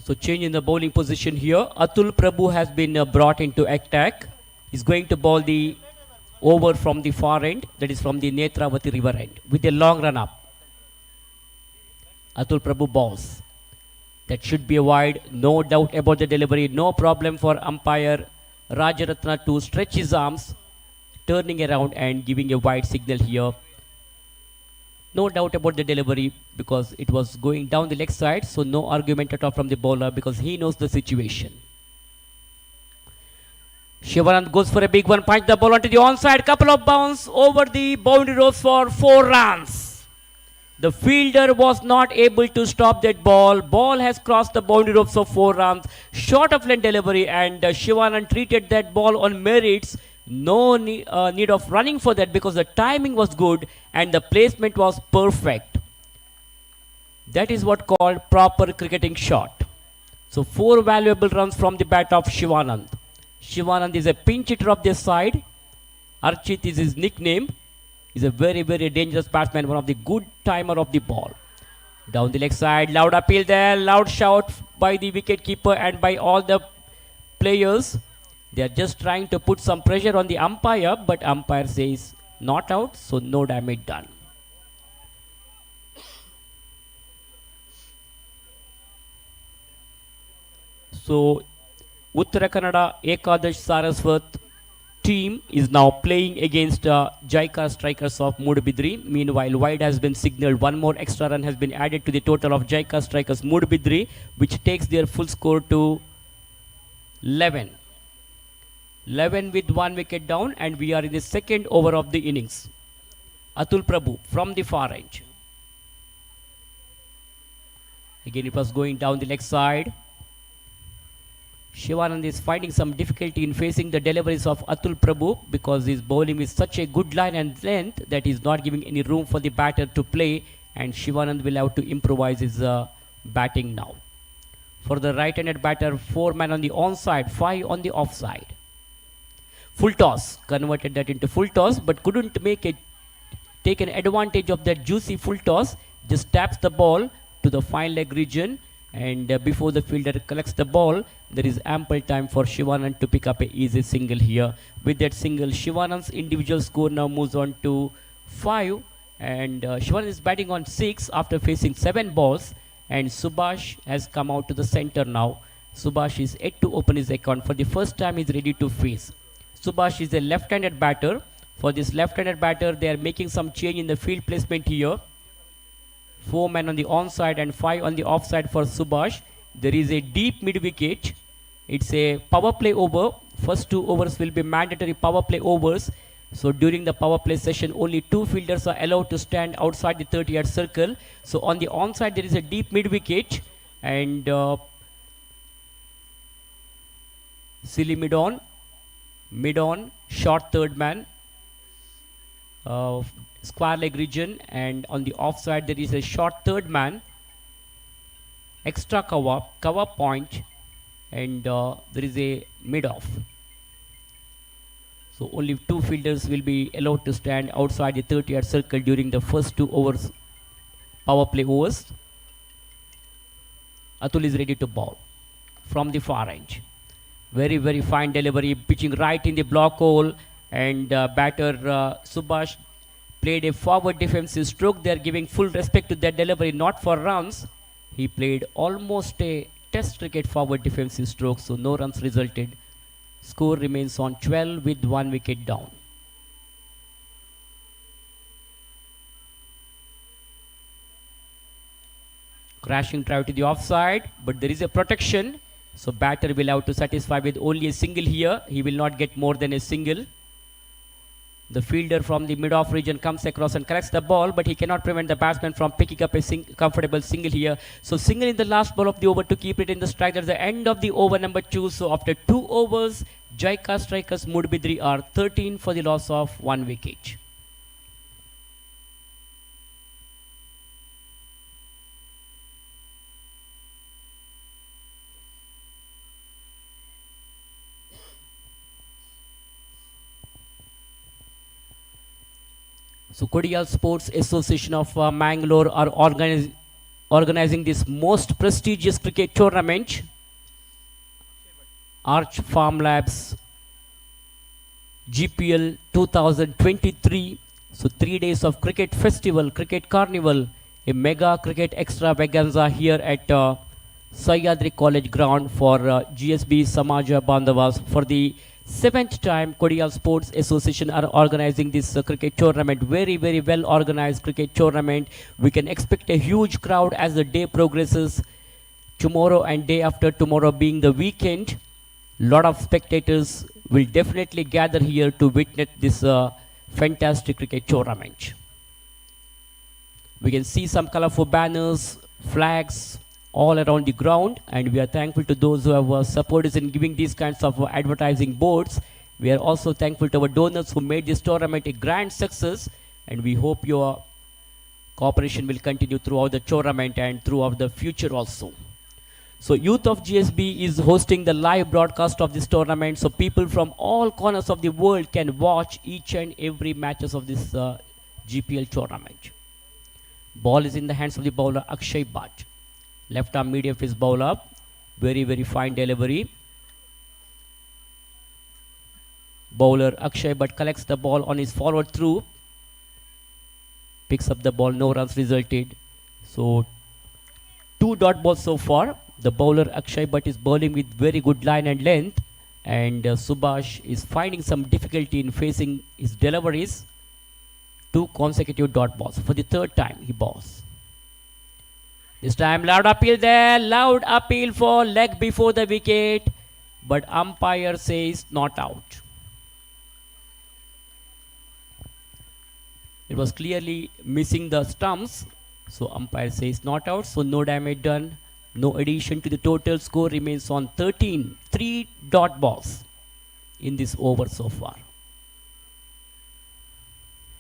So change in the bowling position here. Atul Prabhu has been brought into attack. He's going to bowl the over from the far end, that is from the Netravati river end, with a long run up. Atul Prabhu bowls. That should be a wide, no doubt about the delivery. No problem for umpire Rajaratna to stretch his arms, turning around and giving a wide signal here. No doubt about the delivery because it was going down the leg side, so no argument at all from the bowler because he knows the situation. Shivanand goes for a big one, punch the ball onto the onside, couple of bounce over the boundary ropes for 4 runs. The fielder was not able to stop that ball. Ball has crossed the boundary ropes of 4 runs. Short of lane delivery, and Shivanand treated that ball on merits. No need of running for that because the timing was good and the placement was perfect. That is what called proper cricketing shot. So 4 valuable runs from the bat of Shivanand. Shivanand is a pinch hitter of this side. Archit is his nickname. He's a very, very dangerous batsman, one of the good timer of the ball. Down the leg side, loud appeal there, loud shout by the wicket keeper and by all the players. They are just trying to put some pressure on the umpire, but umpire says not out, so no damage done. So Uttara Kannada Ekadash Saraswat team is now playing against Jaika Strikers of Moodbidri. Meanwhile, wide has been signaled. 1 more extra run has been added to the total of Jaika Strikers Moodbidri, which takes their full score to 11. 11 with 1 wicket down, and we are in the second over of the innings. Atul Prabhu from the far range. Again, it was going down the leg side. Shivanand is finding some difficulty in facing the deliveries of Atul Prabhu because his bowling is such a good line and length that he's not giving any room for the batter to play, and Shivanand will have to improvise his batting now. For the right-handed batter, 4 men on the onside, 5 on the offside. Full toss, converted that into full toss, but couldn't take an advantage of that juicy full toss. Just taps the ball to the fine leg region, and before the fielder collects the ball, there is ample time for Shivanand to pick up an easy single here. With that single, Shivanand's individual score now moves on to 5, And Shivan is batting on 6 after facing 7 balls. And Subhash has come out to the center now. Subhash is yet to open his account. For the first time, he's ready to face. Subhash is a left-handed batter. For this left-handed batter, they are making some change in the field placement here. 4 men on the onside and 5 on the offside for Subhash. There is a deep mid-wicket. It's a power play over. First 2 overs will be mandatory power play overs. So during the power play session, only 2 fielders are allowed to stand outside the 30-yard circle. So on the onside, there is a deep mid-wicket. And silly mid-on, short third man, square leg region, and on the offside there is a short third man, extra cover point, and there is a mid-off. So only 2 fielders will be allowed to stand outside the 30-yard circle during the first 2 overs, power play overs. Atul is ready to bowl from the far range. Very, very fine delivery, pitching right in the block hole, and batter Subhash played a forward defensive stroke. They are giving full respect to that delivery, not for runs. He played almost a test cricket forward defensive stroke, so no runs resulted. Score remains on 12 with 1 wicket down. Crashing drive to the offside, but there is a protection. So batter will have to satisfy with only a single here. He will not get more than a single. The fielder from the mid-off region comes across and collects the ball, but he cannot prevent the batsman from picking up a comfortable single here. So single in the last ball of the over to keep it in the strike. That's the end of the over number 2. So after 2 overs, Jaika strikers Mudbidri are 13 for the loss of 1 wicket. So Kodiyal Sports Association of Mangalore are organizing this most prestigious cricket tournament, Arch Farm Labs GPL 2023. So 3 days of cricket festival, cricket carnival, a mega cricket extravaganza here at Sahyadri College ground for GSB Samaja Bandhavas. For the 7th time, Kodiyal Sports Association are organizing this cricket tournament. Very, very well organized cricket tournament. We can expect a huge crowd as the day progresses. Tomorrow and day after tomorrow being the weekend, lot of spectators will definitely gather here to witness this fantastic cricket tournament. We can see some colorful banners, flags, all around the ground, and we are thankful to those who have supported us in giving these kinds of advertising boards. We are also thankful to our donors who made this tournament a grand success, and we hope your cooperation will continue throughout the tournament and throughout the future also. So Youth of GSB is hosting the live broadcast of this tournament, so people from all corners of the world can watch each and every matches of this GPL tournament. Ball is in the hands of the bowler Akshay Bhatt. Left arm medium fist bowler, very, very fine delivery. Bowler Akshay Bhatt collects the ball on his forward through, picks up the ball, no runs resulted. So 2 dot balls so far. The bowler Akshay Bhatt is bowling with very good line and length, and Subhash is finding some difficulty in facing his deliveries. 2 consecutive dot balls. For the 3rd time he bowls. This time loud appeal there, loud appeal for leg before the wicket, but umpire says not out. It was clearly missing the stumps, so umpire says not out, so no damage done, no addition to the total. Score remains on 13, 3 dot balls in this over so far.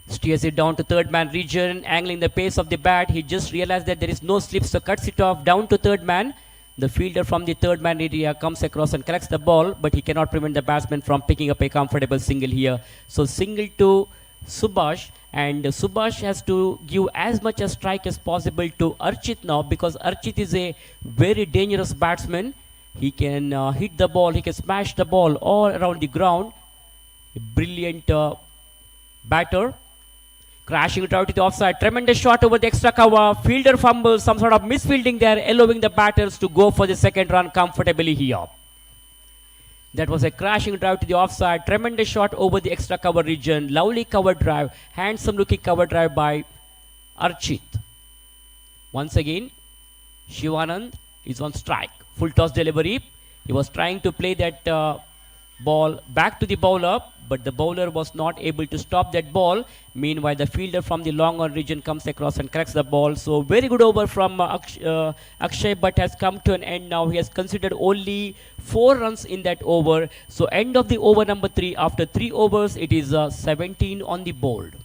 Steers it down to 3rd man region, angling the pace of the bat. He just realized that there is no slip, so cuts it off down to 3rd man. The fielder from the 3rd man area comes across and collects the ball, but he cannot prevent the batsman from picking up a comfortable single here. So single to Subhash, and Subhash has to give as much a strike as possible to Archit now, because Archit is a very dangerous batsman. He can hit the ball, he can smash the ball all around the ground. A brilliant batter. Crashing it out to the offside. Tremendous shot over the extra cover. Fielder fumble. Some sort of misfielding there, allowing the batters to go for the second run comfortably here. That was a crashing drive to the offside. Tremendous shot over the extra cover region. Lovely cover drive. Handsome looking cover drive by Archit. Once again, Shivanand is on strike. Full toss delivery. He was trying to play that ball back to the bowler, but the bowler was not able to stop that ball. Meanwhile, the fielder from the long on region comes across and corrects the ball. So very good over from Akshay, but has come to an end now. He has considered only 4 runs in that over. So end of the over number 3. After 3 overs, it is 17 on the board.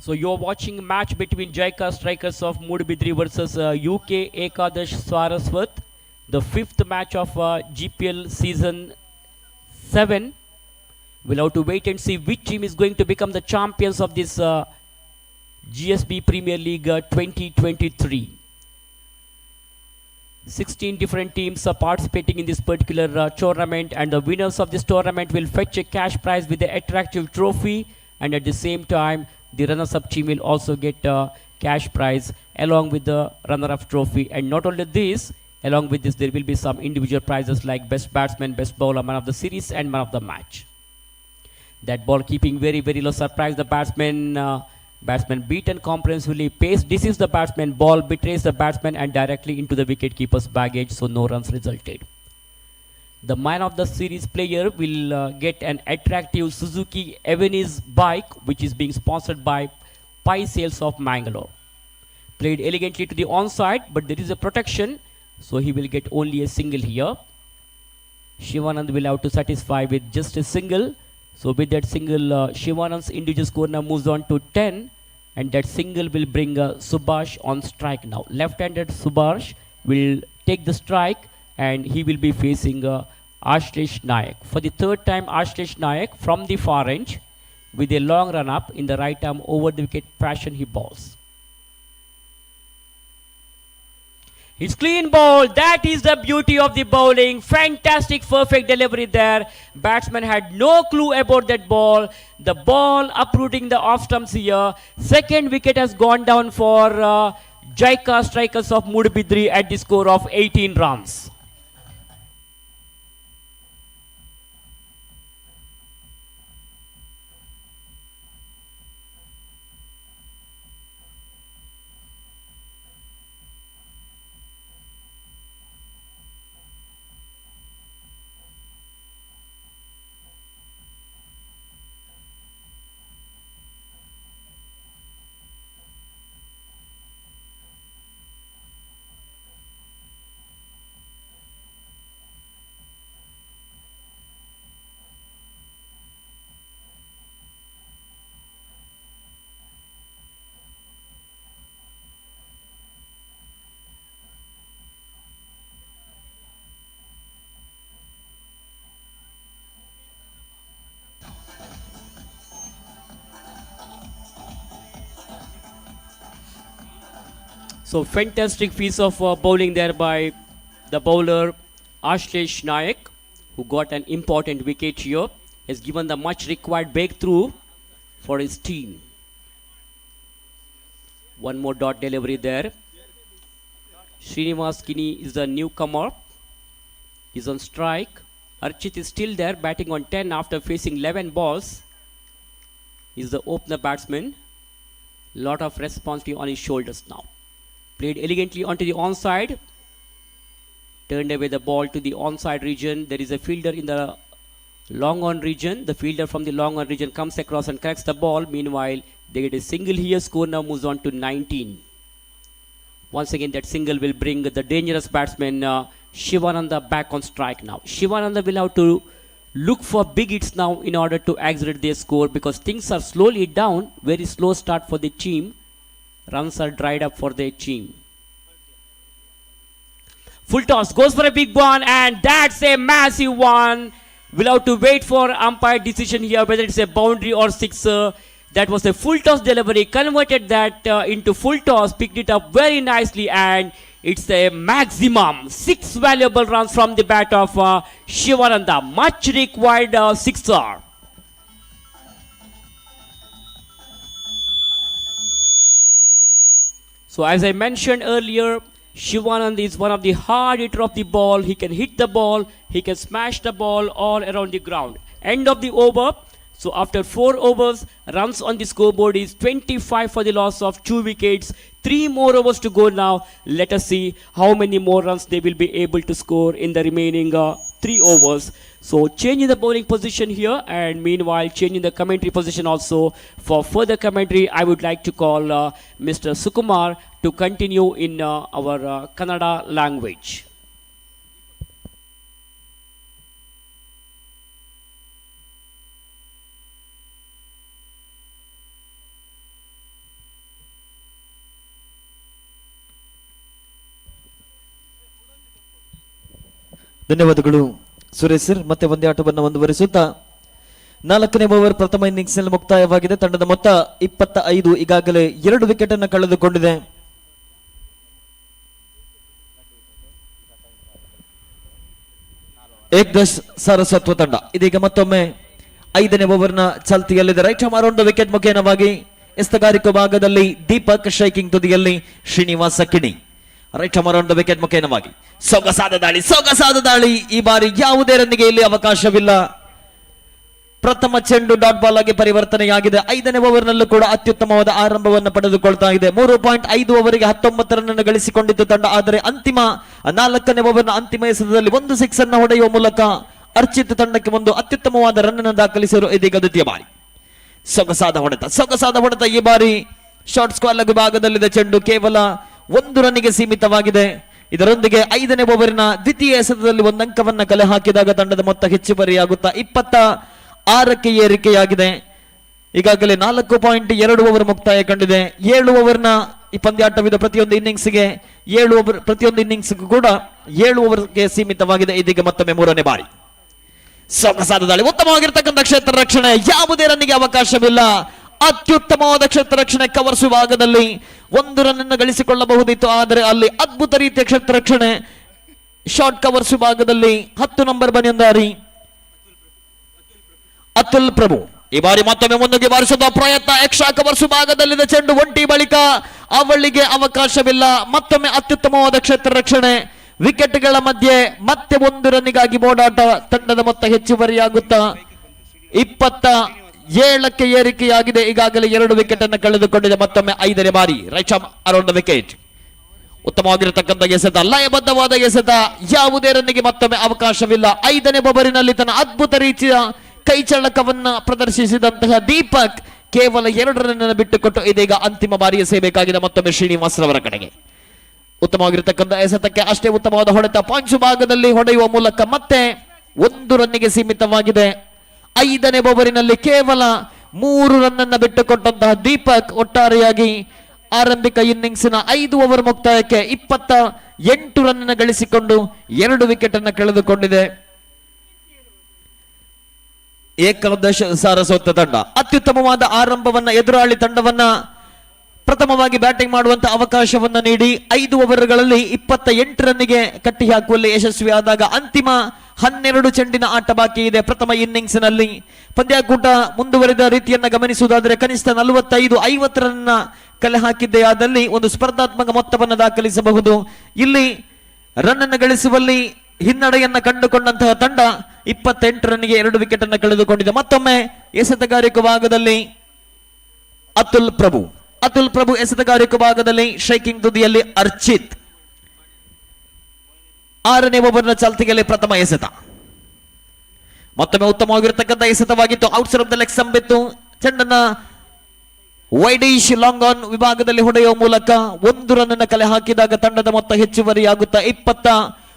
So you're watching a match between Jaika Strikers of Mudbidri versus UK Ekadash Saraswat, the 5th match of GPL season 7. We'll have to wait and see which team is going to become the champions of this GSB Premier League 2023. 16 different teams are participating in this particular tournament, and the winners of this tournament will fetch a cash prize with the attractive trophy, and at the same time the runners-up team will also get a cash prize along with the runner-up trophy. And not only this, along with this there will be some individual prizes like best batsman, best bowler, man of the series and man of the match. That ball keeping very low, surprise the batsman beaten comprehensively, pace deceives the batsman, ball betrays the batsman and directly into the wicket keeper's baggage, so no runs resulted. The man of the series player will get an attractive Suzuki Avenis bike, which is being sponsored by Pi Sales of Mangalore. Played elegantly to the onside, but there is a protection, so he will get only a single here. Shivanand will have to satisfy with just a single. So with that single, Shivanand's individual score now moves on to 10, and that single will bring Subhash on strike now. Left-handed Subhash will take the strike, and he will be facing Ashlesh Nayak. For the 3rd time, Ashlesh Nayak from the far range with a long run up in the right arm over the wicket fashion he balls. It's clean ball. That is the beauty of the bowling. Fantastic, perfect delivery there. Batsman had no clue about that ball. The ball uprooting the off stumps here. Second wicket has gone down for Jaika Strikers of Mudbidri at the score of 18 runs. So fantastic piece of bowling there by the bowler Ashlesh Nayak, who got an important wicket here, has given the much required breakthrough for his team. One more dot delivery there. Srinivas Kini is the newcomer. He's on strike. Archit is still there, batting on 10 after facing 11 balls. He's the opener batsman. Lot of responsibility on his shoulders now. Played elegantly onto the onside. Turned away the ball to the onside region. There is a fielder in the long on region. The fielder from the long on region comes across and corrects the ball. Meanwhile, they get a single here. Score now moves on to 19. Once again, that single will bring the dangerous batsman Shivananda back on strike now. Shivananda will have to look for big hits now in order to accelerate their score, because things are slowly down. Very slow start for the team. Runs are dried up for their team. Full toss, goes for a big one, and that's a massive one. We'll have to wait for umpire decision here, whether it's a boundary or sixer. That was a full toss delivery, converted that into full toss, picked it up very nicely, and it's a maximum 6 valuable runs from the bat of Shivananda. Much required sixer. So as I mentioned earlier, Shivanand is one of the hard hitter of the ball. He can hit the ball, he can smash the ball all around the ground. End of the over. So after 4 overs, runs on the scoreboard is 25 for the loss of 2 wickets. 3 more overs to go now. Let us see how many more runs they will be able to score in the remaining 3 overs. So changing the bowling position here, and meanwhile changing the commentary position also. For further commentary, I would like to call Mr. Sukumar to continue in our Kannada language. ಧನ್ಯವಾದಗಳು Suresh sir. ಮತ್ತೆ ಒಂದೇ ಆಟವನ್ನು ಮುಂದುವರಿಸುತ್ತಾ 4ನೇ over ಪ್ರಥಮ innings ನಲ್ಲಿ ಮುಕ್ತಾಯವಾಗಿದೆ. ತಂಡದ ಮೊತ್ತ 25. ಈಗಾಗಲೇ 2 ವಿಕೆಟ್ ಅನ್ನು ಕಳೆದುಕೊಂಡಿದೆ. ಏಕ್ದಶ್ ಸಾರಸ್ವತ್ವ ತಂಡ ಇದೀಗ ಮತ್ತೊಮ್ಮೆ 5ನೇ ಓವರ್ನ ಚಾಲ್ತಿಯಲ್ಲಿದೆ. Right arm around the wicket ಮುಖೇನವಾಗಿ ಎಸ್ತಗಾರಿಕಾ ಭಾಗದಲ್ಲಿ ದೀಪಕ್, ಶೈಕಿಂಗ್ ತುದಿಯಲ್ಲಿ Srinivasa Kini. Right arm around the wicket ಮುಖೇನವಾಗಿ ಸೊಗಸಾದ ದಾಳಿ. ಈ ಬಾರಿ ಯಾವುದೇ ರನ್ನಿಗೆ ಇಲ್ಲಿ ಅವಕಾಶವಿಲ್ಲ. ಪ್ರಥಮ ಚೆಂಡು ಡಾಟ್ ಬಾಲ್ ಆಗಿ ಪರಿವರ್ತನೆಯಾಗಿದೆ. 5ನೇ ಓವರ್ನಲ್ಲೂ ಕೂಡ ಅತ್ಯುತ್ತಮವಾದ ಆರಂಭವನ್ನು ಪಡೆದುಕೊಳ್ತಾ ಇದೆ. 3.5 ಓವರಿಗೆ 19 ರನ್ ಗಳಿಸಿಕೊಂಡಿತ್ತು ತಂಡ. ಆದರೆ ಅಂತಿಮ 4ನೇ ಓವರ್ನ ಅಂತಿಮ ಎಸೆತದಲ್ಲಿ 1 ಸಿಕ್ಸ್ ಅನ್ನು ಹೊಡೆಯುವ ಮೂಲಕ ಅರ್ಚಿತ್ ತಂಡಕ್ಕೆ ಒಂದು ಅತ್ಯುತ್ತಮವಾದ ರನ್ ಅನ್ನು ದಾಖಲಿಸಿದರು. ಇದೀಗ ದ್ವಿತೀಯ ಬಾರಿ ಸೊಗಸಾದ ಹೊಡೆತ. ಈ ಬಾರಿ ಶಾರ್ಟ್ ಸ್ಕ್ವೇರ್ ವಿಭಾಗದಲ್ಲಿದೆ. ಚೆಂಡು ಕೇವಲ 1 ರನ್ನಿಗೆ ಸೀಮಿತವಾಗಿದೆ. ಇದರೊಂದಿಗೆ 5ನೇ ಓವರಿನ ದ್ವಿತೀಯ ಎಸೆತದಲ್ಲಿ 1 ಅಂಕವನ್ನು ಕಲೆ ಹಾಕಿದಾಗ ತಂಡದ ಮೊತ್ತ ಹೆಚ್ಚುವರಿಯಾಗುತ್ತಾ 26ಕ್ಕೆ ಏರಿಕೆಯಾಗಿದೆ. ಈಗಾಗಲೇ 4.2 ಓವರ್ ಮುಕ್ತಾಯ ಕಂಡಿದೆ. 7 ಓವರ್ನ ಈ ಪಂದ್ಯಾಟವಿದೆ. ಪ್ರತಿಯೊಂದು ಇನ್ನಿಂಗ್ಸ್ಗೆ 7 ಓವರ್, ಪ್ರತಿಯೊಂದು ಇನ್ನಿಂಗ್ಸ್ಗೂ ಕೂಡ 7 ಓವರ್ಗೆ ಸೀಮಿತವಾಗಿದೆ. ಇದೀಗ ಮತ್ತೊಮ್ಮೆ 3ನೇ ಬಾರಿ ಸೊಗಸಾದ ದಾಳಿ. ಉತ್ತಮವಾಗಿರ್ತಕ್ಕಂಥ ಕ್ಷೇತ್ರ ರಕ್ಷಣೆ, ಯಾವುದೇ ರನ್ನಿಗೆ ಅವಕಾಶವಿಲ್ಲ. ಅತ್ಯುತ್ತಮವಾದ ಕ್ಷೇತ್ರ ರಕ್ಷಣೆ. ಕವರ್ಸ್ ವಿಭಾಗದಲ್ಲಿ 1 ರನ್ ಅನ್ನು ಗಳಿಸಿಕೊಳ್ಳಬಹುದಿತ್ತು, ಆದರೆ ಅಲ್ಲಿ ಅದ್ಭುತ ರೀತಿಯ ಕ್ಷೇತ್ರ ರಕ್ಷಣೆ. ಶಾರ್ಟ್ ಕವರ್ಸ್ ವಿಭಾಗದಲ್ಲಿ 10 ನಂಬರ್ ಬನಿಯಂದಾರಿ ಅತುಲ್ ಪ್ರಭು ಈ ಬಾರಿ ಮತ್ತೊಮ್ಮೆ ಮುನ್ನುಗ್ಗಿ ಬಾರಿಸುವ ಪ್ರಯತ್ನ. ಎಕ್ಸ್ಟ್ರಾ ಕವರ್ಸ್ ವಿಭಾಗದಲ್ಲಿದೆ. ಚೆಂಡು ಒಂಟಿ ಬಳಿಕ ಅವಳಿಗೆ ಅವಕಾಶವಿಲ್ಲ. ಮತ್ತೊಮ್ಮೆ ಅತ್ಯುತ್ತಮವಾದ ಕ್ಷೇತ್ರ ರಕ್ಷಣೆ. ವಿಕೆಟ್ಗಳ ಮಧ್ಯೆ ಮತ್ತೆ 1 ರನ್ನಿಗಾಗಿ ಓಡಾಟ. ತಂಡದ ಮೊತ್ತ ಹೆಚ್ಚುವರಿಯಾಗುತ್ತಾ 27ಕ್ಕೆ ಏರಿಕೆಯಾಗಿದೆ. ಈಗಾಗಲೇ 2 ವಿಕೆಟ್ ಅನ್ನು ಕಳೆದುಕೊಂಡಿದೆ. ಮತ್ತೊಮ್ಮೆ 5ನೇ ಬಾರಿ right arm around the wicket. ಉತ್ತಮವಾಗಿರತಕ್ಕಂಥ ಎಸೆತ, ಲಯಬದ್ಧವಾದ ಎಸೆತ. ಯಾವುದೇ ರನ್ನಿಗೆ ಮತ್ತೊಮ್ಮೆ ಅವಕಾಶವಿಲ್ಲ. 5ನೇ ಓವರಿನಲ್ಲಿ ತನ್ನ ಅದ್ಭುತ ರೀತಿಯ ಕೈಚಳಕವನ್ನ ಪ್ರದರ್ಶಿಸಿದಂತಹ ದೀಪಕ್ ಕೇವಲ 2 ರನ್ ಬಿಟ್ಟುಕೊಟ್ಟು ಇದೀಗ ಅಂತಿಮ ಬಾರಿ ಎಸೆಯಬೇಕಾಗಿದೆ. ಮತ್ತೊಮ್ಮೆ ಶ್ರೀನಿವಾಸರವರ ಕಡೆಗೆ ಉತ್ತಮವಾಗಿರತಕ್ಕಂಥ ಎಸೆತಕ್ಕೆ ಅಷ್ಟೇ ಉತ್ತಮವಾದ ಹೊಡೆತ. ಪಾಯಿಂಟ್ಸ್ ಭಾಗದಲ್ಲಿ ಹೊಡೆಯುವ ಮೂಲಕ ಮತ್ತೆ 1 ರನ್ನಿಗೆ ಸೀಮಿತವಾಗಿದೆ. 5ನೇ ಓವರಿನಲ್ಲಿ ಕೇವಲ 3 ರನ್ ಅನ್ನು ಬಿಟ್ಟುಕೊಟ್ಟಂತಹ ದೀಪಕ್ ಒಟ್ಟಾರೆಯಾಗಿ ಆರಂಭಿಕ ಇನ್ನಿಂಗ್ಸಿನ 5 ಓವರ್ ಮುಕ್ತಾಯಕ್ಕೆ 28 ರನ್ ಅನ್ನು ಗಳಿಸಿಕೊಂಡು 2 ವಿಕೆಟ್ ಅನ್ನು ಕಳೆದುಕೊಂಡಿದೆ. ಏಕದಶ ಸಾರಸ್ವತ ತಂಡ ಅತ್ಯುತ್ತಮವಾದ ಆರಂಭವನ್ನ ಎದುರಾಳಿ ತಂಡವನ್ನ ಪ್ರಥಮವಾಗಿ ಬ್ಯಾಟಿಂಗ್ ಮಾಡುವಂತ ಅವಕಾಶವನ್ನ ನೀಡಿ 5 ಓವರ್ಗಳಲ್ಲಿ 28 ರನ್ನಿಗೆ ಕಟ್ಟಿ ಹಾಕುವಲ್ಲಿ ಯಶಸ್ವಿಯಾದಾಗ ಅಂತಿಮ 12 ಚೆಂಡಿನ ಆಟ ಬಾಕಿ ಇದೆ. ಪ್ರಥಮ ಇನ್ನಿಂಗ್ಸ್ನಲ್ಲಿ ಪಂದ್ಯಾಕೂಟ ಮುಂದುವರಿದ ರೀತಿಯನ್ನ ಗಮನಿಸುವುದಾದರೆ ಕನಿಷ್ಠ 45-50 ರನ್ ಕಲೆ ಹಾಕಿದ್ದೇ ಆದಲ್ಲಿ ಒಂದು ಸ್ಪರ್ಧಾತ್ಮಕ ಮೊತ್ತವನ್ನು ದಾಖಲಿಸಬಹುದು. ಇಲ್ಲಿ ರನ್ ಅನ್ನು ಗಳಿಸುವಲ್ಲಿ ಹಿನ್ನಡೆಯನ್ನ ಕಂಡುಕೊಂಡಂತಹ ತಂಡ 28 ರನ್ನಿಗೆ 2 ವಿಕೆಟ್ ಅನ್ನು ಕಳೆದುಕೊಂಡಿದೆ. ಮತ್ತೊಮ್ಮೆ ಎಸೆತಗಾರಿಕಾ ಭಾಗದಲ್ಲಿ ಅತುಲ್ ಪ್ರಭು ಎಸೆತಗಾರಿಕಾ ಭಾಗದಲ್ಲಿ ಶೈಕಿಂಗ್ ತುದಿಯಲ್ಲಿ ಅರ್ಚಿತ್. 6ನೇ ಓವರ್ನ ಚಾಲ್ತಿಯಲ್ಲಿ ಪ್ರಥಮ ಎಸೆತ. ಮತ್ತೊಮ್ಮೆ ಉತ್ತಮವಾಗಿರತಕ್ಕಂಥ ಎಸೆತವಾಗಿತ್ತು. ಔಟ್ಸೈಡ್ ಆಫ್ ದ ಲೆಗ್ ಸಂಬಿತ್ತು. ಚೆಂಡನ್ನ ವೈಡಿಶ್ ಲಾಂಗ್ ಆನ್ ವಿಭಾಗದಲ್ಲಿ ಹೊಡೆಯುವ ಮೂಲಕ 1 ರನ್ ಅನ್ನು ಕಲೆ ಹಾಕಿದಾಗ ತಂಡದ ಮೊತ್ತ ಹೆಚ್ಚುವರಿಯಾಗುತ್ತಾ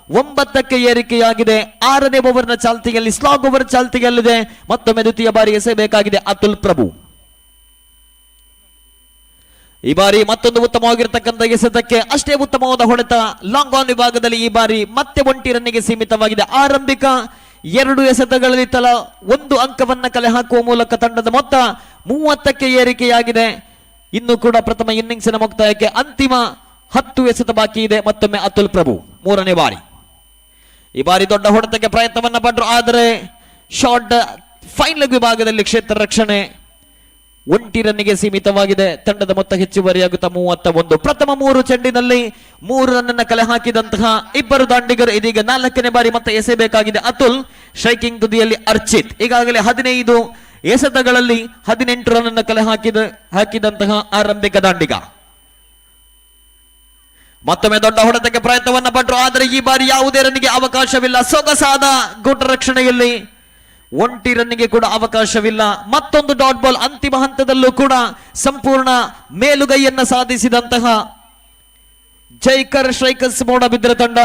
29ಕ್ಕೆ ಏರಿಕೆಯಾಗಿದೆ. 6ನೇ ಓವರ್ನ ಚಾಲ್ತಿಯಲ್ಲಿ ಸ್ಲಾಗ್ ಓವರ್ ಚಾಲ್ತಿಯಲ್ಲಿದೆ. ಮತ್ತೊಮ್ಮೆ ದ್ವಿತೀಯ ಬಾರಿ ಎಸೆಯಬೇಕಾಗಿದೆ ಅತುಲ್ ಪ್ರಭು. ಈ ಬಾರಿ ಮತ್ತೊಂದು ಉತ್ತಮವಾಗಿರತಕ್ಕಂಥ ಎಸೆತಕ್ಕೆ ಅಷ್ಟೇ ಉತ್ತಮವಾದ ಹೊಡೆತ. ಲಾಂಗ್ ಆನ್ ವಿಭಾಗದಲ್ಲಿ ಈ ಬಾರಿ ಮತ್ತೆ 1 ರನ್ನಿಗೆ ಸೀಮಿತವಾಗಿದೆ. ಆರಂಭಿಕ 2 ಎಸೆತಗಳಲ್ಲಿ ತಲಾ 1 ಅಂಕವನ್ನ ಕಲೆ ಹಾಕುವ ಮೂಲಕ ತಂಡದ ಮೊತ್ತ 30ಕ್ಕೆ ಏರಿಕೆಯಾಗಿದೆ. ಇನ್ನು ಕೂಡ ಪ್ರಥಮ ಇನ್ನಿಂಗ್ಸಿನ ಮುಕ್ತಾಯಕ್ಕೆ ಅಂತಿಮ 10 ಎಸೆತ ಬಾಕಿ ಇದೆ. ಮತ್ತೊಮ್ಮೆ ಅತುಲ್ ಪ್ರಭು 3ನೇ ಬಾರಿ. ಈ ಬಾರಿ ದೊಡ್ಡ ಹೊಡೆತಕ್ಕೆ ಪ್ರಯತ್ನವನ್ನ ಪಟ್ಟರು, ಆದರೆ ಶಾರ್ಟ್ ಫೈನ್ ಲೆಗ್ ವಿಭಾಗದಲ್ಲಿ ಕ್ಷೇತ್ರ ರಕ್ಷಣೆ 1 ರನ್ನಿಗೆ ಸೀಮಿತವಾಗಿದೆ. ತಂಡದ ಮೊತ್ತ ಹೆಚ್ಚುವರಿಯಾಗುತ್ತಾ 31. ಪ್ರಥಮ 3 ಚೆಂಡಿನಲ್ಲಿ 3 ರನ್ ಕಲೆ ಹಾಕಿದಂತಹ ಇಬ್ಬರು ದಾಂಡಿಗರು ಇದೀಗ 4ನೇ ಬಾರಿ ಮತ್ತೆ ಎಸೆಯಬೇಕಾಗಿದೆ. ಅತುಲ್ ಸ್ಟ್ರೈಕಿಂಗ್ ತುದಿಯಲ್ಲಿ ಅರ್ಚಿತ್ ಈಗಾಗಲೇ 15 ಎಸೆತಗಳಲ್ಲಿ 18 ರನ್ ಕಲೆ ಹಾಕಿದಂತಹ ಆರಂಭಿಕ ದಾಂಡಿಗ. ಮತ್ತೊಮ್ಮೆ ದೊಡ್ಡ ಹೊಡೆತಕ್ಕೆ ಪ್ರಯತ್ನವನ್ನ ಪಟ್ಟರು, ಆದರೆ ಈ ಬಾರಿ ಯಾವುದೇ ರನ್ನಿಗೆ ಅವಕಾಶವಿಲ್ಲ. ಸೊಗಸಾದ ಗೂಟ ರಕ್ಷಣೆಯಲ್ಲಿ 1 ರನ್ನಿಗೆ ಕೂಡ ಅವಕಾಶವಿಲ್ಲ. ಮತ್ತೊಂದು ಡಾಟ್ ಬಾಲ್. ಅಂತಿಮ ಹಂತದಲ್ಲೂ ಕೂಡ ಸಂಪೂರ್ಣ ಮೇಲುಗೈಯನ್ನ ಸಾಧಿಸಿದಂತಹ ಜೈಕರ್ ಸ್ಟ್ರೈಕರ್ಸ್ ಮೂಡಬಿದ್ರೆ ತಂಡ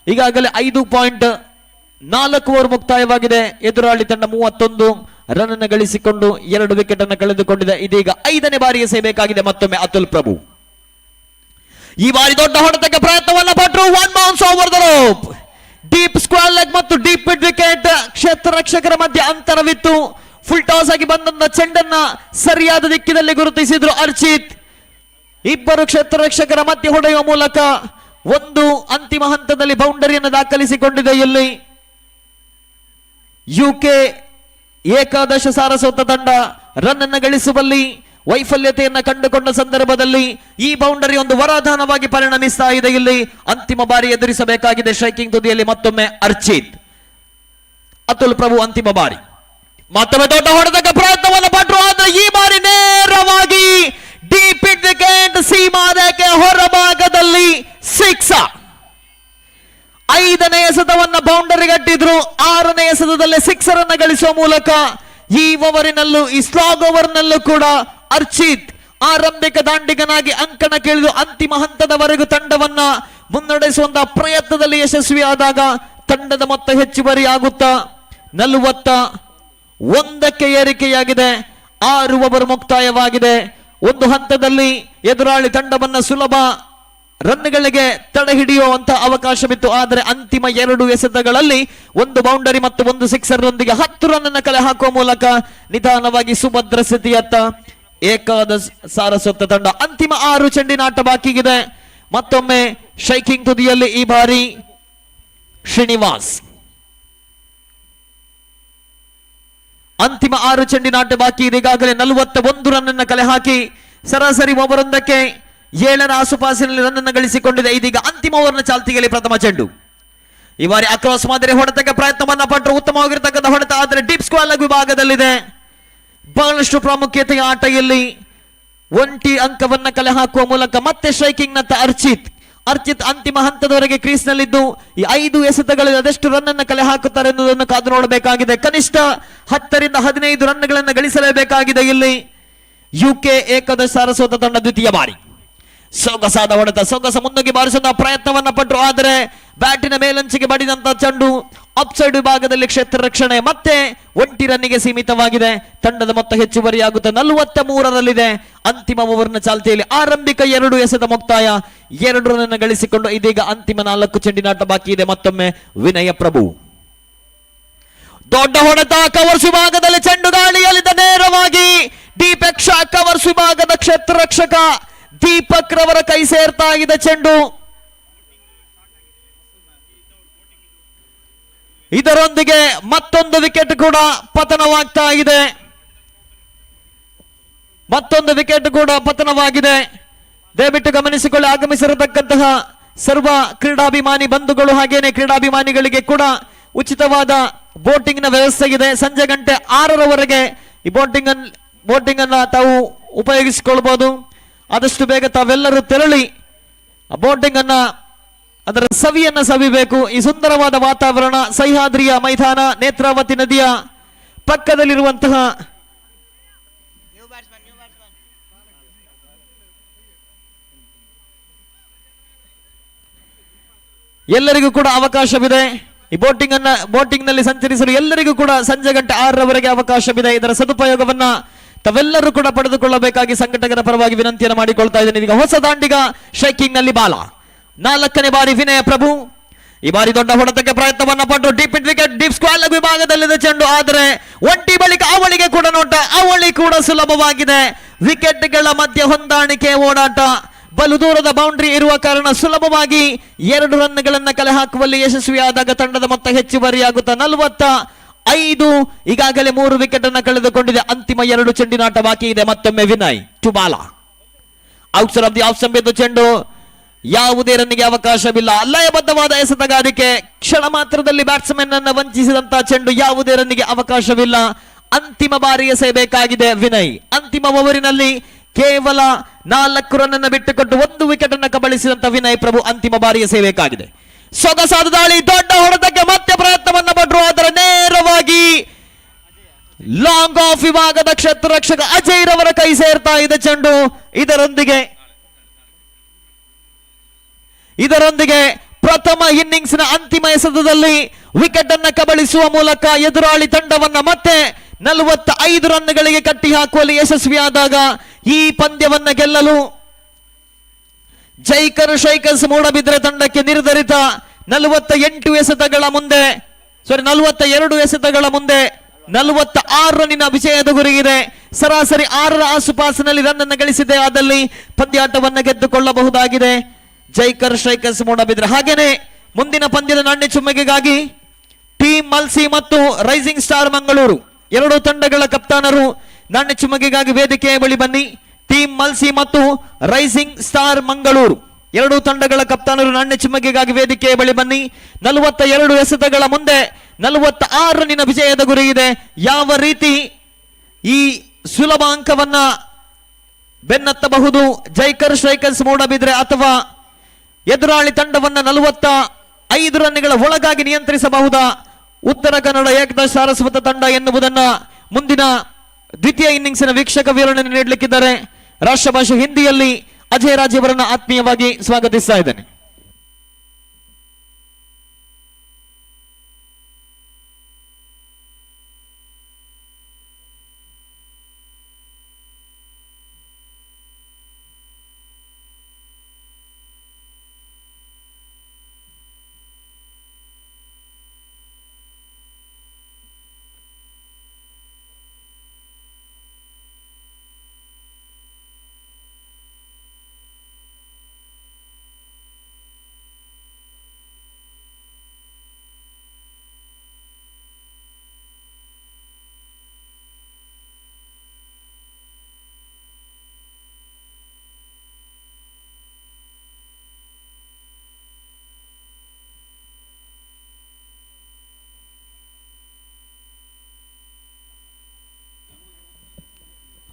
ಈಗಾಗಲೇ 5.4 ಓವರ್ ಮುಕ್ತಾಯವಾಗಿದೆ. ಎದುರಾಳಿ ತಂಡ 31 ರನ್ ಅನ್ನು ಗಳಿಸಿಕೊಂಡು 2 ವಿಕೆಟ್ ಅನ್ನು ಕಳೆದುಕೊಂಡಿದೆ. ಇದೀಗ 5ನೇ ಬಾರಿ ಎಸೆಯಬೇಕಾಗಿದೆ ಮತ್ತೊಮ್ಮೆ ಅತುಲ್ ಪ್ರಭು. ಈ ಬಾರಿ ದೊಡ್ಡ ಹೊಡೆತಕ್ಕೆ ಪ್ರಯತ್ನವನ್ನ ಪಟ್ಟರು. 1 bounce over the rope. Deep square leg ಮತ್ತು ಡೀಪ್ ಮಿಡ್ ವಿಕೆಟ್. ಕ್ಷೇತ್ರ ರಕ್ಷಕರ ಮಧ್ಯೆ ಅಂತರವಿತ್ತು. ಫುಲ್ ಟಾಸ್ ಆಗಿ ಬಂದ ಚೆಂಡನ್ನ ಸರಿಯಾದ ದಿಕ್ಕಿನಲ್ಲಿ ಗುರುತಿಸಿದ್ರು ಅರ್ಚಿತ್. ಇಬ್ಬರು ಕ್ಷೇತ್ರ ರಕ್ಷಕರ ಮಧ್ಯೆ ಹೊಡೆಯುವ ಮೂಲಕ ಒಂದು ಅಂತಿಮ ಹಂತದಲ್ಲಿ ಬೌಂಡರಿಯನ್ನು ದಾಖಲಿಸಿಕೊಂಡಿದೆ. ಇಲ್ಲಿ ಯುಕೆ ಏಕಾದಶ ಸಾರಸ್ವತ ತಂಡ ರನ್ ಅನ್ನು ಗಳಿಸುವಲ್ಲಿ ವೈಫಲ್ಯತೆಯನ್ನ ಕಂಡುಕೊಂಡ ಸಂದರ್ಭದಲ್ಲಿ ಈ ಬೌಂಡರಿ ಒಂದು ವರದಾನವಾಗಿ ಪರಿಣಮಿಸ್ತಾ ಇದೆ. ಇಲ್ಲಿ ಅಂತಿಮ ಬಾರಿ ಎದುರಿಸಬೇಕಾಗಿದೆ ಸ್ಟ್ರೈಕಿಂಗ್ ತುದಿಯಲ್ಲಿ ಮತ್ತೊಮ್ಮೆ ಅರ್ಚಿತ್. ಅತುಲ್ ಪ್ರಭು ಅಂತಿಮ ಬಾರಿ. ಮತ್ತೊಮ್ಮೆ ದೊಡ್ಡ ಹೊಡೆತಕ್ಕೆ ಪ್ರಯತ್ನವನ್ನು ಪಟ್ಟರು, ಆದರೆ ಈ ಬಾರಿ ನೇರವಾಗಿ ಡೀಪ್ ಇಟ್ ವಿಕೆಟ್ ಸೀಮಾರೇಖೆ ಹೊರಭಾಗದಲ್ಲಿ 6. 5ನೇ ಎಸೆತವನ್ನ ಬೌಂಡರಿ ಗಟ್ಟಿದ್ರು. 6ನೇ ಎಸೆತದಲ್ಲಿ 6 ರನ್ ಗಳಿಸುವ ಮೂಲಕ ಈ ಓವರಿನಲ್ಲೂ ಈ ಸ್ಲಾಗ್ ಓವರ್ನಲ್ಲೂ ಕೂಡ ಅರ್ಚಿತ್ ಆರಂಭಿಕ ದಾಂಡಿಗನಾಗಿ ಅಂಕಣ ಕೇಳಿದು ಅಂತಿಮ ಹಂತದವರೆಗೂ ತಂಡವನ್ನ ಮುನ್ನಡೆಸುವಂತಹ ಪ್ರಯತ್ನದಲ್ಲಿ ಯಶಸ್ವಿಯಾದಾಗ ತಂಡದ ಮೊತ್ತ ಹೆಚ್ಚುವರಿ ಆಗುತ್ತಾ 41ಕ್ಕೆ ಏರಿಕೆಯಾಗಿದೆ. 6 ಓವರ್ ಮುಕ್ತಾಯವಾಗಿದೆ. ಒಂದು ಹಂತದಲ್ಲಿ ಎದುರಾಳಿ ತಂಡವನ್ನ ಸುಲಭ ರನ್ಗಳಿಗೆ ತಡೆ ಹಿಡಿಯುವಂತಹ ಅವಕಾಶವಿತ್ತು, ಆದರೆ ಅಂತಿಮ 2 ಎಸೆತಗಳಲ್ಲಿ 1 ಬೌಂಡರಿ ಮತ್ತು 1 ಸಿಕ್ಸರ್ ನೊಂದಿಗೆ 10 ರನ್ ಅನ್ನು ಕಲೆ ಹಾಕುವ ಮೂಲಕ ನಿಧಾನವಾಗಿ ಸುಭದ್ರ ಸ್ಥಿತಿಯತ್ತ ಏಕಾದಶ ಸಾರಸ್ವತ ತಂಡ. ಅಂತಿಮ 6 ಚೆಂಡಿನ ಆಟ ಬಾಕಿಗಿದೆ. ಮತ್ತೊಮ್ಮೆ ಸ್ಟ್ರೈಕಿಂಗ್ ತುದಿಯಲ್ಲಿ ಈ ಬಾರಿ ಶ್ರೀನಿವಾಸ್. ಅಂತಿಮ 6 ಚೆಂಡಿನ ಆಟ ಬಾಕಿ ಇದೆ. ಈಗಾಗಲೇ 41 ರನ್ ಅನ್ನು ಕಲೆ ಹಾಕಿ ಸರಾಸರಿ ಓವರೊಂದಕ್ಕೆ 7ರ ಆಸುಪಾಸಿನಲ್ಲಿ ರನ್ ಅನ್ನು ಗಳಿಸಿಕೊಂಡಿದೆ. ಇದೀಗ ಅಂತಿಮ ಓವರ್ನ ಚಾಲ್ತಿಯಲ್ಲಿ ಪ್ರಥಮ ಚೆಂಡು. ಈ ಬಾರಿ ಅಕ್ರಾಸ್ ಮಾದರಿ ಹೊಡೆತಕ್ಕೆ ಪ್ರಯತ್ನವನ್ನ ಪಟ್ಟರು. ಉತ್ತಮವಾಗಿರ್ತಕ್ಕಂಥ ಹೊಡೆತ, ಆದರೆ ಡೀಪ್ ಸ್ಕ್ವೇರ್ ಲೆಗ್ ವಿಭಾಗದಲ್ಲಿದೆ. ಬಹಳಷ್ಟು ಪ್ರಾಮುಖ್ಯತೆಯ ಆಟ ಇಲ್ಲಿ. 1 ಅಂಕವನ್ನ ಕಲೆ ಹಾಕುವ ಮೂಲಕ ಮತ್ತೆ ಸ್ಟ್ರೈಕಿಂಗ್ ನತ್ತ ಅರ್ಚಿತ್ ಅಂತಿಮ ಹಂತದವರೆಗೆ ಕ್ರೀಸ್ ನಲ್ಲಿದ್ದು ಈ 5 ಎಸೆತಗಳಲ್ಲಿ ಅದೆಷ್ಟು ರನ್ ಅನ್ನು ಕಲೆ ಹಾಕುತ್ತಾರೆ ಎನ್ನುವುದನ್ನು ಕಾದು ನೋಡಬೇಕಾಗಿದೆ. ಕನಿಷ್ಠ 10 ರಿಂದ 15 ರನ್ಗಳನ್ನು ಗಳಿಸಲೇಬೇಕಾಗಿದೆ. ಇಲ್ಲಿ ಯುಕೆ ಏಕಾದಶ ಸಾರಸ್ವತ ತಂಡ ದ್ವಿತೀಯ ಬಾರಿ. ಸೊಗಸಾದ ಹೊಡೆತ, ಸೊಗಸ ಮುನ್ನುಗ್ಗಿ ಬಾರಿಸುವ ಪ್ರಯತ್ನವನ್ನ ಪಟ್ಟರು, ಆದರೆ ಬ್ಯಾಟಿನ ಮೇಲಂಚಿಗೆ ಬಡಿದಂತಹ ಚೆಂಡು ಅಪ್ ಸೈಡ್ ವಿಭಾಗದಲ್ಲಿ ಕ್ಷೇತ್ರ ರಕ್ಷಣೆ ಮತ್ತೆ 1 ರನ್ನಿಗೆ ಸೀಮಿತವಾಗಿದೆ. ತಂಡದ ಮೊತ್ತ ಹೆಚ್ಚುವರಿಯಾಗುತ್ತೆ 43ರಲ್ಲಿದೆ. ಅಂತಿಮ ಓವರ್ನ ಚಾಲ್ತಿಯಲ್ಲಿ ಆರಂಭಿಕ 2 ಎಸೆತ ಮುಕ್ತಾಯ 2 ರನ್ ಗಳಿಸಿಕೊಂಡು ಇದೀಗ ಅಂತಿಮ 4 ಚೆಂಡಿನಾಟ ಬಾಕಿ ಇದೆ. ಮತ್ತೊಮ್ಮೆ ವಿನಯ ಪ್ರಭು. ದೊಡ್ಡ ಹೊಡೆತ ಕವರ್ಸ್ ವಿಭಾಗದಲ್ಲಿ ಚೆಂಡು ಗಾಳಿಯಲ್ಲಿದ್ದ ನೇರವಾಗಿ ಡೀಪ್ ಎಕ್ಷ ಕವರ್ಸ್ ವಿಭಾಗದ ಕ್ಷೇತ್ರ ರಕ್ಷಕ ದೀಪಕ್ ರವರ ಕೈ ಸೇರ್ತಾ ಇದೆ ಚೆಂಡು. ಇದರೊಂದಿಗೆ ಮತ್ತೊಂದು ವಿಕೆಟ್ ಕೂಡ ಪತನವಾಗ್ತಾ ಇದೆ. ದಯವಿಟ್ಟು ಗಮನಿಸಿಕೊಳ್ಳಿ. ಆಗಮಿಸಿರತಕ್ಕಂತಹ ಸರ್ವ ಕ್ರೀಡಾಭಿಮಾನಿ ಬಂಧುಗಳು ಹಾಗೇನೆ ಕ್ರೀಡಾಭಿಮಾನಿಗಳಿಗೆ ಕೂಡ ಉಚಿತವಾದ ಬೋಟಿಂಗ್ ನ ವ್ಯವಸ್ಥೆ ಇದೆ. ಸಂಜೆ ಗಂಟೆ 6ರವರೆಗೆ ಈ ಬೋಟಿಂಗ್ ಅನ್ನ ತಾವು ಉಪಯೋಗಿಸಿಕೊಳ್ಬಹುದು. ಆದಷ್ಟು ಬೇಗ ತಾವೆಲ್ಲರೂ ತೆರಳಿ ಬೋಟಿಂಗ್ ಅನ್ನ ಅದರ ಸವಿಯನ್ನ ಸವಿಬೇಕು. ಈ ಸುಂದರವಾದ ವಾತಾವರಣ ಸಹ್ಯಾದ್ರಿಯ ಮೈದಾನ, ನೇತ್ರಾವತಿ ನದಿಯ ಪಕ್ಕದಲ್ಲಿರುವಂತಹ ಎಲ್ಲರಿಗೂ ಕೂಡ ಅವಕಾಶವಿದೆ. ಈ ಬೋಟಿಂಗ್ ನಲ್ಲಿ ಸಂಚರಿಸಲು ಎಲ್ಲರಿಗೂ ಕೂಡ ಸಂಜೆ ಗಂಟೆ 6ರವರೆಗೆ ಅವಕಾಶವಿದೆ. ಇದರ ಸದುಪಯೋಗವನ್ನ ತಾವೆಲ್ಲರೂ ಕೂಡ ಪಡೆದುಕೊಳ್ಳಬೇಕಾಗಿ ಸಂಘಟಕರ ಪರವಾಗಿ ವಿನಂತಿಯನ್ನು ಮಾಡಿಕೊಳ್ತಾ ಇದ್ದೇನೆ. ಈಗ ಹೊಸ ದಾಂಡಿಗ ಸ್ಟ್ರೈಕಿಂಗ್ ನಲ್ಲಿ ಬಾಲ. 4ನೇ ಬಾರಿ ವಿನಯ ಪ್ರಭು. ಈ ಬಾರಿ ದೊಡ್ಡ ಹೊಡೆತಕ್ಕೆ ಪ್ರಯತ್ನವನ್ನ ಪಟ್ಟು ಡೀಪ್ ಇಟ್ ವಿಕೆಟ್ ಡೀಪ್ ಸ್ಕ್ವಾಲ್ ವಿಭಾಗದಲ್ಲಿದೆ ಚೆಂಡು, ಆದರೆ ಒಂಟಿ ಬಳಿಕ ಅವಳಿಗೆ ಕೂಡ ನೋಟ, ಅವಳಿ ಕೂಡ ಸುಲಭವಾಗಿದೆ. ವಿಕೆಟ್ಗಳ ಮಧ್ಯೆ ಹೊಂದಾಣಿಕೆ ಓಡಾಟ, ಬಲು ದೂರದ ಬೌಂಡ್ರಿ ಇರುವ ಕಾರಣ ಸುಲಭವಾಗಿ 2 ರನ್ಗಳನ್ನ ಕಲೆ ಹಾಕುವಲ್ಲಿ ಯಶಸ್ವಿಯಾದಾಗ ತಂಡದ ಮೊತ್ತ ಹೆಚ್ಚುವರಿಯಾಗುತ್ತಾ 45. ಈಗಾಗಲೇ 3 ವಿಕೆಟ್ ಅನ್ನು ಕಳೆದುಕೊಂಡಿದೆ. ಅಂತಿಮ 2 ಚೆಂಡಿನಾಟ ಬಾಕಿ ಇದೆ. ಮತ್ತೊಮ್ಮೆ Vinay to Bala outside off the off ಸಂಬಿದ್ದು ಚೆಂಡು, ಯಾವುದೇ ರನ್ನಿಗೆ ಅವಕಾಶವಿಲ್ಲ. ಲಯಬದ್ಧವಾದ ಎಸೆತಗಾರಿಕೆ, ಕ್ಷಣ ಮಾತ್ರದಲ್ಲಿ ಬ್ಯಾಟ್ಸ್ಮನ್ ಅನ್ನು ವಂಚಿಸಿದಂತಹ ಚೆಂಡು, ಯಾವುದೇ ರನ್ನಿಗೆ ಅವಕಾಶವಿಲ್ಲ. ಅಂತಿಮ ಬಾರಿ ಎಸೆಯಬೇಕಾಗಿದೆ ವಿನಯ್. ಅಂತಿಮ ಓವರಿನಲ್ಲಿ ಕೇವಲ 4 ರನ್ ಅನ್ನು ಬಿಟ್ಟುಕೊಟ್ಟು 1 ವಿಕೆಟ್ ಅನ್ನು ಕಬಳಿಸಿದಂತ ವಿನಯ್ ಪ್ರಭು ಅಂತಿಮ ಬಾರಿ ಎಸೆಯಬೇಕಾಗಿದೆ. ಸೊಗಸಾದ ದಾಳಿ, ದೊಡ್ಡ ಹೊಡೆತಕ್ಕೆ ಮತ್ತೆ ಪ್ರಯತ್ನವನ್ನ ಪಟ್ಟರು, ಆದರೆ ನೇರವಾಗಿ ಲಾಂಗ್ ಆಫ್ ವಿಭಾಗದ ಕ್ಷೇತ್ರರಕ್ಷಕ ಅಜಯ್ ರವರ ಕೈ ಸೇರ್ತಾ ಇದೆ ಚೆಂಡು. ಇದರೊಂದಿಗೆ ಪ್ರಥಮ ಇನ್ನಿಂಗ್ಸ್ ನ ಅಂತಿಮ ಎಸೆತದಲ್ಲಿ ವಿಕೆಟ್ ಅನ್ನು ಕಬಳಿಸುವ ಮೂಲಕ ಎದುರಾಳಿ ತಂಡವನ್ನ ಮತ್ತೆ 45 ರನ್ಗಳಿಗೆ ಕಟ್ಟಿ ಹಾಕುವಲ್ಲಿ ಯಶಸ್ವಿಯಾದಾಗ ಈ ಪಂದ್ಯವನ್ನ ಗೆಲ್ಲಲು ಜೈಕರ್ ಶೈಕರ್ಸ್ ಮೂಡಬಿದ್ರೆ ತಂಡಕ್ಕೆ ನಿರ್ಧರಿತ 42 ಎಸೆತಗಳ ಮುಂದೆ 46 ರನ್ನಿನ ವಿಜಯದ ಗುರಿಯಿದೆ. ಸರಾಸರಿ 6ರ ಆಸುಪಾಸಿನಲ್ಲಿ ರನ್ ಅನ್ನು ಗಳಿಸಿದೆ ಆದಲ್ಲಿ ಪಂದ್ಯಾಟವನ್ನು ಗೆದ್ದುಕೊಳ್ಳಬಹುದಾಗಿದೆ ಜೈಕರ್ ಶೈಕರ್ಸ್ ಮೂಡಬಿದ್ರೆ. ಹಾಗೇನೆ ಮುಂದಿನ ಪಂದ್ಯದ ನಾಣ್ಯ ಚುಮ್ಮಿಗೆಗಾಗಿ ಟೀಮ್ ಮಲ್ಸಿ ಮತ್ತು ರೈಸಿಂಗ್ ಸ್ಟಾರ್ ಮಂಗಳೂರು 2 ತಂಡಗಳ ಕಪ್ತಾನರು ನಾಣ್ಯ ಚುಮ್ಮಿಗೆಗಾಗಿ ವೇದಿಕೆಯ ಬಳಿ ಬನ್ನಿ. ಟೀಮ್ ಮಲ್ಸಿ ಮತ್ತು ರೈಸಿಂಗ್ ಸ್ಟಾರ್ ಮಂಗಳೂರು 2 ತಂಡಗಳ ಕಪ್ತಾನರು ನಾಣ್ಯ ಚುಮ್ಮಿಗೆಗಾಗಿ ವೇದಿಕೆಯ ಬಳಿ ಬನ್ನಿ. 42 ಎಸೆತಗಳ ಮುಂದೆ 46 ರನ್ನಿನ ವಿಜಯದ ಗುರಿ ಇದೆ. ಯಾವ ರೀತಿ ಈ ಸುಲಭ ಅಂಕವನ್ನ ಬೆನ್ನತ್ತಬಹುದು ಜೈಕರ್ ಸ್ಟ್ರೈಕರ್ಸ್ ಮೂಡಬಿದ್ರೆ, ಅಥವಾ ಎದುರಾಳಿ ತಂಡವನ್ನ 45 ರನ್ಗಳ ಒಳಗಾಗಿ ನಿಯಂತ್ರಿಸಬಹುದಾ ಉತ್ತರ ಕನ್ನಡ ಏಕತಾ ಸಾರಸ್ವತ ತಂಡ ಎನ್ನುವುದನ್ನ ಮುಂದಿನ ದ್ವಿತೀಯ ಇನ್ನಿಂಗ್ಸಿನ ವೀಕ್ಷಕ ವಿವರಣೆ ನೀಡಲಿಕ್ಕಿದ್ದಾರೆ. ರಾಷ್ಟ್ರಭಾಷೆ ಹಿಂದಿಯಲ್ಲಿ ಅಜಯ್ ರಾಜ್ ಅವರನ್ನು ಆತ್ಮೀಯವಾಗಿ ಸ್ವಾಗತಿಸ್ತಾ ಇದ್ದೇನೆ.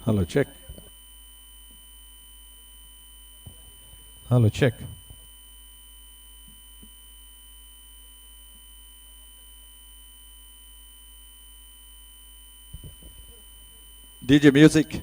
Hello, check. Hello, check. DJ music.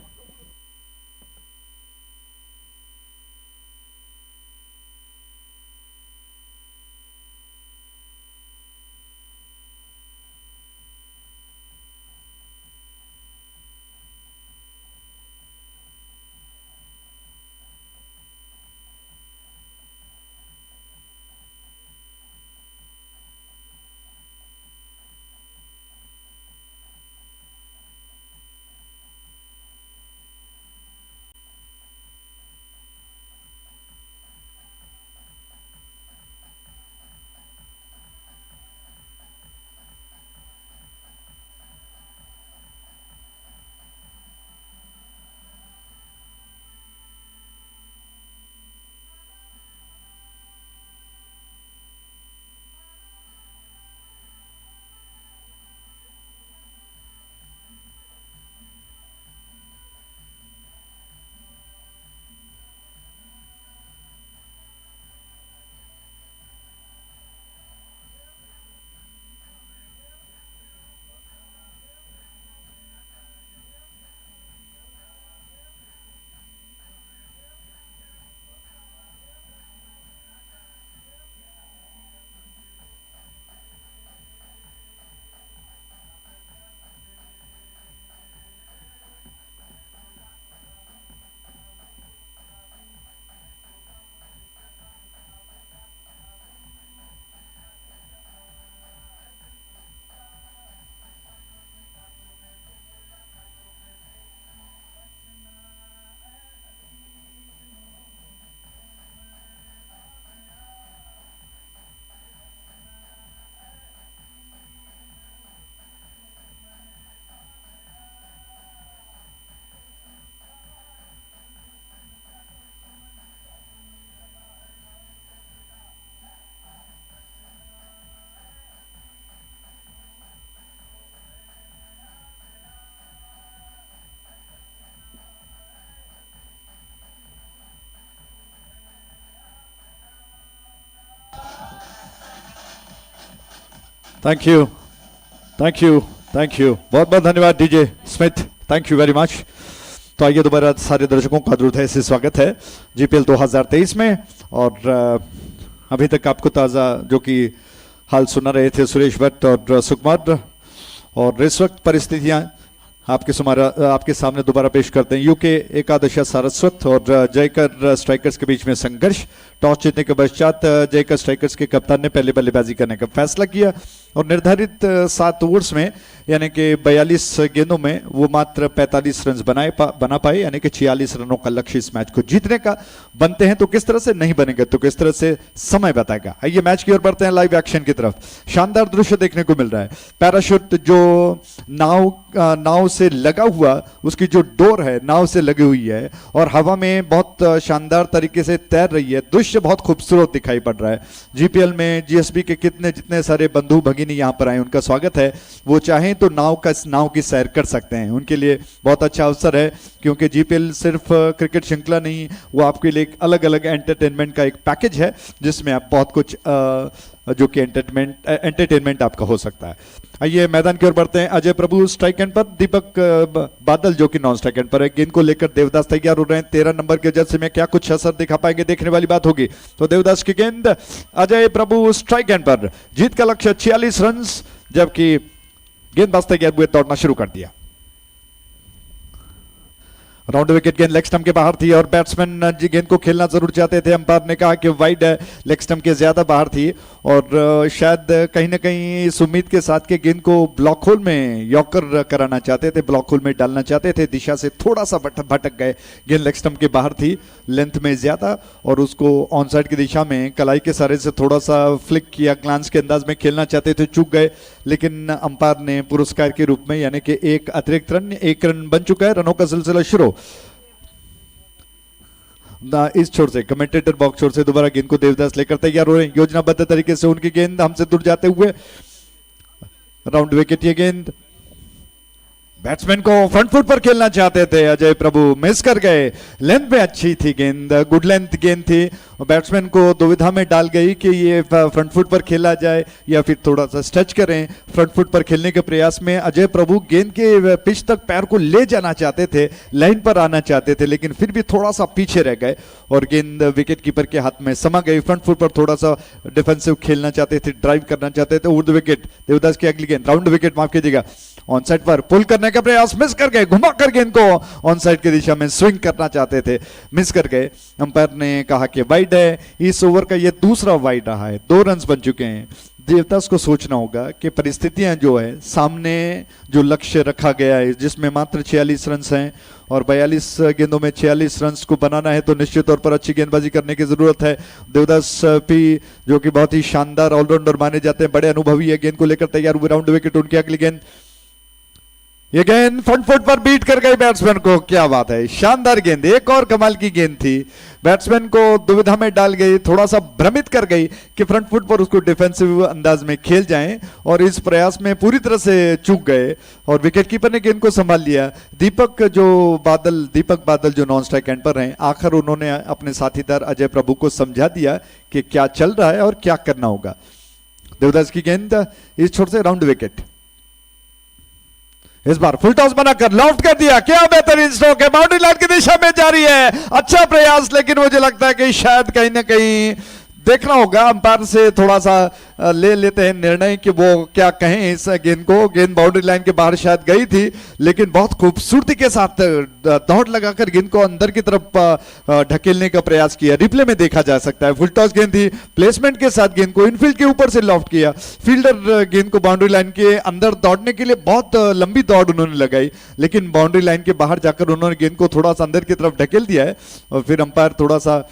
Thank you, thank you, thank you, बहुत बहुत धन्यवाद DJ Smith, thank you very much. तो आइए दोबारा सारे दर्शकों का हृदय से स्वागत है जीपीएल 2023 में। और अभी तक आपको ताज़ा जो कि हाल सुना रहे थे सुरेश भट्ट और सुकुमार, और इस वक्त परिस्थितियां आपके सामने दोबारा पेश करते हैं। यूके एकादशा सारस्वत और जयकर स्ट्राइकर्स के बीच में संघर्ष। टॉस जीतने के पश्चात जयकर स्ट्राइकर्स के कप्तान ने पहले बल्लेबाजी करने का फैसला किया और निर्धारित 7 ओवर्स में यानी कि 42 गेंदों में वो मात्र 45 रन बना पाए, यानी कि 46 रनों का लक्ष्य इस मैच को जीतने का बनते हैं। तो किस तरह से नहीं बनेंगे तो किस तरह से समय बताएगा। आइए मैच की ओर बढ़ते हैं, लाइव एक्शन की तरफ। शानदार दृश्य देखने को मिल रहा है। पैराशूट जो नाव से लगा हुआ, उसकी जो डोर है नाव से लगी हुई है और हवा में बहुत शानदार तरीके से तैर रही है। दृश्य बहुत खूबसूरत दिखाई पड़ रहा है। जीपीएल में जीएसबी के जितने सारे बंधु भगिनी यहाँ पर आए, उनका स्वागत है। वो चाहें तो नाव की सैर कर सकते हैं, उनके लिए बहुत अच्छा अवसर है, क्योंकि जीपीएल सिर्फ क्रिकेट श्रृंखला नहीं, वो आपके लिए एक अलग अलग एंटरटेनमेंट का एक पैकेज है जिसमें आप बहुत कुछ जो कि एंटरटेनमेंट आपका हो सकता है। आइए मैदान की ओर बढ़ते हैं। अजय प्रभु स्ट्राइक एंड पर, दीपक बादल जो कि नॉन स्ट्राइक एंड पर है। गेंद को लेकर देवदास तैयार हो रहे हैं। 13 नंबर के जर्सी में क्या कुछ असर दिखा पाएंगे, देखने वाली बात होगी। तो देवदास की गेंद, अजय प्रभु स्ट्राइक एंड पर, जीत का लक्ष्य 46 रन, जबकि गेंदबाज तैयार हुए दौड़ना शुरू कर दिया। राउंड विकेट गेंद लेग स्टंप के बाहर थी और बैट्समैन जी गेंद को खेलना जरूर चाहते थे। अंपायर ने कहा कि वाइड है, लेग स्टंप के ज्यादा बाहर थी और शायद कहीं ना कहीं इस उम्मीद के साथ के गेंद को ब्लॉक होल में यॉर्कर कराना चाहते थे, ब्लॉक होल में डालना चाहते थे। दिशा से थोड़ा सा भटक गए। गेंद लेग स्टंप के बाहर थी, लेंथ में ज्यादा, और उसको ऑन साइड की दिशा में कलाई के सहारे से थोड़ा सा फ्लिक किया, ग्लांस के अंदाज में खेलना चाहते थे, चूक गए। लेकिन अंपायर ने पुरस्कार के रूप में यानी कि एक अतिरिक्त रन, 1 रन बन चुका है। रनों का सिलसिला शुरू। इस छोर से कमेंटेटर बॉक्स छोर से दोबारा गेंद को देवदास लेकर तैयार हो रहे हैं। योजनाबद्ध तरीके से उनकी गेंद हमसे दूर जाते हुए राउंड विकेट। ये गेंद बैट्समैन को फ्रंट फुट पर खेलना चाहते थे अजय प्रभु, मिस कर गए। लेंथ में अच्छी थी गेंद, गुड लेंथ गेंद थी और बैट्समैन को दुविधा में डाल गई कि ये फ्रंट फुट पर खेला जाए या फिर थोड़ा सा स्ट्रेच करें। फ्रंट फुट पर खेलने के प्रयास में अजय प्रभु गेंद के पिच तक पैर को ले जाना चाहते थे, लाइन पर आना चाहते थे, लेकिन फिर भी थोड़ा सा पीछे रह गए और गेंद विकेट कीपर के हाथ में समा गई। फ्रंट फुट पर थोड़ा सा डिफेंसिव खेलना चाहते थे, ड्राइव करना चाहते थे। उर्द विकेट, देवदास की अगली गेंद, राउंड विकेट माफ कीजिएगा, ऑन साइड पर पुल करने का प्रयास, मिस कर गए। घुमा कर गेंद को ऑन साइड की दिशा में स्विंग करना चाहते थे, मिस कर गए। अंपायर ने कहा कि वाइड है। इस ओवर का ये दूसरा वाइड रहा है, 2 रन बन चुके हैं। देवदास को सोचना होगा कि परिस्थितियां जो है, सामने जो लक्ष्य रखा गया है जिसमें मात्र 46 रन हैं और 42 गेंदों में 46 रन को बनाना है, तो निश्चित तौर पर अच्छी गेंदबाजी करने की जरूरत है। देवदास भी जो कि बहुत ही शानदार ऑलराउंडर माने जाते हैं, बड़े अनुभवी है, गेंद को लेकर तैयार हुए। राउंड विकेट उनकी अगली गेंद, ये गेंद फ्रंट फुट पर बीट कर गई बैट्समैन को। क्या बात है, शानदार गेंद, एक और कमाल की गेंद थी। बैट्समैन को दुविधा में डाल गई, थोड़ा सा भ्रमित कर गई कि फ्रंट फुट पर उसको डिफेंसिव अंदाज में खेल जाएं और इस प्रयास में पूरी तरह से चूक गए और विकेटकीपर ने गेंद को संभाल लिया। दीपक बादल जो नॉन स्ट्राइक एंड पर हैं, आखिर उन्होंने अपने साथीदार अजय प्रभु को समझा दिया कि क्या चल रहा है और क्या करना होगा। देवदास की गेंद इस छोर से राउंड विकेट। इस बार फुल टॉस बनाकर लॉफ्ट कर दिया, क्या बेहतरीन स्ट्रोक है, बाउंड्री लाइन की दिशा में जारी है। अच्छा प्रयास, लेकिन मुझे लगता है कि शायद कहीं ना कहीं देखना होगा, अंपायर से थोड़ा सा ले लेते हैं निर्णय कि वो क्या कहें इस गेंद को। गेंद बाउंड्री लाइन के बाहर शायद गई थी, लेकिन बहुत खूबसूरती के साथ दौड़ लगाकर गेंद को अंदर की तरफ ढकेलने का प्रयास किया। रिप्ले में देखा जा सकता है। फुल टॉस गेंद थी, प्लेसमेंट के साथ गेंद को इनफील्ड के ऊपर से लॉफ्ट किया। फील्डर गेंद को बाउंड्री लाइन के अंदर दौड़ने के लिए बहुत लंबी दौड़ उन्होंने लगाई, लेकिन बाउंड्री लाइन के बाहर जाकर उन्होंने गेंद को थोड़ा सा अंदर की तरफ ढकेल दिया है और फिर अंपायर थोड़ा सा,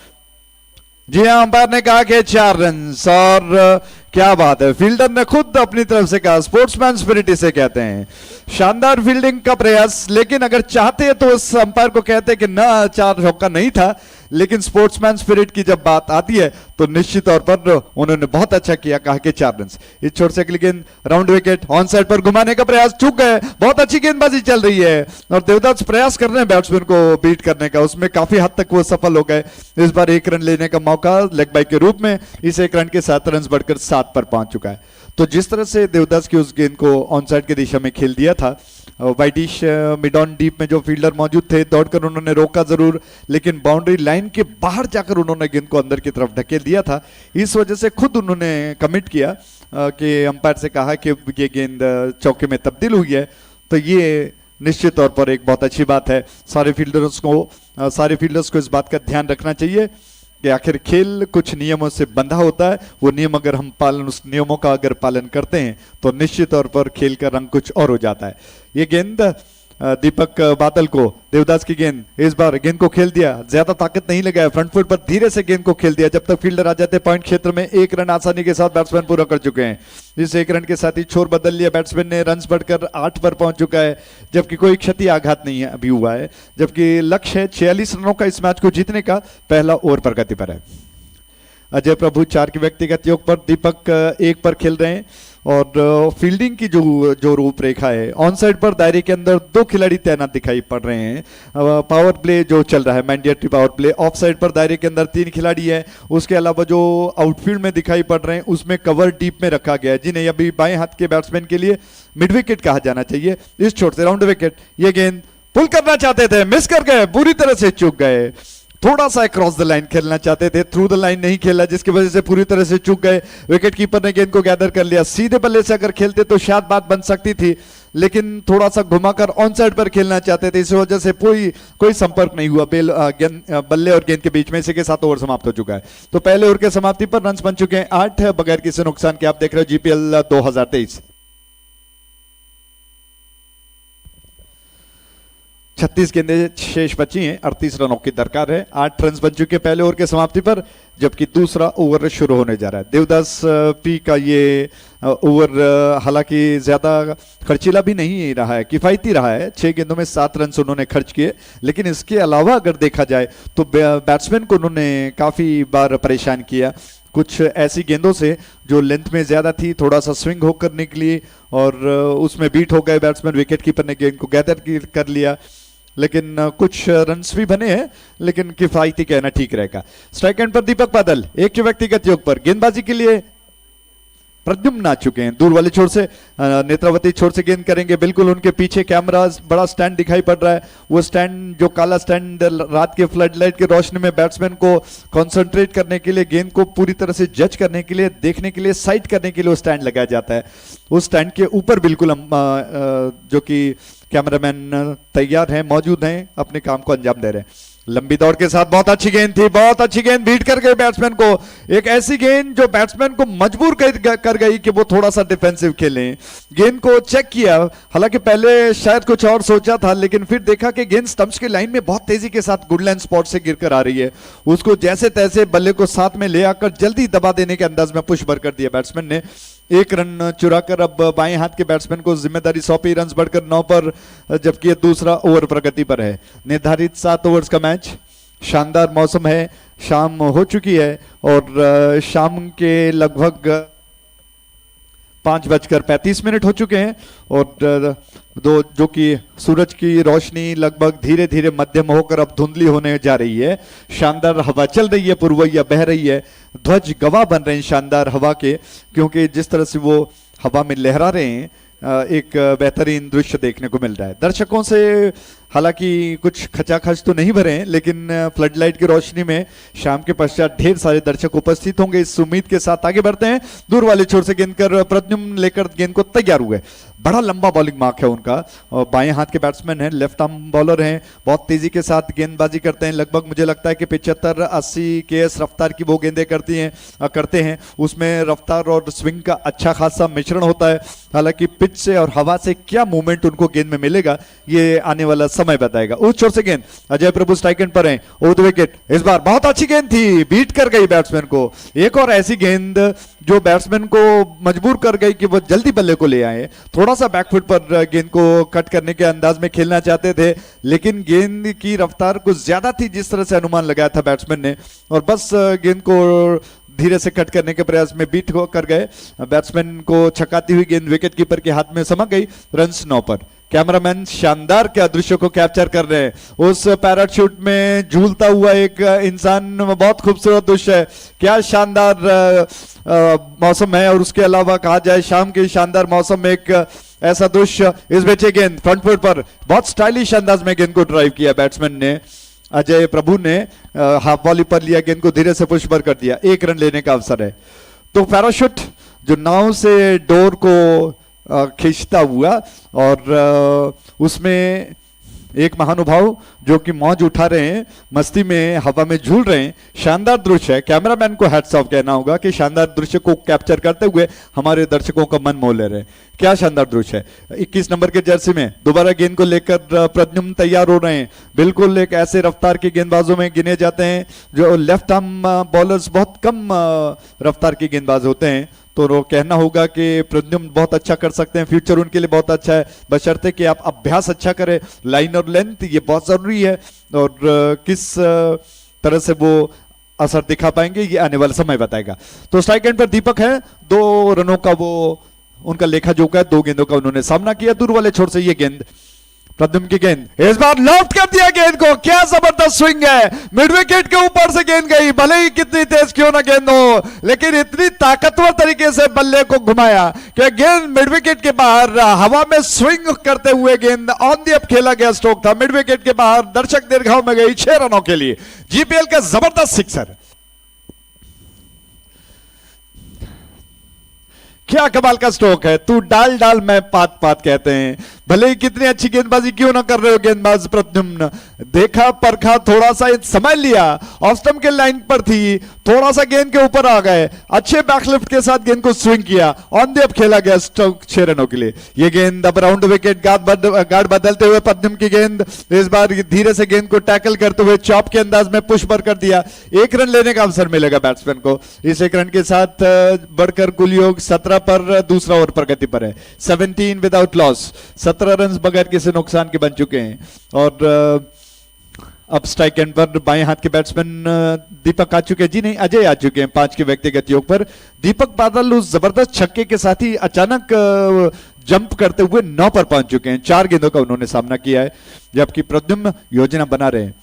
जी हाँ, अंपायर ने कहा कि 4 रन। और क्या बात है, फील्डर ने खुद अपनी तरफ से कहा, स्पोर्ट्समैन स्पिरिट इसे कहते हैं। शानदार फील्डिंग का प्रयास, लेकिन अगर चाहते तो उस अंपायर को कहते कि ना 4 चौका नहीं था, लेकिन स्पोर्ट्समैन स्पिरिट की जब बात आती है तो निश्चित तौर पर उन्होंने बहुत अच्छा किया, कहा कि 4 रन। इस छोर से अगली गेंद राउंड विकेट, ऑन साइड पर घुमाने का प्रयास, चूक गए। बहुत अच्छी गेंदबाजी चल रही है और देवदास प्रयास कर रहे हैं बैट्समैन को बीट करने का, उसमें काफी हद तक वो सफल हो गए। इस बार 1 रन लेने का मौका लेग बाई के रूप में, इस 1 रन के 7 रन बढ़कर 7 पर पहुंच चुका है। तो जिस तरह से देवदास की उस गेंद को ऑन साइड की दिशा में खेल दिया था, वाइटिश मिड ऑन डीप में जो फील्डर मौजूद थे दौड़कर उन्होंने रोका जरूर, लेकिन बाउंड्री लाइन के बाहर जाकर उन्होंने गेंद को अंदर की तरफ ढकेल दिया था। इस वजह से खुद उन्होंने कमिट किया कि अंपायर से कहा कि ये गेंद चौके में तब्दील हुई है। तो ये निश्चित तौर पर एक बहुत अच्छी बात है। सारे फील्डर्स को इस बात का ध्यान रखना चाहिए कि आखिर खेल कुछ नियमों से बंधा होता है। वो नियम अगर हम उस नियमों का अगर पालन करते हैं तो निश्चित तौर पर खेल का रंग कुछ और हो जाता है। ये गेंद दीपक बादल को, देवदास की गेंद, इस बार गेंद को खेल दिया, ज्यादा ताकत नहीं लगाया, फ्रंट फुट पर धीरे से गेंद को खेल दिया। जब तक फील्डर आ जाते पॉइंट क्षेत्र में 1 रन आसानी के साथ बैट्समैन पूरा कर चुके हैं। इस 1 रन के साथ ही छोर बदल लिया बैट्समैन ने, रन बढ़कर 8 पर पहुंच चुका है, जबकि कोई क्षति आघात नहीं है अभी हुआ है। जबकि लक्ष्य है 46 रनों का इस मैच को जीतने का। पहला ओवर प्रगति पर है। अजय प्रभु 4 के व्यक्तिगत योग पर, दीपक 1 पर खेल रहे हैं। और फील्डिंग की जो रूपरेखा है, ऑन साइड पर दायरे के अंदर 2 खिलाड़ी तैनात दिखाई पड़ रहे हैं। पावर प्ले जो चल रहा है, mandatory power play, of side पर दायरे के अंदर 3 खिलाड़ी है। उसके अलावा जो आउटफील्ड में दिखाई पड़ रहे हैं उसमें कवर डीप में रखा गया है, जिन्हें अभी बाएं हाथ के बैट्समैन के लिए मिड विकेट कहा जाना चाहिए। इस छोर से राउंड विकेट, ये गेंद पुल करना चाहते थे, मिस कर गए, बुरी तरह से चूक गए। थोड़ा सा क्रॉस द लाइन खेलना चाहते थे, थ्रू द लाइन नहीं खेला, जिसकी वजह से पूरी तरह से चूक गए। विकेट कीपर ने गेंद को गैदर कर लिया। सीधे बल्ले से अगर खेलते तो शायद बात बन सकती थी, लेकिन थोड़ा सा घुमाकर ऑन साइड पर खेलना चाहते थे, इस वजह से कोई संपर्क नहीं हुआ बल्ले और गेंद के बीच में। इसी के साथ ओवर समाप्त हो चुका है। तो पहले ओवर के समाप्ति पर रन बन चुके हैं 8 बगैर किसी नुकसान के। आप देख रहे हो जीपीएल 2023। 36 गेंदें शेष बची हैं, 38 रनों की दरकार है। 8 रन बन चुके पहले ओवर के समाप्ति पर, जबकि दूसरा ओवर शुरू होने जा रहा है। देवदास पी का ये ओवर हालांकि ज्यादा खर्चीला भी नहीं रहा है, किफायती रहा है। 6 गेंदों में 7 रन उन्होंने खर्च किए, लेकिन इसके अलावा अगर देखा जाए तो बैट्समैन को उन्होंने काफी बार परेशान किया। कुछ ऐसी गेंदों से जो लेंथ में ज्यादा थी, थोड़ा सा स्विंग होकर निकली और उसमें बीट हो गए बैट्समैन। विकेट कीपर ने गेंद को गैदर कर लिया, लेकिन कुछ रन्स भी बने हैं, लेकिन किफायती कहना ठीक रहेगा। स्ट्राइक एंड पर दीपक बादल 1 के व्यक्तिगत योग पर, गेंदबाजी के लिए प्रद्युम्न आ चुके हैं। दूर वाले छोर से नेत्रावती छोर से गेंद करेंगे, बिल्कुल उनके पीछे कैमरा बड़ा स्टैंड दिखाई पड़ रहा है। वो स्टैंड, जो काला स्टैंड रात के फ्लड लाइट की रोशनी में बैट्समैन को कंसंट्रेट करने के लिए, गेंद को पूरी तरह से जज करने के लिए, देखने के लिए, साइड करने के लिए वो स्टैंड लगाया जाता है। उस स्टैंड के ऊपर बिल्कुल हम जो कि कैमरामैन तैयार हैं, मौजूद हैं, अपने काम को अंजाम दे रहे हैं। लंबी दौड़ के साथ बहुत अच्छी गेंद थी, बहुत अच्छी गेंद, बीट कर गए बैट्समैन को। एक ऐसी गेंद जो बैट्समैन को मजबूर कर गई कि वो थोड़ा सा डिफेंसिव खेलें। गेंद को चेक किया, हालांकि पहले शायद कुछ और सोचा था, लेकिन फिर देखा कि गेंद स्टंप्स की लाइन में बहुत तेजी के साथ गुडलैंड स्पॉट से गिरकर आ रही है। उसको जैसे तैसे बल्ले को साथ में ले आकर जल्दी दबा देने के अंदाज में पुश भर कर दिया बैट्समैन ने। 1 रन चुराकर अब बाएं हाथ के बैट्समैन को जिम्मेदारी सौंपी। रन बढ़कर 9 पर, जबकि दूसरा ओवर प्रगति पर है। निर्धारित 7 ओवर्स का मैच। शानदार मौसम है, शाम हो चुकी है और शाम के लगभग 5:35 हो चुके हैं और जो कि सूरज की रोशनी लगभग धीरे धीरे मध्यम होकर अब धुंधली होने जा रही है। शानदार हवा चल रही है, पुरवैया बह रही है, ध्वज गवाह बन रहे हैं शानदार हवा के, क्योंकि जिस तरह से वो हवा में लहरा रहे हैं एक बेहतरीन दृश्य देखने को मिल रहा है। दर्शकों से हालांकि कुछ खचाखच तो नहीं भरे हैं, लेकिन फ्लड लाइट की रोशनी में शाम के पश्चात ढेर सारे दर्शक उपस्थित होंगे, इस उम्मीद के साथ आगे बढ़ते हैं। दूर वाले छोर से गेंद कर प्रद्युम्न लेकर गेंद को तैयार हुए। बड़ा लंबा बॉलिंग मार्क है उनका और बाएं हाथ के बैट्समैन हैं, लेफ्ट आर्म बॉलर हैं, बहुत तेजी के साथ गेंदबाजी करते हैं। लगभग मुझे लगता है कि 75-80 km रफ्तार की वो गेंदें करते हैं। उसमें रफ्तार और स्विंग का अच्छा खासा मिश्रण होता है। हालांकि पिच से और हवा से क्या मूवमेंट उनको गेंद में मिलेगा ये आने वाला समय बताएगा। उस छोर से गेंद, अजय प्रभु स्ट्राइक एंड पर हैं, ओवर द विकेट। इस बार बहुत अच्छी गेंद थी, बीट कर गई बैट्समैन को। एक और ऐसी गेंद जो बैट्समैन को मजबूर कर गई कि वो जल्दी बल्ले को ले आए। थोड़ा सा बैकफुट पर गेंद को कट करने के अंदाज में खेलना चाहते थे, लेकिन गेंद की रफ्तार कुछ ज्यादा थी जिस तरह से अनुमान लगाया था बैट्समैन ने, और बस गेंद को धीरे से कट करने के प्रयास में बीट कर गए। बैट्समैन को छकाती हुई गेंद विकेट कीपर के हाथ में समा गई। रन्स 9 पर। कैमरामैन शानदार क्या दृश्य को कैप्चर कर रहे हैं। उस पैराशूट में झूलता हुआ एक इंसान, बहुत खूबसूरत दृश्य है। क्या शानदार मौसम है, और उसके अलावा कहा जाए शाम के शानदार मौसम में एक ऐसा दृश्य। इस बच्चे गेंद फ्रंट फुट पर बहुत स्टाइलिश अंदाज में गेंद को ड्राइव किया बैट्समैन ने, अजय प्रभु ने हाफ वॉली पर लिया, गेंद को धीरे से पुश पर कर दिया। 1 रन लेने का अवसर है। तो पैराशूट जो नाव से डोर को खींचता हुआ, और उसमें एक महानुभाव जो कि मौज उठा रहे हैं, मस्ती में हवा में झूल रहे हैं। शानदार दृश्य है। कैमरामैन को हैट्स ऑफ कहना होगा कि शानदार दृश्य को कैप्चर करते हुए हमारे दर्शकों का मन मोह ले रहे हैं। क्या शानदार दृश्य है। 21 नंबर के जर्सी में दोबारा गेंद को लेकर प्रद्युम्न तैयार हो रहे हैं। बिल्कुल एक ऐसे रफ्तार के गेंदबाजों में गिने जाते हैं जो लेफ्ट आर्म बॉलर्स बहुत कम रफ्तार के गेंदबाज होते हैं। तो वो कहना होगा कि प्रद्युम्न बहुत अच्छा कर सकते हैं, फ्यूचर उनके लिए बहुत अच्छा है, बशर्ते कि आप अभ्यास अच्छा करें। लाइन और लेंथ ये बहुत जरूरी है, और किस तरह से वो असर दिखा पाएंगे ये आने वाला समय बताएगा। तो स्ट्राइक एंड पर दीपक है, 2 रनों का वो उनका लेखा जोखा है, 2 गेंदों का उन्होंने सामना किया। दूर वाले छोर से ये गेंद प्रद्युम्न की गेंद, इस बार लॉफ्ट कर दिया गेंद को। क्या जबरदस्त स्विंग है, मिड विकेट के ऊपर से गेंद गई, भले ही कितनी तेज क्यों ना गेंद हो, लेकिन इतनी ताकतवर तरीके से बल्ले को घुमाया कि गेंद मिड विकेट के बाहर हवा में स्विंग करते हुए गेंद ऑन दी अप खेला गया स्ट्रोक था, मिड विकेट के बाहर, दर्शक दीर्घाव में गई 6 रनों के लिए। जीपीएल का जबरदस्त सिक्सर। क्या कमाल का स्ट्रोक है। तू डाल डाल मैं पात पात कहते हैं, भले ही कितनी अच्छी गेंदबाजी क्यों ना कर रहे हो गेंदबाज प्रद्युम्न। देखा परखा, थोड़ा सा समय लिया, ऑफ स्टंप के लाइन पर थी, थोड़ा सा गेंद के ऊपर आ गए, अच्छे बैकलिफ्ट के साथ गेंद को स्विंग किया, ऑन द अप खेला गया स्ट्रोक 6 रनों के लिए। ये गेंद अब राउंड विकेट, गार्ड बदलते हुए प्रद्युम्न की गेंद, इस बार धीरे से गेंद को टैकल करते हुए चॉप के अंदाज में पुश पर कर दिया। 1 रन लेने का अवसर मिलेगा बैट्समैन को। इस 1 रन के साथ बढ़कर कुल योग 17 पर, दूसरा ओवर प्रगति पर है। 17 विदाउट लॉस, 17 रन बगैर किसी नुकसान के बन चुके हैं। और अब स्ट्राइक एंड पर बाएं हाथ के बैट्समैन दीपक आ चुके हैं, जी नहीं अजय आ चुके हैं 5 के व्यक्तिगत योग पर। दीपक बादल उस जबरदस्त छक्के के साथ ही अचानक जंप करते हुए 9 पर पहुंच चुके हैं। 4 गेंदों का उन्होंने सामना किया है, जबकि प्रद्युम्न योजना बना रहे हैं।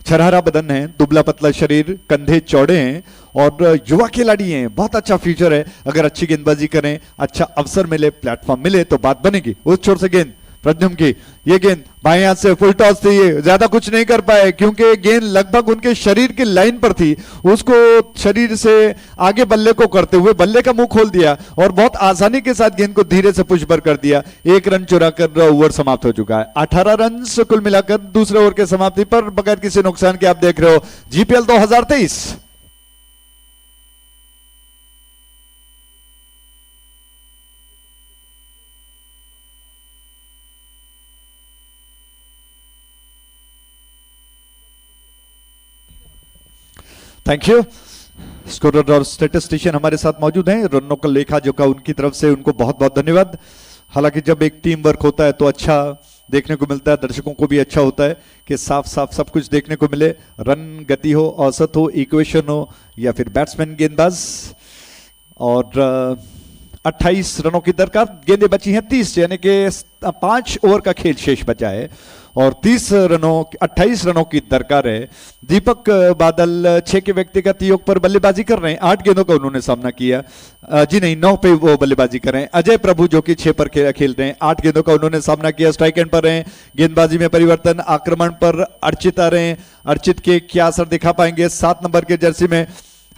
छरहरा बदन है, दुबला पतला शरीर, कंधे चौड़े हैं, और युवा खिलाड़ी हैं, बहुत अच्छा फ्यूचर है। अगर अच्छी गेंदबाजी करें, अच्छा अवसर मिले, प्लेटफॉर्म मिले तो बात बनेगी। उस छोर से गेंद प्रद्युम्न की, ये गेंद बाएं हाथ से फुल टॉस थी, ज्यादा कुछ नहीं कर पाए क्योंकि गेंद लगभग उनके शरीर की लाइन पर थी। उसको शरीर से आगे बल्ले को करते हुए बल्ले का मुंह खोल दिया, और बहुत आसानी के साथ गेंद को धीरे से पुश पर कर दिया। 1 रन चुरा कर ओवर समाप्त हो चुका है। 18 रन कुल मिलाकर दूसरे ओवर के समाप्ति पर बगैर किसी नुकसान के आप देख रहे हो जीपीएल 2023। Thank you. स्कोरर और स्टैटिस्टिशियन हमारे साथ मौजूद हैं, रनों का लेखा जोखा उनकी तरफ से, उनको बहुत बहुत धन्यवाद। हालांकि जब एक टीम वर्क होता है तो अच्छा देखने को मिलता है, दर्शकों को भी अच्छा होता है कि साफ साफ सब कुछ देखने को मिले। रन गति हो, औसत हो, इक्वेशन हो, या फिर बैट्समैन गेंदबाज। और 28 रनों की दरकार, गेंदें बची हैं 30, यानी कि 5 ओवर का खेल शेष बचा है, और 28 रनों की दरकार है। दीपक बादल 6 के व्यक्तिगत योग पर बल्लेबाजी कर रहे हैं, 8 गेंदों का उन्होंने सामना किया, जी नहीं 9 पे वो बल्लेबाजी कर रहे हैं। अजय प्रभु जो कि 6 पर खेल रहे हैं, 8 गेंदों का उन्होंने सामना किया। स्ट्राइक एंड पर रहे, गेंदबाजी में परिवर्तन, आक्रमण पर अर्चित आ रहे हैं। अर्चित के क्या असर दिखा पाएंगे 7 नंबर के जर्सी में।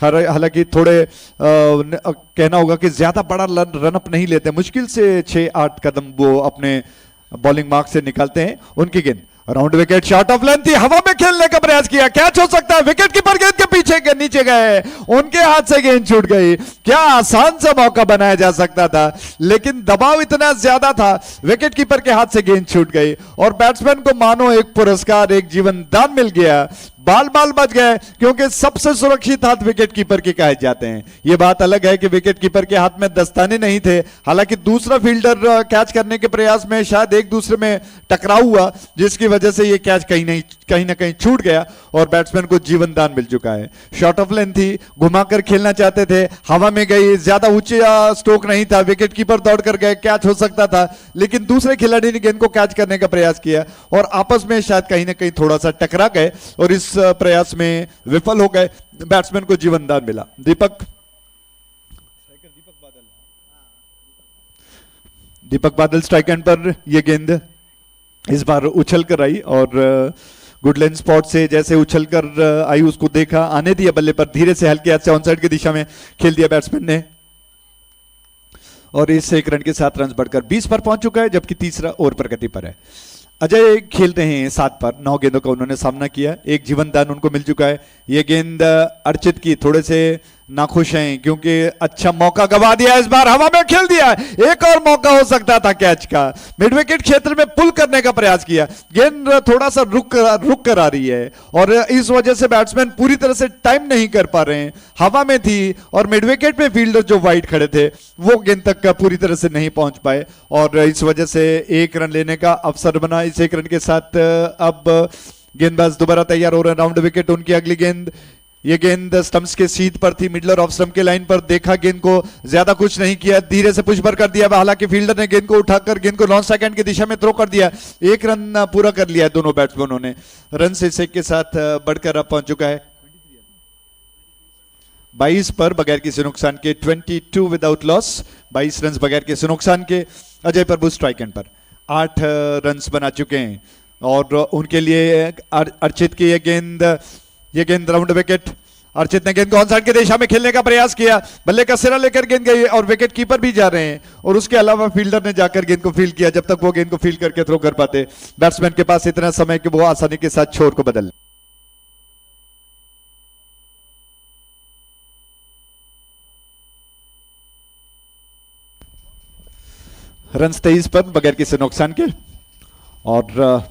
हालांकि थोड़े कहना होगा कि ज्यादा बड़ा रन अप नहीं लेते, मुश्किल से 6-8 कदम वो अपने बॉलिंग मार्क से निकालते हैं। उनकी गेंद round wicket, shot of length थी, हवा में खेलने का प्रयास किया, कैच हो सकता है, विकेट कीपर गेंद के पीछे के नीचे गए, उनके हाथ से गेंद छूट गई। क्या आसान सा मौका बनाया जा सकता था, लेकिन दबाव इतना ज्यादा था, विकेट कीपर के हाथ से गेंद छूट गई, और बैट्समैन को मानो एक पुरस्कार, एक जीवन दान मिल गया। बाल बाल बच गए, क्योंकि सबसे सुरक्षित हाथ विकेट कीपर के कहे जाते हैं। यह बात अलग है कि विकेट कीपर के हाथ में दस्ताने नहीं थे, हालांकि दूसरा फील्डर कैच करने के प्रयास में शायद एक दूसरे में टकराव हुआ, जिसकी वजह से यह कैच कहीं ना कहीं छूट गया और बैट्समैन को जीवन दान मिल चुका है। शॉर्ट ऑफ लेंथ थी, घुमाकर खेलना चाहते थे, हवा में गई, ज्यादा ऊंचा स्ट्रोक नहीं था, विकेट कीपर दौड़ कर गए, कैच हो सकता था, लेकिन दूसरे खिलाड़ी ने गेंद को कैच करने का प्रयास किया और आपस में शायद कहीं ना कहीं थोड़ा सा टकरा गए और इस प्रयास में विफल हो गए। बैट्समैन को जीवन दान मिला। दीपक बादल स्ट्राइक एंड पर यह गेंद इस बार उछल कर आई और गुडलैंड स्पॉट से जैसे उछल कर आई उसको देखा, आने दिया बल्ले पर, धीरे से हल्के हाथ से ऑन साइड की दिशा में खेल दिया बैट्समैन ने और इस 1 रन के साथ रन बढ़कर 20 पर पहुंच चुका है, जबकि तीसरा ओवर प्रगति पर है। अजय खेल रहे हैं 7 पर, 9 गेंदों का उन्होंने सामना किया, एक जीवन दान उनको मिल चुका है। ये गेंद अर्चित की थोड़े से नाखुश हैं क्योंकि अच्छा मौका गवा दिया, इस बार हवा में खेल दिया, एक और मौका हो सकता था कैच का, मिड विकेट क्षेत्र में पुल करने का प्रयास किया, गेंद थोड़ा सा रुक कर आ रही है और इस वजह से बैट्समैन पूरी तरह से टाइम नहीं कर पा रहे हैं, हवा में थी और मिड विकेट पे फील्डर जो वाइड खड़े थे वो गेंद तक पूरी तरह से नहीं पहुंच पाए और इस वजह से 1 रन लेने का अवसर बना। इस 1 रन के साथ अब गेंदबाज दोबारा तैयार हो रहे हैं, राउंड विकेट उनकी अगली गेंद, ये गेंद स्टंप्स के सीध पर थी, मिडलर ऑफ स्टंप के लाइन पर, देखा गेंद को, ज्यादा कुछ नहीं किया, धीरे से पुश पर कर दिया, हालांकि फील्डर ने गेंद को उठाकर गेंद को लॉन्च सेकंड की दिशा में थ्रो कर दिया। 1 रन पूरा कर लिया दोनों बैट्समैनों ने, रन से 1 के साथ बढ़कर अब पहुंच चुका है 22 पर बगैर किसी नुकसान के, 22 विदाउट लॉस, 22 रन बगैर किसी नुकसान के। अजय प्रभु स्ट्राइक एंड पर 8 रन बना चुके हैं और उनके लिए अर्चित की ये गेंद राउंड विकेट, अर्चित ने गेंद को ऑन साइड की दिशा में खेलने का प्रयास किया, बल्ले का सिरा लेकर गेंद गई और विकेट कीपर भी जा रहे हैं और उसके अलावा फील्डर ने जाकर गेंद को फील्ड किया, जब तक वो गेंद को फील्ड करके थ्रो कर पाते बैट्समैन के पास इतना समय कि वो आसानी के साथ छोर को बदल। रन 23 पर बगैर किसी नुकसान के और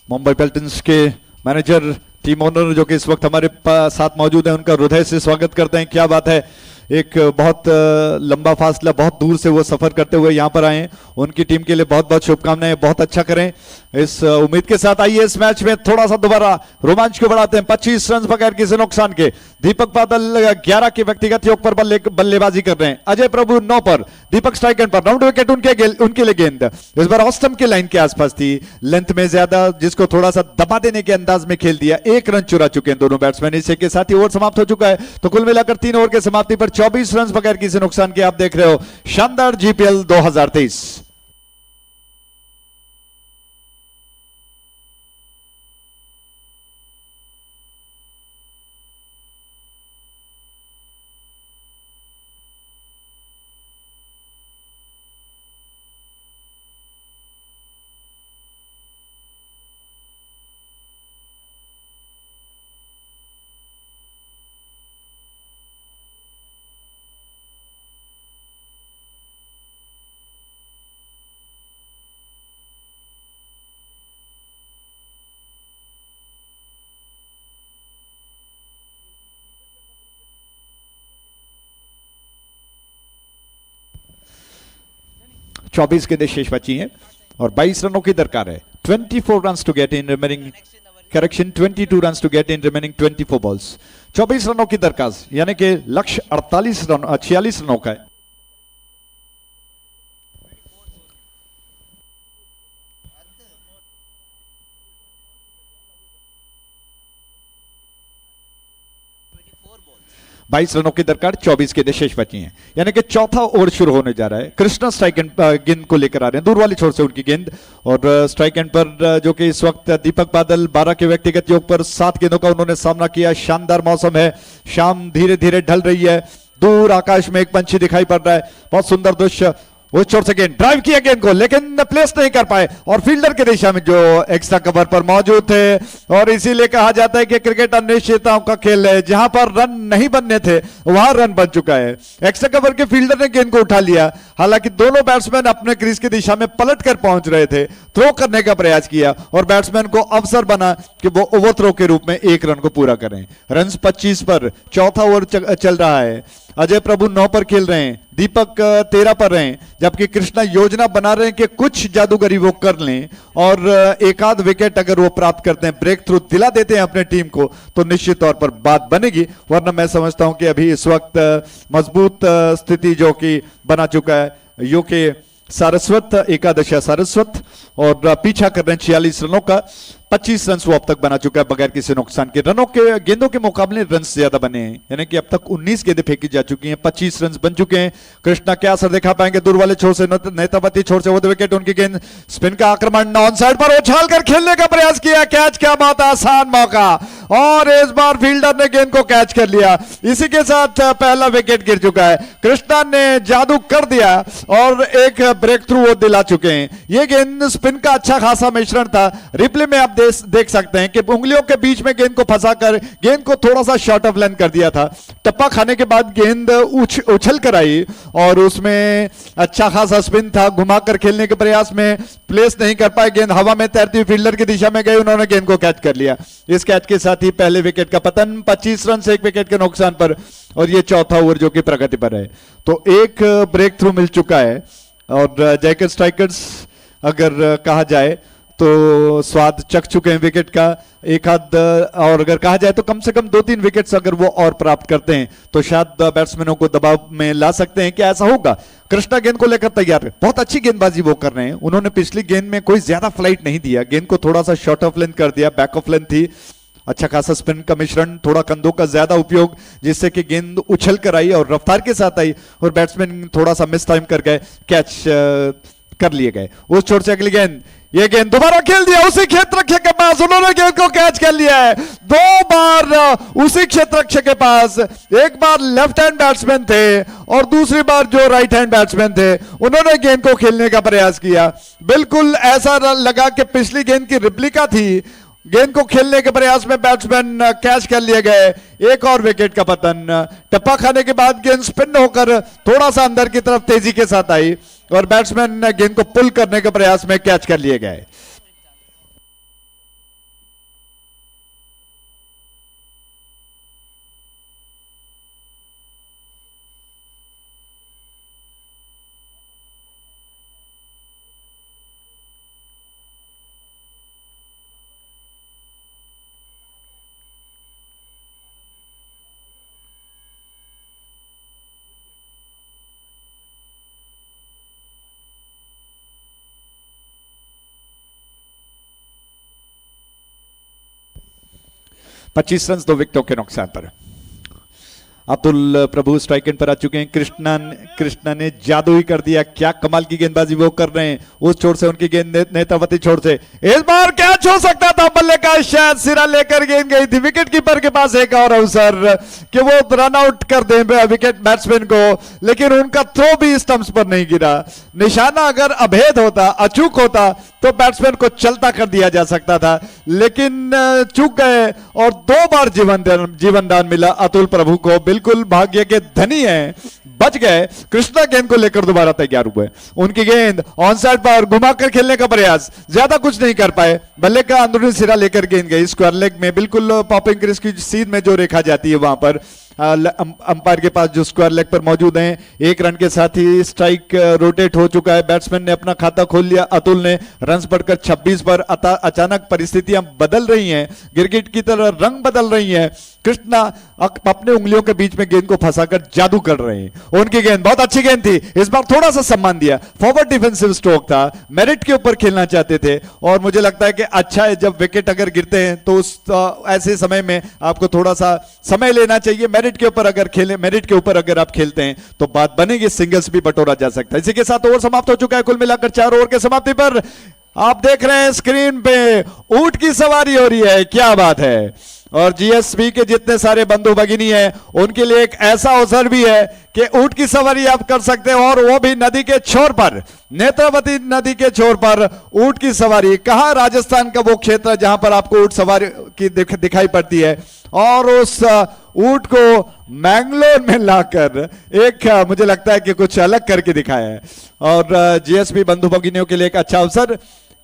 मुंबई पेल्टन्स के मैनेजर, टीम ओनर जो कि इस वक्त हमारे साथ मौजूद है, उनका हृदय से स्वागत करते हैं। क्या बात है, एक बहुत लंबा फासला, बहुत दूर से वो सफर करते हुए यहाँ पर आए हैं, उनकी टीम के लिए बहुत बहुत शुभकामनाएं, बहुत अच्छा करें इस उम्मीद के साथ। आइए इस मैच में थोड़ा सा दोबारा रोमांच को बढ़ाते हैं। 25 रन बगैर किसी नुकसान के, दीपक बादल 11 के व्यक्तिगत योग पर बल्लेबाजी कर रहे हैं, अजय प्रभु 9 पर, दीपक स्ट्राइक एंड पर, राउंड विकेट उनके लिए गेंद इस बार ऑफ स्टंप के लाइन के आसपास थी, लेंथ में ज्यादा, जिसको थोड़ा सा दबा देने के अंदाज में खेल दिया। 1 रन चुरा चुके हैं दोनों बैट्समैन, इसके के साथ ही ओवर समाप्त हो चुका है। तो कुल मिलाकर 3 ओवर के समाप्ति पर 24 रन बगैर किसी नुकसान के आप देख रहे हो शानदार जीपीएल 2023। चौबीस गेंदें शेष बची हैं और 22 रनों की दरकार है। 24 runs to get in remaining, correction 22 runs to get in remaining 24 balls. 24 रनों की दरकार, यानी कि लक्ष्य 46 रनों का है। बाईस रनों की दरकार, 24 गेंदें शेष बची हैं, यानी कि चौथा ओवर शुरू होने जा रहा है। कृष्णा स्ट्राइक एंड गेंद को लेकर आ रहे हैं, दूर वाली छोर से उनकी गेंद, और स्ट्राइक एंड पर जो कि इस वक्त दीपक बादल 12 के व्यक्तिगत योग पर 7 गेंदों का उन्होंने सामना किया। शानदार मौसम है, शाम धीरे धीरे ढल रही है, दूर आकाश में एक पंछी दिखाई पड़ रहा है, बहुत सुंदर दृश्य। उस छोर से गेंद ड्राइव किया गेंद को, लेकिन प्लेस नहीं कर पाए और फील्डर की दिशा में जो एक्स्ट्रा कवर पर मौजूद थे, और इसीलिए कहा जाता है कि क्रिकेट अनिश्चितताओं का खेल है। जहां पर रन नहीं बनने थे वहां रन बन चुका है। एक्स्ट्रा कवर के फील्डर ने गेंद को उठा लिया, हालांकि दोनों बैट्समैन अपने क्रीज की दिशा में पलट कर पहुंच रहे थे, थ्रो करने का प्रयास किया और बैट्समैन को अवसर बना कि वो ओवर थ्रो के रूप में एक रन को पूरा करें। रन 25 पर, चौथा ओवर चल रहा है। अजय प्रभु 9 पर खेल रहे हैं, दीपक 13 पर रहे हैं, जबकि कृष्णा योजना बना रहे हैं कि कुछ जादूगरी वो कर लें और एक आध विकेट अगर वो प्राप्त करते हैं, ब्रेक थ्रू दिला देते हैं अपने टीम को, तो निश्चित तौर पर बात बनेगी। वरना मैं समझता हूं कि अभी इस वक्त मजबूत स्थिति जो कि बना चुका है यूके सारस्वत, एकादशा सारस्वत, और पीछा कर रहे हैं 46 रनों का। 25 रन वो अब तक बना चुका है बगैर किसी नुकसान के। रनों के गेंदों के मुकाबले रन ज्यादा बने हैं, यानी कि अब तक 19 गेंदें फेंकी जा चुकी हैं, 25 रन बन चुके हैं। कृष्णा क्या असर दिखा पाएंगे दूर वाले छोर से, नेतावती छोर से वो विकेट, उनकी गेंद स्पिन का आक्रमण ऑन साइड पर उछाल कर खेलने का प्रयास किया, कैच, क्या बात, आसान मौका, और इस बार फील्डर ने गेंद को कैच कर लिया। इसी के साथ पहला विकेट गिर चुका है। कृष्णा ने जादू कर दिया और एक ब्रेक थ्रू वो दिला चुके हैं। ये गेंद स्पिन का अच्छा खासा मिश्रण था। रिप्ले में आप देख सकते हैं कि उंगलियों के बीच में गेंद को फंसाकर गेंद को थोड़ा सा शॉर्ट ऑफ लेंथ कर दिया था। टप्पा खाने के बाद गेंद उछल कर आई और उसमें अच्छा खासा स्पिन था, घुमाकर खेलने के प्रयास में प्लेस नहीं कर पाए, गेंद हवा में तैरती हुई फील्डर की दिशा में गई, उन्होंने गेंद को कैच कर लिया। इस कैच के साथ ही पहले विकेट का पतन, 25 रन से एक विकेट के नुकसान पर, और ये चौथा ओवर जो कि प्रगति पर है। तो एक ब्रेक थ्रू मिल चुका है और जयकर स्ट्राइकर्स अगर कहा जाए तो स्वाद चख चुके हैं विकेट का। एक आध और अगर कहा जाए तो कम से कम 2-3 विकेट्स अगर वो और प्राप्त करते हैं तो शायद बैट्समैनों को दबाव में ला सकते हैं कि ऐसा होगा। कृष्णा गेंद को लेकर तैयार है, बहुत अच्छी गेंदबाजी वो कर रहे हैं। उन्होंने पिछली गेंद में कोई ज्यादा फ्लाइट नहीं दिया, गेंद को थोड़ा सा शॉर्ट ऑफ लेंथ कर दिया, बैक ऑफ लेंथ थी, अच्छा खासा स्पिन का मिश्रण, थोड़ा कंधों का ज्यादा उपयोग, जिससे कि गेंद उछल कर आई और रफ्तार के साथ आई और बैट्समैन थोड़ा सा मिस टाइम कर गए, कैच कर लिए गए। उस छोर से अगली गेंद, ये गेंद दोबारा खेल दिया उसी क्षेत्ररक्षक के पास, उन्होंने गेंद को कैच कर लिया है। 2 बार उसी क्षेत्ररक्षक के पास, एक बार लेफ्ट हैंड बैट्समैन थे और दूसरी बार जो राइट हैंड बैट्समैन थे, उन्होंने गेंद को खेलने का प्रयास किया। बिल्कुल ऐसा लगा कि पिछली गेंद की रिप्लिका थी। गेंद को खेलने के प्रयास में बैट्समैन कैच कर लिए गए। एक और विकेट का पतन। टप्पा खाने के बाद गेंद स्पिन होकर थोड़ा सा अंदर की तरफ तेजी के साथ आई और बैट्समैन गेंद को पुल करने के प्रयास में कैच कर लिए गए। पच्चीस रन 2 विकेटों के नुकसान पर। अतुल प्रभु स्ट्राइक एंड पर आ चुके हैं। कृष्णा ने जादू ही कर दिया, क्या कमाल की गेंदबाजी वो कर रहे हैं। उस छोर से उनकी गेंद नेतावती छोर से, इस बार कैच हो सकता था, बल्ले का शायद सिरा लेकर गेंद गई थी। विकेट कीपर के पास एक और अवसर कि वो रन आउट कर दें विकेट बैट्समैन को, लेकिन उनका थ्रो भी स्टंप्स पर नहीं गिरा। निशाना अगर अभेद होता, अचूक होता तो बैट्समैन को चलता कर दिया जा सकता था, लेकिन चूक गए और 2 बार जीवन दान मिला अतुल प्रभु को। बिल्कुल भाग्य के धनी हैं, बच गए। कृष्णा गेंद को लेकर दोबारा तैयार हुए। उनकी गेंद ऑन साइड पर घुमाकर खेलने का प्रयास, ज्यादा कुछ नहीं कर पाए, बल्ले का अंदरूनी सिरा लेकर गेंद गई स्क्वायर लेग में, बिल्कुल पॉपिंग क्रीज की सीध में जो रेखा जाती है वहां पर। अंपायर के पास जो स्क्वायर लेग पर मौजूद हैं। 1 रन के साथ ही स्ट्राइक रोटेट हो चुका है। बैट्समैन ने अपना खाता खोल लिया। अतुल ने रन्स बढ़कर 26 पर। अचानक परिस्थितियां बदल रही हैं, गिरगिट की तरह रंग बदल रही हैं। कृष्णा अपने उंगलियों के बीच में गेंद को फंसाकर जादू कर रहे हैं। उनकी गेंद बहुत अच्छी गेंद थी, इस बार थोड़ा सा सम्मान दिया, फॉरवर्ड डिफेंसिव स्ट्रोक था, मेरिट के ऊपर खेलना चाहते थे और मुझे लगता है कि अच्छा है जब विकेट अगर गिरते हैं तो उस ऐसे समय में आपको थोड़ा सा समय लेना चाहिए। मेरिट के ऊपर अगर आप खेलते हैं तो बात बनेगी, सिंगल्स भी बटोरा जा सकता है। इसी के साथ ओवर समाप्त हो चुका है। कुल मिलाकर 4 ओवर के समाप्ति पर आप देख रहे हैं स्क्रीन पे ऊंट की सवारी हो रही है, क्या बात है। और जीएसबी के जितने सारे बंधु भगिनी हैं उनके लिए एक ऐसा अवसर भी है कि ऊंट की सवारी आप कर सकते हैं, और वो भी नदी के छोर पर, नेत्रावती नदी के छोर पर ऊंट की सवारी। कहाँ? राजस्थान का वो क्षेत्र है जहां पर आपको ऊंट सवारी की दिखाई पड़ती है, और उस ऊंट को मैंगलोर में लाकर एक मुझे लगता है कि कुछ अलग करके दिखाया है। और जीएसबी बंधु भगिनियों के लिए एक अच्छा अवसर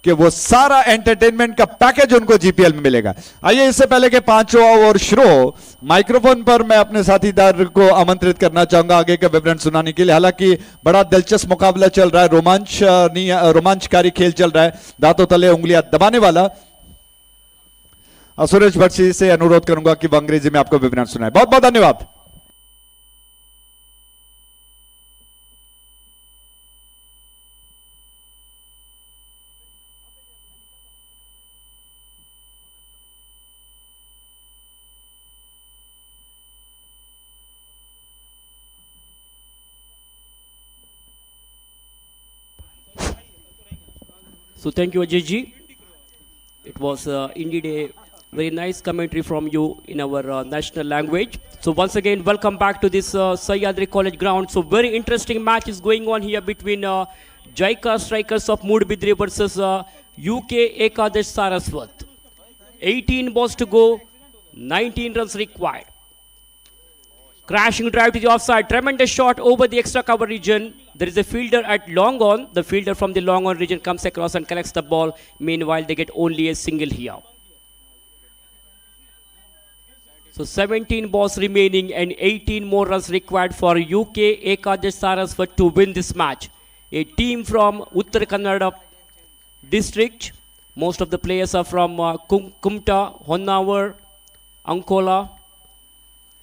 कि वो सारा एंटरटेनमेंट का पैकेज उनको जीपीएल में मिलेगा। आइए, इससे पहले के पांचों और शुरू, माइक्रोफोन पर मैं अपने साथीदार को आमंत्रित करना चाहूंगा आगे का विवरण सुनाने के लिए। हालांकि बड़ा दिलचस्प मुकाबला चल रहा है, रोमांचकारी खेल चल रहा है, दांतों तले उंगलियां दबाने वाला। सुरेश भट्टी से अनुरोध करूंगा कि वो अंग्रेजी में आपको विवरण सुनाए। बहुत बहुत धन्यवाद। So thank you, Ajay ji. It was indeed a very nice commentary from you in our national language. So once again, welcome back to this Sahyadri College ground. So very interesting match is going on here between Jaika Strikers of Moodbidri versus UK Ekadash Saraswat. 18 balls to go, 19 runs required. Crashing drive to the offside, tremendous shot over the extra cover region. There is a fielder at long on. The fielder from the long on region comes across and collects the ball. Meanwhile, they get only a single here. So 17 balls remaining and 18 more runs required for UK Ekadash Saraswat to win this match. A team from Uttar Kannada district. Most of the players are from Kumta, Honavar, Ankola.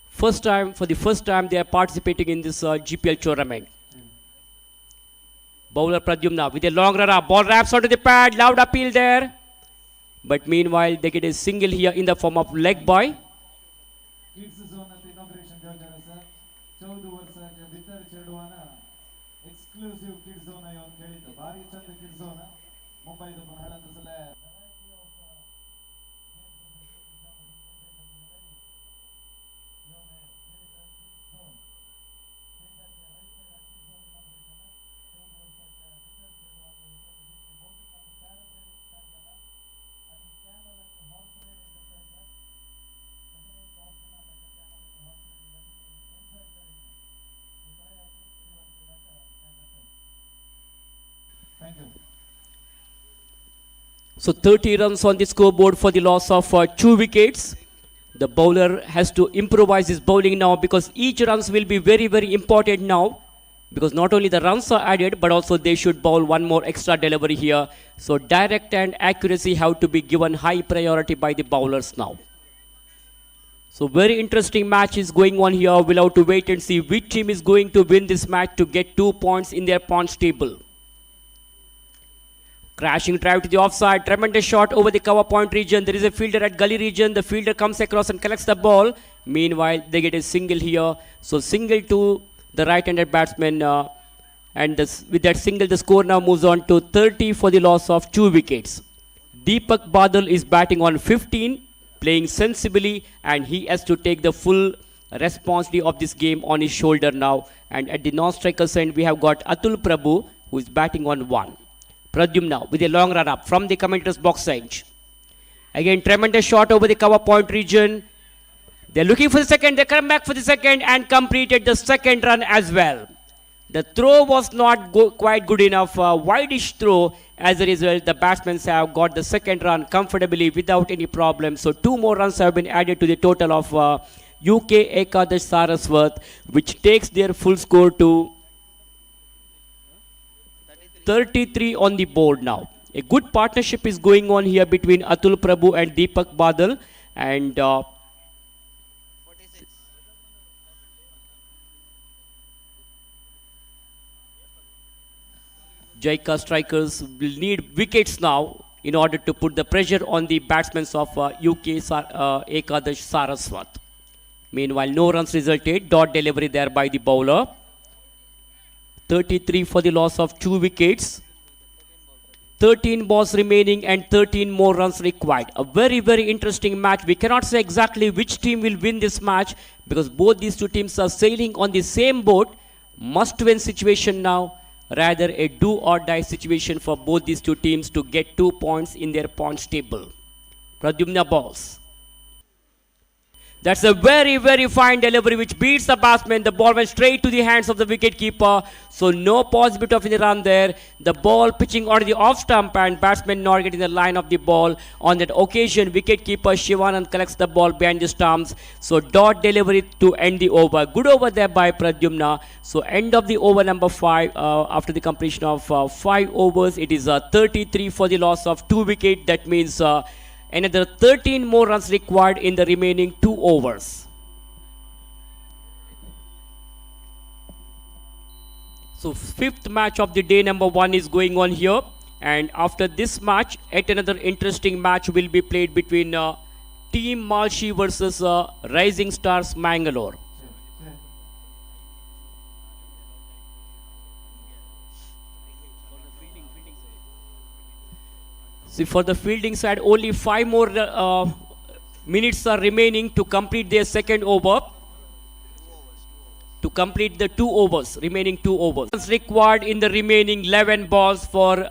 For the first time, they are participating in this GPL tournament. Bowler Pradyumna with a long run up. Ball wraps onto the pad. Loud appeal there. But meanwhile, they get a single here in the form of leg by. Kids zone inauguration जावचें आसा 14 वर्सांच्या भितर चेडवांना exclusive kids zone येवन खेळिता भारी चंद kids zone मुंबईत पण हाडत असले So 30 runs on the scoreboard for the loss of 2 wickets. The bowler has to improvise his bowling now because each runs will be very, very important now. Because not only the runs are added, but also they should bowl one more extra delivery here. So direct and accuracy have to be given high priority by the bowlers now. So very interesting match is going on here. We'll have to wait and see which team is going to win this match to get 2 points in their points table. Crashing drive to the offside, tremendous shot over the cover point region. There is a fielder at gully region. The fielder comes across and collects the ball. Meanwhile, they get a single here. So single to the right-handed batsman. And with that single, the score now moves on to 30 for the loss of 2 wickets. Deepak Badal is batting on 15, playing sensibly, and he has to take the full responsibility of this game on his shoulder now. And at the non-striker's end, we have got Atul Prabhu, who is batting on 1. Pradyumna with a long run up from the commentator's box edge. Again, tremendous shot over the cover point region. They're looking for the second. They come back for the second and completed the second run as well. The throw was not quite good enough. Wideish throw. As a result, the batsmen have got the second run comfortably without any problem. So 2 more runs have been added to the total of UK Ekadash Saraswat, which takes their full score to 33 on the board now. A good partnership is going on here between Atul Prabhu and Deepak Badal, and Jaika Strikers will need wickets now in order to put the pressure on the batsmen of UK Ekadash Saraswat. Meanwhile, no runs resulted. Dot delivery there by the bowler. 33 for the loss of 2 wickets. 13 balls remaining and 13 more runs required. A very, very interesting match. We cannot say exactly which team will win this match because both these two teams are sailing on the same boat. Must win situation now. Rather a do or die situation for both these two teams to get 2 points in their points table. Pradyumna balls. That's a very, very fine delivery which beats the batsman. The ball went straight to the hands of the wicketkeeper. So no possibility of any run there. The ball pitching on the off stump and batsman not getting the line of the ball. On that occasion, wicketkeeper Shivanand collects the ball behind the stumps. So dot delivery to end the over. Good over there by Pradyumna. So end of the over number 5 after the completion of 5 overs. It is 33 for the loss of 2 wickets. That means another 13 more runs required in the remaining 2 overs. So fifth match of the day number 1 is going on here, and after this match yet another interesting match will be played between Team Malshi versus Rising Stars Mangalore. See, for the fielding side, only 5 more minutes are remaining to complete their second over. To complete the 2 overs, remaining 2 overs. Runs required in the remaining 11 balls for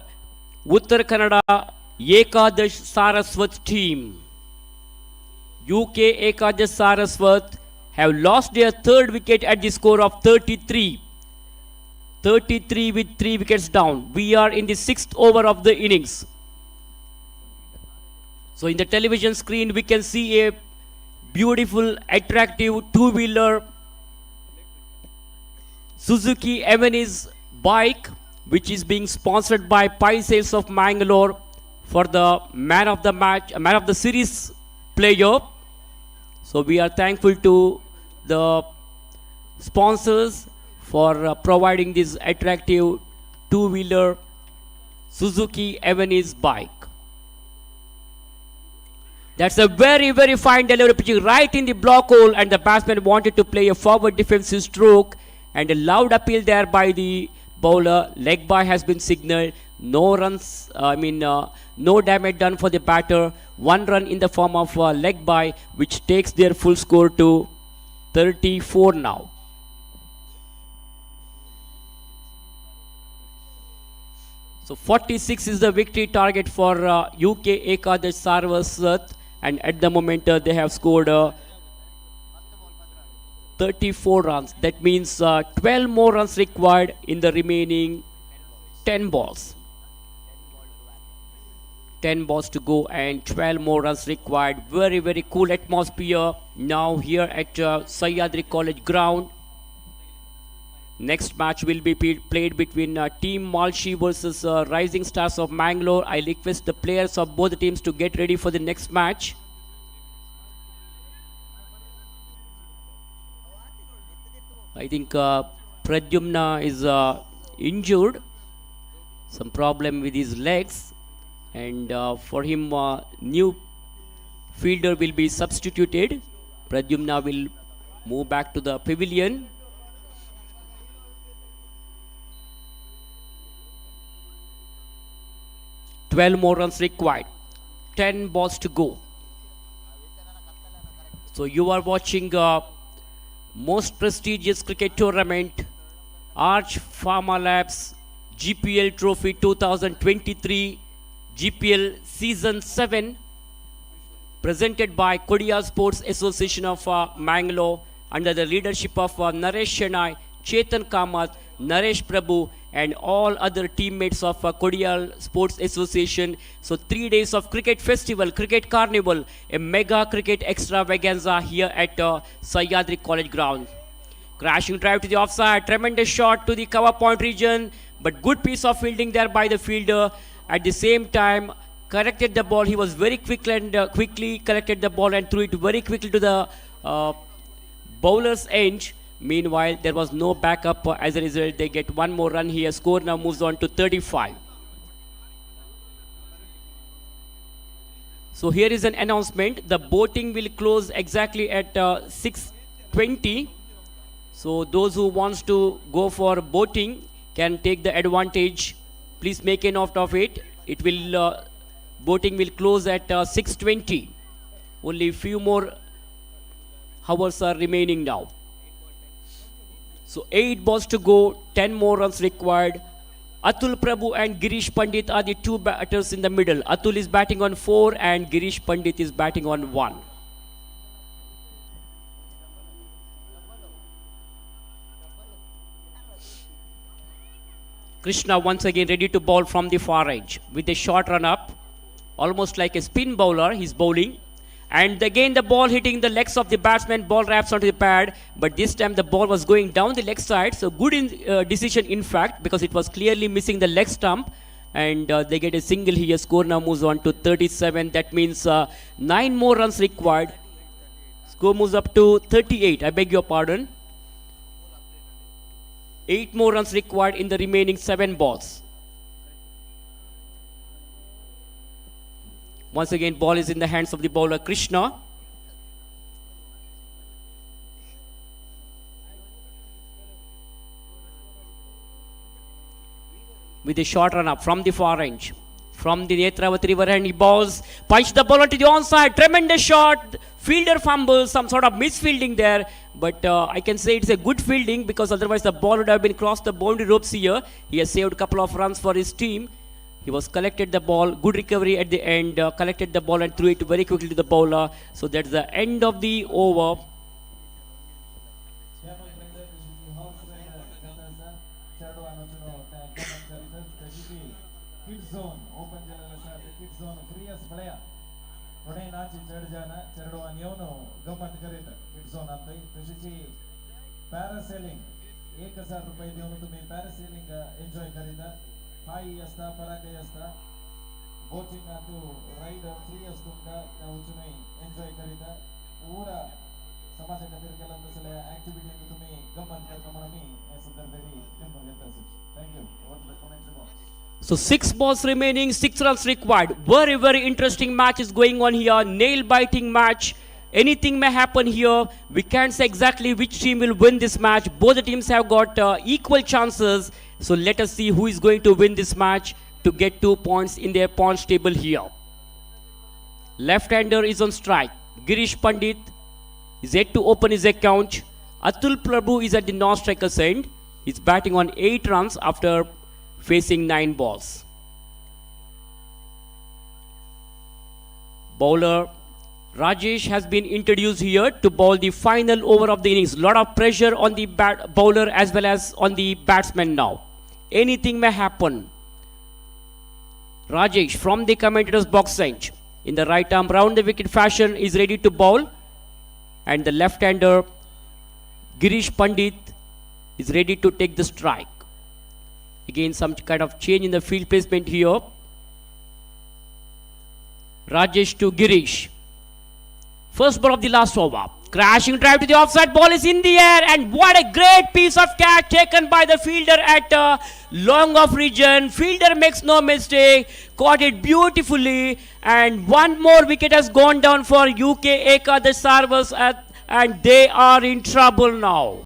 Uttar Kannada Ekadash Saraswat team. UK Ekadash Saraswat have lost their 3rd wicket at the score of 33. 33 with 3 wickets down. We are in the 6th over of the innings. So in the television screen we can see a beautiful attractive 2-wheeler Suzuki Avenis bike which is being sponsored by Pi Sales of Mangalore for the man of the match, man of the series player. So we are thankful to the sponsors for providing this attractive 2-wheeler Suzuki Avenis bike. That's a very, very fine delivery pitching right in the block hole, and the batsman wanted to play a forward defensive stroke, and a loud appeal there by the bowler. Leg bye has been signaled. No runs, no damage done for the batter. 1 run in the form of leg bye, which takes their full score to 34 now. So 46 is the victory target for UK Ekadash Saraswat, and at the moment they have scored 34 runs. That means 12 more runs required in the remaining 10 balls. 10 balls to go and 12 more runs required. Very, very cool atmosphere now here at Sahyadri College ground. Next match will be played between Team Malshi versus Rising Stars of Mangalore. I request the players of both the teams to get ready for the next match. I think Pradyumna is injured, some problem with his legs, and for him new fielder will be substituted. Pradyumna will move back to the pavilion. Twelve more runs required. 10 balls to go. So you are watching most prestigious cricket tournament, Arch Pharma Labs GPL Trophy 2023 GPL Season 7, presented by Kodia Sports Association of Mangalore under the leadership of Naresh Shenai, Chetan Kamath, Naresh Prabhu, and all other teammates of Kodia Sports Association. So 3 days of cricket festival, cricket carnival, a mega cricket extravaganza here at Sahyadri College ground. Crashing drive to the offside, tremendous shot to the cover point region, but good piece of fielding there by the fielder. At the same time, corrected the ball. He was very quick and quickly corrected the ball and threw it very quickly to the bowler's end. Meanwhile, there was no backup. As a result, they get 1 more run here. Score now moves on to 35. So here is an announcement. The boating will close exactly at 6:20. So those who wants to go for boating can take the advantage. Please make a note of it. it will boating will close at 6:20. Only few more hours are remaining now. So 8 balls to go, 10 more runs required. Atul Prabhu and Girish Pandit are the two batters in the middle. Atul is batting on 4 and Girish Pandit is batting on 1. Krishna once again ready to bowl from the far edge with a short run up, almost like a spin bowler. He's bowling, and again the ball hitting the legs of the batsman. Ball wraps onto the pad, but this time the ball was going down the leg side. So good decision in fact, because it was clearly missing the leg stump, and they get a single here. Score now moves on to 37. That means 9 more runs required. Score moves up to 38. I beg your pardon. 8 more runs required in the remaining 7 balls. Once again, ball is in the hands of the bowler Krishna. With a short run up from the far range. From the Netravati river, and he bowls, punch the ball onto the onside. Tremendous shot. Fielder fumbles, some sort of misfielding there. But I can say it's a good fielding, because otherwise the ball would have been crossed the boundary ropes here. He has saved a couple of runs for his team. He was collected the ball, good recovery at the end, collected the ball and threw it very quickly to the bowler. So that's the end of the over. Kid zone open केलेलं sir kid zone free असं बळ्या थोडे नाची चढ जाना चढवान येऊन गमत करीत kid zone आता तशीची पॅरासेलिंग 1000 रुपये देऊन तुम्ही पॅरासेलिंग एन्जॉय करीता पायी असता पराकय असता बोटिंग आतू राईड फ्री असतो का त्या उचून एन्जॉय करीता पूरा समाजा खातीर केला तसल्या ऍक्टिव्हिटी तुम्ही गमत करता म्हणून मी या संदर्भात टिंबर घेता thank you what the comments about So 6 balls remaining, 6 runs required. Very, very interesting match is going on here. Nail-biting match. Anything may happen here. We can't say exactly which team will win this match. Both the teams have got equal chances. So let us see who is going to win this match to get 2 points in their points table here. Left-hander is on strike. Girish Pandit is yet to open his account. Atul Prabhu is at the non-striker's end. He's batting on 8 runs after facing 9 balls. Bowler Rajesh has been introduced here to bowl the final over of the innings. Lot of pressure on the bowler as well as on the batsman now. Anything may happen. Rajesh from the commentator's box bench in the right arm round the wicket fashion is ready to bowl, and the left-hander Girish Pandit is ready to take the strike. Again, some kind of change in the field placement here. Rajesh to Girish. First ball of the last over. Crashing drive to the offside. Ball is in the air, and what a great piece of catch taken by the fielder at long off region. Fielder makes no mistake. Caught it beautifully, and one more wicket has gone down for UK Ekadash Sarvas, and they are in trouble now.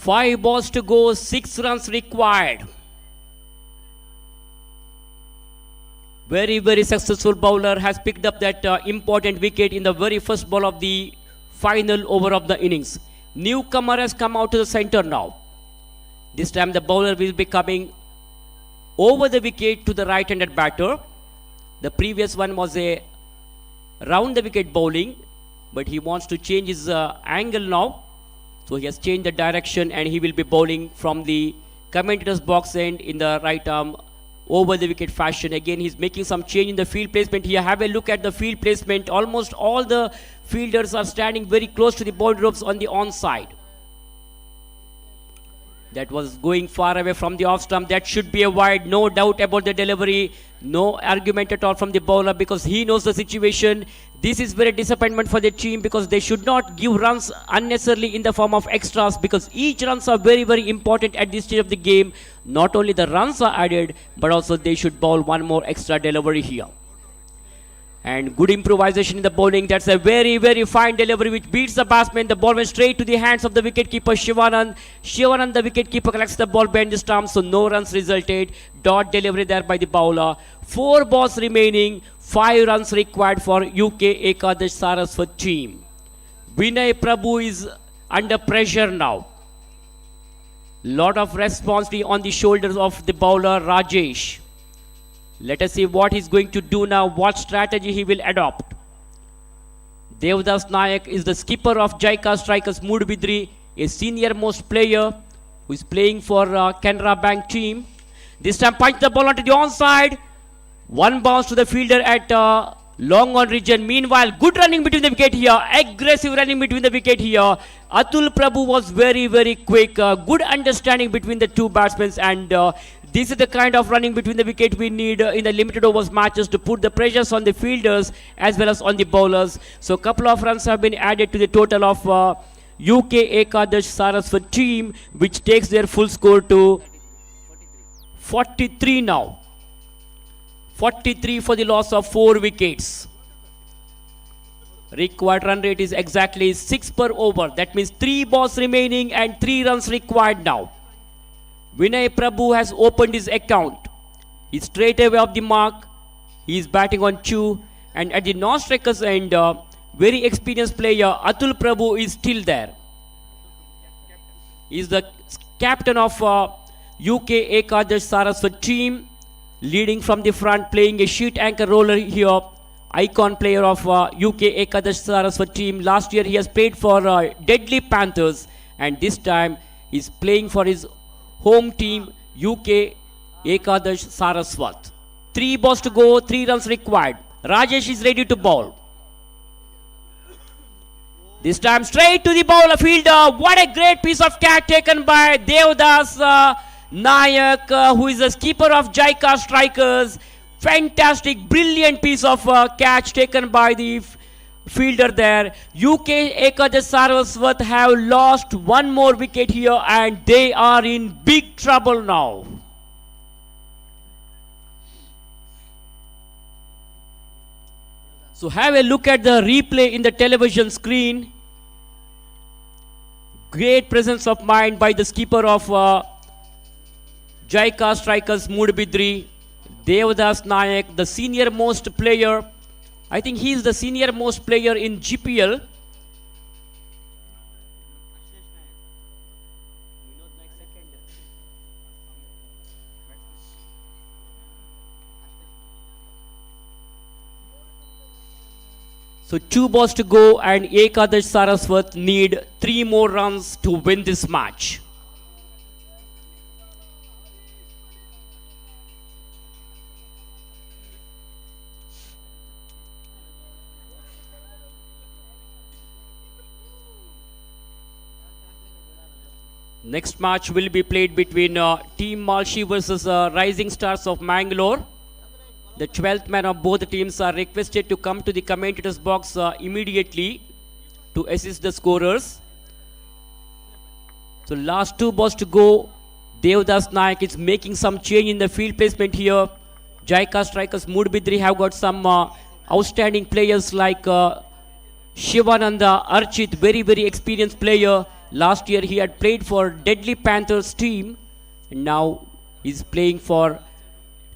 Five balls to go, 6 runs required. Very, very successful bowler has picked up that important wicket in the very first ball of the final over of the innings. Newcomer has come out to the center now. This time the bowler will be coming over the wicket to the right-handed batter. The previous one was a round the wicket bowling, but he wants to change his angle now. So he has changed the direction, and he will be bowling from the commentator's box end in the right arm over the wicket fashion. Again, he's making some change in the field placement here. Have a look at the field placement. Almost all the fielders are standing very close to the boundary ropes on the onside. That was going far away from the off stump. That should be a wide. No doubt about the delivery. No argument at all from the bowler because he knows the situation. This is very disappointment for the team because they should not give runs unnecessarily in the form of extras because each runs are very, very important at this stage of the game. Not only the runs are added, but also they should bowl one more extra delivery here. And good improvisation in the bowling. That's a very, very fine delivery which beats the batsman. The ball went straight to the hands of the wicketkeeper Shivanand. Shivanand, the wicketkeeper, collects the ball behind the stump, so no runs resulted. Dot delivery there by the bowler. 4 balls remaining. 5 runs required for UK Ekadash Saraswat team. Vinay Prabhu is under pressure now. Lot of responsibility on the shoulders of the bowler Rajesh. Let us see what he's going to do now, what strategy he will adopt. Devdas Nayak is the skipper of Jaika Strikers Moodbidri, a senior most player who is playing for Canara Bank team. This time punch the ball onto the onside. One bounce to the fielder at long on region. Meanwhile, good running between the wicket here. Aggressive running between the wicket here. Atul Prabhu was very, very quick. Good understanding between the two batsmen and this is the kind of running between the wicket we need in the limited overs matches to put the pressures on the fielders as well as on the bowlers. So a couple of runs have been added to the total of UK Ekadash Saraswat team, which takes their full score to 43 now. 43 for the loss of 4 wickets. Required run rate is exactly 6 per over. That means 3 balls remaining and 3 runs required now. Vinay Prabhu has opened his account. He's straight away off the mark. He is batting on 2. And at the non-strikers end, very experienced player Atul Prabhu is still there. He is the captain of UK Ekadash Saraswat team, leading from the front, playing a sheet anchor role here. Icon player of UK Ekadash Saraswat team. Last year he has played for Deadly Panthers, and this time he's playing for his home team UK Ekadash Saraswat. 3 balls to go, 3 runs required. Rajesh is ready to bowl. This time straight to the bowler fielder. What a great piece of catch taken by Devdas Nayak, who is the skipper of Jaika Strikers. Fantastic, brilliant piece of catch taken by the fielder there. UK Ekadash Saraswat have lost 1 more wicket here and they are in big trouble now. So have a look at the replay in the television screen. Great presence of mind by the skipper of Jaika Strikers Moodbidri, Devdas Nayak, the senior most player. I think he is the senior most player in GPL. So 2 balls to go and Ekadash Saraswat need 3 more runs to win this match. Next match will be played between Team Malshi versus Rising Stars of Mangalore. The 12th man of both teams are requested to come to the commentators box immediately to assist the scorers. So last 2 balls to go. Devdas Nayak is making some change in the field placement here. Jaika Strikers Moodbidri have got some outstanding players like Shivananda, Archit, very, very experienced player. Last year he had played for Deadly Panthers team and now he's playing for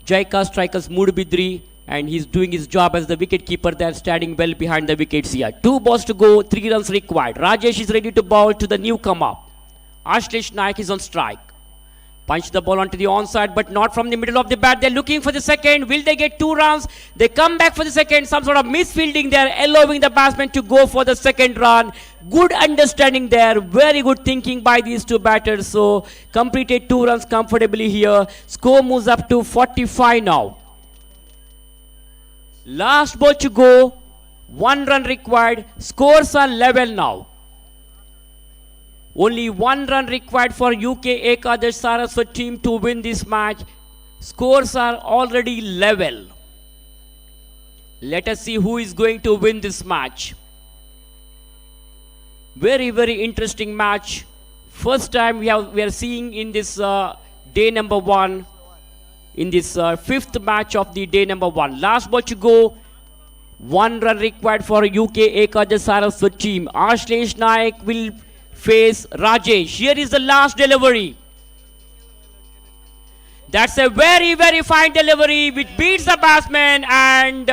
Jaika Strikers Moodbidri and he's doing his job as the wicket keeper there, standing well behind the wickets here. 2 balls to go, 3 runs required. Rajesh is ready to bowl to the newcomer. Ashlesh Nayak is on strike. Punch the ball onto the onside, but not from the middle of the bat. They're looking for the second. Will they get 2 runs? They come back for the second. Some sort of misfielding there, allowing the batsman to go for the second run. Good understanding there. Very good thinking by these 2 batters. So completed 2 runs comfortably here. Score moves up to 45 now. Last ball to go. 1 run required. Scores are level now. Only 1 run required for UK Ekadash Saraswat team to win this match. Scores are already level. Let us see who is going to win this match. Very interesting match. First time we are seeing in this day number 1, in this fifth match of the day number 1. Last ball to go. 1 run required for UK Ekadash Saraswat team. Ashlesh Naik will face Rajesh. Here is the last delivery. That's a very fine delivery which beats the batsman, and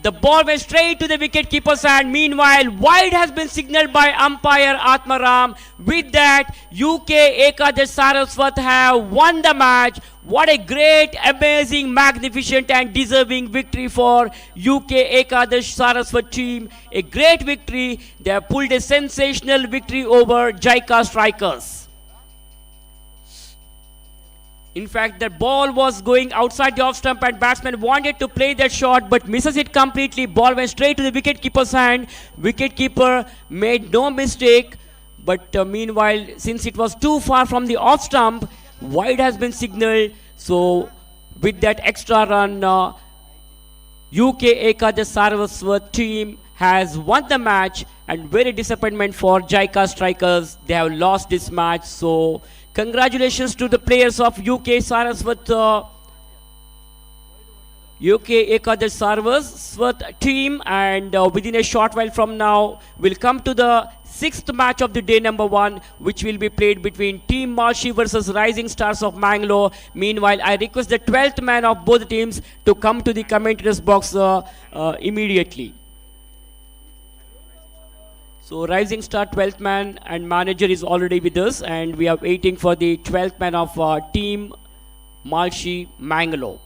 the ball went straight to the wicket keeper's hand. Meanwhile, wide has been signaled by umpire Atmaram. With that, UK Ekadash Saraswat have won the match. What a great, amazing, magnificent and deserving victory for UK Ekadash Saraswat team. A great victory. They have pulled a sensational victory over Jaika Strikers. In fact, the ball was going outside the off stump and batsman wanted to play that shot but misses it completely. Ball went straight to the wicketkeeper's hand. Wicketkeeper made no mistake. But meanwhile, since it was too far from the off stump, wide has been signaled. So with that extra run, UK Ekadash Saraswat team has won the match, and very disappointment for Jaika Strikers. They have lost this match. So congratulations to the players of UK Saraswat, UK Ekadash Saraswat team, and within a short while from now we'll come to the 6th match of the day number 1, which will be played between Team Malshi versus Rising Stars of Mangalore. Meanwhile, I request the 12th man of both teams to come to the commentators box immediately. So Rising Star 12th man and manager is already with us, and we are waiting for the 12th man of Team Malshi Mangalore.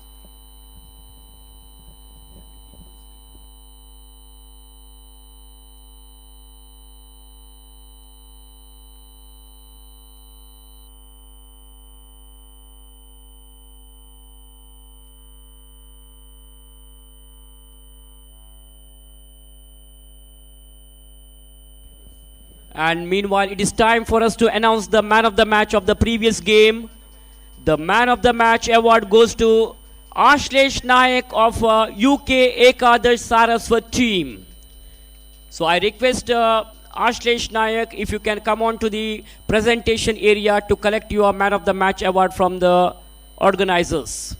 And meanwhile, it is time for us to announce the man of the match of the previous game. The man of the match award goes to Ashlesh Naik of UK Ekadash Saraswat team. So I request Ashlesh Naik, if you can come on to the presentation area to collect your man of the match award from the organizers.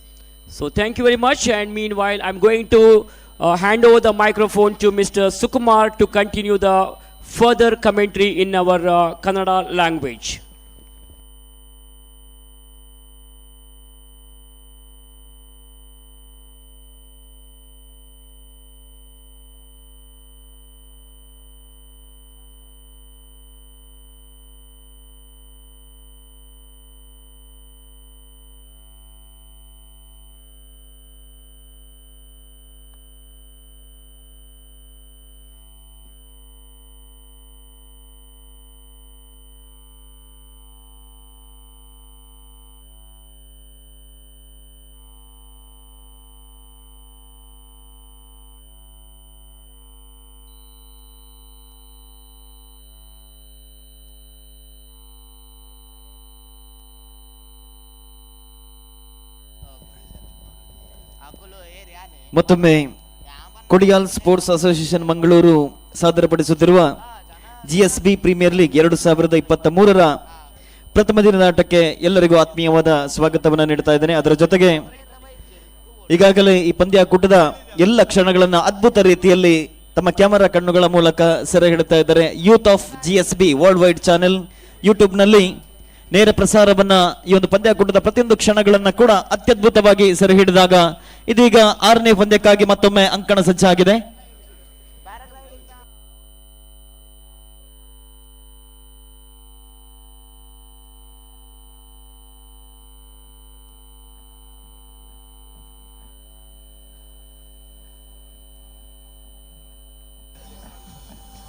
So thank you very much, and meanwhile I'm going to hand over the microphone to Mr. Sukumar to continue the further commentary in our Kannada language. ಮತ್ತೊಮ್ಮೆ Kodial sports association Mangaluru ಸಾದರಪಡಿಸುತ್ತಿರುವ GSB premier league 2023ರ ಪ್ರಥಮ ದಿನದ ಆಟಕ್ಕೆ ಎಲ್ಲರಿಗೂ ಆತ್ಮೀಯವಾದ ಸ್ವಾಗತವನ್ನು ನೀಡ್ತಾ ಇದ್ದೇನೆ. ಅದರ ಜೊತೆಗೆ ಈಗಾಗಲೇ ಈ ಪಂದ್ಯಾಕೂಟದ ಎಲ್ಲ ಕ್ಷಣಗಳನ್ನು ಅದ್ಭುತ ರೀತಿಯಲ್ಲಿ ತಮ್ಮ ಕ್ಯಾಮೆರಾ ಕಣ್ಣುಗಳ ಮೂಲಕ ಸೆರೆ ಹಿಡಿತಾ ಇದ್ದಾರೆ. Youth of GSB world wide channel ಯೂಟ್ಯೂಬ್ನಲ್ಲಿ ನೇರ ಪ್ರಸಾರವನ್ನ ಈ ಒಂದು ಪಂದ್ಯಾಕೂಟದ ಪ್ರತಿಯೊಂದು ಕ್ಷಣಗಳನ್ನ ಕೂಡ ಅತ್ಯದ್ಭುತವಾಗಿ ಸೆರೆ ಹಿಡಿದಾಗ ಇದೀಗ 6ನೇ ಪಂದ್ಯಕ್ಕಾಗಿ ಮತ್ತೊಮ್ಮೆ ಅಂಕಣ ಸಜ್ಜಾಗಿದೆ.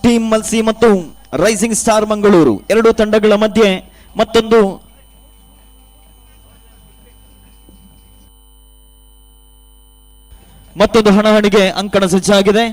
ಟೀಮ್ ಮಲ್ಸಿ ಮತ್ತು ರೈಸಿಂಗ್ ಸ್ಟಾರ್ ಮಂಗಳೂರು ಎರಡು ತಂಡಗಳ ಮಧ್ಯೆ ಮತ್ತೊಂದು ಹಣಾಹಣಿಗೆ ಅಂಕಣ ಸಜ್ಜಾಗಿದೆ.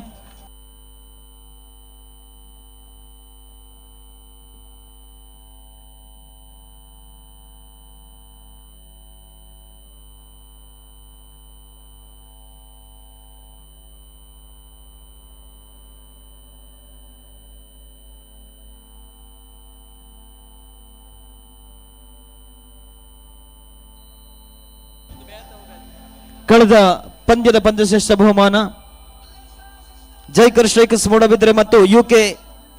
ಕಳೆದ ಪಂದ್ಯದ ಪಂದ್ಯಶ್ರೇಷ್ಠ ಬಹುಮಾನ ಜೈಕರ್ ಸ್ಟ್ರೈಕರ್ಸ್ ಮೂಡಬಿದ್ರೆ ಮತ್ತು ಯುಕೆ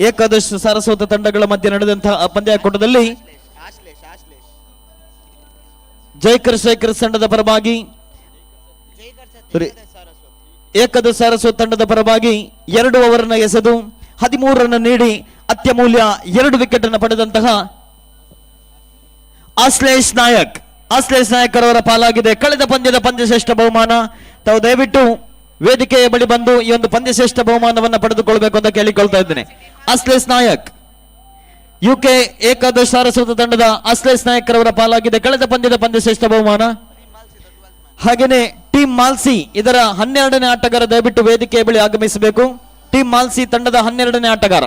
ಏಕಾದಶ ಸಾರಸ್ವತ ತಂಡಗಳ ಮಧ್ಯೆ ನಡೆದಂತಹ ಪಂದ್ಯಾಕೂಟದಲ್ಲಿ ಜೈಕರ್ ಸ್ಟ್ರೈಕರ್ಸ್ ತಂಡದ ಪರವಾಗಿ ಏಕದ ಸಾರಸ್ವತ ತಂಡದ ಪರವಾಗಿ 2 ಓವರ್ನ ಎಸೆದು 13 ರನ್ ನೀಡಿ ಅತ್ಯಮೂಲ್ಯ 2 ವಿಕೆಟ್ ಅನ್ನು ಪಡೆದಂತಹ ಆಶ್ಲೇಷ್ ನಾಯಕ್ ಅವರ ಪಾಲಾಗಿದೆ ಕಳೆದ ಪಂದ್ಯದ ಪಂದ್ಯಶ್ರೇಷ್ಠ ಬಹುಮಾನ. ತಾವು ದಯವಿಟ್ಟು ವೇದಿಕೆಯ ಬಳಿ ಬಂದು ಈ ಒಂದು ಪಂದ್ಯಶ್ರೇಷ್ಠ ಬಹುಮಾನವನ್ನು ಪಡೆದುಕೊಳ್ಬೇಕು ಅಂತ ಕೇಳಿಕೊಳ್ತಾ ಇದ್ದೇನೆ. ಆಶ್ಲೇಷ್ ನಾಯಕ್ ಯುಕೆ ಏಕಾದಶ ಸಾರಸ್ವತ ತಂಡದ ಆಶ್ಲೇಷ್ ನಾಯಕ್ ಅವರ ಪಾಲಾಗಿದೆ ಕಳೆದ ಪಂದ್ಯದ ಪಂದ್ಯಶ್ರೇಷ್ಠ ಬಹುಮಾನ. ಹಾಗೇನೆ ಟೀಮ್ ಮಾಲ್ಸಿ ಇದರ 12ನೇ ಆಟಗಾರ ದಯವಿಟ್ಟು ವೇದಿಕೆಯ ಬಳಿ ಆಗಮಿಸಬೇಕು. ಟೀಮ್ ಮಾಲ್ಸಿ ತಂಡದ 12ನೇ ಆಟಗಾರ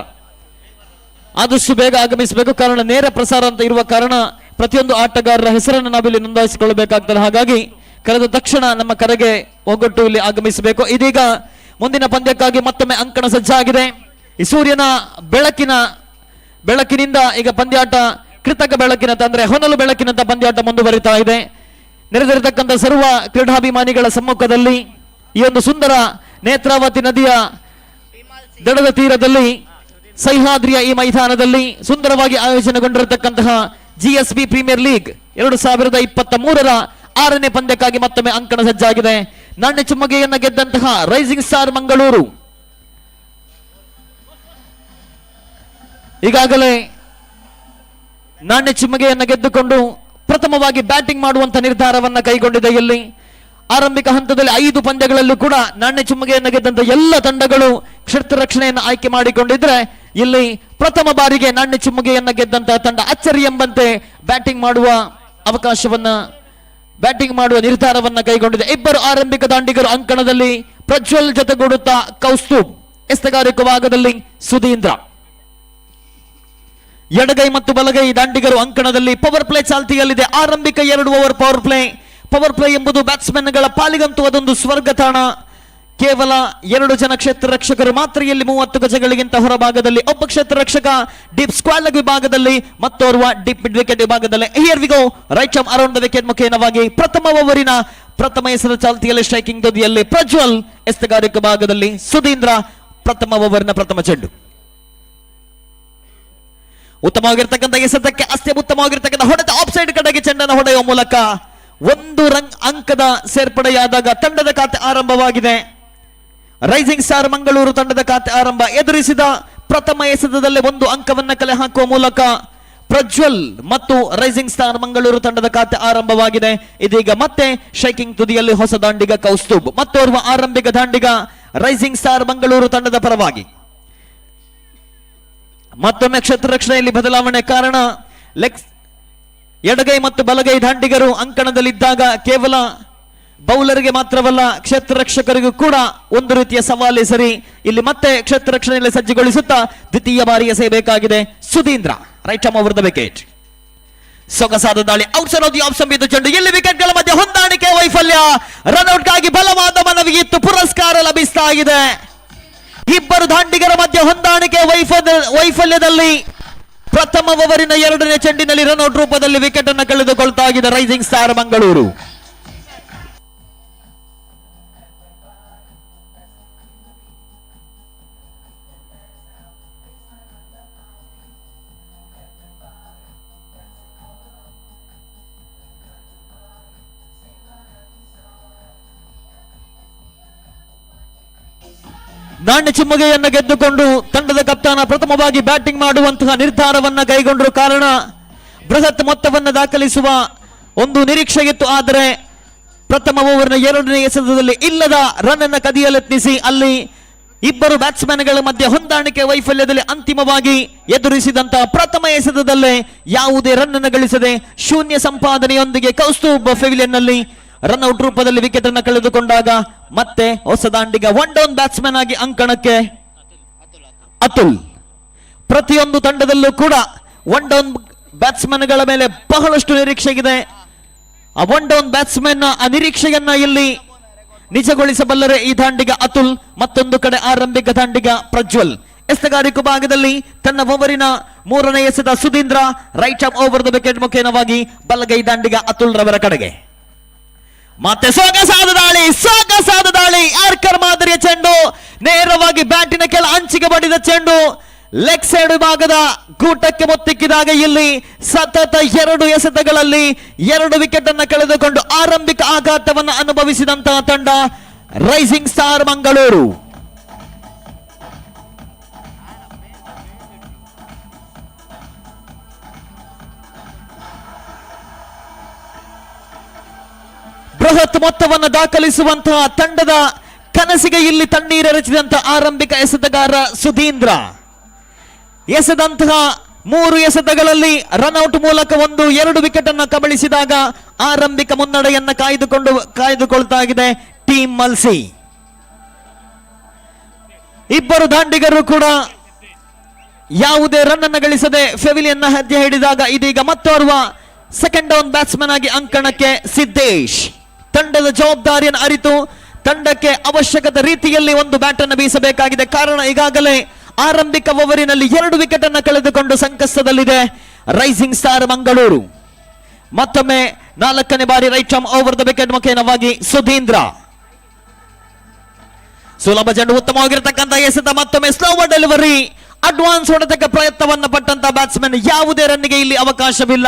ಆದಷ್ಟು ಬೇಗ ಆಗಮಿಸಬೇಕು. ಕಾರಣ ನೇರ ಪ್ರಸಾರ ಅಂತ ಇರುವ ಕಾರಣ ಪ್ರತಿಯೊಂದು ಆಟಗಾರರ ಹೆಸರನ್ನು ನಾವಿಲ್ಲಿ ನೋಂದಾಯಿಸಿಕೊಳ್ಳಬೇಕಾಗ್ತದೆ. ಹಾಗಾಗಿ ಕರೆದ ತಕ್ಷಣ ನಮ್ಮ ಕರೆಗೆ ಒಗ್ಗಟ್ಟು ಇಲ್ಲಿ ಆಗಮಿಸಬೇಕು. ಇದೀಗ ಮುಂದಿನ ಪಂದ್ಯಕ್ಕಾಗಿ ಮತ್ತೊಮ್ಮೆ ಅಂಕಣ ಸಜ್ಜಾಗಿದೆ. ಈ ಸೂರ್ಯನ ಬೆಳಕಿನಿಂದ ಈಗ ಪಂದ್ಯಾಟ ಕೃತಕ ಬೆಳಕಿನ ತಂದ್ರೆ ಹೊನಲು ಬೆಳಕಿನಂತ ಪಂದ್ಯಾಟ ಮುಂದುವರಿತಾ ಇದೆ. ನೆರೆದಿರತಕ್ಕಂಥ ಸರ್ವ ಕ್ರೀಡಾಭಿಮಾನಿಗಳ ಸಮ್ಮುಖದಲ್ಲಿ ಈ ಒಂದು ಸುಂದರ ನೇತ್ರಾವತಿ ನದಿಯ ದಡದ ತೀರದಲ್ಲಿ ಸಹ್ಯಾದ್ರಿಯ ಈ ಮೈದಾನದಲ್ಲಿ ಸುಂದರವಾಗಿ ಆಯೋಜನೆಗೊಂಡಿರತಕ್ಕಂತಹ ಜಿಎಸ್ಬಿ ಪ್ರೀಮಿಯರ್ ಲೀಗ್ 2023ರ 6ನೇ ಪಂದ್ಯಕ್ಕಾಗಿ ಮತ್ತೊಮ್ಮೆ ಅಂಕಣ ಸಜ್ಜಾಗಿದೆ. ನಾಣ್ಯ ಚುಮ್ಮಗೆಯನ್ನು ಗೆದ್ದಂತಹ ರೈಸಿಂಗ್ ಸ್ಟಾರ್ ಮಂಗಳೂರು ಈಗಾಗಲೇ ನಾಣ್ಯ ಚಿಮ್ಮಗೆಯನ್ನು ಗೆದ್ದುಕೊಂಡು ಪ್ರಥಮವಾಗಿ ಬ್ಯಾಟಿಂಗ್ ಮಾಡುವಂತ ನಿರ್ಧಾರವನ್ನ ಕೈಗೊಂಡಿದೆ. ಇಲ್ಲಿ ಆರಂಭಿಕ ಹಂತದಲ್ಲಿ 5 ಪಂದ್ಯಗಳಲ್ಲೂ ಕೂಡ ನಾಣ್ಯ ಚಿಮ್ಮಗೆಯನ್ನು ಗೆದ್ದಂತ ಎಲ್ಲ ತಂಡಗಳು ಕ್ಷೇತ್ರ ರಕ್ಷಣೆಯನ್ನು ಆಯ್ಕೆ ಮಾಡಿಕೊಂಡಿದ್ರೆ ಇಲ್ಲಿ ಪ್ರಥಮ ಬಾರಿಗೆ ನಾಣ್ಯ ಚಿಮ್ಮಗೆಯನ್ನು ಗೆದ್ದಂತಹ ತಂಡ ಅಚ್ಚರಿ ಎಂಬಂತೆ ಬ್ಯಾಟಿಂಗ್ ಮಾಡುವ ನಿರ್ಧಾರವನ್ನ ಕೈಗೊಂಡಿದೆ. 2 ಆರಂಭಿಕ ದಾಂಡಿಗರು ಅಂಕಣದಲ್ಲಿ ಪ್ರಜ್ವಲ್ ಜೊತೆಗೂಡುತ್ತಾ ಕೌಸ್ತುಬ್, ಎಸ್ತಗಾರಿಕೆ ಭಾಗದಲ್ಲಿ ಸುಧೀಂದ್ರ. ಎಡಗೈ ಮತ್ತು ಬಲಗೈ ದಾಂಡಿಗರು ಅಂಕಣದಲ್ಲಿ ಪವರ್ ಪ್ಲೇ ಚಾಲ್ತಿಯಲ್ಲಿದೆ. ಆರಂಭಿಕ 2 ಓವರ್ ಪವರ್ ಪ್ಲೇ ಎಂಬುದು ಬ್ಯಾಟ್ಸ್ಮನ್ಗಳ ಪಾಲಿಗಂತೂ ಅದೊಂದು ಸ್ವರ್ಗ ತಾಣ. ಕೇವಲ 2 ಜನ ಕ್ಷೇತ್ರ ರಕ್ಷಕರು ಮಾತ್ರ ಇಲ್ಲಿ 30 ಗಜಗಳಿಗಿಂತ ಹೊರಭಾಗದಲ್ಲಿ, ಒಬ್ಬ ಕ್ಷೇತ್ರ ರಕ್ಷಕ ಡೀಪ್ ಸ್ಕ್ವಾಡ್ ವಿಭಾಗದಲ್ಲಿ, ಮತ್ತೋರ್ವ ಡೀಪ್ ಮಿಡ್ ವಿಕೆಟ್ ವಿಭಾಗದಲ್ಲಿ. Here we go, right arm around the wicket ಮುಖೇನವಾಗಿ ಪ್ರಥಮ ಓವರಿನ ಪ್ರಥಮ ಎಸೆದ ಚಾಲ್ತಿಯಲ್ಲಿ ಸ್ಟ್ರೈಕಿಂಗ್ ತುದಿಯಲ್ಲಿ ಪ್ರಜ್ವಲ್, ಎಸ್ತಗಾರಿಕೆ ಭಾಗದಲ್ಲಿ ಸುಧೀಂದ್ರ. ಪ್ರಥಮ ಓವರಿನ ಪ್ರಥಮ ಚೆಂಡು ಉತ್ತಮವಾಗಿರ್ತಕ್ಕಂಥ ಎಸೆತಕ್ಕೆ ಅಷ್ಟೇ ಉತ್ತಮವಾಗಿರ್ತಕ್ಕಂಥ ಹೊಡೆತ ಆಫ್ ಸೈಡ್ ಕಡೆಗೆ ಚೆಂಡನ್ನು ಹೊಡೆಯುವ ಮೂಲಕ 1 ಅಂಕದ ಸೇರ್ಪಡೆಯಾದಾಗ ತಂಡದ ಖಾತೆ ಆರಂಭವಾಗಿದೆ. ರೈಸಿಂಗ್ ಸ್ಟಾರ್ ಮಂಗಳೂರು ತಂಡದ ಖಾತೆ ಆರಂಭ. ಎದುರಿಸಿದ ಪ್ರಥಮ ಎಸೆತದಲ್ಲಿ 1 ಅಂಕವನ್ನು ಕಲೆ ಹಾಕುವ ಮೂಲಕ ಪ್ರಜ್ವಲ್ ಮತ್ತು ರೈಸಿಂಗ್ ಸ್ಟಾರ್ ಮಂಗಳೂರು ತಂಡದ ಖಾತೆ ಆರಂಭವಾಗಿದೆ. ಇದೀಗ ಮತ್ತೆ ಶೈಕಿಂಗ್ ತುದಿಯಲ್ಲಿ ಹೊಸ ದಾಂಡಿಗ ಕೌಸ್ತುಬ್, ಮತ್ತೋರ್ವ ಆರಂಭಿಕ ದಾಂಡಿಗ ರೈಸಿಂಗ್ ಸ್ಟಾರ್ ಮಂಗಳೂರು ತಂಡದ ಪರವಾಗಿ. ಮತ್ತೊಮ್ಮೆ ಕ್ಷೇತ್ರ ರಕ್ಷಣೆಯಲ್ಲಿ ಬದಲಾವಣೆ ಕಾರಣ ಎಡಗೈ ಮತ್ತು ಬಲಗೈ ದಾಂಡಿಗರು ಅಂಕಣದಲ್ಲಿದ್ದಾಗ ಕೇವಲ ಬೌಲರ್ಗೆ ಮಾತ್ರವಲ್ಲ ಕ್ಷೇತ್ರ ರಕ್ಷಕರಿಗೂ ಕೂಡ ಒಂದು ರೀತಿಯ ಸವಾಲೆ ಸರಿ. ಇಲ್ಲಿ ಮತ್ತೆ ಕ್ಷೇತ್ರ ರಕ್ಷಣೆಯಲ್ಲಿ ಸಜ್ಜುಗೊಳಿಸುತ್ತಾ ದ್ವಿತೀಯ ಬಾರಿ ಎಸೆಯಬೇಕಾಗಿದೆ Sudhindra. Right arm over the wicket. ಸೊಗಸಾದ ದಾಳಿ ಔಟ್ಸೈಡ್ ಆಫ್ ದಿ ಆಫ್ ಸಂಬಿದ್ದು ಚೆಂಡು. ಇಲ್ಲಿ ವಿಕೆಟ್ಗಳ ಮಧ್ಯೆ ಹೊಂದಾಣಿಕೆ ವೈಫಲ್ಯ. ರನ್ಔಟ್ಗಾಗಿ ಬಲವಾದ ಮನವಿಗಿತ್ತು, ಪುರಸ್ಕಾರ ಲಭಿಸ್ತಾ ಇದೆ. 2 ದಾಂಡಿಗರ ಮಧ್ಯೆ ಹೊಂದಾಣಿಕೆ ವೈಫಲ್ಯದಲ್ಲಿ ಪ್ರಥಮ ಓವರಿನ 2ನೇ ಚೆಂಡಿನಲ್ಲಿ ರನ್ಔಟ್ ರೂಪದಲ್ಲಿ ವಿಕೆಟ್ ಅನ್ನು ಕಳೆದುಕೊಳ್ತಾ ಆಗಿದೆ ರೈಸಿಂಗ್ ಸ್ಟಾರ್ ಮಂಗಳೂರು. ನಾಣ್ಯ ಚಿಮ್ಮಗೆಯನ್ನು ಗೆದ್ದುಕೊಂಡು ತಂಡದ ಕಪ್ತಾನ ಪ್ರಥಮವಾಗಿ ಬ್ಯಾಟಿಂಗ್ ಮಾಡುವಂತಹ ನಿರ್ಧಾರವನ್ನ ಕೈಗೊಂಡರು. ಕಾರಣ ಬೃಹತ್ ಮೊತ್ತವನ್ನು ದಾಖಲಿಸುವ ಒಂದು ನಿರೀಕ್ಷೆಯಿತ್ತು. ಆದರೆ ಪ್ರಥಮ ಓವರ್ನ 2ನೇ ಎಸೆತದಲ್ಲಿ ಇಲ್ಲದ ರನ್ ಅನ್ನು ಕದಿಯಲೆತ್ನಿಸಿ ಅಲ್ಲಿ 2 ಬ್ಯಾಟ್ಸ್ಮನ್ಗಳ ಮಧ್ಯೆ ಹೊಂದಾಣಿಕೆ ವೈಫಲ್ಯದಲ್ಲಿ ಅಂತಿಮವಾಗಿ ಎದುರಿಸಿದಂತಹ ಪ್ರಥಮ ಎಸೆತದಲ್ಲೇ ಯಾವುದೇ ರನ್ ಅನ್ನು ಗಳಿಸದೆ ಶೂನ್ಯ ಸಂಪಾದನೆಯೊಂದಿಗೆ ಕೌಸ್ತುಬ್ ಪೆವಿಲಿಯನ್ನಲ್ಲಿ ರನ್ಔಟ್ ರೂಪದಲ್ಲಿ ವಿಕೆಟ್ ಅನ್ನು ಕಳೆದುಕೊಂಡಾಗ ಮತ್ತೆ ಹೊಸ ದಾಂಡಿಗ 1 ಡೌನ್ ಬ್ಯಾಟ್ಸ್ಮನ್ ಆಗಿ ಅಂಕಣಕ್ಕೆ ಅತುಲ್. ಪ್ರತಿಯೊಂದು ತಂಡದಲ್ಲೂ ಕೂಡ 1 ಡೌನ್ ಬ್ಯಾಟ್ಸ್ಮನ್ಗಳ ಮೇಲೆ ಬಹಳಷ್ಟು ನಿರೀಕ್ಷೆಗಿದೆ. ಆ 1 ಡೌನ್ ಬ್ಯಾಟ್ಸ್ಮನ್ ಆ ನಿರೀಕ್ಷೆಯನ್ನ ಇಲ್ಲಿ ನಿಜಗೊಳಿಸಬಲ್ಲರೆ ಈ ದಾಂಡಿಗ ಅತುಲ್. ಮತ್ತೊಂದು ಕಡೆ ಆರಂಭಿಕ ದಾಂಡಿಗ ಪ್ರಜ್ವಲ್. ಎಸ್ತಗಾರಿಕೆ ಭಾಗದಲ್ಲಿ ತನ್ನ ಓವರಿನ 3ನೇ ಎಸೆತ Sudhindra. Right arm over the wicket ಮುಖೇನವಾಗಿ ಬಲಗೈ ದಾಂಡಿಗ ಅತುಲ್ ರವರ ಕಡೆಗೆ. ಮತ್ತೆ ಸೊಗಸಾದ ದಾಳಿ ಯಾರ್ಕರ್ ಮಾದರಿಯ ಚೆಂಡು ನೇರವಾಗಿ ಬ್ಯಾಟಿನ ಕೆಳ ಅಂಚಿಗೆ ಬಡಿದ ಚೆಂಡು ಲೆಗ್ ಸೈಡ್ ವಿಭಾಗದ ಗೂಟಕ್ಕೆ ಮೊತ್ತಿಕ್ಕಿದಾಗ ಇಲ್ಲಿ ಸತತ 2 ಎಸೆತಗಳಲ್ಲಿ 2 ವಿಕೆಟ್ ಅನ್ನು ಕಳೆದುಕೊಂಡು ಆರಂಭಿಕ ಆಘಾತವನ್ನು ಅನುಭವಿಸಿದಂತಹ ತಂಡ ರೈಸಿಂಗ್ ಸ್ಟಾರ್ ಮಂಗಳೂರು. ಬೃಹತ್ ಮೊತ್ತವನ್ನು ದಾಖಲಿಸುವಂತಹ ತಂಡದ ಕನಸಿಗೆ ಇಲ್ಲಿ ತಣ್ಣೀರೆರಚಿದಂತಹ ಆರಂಭಿಕ ಎಸೆತಗಾರ ಸುಧೀಂದ್ರ ಎಸೆದಂತಹ 3 ಎಸೆತಗಳಲ್ಲಿ ರನ್ಔಟ್ ಮೂಲಕ 1-2 ವಿಕೆಟ್ ಅನ್ನು ಕಬಳಿಸಿದಾಗ ಆರಂಭಿಕ ಮುನ್ನಡೆಯನ್ನ ಕಾಯ್ದುಕೊಳ್ತಾ ಇದೆ ಟೀಮ್ ಮಲ್ಸಿ. ಇಬ್ಬರು ದಾಂಡಿಗರು ಕೂಡ ಯಾವುದೇ ರನ್ ಅನ್ನು ಗಳಿಸದೆ ಫೆವಿಲಿಯನ್ ಹೆಜ್ಜೆ ಹಿಡಿದಾಗ ಇದೀಗ ಮತ್ತೋರ್ವ ಸೆಕೆಂಡ್ ಡೌನ್ ಬ್ಯಾಟ್ಸ್ಮನ್ ಆಗಿ ಅಂಕಣಕ್ಕೆ ಸಿದ್ದೇಶ್. ತಂಡದ ಜವಾಬ್ದಾರಿಯನ್ನು ಅರಿತು ತಂಡಕ್ಕೆ ಅವಶ್ಯಕತೆ ರೀತಿಯಲ್ಲಿ ಒಂದು ಬ್ಯಾಟ್ ಅನ್ನು ಬೀಸಬೇಕಾಗಿದೆ. ಕಾರಣ ಈಗಾಗಲೇ ಆರಂಭಿಕ ಓವರಿನಲ್ಲಿ 2 ವಿಕೆಟ್ ಅನ್ನು ಕಳೆದುಕೊಂಡು ಸಂಕಷ್ಟದಲ್ಲಿದೆ ರೈಸಿಂಗ್ ಸ್ಟಾರ್ ಮಂಗಳೂರು. ಮತ್ತೊಮ್ಮೆ 4ನೇ ಬಾರಿ right arm over the wicket ಮುಖೇನವಾಗಿ ಸುಧೀಂದ್ರ. ಸುಲಭ ಚೆಂಡು ಉತ್ತಮವಾಗಿರತಕ್ಕಂಥ ಎಸೆತ, ಮತ್ತೊಮ್ಮೆ ಸ್ಲೋವರ್ ಡೆಲಿವರಿ, ಅಡ್ವಾನ್ಸ್ ಹೊಡೆತಕ್ಕೆ ಪ್ರಯತ್ನವನ್ನ ಪಟ್ಟಂತ ಬ್ಯಾಟ್ಸ್ಮನ್ ಯಾವುದೇ ರನ್ನಿಗೆ ಇಲ್ಲಿ ಅವಕಾಶವಿಲ್ಲ.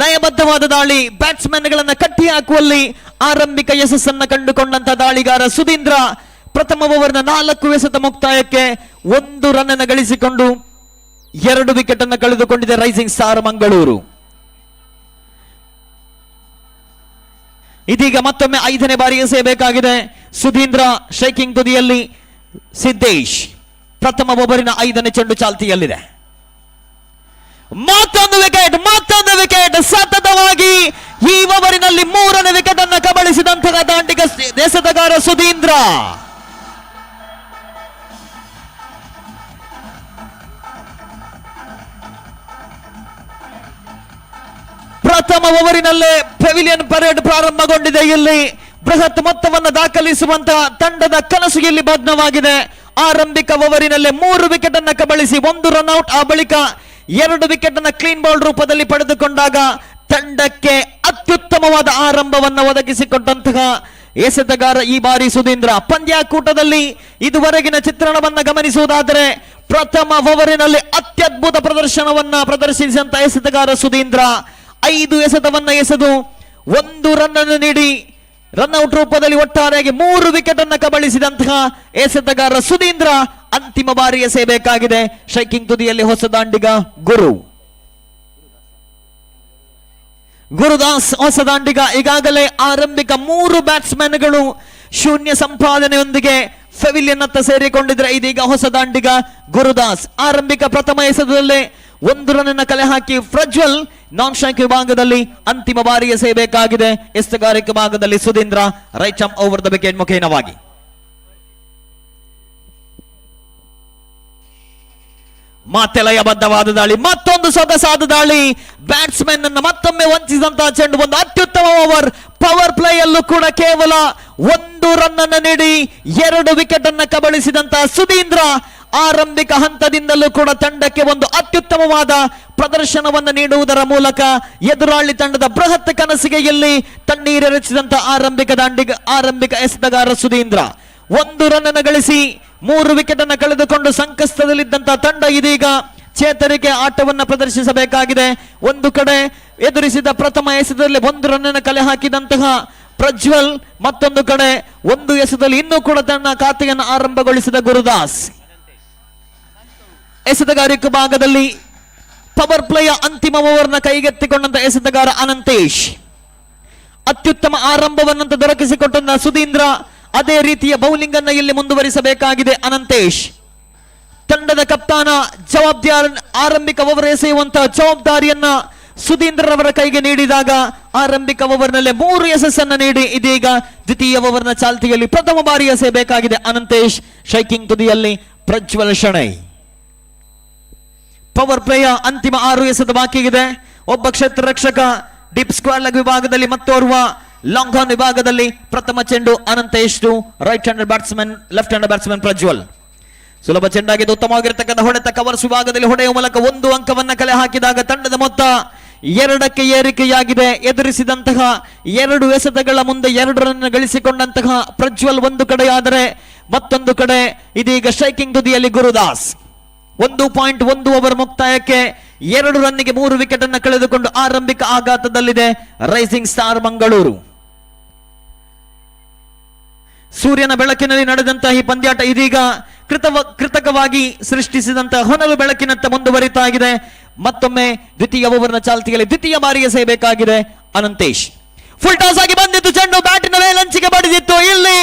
ಲಯಬದ್ಧವಾದ ದಾಳಿ, ಬ್ಯಾಟ್ಸ್ಮನ್ ಗಳನ್ನ ಕಟ್ಟಿ ಹಾಕುವಲ್ಲಿ ಆರಂಭಿಕ ಯಶಸ್ಸನ್ನ ಕಂಡುಕೊಂಡಂತ ದಾಳಿಗಾರ ಸುಧೀಂದ್ರ ಪ್ರಥಮ ಓವರ್ನ 4 ಎಸೆತ ಮುಕ್ತಾಯಕ್ಕೆ 1 ರನ್ ಅನ್ನು ಗಳಿಸಿಕೊಂಡು 2 ವಿಕೆಟ್ ಅನ್ನು ಕಳೆದುಕೊಂಡಿದೆ ರೈಸಿಂಗ್ ಸ್ಟಾರ್ ಮಂಗಳೂರು. ಇದೀಗ ಮತ್ತೊಮ್ಮೆ 5ನೇ ಬಾರಿ ಎಸೆಯಬೇಕಾಗಿದೆ ಸುಧೀಂದ್ರ. ಶೇಕಿಂಗ್ ತುದಿಯಲ್ಲಿ ಸಿದ್ದೇಶ್. ಪ್ರಥಮ ಓವರಿನ 5ನೇ ಚೆಂಡು ಚಾಲ್ತಿಯಲ್ಲಿದೆ. ಮತ್ತೊಂದು ವಿಕೆಟ್ ಸತತವಾಗಿ ಈ ಓವರಿನಲ್ಲಿ 3ನೇ ವಿಕೆಟ್ ಅನ್ನು ಕಬಳಿಸಿದಂತಹ ದಾಂಡಿಗ ಎಸೆತಗಾರ ಸುಧೀಂದ್ರ. ಪ್ರಥಮ ಓವರಿನಲ್ಲೇ ಪೆವಿಲಿಯನ್ ಪರೇಡ್ ಪ್ರಾರಂಭಗೊಂಡಿದೆ. ಇಲ್ಲಿ ಬೃಹತ್ ಮೊತ್ತವನ್ನು ದಾಖಲಿಸುವಂತಹ ತಂಡದ ಕನಸು ಇಲ್ಲಿ ಭಗ್ನವಾಗಿದೆ. ಆರಂಭಿಕ ಓವರಿನಲ್ಲೇ 3 ವಿಕೆಟ್ ಅನ್ನು ಕಬಳಿಸಿ 1 ರನ್ಔಟ್, ಆ ಬಳಿಕ 2 ವಿಕೆಟ್ ಅನ್ನು ಕ್ಲೀನ್ ಬೌಲ್ ರೂಪದಲ್ಲಿ ಪಡೆದುಕೊಂಡಾಗ ತಂಡಕ್ಕೆ ಅತ್ಯುತ್ತಮವಾದ ಆರಂಭವನ್ನು ಒದಗಿಸಿಕೊಟ್ಟಂತಹ ಎಸೆತಗಾರ ಈ ಬಾರಿ ಸುಧೀಂದ್ರ. ಪಂದ್ಯಾಕೂಟದಲ್ಲಿ ಇದುವರೆಗಿನ ಚಿತ್ರಣವನ್ನ ಗಮನಿಸುವುದಾದರೆ ಪ್ರಥಮ ಓವರಿನಲ್ಲಿ ಅತ್ಯದ್ಭುತ ಪ್ರದರ್ಶನವನ್ನ ಪ್ರದರ್ಶಿಸಿದಂತಹ ಎಸೆತಗಾರ ಸುಧೀಂದ್ರ 5 ಎಸೆತವನ್ನ ಎಸೆದು 1 ರನ್ ಅನ್ನು ನೀಡಿ ರನ್ಔಟ್ ರೂಪದಲ್ಲಿ ಒಟ್ಟಾರೆಯಾಗಿ 3 ವಿಕೆಟ್ ಅನ್ನು ಕಬಳಿಸಿದಂತಹ ಎಸೆತಗಾರ ಸುಧೀಂದ್ರ ಅಂತಿಮ ಬಾರಿ ಎಸೆಯಬೇಕಾಗಿದೆ. ಶೈಕಿಂಗ್ ತುದಿಯಲ್ಲಿ ಹೊಸ ದಾಂಡಿಗ ಗುರುದಾಸ್ ಹೊಸ ದಾಂಡಿಗ. ಈಗಾಗಲೇ ಆರಂಭಿಕ 3 ಬ್ಯಾಟ್ಸ್ಮನ್ಗಳು ಶೂನ್ಯ ಸಂಪಾದನೆಯೊಂದಿಗೆ ಫೆವಿಲಿಯನ್ ಅತ್ತ ಸೇರಿಕೊಂಡಿದ್ರೆ ಇದೀಗ ಹೊಸ ದಾಂಡಿಗ ಗುರುದಾಸ್. ಆರಂಭಿಕ ಪ್ರಥಮ ಎಸೆತದಲ್ಲೇ 1 ರನ್ ಅನ್ನು ಕಲೆ ಹಾಕಿ ಪ್ರಜ್ವಲ್ ನಾನ್ ಸ್ಟ್ರೈಕ್ ವಿಭಾಗದಲ್ಲಿ ಅಂತಿಮ ಬಾರಿ ಎಸೆಯಬೇಕಾಗಿದೆ. ಎಸೆತಗಾರಿಕೆ ವಿಭಾಗದಲ್ಲಿ Sudhindra right arm over the wicket ಮುಖೇನವಾಗಿ. ಮತ್ತೆ ಲಯಬದ್ಧವಾದ ದಾಳಿ, ಮತ್ತೊಂದು ಸೊಗಸಾದ ದಾಳಿ, ಬ್ಯಾಟ್ಸ್ಮನ್ ಅನ್ನು ಮತ್ತೊಮ್ಮೆ ವಂಚಿಸಿದಂತಹ ಚೆಂಡು. ಒಂದು ಅತ್ಯುತ್ತಮ ಓವರ್, ಪವರ್ ಪ್ಲೇ ಯಲ್ಲೂ ಕೂಡ ಕೇವಲ 1 ರನ್ ಅನ್ನು ನೀಡಿ 2 ವಿಕೆಟ್ ಅನ್ನು ಕಬಳಿಸಿದಂತಹ ಸುಧೀಂದ್ರ ಆರಂಭಿಕ ಹಂತದಿಂದಲೂ ಕೂಡ ತಂಡಕ್ಕೆ ಒಂದು ಅತ್ಯುತ್ತಮವಾದ ಪ್ರದರ್ಶನವನ್ನು ನೀಡುವುದರ ಮೂಲಕ ಎದುರಾಳಿ ತಂಡದ ಬೃಹತ್ ಕನಸಿಗೆ ಇಲ್ಲಿ ತಣ್ಣೀರೆರಚಿದಂತಹ ಆರಂಭಿಕ ಎಸೆತಗಾರ ಸುಧೀಂದ್ರ 1 ರನ್ ಅನ್ನು ಗಳಿಸಿ 3 ವಿಕೆಟ್ ಅನ್ನು ಕಳೆದುಕೊಂಡು ಸಂಕಷ್ಟದಲ್ಲಿದ್ದಂತಹ ತಂಡ ಇದೀಗ ಚೇತರಿಕೆ ಆಟವನ್ನು ಪ್ರದರ್ಶಿಸಬೇಕಾಗಿದೆ. ಒಂದು ಕಡೆ ಎದುರಿಸಿದ ಪ್ರಥಮ ಎಸೆತದಲ್ಲಿ 1 ರನ್ ಅನ್ನು ಕಲೆ ಹಾಕಿದಂತಹ ಪ್ರಜ್ವಲ್, ಮತ್ತೊಂದು ಕಡೆ 1 ಎಸೆತದಲ್ಲಿ ಇನ್ನೂ ಕೂಡ ತನ್ನ ಖಾತೆಯನ್ನು ಆರಂಭಗೊಳಿಸಿದ ಗುರುದಾಸ್. ಎಸೆತಗಾರಿಕೆ ಭಾಗದಲ್ಲಿ ಪವರ್ ಪ್ಲೇಯ ಅಂತಿಮ ಓವರ್ನ ಕೈಗೆತ್ತಿಕೊಂಡಂತ ಎಸೆತಗಾರ ಅನಂತೇಶ್. ಅತ್ಯುತ್ತಮ ಆರಂಭವನ್ನಂತ ದೊರಕಿಸಿಕೊಟ್ಟಂತ ಸುಧೀಂದ್ರ ಅದೇ ರೀತಿಯ ಬೌಲಿಂಗ್ ಅನ್ನು ಇಲ್ಲಿ ಮುಂದುವರಿಸಬೇಕಾಗಿದೆ. ಅನಂತೇಶ್ ತಂಡದ ಕಪ್ತಾನ ಜವಾಬ್ದಾರಿ, ಆರಂಭಿಕ ಓವರ್ ಎಸೆಯುವಂತಹ ಜವಾಬ್ದಾರಿಯನ್ನ ಸುಧೀಂದ್ರರವರ ಕೈಗೆ ನೀಡಿದಾಗ ಆರಂಭಿಕ ಓವರ್ನಲ್ಲೇ 3 ಯಶಸ್ಸನ್ನು ನೀಡಿ ಇದೀಗ ದ್ವಿತೀಯ ಓವರ್ನ ಚಾಲ್ತಿಯಲ್ಲಿ ಪ್ರಥಮ ಬಾರಿ ಎಸೆಯಬೇಕಾಗಿದೆ ಅನಂತೇಶ್. ಶೈಕಿಂಗ್ ತುದಿಯಲ್ಲಿ ಪ್ರಜ್ವಲ್ ಶೆಣೈ. ಪವರ್ ಪ್ಲೇಯ ಅಂತಿಮ 6 ಎಸೆತ ಬಾಕಿಗಿದೆ. ಒಬ್ಬ ಕ್ಷೇತ್ರ ರಕ್ಷಕ ಡೀಪ್ ಸ್ಕ್ವೇರ್ ಲೆಗ್ ವಿಭಾಗದಲ್ಲಿ, ಮತ್ತೋರ್ವ ಲಾಂಗ್ ಆನ್ ವಿಭಾಗದಲ್ಲಿ. ಪ್ರಥಮ ಚೆಂಡು Ananthesh to right handed batsman, left handed batsman Prajwal. ಸುಲಭ ಚೆಂಡಾಗಿದ್ದು ಉತ್ತಮವಾಗಿರತಕ್ಕಂಥ ಹೊಡೆತ ಕವರ್ಸ್ ವಿಭಾಗದಲ್ಲಿ ಹೊಡೆಯುವ ಮೂಲಕ 1 ಅಂಕವನ್ನ ಕಲೆ ಹಾಕಿದಾಗ ತಂಡದ ಮೊತ್ತ 2ಕ್ಕೆ ಏರಿಕೆಯಾಗಿದೆ. ಎದುರಿಸಿದಂತಹ 2 ಎಸೆತಗಳ ಮುಂದೆ 2 ರನ್ ಗಳಿಸಿಕೊಂಡಂತಹ ಪ್ರಜ್ವಲ್ ಒಂದು ಕಡೆಯಾದರೆ ಮತ್ತೊಂದು ಕಡೆ ಇದೀಗ ಸ್ಟ್ರೈಕಿಂಗ್ ತುದಿಯಲ್ಲಿ ಗುರುದಾಸ್. 1.1 ಓವರ್ ಮುಕ್ತಾಯಕ್ಕೆ 2 ರನ್ನಿಗೆ 3 ವಿಕೆಟ್ ಅನ್ನು ಕಳೆದುಕೊಂಡು ಆರಂಭಿಕ ಆಘಾತದಲ್ಲಿದೆ ರೈಸಿಂಗ್ ಸ್ಟಾರ್ ಮಂಗಳೂರು. ಸೂರ್ಯನ ಬೆಳಕಿನಲ್ಲಿ ನಡೆದಂತಹ ಈ ಪಂದ್ಯಾಟ ಇದೀಗ ಕೃತಕವಾಗಿ ಸೃಷ್ಟಿಸಿದಂತಹ ಹೊನಲು ಬೆಳಕಿನತ್ತ ಮುಂದುವರಿತಾ ಇದೆ. ಮತ್ತೊಮ್ಮೆ ದ್ವಿತೀಯ ಓವರ್ನ ಚಾಲ್ತಿಯಲ್ಲಿ ದ್ವಿತೀಯ ಬಾರಿಗೆ ಸೇಬೇಕಾಗಿದೆ ಅನಂತೇಶ್. ಫುಲ್ ಟಾಸ್ ಆಗಿ ಬಂದಿತ್ತು ಚೆಂಡು, ಬ್ಯಾಟಿನ ಮೇಲಂಚಿಗೆ ಬಡಿದಿತ್ತು. ಇಲ್ಲಿ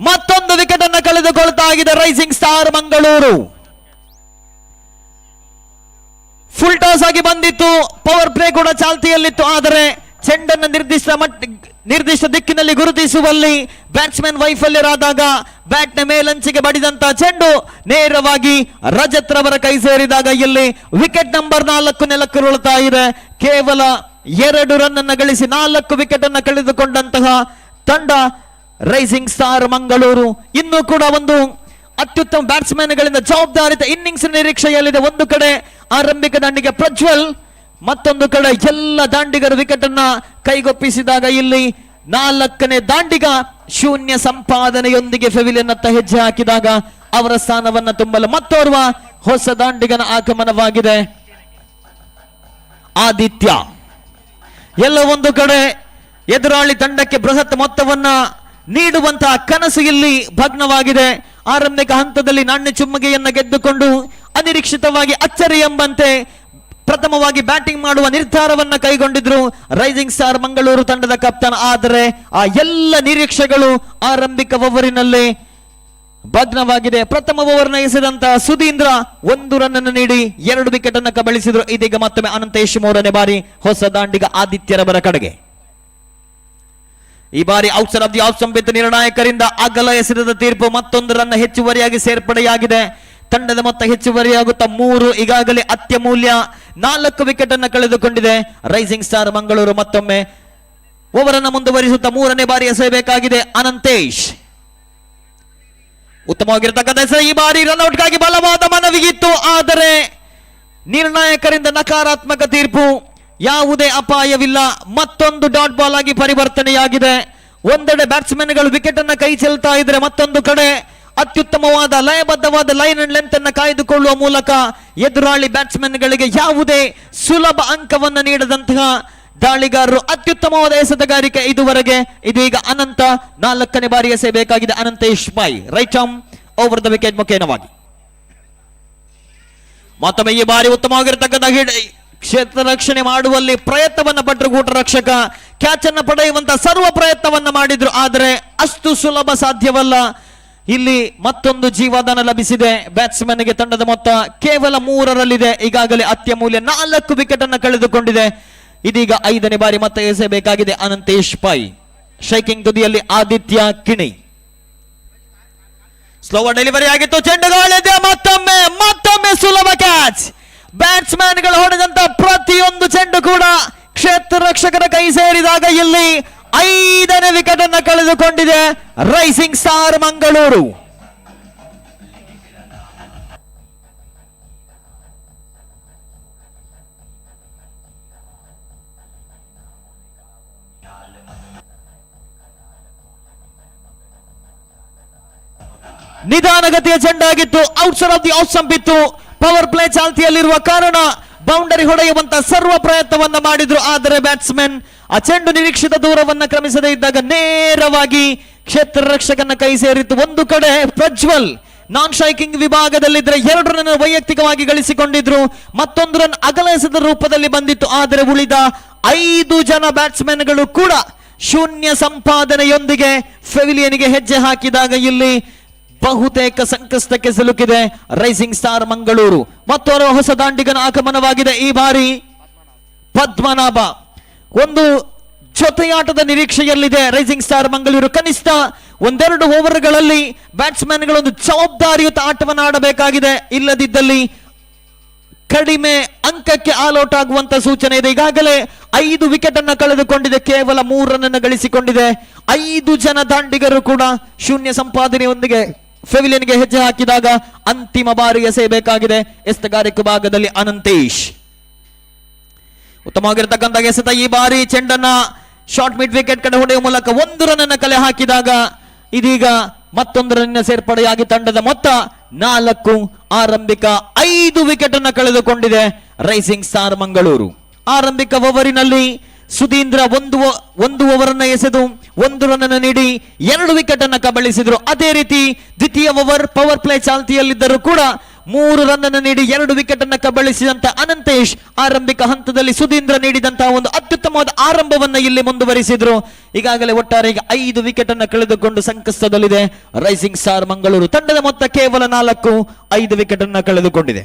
ಮತ್ತೊಂದು ವಿಕೆಟ್ ಅನ್ನು ಕಳೆದುಕೊಳ್ತಾ ಇದೆ rising star Mangaluru. Full toss ಆಗಿ ಬಂದಿತ್ತು, ಪವರ್ ಪ್ಲೇ ಕೂಡ ಚಾಲ್ತಿಯಲ್ಲಿತ್ತು. ಆದರೆ ಚೆಂಡನ್ನು ನಿರ್ದಿಷ್ಟ ದಿಕ್ಕಿನಲ್ಲಿ ಗುರುತಿಸುವಲ್ಲಿ ಬ್ಯಾಟ್ಸ್ಮನ್ ವೈಫಲ್ಯರಾದಾಗ ಬ್ಯಾಟ್ನ ಮೇಲಂಚಿಗೆ ಬಡಿದಂತಹ ಚೆಂಡು ನೇರವಾಗಿ ರಜತ್ ರವರ ಕೈ ಸೇರಿದಾಗ ಇಲ್ಲಿ ವಿಕೆಟ್ ನಂಬರ್ 4 ನೆಲಕ್ಕುರುಳ್ತಾ ಇದೆ. ಕೇವಲ 2 ರನ್ ಅನ್ನು ಗಳಿಸಿ 4 ವಿಕೆಟ್ ಅನ್ನು ಕಳೆದುಕೊಂಡಂತಹ ತಂಡ ರೈಸಿಂಗ್ ಸ್ಟಾರ್ ಮಂಗಳೂರು. ಇನ್ನೂ ಕೂಡ ಒಂದು ಅತ್ಯುತ್ತಮ ಬ್ಯಾಟ್ಸ್ಮನ್ ಗಳಿಂದ ಜವಾಬ್ದಾರಿತ ಇನ್ನಿಂಗ್ಸ್ ನಿರೀಕ್ಷೆಯಲ್ಲಿದೆ. ಒಂದು ಕಡೆ ಆರಂಭಿಕ ದಾಂಡಿಗೆ ಪ್ರಜ್ವಲ್, ಮತ್ತೊಂದು ಕಡೆ ಎಲ್ಲ ದಾಂಡಿಗರ ವಿಕೆಟ್ ಅನ್ನ ಕೈಗೊಪ್ಪಿಸಿದಾಗ ಇಲ್ಲಿ 4ನೇ ದಾಂಡಿಗ ಶೂನ್ಯ ಸಂಪಾದನೆಯೊಂದಿಗೆ ಪೆವಿಲಿಯನ್ ಅತ್ತ ಹೆಜ್ಜೆ ಹಾಕಿದಾಗ ಅವರ ಸ್ಥಾನವನ್ನ ತುಂಬಲು ಮತ್ತೋರ್ವ ಹೊಸ ದಾಂಡಿಗನ ಆಗಮನವಾಗಿದೆ ಆದಿತ್ಯ. ಎಲ್ಲ ಒಂದು ಕಡೆ ಎದುರಾಳಿ ತಂಡಕ್ಕೆ ಬೃಹತ್ ಮೊತ್ತವನ್ನ ನೀಡುವಂತಹ ಕನಸು ಇಲ್ಲಿ ಭಗ್ನವಾಗಿದೆ. ಆರಂಭಿಕ ಹಂತದಲ್ಲಿ ನಾಣ್ಯ ಚುಮ್ಮಗೆಯನ್ನ ಗೆದ್ದುಕೊಂಡು ಅನಿರೀಕ್ಷಿತವಾಗಿ ಅಚ್ಚರಿ ಎಂಬಂತೆ ಪ್ರಥಮವಾಗಿ ಬ್ಯಾಟಿಂಗ್ ಮಾಡುವ ನಿರ್ಧಾರವನ್ನ ಕೈಗೊಂಡಿದ್ರು ರೈಸಿಂಗ್ ಸ್ಟಾರ್ ಮಂಗಳೂರು ತಂಡದ ಕಪ್ತಾನ್. ಆದರೆ ಆ ಎಲ್ಲ ನಿರೀಕ್ಷೆಗಳು ಆರಂಭಿಕ ಓವರಿನಲ್ಲಿ ಭಗ್ನವಾಗಿದೆ. ಪ್ರಥಮ ಓವರ್ನ ಎಸೆದಂತಹ ಸುಧೀಂದ್ರ 1 ರನ್ ಅನ್ನು ನೀಡಿ 2 ವಿಕೆಟ್ ಅನ್ನು ಕಬಳಿಸಿದ್ರು. ಇದೀಗ ಮತ್ತೊಮ್ಮೆ ಅನಂತೇಶ್ 3ನೇ ಬಾರಿ ಹೊಸ ದಾಂಡಿಗ ಆದಿತ್ಯರವರ ಕಡೆಗೆ. ಈ ಬಾರಿ outside off the off stump ನಿರ್ಣಾಯಕರಿಂದ ಅಗಲ ಎಸೆದ ತೀರ್ಪು. ಮತ್ತೊಂದು ರನ್ ಹೆಚ್ಚುವರಿಯಾಗಿ ಸೇರ್ಪಡೆಯಾಗಿದೆ. ತಂಡದ ಮೊತ್ತ ಹೆಚ್ಚುವರಿಯಾಗುತ್ತಾ 3. ಈಗಾಗಲೇ ಅತ್ಯಮೂಲ್ಯ 4 ವಿಕೆಟ್ ಅನ್ನು ಕಳೆದುಕೊಂಡಿದೆ ರೈಸಿಂಗ್ ಸ್ಟಾರ್ ಮಂಗಳೂರು. ಮತ್ತೊಮ್ಮೆ ಓವರ್ ಅನ್ನು ಮುಂದುವರಿಸುತ್ತಾ 3ನೇ ಬಾರಿ ಎಸೆಯಬೇಕಾಗಿದೆ ಅನಂತೇಶ್. ಉತ್ತಮವಾಗಿರತಕ್ಕಂಥ ಈ ಬಾರಿ ರನ್ಔಟ್ಗಾಗಿ ಬಲವಾದ ಮನವಿಗಿತ್ತು. ಆದರೆ ನಿರ್ಣಾಯಕರಿಂದ ನಕಾರಾತ್ಮಕ ತೀರ್ಪು. ಯಾವುದೇ ಅಪಾಯವಿಲ್ಲ. ಮತ್ತೊಂದು ಡಾಟ್ ಬಾಲ್ ಆಗಿ ಪರಿವರ್ತನೆಯಾಗಿದೆ. ಒಂದೆಡೆ ಬ್ಯಾಟ್ಸ್ಮನ್ಗಳು ವಿಕೆಟ್ ಅನ್ನ ಕೈ ಚೆಲ್ತಾ ಇದ್ರೆ, ಮತ್ತೊಂದು ಕಡೆ ಅತ್ಯುತ್ತಮವಾದ ಲಯಬದ್ಧವಾದ ಲೈನ್ ಅಂಡ್ ಲೆಂತ್ ಅನ್ನು ಕಾಯ್ದುಕೊಳ್ಳುವ ಮೂಲಕ ಎದುರಾಳಿ ಬ್ಯಾಟ್ಸ್ಮನ್ ಗಳಿಗೆ ಯಾವುದೇ ಸುಲಭ ಅಂಕವನ್ನು ನೀಡದಂತಹ ದಾಳಿಗಾರರು ಅತ್ಯುತ್ತಮವಾದ ಎಸೆತಗಾರಿಕೆ ಇದುವರೆಗೆ. ಇದೀಗ ಅನಂತ 4ನೇ ಬಾರಿ ಎಸೆಯಬೇಕಾಗಿದೆ Ananthesh Pai right arm over the wicket ಮುಖೇನವಾಗಿ. ಮತ್ತೊಮ್ಮೆ ಈ ಬಾರಿ ಉತ್ತಮವಾಗಿರತಕ್ಕಂಥ ಕ್ಷೇತ್ರ ರಕ್ಷಣೆ ಮಾಡುವಲ್ಲಿ ಪ್ರಯತ್ನವನ್ನ ಪಟ್ಟರು ಗೂಟ ರಕ್ಷಕ. ಕ್ಯಾಚ್ ಅನ್ನು ಪಡೆಯುವಂತಹ ಸರ್ವ ಪ್ರಯತ್ನವನ್ನ ಮಾಡಿದ್ರು. ಆದರೆ ಅಷ್ಟು ಸುಲಭ ಸಾಧ್ಯವಲ್ಲ. ಇಲ್ಲಿ ಮತ್ತೊಂದು ಜೀವದಾನ ಲಭಿಸಿದೆ ಬ್ಯಾಟ್ಸ್ಮನ್ಗೆ. ತಂಡದ ಮೊತ್ತ ಕೇವಲ 3ರಲ್ಲಿದೆ. ಈಗಾಗಲೇ ಅತ್ಯಮೂಲ್ಯ 4 ವಿಕೆಟ್ ಅನ್ನು ಕಳೆದುಕೊಂಡಿದೆ. ಇದೀಗ 5ನೇ ಬಾರಿ ಮತ್ತೆ ಎಸೆಯಬೇಕಾಗಿದೆ ಅನಂತೇಶ್ ಪೈ. ಸ್ಟ್ರೈಕಿಂಗ್ ತುದಿಯಲ್ಲಿ ಆದಿತ್ಯ ಕಿಣಿ. ಸ್ಲೋವರ್ ಡೆಲಿವರಿ ಆಗಿತ್ತು, ಚೆಂಡುಗಳಿದೆ. ಮತ್ತೊಮ್ಮೆ ಸುಲಭ ಕ್ಯಾಚ್. ಬ್ಯಾಟ್ಸ್ಮನ್ ಗಳು ಹೊಡೆದಂತ ಪ್ರತಿಯೊಂದು ಚೆಂಡು ಕೂಡ ಕ್ಷೇತ್ರ ರಕ್ಷಕರ ಕೈ ಸೇರಿದಾಗ ಇಲ್ಲಿ 5ನೇ ವಿಕೆಟ್ ಅನ್ನು ಕಳೆದುಕೊಂಡಿದೆ ರೈಸಿಂಗ್ ಸ್ಟಾರ್ ಮಂಗಳೂರು. ನಿಧಾನಗತಿಯ ಚೆಂಡಾಗಿತ್ತು. Outside off the off stump ಇತ್ತು. ಪವರ್ ಪ್ಲೇ ಚಾಲ್ತಿಯಲ್ಲಿರುವ ಕಾರಣ ಬೌಂಡರಿ ಹೊಡೆಯುವಂತ ಸರ್ವ ಪ್ರಯತ್ನವನ್ನ ಮಾಡಿದ್ರು. ಆದರೆ ಬ್ಯಾಟ್ಸ್ಮನ್ ಆ ಚೆಂಡು ನಿರೀಕ್ಷಿತ ದೂರವನ್ನ ಕ್ರಮಿಸದೇ ಇದ್ದಾಗ ನೇರವಾಗಿ ಕ್ಷೇತ್ರ ರಕ್ಷಕನ ಕೈ ಸೇರಿತ್ತು. ಒಂದು ಕಡೆ ಪ್ರಜ್ವಲ್ ನಾನ್ ಸ್ಟ್ರೈಕಿಂಗ್ ವಿಭಾಗದಲ್ಲಿದ್ರೆ 2 ರನ್ ವೈಯಕ್ತಿಕವಾಗಿ ಗಳಿಸಿಕೊಂಡಿದ್ರು. ಮತ್ತೊಂದು ರನ್ ಅಗಲ ಎಸೆದ ರೂಪದಲ್ಲಿ ಬಂದಿತ್ತು. ಆದರೆ ಉಳಿದ 5 ಜನ ಬ್ಯಾಟ್ಸ್ಮನ್ಗಳು ಕೂಡ ಶೂನ್ಯ ಸಂಪಾದನೆಯೊಂದಿಗೆ ಪೆವಿಲಿಯನ್ಗೆ ಹೆಜ್ಜೆ ಹಾಕಿದಾಗ ಇಲ್ಲಿ ಬಹುತೇಕ ಸಂಕಷ್ಟಕ್ಕೆ ಸಿಲುಕಿದೆ ರೈಸಿಂಗ್ ಸ್ಟಾರ್ ಮಂಗಳೂರು. ಮತ್ತೋರ್ವ ಹೊಸ ದಾಂಡಿಗನ ಆಗಮನವಾಗಿದೆ ಈ ಬಾರಿ ಪದ್ಮನಾಭ. ಒಂದು ಜೊತೆಯಾಟದ ನಿರೀಕ್ಷೆಯಲ್ಲಿದೆ ರೈಸಿಂಗ್ ಸ್ಟಾರ್ ಮಂಗಳೂರು. ಕನಿಷ್ಠ 1-2 ಓವರ್ಗಳಲ್ಲಿ ಬ್ಯಾಟ್ಸ್ಮನ್ಗಳೊಂದು ಜವಾಬ್ದಾರಿಯುತ ಆಟವನ್ನು ಆಡಬೇಕಾಗಿದೆ. ಇಲ್ಲದಿದ್ದಲ್ಲಿ ಕಡಿಮೆ ಅಂಕಕ್ಕೆ ಆಲ್ಔಟ್ ಆಗುವಂತ ಸೂಚನೆ ಇದೆ. ಈಗಾಗಲೇ 5 ವಿಕೆಟ್ ಅನ್ನು ಕಳೆದುಕೊಂಡಿದೆ. ಕೇವಲ 3 ರನ್ ಅನ್ನು ಗಳಿಸಿಕೊಂಡಿದೆ. 5 ಜನ ದಾಂಡಿಗರು ಕೂಡ ಶೂನ್ಯ ಸಂಪಾದನೆಯೊಂದಿಗೆ ಪೆವಿಲಿಯನ್ಗೆ ಹೆಜ್ಜೆ ಹಾಕಿದಾಗ ಅಂತಿಮ ಬಾರಿ ಎಸೆಯಬೇಕಾಗಿದೆ ಎಸೆತಗಾರಿಕೆ ಭಾಗದಲ್ಲಿ ಅನಂತೇಶ್. ಉತ್ತಮವಾಗಿರ್ತಕ್ಕಂಥ ಎಸೆತ. ಈ ಬಾರಿ ಚೆಂಡನ್ನ ಶಾರ್ಟ್ ಮಿಡ್ ವಿಕೆಟ್ ಕಡೆ ಹೊಡೆಯುವ ಮೂಲಕ 1 ರನ್ ಅನ್ನು ಕಲೆ ಹಾಕಿದಾಗ ಇದೀಗ ಮತ್ತೊಂದು ರನ್ನ ಸೇರ್ಪಡೆಯಾಗಿ ತಂಡದ ಮೊತ್ತ 4. ಆರಂಭಿಕ 5 ವಿಕೆಟ್ ಅನ್ನು ಕಳೆದುಕೊಂಡಿದೆ ರೈಸಿಂಗ್ ಸ್ಟಾರ್ ಮಂಗಳೂರು. ಆರಂಭಿಕ ಓವರಿನಲ್ಲಿ ಸುಧೀಂದ್ರ ಒಂದು ಓವರ್ ಅನ್ನು ಎಸೆದು 1 ರನ್ ಅನ್ನು ನೀಡಿ 2 ವಿಕೆಟ್ ಅನ್ನು ಕಬಳಿಸಿದ್ರು. ಅದೇ ರೀತಿ ದ್ವಿತೀಯ ಓವರ್ ಪವರ್ ಪ್ಲೇ ಚಾಲ್ತಿಯಲ್ಲಿದ್ದರೂ ಕೂಡ 3 ರನ್ ಅನ್ನು ನೀಡಿ 2 ವಿಕೆಟ್ ಅನ್ನು ಕಬಳಿಸಿದಂತ ಅನಂತೇಶ್ ಆರಂಭಿಕ ಹಂತದಲ್ಲಿ ಸುಧೀಂದ್ರ ನೀಡಿದಂತಹ ಒಂದು ಅತ್ಯುತ್ತಮವಾದ ಆರಂಭವನ್ನ ಇಲ್ಲಿ ಮುಂದುವರಿಸಿದ್ರು. ಈಗಾಗಲೇ ಒಟ್ಟಾರೆ 5 ವಿಕೆಟ್ ಅನ್ನು ಕಳೆದುಕೊಂಡು ಸಂಕಷ್ಟದಲ್ಲಿದೆ ರೈಸಿಂಗ್ ಸ್ಟಾರ್ ಮಂಗಳೂರು. ತಂಡದ ಮೊತ್ತ ಕೇವಲ 4, 5 ವಿಕೆಟ್ ಅನ್ನು ಕಳೆದುಕೊಂಡಿದೆ.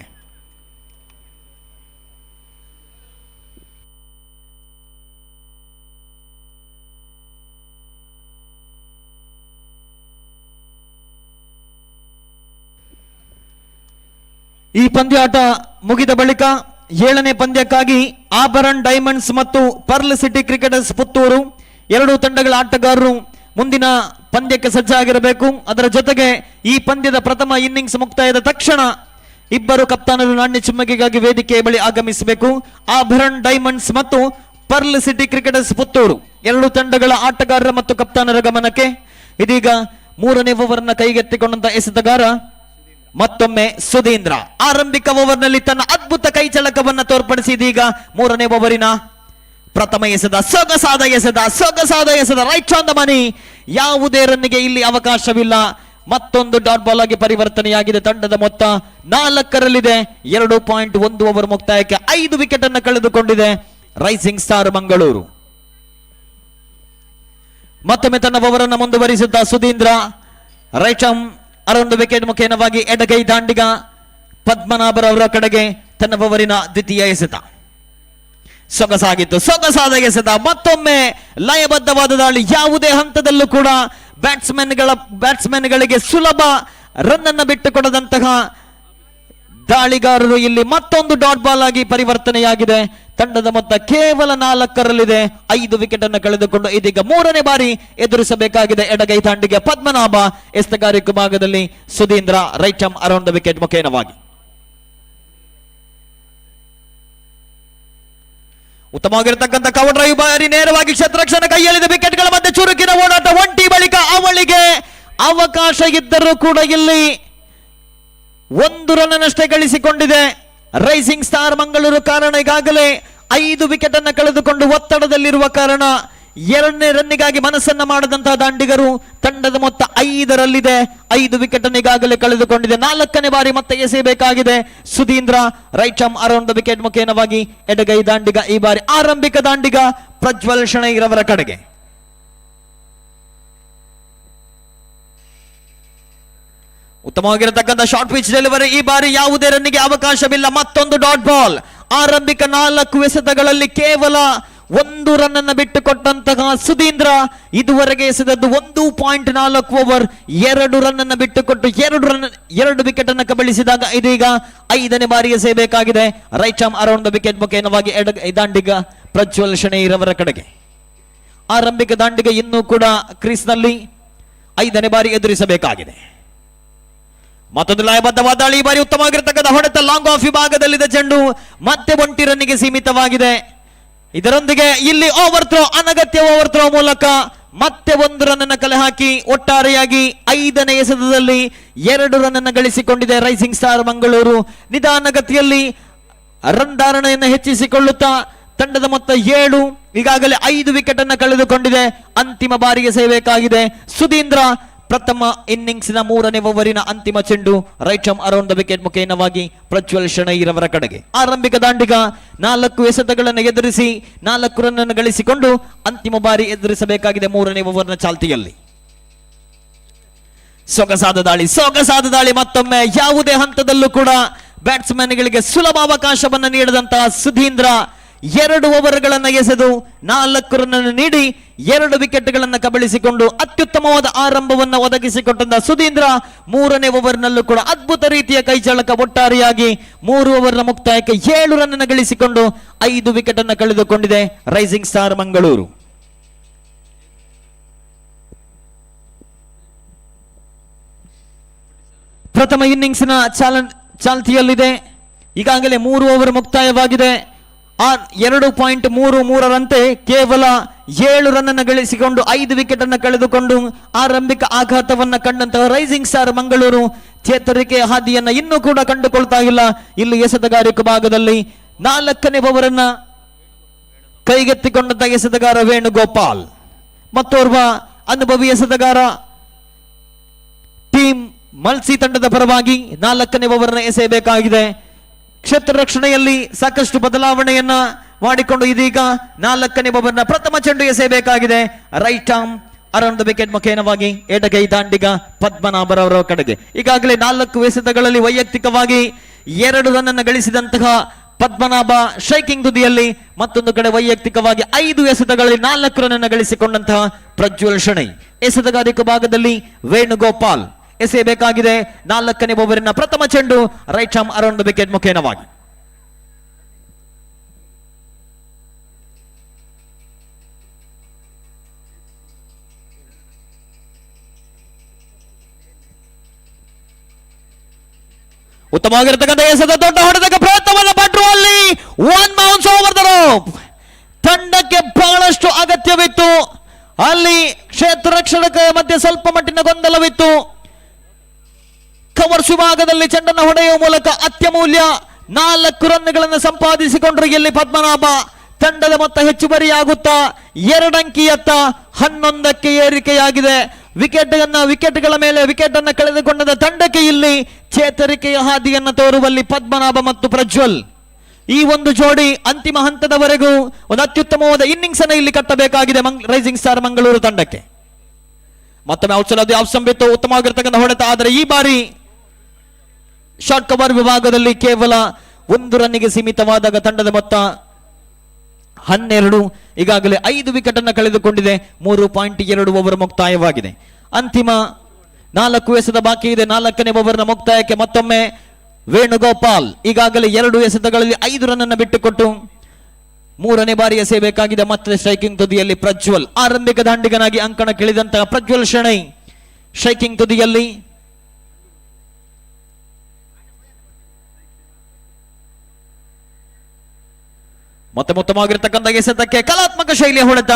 ಈ ಪಂದ್ಯಾಟ ಮುಗಿದ ಬಳಿಕ 7ನೇ ಪಂದ್ಯಕ್ಕಾಗಿ ಆಭರಣ್ ಡೈಮಂಡ್ಸ್ ಮತ್ತು ಪರ್ಲ್ ಸಿಟಿ ಕ್ರಿಕೆಟರ್ಸ್ ಪುತ್ತೂರು ಎರಡೂ ತಂಡಗಳ ಆಟಗಾರರು ಮುಂದಿನ ಪಂದ್ಯಕ್ಕೆ ಸಜ್ಜಾಗಿರಬೇಕು. ಅದರ ಜೊತೆಗೆ ಈ ಪಂದ್ಯದ ಪ್ರಥಮ ಇನ್ನಿಂಗ್ಸ್ ಮುಕ್ತಾಯದ ತಕ್ಷಣ ಇಬ್ಬರು ಕಪ್ತಾನರು ನಾಣ್ಯ ಚಿಮ್ಮುಗೆಗಾಗಿ ವೇದಿಕೆಯ ಬಳಿ ಆಗಮಿಸಬೇಕು. ಆಭರಣ್ ಡೈಮಂಡ್ಸ್ ಮತ್ತು ಪರ್ಲ್ ಸಿಟಿ ಕ್ರಿಕೆಟರ್ಸ್ ಪುತ್ತೂರು ಎರಡೂ ತಂಡಗಳ ಆಟಗಾರರ ಮತ್ತು ಕಪ್ತಾನರ ಗಮನಕ್ಕೆ ಇದೀಗ 3ನೇ ಓವರ್ನ ಕೈಗೆತ್ತಿಕೊಂಡಂತ ಎಸೆತಗಾರ ಮತ್ತೊಮ್ಮೆ ಸುಧೀಂದ್ರ ಆರಂಭಿಕ ಓವರ್ನಲ್ಲಿ ತನ್ನ ಅದ್ಭುತ ಕೈಚಳಕವನ್ನ ತೋರ್ಪಡಿಸಿ ಇದೀಗ 3ನೇ ಓವರಿನ ಪ್ರಥಮ ಸೊಗಸಾದ ಎಸೆದ ರೈಟ್ ಆನ್ ದ ಮನಿ. ಯಾವುದೇ ರನ್ನಿಗೆ ಇಲ್ಲಿ ಅವಕಾಶವಿಲ್ಲ. ಮತ್ತೊಂದು ಡಾಟ್ ಬಾಲ್ ಆಗಿ ಪರಿವರ್ತನೆಯಾಗಿದೆ. ತಂಡದ ಮೊತ್ತ 4ರಲ್ಲಿದೆ. 2.1 ಓವರ್ ಮುಕ್ತಾಯಕ್ಕೆ 5 ವಿಕೆಟ್ ಅನ್ನು ಕಳೆದುಕೊಂಡಿದೆ ರೈಸಿಂಗ್ ಸ್ಟಾರ್ ಮಂಗಳೂರು. ಮತ್ತೊಮ್ಮೆ ತನ್ನ ಓವರ್ ಅನ್ನು ಮುಂದುವರಿಸುತ್ತಾ Sudhindra right arm around wicket ಮುಖೇನವಾಗಿ ಎಡಗೈ ದಾಂಡಿಗ ಪದ್ಮನಾಭರವರ ಕಡೆಗೆ ತನ್ನ ಓವರಿನ ದ್ವಿತೀಯ ಎಸೆತ. ಸೊಗಸಾದ ಎಸೆತ. ಮತ್ತೊಮ್ಮೆ ಲಯಬದ್ಧವಾದ ದಾಳಿ. ಯಾವುದೇ ಹಂತದಲ್ಲೂ ಕೂಡ ಬ್ಯಾಟ್ಸ್ಮನ್ಗಳಿಗೆ ಸುಲಭ ರನ್ ಅನ್ನು ಬಿಟ್ಟುಕೊಡದಂತಹ ದಾಳಿಗಾರರು ಇಲ್ಲಿ ಮತ್ತೊಂದು ಡಾಟ್ ಬಾಲ್ ಆಗಿ ಪರಿವರ್ತನೆಯಾಗಿದೆ. ತಂಡದ ಮೊತ್ತ ಕೇವಲ 4ರಲ್ಲಿದೆ. 5 ವಿಕೆಟ್ ಅನ್ನು ಕಳೆದುಕೊಂಡು ಇದೀಗ 3ನೇ ಬಾರಿ ಎದುರಿಸಬೇಕಾಗಿದೆ ಎಡಗೈ ತಾಂಡಿಗೆ ಪದ್ಮನಾಭ. ಎಸ್ತಗಾರಿಕೆ ಭಾಗದಲ್ಲಿ Sudhindra right arm around the wicket ಮುಖೇನವಾಗಿ ಉತ್ತಮವಾಗಿರತಕ್ಕಂಥ ಕವರ್ ಡ್ರೈವ್ ಬಾರಿ ನೇರವಾಗಿ ಕ್ಷೇತ್ರಕ್ಷಣ ಕೈಯಲ್ಲಿದೆ. ವಿಕೆಟ್ಗಳ ಮಧ್ಯೆ ಚುರುಕಿನ ಓಡಾಟ. ಒಂಟಿ ಬಳಿಕ ಅವಳಿಗೆ ಅವಕಾಶ ಇದ್ದರೂ ಕೂಡ ಇಲ್ಲಿ 1 ರನ್ ಅನ್ನಷ್ಟೇ ಗಳಿಸಿಕೊಂಡಿದೆ ರೈಸಿಂಗ್ ಸ್ಟಾರ್ ಮಂಗಳೂರು. ಕಾರಣ ಈಗಾಗಲೇ 5 ವಿಕೆಟ್ ಅನ್ನು ಕಳೆದುಕೊಂಡು ಒತ್ತಡದಲ್ಲಿರುವ ಕಾರಣ 2ನೇ ರನ್ನಿಗಾಗಿ ಮನಸ್ಸನ್ನ ಮಾಡದಂತಹ ದಾಂಡಿಗರು. ತಂಡದ ಮೊತ್ತ 5ರಲ್ಲಿದೆ. 5 ವಿಕೆಟ್ ಅನ್ನು ಈಗಾಗಲೇ ಕಳೆದುಕೊಂಡಿದೆ. 4ನೇ ಬಾರಿ ಮತ್ತೆ ಎಸೆಯಬೇಕಾಗಿದೆ Sudhindra right arm around the wicket ಮುಖೇನವಾಗಿ ಎಡಗೈ ದಾಂಡಿಗ. ಈ ಬಾರಿ ಆರಂಭಿಕ ದಾಂಡಿಗ ಪ್ರಜ್ವಲ್ ಶಣೈರವರ ಕಡೆಗೆ. ಉತ್ತಮವಾಗಿರತಕ್ಕಂಥ ಶಾರ್ಟ್ ಪಿಚ್ ಡೆಲಿವರಿ. ಈ ಬಾರಿ ಯಾವುದೇ ರನ್ನಿಗೆ ಅವಕಾಶವಿಲ್ಲ. ಮತ್ತೊಂದು ಡಾಟ್ ಬಾಲ್. ಆರಂಭಿಕ 4 ಎಸೆತಗಳಲ್ಲಿ ಕೇವಲ 1 ರನ್ ಅನ್ನು ಬಿಟ್ಟುಕೊಟ್ಟಂತಹ ಸುಧೀಂದ್ರ ಇದುವರೆಗೆ ಎಸೆದದ್ದು 1.4 ಓವರ್. 2 ರನ್ ಅನ್ನು ಬಿಟ್ಟುಕೊಟ್ಟು 2 ವಿಕೆಟ್ ಅನ್ನು ಕಬಳಿಸಿದಾಗ ಇದೀಗ 5ನೇ ಬಾರಿ ಎಸೆಯಬೇಕಾಗಿದೆ right arm around the wicket ಮುಖೇನವಾಗಿ ದಾಂಡಿಗ ಪ್ರಜ್ವಲ್ ಶಣೈರವರ ಕಡೆಗೆ. ಆರಂಭಿಕ ದಾಂಡಿಗ ಇನ್ನೂ ಕೂಡ ಕ್ರೀಸ್ನಲ್ಲಿ 5ನೇ ಬಾರಿ ಎದುರಿಸಬೇಕಾಗಿದೆ. ಮತ್ತೊಂದು ಲಯಬದ್ಧವಾದ ದಾಳಿ. ಈ ಬಾರಿ ಉತ್ತಮವಾಗಿರತಕ್ಕಂಥ ಹೊಡೆತ. ಲಾಂಗ್ ಆಫ್ ವಿಭಾಗದಲ್ಲಿದೆ ಚೆಂಡು. ಮತ್ತೆ 1 ರನ್ನಿಗೆ ಸೀಮಿತವಾಗಿದೆ. ಇದರೊಂದಿಗೆ ಇಲ್ಲಿ ಓವರ್ ಥ್ರೋ, ಅನಗತ್ಯ ಓವರ್ ಥ್ರೋ ಮೂಲಕ ಮತ್ತೆ 1 ರನ್ ಅನ್ನು ಕಲೆ ಹಾಕಿ ಒಟ್ಟಾರೆಯಾಗಿ 5ನೇ ಎಸೆತದಲ್ಲಿ 2 ರನ್ ಅನ್ನು ಗಳಿಸಿಕೊಂಡಿದೆ ರೈಸಿಂಗ್ ಸ್ಟಾರ್ ಮಂಗಳೂರು. ನಿಧಾನಗತಿಯಲ್ಲಿ ರನ್ ಧಾರಣೆಯನ್ನು ಹೆಚ್ಚಿಸಿಕೊಳ್ಳುತ್ತಾ ತಂಡದ ಮೊತ್ತ 7. ಈಗಾಗಲೇ 5 ವಿಕೆಟ್ ಅನ್ನು ಕಳೆದುಕೊಂಡಿದೆ. ಅಂತಿಮ ಬಾರಿಗೆ ಸೇಬೇಕಾಗಿದೆ ಸುಧೀಂದ್ರ. ಪ್ರಥಮ ಇನ್ನಿಂಗ್ಸ್ನ 3ನೇ ಓವರಿನ ಅಂತಿಮ ಚೆಂಡು right arm around the wicket ಮುಖೇನವಾಗಿ ಪ್ರಜ್ವಲ್ ಶಣೈರವರ ಕಡೆಗೆ. ಆರಂಭಿಕ ದಾಂಡಿಗ 4 ಎಸೆತಗಳನ್ನು ಎದುರಿಸಿ 4 ರನ್ ಅನ್ನು ಗಳಿಸಿಕೊಂಡು ಅಂತಿಮ ಬಾರಿ ಎದುರಿಸಬೇಕಾಗಿದೆ 3ನೇ ಓವರ್ನ ಚಾಲ್ತಿಯಲ್ಲಿ. ಸೊಗಸಾದ ದಾಳಿ. ಮತ್ತೊಮ್ಮೆ ಯಾವುದೇ ಹಂತದಲ್ಲೂ ಕೂಡ ಬ್ಯಾಟ್ಸ್ಮನ್ಗಳಿಗೆ ಸುಲಭ ಅವಕಾಶವನ್ನು ನೀಡದಂತಹ ಸುಧೀಂದ್ರ 2 ಓವರ್ಗಳನ್ನು ಎಸೆದು 4 ರನ್ ಅನ್ನು ನೀಡಿ 2 ವಿಕೆಟ್ಗಳನ್ನು ಕಬಳಿಸಿಕೊಂಡು ಅತ್ಯುತ್ತಮವಾದ ಆರಂಭವನ್ನು ಒದಗಿಸಿಕೊಟ್ಟಂತಹ ಸುಧೀಂದ್ರ 3ನೇ ಓವರ್ನಲ್ಲೂ ಕೂಡ ಅದ್ಭುತ ರೀತಿಯ ಕೈಚಳಕ. ಒಟ್ಟಾರೆಯಾಗಿ 3 ಓವರ್ನ ಮುಕ್ತಾಯಕ್ಕೆ 7 ರನ್ ಅನ್ನು ಗಳಿಸಿಕೊಂಡು 5 ವಿಕೆಟ್ ಅನ್ನು ಕಳೆದುಕೊಂಡಿದೆ ರೈಸಿಂಗ್ ಸ್ಟಾರ್ ಮಂಗಳೂರು. ಪ್ರಥಮ ಇನ್ನಿಂಗ್ಸ್ನ ಚಾಲ್ತಿಯಲ್ಲಿದೆ. ಈಗಾಗಲೇ 3 ಓವರ್ ಮುಕ್ತಾಯವಾಗಿದೆ. 2.33ರಂತೆ ಕೇವಲ 7 ರನ್ ಅನ್ನು ಗಳಿಸಿಕೊಂಡು 5 ವಿಕೆಟ್ ಅನ್ನು ಕಳೆದುಕೊಂಡು ಆರಂಭಿಕ ಆಘಾತವನ್ನ ಕಂಡಂತಹ ರೈಸಿಂಗ್ ಸ್ಟಾರ್ ಮಂಗಳೂರು ಚೇತರಿಕೆ ಹಾದಿಯನ್ನ ಇನ್ನೂ ಕೂಡ ಕಂಡುಕೊಳ್ತಾ ಇಲ್ಲ. ಇಲ್ಲಿ ಎಸೆತಗಾರಿಕೆ ಭಾಗದಲ್ಲಿ 4ನೇ ಓವರನ್ನ ಕೈಗೆತ್ತಿಕೊಂಡಂತ ಎಸೆತಗಾರ ವೇಣುಗೋಪಾಲ್, ಮತ್ತೋರ್ವ ಅನುಭವಿ ಎಸೆತಗಾರ ಟೀಮ್ ಮಲ್ಸಿ ತಂಡದ ಪರವಾಗಿ 4ನೇ ಓವರ್ನ ಎಸೆಯಬೇಕಾಗಿದೆ. ಕ್ಷೇತ್ರ ರಕ್ಷಣೆಯಲ್ಲಿ ಸಾಕಷ್ಟು ಬದಲಾವಣೆಯನ್ನ ಮಾಡಿಕೊಂಡು ಇದೀಗ 4ನೇ ಓವರ್ನ ಪ್ರಥಮ ಚೆಂಡು ಎಸೆಯಬೇಕಾಗಿದೆ. Right arm around the wicket ಮುಖೇನವಾಗಿ ಎಡಗೈ ದಾಂಡಿಗ ಪದ್ಮನಾಭರವರ ಕಡೆಗೆ. ಈಗಾಗಲೇ 4 ಎಸೆತಗಳಲ್ಲಿ ವೈಯಕ್ತಿಕವಾಗಿ 2 ರನ್ ಅನ್ನು ಗಳಿಸಿದಂತಹ ಪದ್ಮನಾಭ ಸ್ಟ್ರೈಕಿಂಗ್ ತುದಿಯಲ್ಲಿ, ಮತ್ತೊಂದು ಕಡೆ ವೈಯಕ್ತಿಕವಾಗಿ 5 ಎಸೆತಗಳಲ್ಲಿ 4 ರನ್ ಅನ್ನು ಗಳಿಸಿಕೊಂಡಂತಹ ಪ್ರಜ್ವಲ್ ಶೆಣೈ. ಎಸೆತಗಾರಿಕೆ ಭಾಗದಲ್ಲಿ ವೇಣುಗೋಪಾಲ್ ಎಸೆಯಬೇಕಾಗಿದೆ. 4ನೇ ಓವರಿನ ಪ್ರಥಮ ಚೆಂಡು right arm around the wicket ಮುಖೇನವಾಗಿ. ಉತ್ತಮವಾಗಿರತಕ್ಕಂಥ ಎಸೆತ ದೊಡ್ಡ ಹೊಡೆತಕ್ಕೆ ಪ್ರಯತ್ನವನ್ನ ಪಟ್ಟರು. ಅಲ್ಲಿ 1 ಬೌನ್ಸ್ ಓವರ್ ದ ರೋಪ್. ತಂಡಕ್ಕೆ ಬಹಳಷ್ಟು ಅಗತ್ಯವಿತ್ತು. ಅಲ್ಲಿ ಕ್ಷೇತ್ರ ರಕ್ಷಣೆಯ ಮಧ್ಯೆ ಸ್ವಲ್ಪ ಮಟ್ಟಿನ ಗೊಂದಲವಿತ್ತು. ಕವರ್ಸ್ ವಿಭಾಗದಲ್ಲಿ ಚೆಂಡನ್ನು ಹೊಡೆಯುವ ಮೂಲಕ ಅತ್ಯಮೂಲ್ಯ 4 ರನ್ಗಳನ್ನು ಸಂಪಾದಿಸಿಕೊಂಡ್ರು ಇಲ್ಲಿ ಪದ್ಮನಾಭ. ತಂಡದ ಮೊತ್ತ ಹೆಚ್ಚುವರಿಯಾಗುತ್ತಾ 2 ಅಂಕಿಯತ್ತ 11ಕ್ಕೆ ಏರಿಕೆಯಾಗಿದೆ. ವಿಕೆಟ್ಗಳ ಮೇಲೆ ವಿಕೆಟ್ ಅನ್ನು ಕಳೆದುಕೊಂಡ ತಂಡಕ್ಕೆ ಇಲ್ಲಿ ಚೇತರಿಕೆಯ ಹಾದಿಯನ್ನು ತೋರುವಲ್ಲಿ ಪದ್ಮನಾಭ ಮತ್ತು ಪ್ರಜ್ವಲ್, ಈ ಒಂದು ಜೋಡಿ ಅಂತಿಮ ಹಂತದವರೆಗೂ ಒಂದು ಅತ್ಯುತ್ತಮವಾದ ಇನ್ನಿಂಗ್ಸ್ ಅನ್ನು ಇಲ್ಲಿ ಕಟ್ಟಬೇಕಾಗಿದೆ ರೈಸಿಂಗ್ ಸ್ಟಾರ್ ಮಂಗಳೂರು ತಂಡಕ್ಕೆ. ಮತ್ತೊಮ್ಮೆ ಔಷಧಿ ಅವಸಂಬಿತ್ತು, ಉತ್ತಮವಾಗಿರ್ತಕ್ಕಂಥ ಹೊಡೆತ. ಆದರೆ ಈ ಬಾರಿ ಶಾರ್ಟ್ ಕವರ್ ವಿಭಾಗದಲ್ಲಿ ಕೇವಲ 1 ರನ್ನಿಗೆ ಸೀಮಿತವಾದಾಗ ತಂಡದ ಮೊತ್ತ 12. ಈಗಾಗಲೇ 5 ವಿಕೆಟ್ ಅನ್ನು ಕಳೆದುಕೊಂಡಿದೆ. 3.2 ಓವರ್ ಮುಕ್ತಾಯವಾಗಿದೆ. ಅಂತಿಮ 4 ಎಸೆತ ಬಾಕಿ ಇದೆ. 4ನೇ ಓವರ್ನ ಮುಕ್ತಾಯಕ್ಕೆ ಮತ್ತೊಮ್ಮೆ ವೇಣುಗೋಪಾಲ್ ಈಗಾಗಲೇ 2 ಎಸೆತಗಳಲ್ಲಿ 5 ರನ್ ಅನ್ನು ಬಿಟ್ಟುಕೊಟ್ಟು 3ನೇ ಬಾರಿ ಎಸೆಯಬೇಕಾಗಿದೆ. ಮತ್ತೆ ಸ್ಟ್ರೈಕಿಂಗ್ ತುದಿಯಲ್ಲಿ ಪ್ರಜ್ವಲ್, ಆರಂಭಿಕ ದಾಂಡಿಗನಾಗಿ ಅಂಕಣ ಕಿಳಿದಂತಹ ಪ್ರಜ್ವಲ್ ಶೆಣೈ ಸ್ಟ್ರೈಕಿಂಗ್ ತುದಿಯಲ್ಲಿ. ಮತ್ತೆ ಉತ್ತಮವಾಗಿರ್ತಕ್ಕಂಥ ಎಸೆತಕ್ಕೆ ಕಲಾತ್ಮಕ ಶೈಲಿಯ ಹೊಡೆತ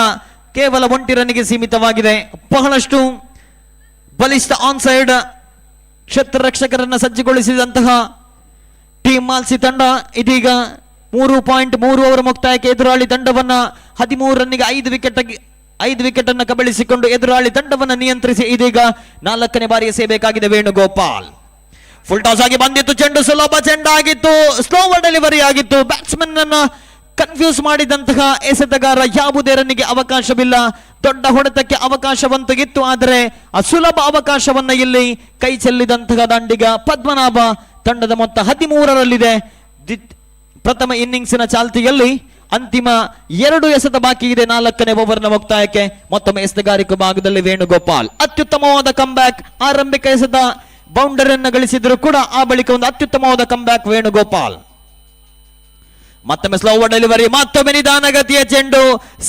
ಕೇವಲ 1 ರನ್ನಿಗೆ ಸೀಮಿತವಾಗಿದೆ. ಬಹಳಷ್ಟು ಬಲಿಷ್ಠ ಆನ್ ಸೈಡ್ ಕ್ಷೇತ್ರ ರಕ್ಷಕರನ್ನ ಸಜ್ಜುಗೊಳಿಸಿದಂತಹ ಟೀಮ್ ಮಾಲ್ಸಿ ತಂಡ ಇದೀಗ 3.3 ಓವರ್ ಮುಕ್ತಾಯಕ್ಕೆ ಎದುರಾಳಿ ತಂಡವನ್ನ 13 ರನ್ನಿಗೆ 5 ವಿಕೆಟ್ ಅನ್ನು ಕಬಳಿಸಿಕೊಂಡು ಎದುರಾಳಿ ತಂಡವನ್ನ ನಿಯಂತ್ರಿಸಿ ಇದೀಗ 4ನೇ ಬಾರಿ ಎಸೆಯಬೇಕಾಗಿದೆ ವೇಣುಗೋಪಾಲ್. ಫುಲ್ ಟಾಸ್ ಆಗಿ ಬಂದಿತ್ತು ಚೆಂಡು, ಸುಲಭ ಚೆಂಡಾಗಿತ್ತು, ಸ್ಲೋವರ್ ಡೆಲಿವರಿ ಆಗಿತ್ತು. ಬ್ಯಾಟ್ಸ್ಮನ್ ಅನ್ನ ಕನ್ಫ್ಯೂಸ್ ಮಾಡಿದಂತಹ ಎಸೆತಗಾರ ಯಾವುದೇ ರನ್ನಿಗೆ ಅವಕಾಶವಿಲ್ಲ. ದೊಡ್ಡ ಹೊಡೆತಕ್ಕೆ ಅವಕಾಶವಂತಗಿತ್ತು, ಆದರೆ ಆ ಸುಲಭ ಅವಕಾಶವನ್ನ ಇಲ್ಲಿ ಕೈ ಚೆಲ್ಲಿದಂತಹ ದಾಂಡಿಗ ಪದ್ಮನಾಭ. ತಂಡದ ಮೊತ್ತ 13ರಲ್ಲಿದೆ. ಪ್ರಥಮ ಇನ್ನಿಂಗ್ಸಿನ ಚಾಲ್ತಿಯಲ್ಲಿ ಅಂತಿಮ 2 ಎಸೆತ ಬಾಕಿ ಇದೆ 4ನೇ ಓವರ್ನ ಮುಕ್ತಾಯಕ್ಕೆ. ಮತ್ತೊಮ್ಮೆ ಎಸೆತಗಾರಿಕೆ ಭಾಗದಲ್ಲಿ ವೇಣುಗೋಪಾಲ್ ಅತ್ಯುತ್ತಮವಾದ ಕಂಬ್ಯಾಕ್. ಆರಂಭಿಕ ಎಸೆತ ಬೌಂಡರಿಯನ್ನು ಗಳಿಸಿದ್ರು ಕೂಡ ಆ ಬಳಿಕ ಒಂದು ಅತ್ಯುತ್ತಮವಾದ ಕಂಬ್ಯಾಕ್ ವೇಣುಗೋಪಾಲ್. ಮತ್ತೊಮ್ಮೆ ಸ್ಲೋವರ್ ಡೆಲಿವರಿ, ಮತ್ತೊಮ್ಮೆ ನಿಧಾನಗತಿಯ ಚೆಂಡು.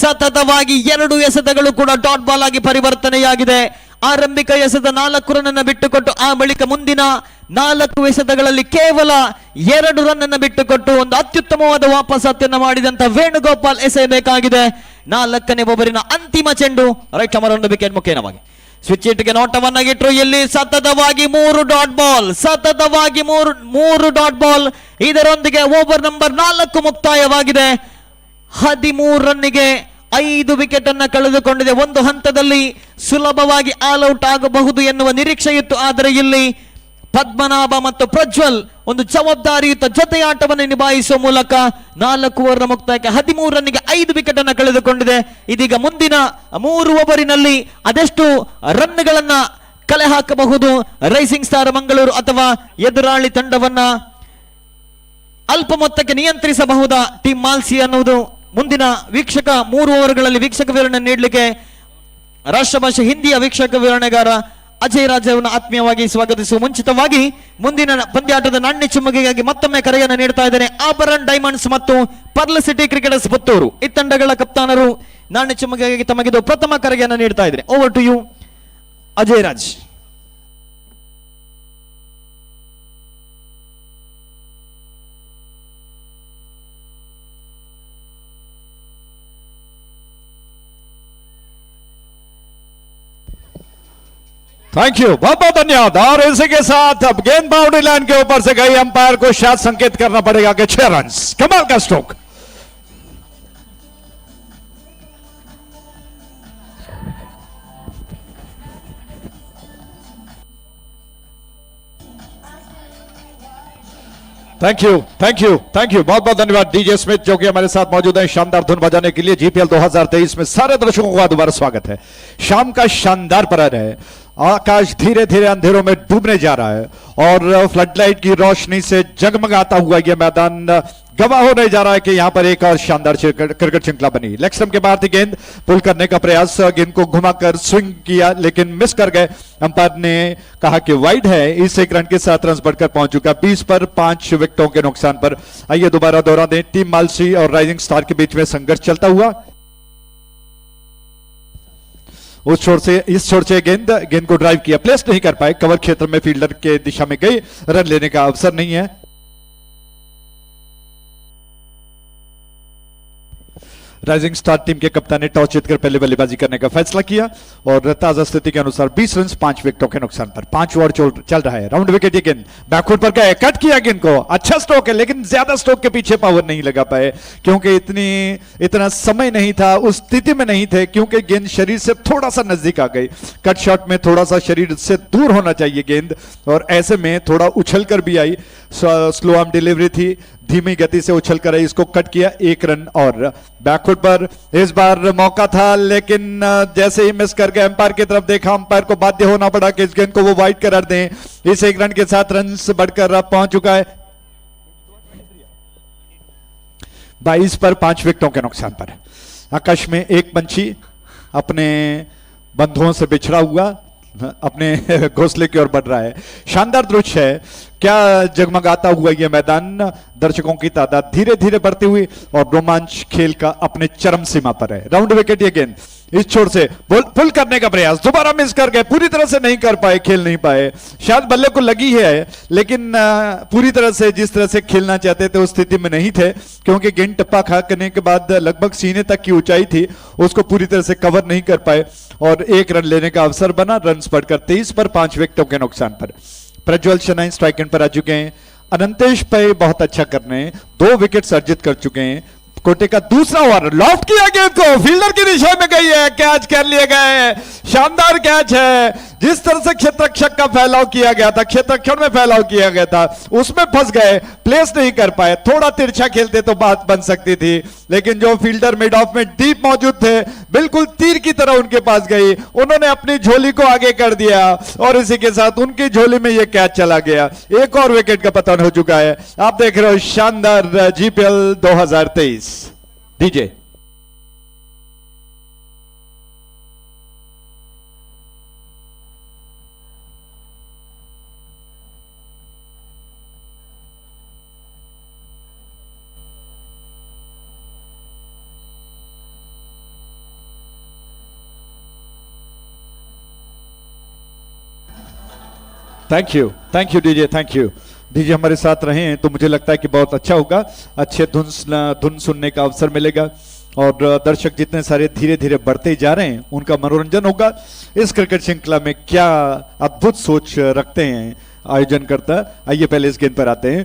ಸತತವಾಗಿ 2 ಎಸೆತಗಳು ಕೂಡ ಡಾಟ್ ಬಾಲ್ ಆಗಿ ಪರಿವರ್ತನೆಯಾಗಿದೆ. ಆರಂಭಿಕ ಎಸೆತ 4 ರನ್ ಅನ್ನು ಬಿಟ್ಟುಕೊಟ್ಟು ಆ ಬಳಿಕ ಮುಂದಿನ 4 ಎಸೆತಗಳಲ್ಲಿ ಕೇವಲ 2 ರನ್ ಅನ್ನು ಬಿಟ್ಟುಕೊಟ್ಟು ಒಂದು ಅತ್ಯುತ್ತಮವಾದ ವಾಪಸಾತಿಯನ್ನು ಮಾಡಿದಂತ ವೇಣುಗೋಪಾಲ್ ಎಸೆಯಬೇಕಾಗಿದೆ 4ನೇ ಓವರಿನ ಅಂತಿಮ ಚೆಂಡು. Right arm around the wicket ಮುಖೇನವಾಗಿ ಸ್ವಿಚ್ ಇಟ್ಗೆ ನೋಟವನ್ನಾಗಿಟ್ರು. ಇಲ್ಲಿ ಸತತವಾಗಿ 3 ಡಾಟ್ ಬಾಲ್, ಸತತವಾಗಿ 3 ಡಾಟ್ ಬಾಲ್. ಇದರೊಂದಿಗೆ ಓವರ್ ನಂಬರ್ 4 ಮುಕ್ತಾಯವಾಗಿದೆ. 13 ರನ್ನಿಗೆ 5 ವಿಕೆಟ್ ಅನ್ನು ಕಳೆದುಕೊಂಡಿದೆ. ಒಂದು ಹಂತದಲ್ಲಿ ಸುಲಭವಾಗಿ ಆಲ್ ಔಟ್ ಆಗಬಹುದು ಎನ್ನುವ ನಿರೀಕ್ಷೆ ಇತ್ತು, ಆದರೆ ಇಲ್ಲಿ ಪದ್ಮನಾಭ ಮತ್ತು ಪ್ರಜ್ವಲ್ ಒಂದು ಜವಾಬ್ದಾರಿಯುತ ಜೊತೆಯಾಟವನ್ನು ನಿಭಾಯಿಸುವ ಮೂಲಕ 4 ಓವರ್ನ ಮುಕ್ತಾಯಕ್ಕೆ 13 ರನ್ನಿಗೆ 5 ವಿಕೆಟ್ ಅನ್ನು ಕಳೆದುಕೊಂಡಿದೆ. ಇದೀಗ ಮುಂದಿನ 3 ಓವರಿನಲ್ಲಿ ಅದೆಷ್ಟು ರನ್ಗಳನ್ನ ಕಲೆ ಹಾಕಬಹುದು ರೈಸಿಂಗ್ ಸ್ಟಾರ್ ಮಂಗಳೂರು ಅಥವಾ ಎದುರಾಳಿ ತಂಡವನ್ನ ಅಲ್ಪ ಮೊತ್ತಕ್ಕೆ ನಿಯಂತ್ರಿಸಬಹುದಾ ಟೀಮ್ ಮಾಲ್ಸಿ ಅನ್ನುವುದು ಮುಂದಿನ ವೀಕ್ಷಕ 3 ಓವರ್ಗಳಲ್ಲಿ ವೀಕ್ಷಕ ವಿವರಣೆ ನೀಡಲಿಕ್ಕೆ ರಾಷ್ಟ್ರಭಾಷೆ ಹಿಂದಿಯ ವೀಕ್ಷಕ ವಿವರಣೆಗಾರ ಅಜಯ್ ರಾಜ್ ಅವರನ್ನು ಆತ್ಮೀಯವಾಗಿ ಸ್ವಾಗತಿಸುವ ಮುಂಚಿತವಾಗಿ ಮುಂದಿನ ಪಂದ್ಯಾಟದ ನಾಣ್ಯ ಚುಮ್ಮಗಿಗಾಗಿ ಮತ್ತೊಮ್ಮೆ ಕರೆಯನ್ನು ನೀಡ್ತಾ ಇದ್ದೇನೆ. ಆಭರಣ್ ಡೈಮಂಡ್ಸ್ ಮತ್ತು ಪರ್ಲ್ ಸಿಟಿ ಕ್ರಿಕೆಟರ್ಸ್ ಪುತ್ತೂರು ಈ ತಂಡಗಳ ಕಪ್ತಾನರು ನಾಣ್ಯ ಚುಮ್ಮಗಿಗಾಗಿ ತಮಗಿದು ಪ್ರಥಮ ಕರೆಯನ್ನು ನೀಡ್ತಾ ಇದ್ದಾರೆ. Over to you Ajay Raj. Thank you, बहुत बहुत धन्यवाद। और इसी के साथ अब गेंद बाउंड्री लाइन के ऊपर से गई, अंपायर को शायद संकेत करना पड़ेगा कि 6 रन। कमाल का stroke. Thank you, thank you, thank you, बहुत बहुत धन्यवाद डीजे स्मिथ जो कि हमारे साथ मौजूद हैं शानदार धुन बजाने के लिए। जीपीएल 2023 में सारे दर्शकों का दोबारा स्वागत है। शाम का शानदार प्रहर है, आकाश धीरे धीरे अंधेरों में डूबने जा रहा है और फ्लडलाइट की रोशनी से जगमगाता हुआ यह मैदान गवाह होने जा रहा है कि यहां पर एक और शानदार क्रिकेट श्रृंखला बनी। लेग स्टंप के बाहर थी गेंद, पुल करने का प्रयास, गेंद को घुमाकर स्विंग किया लेकिन मिस कर गए। अंपायर ने कहा कि वाइड है। इस 1 रन के साथ रन बढ़कर पहुंच चुका, 20 पर 5 विकेटों के नुकसान पर। आइए दोबारा दोहरा दें, टीम मालसी और राइजिंग स्टार के बीच में संघर्ष चलता हुआ। उस छोर से इस छोर से गेंद को ड्राइव किया, प्लेस नहीं कर पाए, कवर क्षेत्र में फील्डर के दिशा में गई, रन लेने का अवसर नहीं है। राइजिंग स्टार टीम के कप्तान ने टॉस जीतकर पहले बल्लेबाजी करने का फैसला किया और ताजा स्थिति के अनुसार 20 रन 5 विकेटों के नुकसान पर। 5 ओवर चल रहा है। राउंड विकेट, ये गेंद बैकफुट पर गए, कट किया गेंद को, अच्छा स्ट्रोक है लेकिन ज्यादा स्ट्रोक के पीछे पावर नहीं लगा पाए क्योंकि इतना समय नहीं था, उस स्थिति में नहीं थे क्योंकि गेंद शरीर से थोड़ा सा नजदीक आ गई। कट शॉट में थोड़ा सा शरीर से दूर होना चाहिए गेंद और ऐसे में थोड़ा उछल कर भी आई। स्लो आर्म डिलीवरी थी, धीमी गति से उछल कर आई, इसको कट किया, 1 रन। और बैकफुट पर इस बार मौका था लेकिन जैसे ही मिस कर गए, अंपायर की तरफ देखा, अंपायर को बाध्य होना पड़ा कि इस गेंद को वो वाइड करार दें। इस 1 रन के साथ रन बढ़कर पहुंच चुका है 22 पर 5 विकेटों के नुकसान पर। आकाश में एक पंछी अपने बंधुओं से बिछड़ा हुआ अपने घोंसले की ओर बढ़ रहा है। शानदार दृश्य है, क्या जगमगाता हुआ यह मैदान, दर्शकों की तादाद धीरे धीरे बढ़ती हुई और रोमांच खेल का अपने चरम सीमा पर है। राउंड विकेट, ये गेंद इस छोर से पुल करने का प्रयास, दोबारा मिस कर गए, पूरी तरह से नहीं कर पाए, खेल नहीं पाए। शायद बल्ले को लगी है लेकिन पूरी तरह से जिस तरह से खेलना चाहते थे उस स्थिति में नहीं थे क्योंकि गेंद टप्पा खाने के बाद लगभग सीने तक की ऊंचाई थी, उसको पूरी तरह से कवर नहीं कर पाए और 1 रन लेने का अवसर बना। रन बढ़कर 23 पर 5 विकेटों के नुकसान पर। प्रज्वल शनाई स्ट्राइक एंड पर आ चुके हैं। अनंतेश पे बहुत अच्छा कर रहे हैं, 2 विकेट अर्जित कर चुके हैं। कोटे का दूसरा ओवर, लॉफ्ट किया गेंद को, फील्डर की दिशा में गई है, कैच कर लिया गया है। शानदार कैच है। जिस तरह से क्षेत्ररक्षक का फैलाव किया गया था, क्षेत्ररक्षण में फैलाव किया गया था, उसमें फंस गए, प्लेस नहीं कर पाए। थोड़ा तिरछा खेलते तो बात बन सकती थी लेकिन जो फील्डर मिड ऑफ में डीप मौजूद थे, बिल्कुल तीर की तरह उनके पास गई, उन्होंने अपनी झोली को आगे कर दिया और इसी के साथ उनकी झोली में यह कैच चला गया। 1 और विकेट का पतन हो चुका है। आप देख रहे हो शानदार GPL 2023। DJ thank you DJ, thank you DJ. हमारे साथ रहे हैं तो मुझे लगता है कि बहुत अच्छा होगा, अच्छे धुन सुनने का अवसर मिलेगा और दर्शक जितने सारे धीरे धीरे बढ़ते जा रहे हैं उनका मनोरंजन होगा। इस क्रिकेट श्रृंखला में क्या अद्भुत सोच रखते हैं आयोजनकर्ता। आइए पहले इस गेंद पर आते हैं।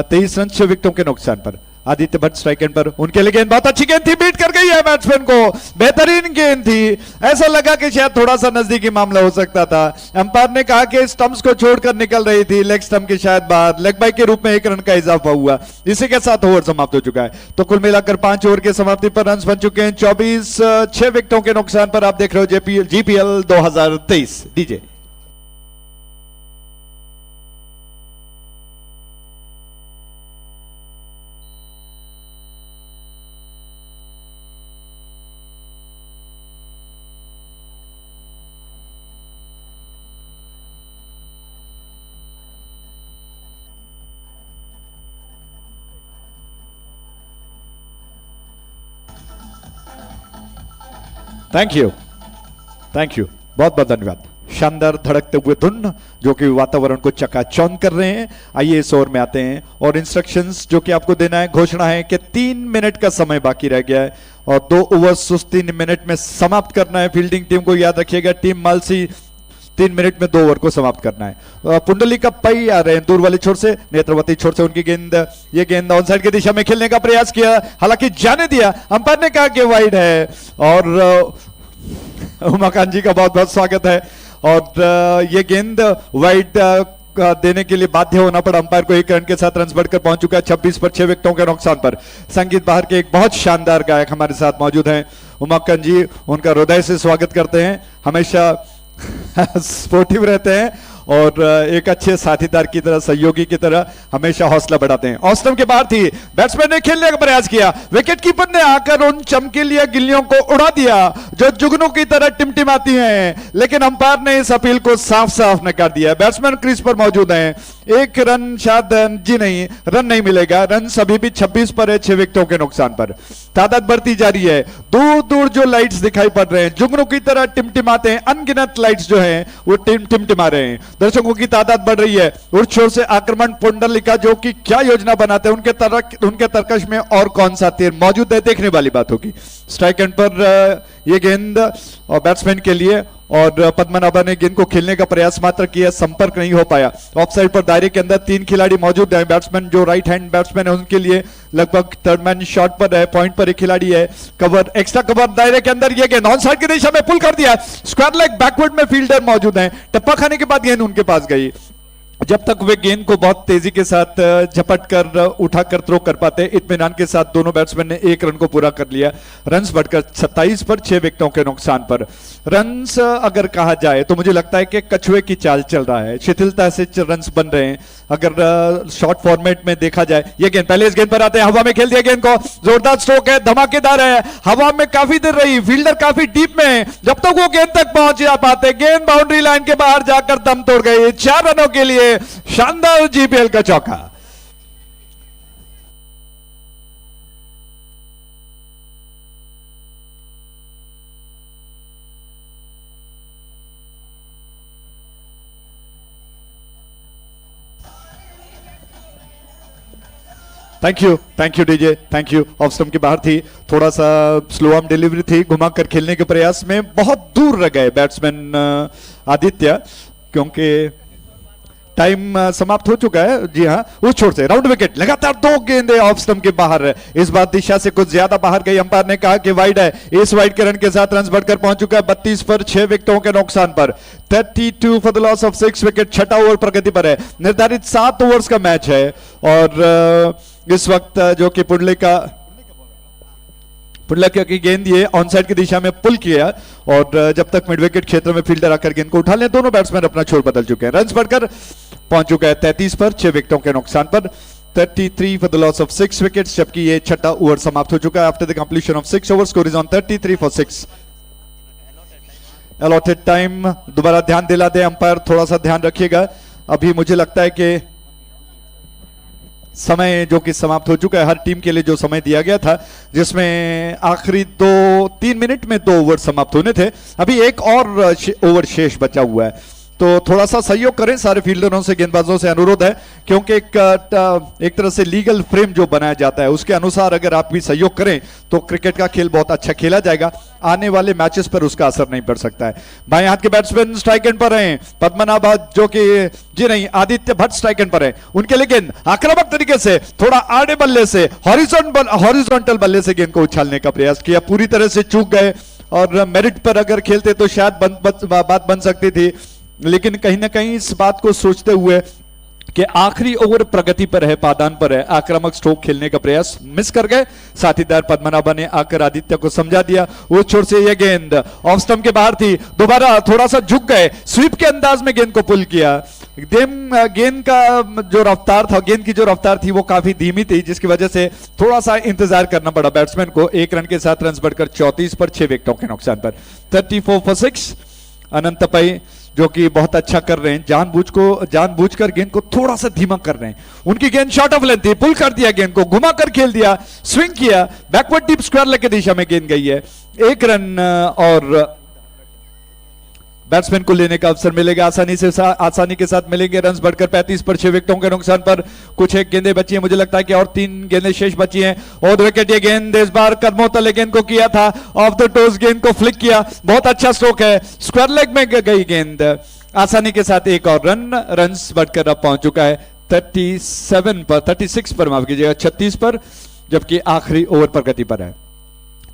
23 रन 6 विकेटों के नुकसान पर। आदित्य भट्ट स्ट्राइक एंड पर, उनके लिए गेंद बहुत अच्छी गेंद थी, बीट कर गई है बैट्समैन को, बेहतरीन गेंद थी। ऐसा लगा कि शायद थोड़ा सा नजदीकी मामला हो सकता था। अंपायर ने कहा कि स्टंप्स को छोड़कर निकल रही थी, लेग स्टंप के शायद बाहर, लेग बाई के रूप में 1 रन का इजाफा हुआ। इसी के साथ ओवर समाप्त हो चुका है। तो कुल मिलाकर 5 ओवर की समाप्ति पर रन बन चुके हैं 24, 6 विकेटों के नुकसान पर। आप देख रहे हो जीपीएल 2023। डीजे थैंक यू, बहुत बहुत धन्यवाद। शानदार धड़कते हुए धुन जो कि वातावरण को चकाचौंध कर रहे हैं। आइए इस ओवर में आते हैं और इंस्ट्रक्शंस जो कि आपको देना है। घोषणा है कि 3 मिनट का समय बाकी रह गया है और 2 ओवर्स उस 3 मिनट में समाप्त करना है। फील्डिंग टीम को याद रखिएगा, टीम मालसी 3 मिनट में 2 ओवर को समाप्त करना है। पुंडली का पई आ रहे हैं दूर वाले छोर से, नेत्रवती छोर से उनकी गेंद, ये गेंद ऑन साइड की दिशा में खेलने का प्रयास किया, हालांकि जाने दिया, अंपायर ने कहा कि वाइड है। और उमाकांत जी का बहुत बहुत स्वागत है। और ये गेंद वाइड देने के लिए बाध्य होना पड़ा अंपायर को। 1 रन के साथ रन बढ़कर पहुंच चुका है 26 पर 6 विकेटों के नुकसान पर। संगीत बाहर के एक बहुत शानदार गायक हमारे साथ मौजूद हैं, उमाकांत जी, उनका हृदय से स्वागत करते हैं। हमेशा स्पोर्टिव रहते हैं और एक अच्छे साथीदार की तरह, सहयोगी की तरह हमेशा हौसला बढ़ाते हैं। ऑस्टम के बाहर थी, बैट्समैन ने खेलने का प्रयास किया, विकेट कीपर ने आकर उन चमकीलिया गिल्लियों को उड़ा दिया जो जुगनू की तरह टिमटिमाती हैं, लेकिन अंपायर ने इस अपील को साफ साफ नकार दिया। बैट्समैन क्रीज पर मौजूद हैं, 1 रन शायद जी नहीं, रन नहीं मिलेगा, रन अभी भी 26 पर है 6 विकेटों के नुकसान पर। तादाद बढ़ती जा रही है, दूर दूर जो लाइट्स दिखाई पड़ रहे हैं जुगनू की तरह टिमटिमाते हैं, अनगिनत लाइट्स जो हैं वो टिमटिमा रहे हैं। दर्शकों की तादाद बढ़ रही है, उस छोर से आक्रमण पुंडलिका जो कि क्या योजना बनाते हैं, उनके तरकश में और कौन सा तीर मौजूद है, देखने वाली बात होगी। स्ट्राइक एंड पर ये गेंद और बैट्समैन के लिए, और पद्मनाभा ने गेंद को खेलने का प्रयास मात्र किया, संपर्क नहीं हो पाया। ऑफसाइड पर दायरे के अंदर 3 खिलाड़ी मौजूद हैं। बैट्समैन जो राइट हैंड बैट्समैन है उनके लिए लगभग थर्ड मैन शॉट पर है, पॉइंट पर एक खिलाड़ी है, कवर, एक्स्ट्रा कवर दायरे के अंदर। ये गेंद ऑन साइड की दिशा में पुल कर दिया, स्क्वायर लेग बैकवर्ड में फील्डर मौजूद हैं, टप्पा खाने के बाद गेंद उनके पास गई। जब तक वे गेंद को बहुत तेजी के साथ झपट कर उठाकर थ्रो कर पाते, इत्मीनान के साथ दोनों बैट्समैन ने 1 रन को पूरा कर लिया। रन्स बढ़कर 27 पर 6 विकेटों के नुकसान पर। रन्स अगर कहा जाए तो मुझे लगता है कि कछुए की चाल चल रहा है, शिथिलता से रन्स बन रहे हैं अगर शॉर्ट फॉर्मेट में देखा जाए। ये गेंद, पहले इस गेंद पर आते हैं, हवा में खेल दिया गेंद को, जोरदार स्ट्रोक है, धमाकेदार है, हवा में काफी देर रही, फील्डर काफी डीप में है, जब तक वो गेंद तक पहुंच जा पाते, गेंद बाउंड्री लाइन के बाहर जाकर दम तोड़ गई। 4 रनों के लिए शानदार जीपीएल का चौका। Thank you DJ, thank you. Off stump के बाहर थी, थोड़ा सा स्लो आर्म डिलीवरी थी, घुमाकर खेलने के प्रयास में बहुत दूर रह गए बैट्समैन आदित्य, क्योंकि टाइम समाप्त हो चुका है। जी हाँ, उस छोर से राउंड विकेट, लगातार 2 गेंदें ऑफ स्टंप के बाहर, इस बार दिशा से कुछ ज्यादा बाहर गई। अंपायर ने कहा कि वाइड है, इस वाइड के रन के साथ रन बढ़कर पहुंच चुका है 32 पर 6 विकेटों के नुकसान पर। 32 for the loss of 6 wicket, 6वां ओवर प्रगति पर है। निर्धारित 7 ओवर्स का मैच है और इस वक्त जो कि पुंडलिका की गेंद ये ऑन साइड की दिशा में पुल किया, और जब तक मिड विकेट क्षेत्र में फील्डर आकर गेंद को उठा ले, दोनों बैट्समैन अपना छोर बदल चुके हैं। रन्स बढ़कर पहुंच चुका है 33 पर 6 विकेटों के नुकसान पर। 33 for the loss of 6 wickets, जबकि ये 6वां ओवर समाप्त हो चुका है। After the completion of 6 over, score is on 33 for 6। Allotted time दोबारा ध्यान दिला दे अंपायर, थोड़ा सा ध्यान रखिएगा। अभी मुझे लगता है कि समय जो कि समाप्त हो चुका है, हर टीम के लिए जो समय दिया गया था, जिसमें आखिरी 3 मिनट में 2 ओवर समाप्त होने थे, अभी एक और ओवर शेष बचा हुआ है, तो थोड़ा सा सहयोग करें। सारे फील्डरों से, गेंदबाजों से अनुरोध है, क्योंकि एक तरह से लीगल फ्रेम जो बनाया जाता है उसके अनुसार अगर आप भी सहयोग करें तो क्रिकेट का खेल बहुत अच्छा खेला जाएगा, आने वाले मैचेस पर उसका असर नहीं पड़ सकता है। बाएं हाथ के बैट्समैन स्ट्राइक एंड पर हैं, पद्मनाभा जो कि जी नहीं, आदित्य भट्ट स्ट्राइक एंड पर है। उनके लिए गेंद आक्रामक तरीके से, थोड़ा आड़े बल्ले से, हॉरिजॉन्टल बल्ले से गेंद को उछालने का प्रयास किया, पूरी तरह से चूक गए, और मेरिट पर अगर खेलते तो शायद बात बन सकती थी, लेकिन कहीं ना कहीं इस बात को सोचते हुए कि आखिरी ओवर प्रगति पर है, पादान पर है, आक्रामक स्ट्रोक खेलने का प्रयास मिस कर गए। साथीदार पद्मनाभा ने आकर आदित्य को समझा दिया। उस छोर से यह गेंद ऑफ स्टंप के बाहर थी, दोबारा थोड़ा सा झुक गए, स्वीप के अंदाज में गेंद को पुल किया। गेंद का जो रफ्तार था, गेंद की जो रफ्तार थी वो काफी धीमी थी, जिसकी वजह से थोड़ा सा इंतजार करना पड़ा बैट्समैन को। 1 रन के साथ रन बढ़कर 34 पर 6 विकेटों के नुकसान पर। 34 फॉर 6। अनंत पई जो कि बहुत अच्छा कर रहे हैं, जानबूझकर गेंद को थोड़ा सा धीमा कर रहे हैं। उनकी गेंद शॉर्ट ऑफ लेंथ थी, पुल कर दिया, गेंद को घुमाकर खेल दिया, स्विंग किया, बैकवर्ड डीप स्क्वायर लेग की दिशा में गेंद गई है। 1 रन और बैट्समैन को लेने का अवसर मिलेगा, आसानी के साथ मिलेंगे। रन्स बढ़कर 35 पर 6 विकेटों के नुकसान पर। कुछ एक गेंदें बची हैं, मुझे लगता है कि और 3 गेंदें शेष बची हैं। और विकेट, ये गेंद इस बार कदमों तले गेंद को किया था, ऑफ द टोज गेंद को फ्लिक किया, बहुत अच्छा स्ट्रोक है, स्क्वायर लेग में गई गेंद। आसानी के साथ एक और रन्स बढ़कर अब पहुंच चुका है 36 पर, माफ कीजिएगा 36 पर, जबकि आखिरी ओवर पर गति पर है।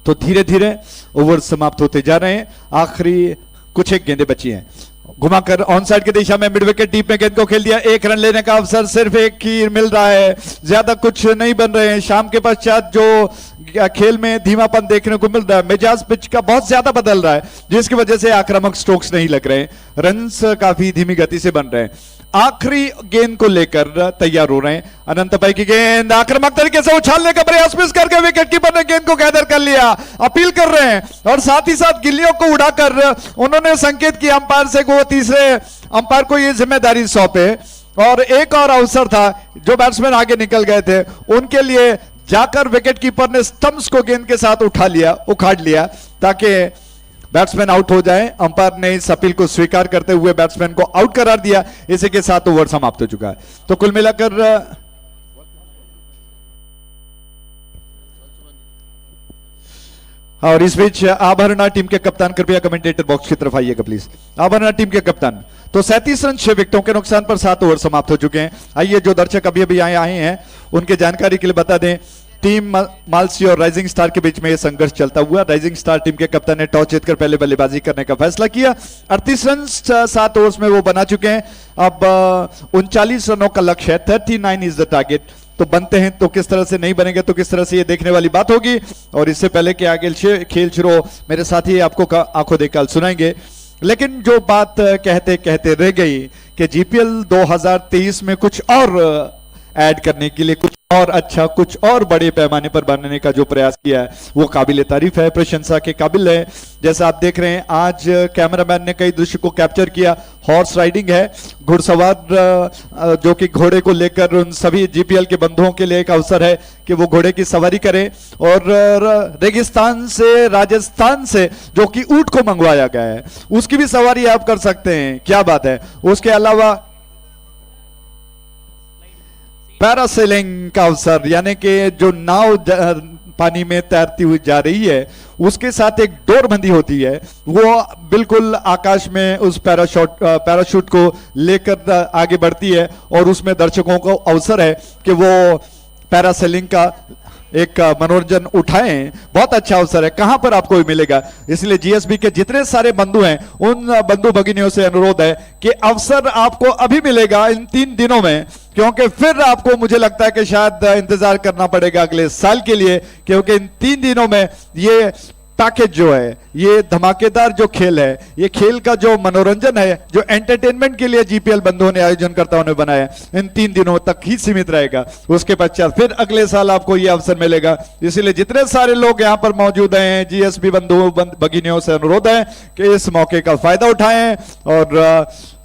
तो धीरे धीरे ओवर समाप्त होते जा रहे हैं, आखिरी कुछ एक गेंदें बची हैं। घुमाकर ऑन साइड की दिशा में मिड विकेट डीप में गेंद को खेल दिया, एक रन लेने का अवसर सिर्फ एक ही मिल रहा है, ज्यादा कुछ नहीं बन रहे हैं। शाम के पश्चात जो खेल में धीमापन देखने को मिल रहा है, मिजाज पिच का बहुत ज्यादा बदल रहा है, जिसकी वजह से आक्रामक स्ट्रोक्स नहीं लग रहे हैं, रन्स काफी धीमी गति से बन रहे हैं। आखिरी गेंद को लेकर तैयार हो रहे हैं। अनंत भाई की गेंद आक्रामक तरीके से उछालने का प्रयास मिस करके विकेट कीपर ने गेंद को गैदर कर लिया, अपील कर रहे हैं और साथ ही साथ गिल्लियों को उड़ाकर उन्होंने संकेत किया अंपायर से को तीसरे अंपायर को ये जिम्मेदारी सौंपे। और एक और अवसर था, जो बैट्समैन आगे निकल गए थे उनके लिए जाकर विकेट कीपर ने स्टंप्स को गेंद के साथ उखाड़ लिया ताकि बैट्समैन आउट हो जाए। अंपायर ने इस अपील को स्वीकार करते हुए बैट्समैन को आउट करार दिया। इसी के साथ ओवर समाप्त हो चुका है। तो कुल मिलाकर और इस बीच आभरणा टीम के कप्तान कृपया कमेंटेटर बॉक्स की तरफ आइएगा प्लीज। आभरणा टीम के कप्तान, तो 37 रन 6 विकेटों के नुकसान पर 7 ओवर समाप्त हो चुके हैं। आइए जो दर्शक अभी अभी आए हैं उनके जानकारी के लिए बता दें, टीम मालसी और राइजिंग स्टार के बीच में यह संघर्ष चलता हुआ। राइजिंग स्टार टीम के कप्तान ने टॉस जीतकर पहले बल्लेबाजी करने का फैसला किया। 38 रन 7 ओवर्स में वो बना चुके हैं। अब 39 रनों का लक्ष्य है, 39 इज द टारगेट। तो बनते हैं तो किस तरह से, नहीं बनेंगे तो किस तरह से, ये देखने वाली बात होगी। और इससे पहले कि आगे खेल शुरू हो, मेरे साथी आपको आंखों देखकर सुनाएंगे। लेकिन जो बात कहते कहते रह गई कि जीपीएल 2023 में कुछ और ऐड करने के लिए, कुछ और अच्छा, कुछ और बड़े पैमाने पर बनाने का जो प्रयास किया है वो काबिल तारीफ है, प्रशंसा के काबिल है। जैसा आप देख रहे हैं, आज कैमरामैन ने कई दृश्य को कैप्चर किया। हॉर्स राइडिंग है, घुड़सवार जो कि घोड़े को लेकर उन सभी जीपीएल के बंधुओं के लिए एक अवसर है कि वो घोड़े की सवारी करें। और रेगिस्तान से, राजस्थान से जो कि ऊंट को मंगवाया गया है, उसकी भी सवारी आप कर सकते हैं। क्या बात है। उसके अलावा पैरासेलिंग का अवसर, यानी कि जो नाव पानी में तैरती हुई जा रही है उसके साथ एक डोरबंदी होती है, वो बिल्कुल आकाश में उस पैराशूट को लेकर आगे बढ़ती है और उसमें दर्शकों को अवसर है कि वो पैरासेलिंग का एक मनोरंजन उठाएं। बहुत अच्छा अवसर है, कहां पर आपको मिलेगा। इसलिए जीएसबी के जितने सारे बंधु हैं उन बंधु भगिनियों से अनुरोध है कि अवसर आपको अभी मिलेगा इन 3 दिनों में, क्योंकि फिर आपको मुझे लगता है कि शायद इंतजार करना पड़ेगा अगले साल के लिए, क्योंकि इन 3 दिनों में ये पैकेज जो है, ये धमाकेदार जो खेल है, ये खेल का जो मनोरंजन है, जो एंटरटेनमेंट के लिए जीपीएल बंधुओं ने, आयोजनकर्ताओं ने बनाया, इन 3 दिनों तक ही सीमित रहेगा। उसके पश्चात फिर अगले साल आपको ये अवसर मिलेगा। इसलिए जितने सारे लोग यहाँ पर मौजूद हैं, जीएसबी बंधुओं भगिनियों से अनुरोध है कि इस मौके का फायदा उठाएं और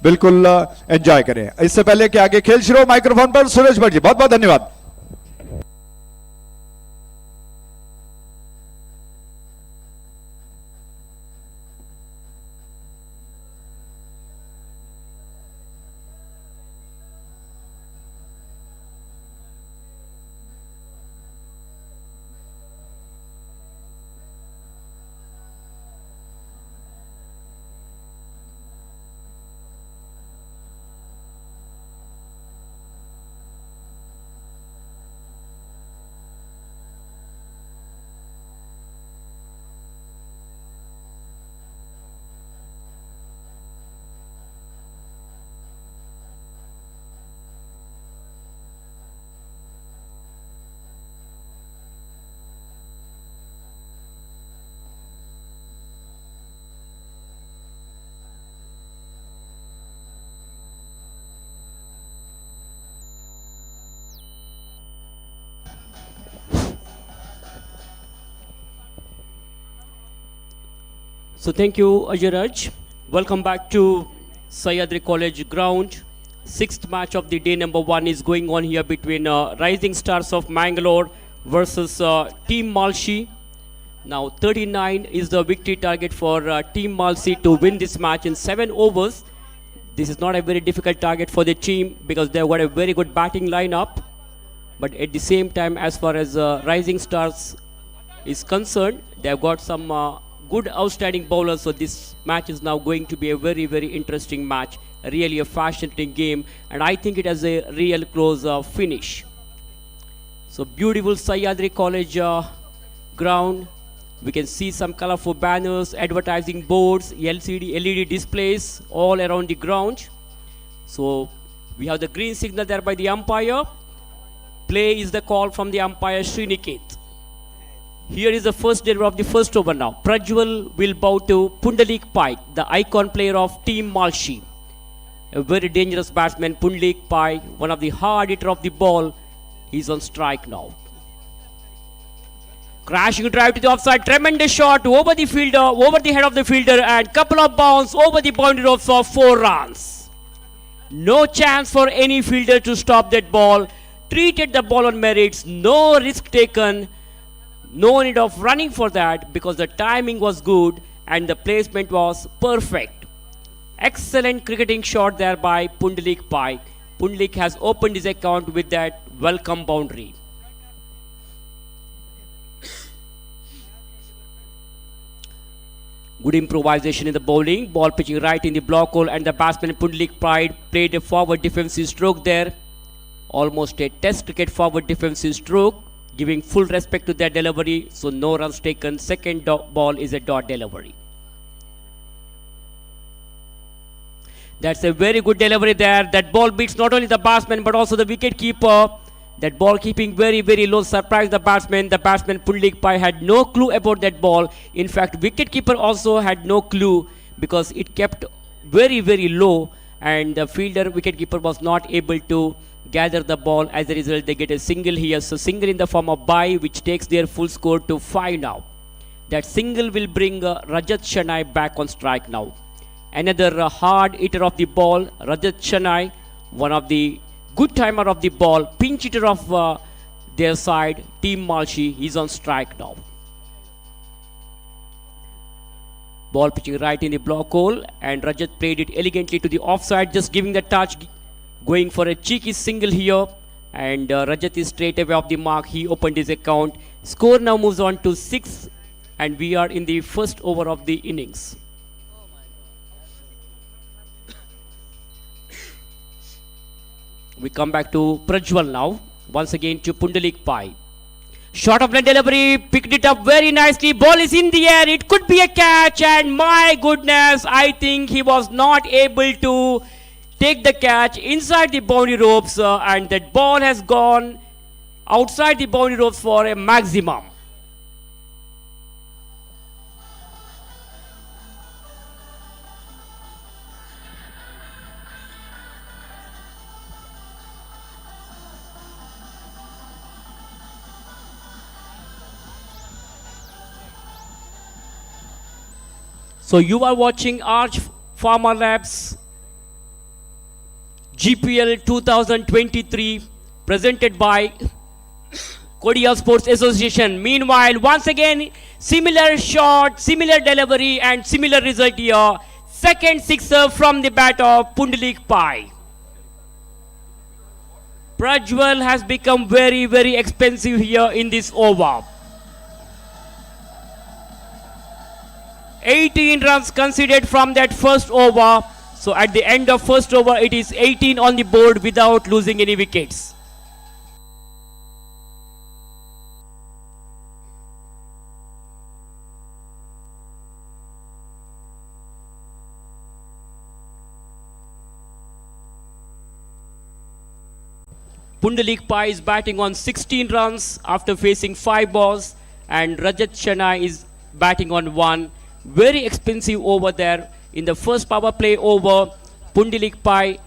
बिल्कुल एंजॉय करें। इससे पहले कि आगे खेल शुरू, माइक्रोफोन पर सुरेश भट्ट जी, बहुत बहुत धन्यवाद। So thank you, Ajay. Welcome back to Sahyadri College ground. 6th match of the day, number 1, is going on here between Rising Stars of Mangalore versus Team Malshi. Now 39 is the victory target for Team Malshi to win this match in 7 overs. This is not a very difficult target for the team because they've got a very good batting lineup. But at the same time, as far as Rising Stars is concerned, they've got some good outstanding bowlers. So this match is now going to be a very, very interesting match. Really a fascinating game. And I think it has a real close finish. So beautiful Sahyadri College ground. We can see some colorful banners, advertising boards, LCD, LED displays all around the ground. So we have the green signal there by the umpire. Play is the call from the umpire Sriniket. Here is the first delivery of the first over now. Prajwal will bow to Pundalik Pai, the icon player of Team Malshi. A very dangerous batsman, Pundalik Pai, one of the hard hitter of the ball. He's on strike now. Crashing drive to the offside, tremendous shot over the fielder, over the head of the fielder, and couple of bounce over the boundary ropes for 4 runs. No chance for any fielder to stop that ball. Treated the ball on merits, no risk taken, no need of running for that because the timing was good and the placement was perfect. Excellent cricketing shot there by Pundalik Pai. Pundalik has opened his account with that welcome boundary. Good improvisation in the bowling. Ball pitching right in the block hole and the batsman Pundalik Pai played a forward defensive stroke there. Almost a test cricket forward defensive stroke. Giving full respect to their delivery. So no runs taken. Second ball is a dot delivery. That's a very good delivery there. That ball beats not only the batsman but also the wicket keeper. That ball keeping very, very low surprised the batsman. The batsman Pundalik Pai had no clue about that ball. In fact, wicketkeeper also had no clue because it kept very, very low and the fielder wicketkeeper was not able to gather the ball. As a result, they get a single here. So single in the form of bye, which takes their full score to 5 now. That single will bring Rajat Shanai back on strike now. Another hard hitter of the ball, Rajat Shanai, one of the good timer of the ball, pinch hitter of their side, Team Malshi. He's on strike now. Ball pitching right in the block hole and Rajat played it elegantly to the offside, just giving the touch, going for a cheeky single here. And Rajat is straight away off the mark. He opened his account. Score now moves on to 6 and we are in the first over of the innings. We come back to Prajwal now. Once again to Pundalik Pai. Short of net delivery, picked it up very nicely. Ball is in the air. It could be a catch and my goodness, I think he was not able to take the catch inside the boundary ropes and that ball has gone outside the boundary ropes for a maximum. So you are watching Arch Pharma Labs GPL 2023 presented by Kodia Sports Association. Meanwhile, once again, similar shot, similar delivery and similar result here. Second sixer from the bat of Pundalik Pai. Prajwal has become very, very expensive here in this over. 18 runs conceded from that first over. So at the end of first over, it is 18 on the board without losing any wickets. Pundalik Pai is batting on 16 runs after facing 5 balls and Rajat Shanai is batting on 1. Very expensive over there. In the first power play over, Pundalik Pai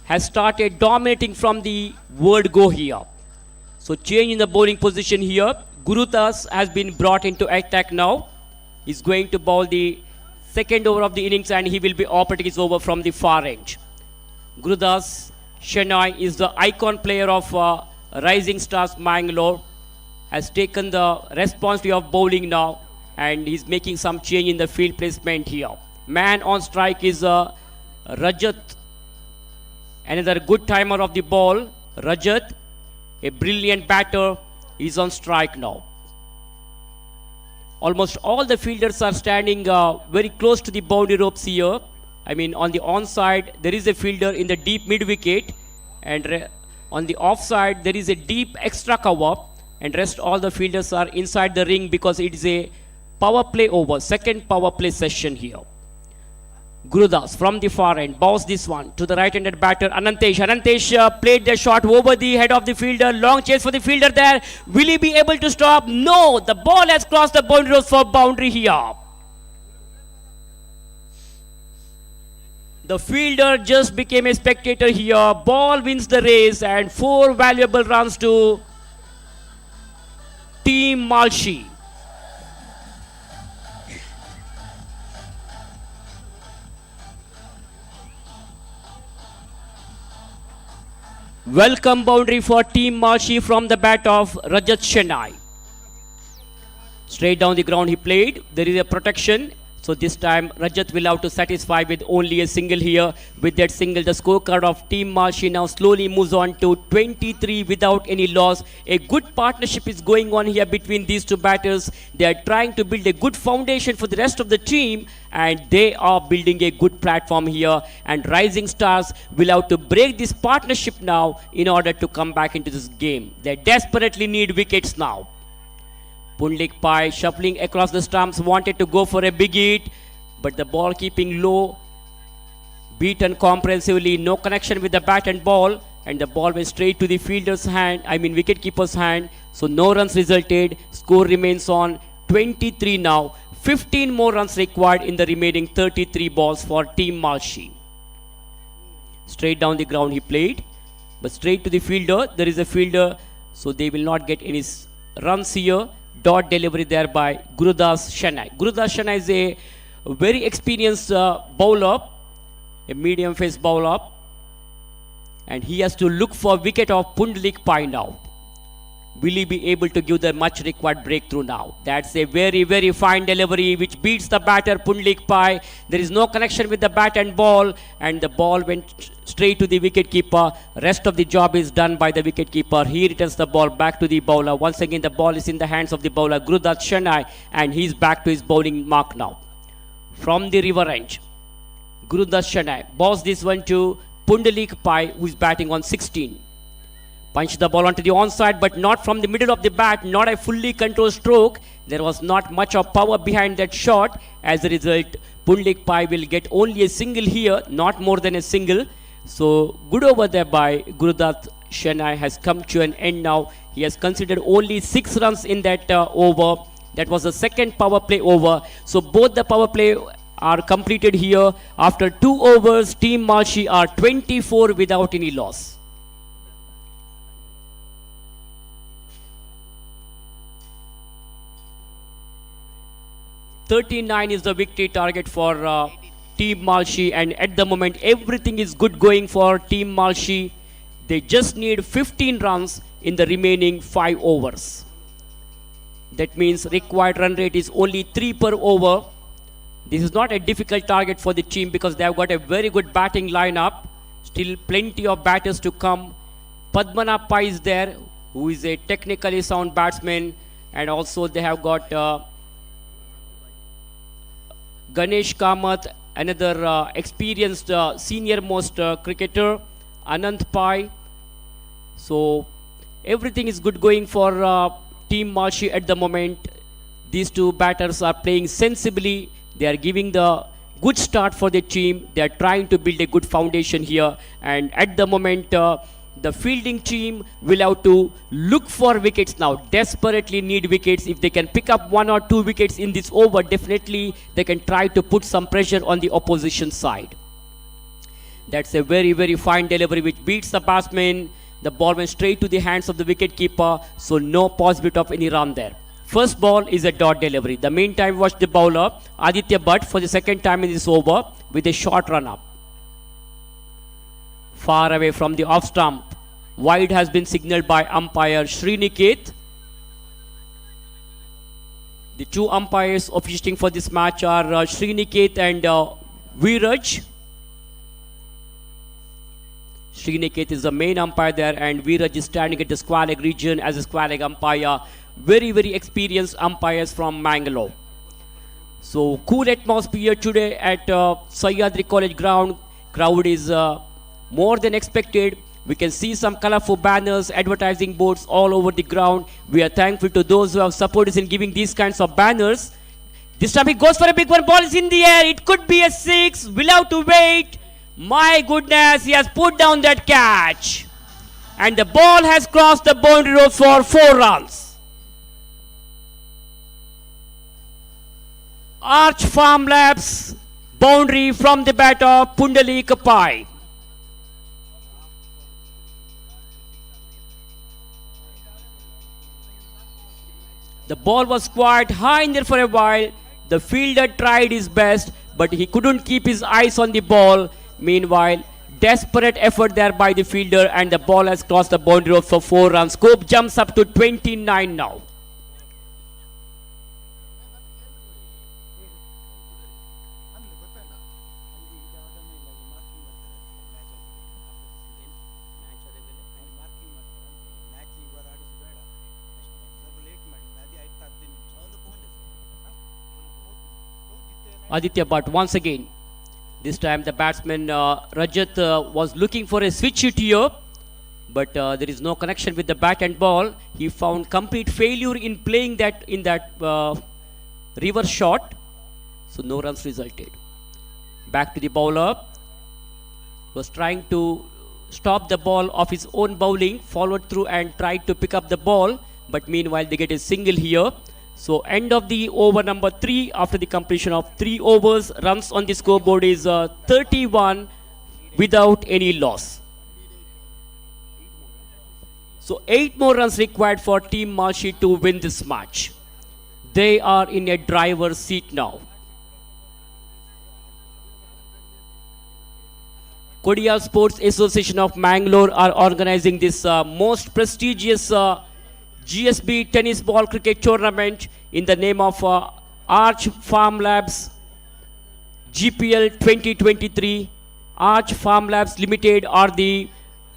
has started dominating from the word go here. So change in the bowling position here. Gurudas has been brought into attack now. He's going to bowl the second over of the innings and he will be operating his over from the far end. Gurudas Shanai is the icon player of Rising Stars Mangalore. Has taken the responsibility of bowling now and he's making some change in the field placement here. Man on strike is Rajat, another good timer of the ball. Rajat, a brilliant batter, is on strike now. Almost all the fielders are standing very close to the boundary ropes here. I mean, on the onside, there is a fielder in the deep mid wicket, and on the offside, there is a deep extra cover, and rest all the fielders are inside the ring because it is a power play over, second power play session here. Gurudas from the far end bows this one to the right-handed batter Anantesh. Anantesh played the shot over the head of the fielder. Long chase for the fielder there. Will he be able to stop? No, the ball has crossed the boundary road for boundary here. The fielder just became a spectator here. Ball wins the race and 4 valuable runs to Team Malshi. Welcome boundary for Team Malshi from the bat of Rajat Chennai. Straight down the ground he played. There is a protection. So this time Rajat will have to satisfy with only a single here. With that single, the scorecard of Team Malshi now slowly moves on to 23 without any loss. A good partnership is going on here between these two batters. They are trying to build a good foundation for the rest of the team, and they are building a good platform here. And Rising Stars will have to break this partnership now in order to come back into this game. They desperately need wickets now. Pundlik Pai shuffling across the stumps, wanted to go for a big hit, but the ball keeping low, beaten comprehensively, no connection with the bat and ball, and the ball went straight to the fielder's hand, wicketkeeper's hand, so no runs resulted. Score remains on 23 now. 15 more runs required in the remaining 33 balls for Team Malshi. Straight down the ground he played, but straight to the fielder. There is a fielder, so they will not get any runs here. Dot delivery there by Gurudas Chennai. Gurudas Chennai is a very experienced bowler, a medium face bowler, and he has to look for wicket of Pundlik Pai now. Will he be able to give the much required breakthrough now? That's a very, very fine delivery which beats the batter Pundlik Pai. There is no connection with the bat and ball, and the ball went straight to the wicketkeeper. Rest of the job is done by the wicketkeeper. He returns the ball back to the bowler. Once again, the ball is in the hands of the bowler Gurudas Chennai, and he's back to his bowling mark now. From the river range, Gurudas Chennai bows this one to Pundlik Pai, who is batting on 16. Punch the ball onto the onside, but not from the middle of the bat, not a fully controlled stroke. There was not much of power behind that shot. As a result, Pundlik Pai will get only a single here, not more than a single. So, good over there by Gurudas Chennai has come to an end now. He has considered only 6 runs in that over. That was the second power play over. So, both the power play are completed here. After 2 overs, Team Malshi are 24 without any loss. 39 is the victory target for Team Malshi, and at the moment everything is good going for Team Malshi. They just need 15 runs in the remaining 5 overs. That means required run rate is only 3 per over. This is not a difficult target for the team because they have got a very good batting lineup. Still plenty of batters to come. Padmanabh Pai is there, who is a technically sound batsman, and also they have got Ganesh Kamath, another experienced senior most cricketer, Anant Pai. So everything is good going for Team Malshi at the moment. These two batters are playing sensibly. They are giving the good start for the team. They are trying to build a good foundation here, and at the moment the fielding team will have to look for wickets now, desperately need wickets. If they can pick up 1 or 2 wickets in this over, definitely they can try to put some pressure on the opposition side. That's a very, very fine delivery which beats the batsman. The ball went straight to the hands of the wicketkeeper, so no possibility of any run there. First ball is a dot delivery. The meantime, watch the bowler Aditya Bhatt for the second time in this over with a short run up. Far away from the off stump. Wide has been signaled by umpire Sriniket. The 2 umpires officiating for this match are Sriniket and Viraj. Sriniket is the main umpire there, and Viraj is standing at the square leg region as a square leg umpire. very experienced umpires from Mangalore. So cool atmosphere today at Sahyadri College ground. Crowd is more than expected. We can see some colorful banners, advertising boards all over the ground. We are thankful to those who have supported us in giving these kinds of banners. This time he goes for a big one. Ball is in the air. It could be a 6. We'll have to wait. My goodness, he has put down that catch. And the ball has crossed the boundary road for 4 runs. Arch Farm Labs boundary from the batter Pundalik Pai. The ball was quite high in there for a while. The fielder tried his best, but he couldn't keep his eyes on the ball. Meanwhile, desperate effort there by the fielder, and the ball has crossed the boundary road for 4 runs. Scope jumps up to 29 now. Aditya Bhatt once again. This time the batsman Rajat was looking for a switch hit here, but there is no connection with the bat and ball. He found complete failure in playing that in that reverse shot, so no runs resulted. Back to the bowler. Was trying to stop the ball of his own bowling, followed through and tried to pick up the ball, but meanwhile they get a single here. So end of the over number 3 after the completion of 3 overs. Runs on the scoreboard is 31 without any loss. So 8 more runs required for Team Malshi to win this match. They are in a driver's seat now. Kodia Sports Association of Mangalore are organizing this most prestigious GSB tennis ball cricket tournament in the name of Arch Farm Labs GPL 2023. Arch Farm Labs Limited are the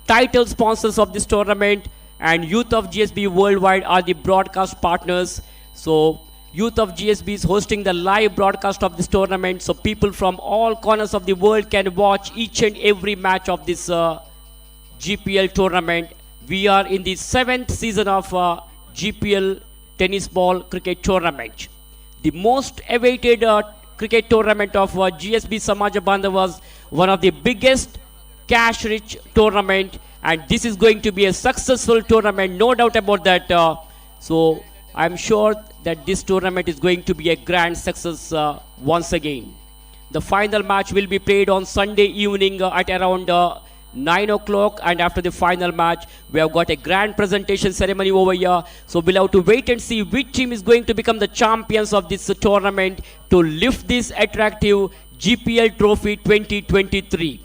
title sponsors of this tournament, and Youth of GSB Worldwide are the broadcast partners. So Youth of GSB is hosting the live broadcast of this tournament, so people from all corners of the world can watch each and every match of this GPL tournament. We are in the 7th season of GPL tennis ball cricket tournament. The most awaited cricket tournament of GSB Samaja Bandha was one of the biggest cash-rich tournament, and this is going to be a successful tournament, no doubt about that. So I'm sure that this tournament is going to be a grand success once again. The final match will be played on Sunday evening at around 9 o'clock, and after the final match we have got a grand presentation ceremony over here. So we'll have to wait and see which team is going to become the champions of this tournament to lift this attractive GPL trophy 2023.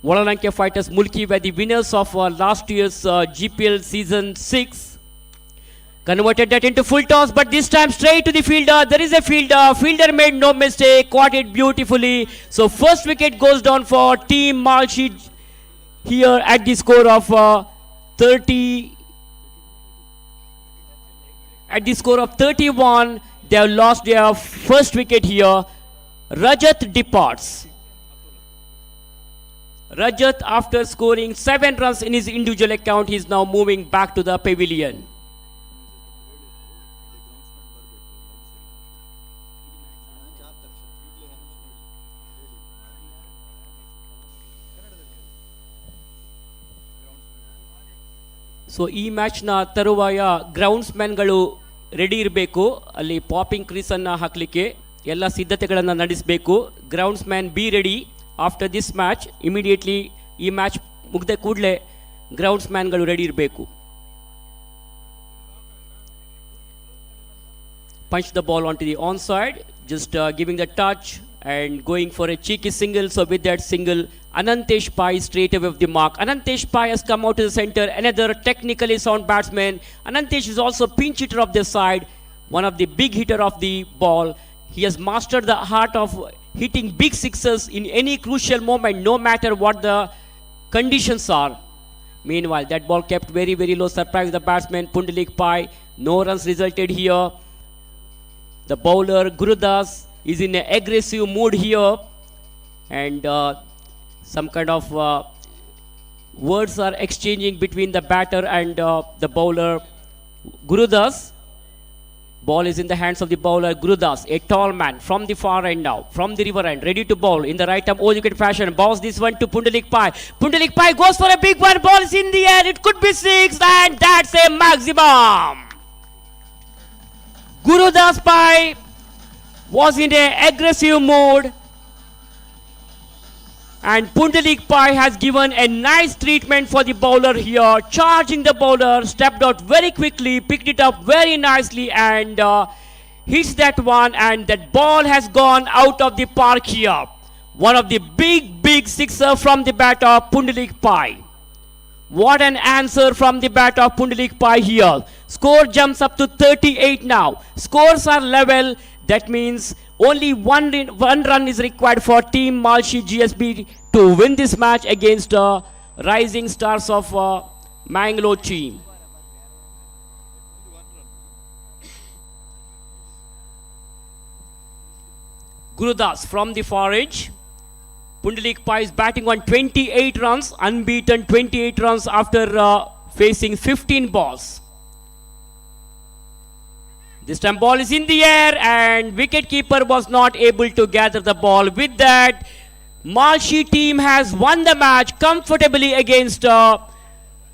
Walalanke Fighters Mulki were the winners of last year's GPL season 6. Converted that into full toss, but this time straight to the fielder. There is a fielder. Fielder made no mistake, caught it beautifully. So first wicket goes down for Team Malshi here at the score of 30. At the score of 31, they have lost their first wicket here. Rajat departs. Rajat, after scoring 7 runs in his individual account, he is now moving back to the pavilion. So ಈ ಮ್ಯಾಚ್ನ ತರುವಾಯ ಗ್ರೌಂಡ್ಸ್ಮನ್ಗಳು ready ಇರಬೇಕು. ಅಲ್ಲಿ popping ಕ್ರೀಸನ್ನು ಹಾಕಲಿಕ್ಕೆ ಎಲ್ಲ ಸಿದ್ಧತೆಗಳನ್ನು ನಡೆಸಬೇಕು. Groundsman be ready. After this match immediately ಈ match ಮುಗಿದ ಕೂಡಲೇ ಗ್ರೌಂಡ್ಸ್ಮ್ಯಾನ್ಗಳು ರೆಡಿ ಇರಬೇಕು. Punch the ball onto the onside, just giving the touch and going for a cheeky single. So with that single, Anantesh Pai straight away of the mark. Anantesh Pai has come out to the center, another technically sound batsman. Anantesh is also pinch hitter of the side, one of the big hitter of the ball. He has mastered the art of hitting big sixes in any crucial moment, no matter what the conditions are. Meanwhile, that ball kept very, very low, surprised the batsman Pundalik Pai. No runs resulted here. The bowler Gurudas is in an aggressive mood here, and some kind of words are exchanging between the batter and the bowler Gurudas. Ball is in the hands of the bowler Gurudas, a tall man from the far end now, from the river end, ready to bowl in the right arm wicket fashion. Bounce this one to Pundalik Pai. Pundalik Pai goes for a big one. Ball is in the air. It could be 6, and that's a maximum. Gurudas Pai was in an aggressive mode, and Pundalik Pai has given a nice treatment for the bowler here. Charging the bowler, stepped out very quickly, picked it up very nicely, and hits that one, and that ball has gone out of the park here. One of the big sixer from the bat of Pundalik Pai. What an answer from the bat of Pundalik Pai here. Score jumps up to 38 now. Scores are level. That means only one run is required for Team Malshi GSB to win this match against Rising Stars of Mangalore team. Gurudas from the far edge. Pundalik Pai is batting on 28 runs, unbeaten 28 runs after facing 15 balls. This time ball is in the air, and wicketkeeper was not able to gather the ball. With that, Malshi team has won the match comfortably against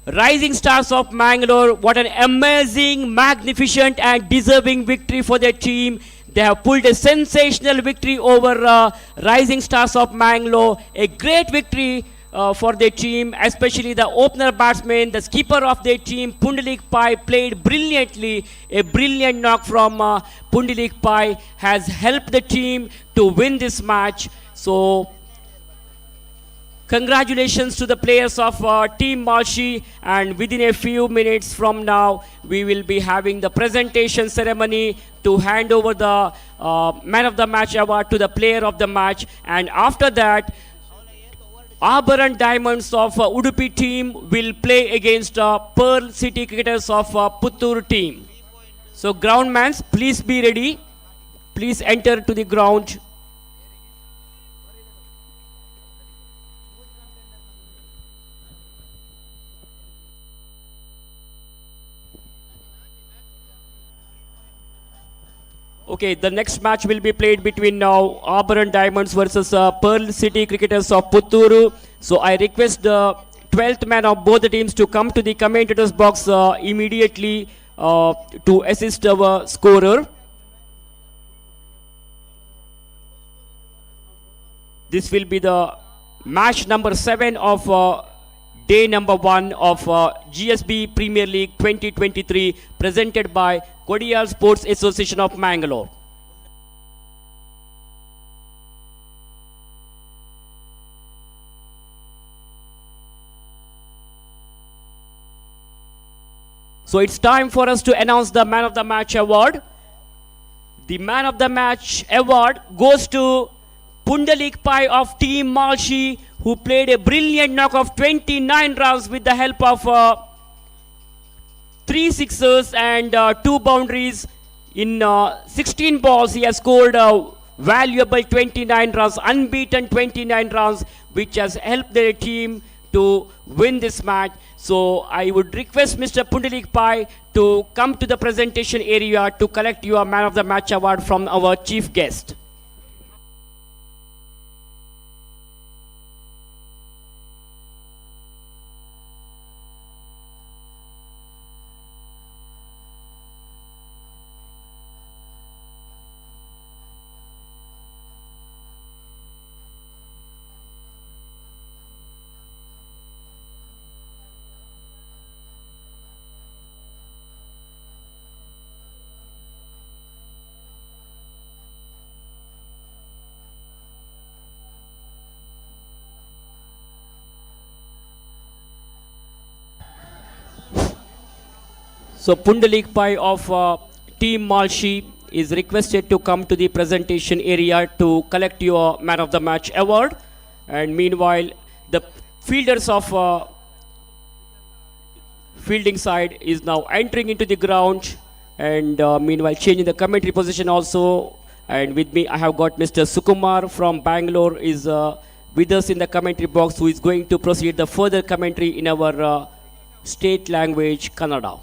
Rising Stars of Mangalore. What an amazing, magnificent and deserving victory for their team. They have pulled a sensational victory over Rising Stars of Mangalore. A great victory for their team, especially the opener batsman, the skipper of their team, Pundalik Pai, played brilliantly. A brilliant knock from Pundalik Pai has helped the team to win this match. So, congratulations to the players of Team Malshi, and within a few minutes from now, we will be having the presentation ceremony to hand over the Man of the Match award to the player of the match, and after that, Abaran Diamonds of Udupi team will play against Pearl City Cricketers of Puttur team. So groundmans, please be ready. Please enter to the ground. Okay, the next match will be played between now Abaran Diamonds versus Pearl City Cricketers of Putturu. So I request the 12th man of both the teams to come to the commentators box immediately to assist our scorer. This will be the match number 7 of day number 1 of GSB Premier League 2023, presented by Kodiyal Sports Association of Mangalore. So it's time for us to announce the Man of the Match award. The Man of the Match award goes to Pundalik Pai of Team Malshi, who played a brilliant knock of 29 runs with the help of 3 sixers and 2 boundaries. In 16 balls, he has scored valuable 29 runs, unbeaten 29 runs, which has helped their team to win this match. So I would request Mr. Pundalik Pai to come to the presentation area to collect your Man of the Match award from our chief guest. So Pundalik Pai of Team Malshi is requested to come to the presentation area to collect your Man of the Match award. And meanwhile, the fielders of fielding side is now entering into the ground, and meanwhile changing the commentary position also. And with me I have got Mr. Sukumar from Bangalore is with us in the commentary box, who is going to proceed the further commentary in our state language Kannada.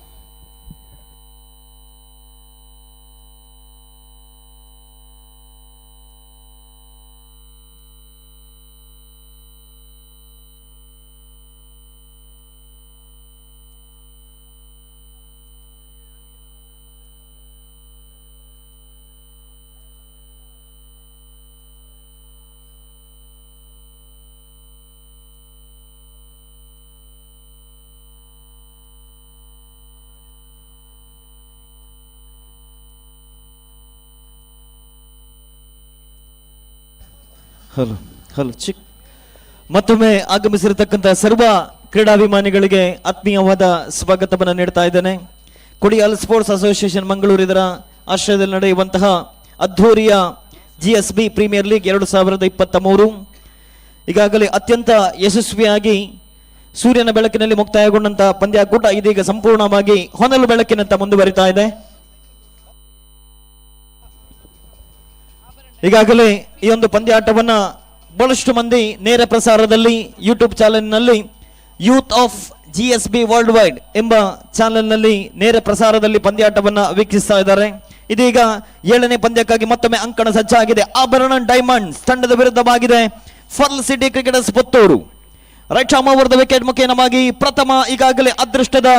Hello hello ಚಿಕ್ ಮತ್ತೊಮ್ಮೆ ಆಗಮಿಸಿರತಕ್ಕಂಥ ಸರ್ವ ಕ್ರೀಡಾಭಿಮಾನಿಗಳಿಗೆ ಆತ್ಮೀಯವಾದ ಸ್ವಾಗತವನ್ನು ನೀಡ್ತಾ ಇದ್ದೇನೆ. Kodial sports association Mangaluru ಇದರ ಆಶ್ರಯದಲ್ಲಿ ನಡೆಯುವಂತಹ ಅದ್ಧೂರಿಯ GSB ಪ್ರೀಮಿಯರ್ ಲೀಗ್ 2023 ಈಗಾಗಲೇ ಅತ್ಯಂತ ಯಶಸ್ವಿಯಾಗಿ ಸೂರ್ಯನ ಬೆಳಕಿನಲ್ಲಿ ಮುಕ್ತಾಯಗೊಂಡಂತಹ ಪಂದ್ಯಾಕೂಟ ಇದೀಗ ಸಂಪೂರ್ಣವಾಗಿ ಹೊನಲು ಬೆಳಕಿನಂತ ಮುಂದುವರಿತಾ ಇದೆ. ಈಗಾಗಲೇ ಈ ಒಂದು ಪಂದ್ಯಾಟವನ್ನ ಬಹಳಷ್ಟು ಮಂದಿ ನೇರ ಪ್ರಸಾರದಲ್ಲಿ ಯೂಟ್ಯೂಬ್ ಚಾನೆಲ್ನಲ್ಲಿ youth of GSB world wide ಎಂಬ ಚಾನೆಲ್ನಲ್ಲಿ ನೇರ ಪ್ರಸಾರದಲ್ಲಿ ಪಂದ್ಯಾಟವನ್ನ ವೀಕ್ಷಿಸ್ತಾ ಇದ್ದಾರೆ. ಇದೀಗ 7ನೇ ಪಂದ್ಯಕ್ಕಾಗಿ ಮತ್ತೊಮ್ಮೆ ಅಂಕಣ ಸಜ್ಜಾಗಿದೆ. ಆಭರಣ ಡೈಮಂಡ್ಸ್ ತಂಡದ ವಿರುದ್ಧವಾಗಿದೆ Pearl City Cricketers Puttur. Right arm over the wicket ಮುಖೇನವಾಗಿ ಪ್ರಥಮ ಈಗಾಗಲೇ ಅದೃಷ್ಟದ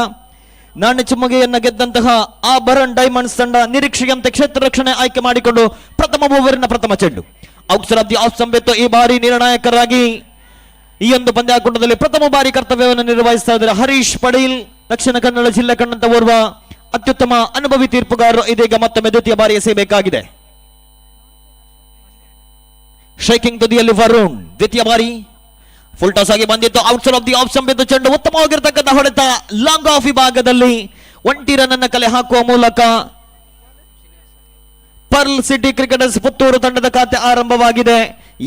ನಾಣ್ಯ ಚಿಮ್ಮುಗೆಯನ್ನ ಗೆದ್ದಂತಹ ಆಭರಣ ಡೈಮಂಡ್ಸ್ ತಂಡ ನಿರೀಕ್ಷೆಯಂತೆ ಕ್ಷೇತ್ರ ರಕ್ಷಣೆ ಆಯ್ಕೆ ಮಾಡಿಕೊಂಡು ಪ್ರಥಮ ಓವರಿನ ಪ್ರಥಮ ಚೆಂಡು ಔಟ್ಸೈಡ್ ಆಫ್ ದಿ ಆಫ್ ಸಂಬೆತ್ತು ಈ ಬಾರಿ ನಿರ್ಣಾಯಕರಾಗಿ ಈ ಒಂದು ಪಂದ್ಯಾಕೂಟದಲ್ಲಿ ಪ್ರಥಮ ಬಾರಿ ಕರ್ತವ್ಯವನ್ನು ನಿರ್ವಹಿಸ್ತಾ ಇದ್ದಾರೆ ಹರೀಶ್ ಪಡೀಲ್. ದಕ್ಷಿಣ ಕನ್ನಡ ಜಿಲ್ಲೆ ಕಂಡಂತ ಓರ್ವ ಅತ್ಯುತ್ತಮ ಅನುಭವಿ ತೀರ್ಪುಗಾರರು ಇದೀಗ ಮತ್ತೊಮ್ಮೆ ದ್ವಿತೀಯ ಬಾರಿ ಎಸೆಯಬೇಕಾಗಿದೆ. ಶೇಕಿಂಗ್ ತುದಿಯಲ್ಲಿ ವರುಣ್ ದ್ವಿತೀಯ ಬಾರಿ ಫುಲ್ ಟಾಸ್ ಆಗಿ ಬಂದಿತ್ತು. ಔಟ್ಸೈಡ್ ಆಫ್ ದಿ ಆಫ್ ಸಂಬೆತ್ತು ಚೆಂಡು ಉತ್ತಮವಾಗಿರ್ತಕ್ಕಂಥ ಹೊಡೆತ ಲಾಂಗ್ ಆಫ್ ವಿಭಾಗದಲ್ಲಿ 1 ರನ್ ಅನ್ನು ಕಲೆ ಹಾಕುವ ಮೂಲಕ ಪರ್ಲ್ ಸಿಟಿ ಕ್ರಿಕೆಟರ್ಸ್ ಪುತ್ತೂರು ತಂಡದ ಖಾತೆ ಆರಂಭವಾಗಿದೆ.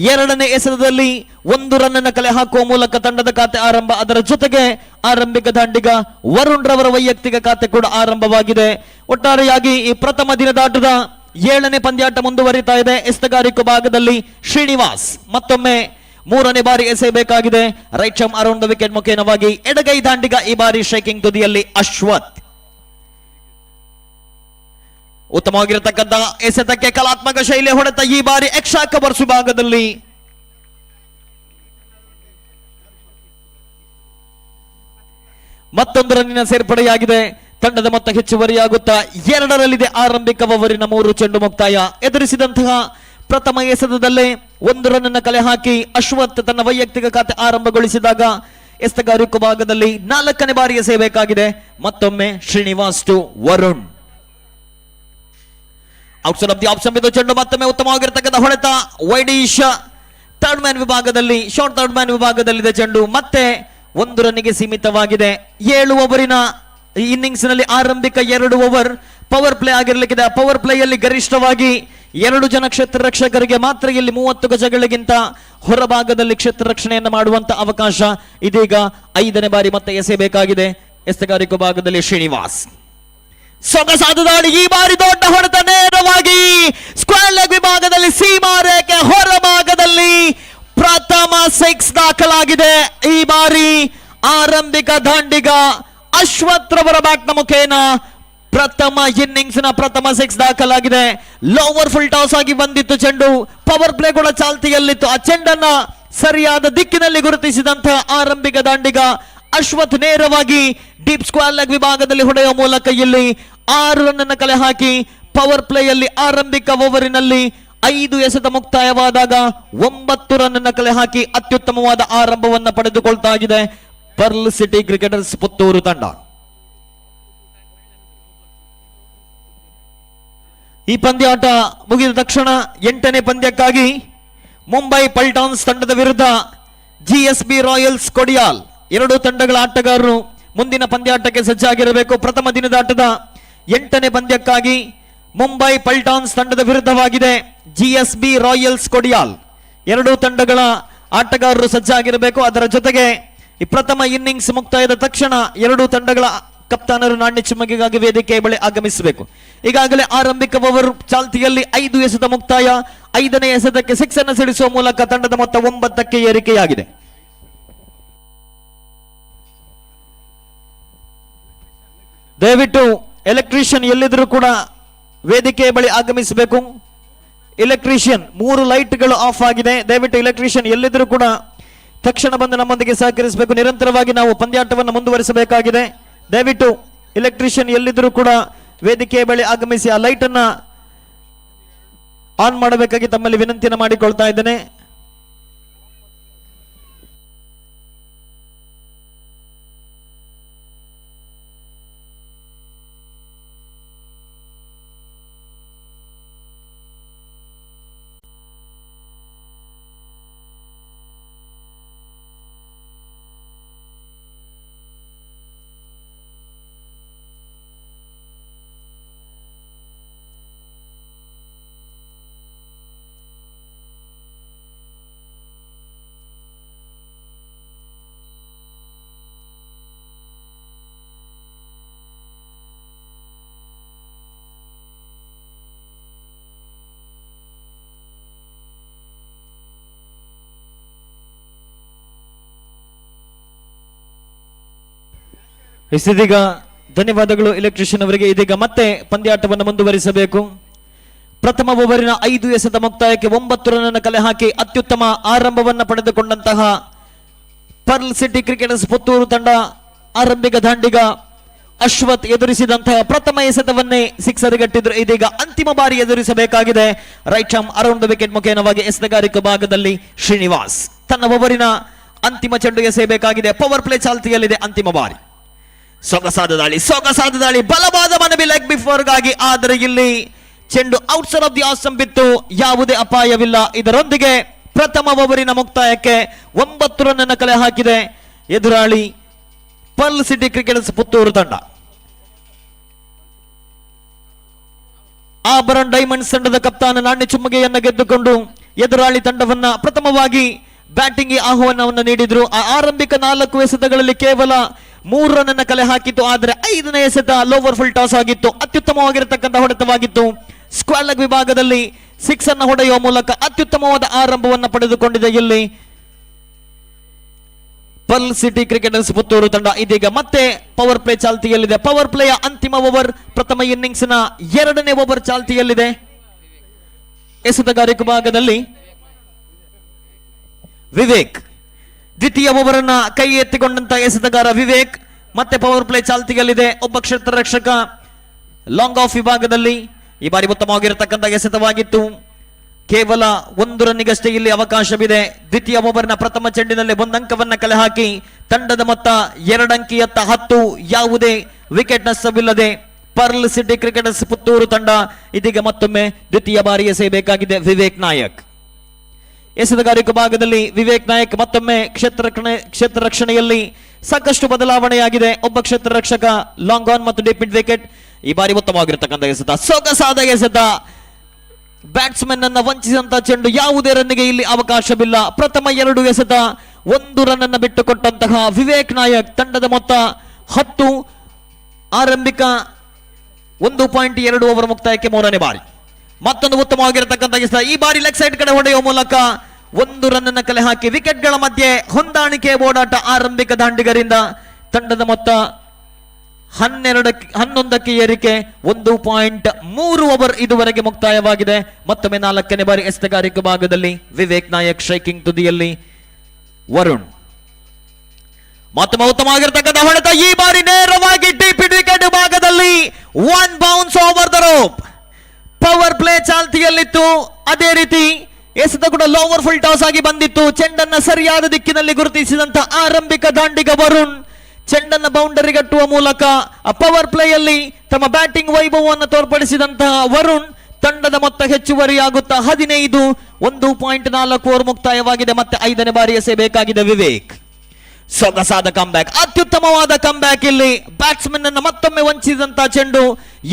2ನೇ ಎಸೆತದಲ್ಲಿ 1 ರನ್ ಅನ್ನು ಕಲೆ ಹಾಕುವ ಮೂಲಕ ತಂಡದ ಖಾತೆ ಆರಂಭ. ಅದರ ಜೊತೆಗೆ ಆರಂಭಿಕ ದಾಂಡಿಗ ವರುಣ್ ರವರ ವೈಯಕ್ತಿಕ ಖಾತೆ ಕೂಡ ಆರಂಭವಾಗಿದೆ. ಒಟ್ಟಾರೆಯಾಗಿ ಈ ಪ್ರಥಮ ದಿನದಾಟದ 7ನೇ ಪಂದ್ಯಾಟ ಮುಂದುವರಿತಾ ಇದೆ. ಎಸೆತಗಾರಿಕೆ ಭಾಗದಲ್ಲಿ ಶ್ರೀನಿವಾಸ್ ಮತ್ತೊಮ್ಮೆ 3ನೇ ಬಾರಿ ಎಸೆಯಬೇಕಾಗಿದೆ. Right arm around the wicket ಮುಖೇನವಾಗಿ ಎಡಗೈ ದಾಂಡಿಗ ಈ ಬಾರಿ ಶೇಕಿಂಗ್ ತುದಿಯಲ್ಲಿ ಅಶ್ವಥ್. ಉತ್ತಮವಾಗಿರತಕ್ಕಂಥ ಎಸೆತಕ್ಕೆ ಕಲಾತ್ಮಕ ಶೈಲಿ ಹೊಡೆತ ಈ ಬಾರಿ ಎಕ್ಸ್ಟ್ರಾ ಕವರ್ಸ್ ವಿಭಾಗದಲ್ಲಿ ಮತ್ತೊಂದು ರನ್ನಿನ ಸೇರ್ಪಡೆಯಾಗಿದೆ. ತಂಡದ ಮೊತ್ತ ಹೆಚ್ಚುವರಿಯಾಗುತ್ತಾ 2ರಲ್ಲಿದೆ. ಆರಂಭಿಕ ಓವರಿನ 3 ಚೆಂಡು ಮುಕ್ತಾಯ. ಎದುರಿಸಿದಂತಹ ಪ್ರಥಮ ಎಸೆತದಲ್ಲೇ 1 ರನ್ ಅನ್ನು ಕಲೆ ಹಾಕಿ ಅಶ್ವಥ್ ತನ್ನ ವೈಯಕ್ತಿಕ ಖಾತೆ ಆರಂಭಗೊಳಿಸಿದಾಗ ಎಸೆತಗಾರಿಕೆ ಭಾಗದಲ್ಲಿ 4ನೇ ಬಾರಿ ಎಸೆಯಬೇಕಾಗಿದೆ. ಮತ್ತೊಮ್ಮೆ Srinivas to Varun. Outside off the off ಸಂಬಿದ್ದು ಚೆಂಡು ಮತ್ತೊಮ್ಮೆ ಉತ್ತಮವಾಗಿರ್ತಕ್ಕಂಥ ಹೊಡೆತ ವೈಡೀಶ್ ಥರ್ಡ್ ಮ್ಯಾನ್ ವಿಭಾಗದಲ್ಲಿ ಶಾರ್ಟ್ ಥರ್ಡ್ ಮ್ಯಾನ್ ವಿಭಾಗದಲ್ಲಿದೆ ಚೆಂಡು. ಮತ್ತೆ 1 ರನ್ನಿಗೆ ಸೀಮಿತವಾಗಿದೆ. 7 ಓವರಿನ ಇನ್ನಿಂಗ್ಸ್ ನಲ್ಲಿ ಆರಂಭಿಕ 2 ಓವರ್ ಪವರ್ ಪ್ಲೇ ಆಗಿರಲಿಕ್ಕಿದೆ. ಪವರ್ ಪ್ಲೇಯಲ್ಲಿ ಗರಿಷ್ಠವಾಗಿ 2 ಜನ ಕ್ಷೇತ್ರ ರಕ್ಷಕರಿಗೆ ಮಾತ್ರ ಇಲ್ಲಿ 30 ಗಜಗಳಿಗಿಂತ ಹೊರಭಾಗದಲ್ಲಿ ಕ್ಷೇತ್ರ ರಕ್ಷಣೆಯನ್ನು ಮಾಡುವಂತ ಅವಕಾಶ. ಇದೀಗ 5ನೇ ಬಾರಿ ಮತ್ತೆ ಎಸೆಯಬೇಕಾಗಿದೆ. ಎಸೆಗಾರಿಕೆ ಭಾಗದಲ್ಲಿ ಶ್ರೀನಿವಾಸ್ ಸೊಗಸಾದ ದಾಳಿ. ಈ ಬಾರಿ ದೊಡ್ಡ ಹೊಡೆತ ನೇರವಾಗಿ ಸ್ಕ್ವೇರ್ ಲೆಗ್ ವಿಭಾಗದಲ್ಲಿ ಸೀಮಾ ರೇಖೆ ಹೊರಭಾಗದಲ್ಲಿ ಪ್ರಥಮ 6 ದಾಖಲಾಗಿದೆ. ಈ ಬಾರಿ ಆರಂಭಿಕ ದಾಂಡಿಗ ಅಶ್ವಥ್ ರವರ ಬ್ಯಾಟ್ನ ಮುಖೇನ ಪ್ರಥಮ ಇನ್ನಿಂಗ್ಸ್ ನ ಪ್ರಥಮ 6 ದಾಖಲಾಗಿದೆ. ಲೋವರ್ ಫುಲ್ ಟಾಸ್ ಆಗಿ ಬಂದಿತ್ತು ಚೆಂಡು. ಪವರ್ ಪ್ಲೇ ಕೂಡ ಚಾಲ್ತಿಯಲ್ಲಿತ್ತು. ಆ ಚೆಂಡನ್ನ ಸರಿಯಾದ ದಿಕ್ಕಿನಲ್ಲಿ ಗುರುತಿಸಿದಂತಹ ಆರಂಭಿಕ ದಾಂಡಿಗ ಅಶ್ವಥ್ ನೇರವಾಗಿ ಡೀಪ್ ಸ್ಕ್ವೇರ್ ಲೆಗ್ ವಿಭಾಗದಲ್ಲಿ ಹೊಡೆಯುವ ಮೂಲಕ ಇಲ್ಲಿ 6 ರನ್ ಅನ್ನು ಕಲೆ ಹಾಕಿ ಪವರ್ ಪ್ಲೇಯಲ್ಲಿ ಆರಂಭಿಕ ಓವರಿನಲ್ಲಿ 5 ಎಸೆತ ಮುಕ್ತಾಯವಾದಾಗ 9 ರನ್ ಅನ್ನು ಕಲೆ ಹಾಕಿ ಅತ್ಯುತ್ತಮವಾದ ಆರಂಭವನ್ನು ಪಡೆದುಕೊಳ್ತಾ ಇದೆ ಪರ್ಲ್ ಸಿಟಿ ಕ್ರಿಕೆಟರ್ಸ್ ಪುತ್ತೂರು ತಂಡ. ಈ ಪಂದ್ಯಾಟ ಮುಗಿದ ತಕ್ಷಣ 8ನೇ ಪಂದ್ಯಕ್ಕಾಗಿ ಮುಂಬೈ ಪಲ್ಟಾನ್ಸ್ ತಂಡದ ವಿರುದ್ಧ GSB ರಾಯಲ್ಸ್ ಕೊಡಿಯಾಲ್ 2 ತಂಡಗಳ ಆಟಗಾರರು ಮುಂದಿನ ಪಂದ್ಯಾಟಕ್ಕೆ ಸಜ್ಜಾಗಿರಬೇಕು. ಪ್ರಥಮ ದಿನದಾಟದ 8ನೇ ಪಂದ್ಯಕ್ಕಾಗಿ ಮುಂಬೈ ಪಲ್ಟಾನ್ಸ್ ತಂಡದ ವಿರುದ್ಧವಾಗಿದೆ GSB ರಾಯಲ್ಸ್ ಕೊಡಿಯಾಲ್. 2 ತಂಡಗಳ ಆಟಗಾರರು ಸಜ್ಜಾಗಿರಬೇಕು. ಅದರ ಜೊತೆಗೆ ಈ ಪ್ರಥಮ ಇನ್ನಿಂಗ್ಸ್ ಮುಕ್ತಾಯದ ತಕ್ಷಣ ಎರಡೂ ತಂಡಗಳ ಕಪ್ತಾನರು ನಾಣ್ಯ ಚಿಮ್ಮುಗೆಗಾಗಿ ವೇದಿಕೆ ಬಳಿ ಆಗಮಿಸಬೇಕು. ಈಗಾಗಲೇ ಆರಂಭಿಕ ಓವರ್ ಚಾಲ್ತಿಯಲ್ಲಿ 5 ಎಸೆತ ಮುಕ್ತಾಯ. 5ನೇ ಎಸೆತಕ್ಕೆ 6 ಅನ್ನು ಸಿಡಿಸುವ ಮೂಲಕ ತಂಡದ ಮೊತ್ತ 9ಕ್ಕೆ ಏರಿಕೆಯಾಗಿದೆ. ದಯವಿಟ್ಟು ಎಲೆಕ್ಟ್ರಿಷಿಯನ್ ಎಲ್ಲಿದ್ರೂ ಕೂಡ ವೇದಿಕೆಯ ಬಳಿ ಆಗಮಿಸಬೇಕು. ಎಲೆಕ್ಟ್ರಿಷಿಯನ್ 3 ಲೈಟ್ಗಳು ಆಫ್ ಆಗಿದೆ. ದಯವಿಟ್ಟು ಎಲೆಕ್ಟ್ರಿಷಿಯನ್ ಎಲ್ಲಿದ್ರೂ ಕೂಡ ತಕ್ಷಣ ಬಂದು ನಮ್ಮೊಂದಿಗೆ ಸಹಕರಿಸಬೇಕು. ನಿರಂತರವಾಗಿ ನಾವು ಪಂದ್ಯಾಟವನ್ನು ಮುಂದುವರಿಸಬೇಕಾಗಿದೆ. ದಯವಿಟ್ಟು ಎಲೆಕ್ಟ್ರಿಷಿಯನ್ ಎಲ್ಲಿದ್ರೂ ಕೂಡ ವೇದಿಕೆಯ ಬಳಿ ಆಗಮಿಸಿ ಆ ಲೈಟ್ ಅನ್ನ ಆನ್ ಮಾಡಬೇಕಾಗಿ ತಮ್ಮಲ್ಲಿ ವಿನಂತಿಯನ್ನು ಮಾಡಿಕೊಳ್ತಾ ಇದ್ದೇನೆ. ಇದೀಗ ಧನ್ಯವಾದಗಳು ಎಲೆಕ್ಟ್ರಿಷಿಯನ್ ಅವರಿಗೆ. ಇದೀಗ ಮತ್ತೆ ಪಂದ್ಯಾಟವನ್ನು ಮುಂದುವರಿಸಬೇಕು. ಪ್ರಥಮ ಓವರಿನ 5 ಎಸೆತ ಮುಕ್ತಾಯಕ್ಕೆ 9 ರನ್ ಕಲೆ ಹಾಕಿ ಅತ್ಯುತ್ತಮ ಆರಂಭವನ್ನು ಪಡೆದುಕೊಂಡಂತಹ ಪರ್ಲ್ ಸಿಟಿ ಕ್ರಿಕೆಟರ್ಸ್ ಪುತ್ತೂರು ತಂಡ ಆರಂಭಿಕ ದಾಂಡಿಗ ಅಶ್ವಥ್ ಎದುರಿಸಿದಂತಹ ಪ್ರಥಮ ಎಸೆತವನ್ನೇ ಸಿಕ್ಸರ್ ಗಟ್ಟಿದ್ರು. ಇದೀಗ ಅಂತಿಮ ಬಾರಿ ಎದುರಿಸಬೇಕಾಗಿದೆ. Right arm around the wicket ಮುಖೇನವಾಗಿ ಎಸೆತಗಾರಿಕೆ ಭಾಗದಲ್ಲಿ ಶ್ರೀನಿವಾಸ್ ತನ್ನ ಓವರಿನ ಅಂತಿಮ ಚೆಂಡು ಎಸೆಯಬೇಕಾಗಿದೆ. ಪವರ್ ಪ್ಲೇ ಚಾಲ್ತಿಯಲ್ಲಿದೆ. ಅಂತಿಮ ಬಾರಿ ಸೊಗಸಾದ ದಾಳಿ ಬಲವಾದ ಮನವಿ ಲೆಗ್ ಬಿಫೋರ್ಗಾಗಿ. ಆದರೆ ಇಲ್ಲಿ ಚೆಂಡು ಔಟ್ಸೈಡ್ ಆಫ್ ದಿ ಆಸಂ ಬಿತ್ತು. ಯಾವುದೇ ಅಪಾಯವಿಲ್ಲ. ಇದರೊಂದಿಗೆ ಪ್ರಥಮ ಓವರಿನ ಮುಕ್ತಾಯಕ್ಕೆ 9 ರನ್ ಕಲೆ ಹಾಕಿದೆ ಎದುರಾಳಿ ಪರ್ಲ್ ಸಿಟಿ ಕ್ರಿಕೆಟರ್ಸ್ ಪುತ್ತೂರು ತಂಡ. ಆಭರಣ ಡೈಮಂಡ್ಸ್ ತಂಡದ ಕಪ್ತಾನ ನಾಣ್ಯ ಚುಮ್ಮಗೆಯನ್ನು ಗೆದ್ದುಕೊಂಡು ಎದುರಾಳಿ ತಂಡವನ್ನ ಪ್ರಥಮವಾಗಿ ಬ್ಯಾಟಿಂಗ್ ಆಹ್ವಾನವನ್ನು ನೀಡಿದ್ರು. ಆ ಆರಂಭಿಕ 4 ಎಸೆತಗಳಲ್ಲಿ ಕೇವಲ 3 ರನ್ ಕಲೆ ಹಾಕಿತ್ತು. ಆದರೆ 5ನೇ ಎಸೆತ ಲೋವರ್ ಫುಲ್ ಟಾಸ್ ಆಗಿತ್ತು. ಅತ್ಯುತ್ತಮವಾಗಿರತಕ್ಕಂಥ ಹೊಡೆತವಾಗಿತ್ತು. ಸ್ಕ್ವೇರ್ ಲೆಗ್ ವಿಭಾಗದಲ್ಲಿ 6 ಅನ್ನು ಹೊಡೆಯುವ ಮೂಲಕ ಅತ್ಯುತ್ತಮವಾದ ಆರಂಭವನ್ನು ಪಡೆದುಕೊಂಡಿದೆ ಇಲ್ಲಿ ಪರ್ಲ್ ಸಿಟಿ ಕ್ರಿಕೆಟರ್ಸ್ ಪುತ್ತೂರು ತಂಡ. ಇದೀಗ ಮತ್ತೆ ಪವರ್ ಪ್ಲೇ ಚಾಲ್ತಿಯಲ್ಲಿದೆ. ಪವರ್ ಪ್ಲೇಯ ಅಂತಿಮ ಓವರ್ ಪ್ರಥಮ ಇನ್ನಿಂಗ್ಸ್ ನ 2ನೇ ಓವರ್ ಚಾಲ್ತಿಯಲ್ಲಿದೆ. ಎಸೆತಗಾರಿಕೆ ಭಾಗದಲ್ಲಿ ವಿವೇಕ್ ದ್ವಿತೀಯ ಓವರ್ ಅನ್ನ ಕೈ ಎತ್ತಿಕೊಂಡಂತ ಎಸೆತಗಾರ ವಿವೇಕ್ ಮತ್ತೆ ಪವರ್ ಪ್ಲೇ ಚಾಲ್ತಿಯಲ್ಲಿದೆ. ಒಬ್ಬ ಕ್ಷೇತ್ರ ರಕ್ಷಕ ಲಾಂಗ್ ಆಫ್ ವಿಭಾಗದಲ್ಲಿ ಈ ಬಾರಿ ಉತ್ತಮವಾಗಿರತಕ್ಕಂಥ ಎಸೆತವಾಗಿತ್ತು. ಕೇವಲ 1 ರನ್ನಿಗಷ್ಟೇ ಇಲ್ಲಿ ಅವಕಾಶವಿದೆ. ದ್ವಿತೀಯ ಓವರ್ನ ಪ್ರಥಮ ಚೆಂಡಿನಲ್ಲಿ 1 ಅಂಕವನ್ನ ಕಲೆ ಹಾಕಿ ತಂಡದ ಮೊತ್ತ 2 ಅಂಕಿಯತ್ತ 10. ಯಾವುದೇ ವಿಕೆಟ್ ನಷ್ಟವಿಲ್ಲದೆ ಪರ್ಲ್ ಸಿಟಿ ಕ್ರಿಕೆಟರ್ಸ್ ಪುತ್ತೂರು ತಂಡ ಇದೀಗ ಮತ್ತೊಮ್ಮೆ ದ್ವಿತೀಯ ಬಾರಿ ಎಸೆಯಬೇಕಾಗಿದೆ. ವಿವೇಕ್ ನಾಯಕ್ ಎಸೆತಗಾರಿಕೆ ಭಾಗದಲ್ಲಿ ವಿವೇಕ್ ನಾಯಕ್ ಮತ್ತೊಮ್ಮೆ ಕ್ಷೇತ್ರ ರಕ್ಷಣೆಯಲ್ಲಿ ಸಾಕಷ್ಟು ಬದಲಾವಣೆಯಾಗಿದೆ. ಒಬ್ಬ ಕ್ಷೇತ್ರ ರಕ್ಷಕ ಲಾಂಗ್ ಆನ್ ಮತ್ತು ಡೀಪ್ ಮಿಡ್ ವಿಕೆಟ್. ಈ ಬಾರಿ ಉತ್ತಮವಾಗಿರತಕ್ಕಂಥ ಎಸೆತ, ಸೊಗಸಾದ ಎಸೆತ. ಬ್ಯಾಟ್ಸ್ಮನ್ ಅನ್ನ ವಂಚಿಸಿದಂತಹ ಚೆಂಡು. ಯಾವುದೇ ರನ್ನಿಗೆ ಇಲ್ಲಿ ಅವಕಾಶವಿಲ್ಲ. ಪ್ರಥಮ 2 ಎಸೆತ 1 ರನ್ ಅನ್ನು ಬಿಟ್ಟುಕೊಟ್ಟಂತಹ ವಿವೇಕ್ ನಾಯಕ್ ತಂಡದ ಮೊತ್ತ 10. ಆರಂಭಿಕ 1.2 ಓವರ್ ಮುಕ್ತಾಯಕ್ಕೆ 3ನೇ ಬಾರಿ ಮತ್ತೊಂದು ಉತ್ತಮವಾಗಿರತಕ್ಕಂಥ ಎಸೆತ. ಈ ಬಾರಿ ಲೆಗ್ ಸೈಡ್ ಕಡೆ ಹೊಡೆಯುವ ಮೂಲಕ 1 ರನ್ ಅನ್ನು ಕಲೆ ಹಾಕಿ ವಿಕೆಟ್ಗಳ ಮಧ್ಯೆ ಹೊಂದಾಣಿಕೆ ಓಡಾಟ ಆರಂಭಿಕ ದಾಂಡಿಗರಿಂದ ತಂಡದ ಮೊತ್ತ 11ಕ್ಕೆ ಏರಿಕೆ. 1.3 ಓವರ್ ಇದುವರೆಗೆ ಮುಕ್ತಾಯವಾಗಿದೆ. ಮತ್ತೊಮ್ಮೆ 4ನೇ ಬಾರಿ ಎಸೆತಗಾರಿಕೆ ಭಾಗದಲ್ಲಿ ವಿವೇಕ್ ನಾಯಕ್ ಸ್ಟ್ರೈಕಿಂಗ್ ತುದಿಯಲ್ಲಿ ವರುಣ್ ಮತ್ತೊಮ್ಮೆ ಉತ್ತಮವಾಗಿರತಕ್ಕಂಥ ಹೊಡೆತ. ಈ ಬಾರಿ ನೇರವಾಗಿ ಡೀಪ್ ವಿಕೆಟ್ ಭಾಗದಲ್ಲಿ 1 bounce over the rope. Power play ಚಾಲ್ತಿಯಲ್ಲಿತ್ತು. ಅದೇ ರೀತಿ ಎಸೆತ ಕೂಡ ಲೋವರ್ ಫುಲ್ ಟಾಸ್ ಆಗಿ ಬಂದಿತ್ತು. ಚೆಂಡನ್ನ ಸರಿಯಾದ ದಿಕ್ಕಿನಲ್ಲಿ ಗುರುತಿಸಿದಂತ ಆರಂಭಿಕ ದಾಂಡಿಗ ವರುಣ್ ಚೆಂಡನ್ನ ಬೌಂಡರಿ ಗಟ್ಟುವ ಮೂಲಕ ಪವರ್ ಪ್ಲೇಯಲ್ಲಿ ತಮ್ಮ ಬ್ಯಾಟಿಂಗ್ ವೈಭವವನ್ನು ತೋರ್ಪಡಿಸಿದಂತಹ ವರುಣ್ ತಂಡದ ಮೊತ್ತ ಹೆಚ್ಚುವರಿಯಾಗುತ್ತಾ 15. 1.4 ಓವರ್ ಮುಕ್ತಾಯವಾಗಿದೆ. ಮತ್ತೆ 5ನೇ ಬಾರಿ ಎಸೆಯಬೇಕಾಗಿದೆ ವಿವೇಕ್. ಸೊಗಸಾದ ಕಂಬ್ಯಾಕ್, ಅತ್ಯುತ್ತಮವಾದ ಕಂಬ್ಯಾಕ್. ಇಲ್ಲಿ ಬ್ಯಾಟ್ಸ್ಮನ್ ಅನ್ನು ಮತ್ತೊಮ್ಮೆ ವಂಚಿಸಿದಂತ ಚೆಂಡು,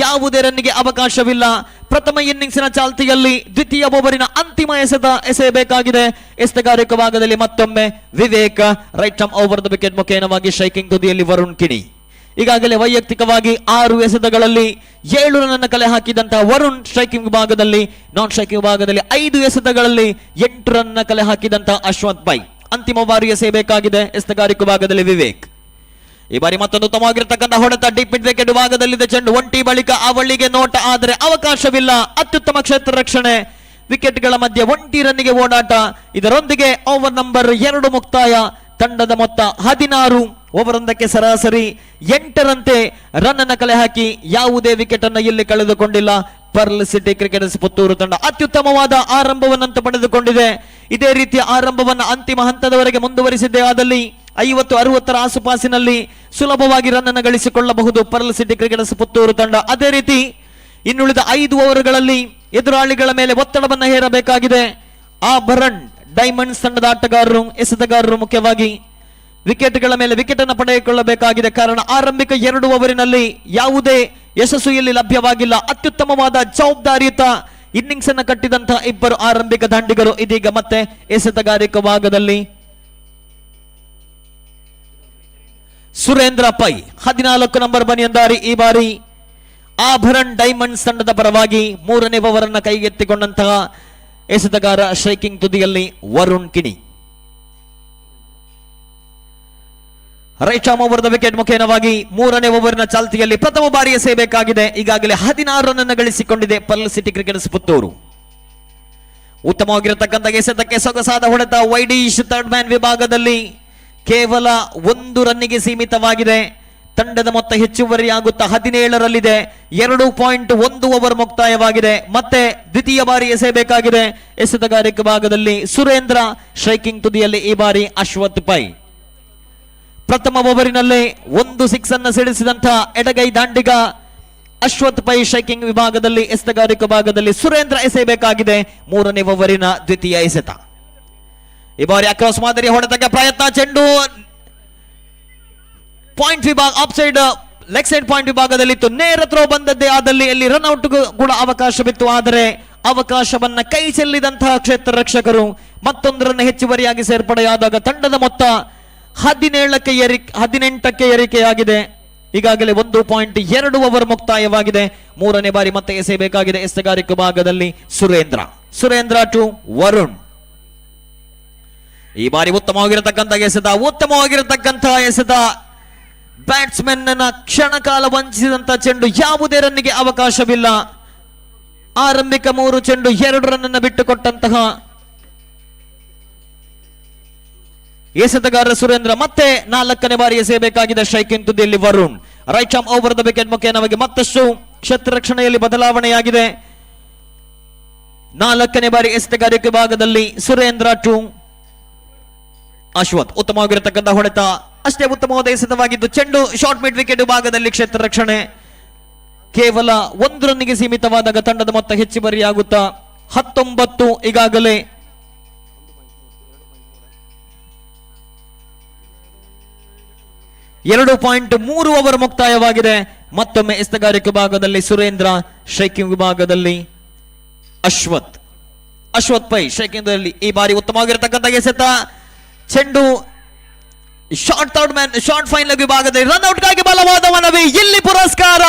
ಯಾವುದೇ ರನ್ನಿಗೆ ಅವಕಾಶವಿಲ್ಲ. ಪ್ರಥಮ ಇನ್ನಿಂಗ್ಸಿನ ಚಾಲ್ತಿಯಲ್ಲಿ ದ್ವಿತೀಯ ಓವರಿನ ಅಂತಿಮ ಎಸೆಯಬೇಕಾಗಿದೆ. ಎಸೆತಗಾರಿಕ ಭಾಗದಲ್ಲಿ ಮತ್ತೊಮ್ಮೆ Vivek, right arm over the wicket ಮುಖೇನವಾಗಿ striking ತುದಿಯಲ್ಲಿ ವರುಣ್ ಕಿಣಿ. ಈಗಾಗಲೇ ವೈಯಕ್ತಿಕವಾಗಿ 6 ಎಸೆತಗಳಲ್ಲಿ 7 ರನ್ ಕಲೆ ಹಾಕಿದಂತಹ ವರುಣ್, ಸ್ಟ್ರೈಕಿಂಗ್ ವಿಭಾಗದಲ್ಲಿ ನಾನ್ ಸ್ಟ್ರೈಕಿಂಗ್ ವಿಭಾಗದಲ್ಲಿ 5 ಎಸೆತಗಳಲ್ಲಿ 8 ರನ್ ಕಲೆ ಹಾಕಿದಂತಹ ಅಶ್ವಥ್ ಪೈ. ಅಂತಿಮ ಬಾರಿ ಎಸೆಯಬೇಕಾಗಿದೆ ಎಸೆತಗಾರಿಕೆ ಭಾಗದಲ್ಲಿ ವಿವೇಕ್. ಈ ಬಾರಿ ಮತ್ತೊಂದು ಉತ್ತಮವಾಗಿರತಕ್ಕಂಥ ಹೊಡೆತ ಡೀಪ್ ಮಿಡ್ ವಿಕೆಟ್ ಭಾಗದಲ್ಲಿದೆ. ಚೆಂಡು ಒಂಟಿ ಬಳಿಕ ಅವಳಿಗೆ ನೋಟ, ಆದರೆ ಅವಕಾಶವಿಲ್ಲ. ಅತ್ಯುತ್ತಮ ಕ್ಷೇತ್ರ ರಕ್ಷಣೆ, ವಿಕೆಟ್ಗಳ ಮಧ್ಯೆ ಒಂಟಿ ರನ್ನಿಗೆ ಓಡಾಟ. ಇದರೊಂದಿಗೆ ಓವರ್ ನಂಬರ್ 2 ಮುಕ್ತಾಯ. ತಂಡದ ಮೊತ್ತ 16, ಓವರೊಂದಕ್ಕೆ ಸರಾಸರಿ 8ರಂತೆ ರನ್ ಅನ್ನು ಕಲೆ ಹಾಕಿ ಯಾವುದೇ ವಿಕೆಟ್ ಅನ್ನು ಇಲ್ಲಿ ಕಳೆದುಕೊಂಡಿಲ್ಲ. ಪರ್ಲ್ ಸಿಟಿ ಕ್ರಿಕೆಟರ್ಸ್ ಪುತ್ತೂರು ತಂಡ ಅತ್ಯುತ್ತಮವಾದ ಆರಂಭವನ್ನಂತೂ ಪಡೆದುಕೊಂಡಿದೆ. ಇದೇ ರೀತಿಯ ಆರಂಭವನ್ನು ಅಂತಿಮ ಹಂತದವರೆಗೆ ಮುಂದುವರಿಸಿದ್ದೇ ಆದಲ್ಲಿ 50-60ರ ಆಸುಪಾಸಿನಲ್ಲಿ ಸುಲಭವಾಗಿ ರನ್ ಅನ್ನು ಗಳಿಸಿಕೊಳ್ಳಬಹುದು ಪರ್ಲ್ ಸಿಟಿ ಕ್ರಿಕೆಟರ್ಸ್ ಪುತ್ತೂರು ತಂಡ. ಅದೇ ರೀತಿ ಇನ್ನುಳಿದ 5 ಓವರ್ಗಳಲ್ಲಿ ಎದುರಾಳಿಗಳ ಮೇಲೆ ಒತ್ತಡವನ್ನು ಹೇರಬೇಕಾಗಿದೆ. ಆಭರಣ್ ಡೈಮಂಡ್ಸ್ ತಂಡದ ಆಟಗಾರರು, ಎಸೆತಗಾರರು ಮುಖ್ಯವಾಗಿ ವಿಕೆಟ್ಗಳ ಮೇಲೆ ವಿಕೆಟ್ ಅನ್ನು ಪಡೆದುಕೊಳ್ಳಬೇಕಾಗಿದೆ. ಕಾರಣ ಆರಂಭಿಕ 2 ಓವರಿನಲ್ಲಿ ಯಾವುದೇ ಯಶಸ್ಸು ಇಲ್ಲಿ ಲಭ್ಯವಾಗಿಲ್ಲ. ಅತ್ಯುತ್ತಮವಾದ ಜವಾಬ್ದಾರಿಯುತ ಇನ್ನಿಂಗ್ಸ್ ಅನ್ನು ಕಟ್ಟಿದಂತಹ 2 ಆರಂಭಿಕ ದಾಂಡಿಗರು ಇದೀಗ ಮತ್ತೆ ಎಸೆತಗಾರಿಕೆ ಭಾಗದಲ್ಲಿ. ಸುರೇಂದ್ರ ಪೈ 14 ನಂಬರ್ ಬನಿಯಂದಾರಿ ಈ ಬಾರಿ ಆಭರಣ್ ಡೈಮಂಡ್ಸ್ ತಂಡದ ಪರವಾಗಿ 3ನೇ ಓವರ್ ಅನ್ನು ಕೈಗೆತ್ತಿಕೊಂಡಂತಹ ಎಸೆತಗಾರ ಸ್ಟ್ರೈಕಿಂಗ್ ತುದಿಯಲ್ಲಿ Varun Kini. Right arm over the wicket ಮುಖೇನವಾಗಿ 3ನೇ ಓವರಿನ ಚಾಲ್ತಿಯಲ್ಲಿ ಪ್ರಥಮ ಬಾರಿ ಎಸೆಯಬೇಕಾಗಿದೆ. ಈಗಾಗಲೇ 16 ರನ್ ಅನ್ನು ಗಳಿಸಿಕೊಂಡಿದೆ ಪರ್ಲ್ ಸಿಟಿ ಕ್ರಿಕೆಟರ್ಸ್ ಪುತ್ತೂರು. ಉತ್ತಮವಾಗಿರತಕ್ಕಂಥ ಎಸೆತಕ್ಕೆ ಸೊಗಸಾದ ಹೊಡೆತ ವೈಡೀಶ್ ಥರ್ಡ್ ಮ್ಯಾನ್ ವಿಭಾಗದಲ್ಲಿ ಕೇವಲ 1 ರನ್ನಿಗೆ ಸೀಮಿತವಾಗಿದೆ. ತಂಡದ ಮೊತ್ತ ಹೆಚ್ಚುವರಿಯಾಗುತ್ತಾ 17ರಲ್ಲಿದೆ. 2.1 ಓವರ್ ಮುಕ್ತಾಯವಾಗಿದೆ. ಮತ್ತೆ ದ್ವಿತೀಯ ಬಾರಿ ಎಸೆಯಬೇಕಾಗಿದೆ ಎಸೆತಗಾರಿಕೆ ಭಾಗದಲ್ಲಿ ಸುರೇಂದ್ರ, ಸ್ಟ್ರೈಕಿಂಗ್ ತುದಿಯಲ್ಲಿ ಈ ಬಾರಿ ಅಶ್ವಥ್ ಪೈ. ಪ್ರಥಮ ಓವರಿನಲ್ಲೇ 1 ಸಿಕ್ಸ್ ಅನ್ನು ಸಿಡಿಸಿದಂತಹ ಎಡಗೈ ದಾಂಡಿಗ ಅಶ್ವಥ್ ಪೈ ಸ್ಟ್ರೈಕಿಂಗ್ ವಿಭಾಗದಲ್ಲಿ, ಎಸೆತಗಾರಿಕೆ ಭಾಗದಲ್ಲಿ ಸುರೇಂದ್ರ ಎಸೆಯಬೇಕಾಗಿದೆ 3ನೇ ಓವರಿನ ದ್ವಿತೀಯ ಎಸೆತ. ಈ ಬಾರಿ ಅಕ್ರಾಸ್ ಮಾದರಿಯ ಹೊಡೆತಕ್ಕೆ ಪ್ರಯತ್ನ. ಚೆಂಡು ಪಾಯಿಂಟ್ ವಿಭಾಗ, off side leg side point ವಿಭಾಗದಲ್ಲಿತ್ತು. ನೇರ ಥ್ರೋ ಬಂದದ್ದೇ ಆದಲ್ಲಿ ಅಲ್ಲಿ ರನ್ ಔಟ್ ಕೂಡ ಅವಕಾಶವಿತ್ತು. ಆದರೆ ಅವಕಾಶವನ್ನ ಕೈ ಚೆಲ್ಲಿದಂತಹ ಕ್ಷೇತ್ರ ರಕ್ಷಕರು ಮತ್ತೊಂದರನ್ನು ಹೆಚ್ಚುವರಿಯಾಗಿ ಸೇರ್ಪಡೆಯಾದಾಗ ತಂಡದ ಮೊತ್ತ 18ಕ್ಕೆ ಏರಿಕೆಯಾಗಿದೆ. ಈಗಾಗಲೇ 1.2 ಓವರ್ ಮುಕ್ತಾಯವಾಗಿದೆ. 3ನೇ ಬಾರಿ ಮತ್ತೆ ಎಸೆಯಬೇಕಾಗಿದೆ ಎಸೆತಗಾರಿಕೆ ಭಾಗದಲ್ಲಿ ಸುರೇಂದ್ರ ಟು ವರುಣ್. ಈ ಬಾರಿ ಉತ್ತಮವಾಗಿರತಕ್ಕಂಥ ಎಸೆತ ಬ್ಯಾಟ್ಸ್ಮನ್ ಅನ್ನ ಕ್ಷಣಕಾಲ ವಂಚಿಸಿದಂತ ಚೆಂಡು, ಯಾವುದೇ ರನ್ನಿಗೆ ಅವಕಾಶವಿಲ್ಲ. ಆರಂಭಿಕ 3 ಚೆಂಡು 2 ರನ್ ಅನ್ನು ಬಿಟ್ಟುಕೊಟ್ಟಂತಹ ಎಸೆತಗಾರ ಸುರೇಂದ್ರ ಮತ್ತೆ 4ನೇ ಬಾರಿ ಎಸೆಯಬೇಕಾಗಿದೆ ಸ್ಟ್ರೈಕಿಂಗ್ ತುದಿಯಲ್ಲಿ Varun. Right arm over the wicket ಮುಖೇನವಾಗಿ ಮತ್ತಷ್ಟು ಕ್ಷೇತ್ರ ರಕ್ಷಣೆಯಲ್ಲಿ ಬದಲಾವಣೆಯಾಗಿದೆ. 4ನೇ ಬಾರಿ ಎಸೆತಗಾರಿಕೆ ಭಾಗದಲ್ಲಿ ಸುರೇಂದ್ರ ಟು ಅಶ್ವಥ್. ಉತ್ತಮವಾಗಿರತಕ್ಕಂಥ ಹೊಡೆತ, ಅಷ್ಟೇ ಉತ್ತಮವಾದ ಎಸೆತವಾಗಿದ್ದು ಚೆಂಡು ಶಾರ್ಟ್ ಮಿಡ್ ವಿಕೆಟ್ ಭಾಗದಲ್ಲಿ ಕ್ಷೇತ್ರ ರಕ್ಷಣೆ. ಕೇವಲ 1 ರನ್ನಿಗೆ ಸೀಮಿತವಾದಾಗ ತಂಡದ ಮೊತ್ತ ಹೆಚ್ಚುವರಿಯಾಗುತ್ತಾ 19. ಈಗಾಗಲೇ 2.3 ಓವರ್ ಮುಕ್ತಾಯವಾಗಿದೆ. ಮತ್ತೊಮ್ಮೆ ಎಸೆತಗಾರಿಕೆ ಭಾಗದಲ್ಲಿ ಸುರೇಂದ್ರ, ಸ್ಟ್ರೈಕಿಂಗ್ ವಿಭಾಗದಲ್ಲಿ ಅಶ್ವಥ್ ಪೈ ಸ್ಟ್ರೈಕಿಂಗ್ ಈ ಬಾರಿ ಉತ್ತಮವಾಗಿರತಕ್ಕಂಥ ಎಸೆತ. ಚೆಂಡು ಶಾರ್ಟ್ ಫೈನ್ ಲೆಗ್ ವಿಭಾಗದಲ್ಲಿ ರನ್ ಔಟ್ ಗಾಗಿ ಬಲವಾದ ಮನವಿ. ಇಲ್ಲಿ ಪುರಸ್ಕಾರ.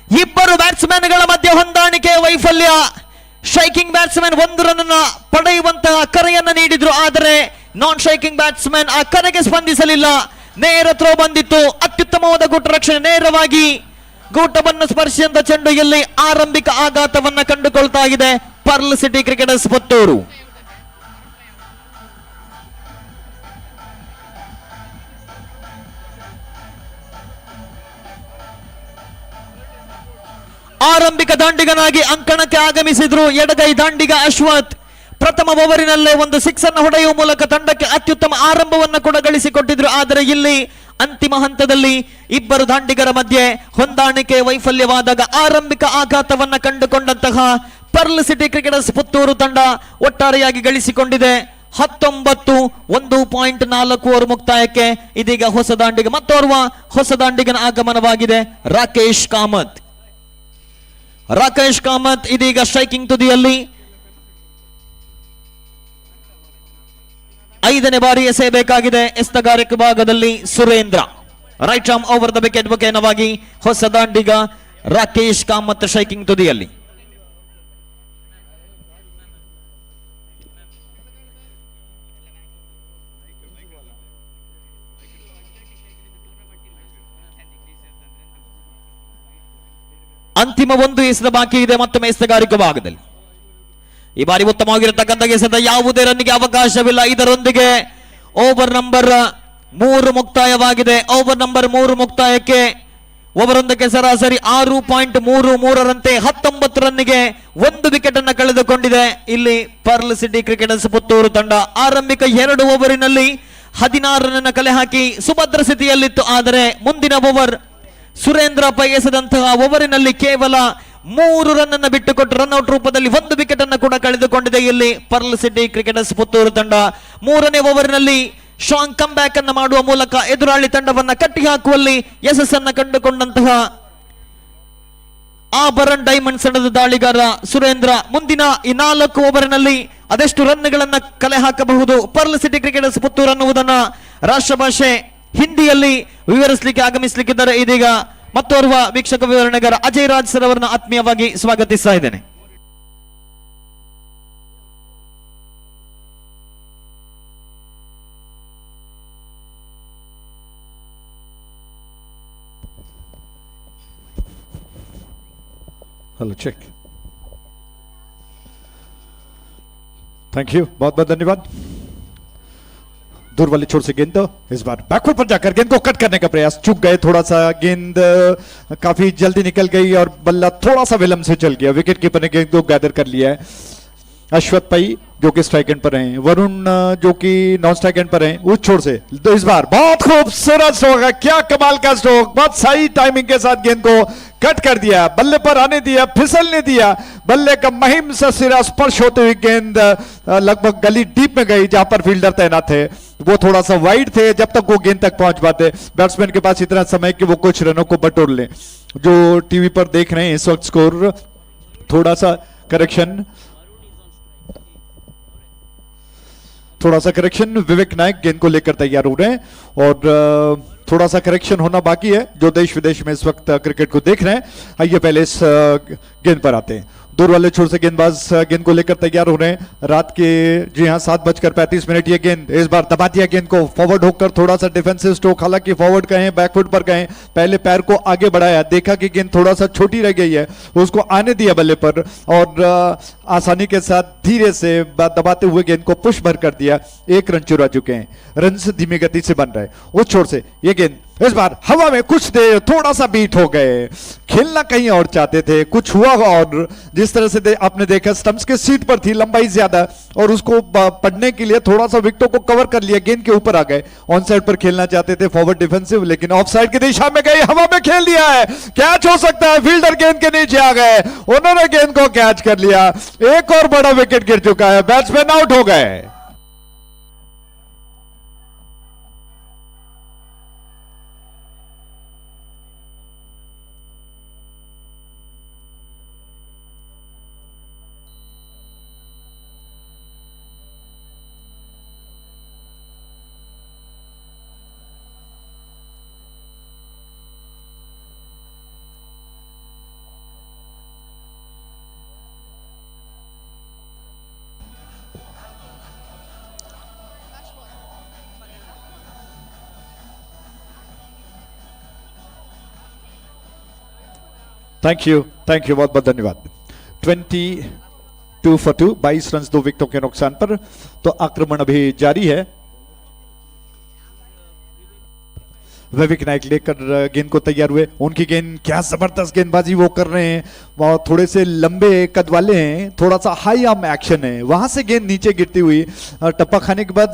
2 ಬ್ಯಾಟ್ಸ್ಮನ್ಗಳ ಮಧ್ಯೆ ಹೊಂದಾಣಿಕೆ ವೈಫಲ್ಯ. ಸ್ಟ್ರೈಕಿಂಗ್ ಬ್ಯಾಟ್ಸ್ಮನ್ 1 ರನ್ ಅನ್ನ ಪಡೆಯುವಂತಹ ಕರೆಯನ್ನು ನೀಡಿದ್ರು, ಆದರೆ ನಾನ್ ಸ್ಟ್ರೈಕಿಂಗ್ ಬ್ಯಾಟ್ಸ್ಮನ್ ಆ ಕರೆಗೆ ಸ್ಪಂದಿಸಲಿಲ್ಲ. ನೇರ ಥ್ರೋ ಬಂದಿತ್ತು. ಅತ್ಯುತ್ತಮವಾದ ಗೂಟ ರಕ್ಷಣೆ, ನೇರವಾಗಿ ಗೂಟವನ್ನು ಸ್ಪರ್ಶಿಸಿದಂತ ಚೆಂಡು ಇಲ್ಲಿ ಆರಂಭಿಕ ಆಘಾತವನ್ನ ಕಂಡುಕೊಳ್ತಾ ಇದೆ ಪರ್ಲ್ ಸಿಟಿ ಕ್ರಿಕೆಟರ್ಸ್ ಪುತ್ತೂರು. ಆರಂಭಿಕ ದಾಂಡಿಗನಾಗಿ ಅಂಕಣಕ್ಕೆ ಆಗಮಿಸಿದ್ರು ಎಡಗೈ ದಾಂಡಿಗ ಅಶ್ವಥ್. ಪ್ರಥಮ ಓವರಿನಲ್ಲೇ 1 ಸಿಕ್ಸ್ ಅನ್ನು ಹೊಡೆಯುವ ಮೂಲಕ ತಂಡಕ್ಕೆ ಅತ್ಯುತ್ತಮ ಆರಂಭವನ್ನು ಕೂಡ ಗಳಿಸಿಕೊಟ್ಟಿದ್ರು. ಆದರೆ ಇಲ್ಲಿ ಅಂತಿಮ ಹಂತದಲ್ಲಿ 2 ದಾಂಡಿಗರ ಮಧ್ಯೆ ಹೊಂದಾಣಿಕೆ ವೈಫಲ್ಯವಾದಾಗ ಆರಂಭಿಕ ಆಘಾತವನ್ನ ಕಂಡುಕೊಂಡಂತಹ ಪರ್ಲ್ ಸಿಟಿ ಕ್ರಿಕೆಟರ್ಸ್ ಪುತ್ತೂರು ತಂಡ ಒಟ್ಟಾರೆಯಾಗಿ ಗಳಿಸಿಕೊಂಡಿದೆ 19 ಓವರ್ ಮುಕ್ತಾಯಕ್ಕೆ ಇದೀಗ ಹೊಸ ದಾಂಡಿಗೆ ಮತ್ತೋರ್ವ ಹೊಸ ದಾಂಡಿಗನ ಆಗಮನವಾಗಿದೆ. ರಾಕೇಶ್ ಕಾಮತ್ ಇದೀಗ ಸ್ಟ್ರೈಕಿಂಗ್ ತುದಿಯಲ್ಲಿ 5ನೇ ಬಾರಿ ಎಸೆಯಬೇಕಾಗಿದೆ. ಎಸ್ತಗಾರಿಕೆ ಭಾಗದಲ್ಲಿ Surendra right arm over the wicket ಮುಖೇನವಾಗಿ ಹೊಸ ದಾಂಡಿಗ ರಾಕೇಶ್ ಕಾಮತ್ ಸ್ಟ್ರೈಕಿಂಗ್ ತುದಿಯಲ್ಲಿ. ಅಂತಿಮ 1 ಎಸೆತ ಬಾಕಿ ಇದೆ. ಮತ್ತೊಮ್ಮೆ ಎಸ್ತಗಾರಿಕೆ ಭಾಗದಲ್ಲಿ ಈ ಬಾರಿ ಉತ್ತಮವಾಗಿರತಕ್ಕಂಥ ಎಸೆತ, ಯಾವುದೇ ರನ್ನಿಗೆ ಅವಕಾಶವಿಲ್ಲ. ಇದರೊಂದಿಗೆ ಓವರ್ ನಂಬರ್ 3 ಮುಕ್ತಾಯವಾಗಿದೆ. ಓವರ್ ನಂಬರ್ 3 ಮುಕ್ತಾಯಕ್ಕೆ ಓವರೊಂದಕ್ಕೆ ಸರಾಸರಿ 6.33ರಂತೆ 19 ರನ್ನಿಗೆ 1 ವಿಕೆಟ್ ಅನ್ನು ಕಳೆದುಕೊಂಡಿದೆ. ಇಲ್ಲಿ ಪರ್ಲ್ ಸಿಟಿ ಕ್ರಿಕೆಟರ್ಸ್ ಪುತ್ತೂರು ತಂಡ ಆರಂಭಿಕ 2 ಓವರಿನಲ್ಲಿ 16 ರನ್ ಕಲೆ ಹಾಕಿ ಸುಭದ್ರ ಸ್ಥಿತಿಯಲ್ಲಿತ್ತು. ಆದರೆ ಮುಂದಿನ ಓವರ್ ಸುರೇಂದ್ರ ಪೈ ಎಸೆದಂತಹ ಓವರಿನಲ್ಲಿ ಕೇವಲ 3 ರನ್ ಅನ್ನು ಬಿಟ್ಟುಕೊಟ್ಟು ರನ್ಔಟ್ ರೂಪದಲ್ಲಿ 1 ವಿಕೆಟ್ ಅನ್ನು ಕೂಡ ಕಳೆದುಕೊಂಡಿದೆ. ಇಲ್ಲಿ ಪರ್ಲ್ ಸಿಟಿ ಕ್ರಿಕೆಟರ್ಸ್ ಪುತ್ತೂರು ತಂಡ 3ನೇ ಓವರಿನಲ್ಲಿ ಸ್ಟ್ರಾಂಗ್ ಕಮ್ ಬ್ಯಾಕ್ ಅನ್ನು ಮಾಡುವ ಮೂಲಕ ಎದುರಾಳಿ ತಂಡವನ್ನ ಕಟ್ಟಿ ಹಾಕುವಲ್ಲಿ ಯಶಸ್ಸನ್ನು ಕಂಡುಕೊಂಡಂತಹ ಆಭರಣ ಡೈಮಂಡ್ಸ್ ತಂಡದ ದಾಳಿಗಾರ ಸುರೇಂದ್ರ ಮುಂದಿನ ಈ 4 ಓವರಿನಲ್ಲಿ ಅದೆಷ್ಟು ರನ್ಗಳನ್ನ ಕಲೆ ಹಾಕಬಹುದು ಪರ್ಲ್ ಸಿಟಿ ಕ್ರಿಕೆಟರ್ಸ್ ಪುತ್ತೂರು ಅನ್ನುವುದನ್ನ ರಾಷ್ಟ್ರಭಾಷೆ ಹಿಂದಿಯಲ್ಲಿ ವಿವರಿಸಲಿಕ್ಕೆ ಆಗಮಿಸಲಿಕ್ಕಿದ್ದಾರೆ. ಇದೀಗ ಮತ್ತೋರ್ವ ವೀಕ್ಷಕ ವಿವರಣೆಗಾರ ಅಜಯ್ ರಾಜ್ ಸರ್ ಅವರನ್ನ ಆತ್ಮೀಯವಾಗಿ ಸ್ವಾಗತಿಸ್ತಾ ಇದ್ದೇನೆ. Hello check. थैंक यू, बहुत बहुत धन्यवाद. दूर वाली छोर से गेंद इस बार बैकवर्ड पर जाकर गेंद को कट करने का प्रयास, चूक गए थोड़ा सा, गेंद काफी जल्दी निकल गई और बल्ला थोड़ा सा विलंब से चल गया. विकेट कीपर ने गेंद को गैदर कर लिया है. अश्वत पई जो कि स्ट्राइक एंड पर हैं, वरुण जो कि नॉन स्ट्राइक एंड पर हैं, उस छोर से तो इस बार बहुत खूबसूरत स्ट्रोक है, क्या कमाल का स्ट्रोक, बहुत सही टाइमिंग के साथ गेंद को कट कर दिया, बल्ले पर आने दिया, फिसलने दिया, बल्ले का महिम सा सिरा स्पर्श होते हुए गेंद लगभग गली डीप में गई जहां पर फील्डर तैनात थे. वो थोड़ा सा वाइड थे, जब तक वो गेंद तक पहुंच पाते बैट्समैन के पास इतना समय कि वो कुछ रनों को बटोर ले. जो टीवी पर देख रहे हैं इस वक्त स्कोर थोड़ा सा करेक्शन विवेक नायक गेंद को लेकर तैयार हो रहे हैं और थोड़ा सा करेक्शन होना बाकी है. जो देश विदेश में इस वक्त क्रिकेट को देख रहे हैं, आइए पहले इस गेंद पर आते हैं. दूर वाले छोर से गेंदबाज गेंद को लेकर तैयार हो रहे हैं. रात के जी हाँ 7:35 ये गेंद इस बार दबा दिया गेंद को, फॉरवर्ड होकर थोड़ा सा डिफेंसिव स्ट्रोक, हालांकि फॉरवर्ड कहें बैकफुट पर कहें, पहले पैर को आगे बढ़ाया, देखा कि गेंद थोड़ा सा छोटी रह गई है, उसको आने दिया बल्ले पर और आसानी के साथ धीरे से दबाते हुए गेंद को पुश भर कर दिया. 1 रन चुरा चुके हैं, रन धीमी गति से बन रहे. उस छोर से ये गेंद इस बार हवा में कुछ देर थोड़ा सा बीट हो गए, खेलना कहीं और चाहते थे, कुछ हुआ और जिस तरह से आपने देखा स्टंप्स के सीट पर थी, लंबाई ज्यादा और उसको पढ़ने के लिए थोड़ा सा विकेटों को कवर कर लिया, गेंद के ऊपर आ गए. ऑन साइड पर खेलना चाहते थे फॉरवर्ड डिफेंसिव, लेकिन ऑफ साइड की दिशा में गई, हवा में खेल दिया है. कैच हो सकता है, फील्डर गेंद के नीचे आ गए, उन्होंने गेंद को कैच कर लिया. एक और बड़ा विकेट गिर चुका है, बैट्समैन आउट हो गए. थैंक यू, बहुत बहुत धन्यवाद. 22 for 2, 22 रन 2 विकेटों के नुकसान पर. तो आक्रमण अभी जारी है. विवेक नायक लेकर गेंद को तैयार हुए, उनकी गेंद क्या जबरदस्त गेंदबाजी वो कर रहे हैं, वो थोड़े से लंबे कद वाले हैं, थोड़ा सा हाई आर्म एक्शन है, वहां से गेंद नीचे गिरती हुई टप्पा खाने के बाद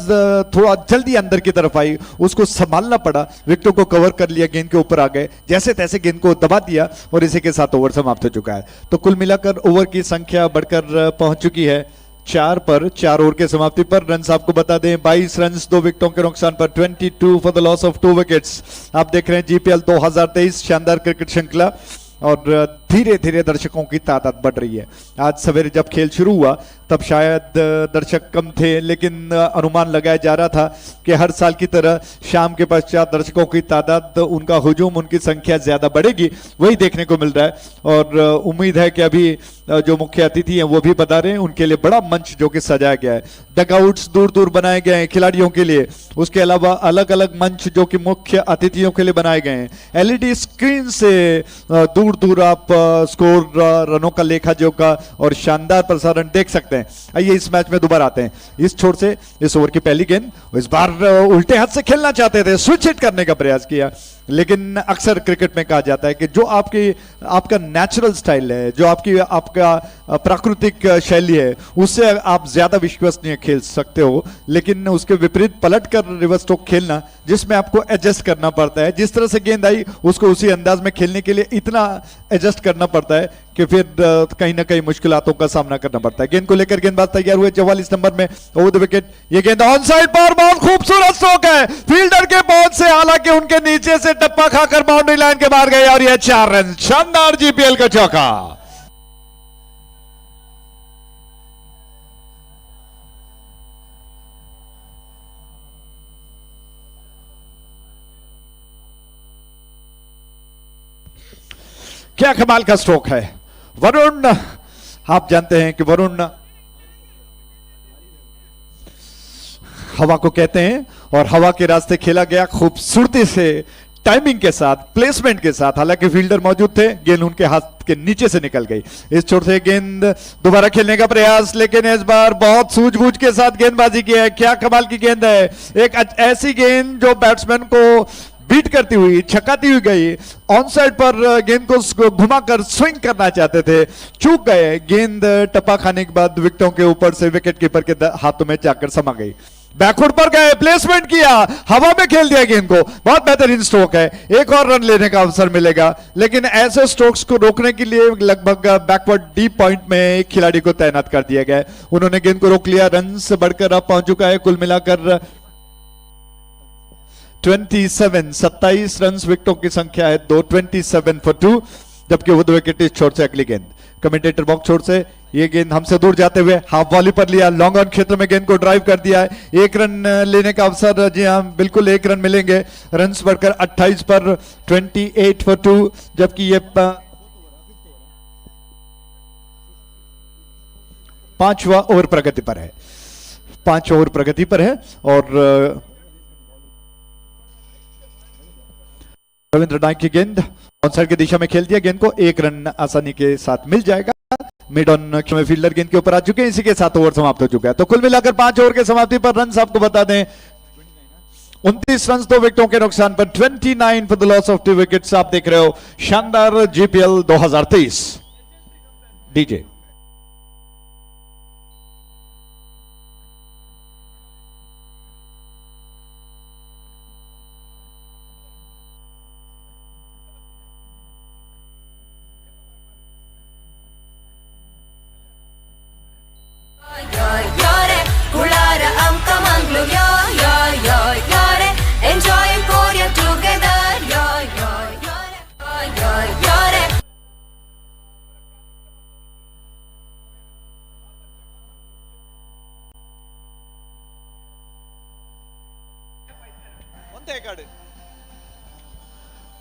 थोड़ा जल्दी अंदर की तरफ आई, उसको संभालना पड़ा, विकेटों को कवर कर लिया, गेंद के ऊपर आ गए, जैसे तैसे गेंद को दबा दिया और इसी के साथ ओवर समाप्त हो चुका है. तो कुल मिलाकर ओवर की संख्या बढ़कर पहुंच चुकी है 4 पर 4 ओवर के समाप्ति पर रन आपको बता दें 22 रन 2 विकेटों के नुकसान पर 22 for the loss of 2 wickets. आप देख रहे हैं जीपीएल 2023 शानदार क्रिकेट श्रृंखला और धीरे धीरे दर्शकों की तादाद बढ़ रही है। आज सवेरे जब खेल शुरू हुआ तब शायद दर्शक कम थे, लेकिन अनुमान लगाया जा रहा था कि हर साल की तरह शाम के पश्चात दर्शकों की तादाद, उनका हुजूम, उनकी संख्या ज्यादा बढ़ेगी, वही देखने को मिल रहा है। और उम्मीद है कि अभी जो मुख्य अतिथि हैं वो भी बता रहे हैं, उनके लिए बड़ा मंच जो कि सजाया गया है, डगआउट्स दूर दूर बनाए गए हैं खिलाड़ियों के लिए, उसके अलावा अलग अलग मंच जो कि मुख्य अतिथियों के लिए बनाए गए हैं। एलईडी स्क्रीन से दूर दूर आप स्कोर, रनों का लेखा जोखा और शानदार प्रसारण देख सकते हैं। आइए इस मैच में दोबारा आते हैं। इस छोर से इस ओवर की पहली गेंद, इस बार उल्टे हाथ से खेलना चाहते थे, स्विच हिट करने का प्रयास किया, लेकिन अक्सर क्रिकेट में कहा जाता है कि जो आपका नेचुरल स्टाइल है, जो आपका प्राकृतिक शैली है, उससे आप ज्यादा विश्वसनीय खेल सकते हो, लेकिन उसके विपरीत पलट कर रिवर्स स्ट्रोक खेलना, जिसमें आपको एडजस्ट करना पड़ता है, जिस तरह से गेंद आई उसको उसी अंदाज में खेलने के लिए इतना एडजस्ट करना पड़ता है कि फिर कहीं ना कहीं मुश्किलातों का सामना करना पड़ता है। गेंद को लेकर गेंदबाज तैयार हुए 44 नंबर में, ओवर द विकेट, ये गेंद ऑन साइड पर, बहुत खूबसूरत स्ट्रोक है फील्डर के पहुंच से, हालांकि उनके नीचे से टप्पा खाकर बाउंड्री लाइन के बाहर गए और यह 4 रन, शानदार जीपीएल का चौका। क्या कमाल का स्ट्रोक है। वरुण, आप जानते हैं कि वरुण हवा को कहते हैं और हवा के रास्ते खेला गया खूबसूरती से, टाइमिंग के साथ, प्लेसमेंट के साथ। हालांकि फील्डर मौजूद थे, गेंद उनके हाथ के नीचे से निकल गई। इस छोर से गेंद दोबारा खेलने का प्रयास, लेकिन इस बार बहुत सूझबूझ के साथ गेंदबाजी की है। क्या कमाल की गेंद है, एक ऐसी गेंद जो बैट्समैन को बीट करती हुई, छकाती हुई गई। ऑन साइड पर गेंद को घुमाकर स्विंग करना चाहते थे, चूक गए। गेंद टप्पा खाने के बाद विकेटों के ऊपर से विकेट कीपर के हाथों में जाकर समा गई। बैकफुट पर गए, प्लेसमेंट किया, हवा में खेल दिया गेंद को, बहुत बेहतरीन स्ट्रोक है। एक और रन लेने का अवसर मिलेगा, लेकिन ऐसे स्ट्रोक्स को रोकने के लिए लगभग बैकवर्ड डीप पॉइंट में एक खिलाड़ी को तैनात कर दिया गया। उन्होंने गेंद को रोक लिया। रन से बढ़कर अब पहुंच चुका है कुल मिलाकर 27 रन, विकेटों की संख्या है 2, 27 फॉर 2, जबकि वो 2 विकेट इस छोर से अगली गेंद। कमेंटेटर बॉक्स छोर से ये गेंद हमसे दूर जाते हुए हाफ वॉली पर लिया, लॉन्ग ऑन क्षेत्र में गेंद को ड्राइव कर दिया है। 1 रन लेने का अवसर, जी हां बिल्कुल 1 रन मिलेंगे। रन बढ़कर 28 पर 28 फॉर 2, जबकि ये 5वां ओवर प्रगति पर है, 5 ओवर प्रगति पर है। और रविंद्र नायक की गेंद ऑन साइड की दिशा में खेल दिया, गेंद को 1 रन आसानी के साथ मिल जाएगा। मिड ऑन में फील्डर गेंद के ऊपर आ चुके हैं। इसी के साथ ओवर समाप्त हो चुका है। तो कुल मिलाकर 5 ओवर के समाप्ति पर रन आपको बता दें 29 रन 2 विकेटों के नुकसान पर, 29 for the loss of 2 wickets. आप देख रहे हो शानदार GPL 2023। DJ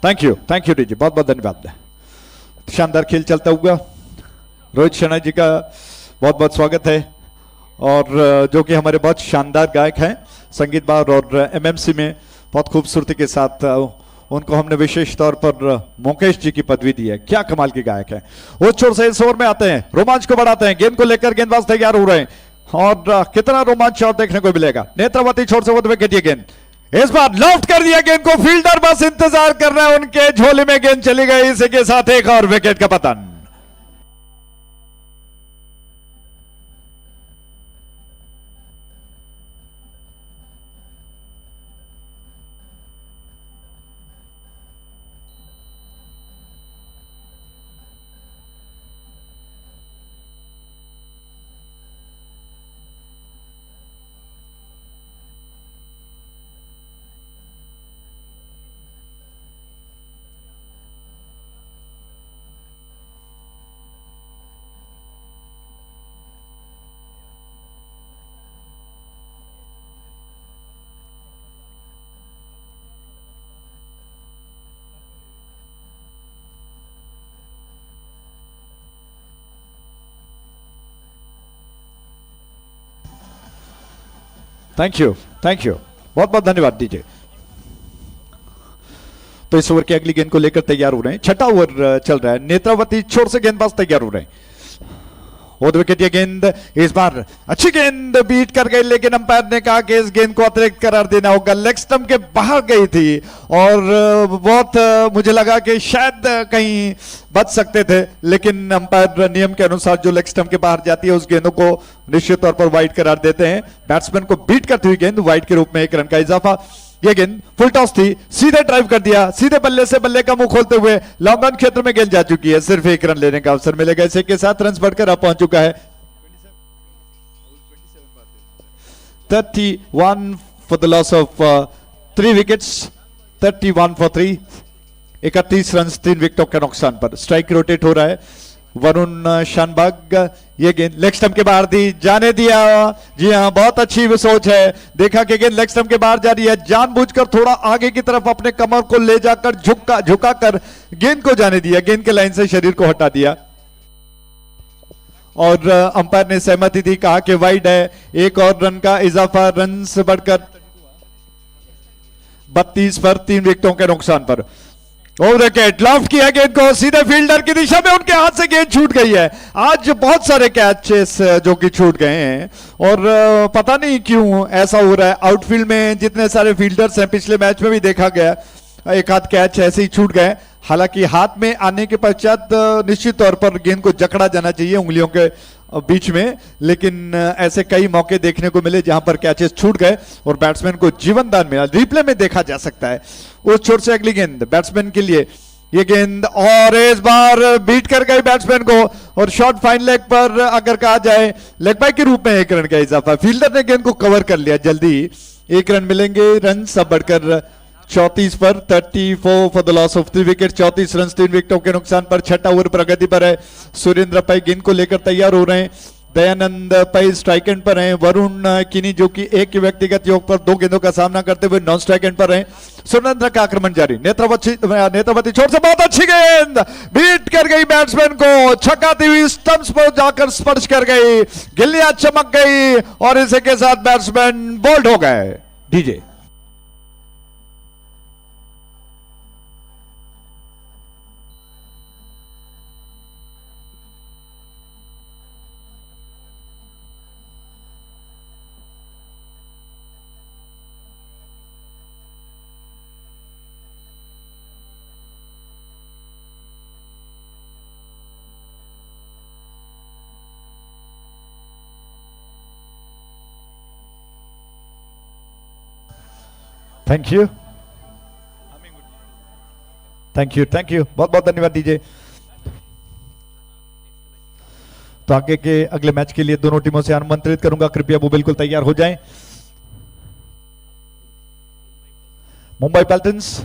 thank you DJ, बहुत बहुत धन्यवाद। शानदार खेल चलता हुआ रोहित शर्मा जी का बहुत बहुत स्वागत है, और जो कि हमारे बहुत शानदार गायक हैं, संगीतकार, और एमएमसी में बहुत खूबसूरती के साथ उनको हमने विशेष तौर पर मुकेश जी की पदवी दी है। क्या कमाल के गायक हैं। उस छोर से इस ओवर में आते हैं, रोमांच को बढ़ाते हैं। गेंद को लेकर गेंदबाज तैयार हो रहे हैं, और कितना रोमांच और देखने को मिलेगा। नेत्रावती छोर से वो विकेट, ये गेंद इस बार लॉफ्ट कर दिया गेंद को, फील्डर बस इंतजार कर रहे हैं, उनके झोले में गेंद चली गई। इसी के साथ एक और विकेट का पतन। थैंक यू, थैंक यू, बहुत बहुत धन्यवाद दीजिए। तो इस ओवर की अगली गेंद को लेकर तैयार हो रहे हैं। छठा ओवर चल रहा है। नेत्रावती छोर से गेंदबाज तैयार हो रहे हैं। और विकेट ये गेंद इस बार अच्छी गेंद बीट कर गई, लेकिन अंपायर ने कहा कि इस गेंद को अतिरिक्त करार देना होगा। लेग स्टंप के बाहर गई थी और बहुत मुझे लगा कि शायद कहीं बच सकते थे, लेकिन अंपायर नियम के अनुसार जो लेग स्टंप के बाहर जाती है उस गेंदों को निश्चित तौर पर वाइड करार देते हैं। बैट्समैन को बीट करती हुई गेंद वाइड के रूप में 1 रन का इजाफा। ये गेंद फुल टॉस थी, सीधे ड्राइव कर दिया, सीधे बल्ले से बल्ले का मुंह खोलते हुए लॉन्ग ऑन क्षेत्र में गेंद जा चुकी है। सिर्फ 1 रन लेने का अवसर मिलेगा इसे के साथ रन बढ़कर अब पहुंच चुका है 31 for the loss of 3 wickets, 31 for 3, 31 run 3 विकेटों के नुकसान पर। स्ट्राइक रोटेट हो रहा है। वरुण शानबाग, ये गेंद लेग स्टंप के बाहर दी, जाने दिया। जी हां, बहुत अच्छी सोच है। देखा कि गेंद लेग स्टंप के बाहर जा रही है, जानबूझकर थोड़ा आगे की तरफ अपने कमर को ले जाकर झुकाकर गेंद को जाने दिया, गेंद के लाइन से शरीर को हटा दिया और अंपायर ने सहमति दी, कहा कि वाइड है। 1 और रन का इजाफा, रन से बढ़कर 32 पर 3 विकेटों के नुकसान पर। ओवर विकेट लॉफ्ट किया गेंद को सीधे फील्डर की दिशा में, उनके हाथ से गेंद छूट गई है। आज बहुत सारे कैचेस जो कि छूट गए हैं और पता नहीं क्यों ऐसा हो रहा है। आउटफील्ड में जितने सारे फील्डर्स हैं, पिछले मैच में भी देखा गया, एक आध कैच ऐसे ही छूट गए। हालांकि हाथ में आने के पश्चात निश्चित तौर पर गेंद को जकड़ा जाना चाहिए उंगलियों के बीच में, लेकिन ऐसे कई मौके देखने को मिले जहां पर कैचेस छूट गए और बैट्समैन को जीवन दान मिला। रिप्ले में देखा जा सकता है। उस छोर से अगली गेंद बैट्समैन के लिए, ये गेंद और इस बार बीट कर गई बैट्समैन को और शॉर्ट फाइन लेग पर अगर कहा जाए लेग बाय के रूप में 1 रन का इजाफा। फील्डर ने गेंद को कवर कर लिया, जल्दी 1 रन मिलेंगे। रन सब बढ़कर 34 पर, 34 for the loss of 3 wicket, 34 run 3 विकेटों के नुकसान पर। छठा ओवर प्रगति पर है। सुरेंद्र पै गेंद को लेकर तैयार हो रहे हैं। दयानंद पै स्ट्राइक एंड पर हैं। वरुण किनी जो कि एक व्यक्तिगत योग पर 2 गेंदों का सामना करते हुए नॉन स्ट्राइक एंड पर हैं। सुरेंद्र का आक्रमण जारी। नेत्रावती छोर से बहुत अच्छी गेंद बीट कर गई बैट्समैन को, छकाती हुई स्टंप्स पर जाकर स्पर्श कर गई, गिल्लियां चमक गई और इसी के साथ बैट्समैन बोल्ड हो गए। DJ thank you, thank you, thank you, बहुत बहुत धन्यवाद दीजिए। तो आगे के अगले मैच के लिए दोनों टीमों से आमंत्रित करूंगा, कृपया वो बिल्कुल तैयार हो जाएं। मुंबई पल्टन्स,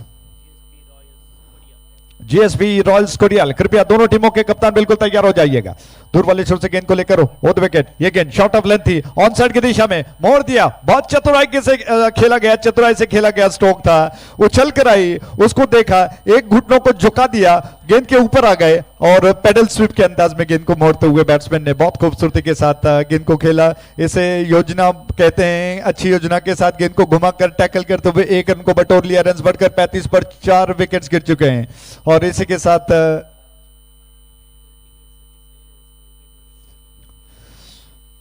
जीएसबी रॉयल्स कोडियाल, कृपया दोनों टीमों के कप्तान बिल्कुल तैयार हो जाइएगा। दूर वाले छोर से गेंद को लेकर ओवर विकेट, ये गेंद शॉर्ट ऑफ लेंथ थी, ऑन साइड की दिशा में मोड़ दिया, बहुत चतुराई से खेला गया, चतुराई से खेला गया स्ट्रोक था, उछल कर आई, उसको देखा, एक घुटनों को झुका दिया, गेंद के ऊपर आ गए और पेडल स्वीप के अंदाज में गेंद को मोड़ते हुए बैट्समैन ने बहुत खूबसूरती के साथ गेंद को खेला। इसे योजना कहते हैं। अच्छी योजना के साथ गेंद को घुमाकर टैकल करते हुए 1 रन को बटोर लिया। रन बढ़कर 35 पर 4 विकेट्स गिर चुके हैं और इसी के साथ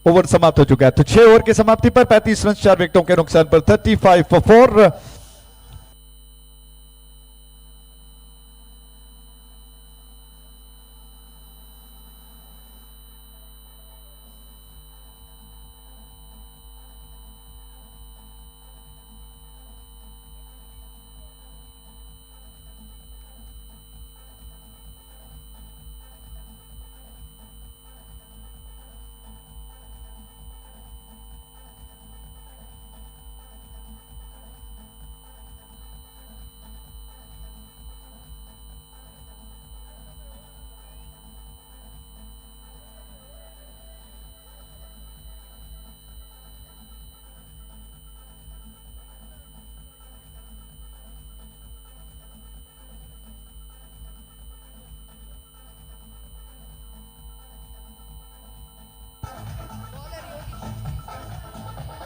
ओवर समाप्त हो चुका है। तो 6 ओवर की समाप्ति पर 35 रन 4 विकेटों के नुकसान पर 35 for 4।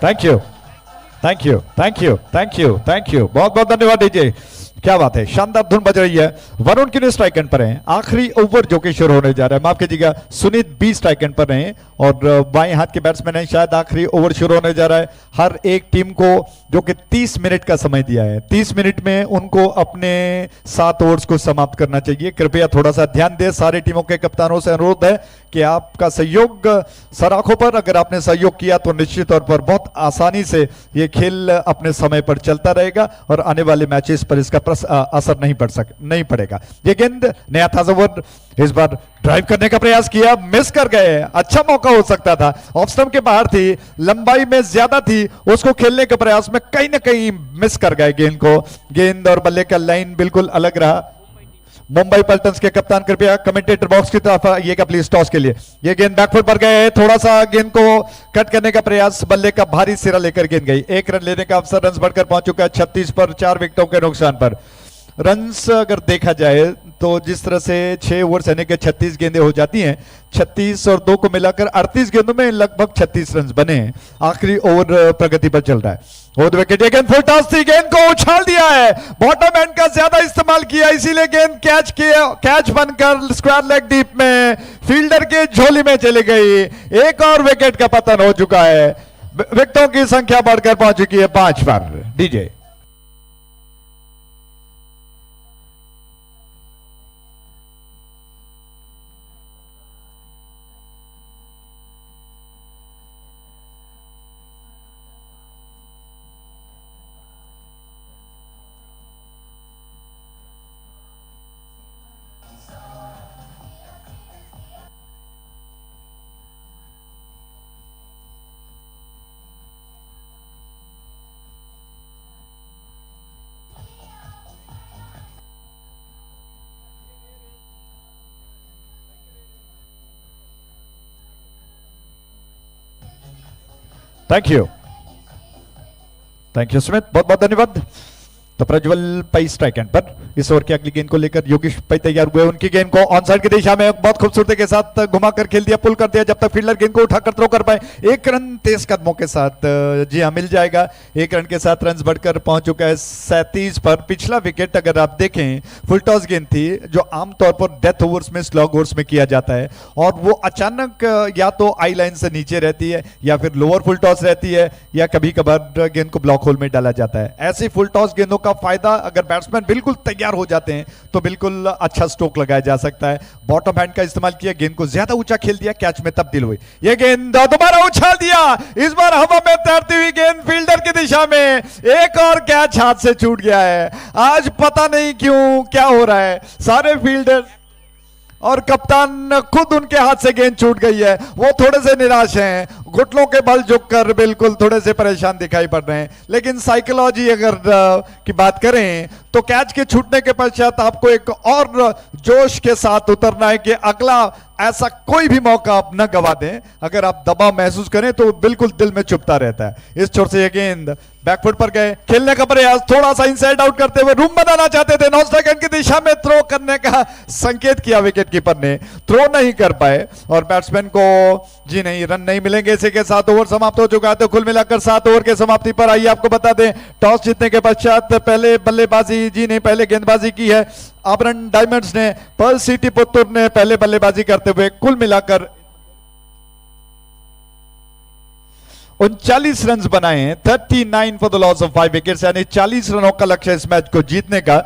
Thank you, thank you thank you thank you thank you, बहुत बहुत धन्यवाद डीजे। क्या बात है, शानदार धुन बज रही है। वरुण किन्हीं स्ट्राइक एंड पर हैं, आखिरी ओवर जो कि शुरू होने जा रहा है, माफ कीजिएगा सुनीत बी स्ट्राइक एंड पर हैं और बाएं हाथ के बैट्समैन हैं। शायद आखिरी ओवर शुरू होने जा रहा है। हर एक टीम को जो कि 30 मिनट का समय दिया है, 30 मिनट में उनको अपने 7 ओवर्स को समाप्त करना चाहिए। कृपया थोड़ा सा ध्यान दें। सारी टीमों के कप्तानों से अनुरोध है कि आपका सहयोग सराखों पर, अगर आपने सहयोग किया तो निश्चित तौर पर बहुत आसानी से ये खेल अपने समय पर चलता रहेगा और आने वाले मैचेस पर इसका असर नहीं पड़ेगा। ये गेंद नया ताजा ओवर, इस बार ड्राइव करने का प्रयास किया, मिस कर गए। अच्छा मौका हो सकता था, ऑफ स्टंप के बाहर थी, लंबाई में ज्यादा थी, उसको खेलने के प्रयास में कहीं ना कहीं मिस कर गए गेंद को। गेंद और बल्ले का लाइन बिल्कुल अलग रहा। मुंबई पल्टन्स के कप्तान कृपया कमेंटेटर बॉक्स की तरफ आइएगा प्लीज टॉस के लिए। ये गेंद बैकफुट पर गए, थोड़ा सा गेंद को कट करने का प्रयास, बल्ले का भारी सिरा लेकर गेंद गई। 1 रन लेने का अवसर, रन बढ़कर पहुंच चुका है 36 पर, 4 विकेटों के नुकसान पर। रन्स अगर देखा जाए तो जिस तरह से 6 ओवर यानी कि 36 गेंदें हो जाती हैं, 36 और 2 को मिलाकर 38 गेंदों में लगभग 36 रन बने हैं। आखिरी ओवर प्रगति पर चल रहा है। ओवर विकेट, गेंद फुल टॉस थी, गेंद को उछाल दिया है, बॉटम एंड का ज्यादा इस्तेमाल किया, इसीलिए गेंद कैच बनकर स्क्वायर लेग डीप में फील्डर के झोली में चली गई। एक और विकेट का पतन हो चुका है। विकेटों की संख्या बढ़कर पहुंच चुकी है 5 पर। डीजे थैंक यू स्मिथ, बहुत बहुत धन्यवाद। तो प्रज्वल पई स्ट्राइक एंड पर इस ओवर की अगली गेंद को लेकर योगेश पई तैयार हुए। उनकी गेंद को ऑन साइड की दिशा में बहुत खूबसूरती के साथ घुमाकर खेल दिया, पुल कर दिया, जब तक फील्डर गेंद को उठाकर थ्रो कर पाए। 1 रन तेज कदमों के साथ, जी हाँ मिल जाएगा। 1 रन के साथ रन बढ़कर पहुंच चुका है 37 पर। पिछला विकेट अगर आप देखें फुल टॉस गेंद थी, जो आमतौर पर डेथ ओवर्स में, स्लॉग ओवर्स में किया जाता है, और वो अचानक या तो आई लाइन से नीचे रहती है या फिर लोअर फुल टॉस रहती है, या कभी कभार गेंद को ब्लॉक होल में डाला जाता है। ऐसी फुल टॉस गेंदों का फायदा, अगर बैट्समैन बिल्कुल तैयार हो जाते हैं तो बिल्कुल अच्छा स्ट्रोक लगाया जा सकता है। बॉटम हैंड का इस्तेमाल किया, गेंद को ज्यादा ऊंचा खेल दिया, कैच में तब्दील हुई। यह गेंद दोबारा उछाल दिया, इस बार हवा में तैरती हुई गेंद फील्डर की दिशा में, एक और कैच हाथ से छूट गया है। आज पता नहीं क्यों क्या हो रहा है, सारे फील्डर और कप्तान खुद उनके हाथ से गेंद छूट गई है, वो थोड़े से निराश हैं, घुटनों के बल झुककर बिल्कुल थोड़े से परेशान दिखाई पड़ रहे हैं। लेकिन साइकोलॉजी अगर की बात करें तो कैच के छूटने के पश्चात आपको एक और जोश के साथ उतरना है कि अगला ऐसा कोई भी मौका आप न गवा दें। अगर आप दबाव महसूस करें तो बिल्कुल दिल में चुभता रहता है। इस छोर से ये गेंद बैकफुट पर गए, खेलने का प्रयास, थोड़ा सा इनसाइड आउट करते हुए रूम बनाना चाहते थे, नॉन स्ट्राइक एंड की दिशा में थ्रो करने का संकेत किया विकेट कीपर ने, थ्रो नहीं कर पाए और बैट्समैन को जी नहीं, रन नहीं मिलेंगे। इसी के साथ ओवर समाप्त हो चुका है। तो कुल मिलाकर 7 ओवर के समाप्ति पर आइए आपको बता दें, टॉस जीतने के पश्चात पहले बल्लेबाजी, जी नहीं पहले गेंदबाजी की है आबरन डायमंड्स ने। पर्ल सिटी पुत्तूर ने पहले बल्लेबाजी करते हुए कुल मिलाकर 39 रन बनाए हैं, 39 for the loss of 5 wickets, यानी 40 रनों का लक्ष्य इस मैच को जीतने का।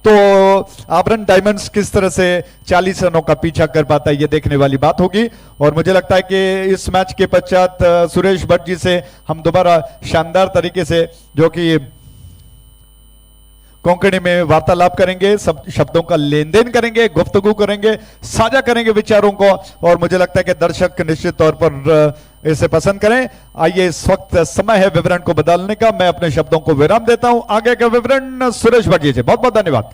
तो आबरन डायमंड्स किस तरह से 40 रनों का पीछा कर पाता है, ये देखने वाली बात होगी। और मुझे लगता है कि इस मैच के पश्चात सुरेश भट्ट जी से हम दोबारा शानदार तरीके से, जो कि कोंकणी में वार्तालाप करेंगे, सब शब्दों का लेन देन करेंगे, गुफ्तगू करेंगे, साझा करेंगे विचारों को, और मुझे लगता है कि दर्शक निश्चित तौर पर इसे पसंद करें। आइए इस वक्त समय है विवरण को बदलने का, मैं अपने शब्दों को विराम देता हूं। आगे का विवरण सुरेश भट्ट जी से, बहुत बहुत धन्यवाद।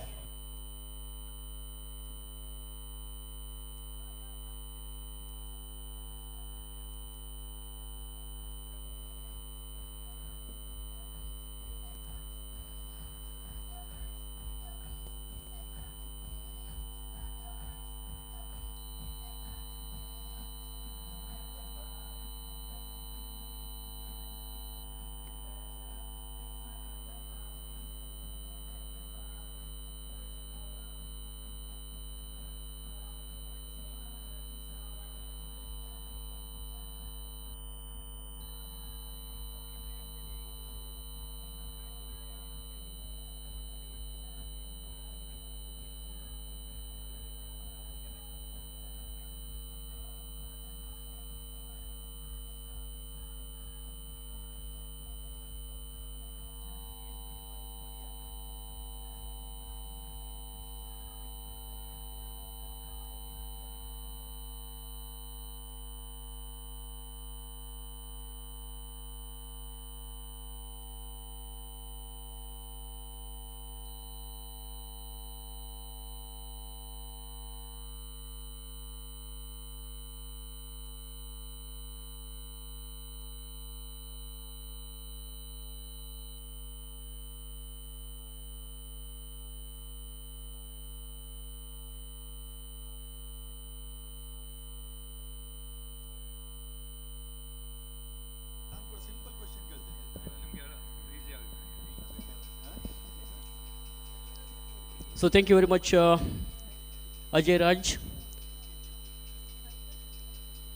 So thank you very much, Ajay Raj.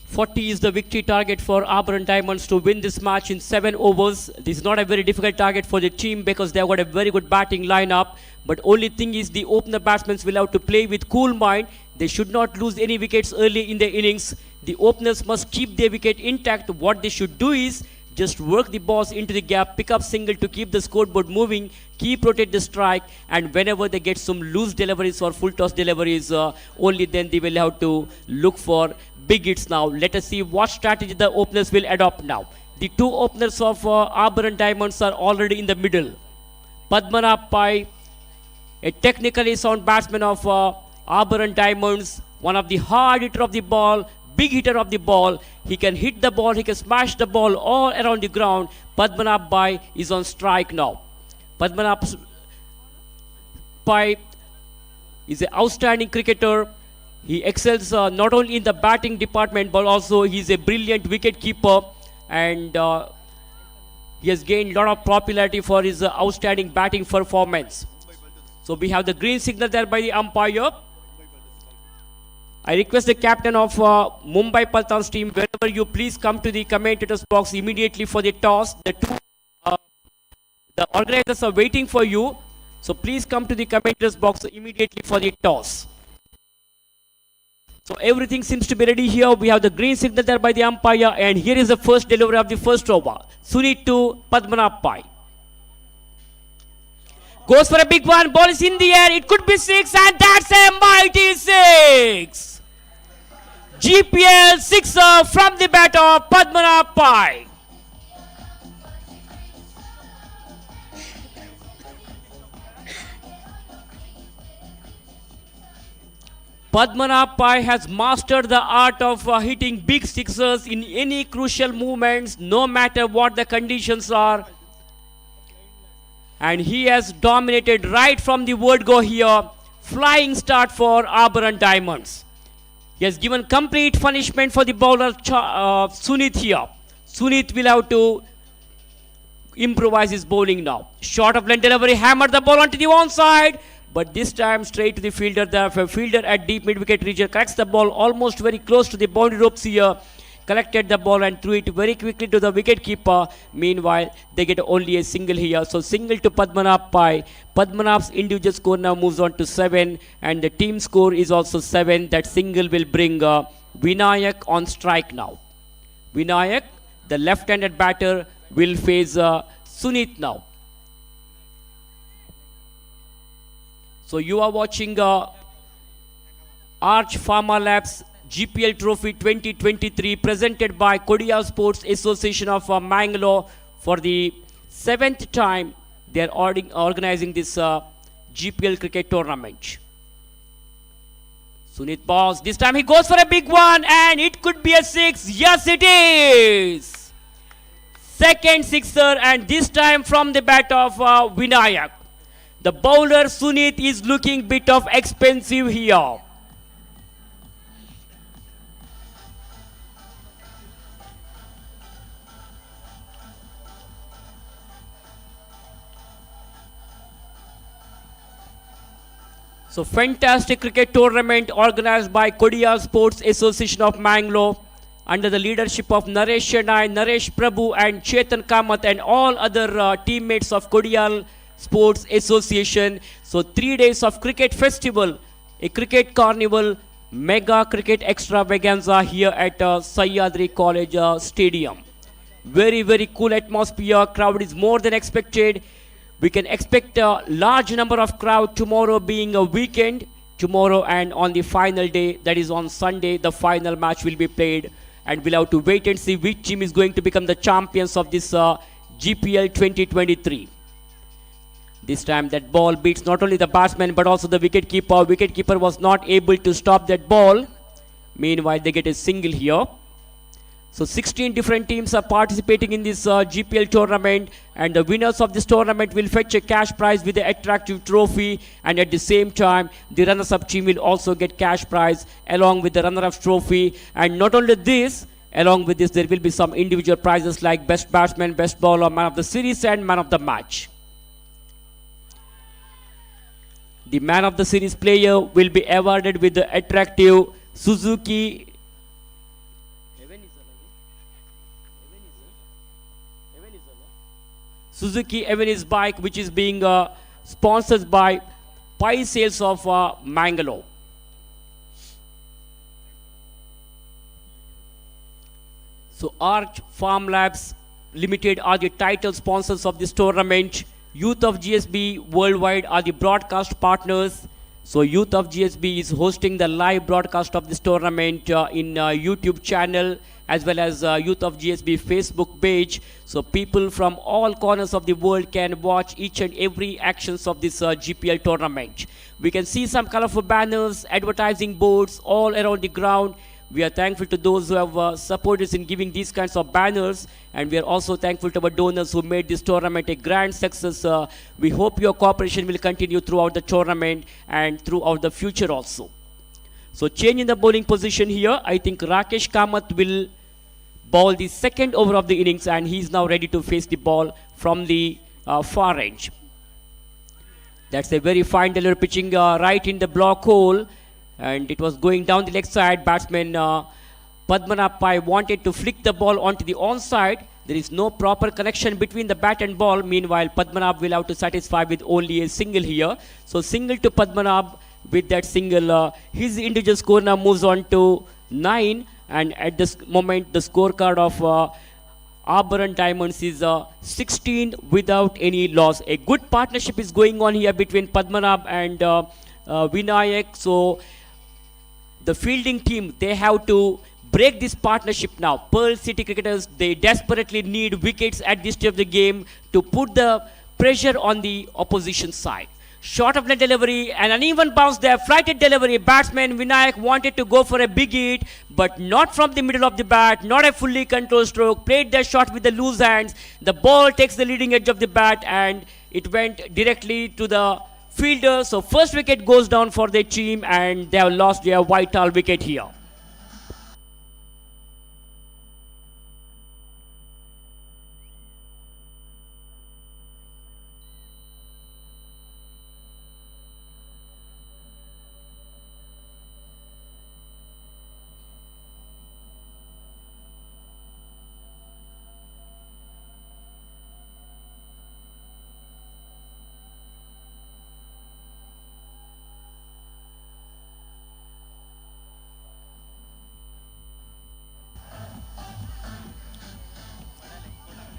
40 is the victory target for Auburn Diamonds to win this match in 7 overs. This is not a very difficult target for the team because they have got a very good batting lineup. But only thing is the opener batsmen will have to play with cool mind. They should not lose any wickets early in the innings. The openers must keep their wicket intact. What they should do is just work the balls into the gap, pick up single to keep the scoreboard moving, keep rotate the strike, and whenever they get some loose deliveries or full toss deliveries, only then they will have to look for big hits now. Let us see what strategy the openers will adopt now. The two openers of Auburn Diamonds are already in the middle. Padmanabh Pai, a technically sound batsman of Auburn Diamonds, one of the hard hitter of the ball, big hitter of the ball. He can hit the ball, he can smash the ball all around the ground. Padmanabh Pai is on strike now. Padmanabh Pai is an outstanding cricketer. He excels not only in the batting department but also he is a brilliant wicket keeper, and he has gained a lot of popularity for his outstanding batting performance. So we have the green signal there by the umpire. I request the captain of Mumbai Paltans team, wherever you please come to the commentators box immediately for the toss. The organizers are waiting for you. So please come to the commentators box immediately for the toss. So everything seems to be ready here. We have the green signal there by the umpire, and here is the first delivery of the first over. Sunit to Padmanabh Pai. Goes for a big one. Ball is in the air. It could be 6, and that's a mighty 6. GPL sixer from the bat of Padmanabh Pai. Padmanabh Pai has mastered the art of hitting big sixers in any crucial movements, no matter what the conditions are. And he has dominated right from the word go here. Flying start for Auburn Diamonds. He has given complete punishment for the bowler Sunit here. Sunit will have to improvise his bowling now. Short of length delivery, hammered the ball onto the one side. But this time straight to the fielder. The fielder at deep mid-wicket region corrects the ball almost very close to the boundary ropes here. Collected the ball and threw it very quickly to the wicket-keeper. Meanwhile, they get only a single here. So single to Padmanabh Pai. Padmanabh's individual score now moves on to 7. And the team score is also 7. That single will bring Vinayak on strike now. Vinayak, the left-handed batter, will face Sunit now. So you are watching Arch Pharma Labs GPL Trophy 2023 presented by Kodia Sports Association of Mangalore. For the 7th time, they are organizing this GPL cricket tournament. Sunit balls. This time he goes for a big one, and it could be a 6. Yes, it is. Second sixer, and this time from the bat of Vinayak. The bowler Sunit is looking bit of expensive here. So fantastic cricket tournament organized by Kodia Sports Association of Mangalore under the leadership of Naresh Shernai, Naresh Prabhu and Chetan Kamath and all other teammates of Kodia Sports Association. So 3 days of cricket festival, a cricket carnival, mega cricket extravaganza here at Sahyadri College Stadium. Very, very cool atmosphere. Crowd is more than expected. We can expect a large number of crowd tomorrow being a weekend. Tomorrow and on the final day, that is on Sunday, the final match will be played. And we'll have to wait and see which team is going to become the champions of this GPL 2023. This time that ball beats not only the batsman but also the wicketkeeper. Wicketkeeper was not able to stop that ball. Meanwhile, they get a single here. So 16 different teams are participating in this GPL tournament, and the winners of this tournament will fetch a cash prize with an attractive trophy, and at the same time the runners-up team will also get cash prize along with the runner-up trophy. And not only this, along with this there will be some individual prizes like best batsman, best bowler, man of the series and man of the match. The man of the series player will be awarded with the attractive Suzuki Avenis bike, which is being sponsored by Pi Sales of Mangalore. So Arch Farm Labs Limited are the title sponsors of this tournament. Youth of GSB Worldwide are the broadcast partners. So Youth of GSB is hosting the live broadcast of this tournament in YouTube channel as well as Youth of GSB Facebook page. So people from all corners of the world can watch each and every actions of this GPL tournament. We can see some colorful banners, advertising boards all around the ground. We are thankful to those who have supported us in giving these kinds of banners, and we are also thankful to our donors who made this tournament a grand success. We hope your cooperation will continue throughout the tournament and throughout the future also. So change in the bowling position here. I think Rakesh Kamath will bowl the second over of the innings, and he is now ready to face the ball from the far range. That's a very fine delivery, pitching right in the block hole. And it was going down the leg side. Batsman Padmanabh Pai wanted to flick the ball onto the onside. There is no proper connection between the bat and ball. Meanwhile, Padmanabh will have to satisfy with only a single here. So single to Padmanabh. With that single, his individual score now moves on to 9. And at this moment, the scorecard of Aberrant Diamonds is 16 without any loss. A good partnership is going on here between Padmanabh and Vinayak. So the fielding team, they have to break this partnership now. Pearl City cricketers, they desperately need wickets at this stage of the game to put the pressure on the opposition side. Short of net delivery, an uneven bounce there, flighted delivery. Batsman Vinayak wanted to go for a big hit, but not from the middle of the bat, not a fully controlled stroke. Played that shot with the loose hands. The ball takes the leading edge of the bat and it went directly to the fielder. So first wicket goes down for their team and they have lost their vital wicket here.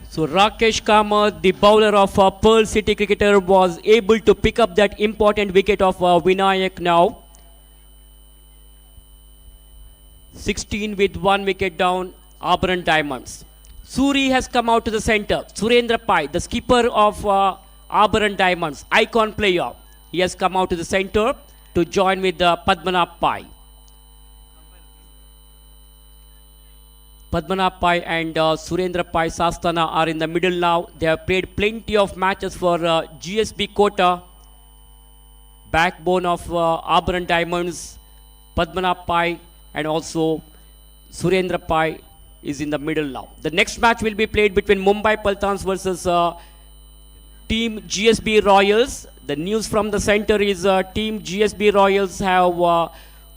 So Rakesh Kamath, the bowler of Pearl City cricketer, was able to pick up that important wicket of Vinayak now. 16 with 1 wicket down, Aberrant Diamonds. Suri has come out to the center. Surendra Pai, the skipper of Aberrant Diamonds, icon player. He has come out to the center to join with Padmanabh Pai. Padmanabh Pai and Surendra Pai Sastana are in the middle now. They have played plenty of matches for GSB Kota. Backbone of Aberrant Diamonds, Padmanabh Pai and also Surendra Pai is in the middle now. The next match will be played between Mumbai Paltans versus Team GSB Royals. The news from the center is Team GSB Royals have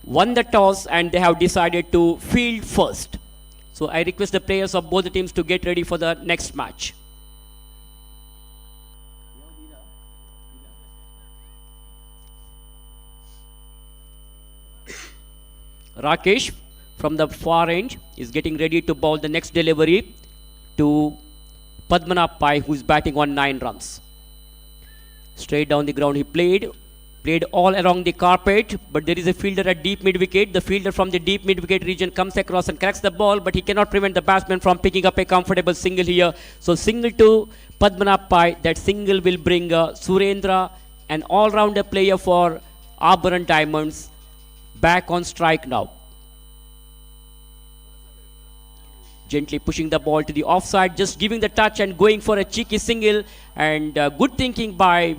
won the toss and they have decided to field first. So I request the players of both the teams to get ready for the next match. Rakesh from the far end is getting ready to bowl the next delivery to Padmanabh Pai, who is batting on 9 runs. Straight down the ground he played all along the carpet, but there is a fielder at deep mid wicket. The fielder from the deep mid wicket region comes across and cracks the ball, but he cannot prevent the batsman from picking up a comfortable single here. So single to Padmanabh Pai. That single will bring Surendra, an all-rounder player for Aberrant Diamonds, back on strike now. Gently pushing the ball to the offside, just giving the touch and going for a cheeky single, and good thinking by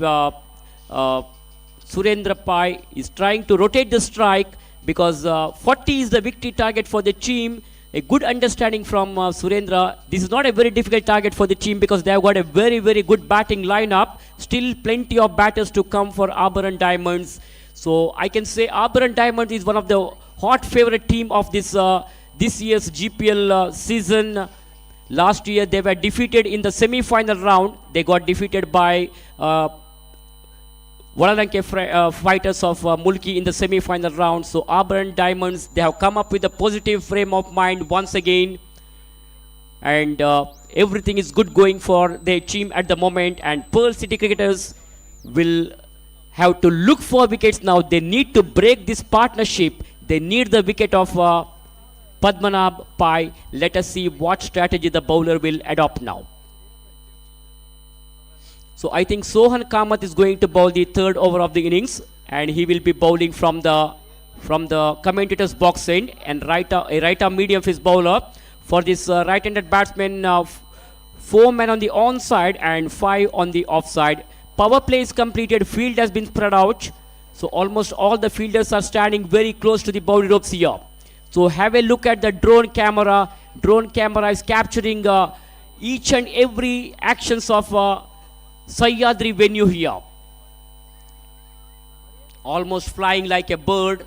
Surendra Pai is trying to rotate the strike because 40 is the victory target for the team. a good understanding from Surendra. This is not a very difficult target for the team because they have got a very, very good batting lineup. Still plenty of batters to come for Auburn Diamonds. So I can say Auburn Diamonds is one of the hot favorite team of this year's GPL season. Last year they were defeated in the semi-final round. They got defeated by Walalanke fighters of Mulki in the semi-final round. So Auburn Diamonds, they have come up with a positive frame of mind once again. And everything is good going for their team at the moment. And Pearl City Cricketers will have to look for wickets now. They need to break this partnership. They need the wicket of Padmanabh Pai. Let us see what strategy the bowler will adopt now. So I think Sohan Kamath is going to bowl the third over of the innings, and he will be bowling from the commentator's box end, and a right-arm medium fist bowler for this right-handed batsman. 4 men on the onside and 5 on the offside. Power play is completed. Field has been spread out, so almost all the fielders are standing very close to the boundary ropes here. So have a look at the drone camera. Drone camera is capturing each and every actions of Sahyadri venue here. Almost flying like a bird.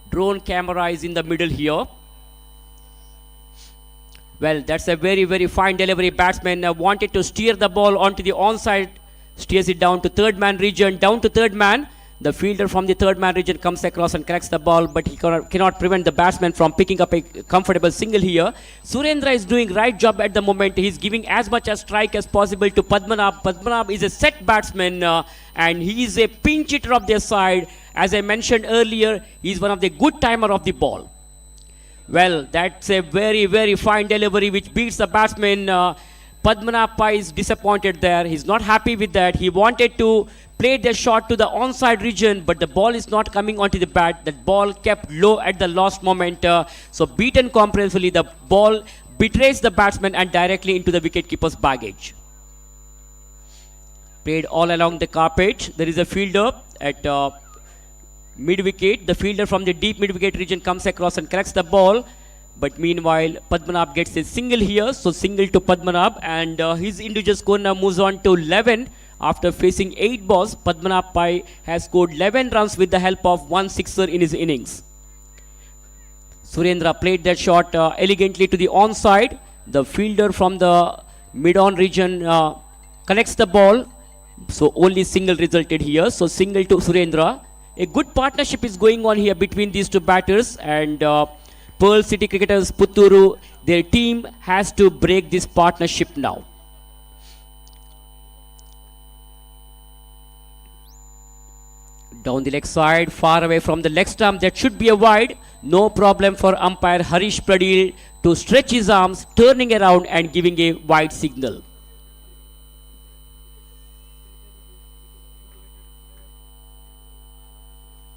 Drone camera is in the middle here. Well, that's a very, very fine delivery. Batsman wanted to steer the ball onto the onside. Steers it down to third man region. Down to third man. The fielder from the third man region comes across and corrects the ball, but he cannot prevent the batsman from picking up a comfortable single here. Surendra is doing right job at the moment. He's giving as much as strike as possible to Padmanabh. Padmanabh is a set batsman and he is a pinch hitter of their side. As I mentioned earlier, he's one of the good timer of the ball. Well, that's a very, very fine delivery which beats the batsman. Padmanabh Pai is disappointed there. He's not happy with that. He wanted to play the shot to the onside region, but the ball is not coming onto the bat. That ball kept low at the last moment. So beaten comprehensively, the ball betrays the batsman and directly into the wicketkeeper's baggage. Played all along the carpet. There is a fielder at mid-wicket. The fielder from the deep mid-wicket region comes across and corrects the ball. But meanwhile, Padmanabh gets a single here. So single to Padmanabh, and his individual score now moves on to 11. After facing 8 balls, Padmanabh Pai has scored 11 runs with the help of 1 sixer in his innings. Surendra played that shot elegantly to the onside. The fielder from the mid-on region connects the ball. So only single resulted here. So single to Surendra. A good partnership is going on here between these two batters, and Pearl City Cricketers, Putturu, their team has to break this partnership now. Down the leg side, far away from the leg stump, that should be a wide. No problem for umpire Harish Pradil to stretch his arms, turning around and giving a wide signal.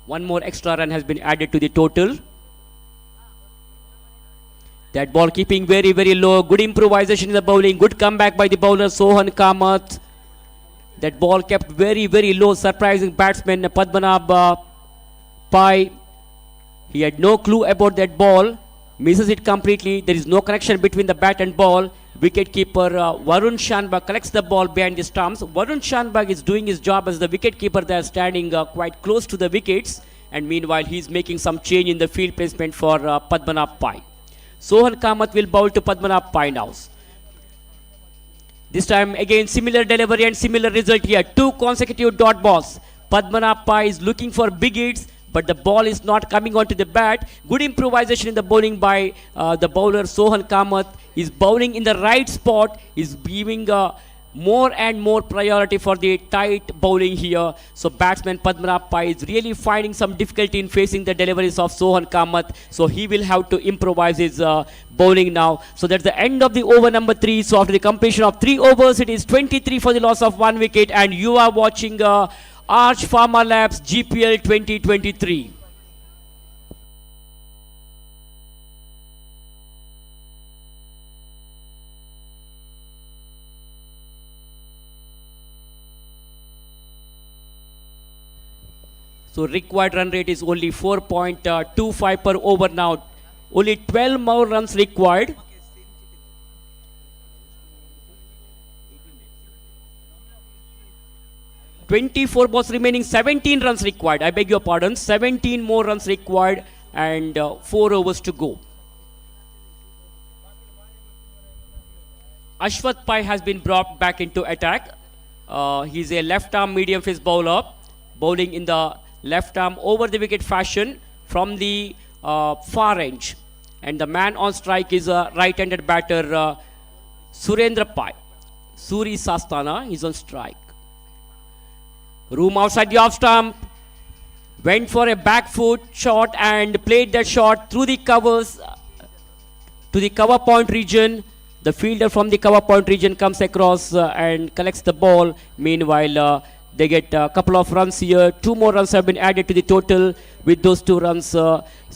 One more extra run has been added to the total. That ball keeping very, very low. Good improvisation in the bowling. Good comeback by the bowler Sohan Kamath. That ball kept very, very low. Surprising batsman Padmanabh Pai. He had no clue about that ball. Misses it completely. There is no connection between the bat and ball. Wicketkeeper Varun Shanbag collects the ball behind the stumps. Varun Shanbag is doing his job as the wicketkeeper there, standing quite close to the wickets. And meanwhile, he is making some change in the field placement for Padmanabh Pai. Sohan Kamath will bowl to Padmanabh Pai now. This time again similar delivery and similar result here. 2 consecutive dot balls. Padmanabh Pai is looking for big hits, but the ball is not coming onto the bat. Good improvisation in the bowling by the bowler Sohan Kamath. He's bowling in the right spot. He's giving more and more priority for the tight bowling here. So batsman Padmanabh Pai is really finding some difficulty in facing the deliveries of Sohan Kamath. So he will have to improvise his bowling now. So that's the end of the over number 3. So after the completion of 3 overs, it is 23 for the loss of 1 wicket. And you are watching Arch Pharma Labs GPL 2023. So required run rate is only 4.25 per over now. Only 12 more runs required. "24 balls remaining, 17 runs required. I beg your pardon. 17 more runs required and 4 overs to go. Ashwath Pai has been brought back into attack. He's a left-arm medium-fist bowler, bowling in the left-arm over-the-wicket fashion from the far range. And the man on strike is a right-handed batter, Surendra Pai. Suri Sastana is on strike. Room outside the off stump. Went for a back foot shot and played that shot through the covers to the cover point region. The fielder from the cover point region comes across and collects the ball. Meanwhile, they get a couple of runs here. 2 more runs have been added to the total. With those 2 runs,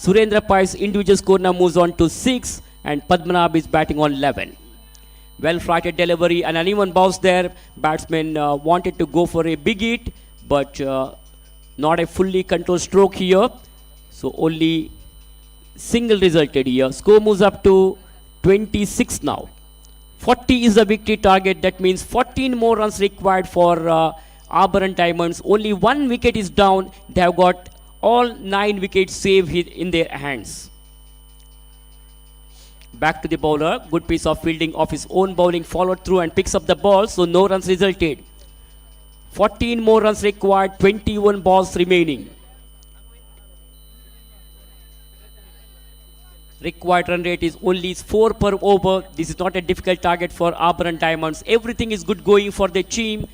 Surendra Pai's individual score now moves on to 6 and Padmanabh is batting on 11. Well flighted delivery and uneven bounce there. Batsman wanted to go for a big hit, but not a fully controlled stroke here. So only single resulted here. Score moves up to 26 now. 40 is the victory target. That means 14 more runs required for Auburn Diamonds. Only 1 wicket is down. They have got all 9 wickets saved in their hands. Back to the bowler. Good piece of fielding of his own bowling, followed through and picks up the ball. So no runs resulted. 14 more runs required. 21 balls remaining. Required run rate is only 4 per over. This is not a difficult target for Auburn Diamonds. Everything is good going for the team.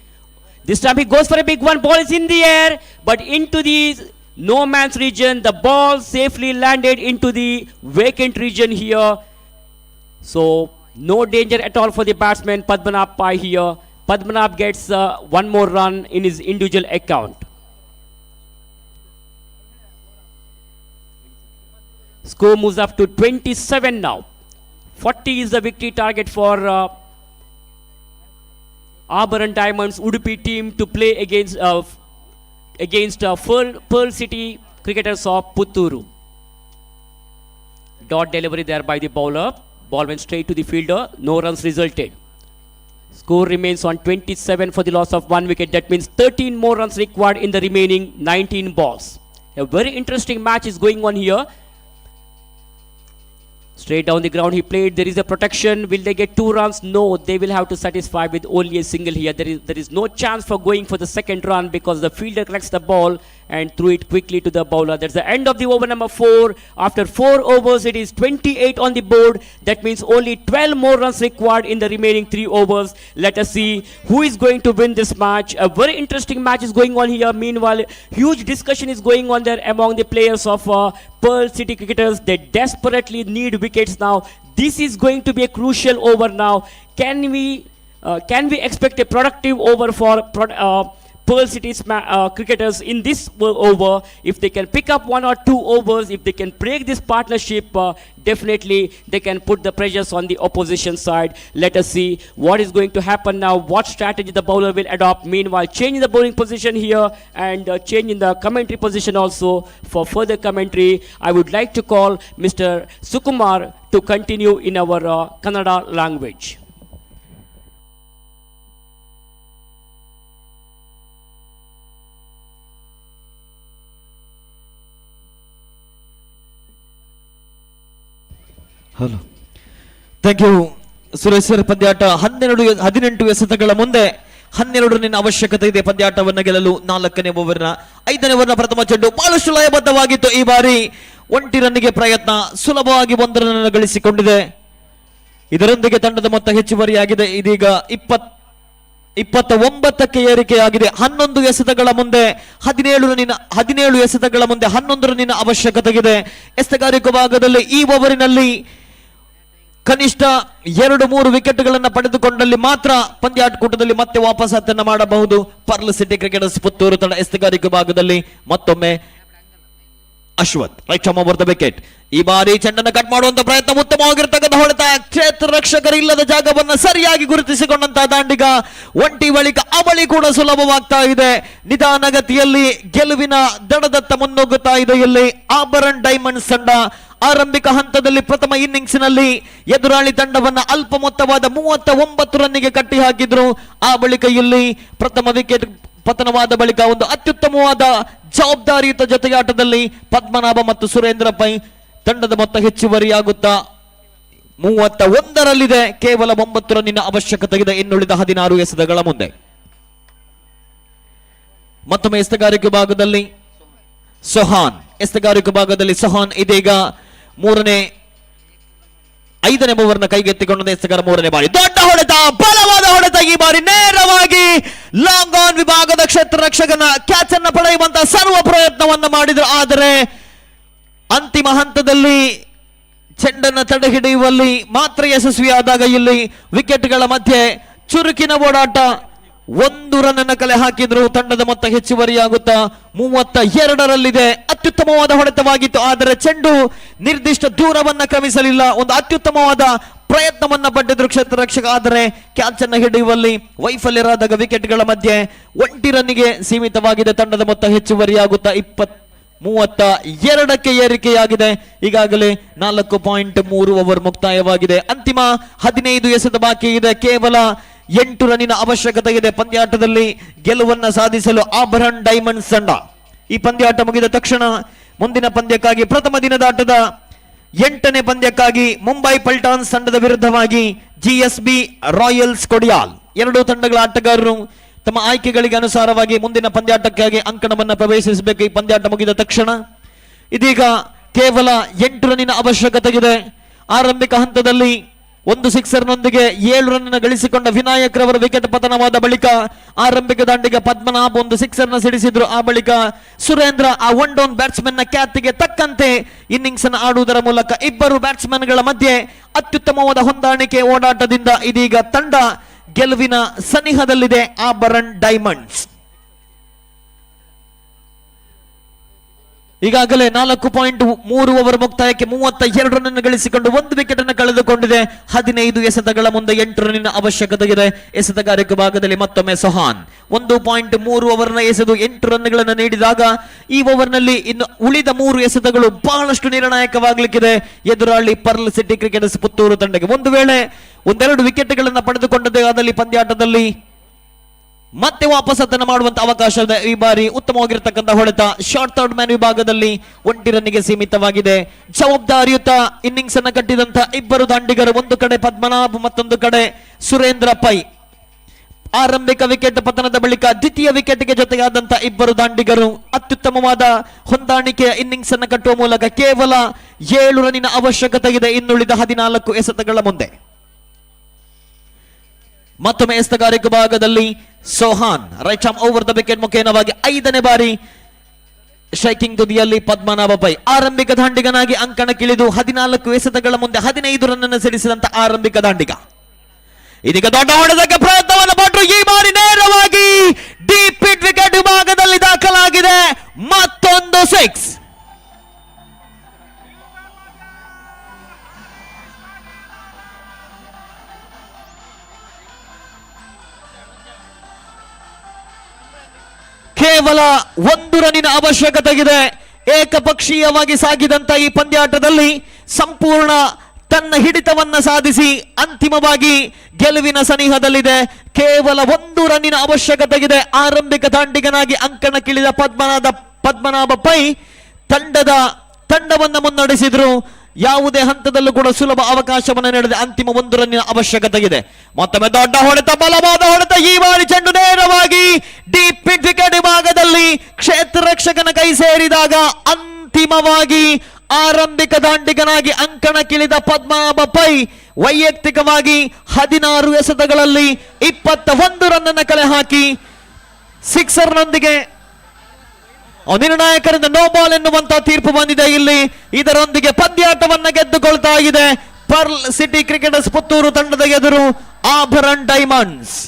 This time he goes for a big one. Ball is in the air, but into the no man's region. The ball safely landed into the vacant region here. So no danger at all for the batsman Padmanabh Pai here. Padmanabh gets 1 more run in his individual account. Score moves up to 27 now. 40 is the victory target for Auburn Diamonds Udupi team to play against Pearl City cricketers of Putturu. Dot delivery there by the bowler. Ball went straight to the fielder. No runs resulted. Score remains on 27 for the loss of 1 wicket. That means 13 more runs required in the remaining 19 balls. A very interesting match is going on here. Straight down the ground he played. There is a protection. Will they get 2 runs? No, they will have to satisfy with only a single here. There is no chance for going for the second run because the fielder collects the ball and threw it quickly to the bowler. That's the end of the over number 4. After 4 overs, it is 28 on the board. That means only 12 more runs required in the remaining 3 overs. Let us see who is going to win this match. A very interesting match is going on here. Meanwhile, huge discussion is going on there among the players of Pearl City cricketers. They desperately need wickets now. This is going to be a crucial over now. Can we expect a productive over for Pearl City's cricketers in this over? If they can pick up 1 or 2 overs, if they can break this partnership, definitely they can put the pressures on the opposition side. Let us see what is going to happen now, what strategy the bowler will adopt. Meanwhile, changing the bowling position here and changing the commentary position also. For further commentary, I would like to call Mr. Sukumar to continue in our Kannada language. Hello, thank you Suresh sir. ಪಂದ್ಯಾಟ 18 ಎಸೆತಗಳ ಮುಂದೆ 12 ರನ್ನಿನ ಅವಶ್ಯಕತೆ ಇದೆ ಪಂದ್ಯಾಟವನ್ನು ಗೆಲ್ಲಲು. 4ನೇ ಓವರ್ನ 5ನೇ ಓವರ್ನ ಪ್ರಥಮ ಚೆಂಡು ಬಹಳಷ್ಟು ಲಯಬದ್ಧವಾಗಿತ್ತು. ಈ ಬಾರಿ 1 ರನ್ನಿಗೆ ಪ್ರಯತ್ನ, ಸುಲಭವಾಗಿ 1 ರನ್ ಗಳಿಸಿಕೊಂಡಿದೆ. ಇದರೊಂದಿಗೆ ತಂಡದ ಮೊತ್ತ ಹೆಚ್ಚುವರಿಯಾಗಿದೆ. ಇದೀಗ 29ಕ್ಕೆ ಏರಿಕೆಯಾಗಿದೆ. 11 ಎಸೆತಗಳ ಮುಂದೆ 17 ಎಸೆತಗಳ ಮುಂದೆ 11 ರನ್ನಿನ ಅವಶ್ಯಕತೆ ಇದೆ. ಎಸೆತಗಾರಿಕೆ ಭಾಗದಲ್ಲಿ ಈ ಓವರಿನಲ್ಲಿ ಕನಿಷ್ಠ 2-3 ವಿಕೆಟ್ಗಳನ್ನು ಪಡೆದುಕೊಂಡಲ್ಲಿ ಮಾತ್ರ ಪಂದ್ಯಾಟಕೂಟದಲ್ಲಿ ಮತ್ತೆ ವಾಪಸಾತನ್ನ ಮಾಡಬಹುದು ಪರ್ಲ್ ಸಿಟಿ ಕ್ರಿಕೆಟರ್ಸ್ ಪುತ್ತೂರು ತಂಡ. ಎಸೆತಗಾರಿಕೆ ಭಾಗದಲ್ಲಿ ಮತ್ತೊಮ್ಮೆ Ashwath right arm over the wicket. ಈ ಬಾರಿ ಚೆಂಡನ್ನು ಕಟ್ ಮಾಡುವಂತ ಪ್ರಯತ್ನ, ಉತ್ತಮವಾಗಿರ್ತಕ್ಕಂಥ ಹೊಡೆತ. ಕ್ಷೇತ್ರ ರಕ್ಷಕರಿಲ್ಲದ ಜಾಗವನ್ನು ಸರಿಯಾಗಿ ಗುರುತಿಸಿಕೊಂಡಂತಹ ದಾಂಡಿಗ. ಒಂಟಿ ಬಳಿಕ ಅವಳಿ ಕೂಡ ಸುಲಭವಾಗ್ತಾ ಇದೆ. ನಿಧಾನಗತಿಯಲ್ಲಿ ಗೆಲುವಿನ ದಡದತ್ತ ಮುನ್ನುಗ್ಗುತ್ತಾ ಇದೆ ಇಲ್ಲಿ ಆಭರಣ್ ಡೈಮಂಡ್ಸ್ ತಂಡ. ಆರಂಭಿಕ ಹಂತದಲ್ಲಿ ಪ್ರಥಮ ಇನ್ನಿಂಗ್ಸ್ನಲ್ಲಿ ಎದುರಾಳಿ ತಂಡವನ್ನ ಅಲ್ಪ ಮೊತ್ತವಾದ 39 ರನ್ನಿಗೆ ಕಟ್ಟಿ ಹಾಕಿದ್ರು. ಆ ಬಳಿಕ ಇಲ್ಲಿ ಪ್ರಥಮ ವಿಕೆಟ್ ಪತನವಾದ ಬಳಿಕ ಒಂದು ಅತ್ಯುತ್ತಮವಾದ ಜವಾಬ್ದಾರಿಯುತ ಜೊತೆಯಾಟದಲ್ಲಿ ಪದ್ಮನಾಭ ಮತ್ತು ಸುರೇಂದ್ರ ಪೈ ತಂಡದ ಮೊತ್ತ ಹೆಚ್ಚುವರಿಯಾಗುತ್ತಾ 31ರಲ್ಲಿದೆ. ಕೇವಲ 9 ರನ್ನಿನ ಅವಶ್ಯಕತೆ ಇದೆ ಇನ್ನುಳಿದ 16 ಎಸೆತಗಳ ಮುಂದೆ. ಮತ್ತೊಮ್ಮೆ ಎಸೆತಗಾರಿಕೆ ಭಾಗದಲ್ಲಿ ಸೊಹಾನ್, ಎಸೆತಗಾರಿಕೆ ಭಾಗದಲ್ಲಿ ಸೊಹಾನ್ ಇದೀಗ 5ನೇ ಓವರ್ನ ಕೈಗೆತ್ತಿಕೊಂಡ ಎಸೆತಗಾರ 3ನೇ ಬಾರಿ ದೊಡ್ಡ ಹೊಡೆತ, ಬಲವಾದ ಹೊಡೆತ. ಈ ಬಾರಿ ನೇರವಾಗಿ ಲಾಂಗ್ ಆನ್ ವಿಭಾಗದ ಕ್ಷೇತ್ರ ರಕ್ಷಕನ ಕ್ಯಾಚ್ ಅನ್ನು ಪಡೆಯುವಂತಹ ಸರ್ವ ಪ್ರಯತ್ನವನ್ನ ಮಾಡಿದ್ರು. ಆದರೆ ಅಂತಿಮ ಹಂತದಲ್ಲಿ ಚೆಂಡನ್ನು ತಡೆ ಹಿಡಿಯುವಲ್ಲಿ ಮಾತ್ರ ಯಶಸ್ವಿಯಾದಾಗ ಇಲ್ಲಿ ವಿಕೆಟ್ಗಳ ಮಧ್ಯೆ ಚುರುಕಿನ ಓಡಾಟ, 1 ರನ್ ಅನ್ನು ಕಲೆ ಹಾಕಿದ್ರು. ತಂಡದ ಮೊತ್ತ ಹೆಚ್ಚುವರಿಯಾಗುತ್ತಾ 32ರಲ್ಲಿದೆ. ಅತ್ಯುತ್ತಮವಾದ ಹೊಡೆತವಾಗಿತ್ತು, ಆದರೆ ಚೆಂಡು ನಿರ್ದಿಷ್ಟ ದೂರವನ್ನ ಕ್ರಮಿಸಲಿಲ್ಲ. ಒಂದು ಅತ್ಯುತ್ತಮವಾದ ಪ್ರಯತ್ನವನ್ನ ಪಟ್ಟಿದ್ರು ಕ್ಷೇತ್ರ ರಕ್ಷಕ, ಆದರೆ ಕ್ಯಾಚ್ ಅನ್ನು ಹಿಡಿಯುವಲ್ಲಿ ವೈಫಲ್ಯರಾದಾಗ ವಿಕೆಟ್ಗಳ ಮಧ್ಯೆ 1 ರನ್ನಿಗೆ ಸೀಮಿತವಾಗಿದೆ. ತಂಡದ ಮೊತ್ತ ಹೆಚ್ಚುವರಿಯಾಗುತ್ತಾ 32ಕ್ಕೆ ಏರಿಕೆಯಾಗಿದೆ. ಈಗಾಗಲೇ 4.3 ಓವರ್ ಮುಕ್ತಾಯವಾಗಿದೆ. ಅಂತಿಮ 15 ಎಸೆತ ಬಾಕಿ ಇದೆ. ಕೇವಲ 8 ರನ್ನಿನ ಅವಶ್ಯಕತೆ ಇದೆ ಪಂದ್ಯಾಟದಲ್ಲಿ ಗೆಲುವನ್ನ ಸಾಧಿಸಲು ಆಭರಣ್ ಡೈಮಂಡ್ಸ್ ತಂಡ. ಈ ಪಂದ್ಯಾಟ ಮುಗಿದ ತಕ್ಷಣ ಮುಂದಿನ ಪಂದ್ಯಕ್ಕಾಗಿ ಪ್ರಥಮ ದಿನದಾಟದ 8ನೇ ಪಂದ್ಯಕ್ಕಾಗಿ ಮುಂಬೈ ಪಲ್ಟಾನ್ಸ್ ತಂಡದ ವಿರುದ್ಧವಾಗಿ ಜಿಎಸ್ಬಿ ರಾಯಲ್ಸ್ ಕೊಡಿಯಾಲ್ ಎರಡೂ ತಂಡಗಳ ಆಟಗಾರರು ತಮ್ಮ ಆಯ್ಕೆಗಳಿಗೆ ಅನುಸಾರವಾಗಿ ಮುಂದಿನ ಪಂದ್ಯಾಟಕ್ಕಾಗಿ ಅಂಕಣವನ್ನು ಪ್ರವೇಶಿಸಬೇಕು. ಈ ಪಂದ್ಯಾಟ ಮುಗಿದ ತಕ್ಷಣ ಇದೀಗ ಕೇವಲ 8 ರನ್ನಿನ ಅವಶ್ಯಕತೆ ಇದೆ. ಆರಂಭಿಕ ಹಂತದಲ್ಲಿ ಒಂದು ಸಿಕ್ಸರ್ನೊಂದಿಗೆ 7 ರನ್ ಗಳಿಸಿಕೊಂಡ ವಿನಾಯಕ್ ರವರ ವಿಕೆಟ್ ಪತನವಾದ ಬಳಿಕ ಆರಂಭಿಕ ದಾಂಡಿಗೆ ಪದ್ಮನಾಭ್ ಒಂದು ಸಿಕ್ಸರ್ ನ ಸಿಡಿಸಿದ್ರು. ಆ ಬಳಿಕ ಸುರೇಂದ್ರ ಆ 1 ಡೌನ್ ಬ್ಯಾಟ್ಸ್ಮನ್ ನ ಖ್ಯಾತಿಗೆ ತಕ್ಕಂತೆ ಇನ್ನಿಂಗ್ಸ್ ಅನ್ನು ಆಡುವುದರ ಮೂಲಕ ಇಬ್ಬರು ಬ್ಯಾಟ್ಸ್ಮನ್ ಗಳ ಮಧ್ಯೆ ಅತ್ಯುತ್ತಮವಾದ ಹೊಂದಾಣಿಕೆ ಓಡಾಟದಿಂದ ಇದೀಗ ತಂಡ ಗೆಲುವಿನ ಸನಿಹದಲ್ಲಿದೆ. ಆಭರಣ್ ಡೈಮಂಡ್ಸ್ ಈಗಾಗಲೇ 4.3 ಓವರ್ ಮುಕ್ತಾಯಕ್ಕೆ 32 ರನ್ ಗಳಿಸಿಕೊಂಡು 1 ವಿಕೆಟ್ ಅನ್ನು ಕಳೆದುಕೊಂಡಿದೆ. 15 ಎಸೆತಗಳ ಮುಂದೆ 8 ರನ್ನಿನ ಅವಶ್ಯಕತೆ ಇದೆ. ಎಸೆತಗಾರಿಕೆ ಭಾಗದಲ್ಲಿ ಮತ್ತೊಮ್ಮೆ ಸೊಹಾನ್ 1.3 ಓವರ್ನ ಎಸೆದು 8 ರನ್ಗಳನ್ನು ನೀಡಿದಾಗ ಈ ಓವರ್ನಲ್ಲಿ ಇನ್ನು ಉಳಿದ 3 ಎಸೆತಗಳು ಬಹಳಷ್ಟು ನಿರ್ಣಾಯಕವಾಗಲಿಕ್ಕಿದೆ ಎದುರಾಳಿ ಪರ್ಲ್ ಸಿಟಿ ಕ್ರಿಕೆಟರ್ಸ್ ಪುತ್ತೂರು ತಂಡಕ್ಕೆ. ಒಂದು ವೇಳೆ 1-2 ವಿಕೆಟ್ಗಳನ್ನು ಪಡೆದುಕೊಂಡದೇ ಆದಲ್ಲಿ ಪಂದ್ಯಾಟದಲ್ಲಿ ಮತ್ತೆ ವಾಪಸತನ ಮಾಡುವಂತ ಅವಕಾಶ ಇದೆ. ಈ ಬಾರಿ ಉತ್ತಮವಾಗಿರತಕ್ಕಂಥ ಹೊಡೆತ ಶಾರ್ಟ್ ಥರ್ಡ್ ಮ್ಯಾನ್ ವಿಭಾಗದಲ್ಲಿ 1 ರನ್ನಿಗೆ ಸೀಮಿತವಾಗಿದೆ. ಜವಾಬ್ದಾರಿಯುತ ಇನ್ನಿಂಗ್ಸ್ ಅನ್ನು ಕಟ್ಟಿದಂತ ಇಬ್ಬರು ದಾಂಡಿಗರು, ಒಂದು ಕಡೆ ಪದ್ಮನಾಭ್ ಮತ್ತೊಂದು ಕಡೆ ಸುರೇಂದ್ರ ಪೈ. ಆರಂಭಿಕ ವಿಕೆಟ್ ಪತನದ ಬಳಿಕ ದ್ವಿತೀಯ ವಿಕೆಟ್ಗೆ ಜೊತೆಯಾದಂತ ಇಬ್ಬರು ದಾಂಡಿಗರು ಅತ್ಯುತ್ತಮವಾದ ಹೊಂದಾಣಿಕೆಯ ಇನ್ನಿಂಗ್ಸ್ ಅನ್ನು ಕಟ್ಟುವ ಮೂಲಕ ಕೇವಲ 7 ರನ್ನಿನ ಅವಶ್ಯಕತೆ ಇದೆ ಇನ್ನುಳಿದ 14 ಎಸೆತಗಳ ಮುಂದೆ. ಮತ್ತೊಮ್ಮೆ ಎಸೆತಗಾರಿಕೆ ಭಾಗದಲ್ಲಿ Sohan right arm over the wicket ಮುಖೇನವಾಗಿ 5ನೇ ಬಾರಿ ಶೈಕಿಂಗ್ ತುದಿಯಲ್ಲಿ ಪದ್ಮನಾಭ ಪೈ ಆರಂಭಿಕ ದಾಂಡಿಗನಾಗಿ ಅಂಕಣಕ್ಕಿಳಿದು 14 ಎಸೆತಗಳ ಮುಂದೆ 15 ರನ್ ಅನ್ನು ಸಿಡಿಸಿದಂತ ಆರಂಭಿಕ ದಾಂಡಿಗ ಇದೀಗ ದೊಡ್ಡ ಹೊಡೆತಕ್ಕೆ ಪ್ರಯತ್ನವನ್ನು ಪಟ್ಟರು. ಈ ಬಾರಿ ನೇರವಾಗಿ ಡೀಪ್ ಹಿಟ್ ವಿಕೆಟ್ ವಿಭಾಗದಲ್ಲಿ ದಾಖಲಾಗಿದೆ. ಮತ್ತೊಂದು 6. ಕೇವಲ 1 ರನ್ನಿನ ಅವಶ್ಯಕತೆ ಇದೆ. ಏಕಪಕ್ಷೀಯವಾಗಿ ಸಾಗಿದಂತ ಈ ಪಂದ್ಯಾಟದಲ್ಲಿ ಸಂಪೂರ್ಣ ತನ್ನ ಹಿಡಿತವನ್ನ ಸಾಧಿಸಿ ಅಂತಿಮವಾಗಿ ಗೆಲುವಿನ ಸನಿಹದಲ್ಲಿದೆ. ಕೇವಲ 1 ರನ್ನಿನ ಅವಶ್ಯಕತೆ ಇದೆ. ಆರಂಭಿಕ ದಾಂಡಿಗನಾಗಿ ಅಂಕಣಕ್ಕಿಳಿದ ಪದ್ಮನಾಭ ಪೈ ತಂಡವನ್ನ ಮುನ್ನಡೆಸಿದ್ರು. ಯಾವುದೇ ಹಂತದಲ್ಲೂ ಕೂಡ ಸುಲಭ ಅವಕಾಶವನ್ನು ನೀಡದೆ ಅಂತಿಮ 1 ರನ್ನಿನ ಅವಶ್ಯಕತೆ ಇದೆ. ಮತ್ತೊಮ್ಮೆ ದೊಡ್ಡ ಹೊಡೆತ, ಬಲವಾದ ಹೊಡೆತ. ಈ ಬಾರಿ ಚೆಂಡು ನೇರವಾಗಿ ಡೀಪ್ ಹಿಟ್ ವಿಕೆಟ್ ವಿಭಾಗದಲ್ಲಿ ಕ್ಷೇತ್ರ ರಕ್ಷಕನ ಕೈ ಸೇರಿದಾಗ ಅಂತಿಮವಾಗಿ ಆರಂಭಿಕ ದಾಂಡಿಗನಾಗಿ ಅಂಕಣಕ್ಕಿಳಿದ ಪದ್ಮನಾಭ ಪೈ ವೈಯಕ್ತಿಕವಾಗಿ 16 ಎಸೆತಗಳಲ್ಲಿ 21 ರನ್ ಅನ್ನು ಕಲೆ ಹಾಕಿ ಸಿಕ್ಸರ್ನೊಂದಿಗೆ ನಿರ್ಣಾಯಕರಿಂದ ನೋ ಬಾಲ್ ಎನ್ನುವಂತಹ ತೀರ್ಪು ಬಂದಿದೆ. ಇಲ್ಲಿ ಇದರೊಂದಿಗೆ ಪಂದ್ಯಾಟವನ್ನ ಗೆದ್ದುಕೊಳ್ತಾ ಇದೆ ಪರ್ಲ್ ಸಿಟಿ ಕ್ರಿಕೆಟರ್ಸ್ ಪುತ್ತೂರು ತಂಡದ ಎದುರು ಆಭರಣ್ ಡೈಮಂಡ್ಸ್.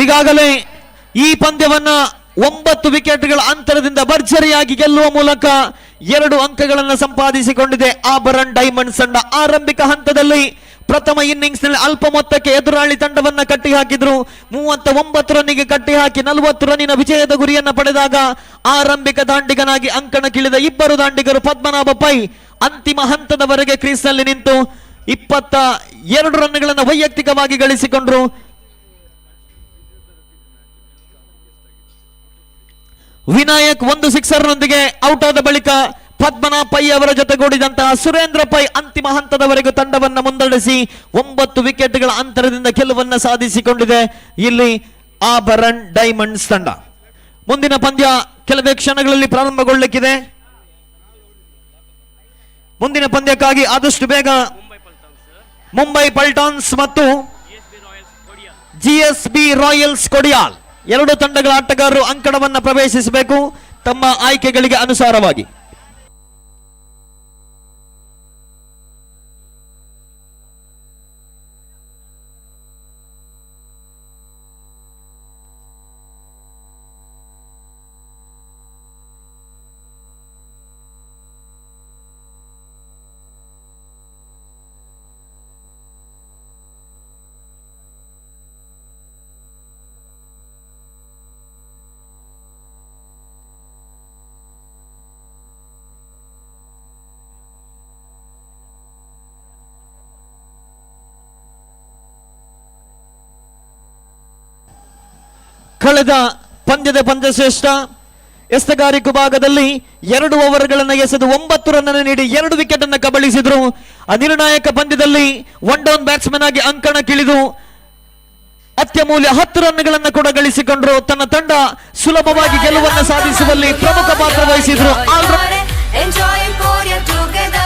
ಈಗಾಗಲೇ ಈ ಪಂದ್ಯವನ್ನ 9 ವಿಕೆಟ್ಗಳ ಅಂತರದಿಂದ ಭರ್ಜರಿಯಾಗಿ ಗೆಲ್ಲುವ ಮೂಲಕ 2 ಅಂಕಗಳನ್ನು ಸಂಪಾದಿಸಿಕೊಂಡಿದೆ ಆಭರಣ್ ಡೈಮಂಡ್ಸ್ ತಂಡ. ಆರಂಭಿಕ ಹಂತದಲ್ಲಿ ಪ್ರಥಮ ಇನ್ನಿಂಗ್ಸ್ ನಲ್ಲಿ ಅಲ್ಪ ಮೊತ್ತಕ್ಕೆ ಎದುರಾಳಿ ತಂಡವನ್ನ ಕಟ್ಟಿ ಹಾಕಿದ್ರು. 39 ರನ್ನಿಗೆ ಕಟ್ಟಿ ಹಾಕಿ 40 ರನ್ನಿನ ವಿಜಯದ ಗುರಿಯನ್ನ ಪಡೆದಾಗ ಆರಂಭಿಕ ದಾಂಡಿಗನಾಗಿ ಅಂಕಣಕ್ಕಿಳಿದ ಇಬ್ಬರು ದಾಂಡಿಗರು ಪದ್ಮನಾಭ ಪೈ ಅಂತಿಮ ಹಂತದವರೆಗೆ ಕ್ರೀಸ್ ನಲ್ಲಿ ನಿಂತು 22 ರನ್ಗಳನ್ನು ವೈಯಕ್ತಿಕವಾಗಿ ಗಳಿಸಿಕೊಂಡ್ರು. ವಿನಾಯಕ್ ಒಂದು ಸಿಕ್ಸರ್ ನೊಂದಿಗೆ ಔಟ್ ಆದ ಬಳಿಕ ಪದ್ಮನಾಭ ಪೈ ಅವರ ಜೊತೆಗೂಡಿದಂತಹ ಸುರೇಂದ್ರ ಪೈ ಅಂತಿಮ ಹಂತದವರೆಗೂ ತಂಡವನ್ನ ಮುನ್ನಡೆಸಿ 9 ವಿಕೆಟ್ಗಳ ಅಂತರದಿಂದ ಗೆಲುವನ್ನ ಸಾಧಿಸಿಕೊಂಡಿದೆ ಇಲ್ಲಿ ಆಭರಣ್ ಡೈಮಂಡ್ಸ್ ತಂಡ. ಮುಂದಿನ ಪಂದ್ಯ ಕೆಲವೇ ಕ್ಷಣಗಳಲ್ಲಿ ಪ್ರಾರಂಭಗೊಳ್ಳಲಿಕ್ಕಿದೆ. ಮುಂದಿನ ಪಂದ್ಯಕ್ಕಾಗಿ ಆದಷ್ಟು ಬೇಗ ಮುಂಬೈ ಪಲ್ಟಾನ್ಸ್ ಮತ್ತು ಜಿಎಸ್ಬಿ ರಾಯಲ್ಸ್ ಕೊಡಿಯಾಲ್ ಎರಡು ತಂಡಗಳ ಆಟಗಾರರು ಅಂಕಣವನ್ನ ಪ್ರವೇಶಿಸಬೇಕು ತಮ್ಮ ಆಯ್ಕೆಗಳಿಗೆ ಅನುಸಾರವಾಗಿ. ಕಳೆದ ಪಂದ್ಯದ ಪಂದ್ಯಶ್ರೇಷ್ಠ ಎಸ್ತಗಾರಿಕೆ ಭಾಗದಲ್ಲಿ 2 ಓವರ್ಗಳನ್ನು ಎಸೆದು 9 ರನ್ ನೀಡಿ 2 ವಿಕೆಟ್ ಅನ್ನು ಕಬಳಿಸಿದ್ರು. ನಿರ್ಣಾಯಕ ಪಂದ್ಯದಲ್ಲಿ ಒನ್ ಡೌನ್ ಬ್ಯಾಟ್ಸ್ಮನ್ ಆಗಿ ಅಂಕಣಕ್ಕಿಳಿದು ಅತ್ಯಮೂಲ್ಯ 10 ರನ್ಗಳನ್ನು ಕೂಡ ಗಳಿಸಿಕೊಂಡ್ರು. ತನ್ನ ತಂಡ ಸುಲಭವಾಗಿ ಗೆಲುವನ್ನು ಸಾಧಿಸುವಲ್ಲಿ ಪ್ರಮುಖ ಪಾತ್ರ ವಹಿಸಿದ್ರು. Enjoying Korea together,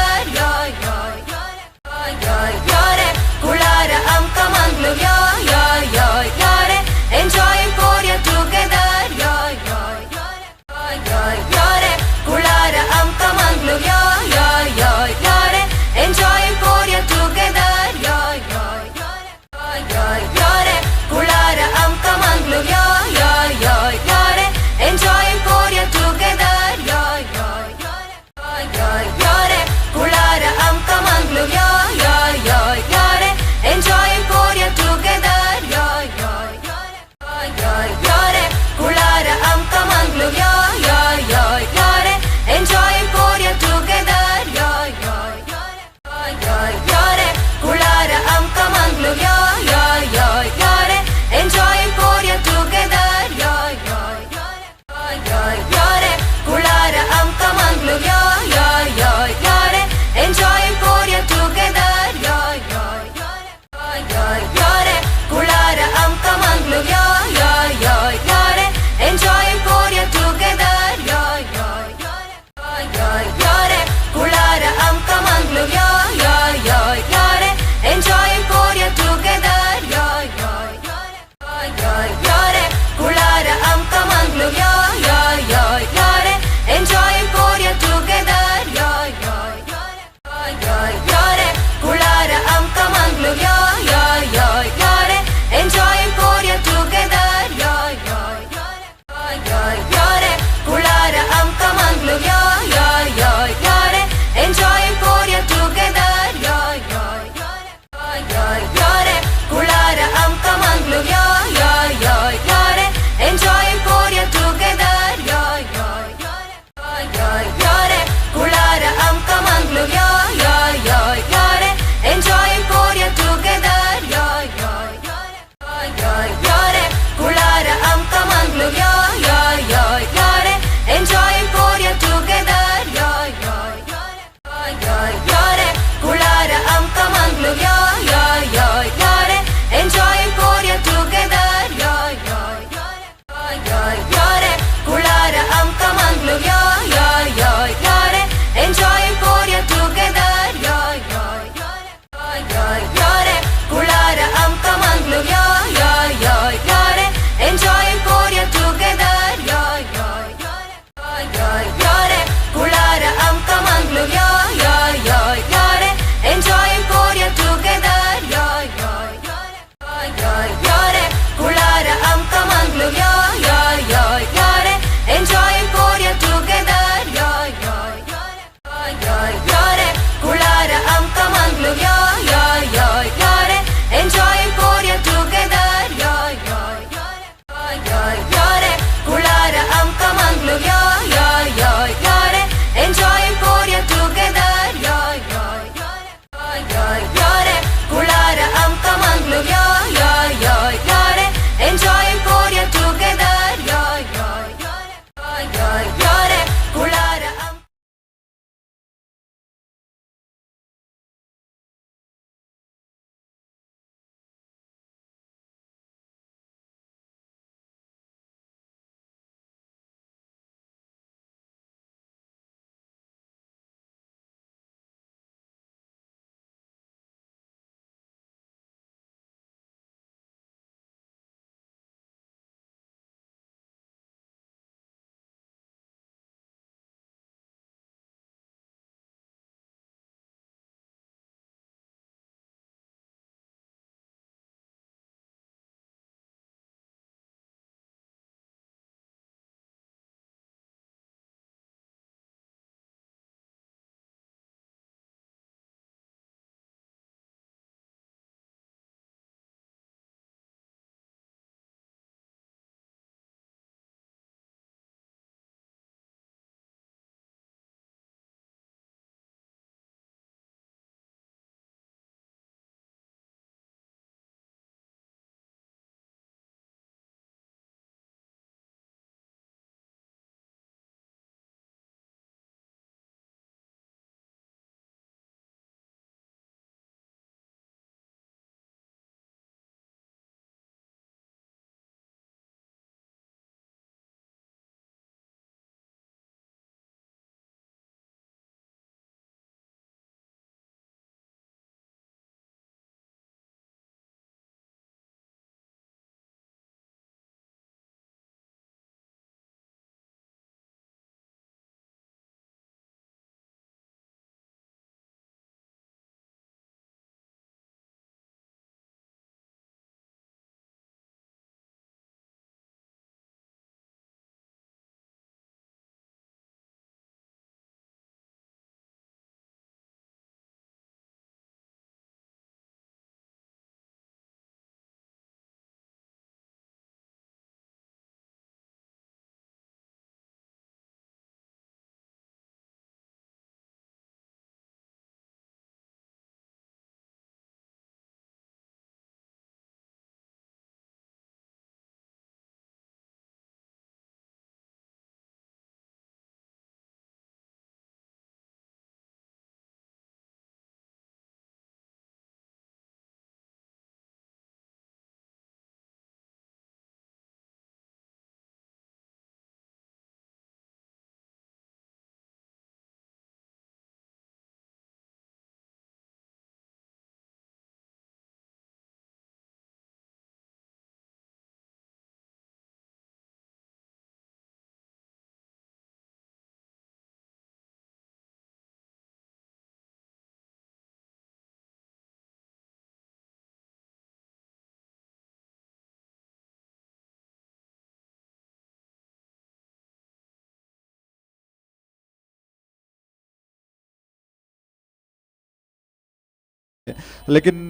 लेकिन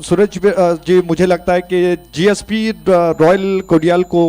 सूरज जी, मुझे लगता है कि जीएसपी रॉयल कोडियाल को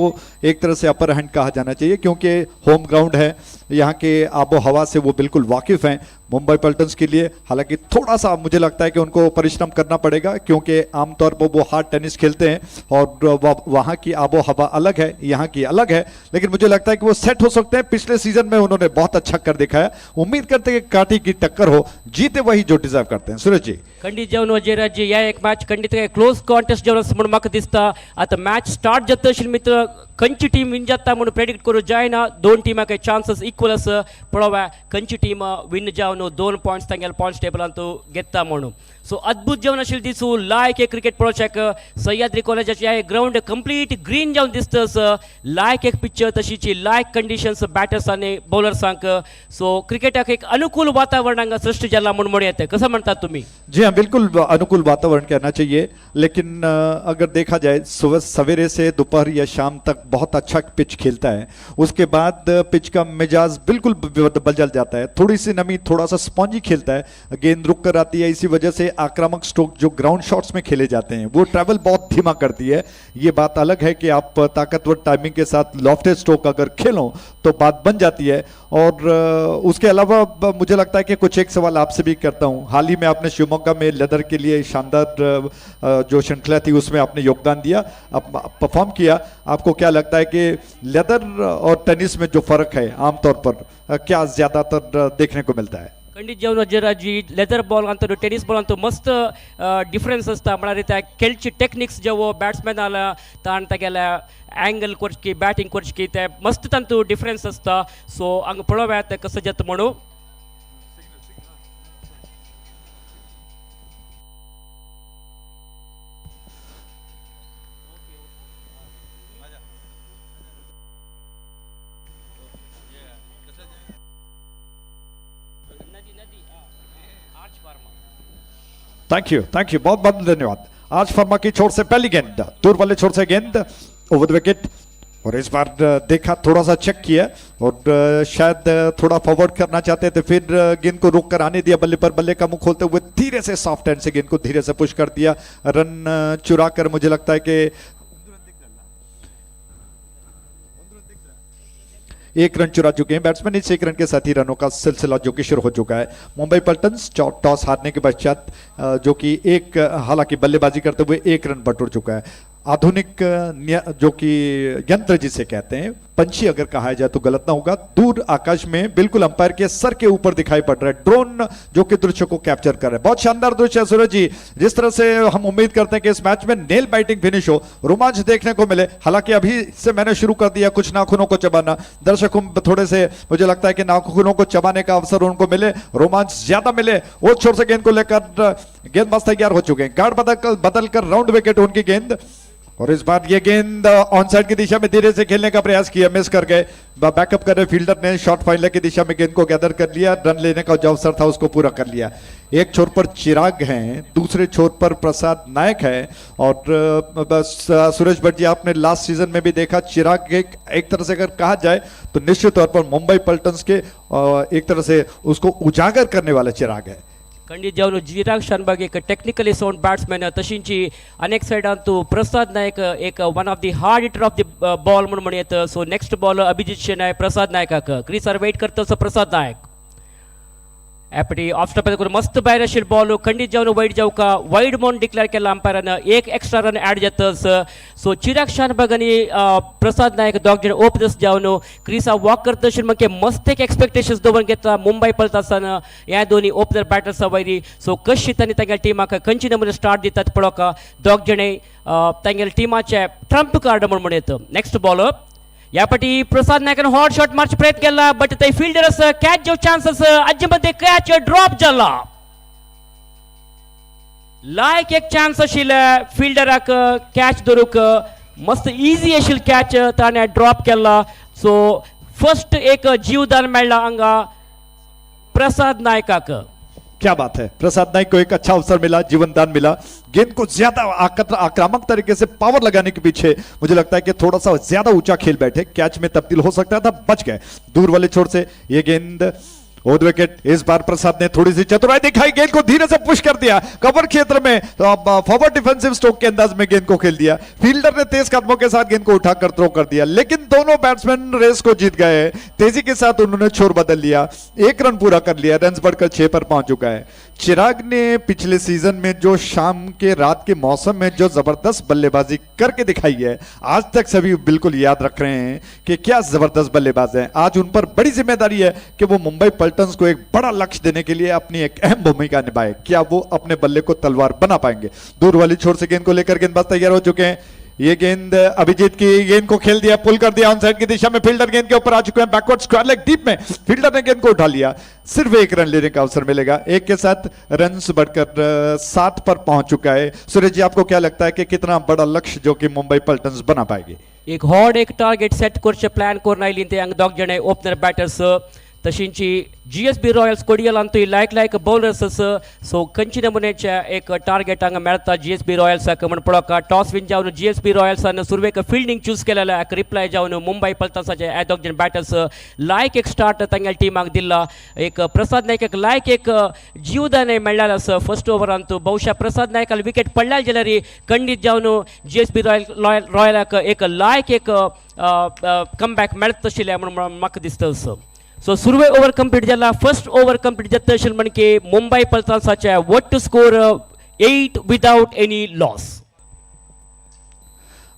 एक तरह से अपर हैंड कहा जाना चाहिए, क्योंकि होम ग्राउंड है, यहाँ के आबो हवा से वो बिल्कुल वाकिफ हैं मुंबई पल्टन्स के लिए। हालांकि थोड़ा सा मुझे लगता है कि उनको परिश्रम करना पड़ेगा, क्योंकि आमतौर पर वो हार्ड टेनिस खेलते हैं और वहाँ की आबो हवा अलग है, यहाँ की अलग है। लेकिन मुझे लगता है कि वो सेट हो सकते हैं। पिछले सीजन में उन्होंने बहुत अच्छा कर दिखाया। उम्मीद करते हैं कि काठी की टक्कर हो, जीते वही जो डिजर्व करते हैं। सूरज जी, खंडित जेवण जयराज या एक मॅच खंडित क्लोज कॉन्टेस्ट जेवण म्हणून म्हाका दिसता। आता मॅच स्टार्ट जाता आशिल्ली मित्र खंयची टीम विन जाता म्हणून प्रेडिक्ट करूं जायना। दोन टिमांक चान्सेस इक्वल आसा, पळोवया खंयची टीम विन जावन 2 पॉयंट्स तांगेल्या पॉयंट्स टेबलांत घेता म्हणून। सो अद्भुत जेवण आशिल्लें दिसू लायक एक क्रिकेट पळोवच्याक सह्याद्री कॉलेजाचे हे ग्राउंड कंप्लीट ग्रीन जावन दिसता। लायक एक पिक्चर तशीची लायक कंडिशन्स बॅटर्स आनी बॉलर्सांक। सो क्रिकेटाक एक अनुकूल वातावरण हांगा सृष्टी जाला म्हणून म्हणूं कसं म्हणतात तुम्ही? जी हाँ, बिल्कुल अनुकूल वातावरण कहना चाहिए। लेकिन अगर देखा जाए सुबह सवेरे से दोपहर या शाम तक बहुत अच्छा पिच खेलता है, उसके बाद पिच का मिजाज बिल्कुल बदल जाता है। थोड़ी सी नमी, थोड़ा सा स्पॉन्जी खेलता है, गेंद रुक कर आती है। इसी वजह से आक्रामक स्ट्रोक जो ग्राउंड शॉट्स में खेले जाते हैं वो ट्रैवल बहुत धीमा करती है। ये बात अलग है कि आप ताकतवर टाइमिंग के साथ लॉफ्टेड स्ट्रोक अगर खेलो तो बात बन जाती है। और उसके अलावा मुझे लगता है कि कुछ एक सवाल आपसे भी करता हूँ। हाल ही में आपने शिवमोगा में लेदर के लिए शानदार जो श्रृंखला थी उसमें आपने योगदान दिया, परफॉर्म किया। आपको क्या लगता है कि लेदर और टेनिस में जो फर्क है आमतौर पर क्या ज्यादातर देखने को मिलता है? खंडित जेवण जयराजी लेदर बॉल अंत टेनिस बॉल अंत मस्त डिफरन्स आसता। म्हळ्यार त्या खेळची टेक्निक्स जो बॅट्समॅनाला ताण तेगेल्या एंगल करची बॅटिंग करची ते मस्त तांतू डिफरन्स आसता। सो हांगा पळोवया ते कसं जाता म्हणून। थैंक यू, बहुत बहुत धन्यवाद। आज फर्मा की छोर से पहली गेंद, दूर वाले छोर से गेंद ओवर द विकेट। और इस बार देखा, थोड़ा सा चेक किया और शायद थोड़ा फॉरवर्ड करना चाहते थे, फिर गेंद को रोक कर आने दिया। बल्ले पर बल्ले का मुंह खोलते हुए धीरे से सॉफ्ट हैंड से गेंद को धीरे से पुश कर दिया। रन चुरा कर मुझे लगता है कि 1 रन चुरा चुके हैं बैट्समैन। इस 1 रन के साथ ही रनों का सिलसिला जो कि शुरू हो चुका है। मुंबई पल्टन्स टॉस हारने के पश्चात जो कि हालांकि बल्लेबाजी करते हुए 1 रन बटोर चुका है। आधुनिक जो कि यंत्र जिसे कहते हैं, पंछी अगर कहा जाए तो गलत ना होगा, दूर आकाश में बिल्कुल अंपायर के सर के ऊपर दिखाई पड़ रहा है ड्रोन, जो कि दृश्य को कैप्चर कर रहा है। बहुत शानदार दृश्य है सूरज जी। जिस तरह से हम उम्मीद करते हैं कि इस मैच में नेल बाइटिंग फिनिश हो, रोमांच देखने को मिले। हालांकि अभी से मैंने शुरू कर दिया कुछ नाखूनों को चबाना, दर्शकों थोड़े से मुझे लगता है कि नाखूनों को चबाने का अवसर उनको मिले, रोमांच ज्यादा मिले। वो छोर से गेंद को लेकर गेंदबाज तैयार हो चुके हैं। गार्ड बदल कर राउंड विकेट उनकी गेंद। और इस बार ये गेंद ऑन साइड की दिशा में धीरे से खेलने का प्रयास किया, मिस कर गए। बैकअप कर रहे फील्डर ने शॉर्ट फाइनल की दिशा में गेंद को गैदर कर लिया, रन लेने का जो अवसर था उसको पूरा कर लिया। एक छोर पर चिराग हैं, दूसरे छोर पर प्रसाद नायक है। और बस सुरेश भट्ट जी, आपने लास्ट सीजन में भी देखा चिराग एक तरह से अगर कहा जाए तो निश्चित तौर पर मुंबई पल्टन्स के एक तरह से उसको उजागर करने वाला चिराग है। खंडित जेवण चिराग शानबाग एक टेक्निकली साउंड बॅट्समॅन, तशींची अनेक सायडान तू प्रसाद नायक एक one of the hard hitter of the ball म्हणून म्हणयत। सो नेक्स्ट बॉल अभिजित शेनाय प्रसाद नायकाक क्रिसार वेट करता प्रसाद नायक एपटी ऑफ स्टॉप मस्त भायर आशिल्लो बॉल। खंडित जेवण वाईट जावका वाईड म्हणून डिक्लेअर केला अंपायरान, 1 एक्स्ट्रा रन ऍड जातस। सो चिराग शानबाग आनी प्रसाद नायक दोग जण ओपनर्स जावन क्रिसा वॉक करता आशिल्लो मागीर मस्त एक एक्सपेक्टेशन्स दवरून घेतला मुंबई पल्टन्सान ह्या दोन्ही ओपनर बॅटर्स वयरी। सो कशी तांणी तांगेल्या टिमाक खंयची नमुने स्टार्ट दितात पळोवका दोग जणे तांगेल्या टिमाचे ट्रम्प कार्ड म्हणून म्हणयत। नेक्स्ट बॉल या पटी प्रसाद नायकान हॉट शॉट मारचे प्रयत्न केला, बट थंय फिल्डर कॅच जो चान्स अज्जे मध्ये कॅच ड्रॉप जाला। लायक एक चान्स आशिल्ले फिल्डराक कॅच धरूक, मस्त इजी आशिल्ली कॅच ताणें ड्रॉप केला। सो फर्स्ट एक जीवदान मेळ्ळा हांगा प्रसाद नायकाक। क्या बात है, प्रसाद नायक को एक अच्छा अवसर मिला, जीवन दान मिला। गेंद को ज्यादा आक्रामक तरीके से पावर लगाने के पीछे मुझे लगता है कि थोड़ा सा ज्यादा ऊंचा खेल बैठे, कैच में तब्दील हो सकता था, बच गए। दूर वाले छोर से ये गेंद ओवर विकेट इस बार प्रसाद ने थोड़ी सी चतुराई दिखाई, गेंद को धीरे से पुश कर दिया कवर क्षेत्र में, फॉरवर्ड डिफेंसिव स्ट्रोक के अंदाज में गेंद को खेल दिया। फील्डर ने तेज कदमों के साथ गेंद को उठाकर थ्रो कर दिया, लेकिन दोनों बैट्समैन रेस को जीत गए। तेजी के साथ उन्होंने छोर बदल लिया, 1 रन पूरा कर लिया, रन बढ़कर 6 पर पहुंच चुका है। चिराग ने पिछले सीजन में जो शाम के रात के मौसम में जो जबरदस्त बल्लेबाजी करके दिखाई है, आज तक सभी बिल्कुल याद रख रहे हैं कि क्या जबरदस्त बल्लेबाज हैं। आज उन पर बड़ी जिम्मेदारी है कि वो मुंबई पल्टन्स को एक बड़ा लक्ष्य देने के लिए अपनी एक अहम भूमिका निभाए। क्या वो अपने बल्ले को तलवार बना पाएंगे? दूर वाली छोर से गेंद को लेकर गेंदबाज तैयार हो चुके हैं। ये गेंद अभिजीत की, गेंद को खेल दिया, पुल कर दिया ऑन साइड की दिशा में, फील्डर गेंद के ऊपर आ चुके हैं, बैकवर्ड स्क्वायर लेग डीप में फील्डर ने गेंद को उठा लिया। सिर्फ 1 रन लेने का अवसर मिलेगा, 1 के साथ रन बढ़कर 7 पर पहुंच चुका है। सुरेश जी, आपको क्या लगता है कि कितना बड़ा लक्ष्य जो कि मुंबई पल्टन्स बना पाएगी? एक हॉड एक टार्गेट सेट करचे प्लॅन करून आयली ते हांगा 2 जण ओपनर बॅटर्स तशींची GSB रॉयल्स कोडियलांतूय लायक बॉलर्स सो खंयची नमुन्याचे एक टार्गेट हांगा मेळटा GSB रॉयल्साक म्हण पळोवंक टॉस विन जावन GSB रॉयल्सान सुरवेक फिल्डिंग चूज केलेल्या रिप्लाय जावन मुंबई पल्टन्साचे हे 2 जण बॅटर्स लायक एक स्टार्ट तांगेल्या टिमाक दिला। एक प्रसाद नायकाक लायक एक जीवदान मेळ्ळेलें आसा फर्स्ट ओवरांत। बहुशा प्रसाद नायकाल विकेट पडल्यार जाल्यार खंडीत जावन GSB रॉयलाक एक लायक एक कमबॅक मेळत तशिल्लें म्हणून म्हाका दिसता असो। सो सुरवे ओवर कंप्लीट जाला, फर्स्ट ओवर कंप्लीट जाता तशें म्हणजे मुंबई पल्टन्साचे what to score 8 without any loss.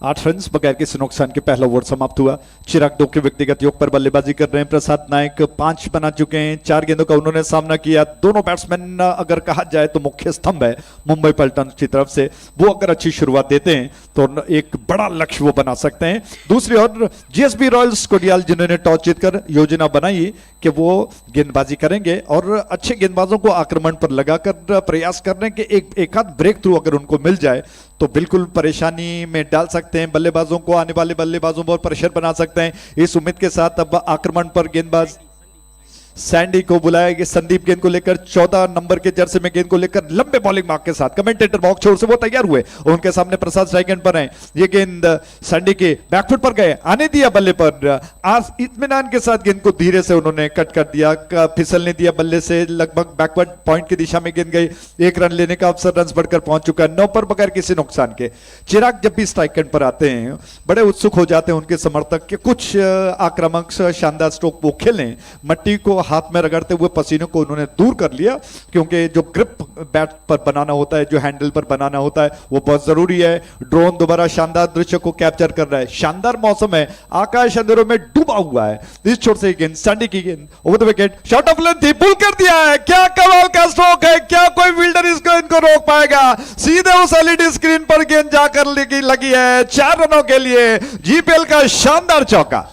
8 run बगैर किसी नुकसान के पहला ओवर समाप्त हुआ। चिराग 2 के व्यक्तिगत योग पर बल्लेबाजी कर रहे हैं। प्रसाद नायक 5 बना चुके हैं, 4 गेंदों का उन्होंने सामना किया। दोनों बैट्समैन अगर कहा जाए तो मुख्य स्तंभ है मुंबई पल्टन्स की तरफ से, वो अगर अच्छी शुरुआत देते हैं तो एक बड़ा लक्ष्य वो बना सकते हैं। दूसरी ओर GSB रॉयल्स कोडियाल जिन्होंने टॉस जीतकर योजना बनाई कि वो गेंदबाजी करेंगे और अच्छे गेंदबाजों को आक्रमण पर लगाकर प्रयास करने के एक आध ब्रेक थ्रू अगर उनको मिल जाए तो बिल्कुल परेशानी में डाल सकते हैं बल्लेबाजों को, आने वाले बल्लेबाजों पर प्रेशर बना सकते हैं। इस उम्मीद के साथ अब आक्रमण पर गेंदबाज सैंडी को बुलाया कि संदीप गेंद को लेकर 14 नंबर के जर्सी में गेंद को लेकर लंबे बॉलिंग मार्क के साथ कमेंटेटर बॉक्स छोर से वो तैयार हुए। उनके सामने प्रसाद स्ट्राइक एंड पर हैं। ये गेंद सैंडी के बैकफुट पर गए, आने दिया बल्ले पर, आज इत्मीनान के साथ गेंद को धीरे से उन्होंने कट कर दिया, फिसलने दिया बल्ले से, लगभग बैकवर्ड पॉइंट की दिशा में गेंद गई। 1 रन लेने का अवसर, रन बढ़कर पहुंच चुका है 9 पर बगैर किसी नुकसान के। चिराग जब भी स्ट्राइक एंड पर आते हैं बड़े उत्सुक हो जाते हैं उनके समर्थक के कुछ आक्रामक शानदार स्ट्रोक वो खेलें। मट्टी को हाथ में रगड़ते हुए पसीने को उन्होंने दूर कर लिया, क्योंकि जो ग्रिप बैट पर बनाना होता है, जो हैंडल पर बनाना होता है, वो बहुत जरूरी है। ड्रोन दोबारा शानदार दृश्य को कैप्चर कर रहा है। शानदार मौसम है, आकाश अंधेरों में डूबा हुआ है। इस छोर से गेंद सैंडी की गेंद over the wicket, shot of length थी, पुल कर दिया है। क्या कमाल का स्ट्रोक है, क्या कोई फील्डर इनको रोक पाएगा? सीधे उस LED स्क्रीन पर गेंद जाकर लगी है 4 रनों के लिए। GPL का शानदार चौका।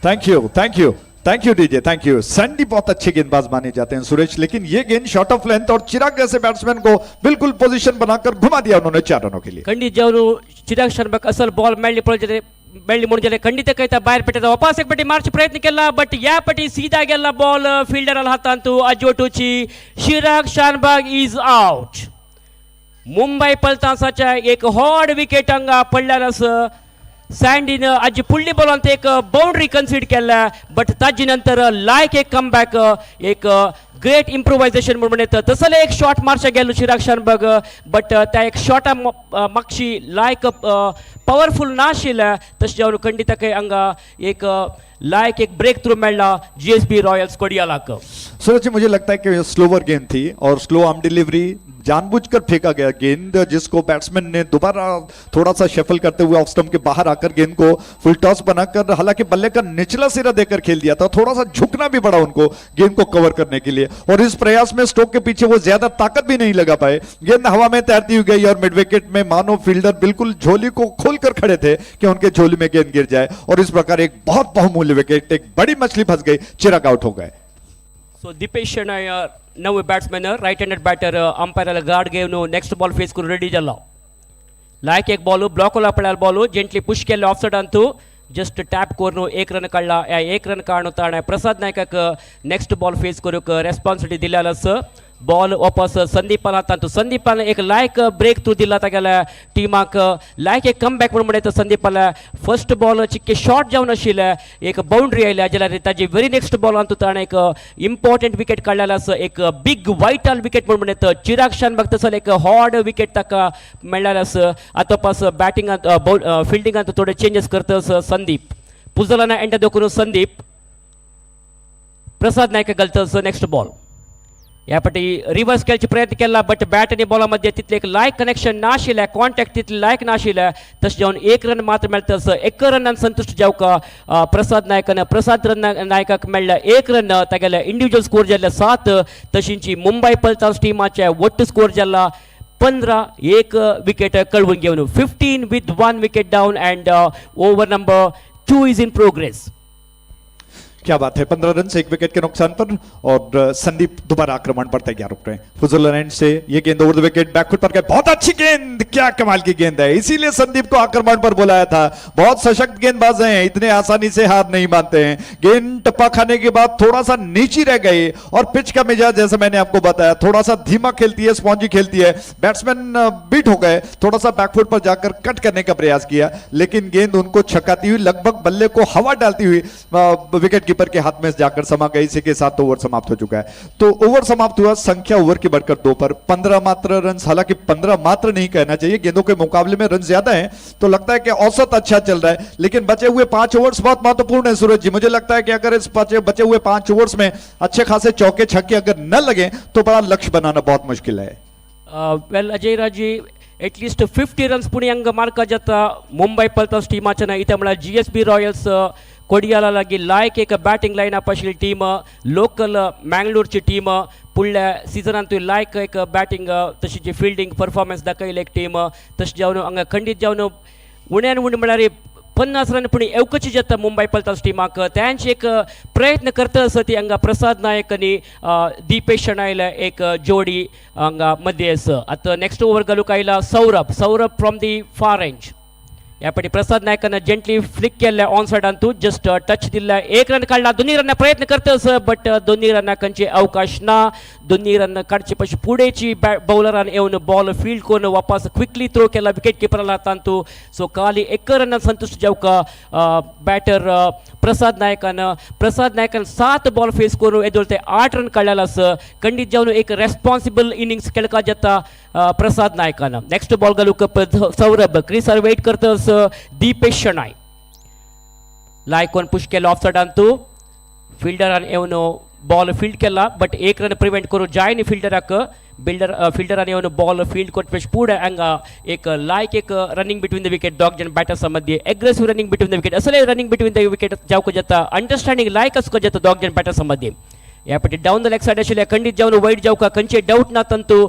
Thank you DJ, thank you. Sandy बहुत अच्छे गेंदबाज माने जाते हैं सुरेश, लेकिन ये गेंद शॉट ऑफ लेंथ और चिराग जैसे बैट्समैन को बिल्कुल पोजीशन बनाकर घुमा दिया उन्होंने 4 रनों के लिए। खंडित जावन चिराग शर्माक असल बॉल मेळ्ळी म्हणून जाल्यार खंडित कळटा भायर पेटता, वापस एक फाटी मारचे प्रयत्न केला बट ह्या फाटी सीधा गेला बॉल फिल्डराल हातांत अजवटूची। चिराग शानबाग इज आउट। मुंबई पल्टन्साच्या एक हॉड विकेट हांगा पडल्यार आसा। सैंडीन आज फुडली बॉलांत एक बाउंड्री कन्सीड केला बट ताजे नंतर लायक एक कमबॅक, एक ग्रेट इम्प्रोवायझेशन म्हणून येतं। तसले एक शॉट मारचे गेलो चिराग शानबाग बट त्या एक शॉटा मागची लायक पॉवरफुल नाशिल्ल्या, तशें जावन खंडित हांगा एक लायक एक ब्रेक थ्रू मेळ्ळा GSB रॉयल्स कोडियालाक। सूरज जी, मुझे लगता है कि स्लोवर गेंद थी और स्लो आर्म डिलीवरी, जानबूझकर फेंका गया गेंद जिसको बैट्समैन ने दोबारा थोड़ा सा शफल करते हुए ऑफ स्टंप के बाहर आकर गेंद को फुल टॉस बनाकर, हालांकि बल्ले का निचला सिरा देकर खेल दिया था, थोड़ा सा झुकना भी पड़ा उनको गेंद को कवर करने के लिए। और इस प्रयास में स्टोक के पीछे वो ज्यादा ताकत भी नहीं लगा पाए, गेंद हवा में तैरती हुई गई और मिड विकेट में मानो फील्डर बिल्कुल झोली को खोलकर खड़े थे कि उनके झोली में गेंद गिर जाए, और इस प्रकार एक बहुत बहुमूल्य विकेट, एक बड़ी मछली फंस गई, चिराग आउट हो गए। सो दीपेश नवे batsman right handed batter umpire guard घेवन नेक्स्ट बॉल फेस करून रेडी जाला। लायक एक बॉल ब्लॉक पडल्यार बॉल जेंटली पुश केल्लो ऑफ सायडांत जस्ट टॅप करून 1 रन काडला। ह्या 1 रन काडून ताणें प्रसाद नायकाक नेक्स्ट बॉल फेस करूंक रेस्पॉन्सिबिलिटी दिलेलो आसा। बॉल वापस संदीपाला तांतू संदीपान एक लायक ब्रेक थ्रू दिला तागेल्या टिमाक लायक एक कम बॅक म्हणून संदीपाला फर्स्ट बॉल चिक्के शॉर्ट जावन आशिल्ले एक बाउंड्री आयल्या जाल्यार ताजी व्हेरी नेक्स्ट बॉलांत ताणें एक इम्पॉर्टंट विकेट काडलेलो आसा एक बिग वायटल विकेट म्हणून म्हणत चिराग शानबाग तसो एक हॉड विकेट ताका मेळ्ळेलो आसा आतां पास बॅटिंगांत फिल्डिंगांत थोडे चेंजेस करता संदीप पुजलाना एंड दोकून संदीप प्रसाद नायक घालता नेक्स्ट बॉल ह्या फाटी रिवर्स खेळचे प्रयत्न केला बट बॅट आनी बॉला मध्य तितले एक लायक कनेक्शन नाशिल्लें कॉन्टॅक्ट तितले लायक नाशिल्लें तशें जावन एक रन मात्र मेळटा एक रनान संतुश्ट जावका प्रसाद नायकाक मेळ्ळें एक रन तागेले इंडिविज्युअल स्कोर जाल्ले 7 तशींची मुंबय पल्सार्स टिमाचे वट्ट स्कोर जाला 15 एक विकेट कळवून घेवन 15 with 1 wicket down and over number 2 is in progress क्या बात है 15 रन से 1 विकेट के नुकसान पर और संदीप दोबारा आक्रमण पर तैयार हो रहे हैं फुजल एंड से ये गेंद ओवर द विकेट बैकफुट पर गए बहुत अच्छी गेंद क्या कमाल की गेंद है इसीलिए संदीप को आक्रमण पर बुलाया था बहुत सशक्त गेंदबाज हैं इतने आसानी से हार नहीं मानते हैं गेंद टप्पा खाने के बाद थोड़ा सा नीची रह गई और पिच का मिजाज जैसे मैंने आपको बताया थोड़ा सा धीमा खेलती है स्पॉन्जी खेलती है बैट्समैन बीट हो गए थोड़ा सा बैकफुट पर जाकर कट करने का प्रयास किया लेकिन गेंद उनको छकाती हुई लगभग बल्ले को हवा डालती हुई विकेट कीपर के हाथ में जाकर समा गई इसी के साथ ओवर समाप्त हो चुका है तो ओवर समाप्त हुआ संख्या ओवर की बढ़कर 2 पर 15 मात्र रन हालांकि 15 मात्र नहीं कहना चाहिए गेंदों के मुकाबले में रन ज्यादा हैं तो लगता है कि औसत अच्छा चल रहा है लेकिन बचे हुए 5 ओवर्स बहुत महत्वपूर्ण है सूरज जी मुझे लगता है कि अगर इस बचे हुए 5 ओवर्स में अच्छे खासे चौके छक्के अगर न लगे तो बड़ा लक्ष्य बनाना बहुत मुश्किल है वेल अजय राजी एटलीस्ट 50 रन्स पुणे हंग मार्का जाता मुंबय पल्सार्स टिमाच्या इथे म्हळ्यार GSB रॉयल्स कोडियाला लागी लायक एक बॅटिंग लायनअप आशिल्ली टीम लोकल मँगलोरची टीम फुडल्या सिजनांतूय लायक एक बॅटिंग तशी जी फिल्डिंग परफॉर्मन्स दाखयली एक टीम तशें जावन हांगा खंडीत जावन उण्यान उणे म्हळ्यार 50 रन पुणे येवकची जाता मुंबय पल्सार्स टीमाक त्यांची एक प्रयत्न करता आसा ती हांगा प्रसाद नायक आनी दीपेश शणायल एक जोडी हांगा मध्ये आसा आतां नेक्स्ट ओवर घालूंक आयला Saurabh from the far range ह्या फाटी प्रसाद नायकान जेंटली फ्लिक केल्ले ऑन सायडांतू जस्ट टच दिल्ले 1 रन काडला 2 रन प्रयत्न करता बट 2 रनांचे अवकाश ना 2 रन काडचे पयस फुडेची बॉलरान येवन बॉल फील्ड करून वापस क्विकली थ्रो केला विकेट किपराला तांतू सो खाली 1 रन संतुश्ट जावका बॅटर प्रसाद नायकान 7 बॉल फेस करून येदोळ ते 8 रन काडलेला आसा खंडीत जावन एक रेस्पॉन्सिबल इनिंग्स खेळका जाता प्रसाद नायकान नेक्स्ट बॉल घालूंक सौरभ क्रिसार वेट करता दीपेश शणाय लायकोन पुश केला ऑफ सायडांतू फिल्डरान येवन बॉल फील्ड केला बट 1 रन प्रिवेंट करूं जाय न्ही फिल्डराक फिल्डरान येवन बॉल फील्ड करचे पुढे हांगा एक लायक एक रनिंग बिटवीन द विकेट दोग जन बॅटर्सा मध्ये एग्रेसिव्ह रनिंग बिटवीन द विकेट असले रनिंग बिटवीन द विकेट जावक जाता अंडरस्टँडिंग लायक आसको जाता दोग जन बॅटर्सा मध्ये ह्या फाटी डाऊन द लेग सायड आशिल्ल्या खंडीत जावन वाईट जावका खंयचे डाऊट ना तंतू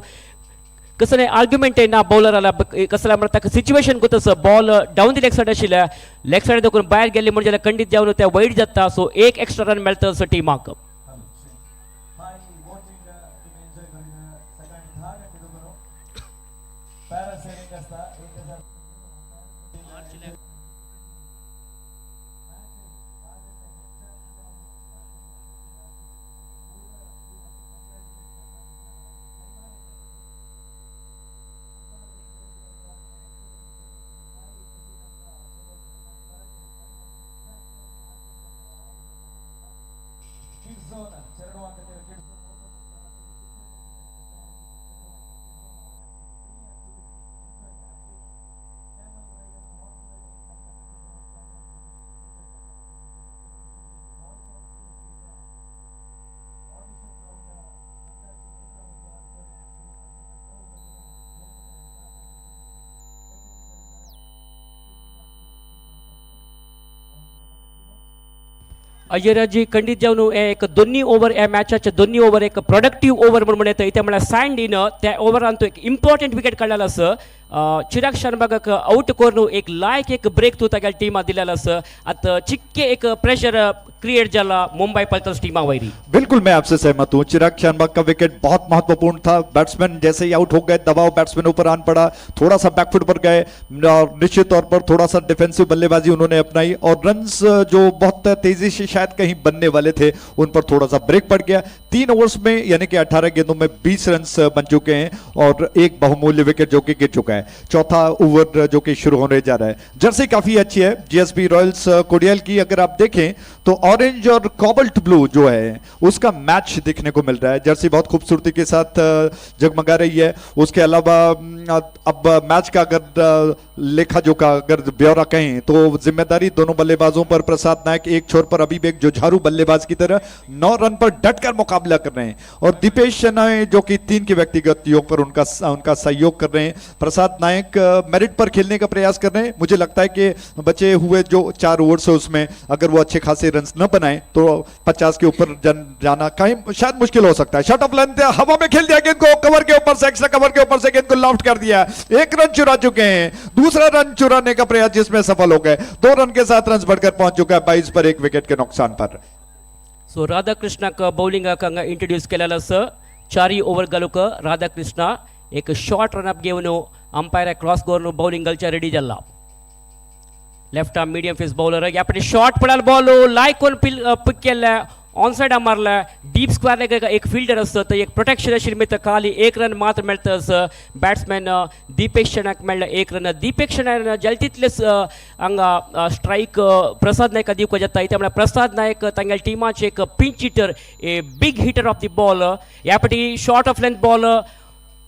कसले आर्ग्युमेंट ना बॉलराला कसला म्हणटा सिच्युएशन कोत ball down the leg side आशिल्ल्या लेग सायड देखून भायर गेल्ली म्हणजे जाल्यार खंडीत जावन त्या वाईट जाता सो एक एक्स्ट्रा रन मेळटा टिमाक हाय वॉचिंग तुम्ही एन्जॉय करून सगळ्यांनी धाग आणि बरोबर पॅरासेलिंग असता किड्स झोन चरणवांकतेर किड्स अजयराजी खंडीत जावन एक दोन्ही ओव्हर ह्या मॅचाचे दोन्ही ओव्हर एक प्रोडक्टिव्ह ओव्हर म्हणून येता इथे म्हळ्यार सँड इन त्या ओव्हरान तो एक इम्पॉर्टंट विकेट काडलेलो आसा चिराग शानबागाक आउट करून एक लायक एक ब्रेक थ्रू तागेल्या टिमा दिलेलो आसा आतां चिक्के एक प्रेशर क्रिएट जाला मुंबई पल्सार्स टीमा वयरी बिल्कुल मैं आपसे सहमत हूं चिराग शानबाग का विकेट बहुत महत्वपूर्ण था बैट्समैन जैसे ही आउट हो गए दबाव बैट्समैन ऊपर आन पड़ा थोड़ा सा बैकफुट पर गए और निश्चित तौर पर थोड़ा सा डिफेंसिव बल्लेबाजी उन्होंने अपनाई और रन्स जो बहुत तेजी से शायद कहीं बनने वाले थे उन पर थोड़ा सा ब्रेक पड़ गया 3 ओवर्स में यानी कि 18 गेंदों में 20 रन बन चुके हैं और एक बहुमूल्य विकेट जो कि गिर चुका है। चौथा ओवर जो कि शुरू होने जा रहा है। जर्सी काफी अच्छी है जीएसबी रॉयल्स कोडियल की। अगर आप देखें तो ऑरेंज और कॉबल्ट ब्लू जो है उसका मैच देखने को मिल रहा है। जर्सी बहुत खूबसूरती के साथ जगमगा रही है। उसके अलावा अब मैच का अगर लेखा जोखा अगर ब्यौरा कहें तो जिम्मेदारी दोनों बल्लेबाजों पर। प्रसाद नायक एक छोर पर अभी भी एक जुझारू बल्लेबाज की तरह 9 रन पर डटकर मुकाबला कर रहे हैं और दीपेश शनाय जो कि 3 के व्यक्तिगत योग पर उनका सहयोग कर रहे हैं। प्रसाद नायक मेरिट पर खेलने का प्रयास कर रहे हैं। मुझे लगता है कि बचे हुए जो 4 ओवर्स है उसमें अगर वो अच्छे खासे रन न बनाए तो 50 के ऊपर जाना कहीं शायद मुश्किल हो सकता है। शॉट ऑफ लेंथ हवा में खेल दिया गेंद को, कवर के ऊपर से एक्स्ट्रा कवर के ऊपर से गेंद को लॉफ्ट कर दिया। 1 रन चुरा चुके हैं। दूसरा रन चुराने का प्रयास जिसमें सफल हो गए। 2 रन के साथ रन बढ़कर पहुंच चुका है 22 पर 1 विकेट के नुकसान पर। सो राधाकृष्ण बौलिंग इंट्रोड्यूस केलेला सर 4 ओव्हर घालूक राधाकृष्ण एक शॉर्ट रन अप घेऊन अंपायर क्रॉस करून बौलिंग घालच्या रेडी जाला। Left arm medium pace bowler यापटे शॉर्ट पडाल बॉल लायक कोण पिक केला ऑन साइड मारला डीप स्क्वेअर एक फील्डर असतं तर एक प्रोटेक्शन शिरमित खाली 1 रन मात्र मेळतं असं बॅट्समॅन दीपेश शनाक मेळ्ळं 1 रन। दीपेश शनाक जलतीतलेच हांगा स्ट्राईक प्रसाद नायक दिवक जाता त्यामुळे प्रसाद नायक तांगेल टिमाचे एक pinch hitter a big hitter of the ball यापटी short of length ball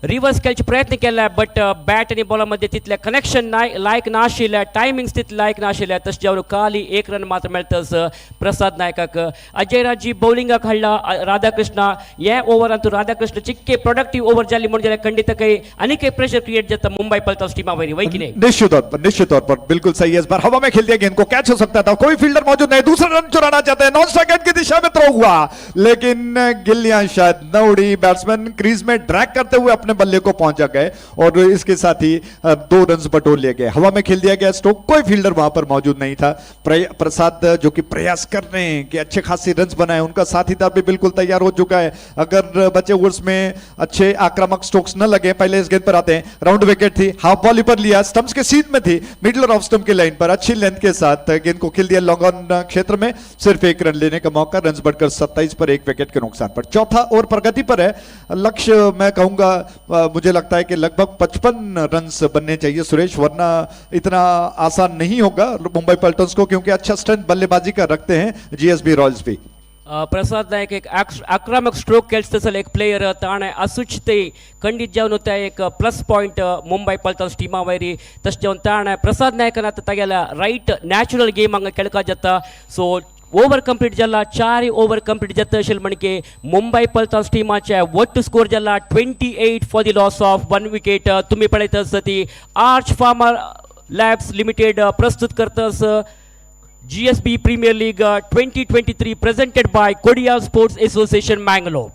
reverse खेळचे प्रयत्न केला बट बॅट आणि बॉलामध्ये तिथल्या कनेक्शन लायक नाशिल्ल्या टायमिंग्स तिथले लायक नाशिल्ल्या तशें जावन खाली 1 रन मात्र मेळटस प्रसाद नायकाक। अजय राजी बॉलिंगाक हाडला राधाकृष्ण हे ओव्हरान तूं राधाकृष्ण चिक्के प्रोडक्टिव्ह ओव्हर जाली म्हणून जाल्यार खंडित काही आनी एक प्रेशर क्रिएट जाता मुंबई पल्टन्स टीमा वरी वही की नहीं? निश्चित तौर पर बिल्कुल सही है। इस बार हवा में खेल दिया गेंद को, कैच हो सकता था, कोई फील्डर मौजूद नहीं। दूसरा रन चुराना चाहते हैं, नॉन स्ट्राइक की दिशा में थ्रो हुआ लेकिन गिल्लियां शायद न उड़ी। बैट्समैन क्रीज में ड्रैग करते हुए अपने बल्ले को पहुंचा गए और इसके साथ ही 2 रन बटोर लिए गए। हवा में खेल दिया गया स्ट्रोक, कोई फील्डर वहां पर मौजूद नहीं था। प्रसाद जो कि प्रयास कर रहे हैं कि अच्छे खासे रन बनाए, उनका साथीदार भी बिल्कुल तैयार हो चुका है। अगर बचे ओवर्स में अच्छे आक्रामक स्ट्रोक्स न लगे, पहले इस गेंद पर आते हैं। राउंड विकेट थी, हाफ बॉल पर लिया, स्टंप्स के सीध में थी, मिडल ऑफ स्टंप की लाइन पर अच्छी लेंथ के साथ गेंद को खेल दिया लॉन्ग ऑन क्षेत्र में। सिर्फ 1 रन लेने का मौका, रन बढ़कर 27 पर 1 विकेट के नुकसान पर। चौथा ओवर प्रगति पर है। लक्ष्य मैं कहूंगा मुझे लगता है कि लगभग 55 रन बनने चाहिए सुरेश, वरना इतना आसान नहीं होगा मुंबई पल्टन्स को, क्योंकि अच्छा स्ट्रेंथ बल्लेबाजी का रखते हैं जीएसबी रॉयल्स भी। प्रसाद नायक एक आक्रमक स्ट्रोक खेळत एक प्लेयर ताणे असूच ते खंडित जावन त्या एक प्लस पॉइंट मुंबई पल्टन्स टीमा वयरी तशें जावन ताणे प्रसाद नायकान आतां तागेल्या रायट नॅचरल गेम हांगा खेळका जाता। सो ओवर कंप्लीट जाला, 4 ओवर कंप्लीट जाता अशें म्हणजे मुंबई पल्टन्स टीमाचे वट्ट स्कोर जाला 28 for the loss of 1 wicket. तुम्ही पळयता ती आर्च फार्मर लॅब्स लिमिटेड प्रस्तुत करतास GSB premier league 2023 presented by Kodia Sports Association Mangalore.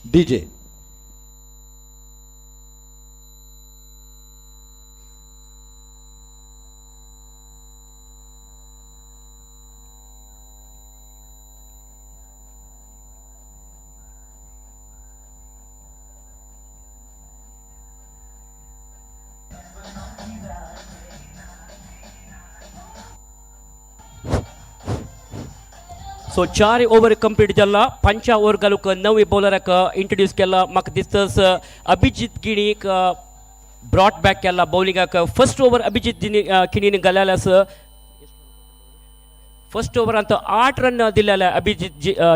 DJ so 4 over complete जाला, 5 ओवर घालूक 9 बॉलराक इंट्रोड्यूस केला। म्हाका दिसतास अभिजित गिणीक ब्रॉट बॅक केला बॉलिंगाक। फर्स्ट ओवर अभिजित गिणीन घालेला आसा। फर्स्ट ओवरांत 8 रन दिलेले अभिजित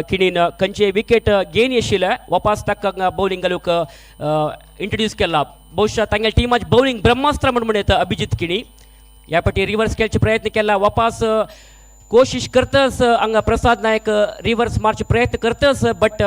किणीन, खंयचे विकेट गेन आशिल्ले, वापस ताका बॉलिंग घालूक इंट्रोड्यूस केला। बहुशा तांगे टिमाची बॉलिंग ब्रह्मास्त्र म्हणून येता अभिजित किणी। ह्या फाटी रिवर्स खेळचे प्रयत्न केला, वापस कोशिश करतास हांगा प्रसाद नायक रिवर्स मारचे प्रयत्न करतास बट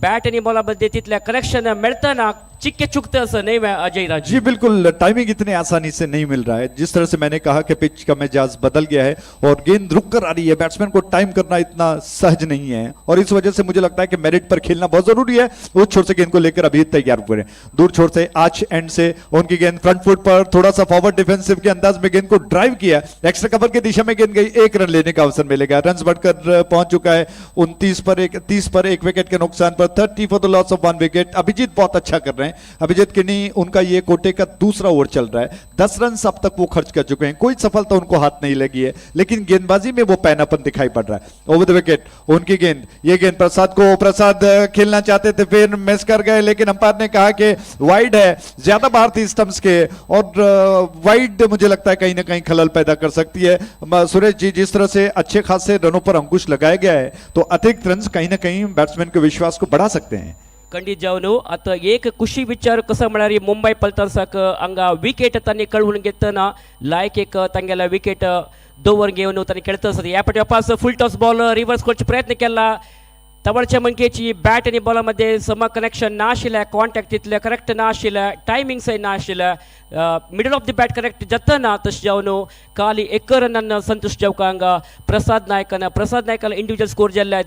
बॅट आणि बॉलामध्ये तिथल्या कनेक्शन मेळताना चिक्के चुकतास नहीं मैं अजय राज जी बिल्कुल, टाइमिंग इतने आसानी से नहीं मिल रहा है। जिस तरह से मैंने कहा कि पिच का मिजाज बदल गया है और गेंद रुक कर आ रही है, बैट्समैन को टाइम करना इतना सहज नहीं है और इस वजह से मुझे लगता है कि मेरिट पर खेलना बहुत जरूरी है। उस छोर से गेंद को लेकर अभी तैयार हुए हैं, दूर छोर से आर्च एंड से उनकी गेंद फ्रंट फुट पर थोड़ा सा फॉरवर्ड डिफेंसिव के अंदाज में गेंद को ड्राइव किया, एक्स्ट्रा कवर की दिशा में गेंद गई, 1 रन लेने का अवसर मिलेगा। रन बढ़कर पहुंच चुका है 29 पर 1, 30 पर 1 विकेट के नुकसान पर, 30 for the loss of 1 wicket. Abhijeet बहुत अच्छा कर रहे हैं। रहे हैं। अभिजीत किनी उनका ये कोटे का दूसरा ओवर चल रहा है, 10 रन अब तक वो खर्च कर चुके हैं, कोई सफलता उनको हाथ नहीं लगी है, लेकिन गेंदबाजी में वो पैनापन दिखाई पड़ रहा है। ओवर द विकेट उनकी गेंद, ये गेंद प्रसाद खेलना चाहते थे, फिर मिस कर गए, लेकिन अंपायर ने कहा कि वाइड है, ज्यादा बाहर थी स्टंप्स के, और वाइड मुझे लगता है कहीं ना कहीं खलल पैदा कर सकती है। सुरेश जी, जिस तरह से अच्छे खासे रनों पर अंकुश लगाया गया है, तो अतिरिक्त रन कहीं ना कहीं बैट्समैन के विश्वास को बढ़ा सकते हैं। खंडित जाऊन आता एक खुशी विचार कसं म्हणणार मुंबई पलटन्साक हांगा विकेट तांणी कळवून घेतना लायक एक तांगेला विकेट दोवर घेवन तांणी खेळत आसत। ह्या फाटी वापस फुल टॉस बॉल रिवर्स करचे प्रयत्न केला, तवळच्या मनकेची बॅट आणि बॉलामध्ये सम कनेक्शन ना आशिल्लें, कॉन्टॅक्ट तितले करेक्ट ना आशिल्लें, टायमिंग सही ना आशिल्लें, middle of the bat correct जातना तशें जावन खाली 1 रनान संतोष जावका हांगा प्रसाद नायकाला इंडिविज्युअल स्कोर जाल्ले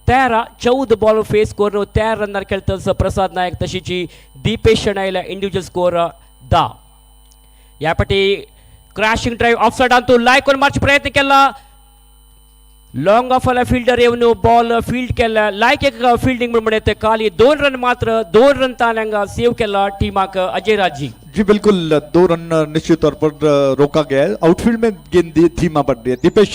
13-14 बॉल फेस करून 13 रनार खेळतस प्रसाद नायक, तशीची दीपेश शणायला इंडिविज्युअल स्कोर 10। ह्या फाटी क्रॅशिंग ड्राईव्ह ऑफ साइड तो लायक करून मारचे प्रयत्न केला, लॉंग ऑफ आला फिल्डर येवन बॉल फील्ड केला, लायक एक फिल्डिंग म्हणून येते, खाली 2 रन मात्र 2 रन तांगा सेव केला टीमाक अजय राजी। जी बिल्कुल, 2 रन निश्चित तौर पर रोका गया है। आउटफील्ड में गेंद धीमा पड़ रही है। दीपेश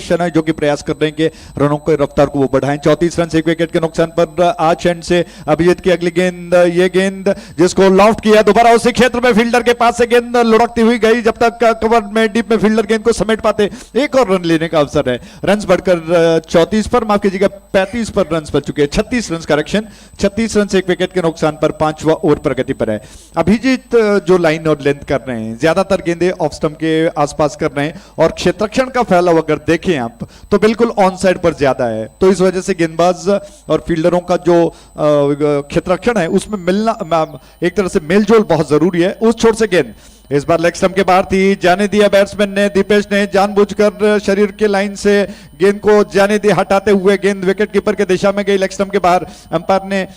शनाय जो कि प्रयास कर रहे हैं कि रनों की रफ्तार को वो बढ़ाएं। 34 रन 1 विकेट के नुकसान पर आज एंड से अभिजीत की अगली गेंद, ये गेंद जिसको लॉफ्ट किया, दोबारा उसी क्षेत्र में फील्डर के पास से गेंद लुढ़कती हुई गई, जब तक कवर में डीप में फील्डर गेंद को समेट पाते एक और रन लेने का अवसर है। रन बढ़कर 34 पर, माफ कीजिएगा 35 पर रन बच चुके हैं। 36 रन करेक्शन, 36 रन 1 विकेट के नुकसान पर 5वां ओवर प्रगति पर है। अभिजीत जो लाइन और लेंथ कर रहे हैं, ज्यादातर गेंदें ऑफ स्टंप के आसपास कर रहे हैं, और क्षेत्ररक्षण का फैलाव अगर देखें आप तो बिल्कुल ऑन साइड पर ज्यादा है, तो इस वजह से गेंदबाज और फील्डरों का जो क्षेत्ररक्षण है उसमें मिलना, एक तरह से मेलजोल बहुत जरूरी है। उस छोर से गेंद इस बार लेग स्टंप के बाहर थी, जाने दिया बैट्समैन ने, दीपेश ने जानबूझकर शरीर के लाइन से गेंद को जाने दिया, हटाते हुए गेंद विकेट कीपर के दिशा में गई, लेग स्टंप के बाहर। अंपायर ने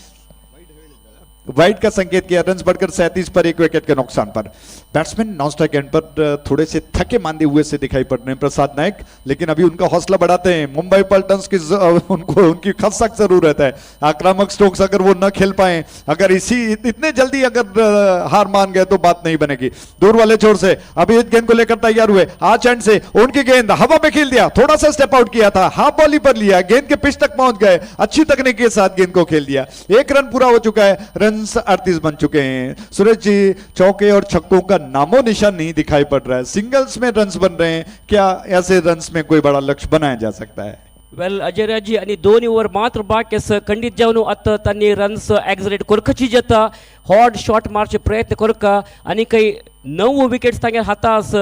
वाइड का संकेत किया, रन बढ़कर 37 पर 1 विकेट के नुकसान पर। बैट्समैन नॉन स्ट्राइक एंड पर थोड़े से थके मांदे हुए से दिखाई पड़ रहे हैं प्रसाद नायक, लेकिन अभी उनका हौसला बढ़ाते हैं। मुंबई पल्टन्स की उनकी सख्त जरूरत है। आक्रामक स्ट्रोक्स अगर वो न खेल पाए, अगर इतने जल्दी अगर हार मान गए तो बात नहीं बनेगी। दूर वाले छोर से अभी इस गेंद को लेकर तैयार हुए, आज एंड से उनकी गेंद हवा में खेल दिया, थोड़ा सा स्टेप आउट किया था, हाफ बॉली पर लिया, गेंद के पिच तक पहुंच गए, अच्छी तकनीक के साथ गेंद को खेल दिया। 1 रन पूरा हो चुका है, रन 38 बन चुके हैं। सूरज जी, चौके और छक्कों का नामो निशान नहीं दिखाई पड़ रहा है, सिंगल्स में रन्स बन रहे हैं, क्या ऐसे रन्स में कोई बड़ा लक्ष्य बनाया जा सकता है? वेल अजयराजी आणि 2 ओव्हर मात्र बाकी खंडित जाऊन आता त्यांनी रन्स एक्झरेट करकची जाता, हॉट शॉट मारचे प्रयत्न करका आणि काही 9 विकेट्स तांगे हातास।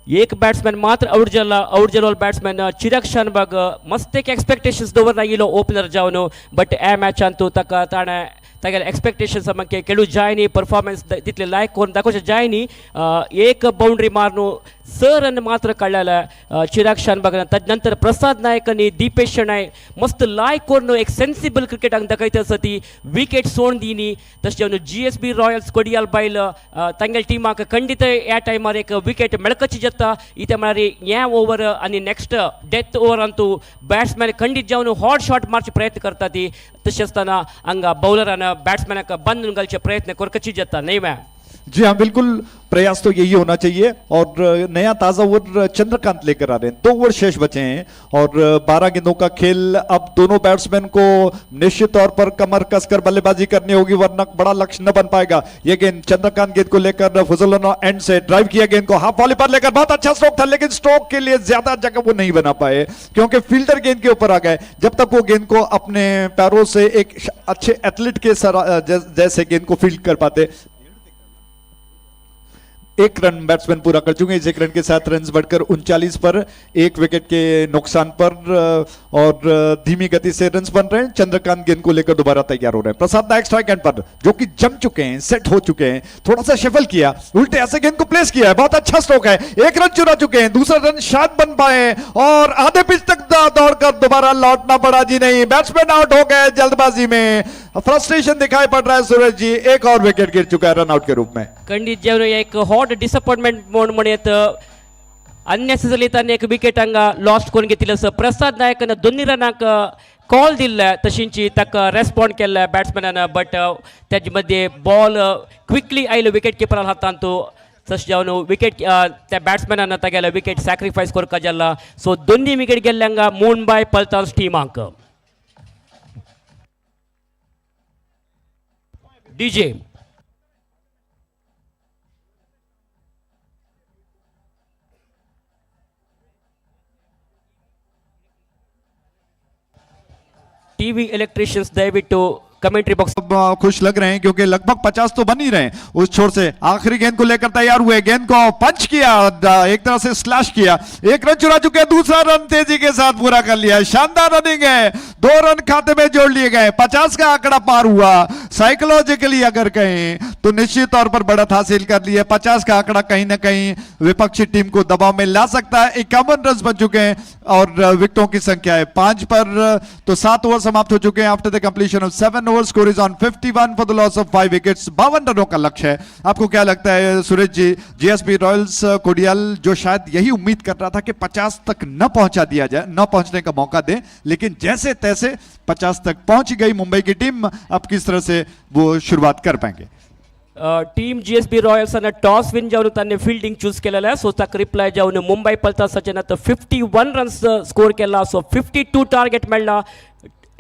एक बैट्समैन मात्र आउट जाला बैट्समैन चिराग शानबाग मस्त एक एक्सपेक्टेशन्स दवरना येलो ओपनर जावन, बट ह्या मॅचान तो ताका ताणें तागेले एक्सपेक्टेशन्स सामके खेळू जाय न्ही, परफॉर्मन्स तितले लायक करून दाखोवचे जाय न्ही। एक बाउंड्री मारून 6 रन मात्र काडलेला चिराग शानबागान। तदनंतर प्रसाद नायक आणि दीपेश शणाय मस्त लायक करून एक सेन्सिबल क्रिकेटाक दाखयता आसा ती विकेट सोडून दिनी। तशें GSB रॉयल्स कोडियाल बायल तांगेल टीमाक खंडीत ह्या टायमार एक विकेट मेळकची जाता। इथे म्हळ्यार ह्या ओव्हर आनी नेक्स्ट डेथ ओव्हरान तूं बॅट्समॅन खंडीत जावन हॉट शॉट मारचे प्रयत्न करता ती, तशें आसतना हांगा बॉलरान बैट्समैन बांधून घालचे प्रयत्न करकची जाता नहीं मैम? जी हाँ, बिल्कुल प्रयास तो यही होना चाहिए। और नया ताजा ओवर चंद्रकांत लेकर आ रहे हैं, 2 ओवर शेष बचे हैं और 12 गेंदों का खेल। अब दोनों बैट्समैन को निश्चित तौर पर कमर कसकर बल्लेबाजी करनी होगी, वरना बड़ा लक्ष्य न बन पाएगा। ये गेंद चंद्रकांत गेंद को लेकर फजल एंड से ड्राइव किया, गेंद को हाफ वॉली पर लेकर बहुत अच्छा स्ट्रोक था, लेकिन स्ट्रोक के लिए ज्यादा जगह वो नहीं बना पाए क्योंकि फील्डर गेंद के ऊपर आ गए। जब तक वो गेंद को अपने पैरों से एक अच्छे एथलीट के जैसे गेंद को फील्ड कर पाते। 1 रन बैट्समैन पूरा कर चुके हैं। इस 1 रन के साथ रन बढ़कर 39 पर 1 विकेट के नुकसान पर और धीमी गति से रन बन रहे हैं। चंद्रकांत गेंद को लेकर दोबारा तैयार हो रहे हैं। प्रसाद नायक स्ट्राइक एंड पर जो कि जम चुके हैं, सेट हो चुके हैं, थोड़ा सा शफल किया, उल्टे ऐसे गेंद को प्लेस किया है, बहुत अच्छा स्ट्रोक है। 1 रन चुरा चुके हैं, दूसरा रन शायद बन पाए और आधे पिच तक दौड़कर दोबारा लौटना पड़ा। जी नहीं, बैट्समैन आउट हो गए जल्दबाजी में, फ्रस्ट्रेशन दिखाई पड़ रहा है सूरज जी। एक और विकेट गिर चुका है रन आउट के रूप में। खंडित जेवण एक हॉट डिसअपॉइंटमेंट म्हणून येत अन्नेसेसरी तांणी एक विकेट हांगा लॉस्ट करून घेतली आसा। प्रसाद नायकान 2 रनाक कॉल दिल्ले तशींची ताका रेस्पॉन्ड केल्ले बॅट्समॅनान बट तेजे मध्ये बॉल क्विकली आयलो विकेट किपराल हातान तो तशें जावन विकेट त्या बॅट्समॅनान तागेले विकेट सॅक्रिफायस करपा जाल्ला सो दोन्ही विकेट गेल्ल्यांगा मुंबय पल्टन्स टीमाक डीजे टीवी इलेक्ट्रिशियंस दयविಟ್ಟು कमेंट्री बॉक्स अब खुश लग रहे हैं क्योंकि लगभग 50 तो बन ही रहे हैं उस छोर से आखिरी गेंद को लेकर तैयार हुए गेंद को पंच किया एक तरह से स्लैश किया एक रन चुरा चुके दूसरा रन तेजी के साथ पूरा कर लिया शानदार रनिंग है 2 रन खाते में जोड़ लिए गए 50 का आंकड़ा पार हुआ साइकोलॉजिकली अगर कहें तो निश्चित तौर पर बढ़त हासिल कर लिए 50 का आंकड़ा कहीं ना कहीं विपक्षी टीम को दबाव में ला सकता है 51 रन बन चुके हैं और विकेटों की संख्या है 5 पर तो 7 ओवर समाप्त हो चुके हैं after the completion of 7 over score is on 51 for the loss of 5 wickets 52 रनों का लक्ष्य है आपको क्या लगता है सूरज जी जीएसबी रॉयल्स कोडियाल जो शायद यही उम्मीद कर रहा था कि 50 तक न पहुंचा दिया जाए न पहुंचने का मौका दे लेकिन जैसे तैसे 50 तक पहुंच गई मुंबई की टीम अब किस तरह से वो शुरुआत कर पाएंगे team GSB Royals toss win जाऊन ताने फील्डिंग चूज केलेलं आहे सो ताका रिप्लाय जाऊन मुंबई पल्टन्स सचिनात 51 रन्स स्कोर केला सो 52 टार्गेट मेळ्ळा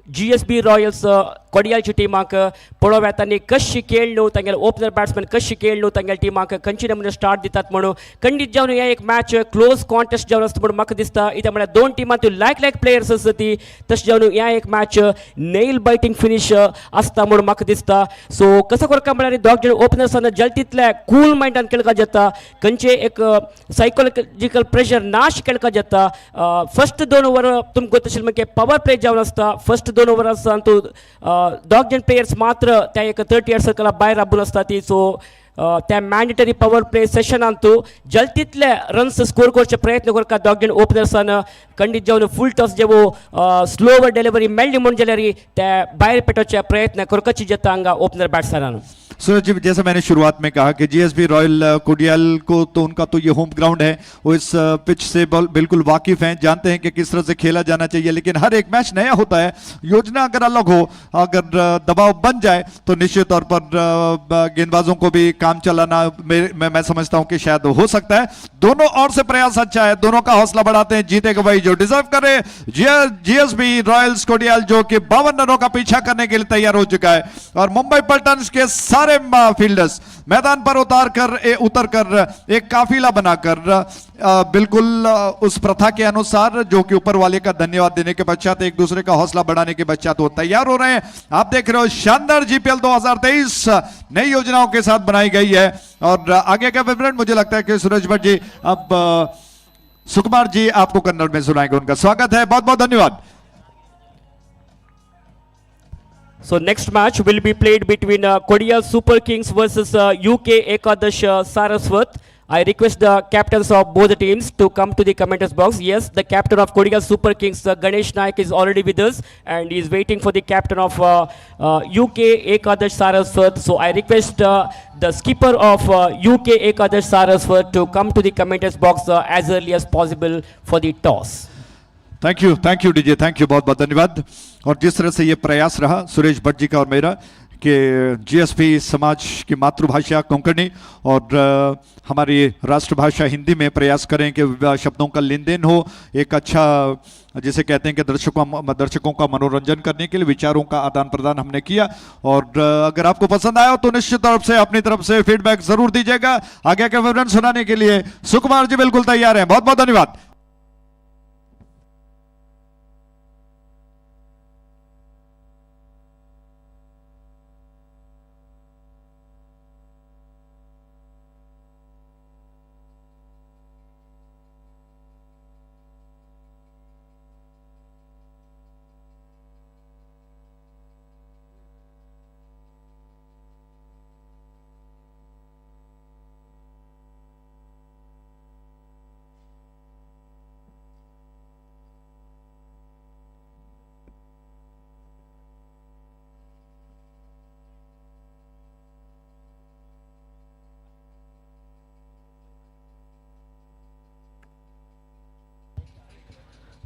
जीएसबी रॉयल्स कोडियालची टीमाक पळोवया तांणी कशी खेळलो तांगेले ओपनर बॅट्समॅन कशी खेळलो तांगेले टीमाक खंयचे नमुने स्टार्ट दितात म्हणून खंडीत जावन हे एक मॅच क्लोज कॉन्टेस्ट जावन आसता म्हणून म्हाका दिसता इथे म्हळ्यार दोन टिमांतूय लायक प्लेयर्स आसा ती तशें जावन ह्या एक मॅच नेल बायटिंग फिनिश आसता म्हणून म्हाका दिसता सो कसं करता म्हळ्यार दोग जण ओपनर्सान जलतीतले कूल मायंडान खेळका जाता खंयचे एक सायकोलॉजिकल प्रेशर नाश खेळका जाता फर्स्ट 2 ओवर तुमकां गोत आशिल्लें म्हणजे पॉवर प्ले जावन आसता फर्स्ट 2 ओवर आसता तूं दोग जण प्लेयर्स मात्र त्या एक 30 यार्ड सर्कला भायर राबून आसता ती सो त्या मॅन्डेटरी पॉवर प्ले सेशनान तूं जलतीतले रन्स स्कोर करचे प्रयत्न करता दोग जण ओपनर्सान खंडीत जावन फूल टॉस जेवो स्लोवर डिलिव्हरी मेळ्ळी म्हूण जाल्यार त्या भायर पेटोवचे प्रयत्न करपाची जाता हांगा ओपनर बॅट्समॅनान सूरज जी जैसा मैंने शुरुआत में कहा कि जीएसबी रॉयल कोडियाल को तो उनका तो ये होम ग्राउंड है वो इस पिच से बिल्कुल वाकिफ हैं जानते हैं कि किस तरह से खेला जाना चाहिए लेकिन हर एक मैच नया होता है योजना अगर अलग हो अगर दबाव बन जाए तो निश्चित तौर पर गेंदबाजों को भी काम चलाना मैं समझता हूं कि शायद हो सकता है दोनों ओर से प्रयास अच्छा है दोनों का हौसला बढ़ाते हैं जीतेगा वही जो डिजर्व करे जीएसबी रॉयल्स कोडियाल जो कि 52 रनों का पीछा करने के लिए तैयार हो चुका है और मुंबई पल्टन्स के सारे फील्डर्स मैदान पर उतर कर एक काफिला बनाकर बिल्कुल उस प्रथा के अनुसार जो कि ऊपर वाले का धन्यवाद देने के पश्चात एक दूसरे का हौसला बढ़ाने के पश्चात वो तैयार हो रहे हैं आप देख रहे हो शानदार जीपीएल 2023 नई योजनाओं के साथ बनाई गई है और आगे का विवरण मुझे लगता है कि सूरज भट्ट जी अब सुकुमार जी आपको कन्नड़ में सुनाएंगे उनका स्वागत है बहुत बहुत धन्यवाद So next match will be played between Kodia Super Kings versus UK Ekadash Saraswat. I request the captains of both the teams to come to the commenters box. Yes, the captain of Kodia Super Kings, Ganesh Naik, is already with us and he is waiting for the captain of UK Ekadash Saraswat. So I request the skipper of UK Ekadash Saraswat to come to the commenters box as early as possible for the toss. Thank you DJ thank you बहुत बहुत धन्यवाद और जिस तरह से ये प्रयास रहा सुरेश भट्ट जी का और मेरा कि जीएसपी समाज की मातृभाषा कोंकणी और हमारी राष्ट्रभाषा हिंदी में प्रयास करें कि शब्दों का लेन देन हो एक अच्छा जिसे कहते हैं कि दर्शकों का मनोरंजन करने के लिए विचारों का आदान प्रदान हमने किया और अगर आपको पसंद आया तो निश्चित तौर से अपनी तरफ से फीडबैक जरूर दीजिएगा आगे का विवरण सुनाने के लिए सुकुमार जी बिल्कुल तैयार हैं बहुत बहुत धन्यवाद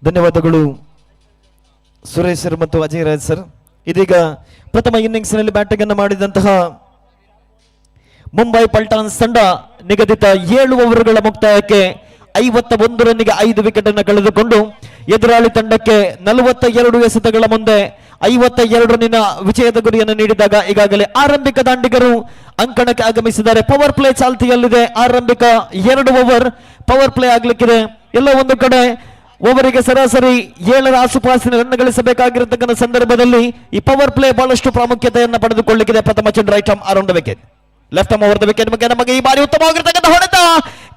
ಧನ್ಯವಾದಗಳು ಸುರೇಶ್ ಸರ್ ಮತ್ತು ಅಜಯ್ ರಾಜ್ ಸರ್. ಇದೀಗ ಪ್ರಥಮ ಇನ್ನಿಂಗ್ಸ್ ನಲ್ಲಿ ಬ್ಯಾಟಿಂಗ್ ಅನ್ನು ಮಾಡಿದಂತಹ ಮುಂಬೈ ಪಲ್ಟಾನ್ಸ್ ತಂಡ ನಿಗದಿತ 7 ಓವರ್ಗಳ ಮುಕ್ತಾಯಕ್ಕೆ 51 ರನ್ನಿಗೆ 5 ವಿಕೆಟ್ ಅನ್ನು ಕಳೆದುಕೊಂಡು ಎದುರಾಳಿ ತಂಡಕ್ಕೆ 42 ಎಸೆತಗಳ ಮುಂದೆ 52 ರನ್ನಿನ ವಿಜಯದ ಗುರಿಯನ್ನು ನೀಡಿದಾಗ ಈಗಾಗಲೇ ಆರಂಭಿಕ ದಾಂಡಿಗರು ಅಂಕಣಕ್ಕೆ ಆಗಮಿಸಿದ್ದಾರೆ. ಪವರ್ ಪ್ಲೇ ಚಾಲ್ತಿಯಲ್ಲಿದೆ. ಆರಂಭಿಕ 2 ಓವರ್ ಪವರ್ ಪ್ಲೇ ಆಗ್ಲಿಕ್ಕಿದೆ. ಎಲ್ಲ ಒಂದು ಕಡೆ ಓವರಿಗೆ ಸರಾಸರಿ 7ರ ಆಸುಪಾಸಿನ ರನ್ ಗಳಿಸಬೇಕಾಗಿರತಕ್ಕಂಥ ಸಂದರ್ಭದಲ್ಲಿ ಈ ಪವರ್ ಪ್ಲೇ ಬಹಳಷ್ಟು ಪ್ರಾಮುಖ್ಯತೆಯನ್ನು ಪಡೆದುಕೊಳ್ಳಲಿಕ್ಕಿದೆ. ಪ್ರಥಮ ಚೆಂಡು right arm around the wicket, left arm over the wicket ಬಗ್ಗೆ ನಮಗೆ ಈ ಬಾರಿ ಉತ್ತಮವಾಗಿರ್ತಕ್ಕಂಥ ಹೊಡೆತ.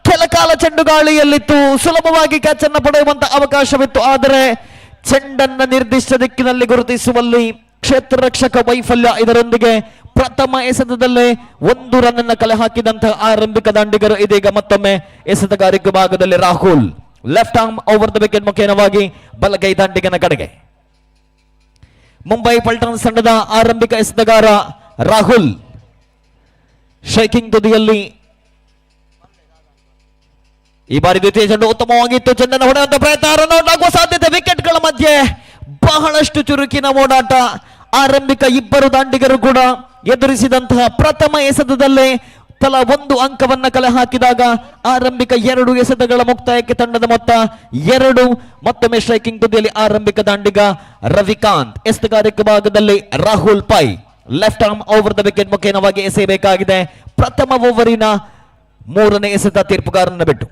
ಕೆಲ ಕಾಲ ಚೆಂಡು ಗಾಳಿಯಲ್ಲಿತ್ತು, ಸುಲಭವಾಗಿ ಕ್ಯಾಚ್ ಅನ್ನು ಪಡೆಯುವಂತ ಅವಕಾಶವಿತ್ತು. ಆದರೆ ಚೆಂಡನ್ನ ನಿರ್ದಿಷ್ಟ ದಿಕ್ಕಿನಲ್ಲಿ ಗುರುತಿಸುವಲ್ಲಿ ಕ್ಷೇತ್ರ ರಕ್ಷಕ ವೈಫಲ್ಯ. ಇದರೊಂದಿಗೆ ಪ್ರಥಮ ಎಸೆತದಲ್ಲೇ 1 ರನ್ ಅನ್ನು ಕಲೆ ಹಾಕಿದಂತಹ ಆರಂಭಿಕ ದಾಂಡಿಗರು ಇದೀಗ ಮತ್ತೊಮ್ಮೆ ಎಸೆತಗಾರಿಕೆ ಭಾಗದಲ್ಲಿ Rahul left arm over the wicket ಮುಖೇನವಾಗಿ ಬಲಗೈ ದಾಂಡಿಗನ ಕಡೆಗೆ. ಮುಂಬೈ ಪಲ್ಟನ್ಸ್ ತಂಡದ ಆರಂಭಿಕ ಎಸೆತಗಾರ ರಾಹುಲ್ ಶೇಕಿಂಗ್ ತುದಿಯಲ್ಲಿ. ಈ ಬಾರಿ ದ್ವಿತೀಯ ಚೆಂಡು ಉತ್ತಮವಾಗಿತ್ತು. ಚೆಂಡನ್ನು ಹೊಡೆಯುವಂತ ಪ್ರಯತ್ನ, ರನ್ ಔಟ್ ಆಗುವ ಸಾಧ್ಯತೆ. ವಿಕೆಟ್ಗಳ ಮಧ್ಯೆ ಬಹಳಷ್ಟು ಚುರುಕಿನ ಓಡಾಟ. ಆರಂಭಿಕ 2 ದಾಂಡಿಗರು ಕೂಡ ಎದುರಿಸಿದಂತಹ ಪ್ರಥಮ ಎಸೆತದಲ್ಲೇ ತಲಾ 1 ಅಂಕವನ್ನ ಕಲೆ ಹಾಕಿದಾಗ ಆರಂಭಿಕ 2 ಎಸೆತಗಳ ಮುಕ್ತಾಯಕ್ಕೆ ತಂಡದ ಮೊತ್ತ 2. ಮತ್ತೊಮ್ಮೆ ಸ್ಟ್ರೈಕಿಂಗ್ ತುದಿಯಲ್ಲಿ ಆರಂಭಿಕ ದಾಂಡಿಗ ರವಿಕಾಂತ್. ಎಸೆತಗಾರಿಕೆ ಭಾಗದಲ್ಲಿ Rahul Pai left arm over the wicket ಮುಖೇನವಾಗಿ ಎಸೆಯಬೇಕಾಗಿದೆ. ಪ್ರಥಮ ಓವರಿನ 3ನೇ ಎಸೆತ ತೀರ್ಪುಗಾರನ ಬಿಟ್ಟು.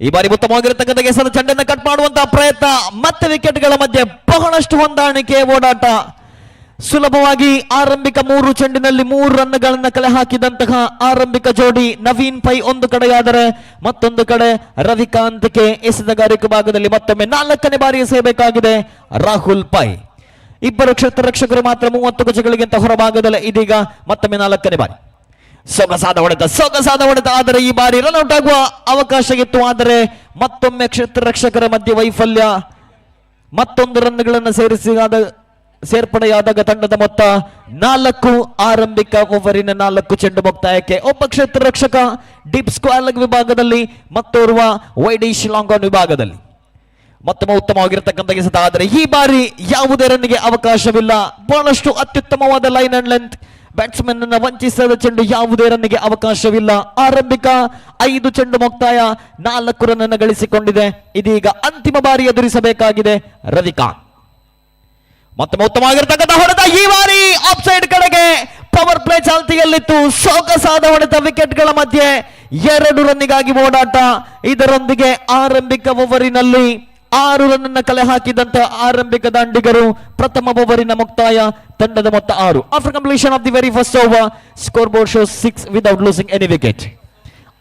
ಈ ಬಾರಿ ಉತ್ತಮವಾಗಿರತಕ್ಕಂಥ ಎಸೆದ ಚೆಂಡನ್ನು ಕಟ್ ಮಾಡುವಂತಹ ಪ್ರಯತ್ನ. ಮತ್ತೆ ವಿಕೆಟ್ಗಳ ಮಧ್ಯೆ ಬಹಳಷ್ಟು ಹೊಂದಾಣಿಕೆ ಓಡಾಟ. ಸುಲಭವಾಗಿ ಆರಂಭಿಕ 3 ಚೆಂಡಿನಲ್ಲಿ 3 ರನ್ಗಳನ್ನ ಕಲೆ ಹಾಕಿದಂತಹ ಆರಂಭಿಕ ಜೋಡಿ ನವೀನ್ ಪೈ ಒಂದು ಕಡೆಯಾದರೆ ಮತ್ತೊಂದು ಕಡೆ ರವಿಕಾಂತ್ಗೆ ಎಸೆತಗಾರಿಕೆ ಭಾಗದಲ್ಲಿ ಮತ್ತೊಮ್ಮೆ 4ನೇ ಬಾರಿ ಎಸೆಯಬೇಕಾಗಿದೆ ರಾಹುಲ್ ಪೈ. 2 ಕ್ಷೇತ್ರ ರಕ್ಷಕರು ಮಾತ್ರ 30 ಗಜಗಳಿಗಿಂತ ಹೊರಭಾಗದಲ್ಲಿ ಇದೀಗ ಮತ್ತೊಮ್ಮೆ 4ನೇ ಬಾರಿ ಸೊಗಸಾದ ಹೊಡೆತ. ಆದರೆ ಈ ಬಾರಿ ರನ್ ಔಟ್ ಆಗುವ ಅವಕಾಶ ಇತ್ತು. ಆದರೆ ಮತ್ತೊಮ್ಮೆ ಕ್ಷೇತ್ರ ರಕ್ಷಕರ ಮಧ್ಯೆ ವೈಫಲ್ಯ. ಮತ್ತೊಂದು ರನ್ಗಳನ್ನು ಸೇರ್ಪಡೆಯಾದಾಗ ತಂಡದ ಮೊತ್ತ 4. ಆರಂಭಿಕ ಓವರಿನ 4 ಚೆಂಡು ಮುಕ್ತಾಯಕ್ಕೆ ಒಬ್ಬ ಕ್ಷೇತ್ರ ರಕ್ಷಕ ಡೀಪ್ ಸ್ಕ್ವಾಲ್ ವಿಭಾಗದಲ್ಲಿ, ಮತ್ತೋರ್ವ ವೈಡಿಶ್ ಲಾಂಗ್ ಆನ್ ವಿಭಾಗದಲ್ಲಿ. ಮತ್ತೊಮ್ಮೆ ಉತ್ತಮವಾಗಿರತಕ್ಕಂಥ ಎಸೆತ. ಆದರೆ ಈ ಬಾರಿ ಯಾವುದೇ ರನ್ನಿಗೆ ಅವಕಾಶವಿಲ್ಲ. ಬಹಳಷ್ಟು ಅತ್ಯುತ್ತಮವಾದ ಲೈನ್ ಅಂಡ್ ಲೆಂತ್. ಬ್ಯಾಟ್ಸ್ಮನ್ ಅನ್ನು ವಂಚಿಸದ ಚೆಂಡು, ಯಾವುದೇ ರನ್ನಿಗೆ ಅವಕಾಶವಿಲ್ಲ. ಆರಂಭಿಕ 5 ಚೆಂಡು ಮುಕ್ತಾಯ 4 ರನ್ ಅನ್ನು ಗಳಿಸಿಕೊಂಡಿದೆ. ಇದೀಗ ಅಂತಿಮ ಬಾರಿ ಎದುರಿಸಬೇಕಾಗಿದೆ ರವಿಕಾಂತ್. ಮತ್ತೊಮ್ಮೆ ಉತ್ತಮವಾಗಿರ್ತಕ್ಕಂಥ ಹೊಡೆತ. ಈ ಬಾರಿ ಆಫ್ ಸೈಡ್ ಕಡೆಗೆ ಪವರ್ ಪ್ಲೇ ಚಾಲ್ತಿಯಲ್ಲಿತ್ತು. ಸೊಗಸಾದ ಹೊಡೆತ. ವಿಕೆಟ್ಗಳ ಮಧ್ಯೆ 2 ರನ್ನಿಗಾಗಿ ಓಡಾಟ. ಇದರೊಂದಿಗೆ ಆರಂಭಿಕ ಓವರಿನಲ್ಲಿ 6 ರನ್ ಅನ್ನು ಕಲೆ ಹಾಕಿದಂತ ಆರಂಭಿಕ ದಾಂಡಿಗರು ಪ್ರಥಮ ಓವರಿನ ಮುಕ್ತಾಯ ತಂಡದ ಮೊತ್ತ 6. After completion of the very first over score board shows 6 without losing any wicket.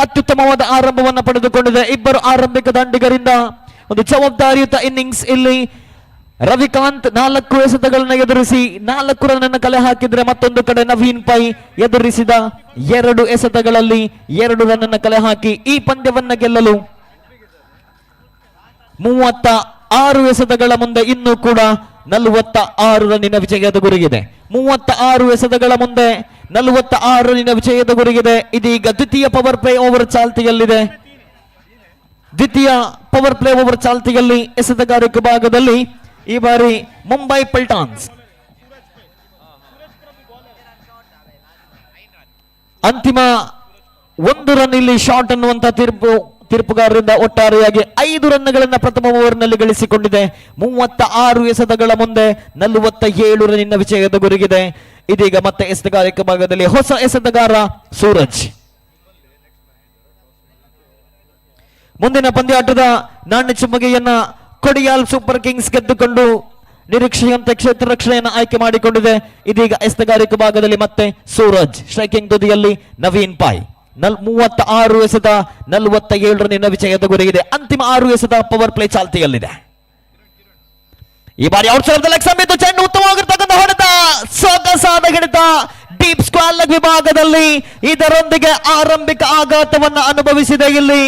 ಅತ್ಯುತ್ತಮವಾದ ಆರಂಭವನ್ನು ಪಡೆದುಕೊಂಡಿದೆ 2 ಆರಂಭಿಕ ದಾಂಡಿಗರಿಂದ. ಒಂದು ಜವಾಬ್ದಾರಿಯುತ ಇನ್ನಿಂಗ್ಸ್ ಇಲ್ಲಿ. ರವಿಕಾಂತ್ 4 ಎಸೆತಗಳನ್ನು ಎದುರಿಸಿ 4 ರನ್ ಅನ್ನು ಕಲೆ ಹಾಕಿದ್ರೆ, ಮತ್ತೊಂದು ಕಡೆ ನವೀನ್ ಪೈ ಎದುರಿಸಿದ 2 ಎಸೆತಗಳಲ್ಲಿ 2 ರನ್ ಅನ್ನು ಕಲೆ ಹಾಕಿ ಈ ಪಂದ್ಯವನ್ನ ಗೆಲ್ಲಲು 36 ಎಸೆತಗಳ ಮುಂದೆ ಇನ್ನೂ ಕೂಡ 46 ರನ್ನಿನ ವಿಜಯದ ಗುರಿಗಿದೆ. 36 ಎಸೆತಗಳ ಮುಂದೆ 46 ರನ್ನಿನ ವಿಜಯದ ಗುರಿಗಿದೆ. ಇದೀಗ ದ್ವಿತೀಯ ಪವರ್ ಪ್ಲೇ ಓವರ್ ಚಾಲ್ತಿಯಲ್ಲಿದೆ. ದ್ವಿತೀಯ ಪವರ್ ಪ್ಲೇ ಓವರ್ ಚಾಲ್ತಿಯಲ್ಲಿ ಎಸೆತಗಾರಿಕೆ ಭಾಗದಲ್ಲಿ ಈ ಬಾರಿ ಮುಂಬೈ ಪಲ್ಟಾನ್ಸ್ ಅಂತಿಮ 1 ರನ್ ಇಲ್ಲಿ ಶಾರ್ಟ್ ಅನ್ನುವಂತ ತೀರ್ಪುಗಾರರಿಂದ ಒಟ್ಟಾರೆಯಾಗಿ 5 ರನ್ಗಳನ್ನ ಪ್ರಥಮ ಓವರ್ನಲ್ಲಿ ಗಳಿಸಿಕೊಂಡಿದೆ. 36 ಎಸೆತಗಳ ಮುಂದೆ 47 ರನ್ನಿನ ವಿಜಯದ ಗುರಿಗಿದೆ. ಇದೀಗ ಮತ್ತೆ ಎಸೆತಗಾರಿಕೆ ಭಾಗದಲ್ಲಿ ಹೊಸ ಎಸೆತಗಾರ ಸೂರಜ್. ಮುಂದಿನ ಪಂದ್ಯಾಟದ ನಾಣ್ಯ ಚುಮ್ಮಗೆಯನ್ನ ಕೊಡಿಯಾಲ್ ಸೂಪರ್ ಕಿಂಗ್ಸ್ ಗೆದ್ದುಕೊಂಡು ನಿರೀಕ್ಷೆಯಂತೆ ಕ್ಷೇತ್ರ ರಕ್ಷಣೆಯನ್ನು ಆಯ್ಕೆ ಮಾಡಿಕೊಂಡಿದೆ. ಇದೀಗ ಎಸೆತಗಾರಿಕೆ ಭಾಗದಲ್ಲಿ ಮತ್ತೆ ಸೂರಜ್. ಸ್ಟ್ರೈಕಿಂಗ್ ತುದಿಯಲ್ಲಿ ನವೀನ್ ಪಾಯ್. 36 ಎಸೆತ 47 ರನ್ನಿನ ವಿಜಯದ ಗುರಿಗಿದೆ. ಅಂತಿಮ 6 ಎಸೆತ ಪವರ್ ಪ್ಲೇ ಚಾಲ್ತಿಯಲ್ಲಿದೆ. ಈ ಬಾರಿ ಔಟ್ಸೈಡ್ ಲೆಗ್ ಸಮೇತ ಚೆಂಡು ಉತ್ತಮವಾಗಿರ್ತಕ್ಕಂಥ ಹೊಡೆತ. ಸೊಗಸಾದ ಹಿಡಿತ ಡೀಪ್ ಸ್ಕ್ವಾಲ್ ವಿಭಾಗದಲ್ಲಿ. ಇದರೊಂದಿಗೆ ಆರಂಭಿಕ ಆಘಾತವನ್ನು ಅನುಭವಿಸಿದೆ ಇಲ್ಲಿ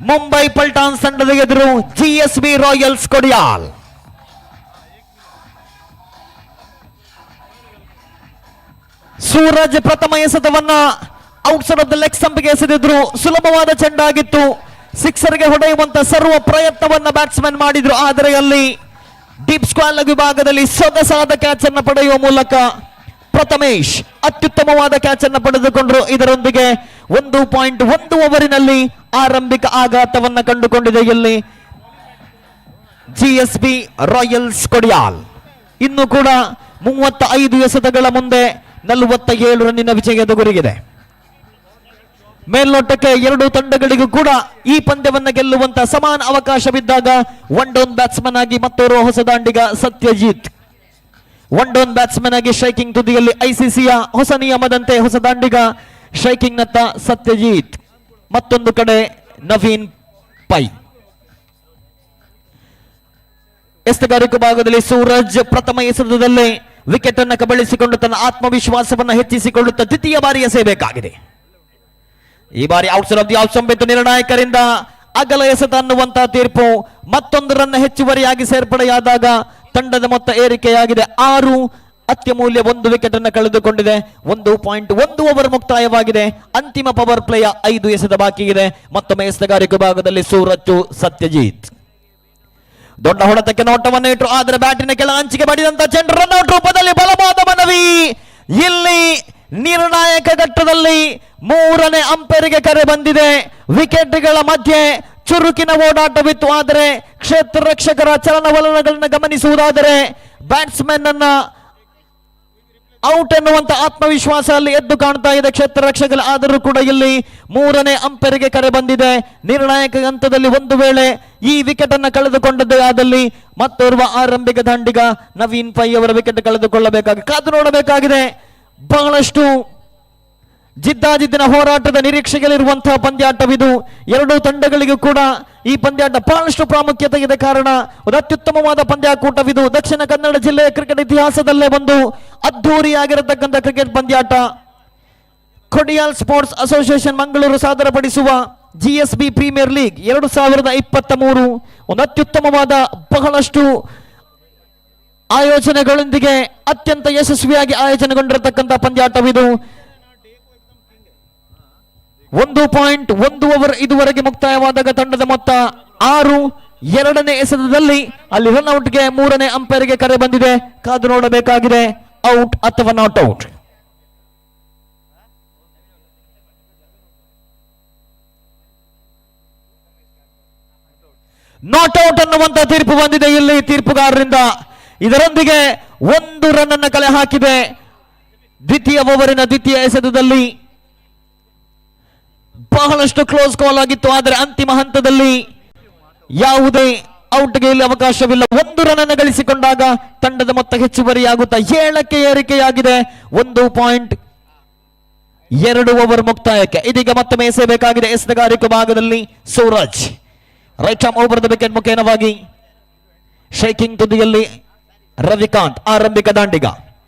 ಮುಂಬೈ ಪಲ್ಟಾನ್ಸ್ ತಂಡದ ಎದುರು GSB ರಾಯಲ್ಸ್ ಕೊಡಿಯಾಲ್. ಸೂರಜ್ ಪ್ರಥಮ ಎಸೆತವನ್ನ ಔಟ್ಸೈಡ್ ಆಫ್ ದ ಲೆಗ್ ಸ್ಟಂಪ್ಗೆ ಎಸೆದಿದ್ರು. ಸುಲಭವಾದ ಚೆಂಡಾಗಿತ್ತು. ಸಿಕ್ಸರ್ಗೆ ಹೊಡೆಯುವಂತ ಸರ್ವ ಪ್ರಯತ್ನವನ್ನ ಬ್ಯಾಟ್ಸ್ಮನ್ ಮಾಡಿದ್ರು, ಆದರೆ ಅಲ್ಲಿ ಡೀಪ್ ಸ್ಕ್ವಾಲ್ ವಿಭಾಗದಲ್ಲಿ ಸೊಗಸಾದ ಕ್ಯಾಚ್ ಅನ್ನು ಪಡೆಯುವ ಮೂಲಕ ಪ್ರಥಮೇಶ್ ಅತ್ಯುತ್ತಮವಾದ ಕ್ಯಾಚ್ ಅನ್ನು ಪಡೆದುಕೊಂಡ್ರು. ಇದರೊಂದಿಗೆ 1.1 ಓವರಿನಲ್ಲಿ ಆರಂಭಿಕ ಆಘಾತವನ್ನ ಕಂಡುಕೊಂಡಿದೆ ಇಲ್ಲಿ ಜಿಎಸ್ಬಿ ರಾಯಲ್ಸ್ ಕೊಡಿಯಾಲ್. ಇನ್ನು ಕೂಡ 35 ಎಸೆತಗಳ ಮುಂದೆ 47 ರನ್ನಿನ ವಿಜಯದ ಗುರಿಗಿದೆ. ಮೇಲ್ನೋಟಕ್ಕೆ ಎರಡೂ ತಂಡಗಳಿಗೂ ಕೂಡ ಈ ಪಂದ್ಯವನ್ನ ಗೆಲ್ಲುವಂತ ಸಮಾನ ಅವಕಾಶವಿದ್ದಾಗ ಒನ್ ಡೌನ್ ಬ್ಯಾಟ್ಸ್ಮನ್ ಆಗಿ ಮತ್ತೋರ್ವ ಹೊಸ ದಾಂಡಿಗ ಸತ್ಯಜಿತ್, ಒನ್ ಡೌನ್ ಬ್ಯಾಟ್ಸ್ಮನ್ ಆಗಿ ಸ್ಟ್ರೈಕಿಂಗ್ ತುದಿಯಲ್ಲಿ ಐಸಿಸಿಯ ಹೊಸ ನಿಯಮದಂತೆ ಹೊಸ ದಾಂಡಿಗ ಸ್ಟ್ರೈಕಿಂಗ್ ನತ್ತ ಸತ್ಯಜಿತ್, ಮತ್ತೊಂದು ಕಡೆ ನವೀನ್ ಪೈ. ಎಸ್ತಗಾರಿಕೆ ಭಾಗದಲ್ಲಿ ಸೂರಜ್ ಪ್ರಥಮ ಎಸೆತದಲ್ಲೇ ವಿಕೆಟ್ ಅನ್ನು ಕಬಳಿಸಿಕೊಂಡು ತನ್ನ ಆತ್ಮವಿಶ್ವಾಸವನ್ನು ಹೆಚ್ಚಿಸಿಕೊಳ್ಳುತ್ತಾ ದ್ವಿತೀಯ ಬಾರಿ ಎಸೆಯಬೇಕಾಗಿದೆ. ಈ ಬಾರಿ outside off the off stump ನಿರ್ಣಾಯಕರಿಂದ ಅಗಲ ಎಸೆತ ಅನ್ನುವಂತಹ ತೀರ್ಪು. ಮತ್ತೊಂದು ರನ್ ಹೆಚ್ಚುವರಿಯಾಗಿ ಸೇರ್ಪಡೆಯಾದಾಗ ತಂಡದ ಮೊತ್ತ ಏರಿಕೆಯಾಗಿದೆ. 6 ಅತ್ಯಮೂಲ್ಯ 1 ವಿಕೆಟ್ ಅನ್ನು ಕಳೆದುಕೊಂಡಿದೆ. 1.1 ಓವರ್ ಮುಕ್ತಾಯವಾಗಿದೆ. ಅಂತಿಮ ಪವರ್ ಪ್ಲೇಯ 5 ಎಸೆತ ಬಾಕಿ ಇದೆ. ಮತ್ತೊಮ್ಮೆ ಎಸೆಗಾರಿಕೆ ಭಾಗದಲ್ಲಿ ಸೂರಜ್ ಸತ್ಯಜಿತ್ ದೊಡ್ಡ ಹೊಡೆತಕ್ಕೆ ನೋಟವನ್ನು ಇಟ್ಟರು, ಆದರೆ ಬ್ಯಾಟಿನ ಕೆಳ ಅಂಚಿಗೆ ಬಡಿದಂತ ಚೆಂಡು ರನ್ಔಟ್ ರೂಪದಲ್ಲಿ ಬಲವಾದ ಮನವಿ. ಇಲ್ಲಿ ನಿರ್ಣಾಯಕ ಘಟ್ಟದಲ್ಲಿ 3ನೇ ಅಂಪೈರ್ಗೆ ಕರೆ ಬಂದಿದೆ. ವಿಕೆಟ್ಗಳ ಮಧ್ಯೆ ಚುರುಕಿನ ಓಡಾಟವಿತ್ತು, ಆದರೆ ಕ್ಷೇತ್ರ ರಕ್ಷಕರ ಚಲನವಲನಗಳನ್ನು ಗಮನಿಸುವುದಾದರೆ ಬ್ಯಾಟ್ಸ್ಮನ್ ಅನ್ನ ಔಟ್ ಎನ್ನುವಂತ ಆತ್ಮವಿಶ್ವಾಸ ಅಲ್ಲಿ ಎದ್ದು ಕಾಣ್ತಾ ಇದೆ ಕ್ಷೇತ್ರ ರಕ್ಷಕರು. ಆದರೂ ಕೂಡ ಇಲ್ಲಿ 3ನೇ ಅಂಪೈರ್ಗೆ ಕರೆ ಬಂದಿದೆ. ನಿರ್ಣಾಯಕ ಹಂತದಲ್ಲಿ ಒಂದು ವೇಳೆ ಈ ವಿಕೆಟ್ ಅನ್ನು ಕಳೆದುಕೊಂಡದ್ದೇ ಆದಲ್ಲಿ ಮತ್ತೋರ್ವ ಆರಂಭಿಕ ದಾಂಡಿಗ ನವೀನ್ ಪೈ ಅವರ ವಿಕೆಟ್ ಕಳೆದುಕೊಳ್ಳಬೇಕಾಗಿ ಕಾದು ನೋಡಬೇಕಾಗಿದೆ. ಬಹಳಷ್ಟು ಜಿದ್ದಾಜಿದ್ದಿನ ಹೋರಾಟದ ನಿರೀಕ್ಷೆಗಳಿರುವಂತಹ ಪಂದ್ಯಾಟವಿದು. ಎರಡೂ ತಂಡಗಳಿಗೂ ಕೂಡ ಈ ಪಂದ್ಯಾಟ ಬಹಳಷ್ಟು ಪ್ರಾಮುಖ್ಯತೆ ಇದೆ. ಕಾರಣ ಒಂದು ಅತ್ಯುತ್ತಮವಾದ ಪಂದ್ಯಾಕೂಟವಿದು. ದಕ್ಷಿಣ ಕನ್ನಡ ಜಿಲ್ಲೆಯ ಕ್ರಿಕೆಟ್ ಇತಿಹಾಸದಲ್ಲೇ ಒಂದು ಅದ್ಧೂರಿಯಾಗಿರತಕ್ಕಂಥ ಕ್ರಿಕೆಟ್ ಪಂದ್ಯಾಟ. ಕೊಡಿಯಾಲ್ ಸ್ಪೋರ್ಟ್ಸ್ ಅಸೋಸಿಯೇಷನ್ ಮಂಗಳೂರು ಸಾದರಪಡಿಸುವ ಜಿಎಸ್ಬಿ ಪ್ರೀಮಿಯರ್ ಲೀಗ್ 2023 ಒಂದು ಅತ್ಯುತ್ತಮವಾದ ಬಹಳಷ್ಟು ಆಯೋಜನೆಗಳೊಂದಿಗೆ ಅತ್ಯಂತ ಯಶಸ್ವಿಯಾಗಿ ಆಯೋಜನೆಗೊಂಡಿರತಕ್ಕಂಥ ಪಂದ್ಯಾಟವಿದು. 1.1 ಓವರ್ ಇದುವರೆಗೆ ಮುಕ್ತಾಯವಾದಾಗ ತಂಡದ ಮೊತ್ತ 6. 2ನೇ ಎಸೆತದಲ್ಲಿ ಅಲ್ಲಿ ರನ್ಔಟ್ಗೆ 3ನೇ ಅಂಪೈರ್ಗೆ ಕರೆ ಬಂದಿದೆ. ಕಾದು ನೋಡಬೇಕಾಗಿದೆ ಔಟ್ ಅಥವಾ ನಾಟ್ ಔಟ್. ನಾಟ್ ಔಟ್ ಅನ್ನುವಂತ ತೀರ್ಪು ಬಂದಿದೆ ಇಲ್ಲಿ ತೀರ್ಪುಗಾರರಿಂದ. ಇದರೊಂದಿಗೆ 1 ರನ್ ಅನ್ನು ಕಲೆ ಹಾಕಿದೆ. ದ್ವಿತೀಯ ಓವರಿನ ದ್ವಿತೀಯ ಎಸೆತದಲ್ಲಿ ಬಹಳಷ್ಟು ಕ್ಲೋಸ್ ಕಾಲ್ ಆಗಿತ್ತು, ಆದರೆ ಅಂತಿಮ ಹಂತದಲ್ಲಿ ಯಾವುದೇ ಔಟ್ಗೆ ಇಲ್ಲಿ ಅವಕಾಶವಿಲ್ಲ. 1 ರನ್ ಅನ್ನು ಗಳಿಸಿಕೊಂಡಾಗ ತಂಡದ ಮೊತ್ತ ಹೆಚ್ಚುವರಿಯಾಗುತ್ತಾ 7ಕ್ಕೆ ಏರಿಕೆಯಾಗಿದೆ. 1.2 ಓವರ್ ಮುಕ್ತಾಯಕ್ಕೆ ಇದೀಗ ಮತ್ತೊಮ್ಮೆ ಎಸೆಯಬೇಕಾಗಿದೆ. ಎಸೆಗಾರಿಕೆ ಭಾಗದಲ್ಲಿ Suraj right arm over the wicket ಮುಖೇನವಾಗಿ shaking ತುದಿಯಲ್ಲಿ ರವಿಕಾಂತ್ ಆರಂಭಿಕ ದಾಂಡಿಗ.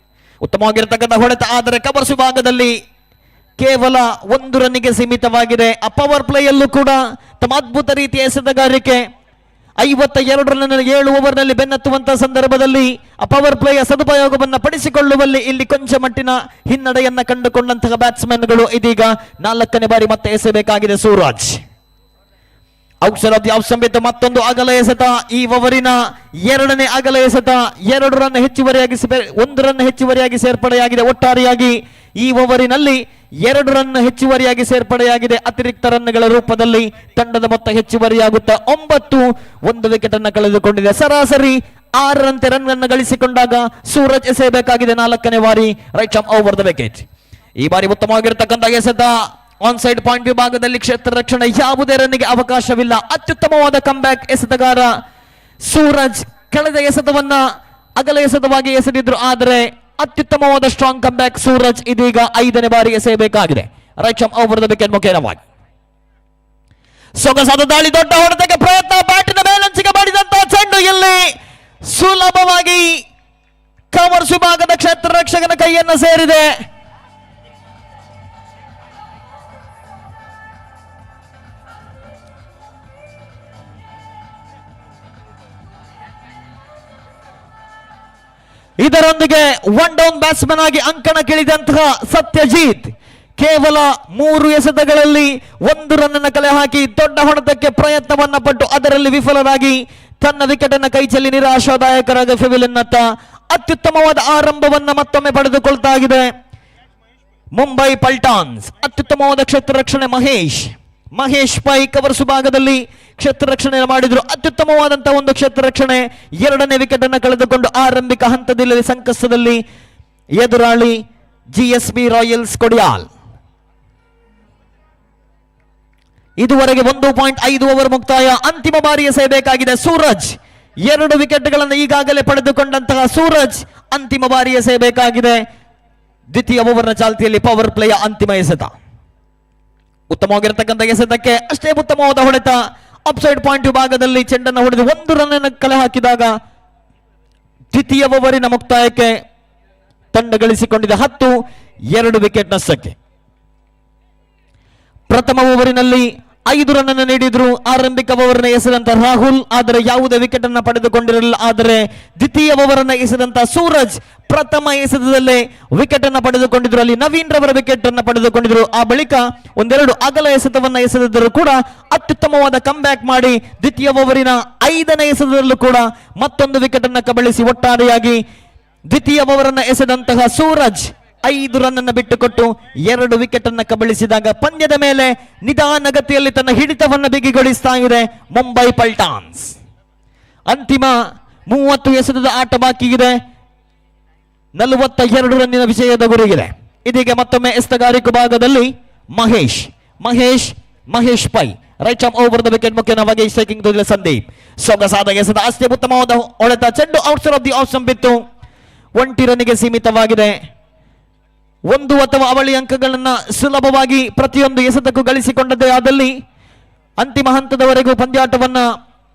ಉತ್ತಮವಾಗಿರತಕ್ಕಂಥ ಹೊಡೆತ, ಆದರೆ ಕವರ್ಸ್ ವಿಭಾಗದಲ್ಲಿ ಕೇವಲ 1 ರನ್ನಿಗೆ ಸೀಮಿತವಾಗಿದೆ. ಆ ಪವರ್ ಪ್ಲೇಯಲ್ಲೂ ಕೂಡ ತಮ್ಮ ಅದ್ಭುತ ರೀತಿಯ ಎಸೆತಗಾರಿಕೆ 52 ರನ್ 7 ಓವರ್ನಲ್ಲಿ ಬೆನ್ನತ್ತುವಂತಹ ಸಂದರ್ಭದಲ್ಲಿ ಆ ಪವರ್ ಪ್ಲೇಯ ಸದುಪಯೋಗವನ್ನು ಪಡಿಸಿಕೊಳ್ಳುವಲ್ಲಿ ಇಲ್ಲಿ ಕೊಂಚ ಮಟ್ಟಿನ ಹಿನ್ನಡೆಯನ್ನ ಕಂಡುಕೊಂಡಂತಹ ಬ್ಯಾಟ್ಸ್ಮನ್ಗಳು ಇದೀಗ 4ನೇ ಬಾರಿ ಮತ್ತೆ ಎಸೆಯಬೇಕಾಗಿದೆ. Suraj outside off the off stump ಮತ್ತೊಂದು ಅಗಲ ಎಸೆತ. ಈ ಓವರಿನ 2ನೇ ಅಗಲ ಎಸೆತ. 2 ರನ್ ಹೆಚ್ಚುವರಿಯಾಗಿ 1 ರನ್ ಹೆಚ್ಚುವರಿಯಾಗಿ ಸೇರ್ಪಡೆಯಾಗಿದೆ. ಒಟ್ಟಾರೆಯಾಗಿ ಈ ಓವರಿನಲ್ಲಿ 2 ರನ್ ಹೆಚ್ಚುವರಿಯಾಗಿ ಸೇರ್ಪಡೆಯಾಗಿದೆ. ಅತಿರಿಕ್ತ ರನ್ಗಳ ರೂಪದಲ್ಲಿ ತಂಡದ ಮೊತ್ತ ಹೆಚ್ಚುವರಿಯಾಗುತ್ತಾ 9. 1 ವಿಕೆಟ್ ಅನ್ನು ಕಳೆದುಕೊಂಡಿದೆ. ಸರಾಸರಿ 6 ರಂತೆ ರನ್ ಅನ್ನು ಗಳಿಸಿಕೊಂಡಾಗ ಸೂರಜ್ ಎಸೆಯಬೇಕಾಗಿದೆ 4ನೇ ಬಾರಿ right arm over the wicket. ಈ ಬಾರಿ ಉತ್ತಮವಾಗಿರತಕ್ಕಂಥ ಎಸೆತ. ಆನ್ ಸೈಡ್ ಪಾಯಿಂಟ್ ವಿಭಾಗದಲ್ಲಿ ಕ್ಷೇತ್ರ ರಕ್ಷಣೆ, ಯಾವುದೇ ರನ್ನಿಗೆ ಅವಕಾಶವಿಲ್ಲ. ಅತ್ಯುತ್ತಮವಾದ ಕಂಬ್ಯಾಕ್ ಎಸೆತಗಾರ ಸೂರಜ್. ಕಳೆದ ಎಸೆತವನ್ನ ಅಗಲ ಎಸೆತವಾಗಿ ಎಸೆದಿದ್ರು, ಆದರೆ ಅತ್ಯುತ್ತಮವಾದ ಸ್ಟ್ರಾಂಗ್ ಕಂಬ್ಯಾಕ್ ಸೂರಜ್ ಇದೀಗ 5ನೇ ಬಾರಿ ಎಸೆಯಬೇಕಾಗಿದೆ right arm over the wicket ಮುಖೇನವಾಗಿ. ಸೊಗಸಾದ ದಾಳಿ, ದೊಡ್ಡ ಹೊಡೆತಕ್ಕೆ ಪ್ರಯತ್ನ, ಬ್ಯಾಟಿನ ಮೇಲಂಚಿಗೆ ಮಾಡಿದಂತಹ ಚೆಂಡು ಇಲ್ಲಿ ಸುಲಭವಾಗಿ ಕವರ್ಸ್ ವಿಭಾಗದ ಕ್ಷೇತ್ರ ರಕ್ಷಕನ ಕೈಯನ್ನು ಸೇರಿದೆ. ಇದರೊಂದಿಗೆ 1 ಡೌನ್ ಬ್ಯಾಟ್ಸ್ಮನ್ ಆಗಿ ಅಂಕಣ ಕಿಳಿದಂತಹ ಸತ್ಯಜಿತ್ ಕೇವಲ 3 ಎಸೆತಗಳಲ್ಲಿ 1 ರನ್ ಅನ್ನು ಕಲೆ ಹಾಕಿ ದೊಡ್ಡ ಹೊಡೆತಕ್ಕೆ ಪ್ರಯತ್ನವನ್ನ ಪಟ್ಟು ಅದರಲ್ಲಿ ವಿಫಲರಾಗಿ ತನ್ನ ವಿಕೆಟ್ ಅನ್ನು ಕೈಚೆಲ್ಲಿ ನಿರಾಶಾದಾಯಕರಾದ ಫೆವಿಲಿನ್ನತ್ತ ಅತ್ಯುತ್ತಮವಾದ ಆರಂಭವನ್ನ ಮತ್ತೊಮ್ಮೆ ಪಡೆದುಕೊಳ್ತಾ ಇದೆ ಮುಂಬೈ ಪಲ್ಟಾನ್ಸ್. ಅತ್ಯುತ್ತಮವಾದ ಕ್ಷೇತ್ರ ರಕ್ಷಣೆ ಮಹೇಶ್ ಪೈ ಕವರ್ಸು ಭಾಗದಲ್ಲಿ ಕ್ಷೇತ್ರ ರಕ್ಷಣೆ ಮಾಡಿದ್ರು. ಅತ್ಯುತ್ತಮವಾದಂತಹ ಒಂದು ಕ್ಷೇತ್ರ ರಕ್ಷಣೆ. 2ನೇ ವಿಕೆಟ್ ಅನ್ನು ಕಳೆದುಕೊಂಡು ಆರಂಭಿಕ ಹಂತದಲ್ಲಿ ಸಂಕಷ್ಟದಲ್ಲಿ ಎದುರಾಳಿ GSB ರಾಯಲ್ಸ್ ಕೊಡಿಯಾಲ್. ಇದುವರೆಗೆ 1.5 ಓವರ್ ಮುಕ್ತಾಯ. ಅಂತಿಮ ಬಾರಿ ಎಸೆಯಬೇಕಾಗಿದೆ ಸೂರಜ್. 2 ವಿಕೆಟ್ಗಳನ್ನು ಈಗಾಗಲೇ ಪಡೆದುಕೊಂಡಂತಹ ಸೂರಜ್ ಅಂತಿಮ ಬಾರಿ ಎಸೆಯಬೇಕಾಗಿದೆ. ದ್ವಿತೀಯ ಓವರ್ನ ಚಾಲ್ತಿಯಲ್ಲಿ ಪವರ್ ಪ್ಲೇಯ ಅಂತಿಮ ಎಸೆತ. ಉತ್ತಮವಾಗಿರತಕ್ಕಂಥ ಎಸೆತಕ್ಕೆ ಅಷ್ಟೇ ಉತ್ತಮವಾದ ಹೊಡೆತ. ಅಪ್ಸೈಡ್ ಪಾಯಿಂಟ್ ವಿಭಾಗದಲ್ಲಿ ಚೆಂಡನ್ನು ಹೊಡೆದು 1 ರನ್ ಅನ್ನು ಕಲೆ ಹಾಕಿದಾಗ ದ್ವಿತೀಯ ಓವರಿನ ಮುಕ್ತಾಯಕ್ಕೆ ತಂಡ ಗಳಿಸಿಕೊಂಡಿದೆ 10, 2 ವಿಕೆಟ್ ನಷ್ಟಕ್ಕೆ. ಪ್ರಥಮ ಓವರಿನಲ್ಲಿ 5 ರನ್ ಅನ್ನು ನೀಡಿದ್ರು ಆರಂಭಿಕ ಓವರ್ನ ಎಸೆದಂತ ರಾಹುಲ್, ಆದರೆ ಯಾವುದೇ ವಿಕೆಟ್ ಅನ್ನು ಪಡೆದುಕೊಂಡಿರಲಿಲ್ಲ. ಆದರೆ ದ್ವಿತೀಯ ಓವರ್ ಅನ್ನು ಎಸೆದಂತ ಸೂರಜ್ ಪ್ರಥಮ ಎಸೆತದಲ್ಲೇ ವಿಕೆಟ್ ಅನ್ನು ಪಡೆದುಕೊಂಡಿದ್ರು. ಅಲ್ಲಿ ನವೀನ್ ರವರ ವಿಕೆಟ್ ಅನ್ನು ಪಡೆದುಕೊಂಡಿದ್ರು. ಆ ಬಳಿಕ 1-2 ಅಗಲ ಎಸೆತವನ್ನ ಎಸೆದಿದ್ದರೂ ಕೂಡ ಅತ್ಯುತ್ತಮವಾದ ಕಮ್ಬ್ಯಾಕ್ ಮಾಡಿ ದ್ವಿತೀಯ ಓವರಿನ 5ನೇ ಎಸೆತದಲ್ಲೂ ಕೂಡ ಮತ್ತೊಂದು ವಿಕೆಟ್ ಅನ್ನು ಕಬಳಿಸಿ ಒಟ್ಟಾರೆಯಾಗಿ ದ್ವಿತೀಯ ಓವರ್ ಅನ್ನು ಎಸೆದಂತಹ ಸೂರಜ್ 5 ರನ್ ಅನ್ನು ಬಿಟ್ಟುಕೊಟ್ಟು 2 ವಿಕೆಟ್ ಅನ್ನು ಕಬಳಿಸಿದಾಗ ಪಂದ್ಯದ ಮೇಲೆ ನಿಧಾನಗತಿಯಲ್ಲಿ ತನ್ನ ಹಿಡಿತವನ್ನು ಬಿಗಿಗೊಳಿಸ್ತಾ ಇದೆ ಮುಂಬೈ ಪಲ್ಟಾನ್ಸ್. ಅಂತಿಮ 30 ಎಸೆತದ ಆಟ ಬಾಕಿ ಇದೆ. 42 ರನ್ನಿನ ವಿಜಯದ ಗುರಿಗಿದೆ. ಇದೀಗ ಮತ್ತೊಮ್ಮೆ ಎಸ್ತಗಾರಿಕೆ ಭಾಗದಲ್ಲಿ Mahesh Pai right arm over the wicket ಮುಖ್ಯವಾಗಿ ಸ್ಟ್ರೈಕಿಂಗ್ ತುದಿಯಲ್ಲಿ ಸಂದೀಪ್. ಸೊಗಸಾದ ಎಸೆದ ಅಷ್ಟೇ ಉತ್ತಮವಾದ ಹೊಡೆತ. ಚೆಂಡು outside off the off stump ಬಿತ್ತು. 1 ರನ್ನಿಗೆ ಸೀಮಿತವಾಗಿದೆ. 1 ಅಥವಾ ಅವಳಿ ಅಂಕಗಳನ್ನು ಸುಲಭವಾಗಿ ಪ್ರತಿಯೊಂದು ಎಸೆತಕ್ಕೂ ಗಳಿಸಿಕೊಂಡದ್ದೇ ಆದಲ್ಲಿ ಅಂತಿಮ ಹಂತದವರೆಗೂ ಪಂದ್ಯಾಟವನ್ನ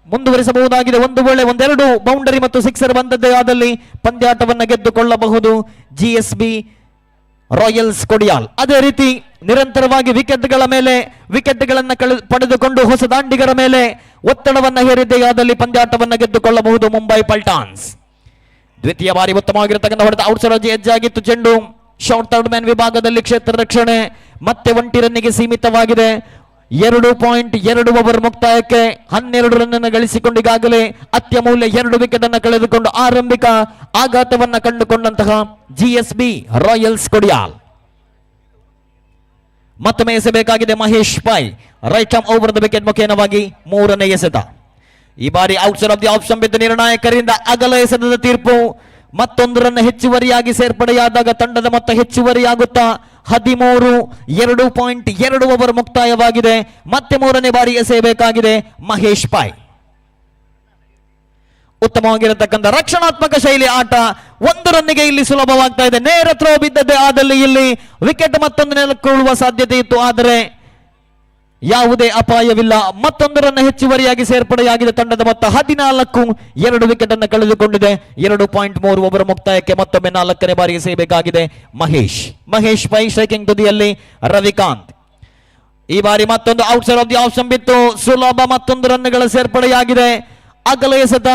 ಮುಂದುವರಿಸಬಹುದಾಗಿದೆ. ಒಂದು ವೇಳೆ 1-2 ಬೌಂಡರಿ ಮತ್ತು ಸಿಕ್ಸರ್ ಬಂದದ್ದೇ ಆದಲ್ಲಿ ಪಂದ್ಯಾಟವನ್ನ ಗೆದ್ದುಕೊಳ್ಳಬಹುದು GSB ರಾಯಲ್ಸ್ ಕೊಡಿಯಾಲ್. ಅದೇ ರೀತಿ ನಿರಂತರವಾಗಿ ವಿಕೆಟ್ಗಳ ಮೇಲೆ ವಿಕೆಟ್ಗಳನ್ನು ಪಡೆದುಕೊಂಡು ಹೊಸ ದಾಂಡಿಗರ ಮೇಲೆ ಒತ್ತಡವನ್ನ ಹೇರಿದ್ದೇ ಆದಲ್ಲಿ ಪಂದ್ಯಾಟವನ್ನ ಗೆದ್ದುಕೊಳ್ಳಬಹುದು ಮುಂಬೈ ಪಲ್ಟಾನ್ಸ್. ದ್ವಿತೀಯ ಬಾರಿ ಉತ್ತಮವಾಗಿರತಕ್ಕಂಥ ಹೊಡೆತ ಔಟ್ಸೈಡ್ ಹೆಜ್ಜೆಯಾಗಿತ್ತು. ಚೆಂಡು ಶಾರ್ಟ್ ಥರ್ಡ್ ಮ್ಯಾನ್ ವಿಭಾಗದಲ್ಲಿ ಕ್ಷೇತ್ರ ರಕ್ಷಣೆ ಮತ್ತೆ 1 ರನ್ನಿಗೆ ಸೀಮಿತವಾಗಿದೆ. 2.2 ಓವರ್ ಮುಕ್ತಾಯಕ್ಕೆ 12 ರನ್ ಅನ್ನು ಗಳಿಸಿಕೊಂಡು ಈಗಾಗಲೇ ಅತ್ಯಮೂಲ್ಯ 2 ವಿಕೆಟ್ ಅನ್ನು ಕಳೆದುಕೊಂಡು ಆರಂಭಿಕ ಆಘಾತವನ್ನ ಕಂಡುಕೊಂಡಂತಹ GSB ರಾಯಲ್ಸ್ ಕೊಡಿಯಾಲ್. ಮತ್ತೊಮ್ಮೆ ಎಸೆಯಬೇಕಾಗಿದೆ Mahesh Pai right arm over the wicket ಮುಖೇನವಾಗಿ 3ನೇ ಎಸೆತ. ಈ ಬಾರಿ outside off the off stump ಬಿದ್ದು ನಿರ್ಣಾಯಕರಿಂದ ಅಗಲ ಎಸೆತದ ತೀರ್ಪು. ಮತ್ತೊಂದು ರನ್ ಹೆಚ್ಚುವರಿಯಾಗಿ ಸೇರ್ಪಡೆಯಾದಾಗ ತಂಡದ ಮೊತ್ತ ಹೆಚ್ಚುವರಿಯಾಗುತ್ತಾ 13, 2.2 ಓವರ್ ಮುಕ್ತಾಯವಾಗಿದೆ. ಮತ್ತೆ 3ನೇ ಬಾರಿ ಎಸೆಯಬೇಕಾಗಿದೆ ಮಹೇಶ್ ಪೈ. ಉತ್ತಮವಾಗಿರತಕ್ಕಂಥ ರಕ್ಷಣಾತ್ಮಕ ಶೈಲಿ ಆಟ. 1 ರನ್ನಿಗೆ ಇಲ್ಲಿ ಸುಲಭವಾಗ್ತಾ ಇದೆ. ನೇರ ಥ್ರೋ ಬಿದ್ದದ್ದೇ ಆದಲ್ಲಿ ಇಲ್ಲಿ ವಿಕೆಟ್ ಮತ್ತೊಂದು ನೆಲಕ್ಕುಳುವ ಸಾಧ್ಯತೆ ಇತ್ತು, ಆದರೆ ಯಾವುದೇ ಅಪಾಯವಿಲ್ಲ. ಮತ್ತೊಂದು ರನ್ ಹೆಚ್ಚುವರಿಯಾಗಿ ಸೇರ್ಪಡೆಯಾಗಿದೆ. ತಂಡದ ಮೊತ್ತ 14, 2 ವಿಕೆಟ್ ಅನ್ನು ಕಳೆದುಕೊಂಡಿದೆ. 2.3 ಓವರ್ ಮುಕ್ತಾಯಕ್ಕೆ ಮತ್ತೊಮ್ಮೆ 4ನೇ ಬಾರಿ ಎಸೆಯಬೇಕಾಗಿದೆ ಮಹೇಶ್ ಪೈ ಸ್ಟ್ರೈಕಿಂಗ್ ತುದಿಯಲ್ಲಿ ರವಿಕಾಂತ್. ಈ ಬಾರಿ ಮತ್ತೊಂದು outside off the off stump ಬಿತ್ತು. ಸುಲಭ ಮತ್ತೊಂದು ರನ್ಗಳ ಸೇರ್ಪಡೆಯಾಗಿದೆ. ಅಗಲ ಎಸೆತ.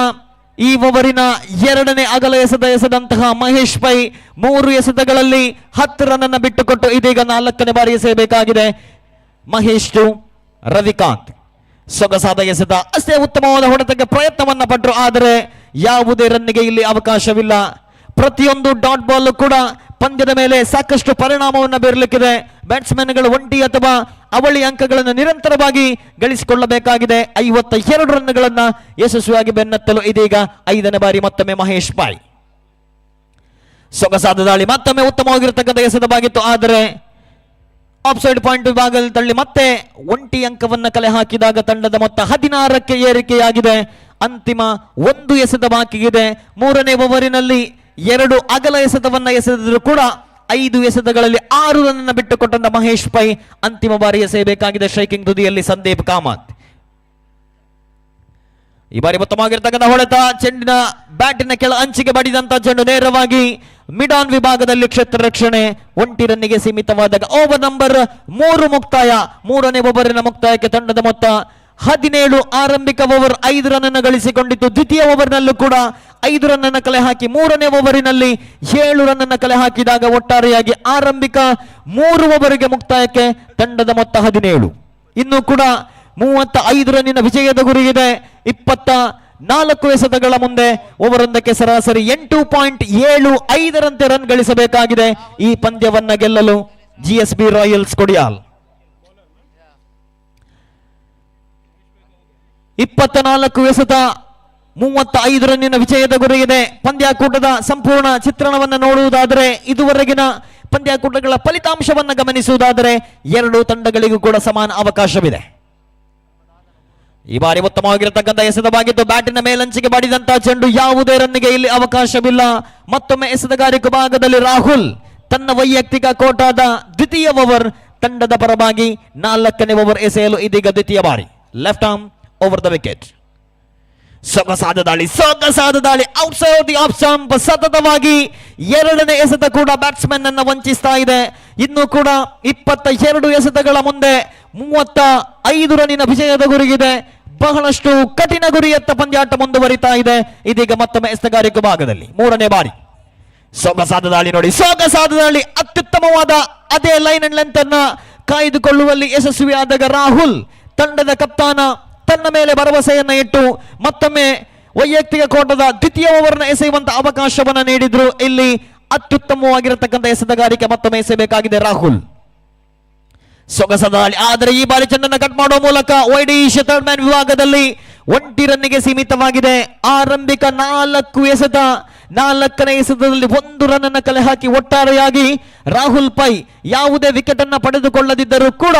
ಈ ಓವರಿನ 2ನೇ ಅಗಲ ಎಸೆದಂತಹ ಮಹೇಶ್ ಪೈ 3 ಎಸೆತಗಳಲ್ಲಿ 10 ರನ್ ಅನ್ನು ಬಿಟ್ಟುಕೊಟ್ಟು ಇದೀಗ 4ನೇ ಬಾರಿ ಎಸೆಯಬೇಕಾಗಿದೆ ಮಹೇಶ್ ಟು ರವಿಕಾಂತ್. ಸೊಗಸಾದ ಎಸೆತ ಅಷ್ಟೇ ಉತ್ತಮವಾದ ಹೊಡೆತಕ್ಕೆ ಪ್ರಯತ್ನವನ್ನ ಪಟ್ಟರು, ಆದರೆ ಯಾವುದೇ ರನ್ನಿಗೆ ಇಲ್ಲಿ ಅವಕಾಶವಿಲ್ಲ. ಪ್ರತಿಯೊಂದು ಡಾಟ್ ಬಾಲ್ ಕೂಡ ಪಂದ್ಯದ ಮೇಲೆ ಸಾಕಷ್ಟು ಪರಿಣಾಮವನ್ನು ಬೀರಲಿಕ್ಕಿದೆ. ಬ್ಯಾಟ್ಸ್ಮನ್ಗಳು 1 ಅಥವಾ ಅವಳಿ ಅಂಕಗಳನ್ನು ನಿರಂತರವಾಗಿ ಗಳಿಸಿಕೊಳ್ಳಬೇಕಾಗಿದೆ. 52 ರನ್ಗಳನ್ನು ಯಶಸ್ವಿಯಾಗಿ ಬೆನ್ನತ್ತಲು ಇದೀಗ 5ನೇ ಬಾರಿ ಮತ್ತೊಮ್ಮೆ ಮಹೇಶ್ ಪೈ. ಸೊಗಸಾದ ದಾಳಿ. ಮತ್ತೊಮ್ಮೆ ಉತ್ತಮವಾಗಿರತಕ್ಕಂಥ ಎಸೆತವಾಗಿತ್ತು, ಆದರೆ ಆಫ್ಸೈಡ್ ಪಾಯಿಂಟ್ ವಿಭಾಗದಲ್ಲಿ ತಳ್ಳಿ ಮತ್ತೆ 1 ಅಂಕವನ್ನು ಕಲೆ ಹಾಕಿದಾಗ ತಂಡದ ಮೊತ್ತ 16ಕ್ಕೆ ಏರಿಕೆಯಾಗಿದೆ. ಅಂತಿಮ 1 ಎಸೆತ ಬಾಕಿ ಇದೆ. 3ನೇ ಓವರಿನಲ್ಲಿ 2 ಅಗಲ ಎಸೆತವನ್ನ ಎಸೆದಿದ್ರು ಕೂಡ 5 ಎಸೆತಗಳಲ್ಲಿ 6 ರನ್ ಅನ್ನು ಬಿಟ್ಟುಕೊಟ್ಟಂತ ಮಹೇಶ್ ಪೈ ಅಂತಿಮ ಬಾರಿ ಎಸೆಯಬೇಕಾಗಿದೆ ಸ್ಟ್ರೈಕಿಂಗ್ ತುದಿಯಲ್ಲಿ ಸಂದೀಪ್ ಕಾಮತ್. ಈ ಬಾರಿ ಉತ್ತಮವಾಗಿರ್ತಕ್ಕಂಥ ಹೊಡೆತ. ಚೆಂಡಿನ ಬ್ಯಾಟಿನ ಕೆಳ ಅಂಚಿಗೆ ಬಡಿದಂತ ಚೆಂಡು ನೇರವಾಗಿ ಮಿಡ್ ಆನ್ ವಿಭಾಗದಲ್ಲಿ ಕ್ಷೇತ್ರ ರಕ್ಷಣೆ. 1 ರನ್ನಿಗೆ ಸೀಮಿತವಾದಾಗ ಓವರ್ ನಂಬರ್ 3 ಮುಕ್ತಾಯ. 3ನೇ ಓವರಿನ ಮುಕ್ತಾಯಕ್ಕೆ ತಂಡದ ಮೊತ್ತ 17 ಆರಂಭಿಕ ಓವರ್ 5 ರನ್ ಅನ್ನು ಗಳಿಸಿಕೊಂಡಿತ್ತು. ದ್ವಿತೀಯ ಓವರ್ನಲ್ಲೂ ಕೂಡ 5 ರನ್ ಅನ್ನು ಕಲೆ ಹಾಕಿ 3ನೇ ಓವರಿನಲ್ಲಿ 7 ರನ್ ಅನ್ನು ಕಲೆ ಹಾಕಿದಾಗ ಒಟ್ಟಾರೆಯಾಗಿ ಆರಂಭಿಕ 3 ಓವರಿಗೆ ಮುಕ್ತಾಯಕ್ಕೆ ತಂಡದ ಮೊತ್ತ 17. ಇನ್ನು ಕೂಡ 35 ರನ್ನಿನ ವಿಜಯದ ಗುರಿಯಿದೆ. 24 ಎಸೆತಗಳ ಮುಂದೆ ಓವರೊಂದಕ್ಕೆ ಸರಾಸರಿ 8.75ರಂತೆ ರನ್ ಗಳಿಸಬೇಕಾಗಿದೆ ಈ ಪಂದ್ಯವನ್ನ ಗೆಲ್ಲಲು ಜಿಎಸ್ಬಿ ರಾಯಲ್ಸ್ ಕೊಡಿಯಾಲ್. 24 ಎಸೆತ 35 ರನ್ನಿನ ವಿಜಯದ ಗುರಿಯಿದೆ. ಪಂದ್ಯಾಕೂಟದ ಸಂಪೂರ್ಣ ಚಿತ್ರಣವನ್ನು ನೋಡುವುದಾದರೆ, ಇದುವರೆಗಿನ ಪಂದ್ಯಾಕೂಟಗಳ ಫಲಿತಾಂಶವನ್ನು ಗಮನಿಸುವುದಾದರೆ, ಎರಡೂ ತಂಡಗಳಿಗೂ ಕೂಡ ಸಮಾನ ಅವಕಾಶವಿದೆ. ಈ ಬಾರಿ ಉತ್ತಮವಾಗಿರತಕ್ಕಂಥ ಎಸೆತವಾಗಿದ್ದು ಬ್ಯಾಟಿನ ಮೇಲಂಚಿಗೆ ಬಡಿದಂತಹ ಚೆಂಡು ಯಾವುದೇ ರನ್ನಿಗೆ ಇಲ್ಲಿ ಅವಕಾಶವಿಲ್ಲ. ಮತ್ತೊಮ್ಮೆ ಎಸೆತಗಾರಿಕೆ ಭಾಗದಲ್ಲಿ ರಾಹುಲ್ ತನ್ನ ವೈಯಕ್ತಿಕ ಕೋಟಾದ ದ್ವಿತೀಯ ಓವರ್ ತಂಡದ ಪರವಾಗಿ 4ನೇ ಓವರ್ ಎಸೆಯಲು ಇದೀಗ ದ್ವಿತೀಯ ಬಾರಿ. Left arm over the wicket. ಸೊಗಸಾದ ದಾಳಿ ಔಟ್ಸೈಡ್ ದಿ ಆಫ್ ಸ್ಟಂಪ್. ಸತತವಾಗಿ 2ನೇ ಎಸೆತ ಕೂಡ ಬ್ಯಾಟ್ಸ್ಮನ್ ಅನ್ನು ವಂಚಿಸ್ತಾ ಇದೆ. ಇನ್ನು ಕೂಡ 22 ಎಸೆತಗಳ ಮುಂದೆ 35 ರನ್ನಿನ ವಿಜಯದ ಗುರಿಗಿದೆ. ಬಹಳಷ್ಟು ಕಠಿಣ ಗುರಿಯತ್ತ ಪಂದ್ಯಾಟ ಮುಂದುವರಿತಾ ಇದೆ. ಇದೀಗ ಮತ್ತೊಮ್ಮೆ ಎಸೆತಗಾರಿಕೆ ಭಾಗದಲ್ಲಿ 3ನೇ ಬಾರಿ. ಸೊಗಸಾದ ದಾಳಿ ನೋಡಿ, ಅತ್ಯುತ್ತಮವಾದ ಅದೇ ಲೈನ್ ಅಂಡ್ ಲೆಂತ್ ಅನ್ನ ಕಾಯ್ದುಕೊಳ್ಳುವಲ್ಲಿ ಯಶಸ್ವಿಯಾದಾಗ ರಾಹುಲ್ ತಂಡದ ಕಪ್ತಾನ ತನ್ನ ಮೇಲೆ ಭರವಸೆಯನ್ನ ಇಟ್ಟು ಮತ್ತೊಮ್ಮೆ ವೈಯಕ್ತಿಕ ಕೋಟದ ದ್ವಿತೀಯ ಓವರ್ನ ಎಸೆಯುವಂತ ಅವಕಾಶವನ್ನ ನೀಡಿದ್ರು. ಇಲ್ಲಿ ಅತ್ಯುತ್ತಮವಾಗಿರತಕ್ಕಂಥ ಎಸೆತಗಾರಿಕೆ ಮತ್ತೊಮ್ಮೆ ಎಸೆಯಬೇಕಾಗಿದೆ ರಾಹುಲ್. ಸೊಗಸಾದ ದಾಳಿ, ಆದರೆ ಈ ಬಾರಿ ಚೆಂಡನ್ನು ಕಟ್ ಮಾಡುವ ಮೂಲಕ ವೈಡಿಶ್ ಥರ್ಡ್ ಮ್ಯಾನ್ ವಿಭಾಗದಲ್ಲಿ 1 ರನ್ನಿಗೆ ಸೀಮಿತವಾಗಿದೆ. ಆರಂಭಿಕ 4 ಎಸೆತ, 4ನೇ ಎಸೆತದಲ್ಲಿ 1 ರನ್ ಅನ್ನು ಕಲೆ ಹಾಕಿ ಒಟ್ಟಾರೆಯಾಗಿ ರಾಹುಲ್ ಪೈ ಯಾವುದೇ ವಿಕೆಟ್ ಅನ್ನು ಪಡೆದುಕೊಳ್ಳದಿದ್ದರೂ ಕೂಡ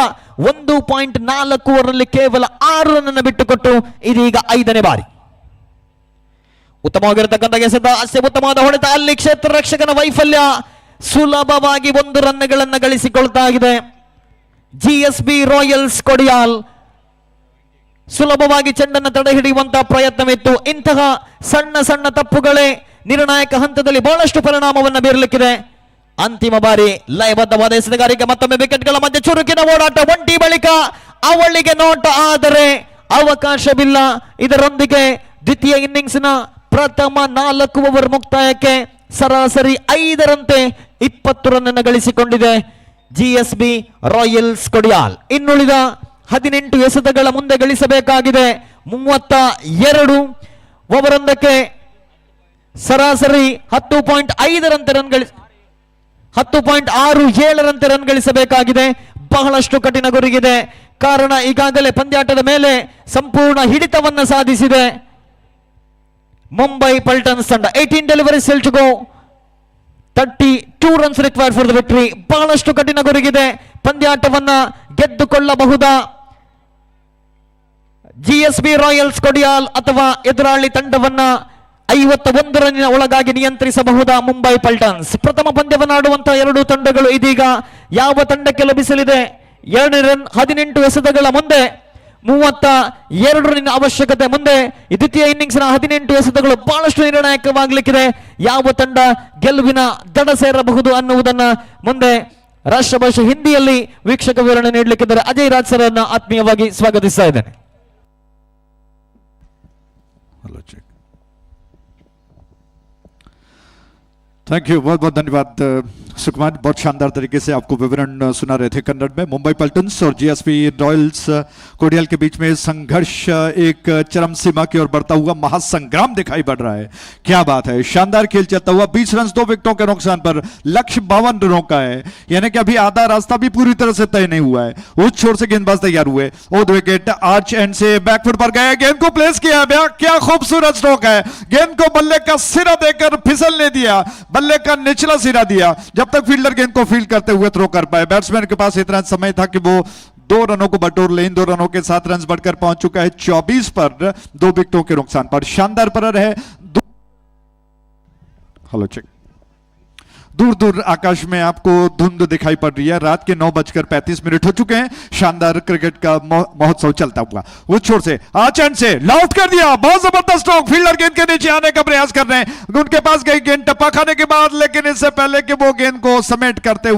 1.4 ಓವರ್ನಲ್ಲಿ ಕೇವಲ 6 ರನ್ ಅನ್ನು ಬಿಟ್ಟುಕೊಟ್ಟು ಇದೀಗ 5ನೇ ಬಾರಿ. ಉತ್ತಮವಾಗಿರತಕ್ಕಂಥ ಎಸೆತ, ಅಷ್ಟೇ ಉತ್ತಮವಾದ ಹೊಡೆತ. ಅಲ್ಲಿ ಕ್ಷೇತ್ರ ರಕ್ಷಕನ ವೈಫಲ್ಯ. ಸುಲಭವಾಗಿ 1 ರನ್ಗಳನ್ನು ಗಳಿಸಿಕೊಳ್ತಾ ಇದೆ ಜಿಎಸ್ಬಿ ರಾಯಲ್ಸ್ ಕೊಡಿಯಾಲ್. ಸುಲಭವಾಗಿ ಚೆಂಡನ್ನು ತಡೆ ಹಿಡಿಯುವಂತಹ ಪ್ರಯತ್ನವಿತ್ತು. ಇಂತಹ ಸಣ್ಣ ಸಣ್ಣ ತಪ್ಪುಗಳೇ ನಿರ್ಣಾಯಕ ಹಂತದಲ್ಲಿ ಬಹಳಷ್ಟು ಪರಿಣಾಮವನ್ನು ಬೀರಲಿಕ್ಕಿದೆ. ಅಂತಿಮ ಬಾರಿ ಲಯಬದ್ಧವಾದ ಎಸೆತಗಾರಿಕೆ. ಮತ್ತೊಮ್ಮೆ ವಿಕೆಟ್ಗಳ ಮಧ್ಯೆ ಚುರುಕಿನ ಓಡಾಟ. 1 ಬಳಿಕ ಅವಳಿಗೆ ನೋಟ, ಆದರೆ ಅವಕಾಶವಿಲ್ಲ. ಇದರೊಂದಿಗೆ ದ್ವಿತೀಯ ಇನ್ನಿಂಗ್ಸ್ನ ಪ್ರಥಮ 4 ಓವರ್ ಮುಕ್ತಾಯಕ್ಕೆ ಸರಾಸರಿ 5ರಂತೆ 20 ರನ್ ಅನ್ನು ಗಳಿಸಿಕೊಂಡಿದೆ ಜಿಎಸ್ಬಿ ರಾಯಲ್ಸ್ ಕೊಡಿಯಾಲ್. ಇನ್ನುಳಿದ 18 ಎಸೆತಗಳ ಮುಂದೆ ಗಳಿಸಬೇಕಾಗಿದೆ 32. ಓವರೊಂದಕ್ಕೆ ಸರಾಸರಿ 10.5ರಂತೆ ರನ್ 10.67ರಂತೆ ರನ್ ಗಳಿಸಬೇಕಾಗಿದೆ. ಬಹಳಷ್ಟು ಕಠಿಣ ಗುರಿಗಿದೆ. ಕಾರಣ ಈಗಾಗಲೇ ಪಂದ್ಯಾಟದ ಮೇಲೆ ಸಂಪೂರ್ಣ ಹಿಡಿತವನ್ನ ಸಾಧಿಸಿದೆ ಮುಂಬೈ ಪಲ್ಟನ್ಸ್ ತಂಡ. 18 delivery still to go, 32 runs required for the victory. ಬಹಳಷ್ಟು ಕಠಿಣ ಗುರಿಗಿದೆ. ಪಂದ್ಯಾಟವನ್ನ ಗೆದ್ದುಕೊಳ್ಳಬಹುದಾ ಜಿಎಸ್ಬಿ ರಾಯಲ್ಸ್ ಕೊಡಿಯಾಲ್ ಅಥವಾ ಎದುರಾಳಿ ತಂಡವನ್ನ 51 ರನ್ನಿನ ಒಳಗಾಗಿ ನಿಯಂತ್ರಿಸಬಹುದಾ ಮುಂಬೈ ಪಲ್ಟನ್ಸ್? ಪ್ರಥಮ ಪಂದ್ಯವನ್ನಾಡುವಂತಹ ಎರಡೂ ತಂಡಗಳು ಇದೀಗ ಯಾವ ತಂಡಕ್ಕೆ ಲಭಿಸಲಿದೆ? 2 ರನ್ 18 ಎಸೆತಗಳ ಮುಂದೆ 32 ರನ್ನಿನ ಅವಶ್ಯಕತೆ. ಮುಂದೆ ದ್ವಿತೀಯ ಇನ್ನಿಂಗ್ಸ್ನ 18 ಎಸೆತಗಳು ಬಹಳಷ್ಟು ನಿರ್ಣಾಯಕವಾಗಲಿಕ್ಕಿದೆ. ಯಾವ ತಂಡ ಗೆಲುವಿನ ದಡ ಸೇರಬಹುದು ಅನ್ನುವುದನ್ನ ಮುಂದೆ ರಾಷ್ಟ್ರ ಭಾಷೆ ಹಿಂದಿಯಲ್ಲಿ ವೀಕ್ಷಕ ವಿವರಣೆ ನೀಡಲಿಕ್ಕಿದ್ದಾರೆ. ಅಜಯ್ ರಾಜ್ ಸರ್ ಅನ್ನ ಆತ್ಮೀಯವಾಗಿ ಸ್ವಾಗತಿಸ್ತಾ ಇದ್ದೇನೆ. थैंक यू, बहुत बहुत धन्यवाद सुकुमार. बहुत शानदार तरीके से आपको विवरण सुना रहे थे कन्नड़ में. मुंबई पल्टन्स और जीएसबी रॉयल्स कोडियाल के बीच में संघर्ष एक चरम सीमा की ओर बढ़ता हुआ महासंग्राम दिखाई पड़ रहा है. क्या बात है, शानदार खेल चलता हुआ. 20 रन 2 विकेटों के नुकसान पर लक्ष्य 52 रनों का है. यानी कि अभी आधा रास्ता भी पूरी तरह से तय नहीं हुआ है. उस छोर से गेंदबाज तैयार हुए. ओद विकेट आर्च एंड से बैकफुट पर गए, गेंद को प्लेस किया. क्या खूबसूरत स्ट्रोक है. गेंद को बल्ले का सिरा देकर फिसलने दिया, बल्ले का निचला सिरा दिया. जब तक फील्डर गेंद को फील्ड करते हुए थ्रो कर पाए. बैट्समैन के पास इतना समय था कि वो 2 रनों को बटोर ले. इन 2 रनों के 7 रन बढ़कर पहुंच चुका है 24 पर 2 विकेटों के नुकसान पर. शानदार पर है हेलो चेक दूर दूर आकाश में आपको धुंध दिखाई पड़ रही है। रात के 9:35 हो चुके हैं। शानदार क्रिकेट का महोत्सव चलता हुआ उस छोर से आचरण से लॉफ्ट कर दिया, बहुत जबरदस्त स्ट्रोक। फील्डर गेंद के नीचे आने का प्रयास कर रहे हैं, उनके पास गई गेंद टप्पा खाने के बाद, लेकिन इससे पहले कि वो गेंद को समेटते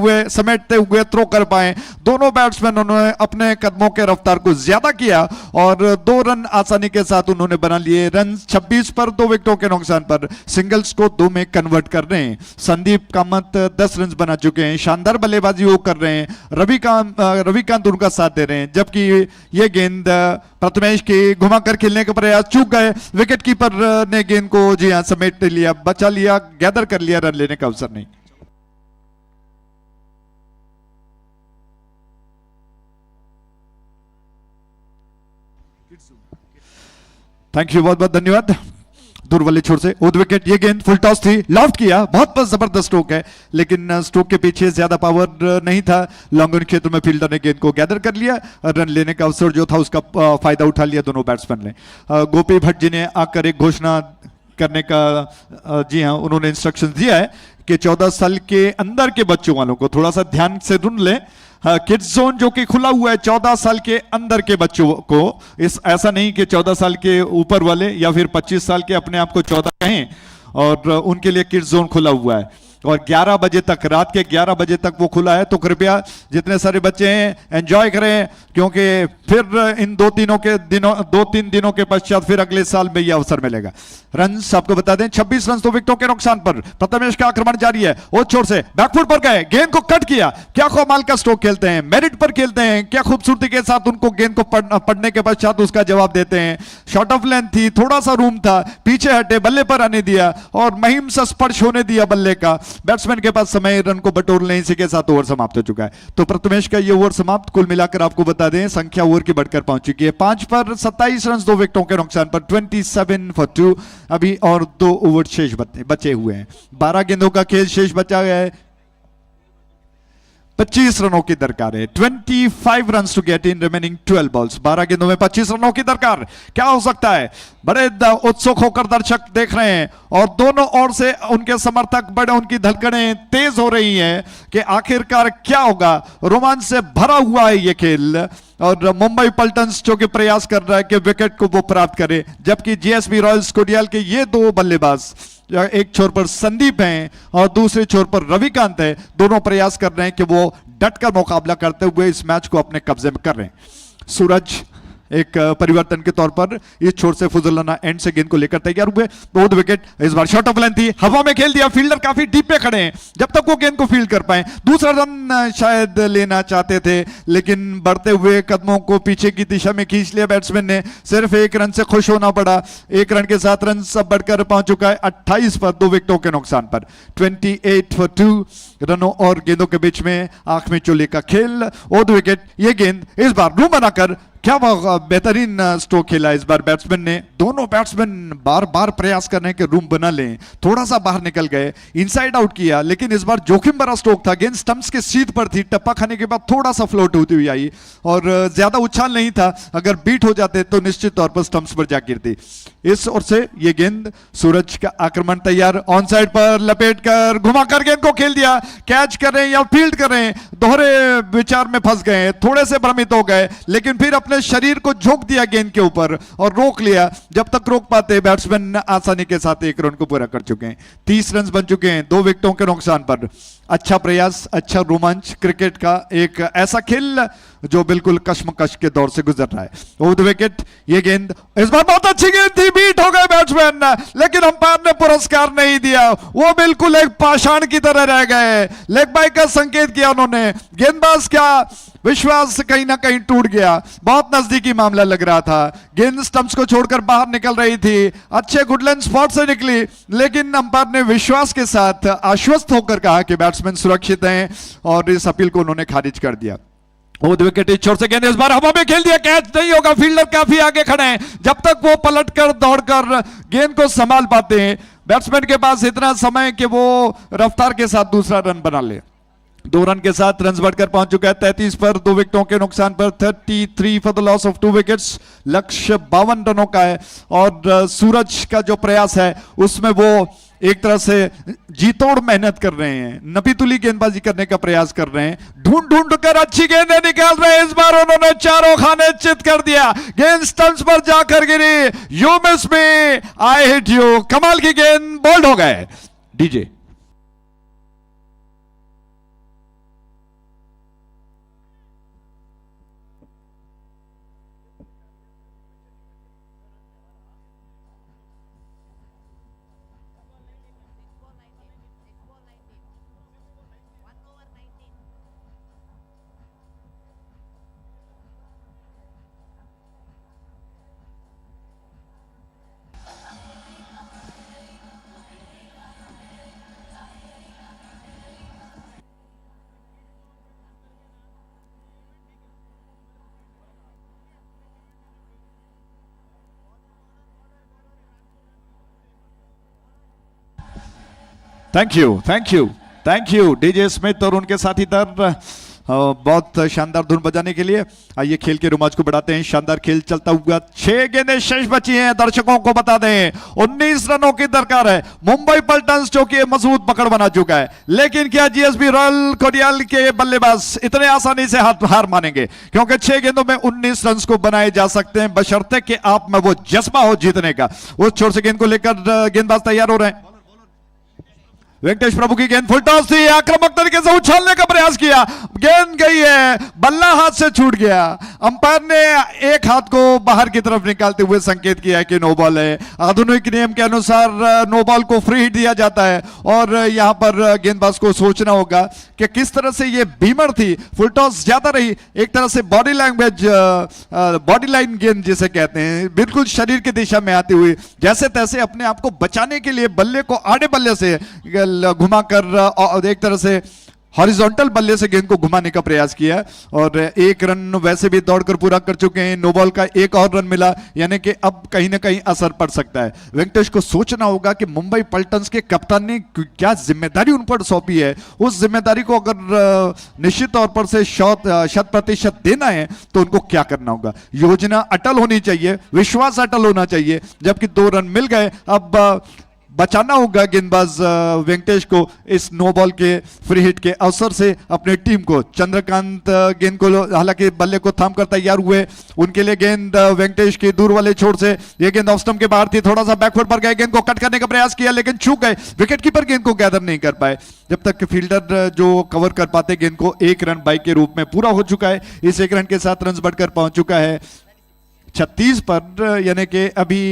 हुए थ्रो कर पाए, दोनों बैट्समैन उन्होंने अपने कदमों के रफ्तार को ज्यादा किया और 2 रन आसानी के साथ उन्होंने बना लिए। रन 26 पर 2 विकेटों के नुकसान पर सिंगल्स को 2 में कन्वर्ट कर रहे हैं। संदीप कामत 10 रन बना चुके हैं। शानदार बल्लेबाजी वो कर रहे हैं। रविकांत उनका साथ दे रहे हैं, जबकि ये गेंद प्रथमेश की घुमाकर खेलने का प्रयास चूक गए। विकेट कीपर ने गेंद को जी हां समेट लिया, बचा लिया, गैदर कर लिया, रन लेने का अवसर नहीं। थैंक यू, बहुत बहुत धन्यवाद। दूर वाले छोर से ओद विकेट, ये गेंद फुल टॉस थी, लॉफ्ट किया, बहुत जबरदस्त स्ट्रोक है, लेकिन स्ट्रोक के पीछे ज्यादा पावर नहीं था। लॉन्ग ऑन क्षेत्र में फील्डर ने गेंद को गैदर कर लिया, रन लेने का अवसर जो था उसका फायदा उठा लिया दोनों बैट्समैन ने। गोपी भट्ट जी ने आकर एक घोषणा करने का जी हाँ उन्होंने इंस्ट्रक्शन दिया है कि 14 साल के अंदर के बच्चों वालों को थोड़ा सा ध्यान से सुन लें। किड्स जोन जो कि खुला हुआ है 14 साल के अंदर के बच्चों को, ऐसा नहीं कि 14 साल के ऊपर वाले या फिर 25 साल के अपने आप को 14 कहें, और उनके लिए किड्स जोन खुला हुआ है और 11 बजे तक, रात के 11 बजे तक वो खुला है। तो कृपया जितने सारे बच्चे हैं एंजॉय करें, क्योंकि फिर इन 2-3 दिनों के पश्चात फिर अगले साल में ये अवसर मिलेगा। रन आपको बता दें 26 रन 2 विकेटों के नुकसान पर प्रथमेश का आक्रमण जारी है। वो छोर से बैकफुट पर गए, गेंद को कट किया, क्या कमाल का स्ट्रोक खेलते हैं, मेरिट पर खेलते हैं, क्या खूबसूरती के साथ उनको गेंद को पढ़ने के पश्चात उसका जवाब देते हैं। शॉर्ट ऑफ लेंथ थी, थोड़ा सा रूम था, पीछे हटे, बल्ले पर आने दिया और महिम सा स्पर्श होने दिया बल्ले का। बैट्समैन के पास समय रन को बटोरने, इसी के साथ ओवर समाप्त हो चुका है। तो प्रथमेश का ये ओवर समाप्त, कुल मिलाकर आपको बता दें संख्या ओवर की बढ़कर पहुंच चुकी है 5 पर 27 रन 2 विकेटों के नुकसान पर 27 for 2। अभी और 2 ओवर शेष बचे हुए हैं। 12 गेंदों का खेल शेष बचा है, 25 रनों की दरकार है। 25 run to get in remaining 12 balls. 12 गेंदों में 25 रनों की दरकार, क्या हो सकता है? बड़े उत्सुक होकर दर्शक देख रहे हैं और दोनों ओर से उनके समर्थक बड़े, उनकी धड़कनें तेज हो रही हैं कि आखिरकार क्या होगा। रोमांच से भरा हुआ है ये खेल और मुंबई पल्टन्स जो कि प्रयास कर रहा है कि विकेट को वो प्राप्त करे, जबकि जीएसबी रॉयल्स कोडियाल के ये 2 बल्लेबाज, एक छोर पर संदीप हैं और दूसरे छोर पर रविकांत है, दोनों प्रयास कर रहे हैं कि वो डटकर मुकाबला करते हुए इस मैच को अपने कब्जे में कर रहे हैं। सूरज एक परिवर्तन के तौर पर इस छोर से फुजलाना एंड से गेंद को लेकर तैयार हुए। बहुत विकेट, इस बार शॉट ऑफ लेंथ थी, हवा में खेल दिया, फील्डर काफी डीप पे खड़े हैं, जब तक वो गेंद को फील्ड कर पाए। दूसरा रन शायद लेना चाहते थे, लेकिन बढ़ते हुए कदमों को पीछे की दिशा में खींच लिया बैट्समैन ने। सिर्फ 1 रन से खुश होना पड़ा। 1 रन के साथ रन सब बढ़कर पहुंच चुका है 28 पर 2 विकेटों के नुकसान पर 28 for 2 रनों और गेंदों के बीच में आंख में चोले का खेल। ओद विकेट, ये गेंद इस बार रूम बनाकर, क्या बेहतरीन स्ट्रोक खेला इस बार बैट्समैन ने। दोनों बैट्समैन बार बार प्रयास कर रहे हैं कि रूम बना लें, थोड़ा सा बाहर निकल गए, इनसाइड आउट किया, लेकिन इस बार जोखिम भरा स्ट्रोक था। गेंद स्टंप्स के सीध पर थी, टप्पा खाने के बाद थोड़ा सा फ्लोट होती हुई आई और ज्यादा उछाल नहीं था। अगर बीट हो जाते तो निश्चित तौर पर स्टंप्स पर जा गिरती। इस ओर से ये गेंद, सूरज का आक्रमण तैयार, ऑन साइड पर लपेट कर घुमाकर गेंद को खेल दिया। कैच करें या फील्ड करें, दोहरे विचार में फंस गए, थोड़े से भ्रमित हो गए, लेकिन फिर अपने शरीर को झोंक दिया गेंद के ऊपर और रोक लिया। जब तक रोक पाते बैट्समैन आसानी के साथ 1 रन को पूरा कर चुके हैं। 30 रन बन चुके हैं 2 विकेटों के नुकसान पर। अच्छा प्रयास, अच्छा रोमांच, क्रिकेट का एक ऐसा खेल जो बिल्कुल कश्मकश के दौर से गुजर रहा है। ओवर द विकेट, ये गेंद इस बार बहुत अच्छी गेंद थी, बीट हो गए बैट्समैन, लेकिन अंपायर ने पुरस्कार नहीं दिया। वो बिल्कुल एक पाषाण की तरह रह गए। लेग बाई का संकेत किया उन्होंने। गेंदबाज क्या विश्वास कहीं ना कहीं टूट गया। बहुत नजदीकी मामला लग रहा था। गेंद स्टंप्स को छोड़कर बाहर निकल रही थी, अच्छे गुडलैंड स्पॉट से निकली, लेकिन अंपायर ने विश्वास के साथ आश्वस्त होकर कहा कि बैट्समैन सुरक्षित हैं और इस अपील को उन्होंने खारिज कर दिया। ओद विकेट, इस छोर से गेंद इस बार हवा में खेल दिया, कैच नहीं होगा। फील्डर काफी आगे खड़े हैं, जब तक वो पलटकर दौड़कर गेंद को संभाल पाते हैं। बैट्समैन के पास इतना समय कि वो रफ्तार के साथ दूसरा रन बना ले। 2 रन के साथ रन बढ़कर पहुंच चुका है 33 पर 2 विकेटों के नुकसान पर 33 for the loss of 2 wickets. लक्ष्य 52 रनों का है और सूरज का जो प्रयास है उसमें वो एक तरह से जी तोड़ मेहनत कर रहे हैं, नपीतुली गेंदबाजी करने का प्रयास कर रहे हैं, ढूंढ ढूंढ कर अच्छी गेंदें निकाल रहे हैं। इस बार उन्होंने चारों खाने चित कर दिया, गेंद स्टंप्स पर जाकर गिरी। You miss me, I hit you. कमाल की गेंद, बोल्ड हो गए DJ. Thank you DJ Smith और उनके साथी दर बहुत शानदार धुन बजाने के लिए। आइए खेल के रोमांच को बढ़ाते हैं। शानदार खेल चलता हुआ, 6 गेंदें शेष बची हैं। दर्शकों को बता दें 19 रनों की दरकार है। मुंबई पल्टन्स जो कि मजबूत पकड़ बना चुका है, लेकिन क्या जीएसबी रॉयल कोडियाल के बल्लेबाज इतने आसानी से हार मानेंगे? क्योंकि 6 गेंदों में 19 रन को बनाए जा सकते हैं, बशर्ते कि आप में वो जज्बा हो जीतने का। उस छोर से गेंद को लेकर गेंदबाज तैयार हो रहे हैं। वेंकटेश प्रभु की गेंद फुल टॉस थी, आक्रामक तरीके से उछालने का प्रयास किया, गेंद गई है, बल्ला हाथ से छूट गया। अंपायर ने एक हाथ को बाहर की तरफ निकालते हुए संकेत किया कि नो बॉल है। आधुनिक नियम के अनुसार नो बॉल को फ्री हिट दिया जाता है और यहां पर गेंदबाज को सोचना होगा कि किस तरह से ये बीमर थी। फुल टॉस ज्यादा रही, एक तरह से बॉडी लैंग्वेज, बॉडी लाइन गेंद जिसे कहते हैं, बिल्कुल शरीर की दिशा में आती हुई, जैसे तैसे अपने आप को बचाने के लिए बल्ले को आड़े बल्ले से घुमाकर एक तरह से हॉरिजॉन्टल बल्ले से गेंद को घुमाने का प्रयास किया और 1 रन वैसे भी दौड़कर पूरा कर चुके हैं। नो बॉल का 1 और रन मिला, यानी कि अब कहीं ना कहीं असर पड़ सकता है। वेंकटेश को सोचना होगा कि मुंबई पल्टन्स के कप्तान ने क्या जिम्मेदारी उन पर सौंपी है, उस जिम्मेदारी को अगर निश्चित तौर पर से 100% देना है तो उनको क्या करना होगा। योजना अटल होनी चाहिए, विश्वास अटल होना चाहिए। जबकि 2 रन मिल गए, अब बचाना होगा गेंदबाज वेंकटेश को इस नो बॉल के फ्री हिट के अवसर से अपनी टीम को। चंद्रकांत गेंद को हालांकि बल्ले को थाम कर तैयार हुए, उनके लिए गेंद वेंकटेश के दूर वाले छोर से, ये गेंद ऑफ स्टंप के बाहर थी, थोड़ा सा बैकफुट पर गए, गेंद को कट करने का प्रयास किया लेकिन चूक गए। विकेट कीपर गेंद को गैदर नहीं कर पाए। जब तक फील्डर जो कवर कर पाते गेंद को, 1 रन बाई के रूप में पूरा हो चुका है। इस 1 रन के साथ रन बढ़कर पहुंच चुका है 36 पर, यानी कि अभी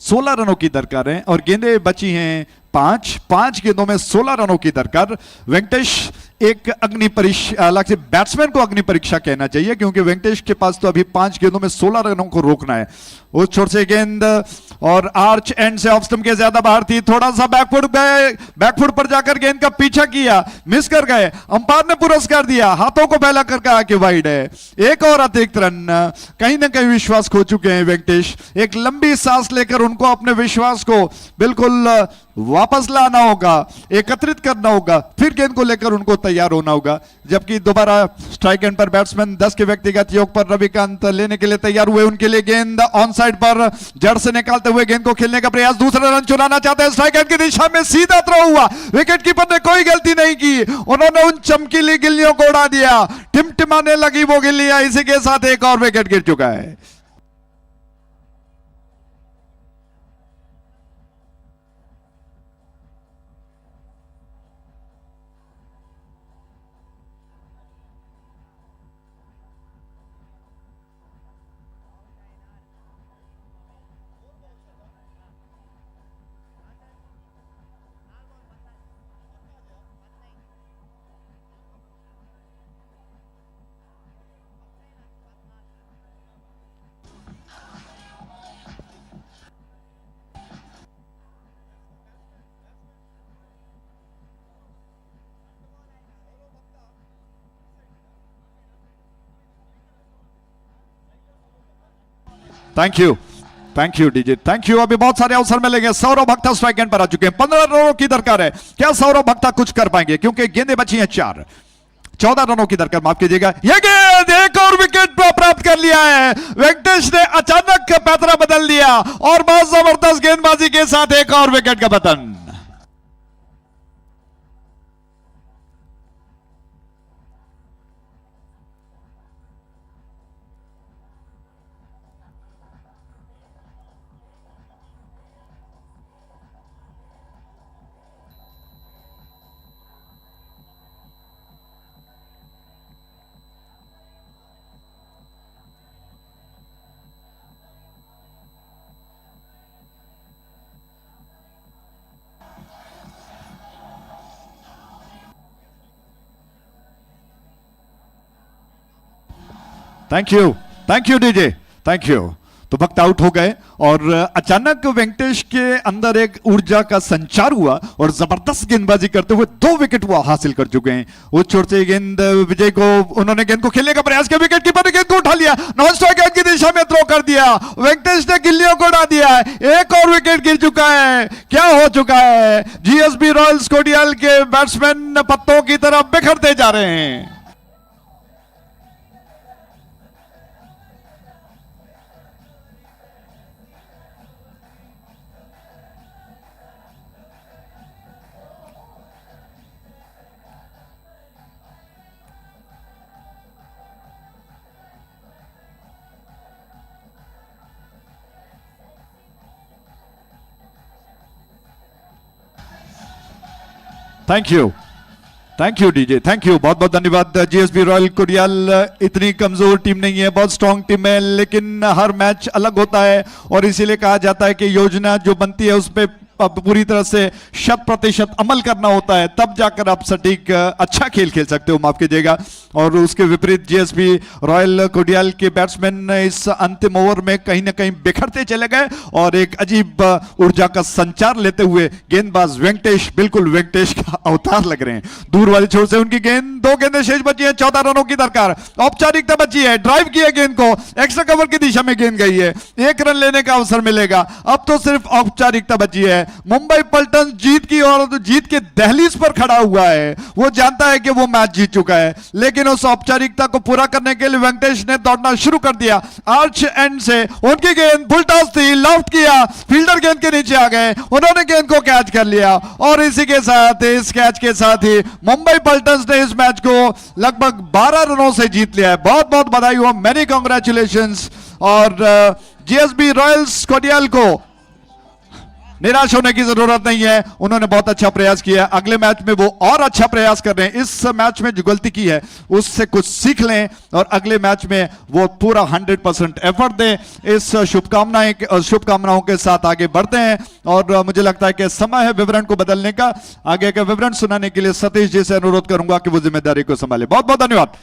16 रनों की दरकार है और गेंदें बची हैं 5 गेंदों में 16 रनों की दरकार। वेंकटेश एक अग्नि परीक्षा, हालांकि बैट्समैन को अग्नि परीक्षा कहना चाहिए, क्योंकि वेंकटेश के पास तो अभी 5 गेंदों में 16 रनों को रोकना है। उस छोर से गेंद और आर्च एंड से ऑफ स्टंप के ज्यादा बाहर थी, थोड़ा सा बैकफुट गए, बैकफुट पर जाकर गेंद का पीछा किया, मिस कर गए। अंपायर ने पुरस्कार दिया, हाथों को फैला कर कहा कि वाइड है। 1 और अतिरिक्त रन। कहीं ना कहीं विश्वास खो चुके हैं वेंकटेश। एक लंबी सांस लेकर उनको अपने विश्वास को बिल्कुल वापस लाना होगा, एकत्रित करना होगा, फिर गेंद को लेकर उनको तैयार होना होगा। जबकि दोबारा स्ट्राइक एंड पर बैट्समैन 10 के व्यक्तिगत योग पर रविकांत लेने के लिए तैयार हुए। उनके लिए गेंद ऑन साइड पर जड़ से निकालते हुए गेंद को खेलने का प्रयास, दूसरा रन चुराना चाहते हैं, स्ट्राइक एंड की दिशा में सीधा थ्रो हुआ। विकेट कीपर ने कोई गलती नहीं की, उन्होंने उन चमकीली गिल्लियों को उड़ा दिया, टिमटिमाने लगी वो गिल्लियां। इसी के साथ एक और विकेट गिर चुका है। Thank you DJ, thank you. अभी बहुत सारे अवसर मिलेंगे। सौरभ भक्ता स्ट्राइक एंड पर आ चुके हैं। 15 रनों की दरकार है। क्या सौरभ भक्ता कुछ कर पाएंगे? क्योंकि गेंदें बची हैं 4। 14 रनों की दरकार, माफ कीजिएगा। ये गेंद एक और विकेट प्राप्त कर लिया है। वेंकटेश ने अचानक पैतरा बदल दिया और बहुत जबरदस्त गेंदबाजी के साथ एक और विकेट का पतन। Thank you DJ, thank you. तो वक्त आउट हो गए और अचानक वेंकटेश के अंदर एक ऊर्जा का संचार हुआ और जबरदस्त गेंदबाजी करते हुए 2 विकेट वो हासिल कर चुके हैं। उस छोर से गेंद विजय को, उन्होंने गेंद को खेलने का प्रयास किया, विकेट कीपर ने गेंद को उठा लिया, नॉन स्ट्राइक गेंद की दिशा में थ्रो कर दिया। वेंकटेश ने गिल्लियों को उड़ा दिया, एक और विकेट गिर चुका है। क्या हो चुका है? जीएसबी रॉयल्स कोडियाल के बैट्समैन पत्तों की तरफ बिखरते जा रहे हैं। Thank you DJ, thank you, बहुत बहुत धन्यवाद। जीएसबी रॉयल कोडियाल इतनी कमजोर टीम नहीं है, बहुत स्ट्रांग टीम है, लेकिन हर मैच अलग होता है और इसीलिए कहा जाता है कि योजना जो बनती है उस पर पूरी तरह से 100% अमल करना होता है, तब जाकर आप सटीक अच्छा खेल खेल सकते हो, माफ कीजिएगा। और उसके विपरीत जीएसबी रॉयल कोडियाल के बैट्समैन इस अंतिम ओवर में कहीं ना कहीं बिखरते चले गए और एक अजीब ऊर्जा का संचार लेते हुए गेंदबाज वेंकटेश बिल्कुल वेंकटेश का अवतार लग रहे हैं। दूर वाली छोर से उनकी गेंद, 2 गेंदें शेष बची हैं, 14 रनों की दरकार, औपचारिकता बची है, ड्राइव किया गेंद को, एक्स्ट्रा कवर की दिशा में गेंद गई है, 1 रन लेने का अवसर मिलेगा। अब तो सिर्फ औपचारिकता बची है। मुंबई पल्टन जीत की और जीत के दहलीज पर खड़ा हुआ है, वो जानता है कि वो मैच जीत चुका है, लेकिन उस औपचारिकता को पूरा करने के लिए वेंकटेश ने दौड़ना शुरू कर दिया। आर्च एंड से उनकी गेंद फुल टॉस थी, लॉफ्ट किया, फील्डर गेंद के नीचे आ गए, उन्होंने गेंद को कैच कर लिया और इसी के साथ, इस कैच के साथ ही मुंबई पल्टन ने इस मैच को लगभग 12 रनों से जीत लिया है। बहुत बहुत बधाई हो, मेनी कांग्रेचुलेशंस। और जीएसबी रॉयल्स कोडियाल को निराश होने की जरूरत नहीं है, उन्होंने बहुत अच्छा प्रयास किया। अगले मैच में वो और अच्छा प्रयास कर रहे हैं। इस मैच में जो गलती की है उससे कुछ सीख लें और अगले मैच में वो पूरा 100% एफर्ट दें। इस शुभकामनाओं के साथ आगे बढ़ते हैं और मुझे लगता है कि समय है विवरण को बदलने का। आगे का विवरण सुनाने के लिए सतीश जी से अनुरोध करूंगा कि वो जिम्मेदारी को संभाले। बहुत बहुत धन्यवाद।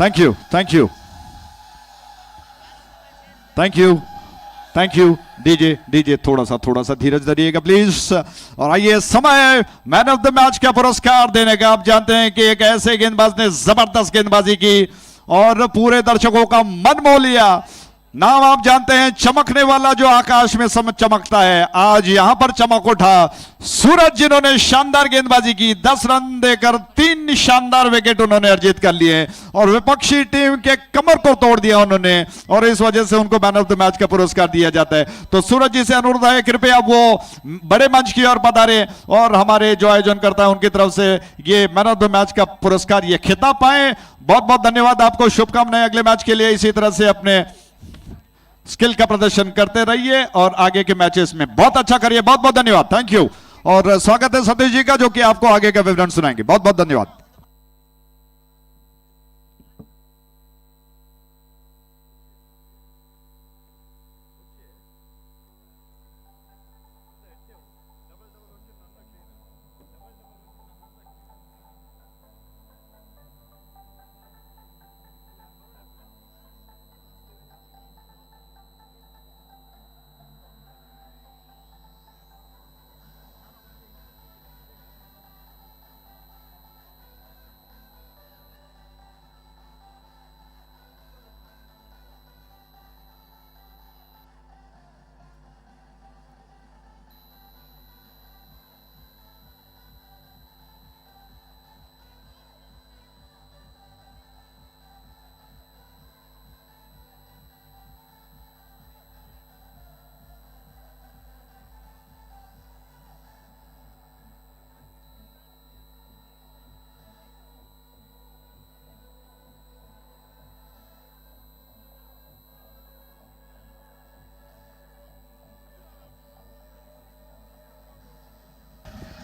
Thank you, thank you, thank you, thank you. DJ थोड़ा सा धीरज धरिएगा प्लीज। और आइए, समय मैन ऑफ द मैच का पुरस्कार देने का। आप जानते हैं कि एक ऐसे गेंदबाज ने जबरदस्त गेंदबाजी की और पूरे दर्शकों का मन मोह लिया। नाम आप जानते हैं, चमकने वाला जो आकाश में चमकता है, आज यहां पर चमक उठा सूरज, जिन्होंने शानदार गेंदबाजी की, 10 रन देकर 3 शानदार विकेट उन्होंने अर्जित कर लिए और विपक्षी टीम के कमर को तोड़ दिया उन्होंने, और इस वजह से उनको मैन ऑफ द मैच का पुरस्कार दिया जाता है। तो सूरज जी से अनुरोध है, कृपया वो बड़े मंच की ओर पधारे और हमारे जो आयोजन करता है उनकी तरफ से ये मैन ऑफ द मैच का पुरस्कार, ये खिताब पाए। बहुत बहुत धन्यवाद आपको, शुभकामनाएं अगले मैच के लिए। इसी तरह से अपने स्किल का प्रदर्शन करते रहिए और आगे के मैचेस में बहुत अच्छा करिए। बहुत बहुत धन्यवाद, थैंक यू। और स्वागत है सतीश जी का, जो कि आपको आगे का विवरण सुनाएंगे। बहुत बहुत धन्यवाद।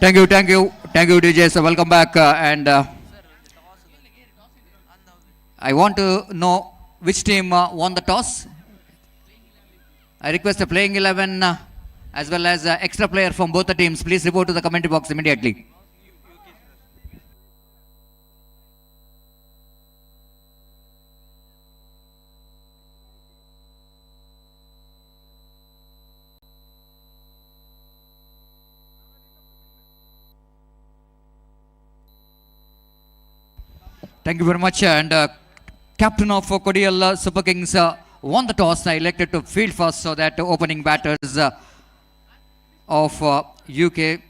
Thank you, DJ. So welcome back, and I want to know which team won the toss. I request the playing 11 as well as extra player from both the teams. Please report to the commentary box immediately. Thank you very much. And captain of Kodial Super Kings won the toss. I elected to field first, so that opening batters of UK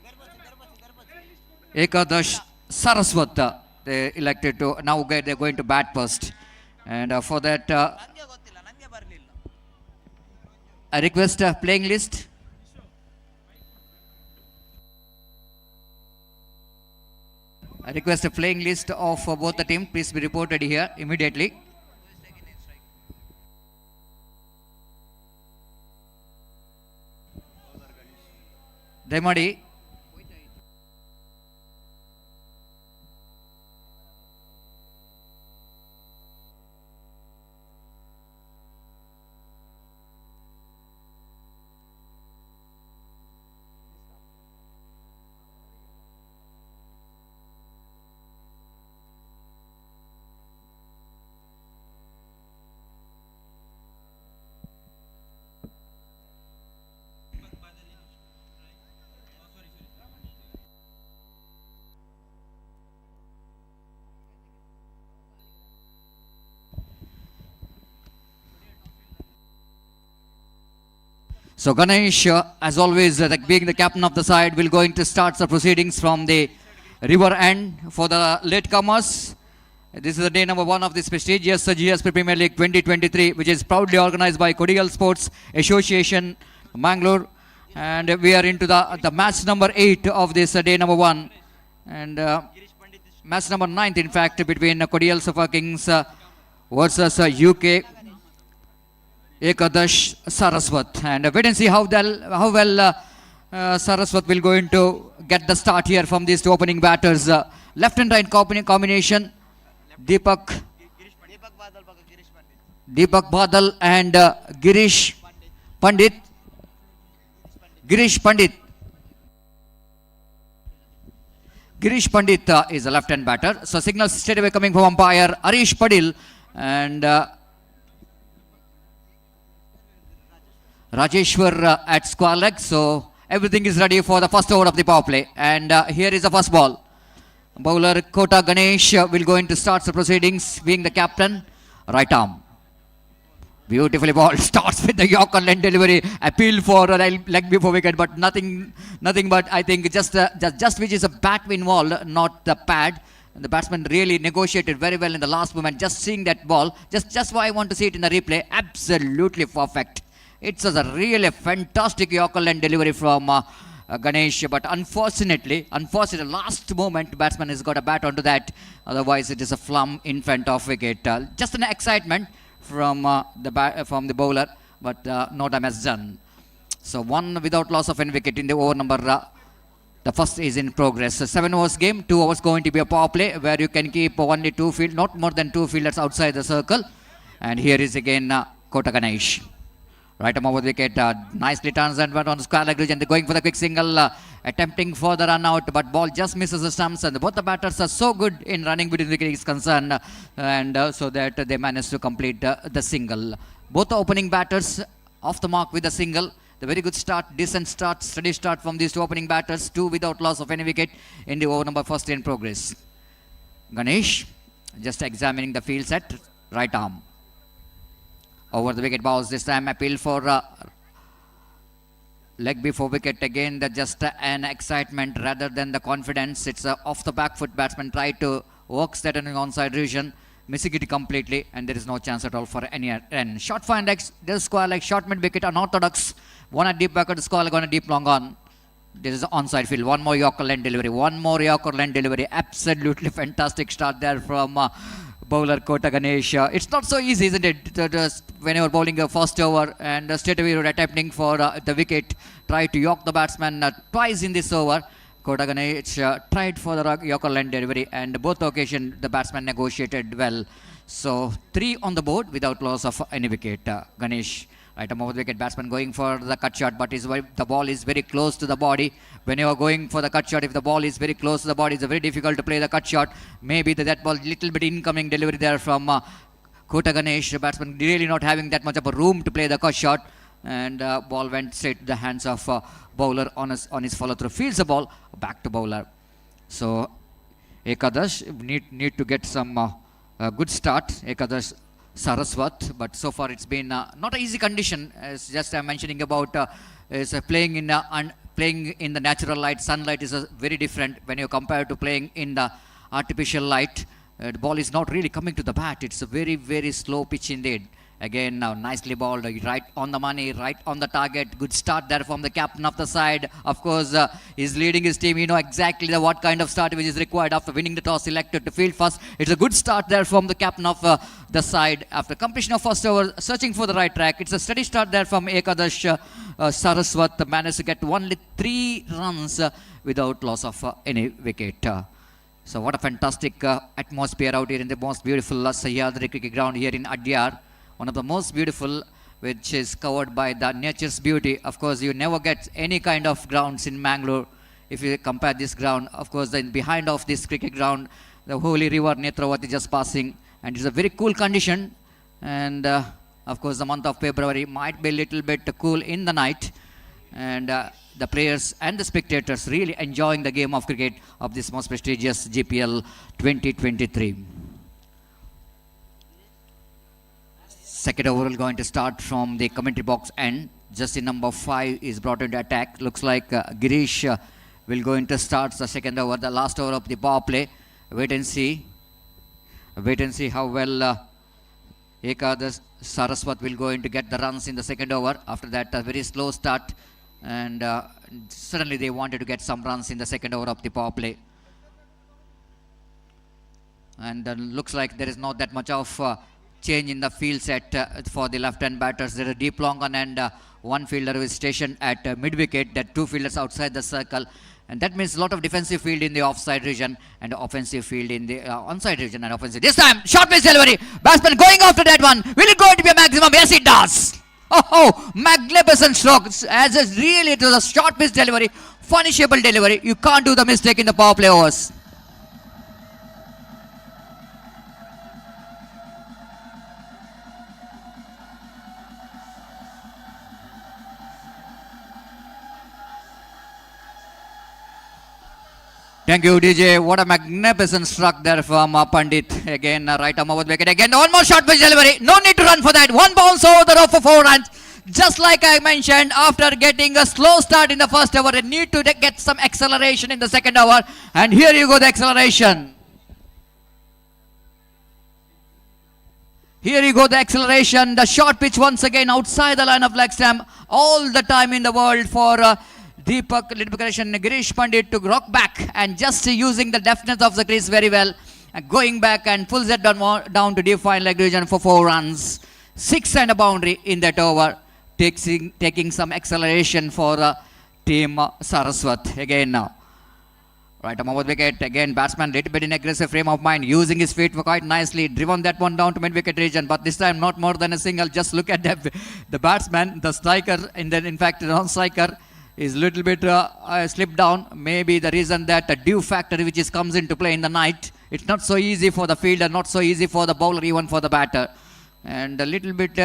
Ekadash Saraswat, they elected to now they're going to bat first. And for that, I request playing list. I request a playing list of both the teams. Please be reported here immediately. Demadi. So Ganesh, as always, being the captain of the side, will going to start the proceedings from the river end for the latecomers. This is the day number 1 of this prestigious GSP Premier League 2023, which is proudly organized by Kodial Sports Association, Mangalore. And we are into the match number 8 of this day number 1. And match number 9, in fact, between Kodial Super Kings versus UK Ekadash Saraswat. And wait and see how well Saraswat will going to get the start here from these two opening batters. Left and right combination. Deepak Badal and Girish Pandit. Girish Pandit is a left-hand batter. So signals straight away coming from umpire Arish Padil and Rajeshwar at square leg. So everything is ready for the first over of the power play. And here is the first ball. Bowler Kota Ganesh will go into start the proceedings, being the captain. Right arm. Beautifully ball. Starts with the Yorker leg delivery. Appeal for a leg before wicket, but nothing but I think just which is a bat involved, not the pad. And the batsman really negotiated very well in the last moment. Just seeing that ball, just why I want to see it in the replay. Absolutely perfect. It's a really fantastic Yorker leg delivery from Ganesh, but unfortunately, last moment batsman has got a bat onto that. Otherwise, it is a flum in front of wicket. Just an excitement from the bowler, but no damage done. So 1 without loss of any wicket in the over number. The first is in progress. 7 overs game, 2 overs going to be a power play where you can keep only not more than 2 fielders outside the circle. And here is again Kota Ganesh. Right arm over the wicket, nicely turns and went on the square leg ridge, and they're going for the quick single, attempting for the run out, but ball just misses the stumps, and both the batters are so good in running between the wicket is concerned, and so that they managed to complete the single. Both the opening batters off the mark with a single. The very good start, decent start, steady start from these two opening batters, 2 without loss of any wicket in the over number first in progress. Ganesh just examining the field set, right arm. Over the wicket balls this time, appeal for leg before wicket. Again, that's just an excitement rather than the confidence. It's off the back foot. Batsman tried to work that in the onside region, missing it completely, and there is no chance at all for any end. Short fine legs, this square leg, short mid wicket, unorthodox. One at deep back at the square leg, on a deep long on. This is onside field. One more Yorker leg delivery. Absolutely fantastic start there from bowler Kota Ganesh. It's not so easy, isn't it? When you are bowling a first over and straight away you are attempting for the wicket, try to york the batsman twice in this over. Kota Ganesh tried for the Yorker line delivery, and both occasions the batsman negotiated well. So 3 on the board without loss of any wicket. Ganesh, right above the wicket, batsman going for the cut shot, but the ball is very close to the body. When you are going for the cut shot, if the ball is very close to the body, it's very difficult to play the cut shot. Maybe that ball little bit incoming delivery there from Kota Ganesh. The batsman really not having that much of a room to play the cut shot, and ball went straight to the hands of bowler on his follow through. Fields the ball back to bowler. So Ekadash need to get some good start. Ekadash Saraswat, but so far it's been not an easy condition. As just I'm mentioning about is playing in the natural light. Sunlight is very different when you compare to playing in the artificial light. The ball is not really coming to the bat. It's a very, very slow pitch indeed. Again, now nicely balled, right on the money, right on the target. Good start there from the captain of the side. Of course, he's leading his team. You know exactly what kind of start which is required after winning the toss, elected to field first. It's a good start there from the captain of the side. After completion of first over, searching for the right track. It's a steady start there from Ekadash Saraswat. Managed to get only 3 runs without loss of any wicket. So what a fantastic atmosphere out here in the most beautiful Sahyadri cricket ground here in Adyar. One of the most beautiful, which is covered by the nature's beauty. Of course, you never get any kind of grounds in Mangalore if you compare this ground. Of course, then behind of this cricket ground, the holy river Netravati just passing, and it's a very cool condition. And of course, the month of February might be a little bit cool in the night, and the players and the spectators really enjoying the game of cricket of this most prestigious GPL 2023. Second overall going to start from the commentary box end. Just in number 5 is brought into attack. Looks like Girish will go into start the second over, the last over of the power play. Wait and see. Wait and see how well Ekadash Saraswat will go in to get the runs in the second over. After that, a very slow start, and suddenly they wanted to get some runs in the second over of the power play. And looks like there is not that much of change in the field set for the left-hand batters. There is Deep Longan and one fielder who is stationed at mid-wicket, that 2 fielders outside the circle. And that means a lot of defensive field in the offside region and offensive field in the onside region and offensive. This time, short pitch delivery. Batsman going after that one. Will it go to be a maximum? Yes, it does. Oh, magnificent stroke. As it was a short pitch delivery, punishable delivery. You can't do the mistake in the power play overs. Thank you, DJ. What a magnificent struck there from Pandit. Again, right arm over the wicket. Again, almost short pitch delivery. No need to run for that. One bounce over the rope for 4 runs. Just like I mentioned, after getting a slow start in the first over, they need to get some acceleration in the second over. And here you go, the acceleration. Here you go, the acceleration. The short pitch once again outside the line of leg stump. All the time in the world for Deepak Lidbakaration, Girish Pandit to rock back and just using the deftness of the crease very well. Going back and pulls it down to deep fine leg region for 4 runs. 6 and a boundary in that over. Taking some acceleration for team Saraswat. Again now. Right arm over the wicket. Again, batsman little bit in aggressive frame of mind. Using his feet for quite nicely. Driven that one down to mid-wicket region. But this time not more than a single. Just look at the batsman, the striker, and then in fact the non-striker is little bit slipped down. Maybe the reason that the dew factor which is comes into play in the night. It's not so easy for the fielder, not so easy for the bowler, even for the batter. And a little bit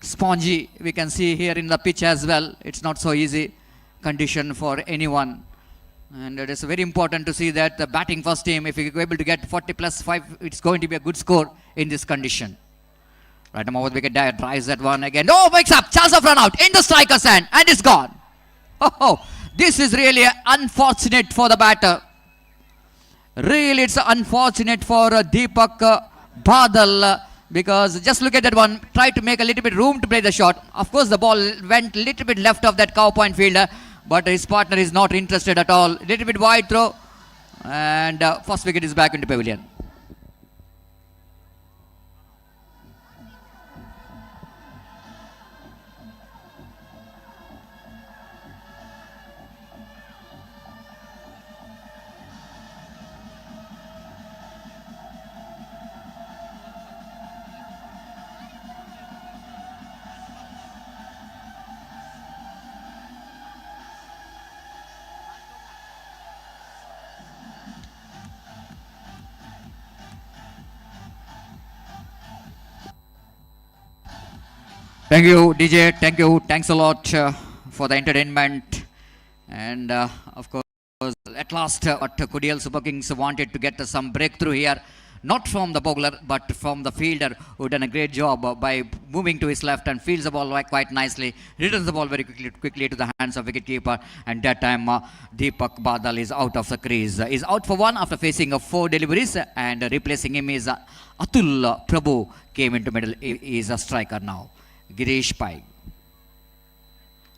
spongy we can see here in the pitch as well. It's not so easy condition for anyone. And it is very important to see that the batting first team, if you're able to get 40 plus 5, it's going to be a good score in this condition. Right arm over the wicket, drives that one again. Oh, wakes up, chance of run out in the striker's hand, and it's gone. Oh, this is really unfortunate for the batter. Really, it's unfortunate for Deepak Badal, because just look at that one. Try to make a little bit room to play the shot. Of course, the ball went a little bit left of that cow point fielder, but his partner is not interested at all. Little bit wide throw, and first wicket is back into pavilion. Thank you, DJ. Thank you. Thanks a lot for the entertainment. And of course, at last, what Kodial Super Kings wanted to get some breakthrough here. Not from the bowler, but from the fielder, who done a great job by moving to his left and fields the ball quite nicely. Returns the ball very quickly to the hands of wicketkeeper. And that time, Deepak Badal is out of the crease. He's out for one after facing 4 deliveries. And replacing him is Atul Prabhu came into middle. He is a striker now. Girish Pai.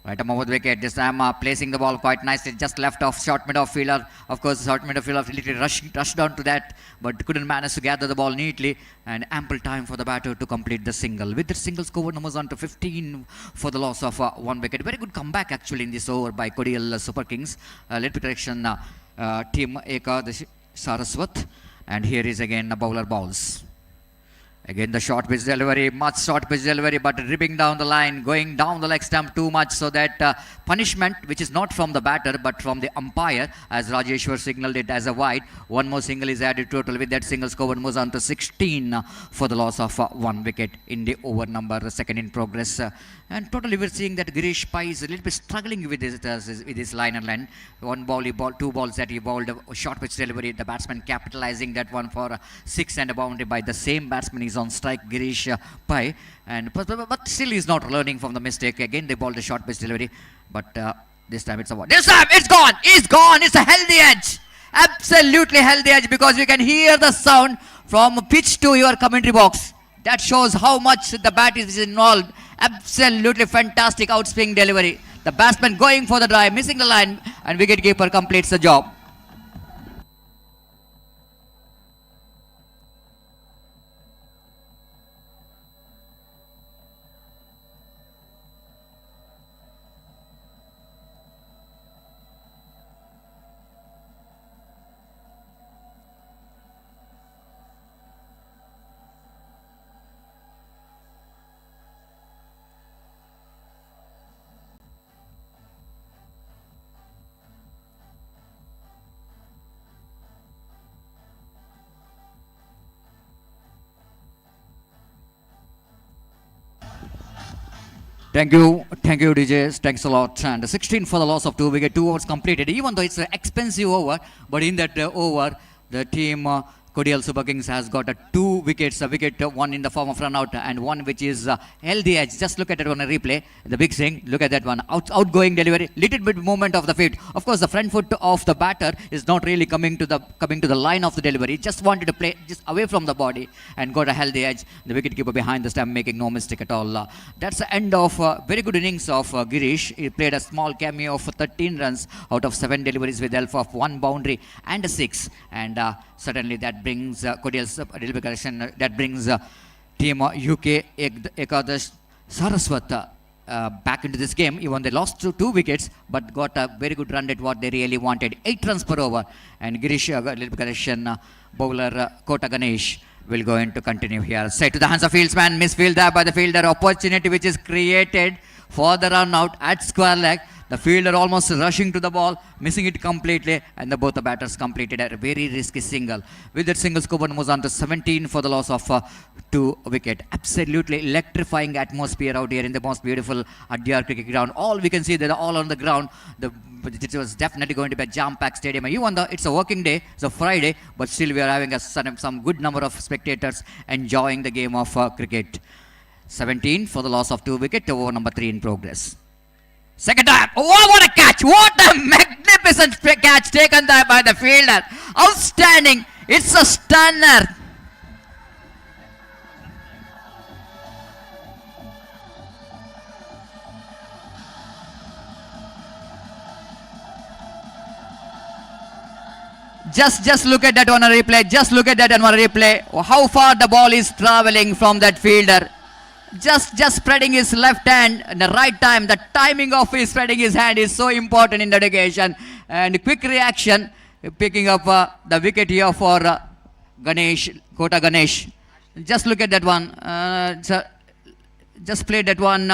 Right above the wicket, this time placing the ball quite nicely, just left off short mid-off-fielder. Of course, short mid-off-fielder literally rushed down to that, but couldn't manage to gather the ball neatly, and ample time for the batter to complete the single. With the single score numbers on to 15 for the loss of 1 wicket. Very good comeback actually in this over by Kodial Super Kings. Let me correction, team Ekadash Saraswat, and here is again the bowler balls. Again the short pitch delivery, much short pitch delivery, but ripping down the line, going down the leg stump too much, so that punishment, which is not from the batter but from the umpire, as Rajeshwar signaled it as a wide. One more single is added total. With that single score moves on to 16 for the loss of 1 wicket in the over number 2 in progress. And totally we're seeing that Girish Pai is a little bit struggling with his line and line. 1 ball, 2 balls that he bowled, a short pitch delivery, the batsman capitalizing that one for 6 and a boundary by the same batsman. He's on strike, Girish Pai, and but still he's not learning from the mistake. Again they bowled a short pitch delivery, but this time it's a one. This time it's gone. It's gone. It's a healthy edge. Absolutely healthy edge, because you can hear the sound from pitch to your commentary box. That shows how much the bat is involved. Absolutely fantastic outswing delivery. The batsman going for the drive, missing the line, and wicketkeeper completes the job. Thank you, DJs. Thanks a lot. And 16 for the loss of 2 wicket, 2 overs completed. Even though it's an expensive over, but in that over, the team Kodial Super Kings has got 2 wickets, a wicket, one in the form of run out, and one which is healthy edge. Just look at it on a replay. The big swing, look at that one. Outgoing delivery, little bit movement of the feet. Of course, the front foot of the batter is not really coming to the line of the delivery. Just wanted to play just away from the body and got a healthy edge. The wicketkeeper behind the stump making no mistake at all. That's the end of very good innings of Girish. He played a small cameo of 13 runs out of 7 deliveries with help of 1 boundary and a 6. And certainly that brings that brings team UK Ekadash Saraswat back into this game. Even they lost 2 wickets, but got a very good run at what they really wanted. 8 runs per over, and Girish bowler Kota Ganesh will go in to continue here. Set to the hands of fieldsman, misfield there by the fielder. Opportunity which is created for the run out at square leg. The fielder almost rushing to the ball, missing it completely, and both the batters completed a very risky single. With that single, score moves on to 17 for the loss of 2 wicket. Absolutely electrifying atmosphere out here in the most beautiful Adyar cricket ground. All we can see, they're all on the ground. It was definitely going to be a jam-packed stadium. Even though it's a working day, it's a Friday, but still we are having some good number of spectators enjoying the game of cricket. 17 for the loss of 2 wicket, over number 3 in progress. Second time. Oh, what a catch! What a magnificent catch taken there by the fielder. Outstanding. It's a stunner. Just look at that on a replay. Just look at that on a replay. How far the ball is traveling from that fielder. Just spreading his left hand at the right time. The timing of his spreading his hand is so important in that occasion. And quick reaction, picking up the wicket here for Ganesh, Kota Ganesh. Just look at that one. Just played that one.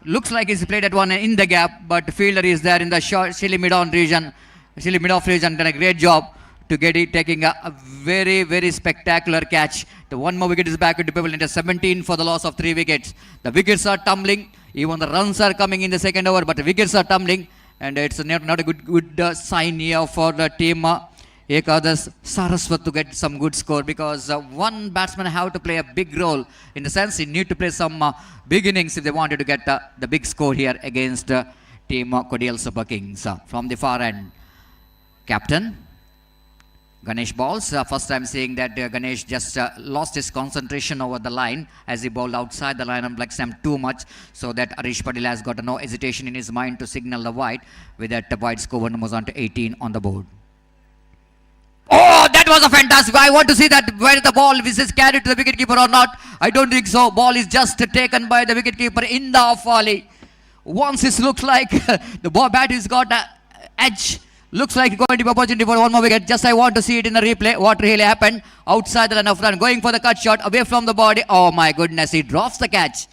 Looks like he's played that one in the gap, but the fielder is there in the short, silly mid-on region. Silly mid-off region done a great job to get it, taking a very, very spectacular catch. The one more wicket is back into Pavilion. It is 17 for the loss of 3 wickets. The wickets are tumbling. Even the runs are coming in the second over, but the wickets are tumbling. And it's not a good sign here for the team. Ekadas Saraswat to get some good score, because one batsman have to play a big role, in the sense he need to play some big innings if they wanted to get the big score here against team Kodial Super Kings. From the far end, captain Ganesh balls. First time seeing that Ganesh just lost his concentration over the line as he bowled outside the line and leg stamp too much, so that Arish Patil has got no hesitation in his mind to signal the wide. With that, wide score moves on to 18 on the board. Oh, that was a fantastic. I want to see that where the ball is carried to the wicketkeeper or not. I don't think so. Ball is just taken by the wicketkeeper in the off volley. Once it looks like the ball bat has got an edge. Looks like going to be opportunity for one more wicket. Just I want to see it in the replay. What really happened outside the run of run, going for the cut shot away from the body. Oh my goodness, he drops the catch.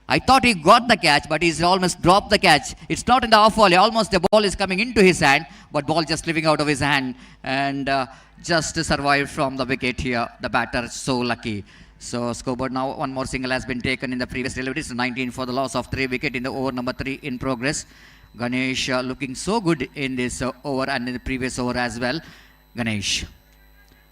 I thought he got the catch, but he's almost dropped the catch. It's not in the off volley. Almost the ball is coming into his hand, but ball just slipping out of his hand and just survived from the wicket here. The batter so lucky. So scoreboard now, one more single has been taken in the previous delivery. It's 19 for the loss of 3 wicket in the over number 3 in progress. Ganesh looking so good in this over and in the previous over as well. Ganesh.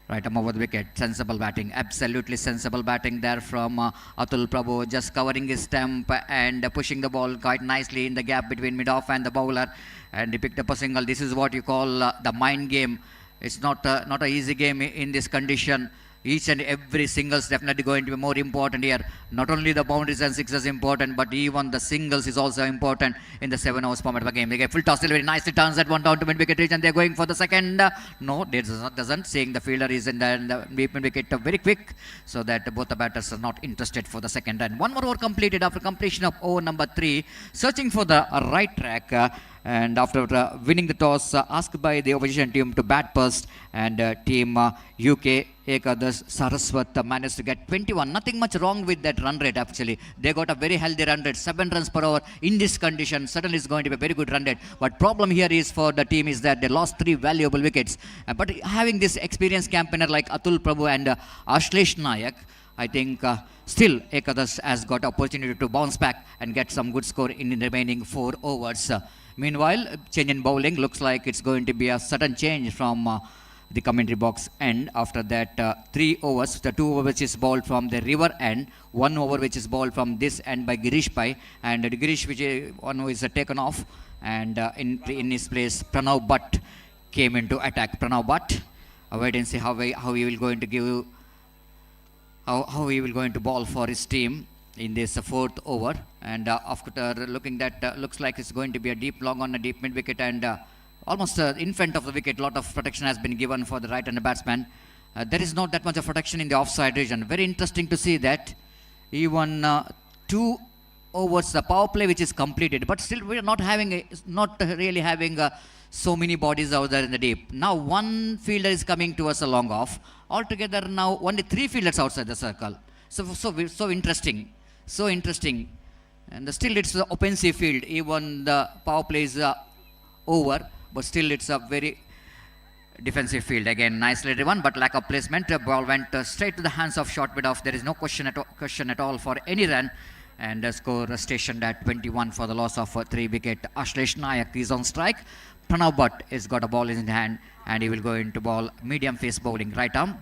Right arm over the wicket. Sensible batting. Absolutely sensible batting there from Atul Prabhu. Just covering his stump and pushing the ball quite nicely in the gap between mid-off and the bowler. And he picked up a single. This is what you call the mind game. It's not an easy game in this condition. Each and every singles definitely going to be more important here. Not only the boundaries and sixes important, but even the singles is also important in the 7 overs format of the game. They get full toss delivery, nicely turns that one down to mid-wicket reach, and they're going for the second. No, it doesn't. Seeing the fielder is in the mid-wicket very quick, so that both the batters are not interested for the second. And one more over completed after completion of over number 3, searching for the right track. And after winning the toss, asked by the opposition team to bat first, and team UK Ekadas Saraswat managed to get 21. Nothing much wrong with that run rate actually. They got a very healthy run rate. 7 runs per over in this condition certainly is going to be a very good run rate. But problem here is for the team is that they lost 3 valuable wickets. But having this experienced campaigner like Atul Prabhu and Ashlesh Nayak, I think still Ekadas has got opportunity to bounce back and get some good score in the remaining 4 overs. Meanwhile, change in bowling looks like it's going to be a sudden change from the commentary box end. After that, 3 overs, the 2 over which is bowled from the river end, 1 over which is bowled from this end by Girish Pai, and Girish which one who is taken off, and in his place Pranav Butt came into attack. Pranav Butt, wait and see how he will going to give, how he will going to bowl for his team in this 4th over. And after looking that, looks like it's going to be a deep long on a deep mid wicket, and almost in front of the wicket. Lot of protection has been given for the right-hander batsman. There is not that much of protection in the offside region. Very interesting to see that even 2 overs the power play which is completed, but still we are not really having so many bodies out there in the deep. Now 1 fielder is coming towards a long off. Altogether now only 3 fielders outside the circle. So interesting, so interesting. And still it's the offensive field. Even the power play is over, but still it's a very defensive field. Again, nicely driven, but lack of placement. The ball went straight to the hands of short mid off. There is no question at all for any run. And the score stationed at 21 for the loss of 3 wicket. Ashlesh Nayak is on strike. Pranav Butt has got a ball in his hand, and he will go into ball medium face bowling, right arm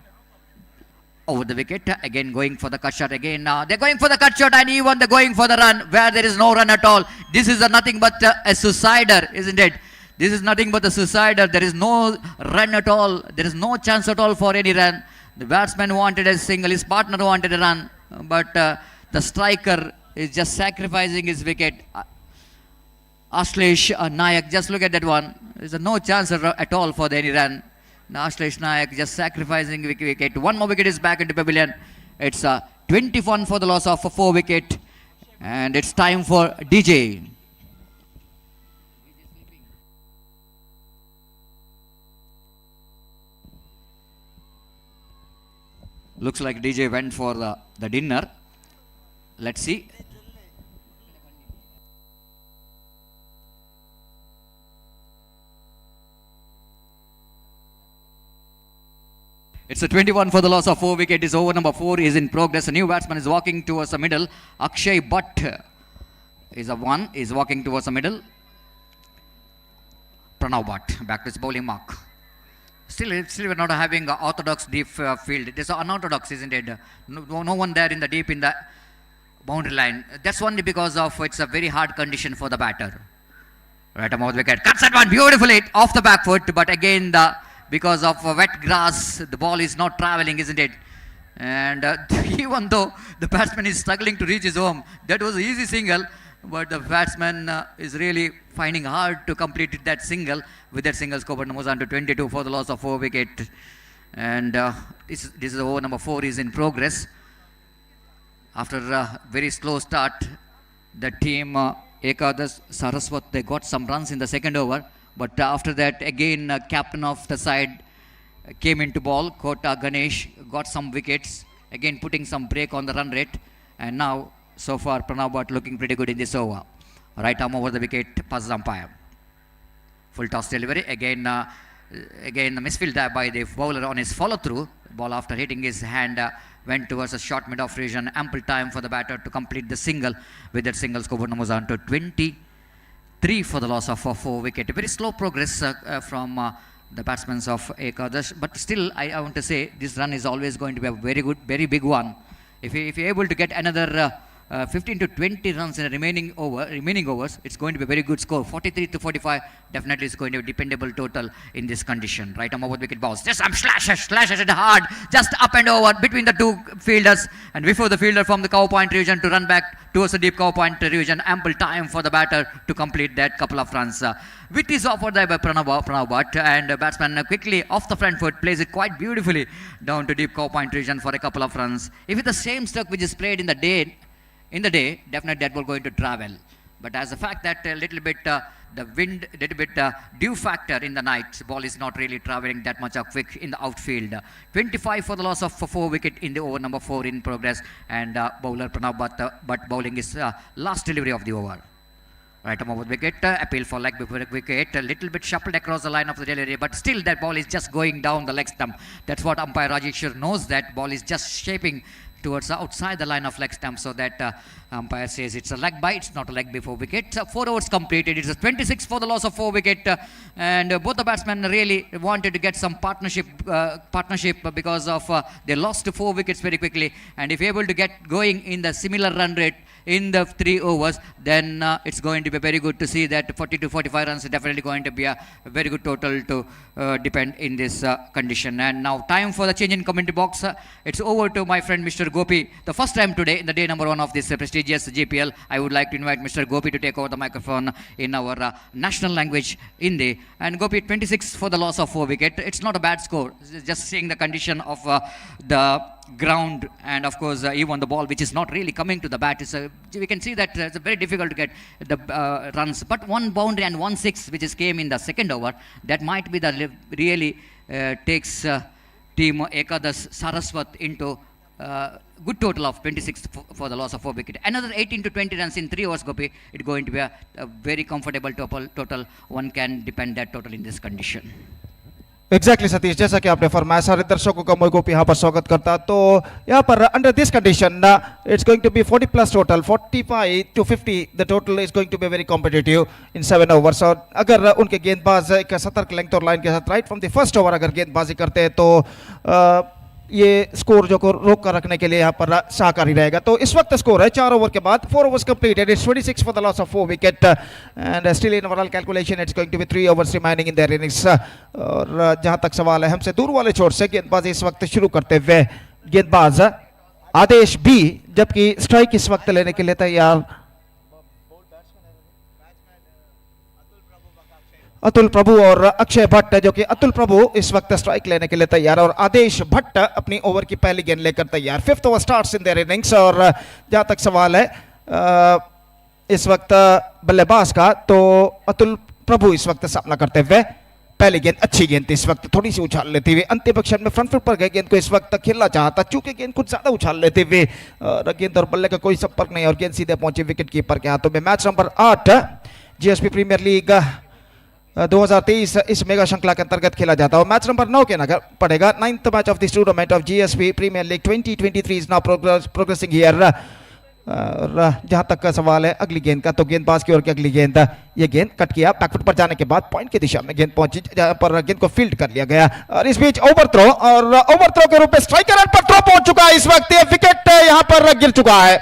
over the wicket. Again going for the cut shot. Again they're going for the cut shot, and even they're going for the run where there is no run at all. This is nothing but a suicider, isn't it? This is nothing but a suicider. There is no run at all. There is no chance at all for any run. The batsman wanted a single, his partner wanted a run, but the striker is just sacrificing his wicket. Ashlesh Nayak, just look at that one. There's no chance at all for any run. Ashlesh Nayak just sacrificing wicket. 1 more wicket is back into pavilion. It's 21 for the loss of 4 wicket, and it's time for DJ. Looks like DJ went for the dinner. Let's see. It's a 21 for the loss of 4 wicket. Is over number 4 is in progress. A new batsman is walking towards the middle. Akshay Bhatt is walking towards the middle. Pranav Bhatt back to his bowling mark. Still we're not having a orthodox deep field. It is unorthodox, isn't it? No one there in the deep in the boundary line. That's only because of it's a very hard condition for the batter. Right above the wicket. Cuts that one beautifully off the back foot, but again because of wet grass, the ball is not traveling, isn't it? And even though the batsman is struggling to reach his home, that was an easy single, but the batsman is really finding hard to complete that single. With that single, score moves on to 22 for the loss of 4 wicket. And this is over number 4 is in progress. After a very slow start, the team Ekadash Saraswat, they got some runs in the second over, but after that again captain of the side came into ball. Kota Ganesh got some wickets, again putting some break on the run rate, and now so far Pranav Bhatt looking pretty good in this over. Right arm over the wicket, passes umpire. Full toss delivery, again the misfield by the bowler on his follow through. Ball after hitting his hand went towards a short mid-off region. Ample time for the batter to complete the single. With that single, score moves on to 23 for the loss of 4 wicket. Very slow progress from the batsmen of Ekadash, but still I want to say this run is always going to be a very good, very big one. If you're able to get another 15 to 20 runs in the remaining overs, it's going to be a very good score. 43 to 45 definitely is going to be a dependable total in this condition. Right arm over the wicket bounce. Just slashes it hard, just up and over between the two fielders, and before the fielder from the cover point region to run back towards the deep cover point region. Ample time for the batter to complete that couple of runs. Wit is offered there by Pranav Bhatt, and the batsman quickly off the front foot plays it quite beautifully down to deep cover point region for a couple of runs. If it's the same stroke which is played in the day, definitely that will going to travel. But as a fact that a little bit the wind, little bit dew factor in the night, ball is not really traveling that much of quick in the outfield. 25 for the loss of 4 wicket in the over number 4 in progress, and bowler Pranav Bhatt bowling his last delivery of the over. Right arm over the wicket, appeal for leg before the wicket, a little bit shuffled across the line of the delivery, but still that ball is just going down the leg stump. That's what umpire Rajeshwar knows, that ball is just shaping towards outside the line of leg stump, so that umpire says it's a leg by, it's not a leg before wicket. 4 overs completed. It's a 26 for the loss of 4 wicket, and both the batsmen really wanted to get some partnership because of they lost 4 wickets very quickly, and if you're able to get going in the similar run rate in the 3 overs, then it's going to be very good to see that 40 to 45 runs is definitely going to be a very good total to depend in this condition. And now time for the change in commentary box. It's over to my friend Mr. Gopi. The first time today in the day number 1 of this prestigious GPL, I would like to invite Mr. Gopi to take over the microphone in our national language, Hindi. And Gopi, 26 for the loss of 4 wicket. It's not a bad score. Just seeing the condition of the ground, and of course even the ball which is not really coming to the bat, we can see that it's very difficult to get the runs, but 1 boundary and 1 6 which is came in the second over, that might be the really takes team Ekadash Saraswat into good total of 26 for the loss of 4 wicket. Another 18 to 20 runs in 3 overs, Gopi. It's going to be a very comfortable total. One can depend that total in this condition. Exactly Satish, जैसा कि आपने फरमाया, सारे दर्शकों का मैं गोपी यहाँ पर स्वागत करता। तो यहाँ पर under this condition it's going to be 40 plus total, 45 to 50 the total is going to be very competitive in 7 overs. और अगर उनके गेंदबाज एक सतर्क लेंथ और लाइन के साथ right from the first over अगर गेंदबाजी करते हैं तो ये स्कोर जो को रोक कर रखने के लिए यहाँ पर सहकारी रहेगा। तो इस वक्त स्कोर है 4 ओवर के बाद 4 overs completed, it's 26 for the loss of 4 wicket, and still in overall calculation it's going to be 3 overs remaining in their innings. और जहाँ तक सवाल है हमसे दूर वाले छोर से गेंदबाजी इस वक्त शुरू करते हुए गेंदबाज आदेश बी, जबकि स्ट्राइक इस वक्त लेने के लिए तैयार अतुल प्रभु और अक्षय भट्ट, जो कि अतुल प्रभु इस वक्त स्ट्राइक लेने के लिए तैयार और आदेश भट्ट अपनी ओवर की पहली गेंद लेकर तैयार। 5th over starts in their innings. और जहां तक सवाल है इस वक्त बल्लेबाज का, तो अतुल प्रभु इस वक्त सामना करते हुए पहली गेंद अच्छी गेंद थी, इस वक्त थोड़ी सी उछाल लेते हुए अंतिम क्षण में फ्रंट फुट पर गए गेंद को इस वक्त खेलना चाहता, चूंकि गेंद कुछ ज्यादा उछाल लेते हुए गेंद और बल्ले का कोई संपर्क नहीं और गेंद सीधे पहुंची विकेट कीपर के हाथों में। Match number 8 GSP premier league 2023 इस मेगा श्रृंखला के अंतर्गत खेला जाता है। मैच नंबर 9 के नगर पड़ेगा। 9th match of this tournament of GSB premier league 2023 is now progressing here. जहां तक का सवाल है अगली गेंद का, तो गेंदबाज की ओर की अगली गेंद, ये गेंद कट किया, बैकफुट पर जाने के बाद पॉइंट की दिशा में गेंद पहुंची, जहां पर गेंद को फील्ड कर लिया गया। और इस बीच ओवरथ्रो, और ओवरथ्रो के रूप में स्ट्राइकर एंड पर थ्रो पहुंच चुका है। इस वक्त ये विकेट यहां पर गिर चुका है।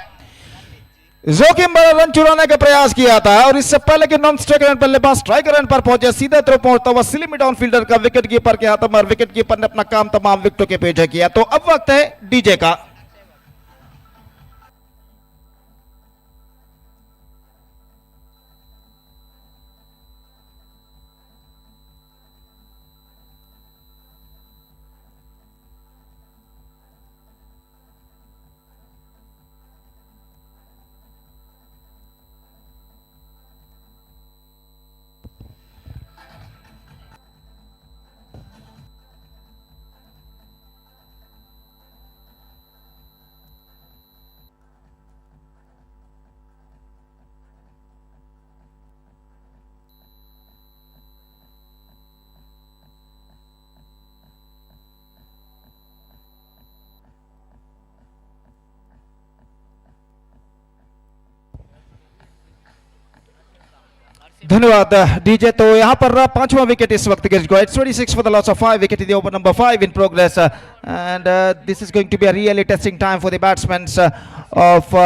जोखिम बड़ा रन चुराने का प्रयास किया था, और इससे पहले कि नॉन स्ट्राइकर एंड बल्लेबाज स्ट्राइकर एंड पर पहुंचे, सीधे थ्रो पहुंचता हुआ स्लिम डाउन फील्डर का विकेट कीपर के हाथों में, विकेट कीपर ने अपना काम तमाम विकेटों के पीछे किया। तो अब वक्त है डीजे का। धन्यवाद डीजे। तो यहां पर पांचवा विकेट इस वक्त गिर चुका है। 26 for the loss of 5 wicket in the over number 5 in progress, and this is going to be a really testing time for the batsmen of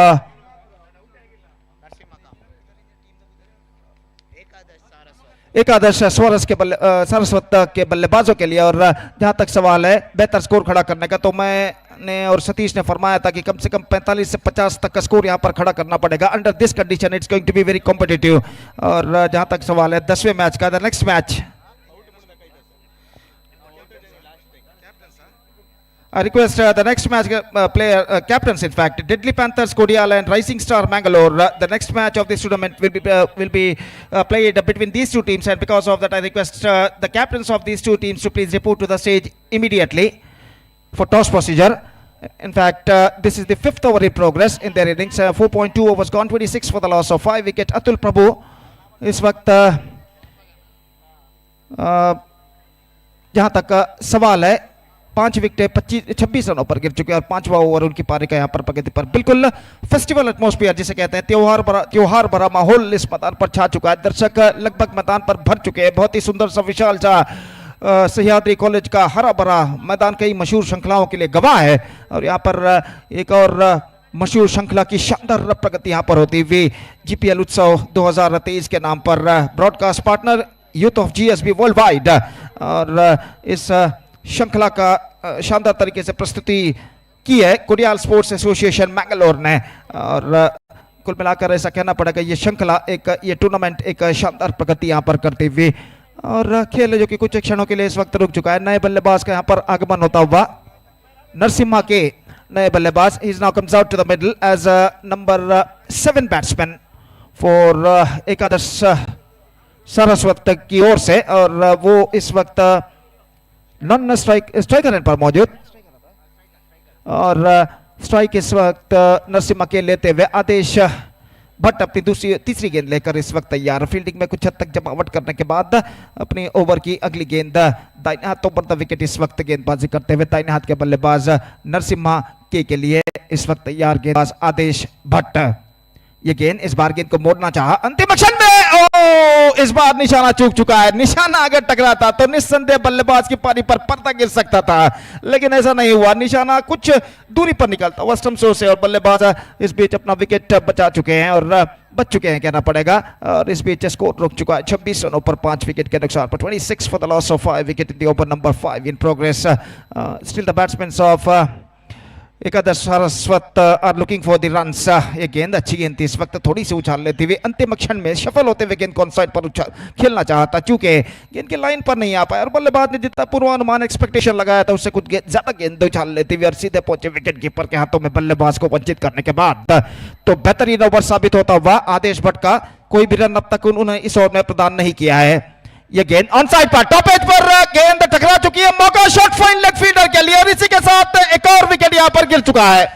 एकादश सारस्वत के बल्लेबाजों के लिए। और जहां तक सवाल है बेहतर स्कोर खड़ा करने का, तो मैंने और सतीश ने फरमाया था कि कम से कम 45 से 50 तक का स्कोर यहां पर खड़ा करना पड़ेगा। Under this condition it's going to be very competitive. और जहां तक सवाल है 10वें मैच का, the next match, I request the next match player captains, in fact, Deadly Panthers Kodiala and Rising Star Mangalore. The next match of this tournament will be played between these two teams, and because of that, I request the captains of these two teams to please report to the stage immediately for toss procedure. In fact, this is the 5th over in progress in their innings. 4.2 overs gone, 26 for the loss of 5 wicket. Atul Prabhu इस वक्त जहां तक सवाल है 5 wicket 26 रनों पर गिर चुके हैं, और 5वां ओवर उनकी पारी का यहां पर प्रगति पर। बिल्कुल फेस्टिवल एटमॉस्फेयर जिसे कहते हैं, त्योहार भरा माहौल इस मैदान पर छा चुका है। दर्शक लगभग मैदान पर भर चुके हैं। बहुत ही सुंदर सा विशाल सा सह्याद्री कॉलेज का हरा भरा मैदान कई मशहूर श्रृंखलाओं के लिए गवाह है। और यहाँ पर एक और मशहूर श्रृंखला की शानदार प्रगति यहाँ पर होती हुई जीपीएल उत्सव 2023 के नाम पर, broadcast partner youth of GSB world wide. और इस श्रृंखला का शानदार तरीके से प्रस्तुति की है कोडियाल स्पोर्ट्स एसोसिएशन मैंगलोर ने। और कुल मिलाकर ऐसा कहना पड़ेगा ये श्रृंखला ये टूर्नामेंट एक शानदार प्रगति यहाँ पर करते हुए, और खेल जो कि कुछ क्षणों के लिए इस वक्त रुक चुका है। नए बल्लेबाज का यहाँ पर आगमन होता हुआ, नरसिम्हा के नए बल्लेबाज, is now comes out to the middle as number 7 batsman for Ekadash Saraswat की ओर से। और वो इस वक्त नॉन स्ट्राइकर एंड पर मौजूद, और स्ट्राइक इस वक्त नरसिम्हा के लेते हुए आदेश भट्ट अपनी तीसरी गेंद लेकर इस वक्त तैयार। फील्डिंग में कुछ हद तक जमावट करने के बाद अपनी ओवर की अगली गेंद दाहिने हाथों पर द विकेट इस वक्त गेंदबाजी करते हुए दाहिने हाथ के बल्लेबाज नरसिम्हा के लिए इस वक्त तैयार गेंदबाज आदेश भट्ट। ये गेंद इस बार गेंद को मोड़ना चाहा अंतिम क्षण में, इस बार निशाना चूक चुका है। निशाना अगर टकराता तो निस्संदेह बल्लेबाज की पारी पर पर्दा गिर सकता था, लेकिन ऐसा नहीं हुआ। निशाना कुछ दूरी पर निकलता हुआ स्टंप से, और बल्लेबाज इस बीच अपना विकेट बचा चुके हैं और बच चुके हैं कहना पड़ेगा। और इस बीच स्कोर रुक चुका है 26 रनों पर 5 विकेट के नुकसान पर। 26 for the loss of 5 wicket in the over number 5 in progress. Still the batsman of Ekadash Saraswat are looking for the runs. ये गेंद अच्छी गेंद थी, इस वक्त थोड़ी सी उछाल लेती हुई अंतिम क्षण में सफल होते हुए गेंद को ऑन साइड पर खेलना चाहता, चूंकि गेंद की लाइन पर नहीं आ पाया, और बल्लेबाज ने जितना पूर्वानुमान एक्सपेक्टेशन लगाया था उससे कुछ ज्यादा गेंद उछाल लेती हुई और सीधे पहुंचे विकेट कीपर के हाथों में बल्लेबाज को वंचित करने के बाद। तो बेहतरीन ओवर साबित होता हुआ आदेश भट्ट का, कोई भी रन अब तक उन्होंने इस ओवर में प्रदान नहीं किया है। ये गेंद ऑन साइड पर टॉप एज पर गेंद टकरा चुकी है, मौका शॉट फाइन लेग फील्डर के लिए, और इसी के साथ एक और विकेट यहां पर गिर चुका है।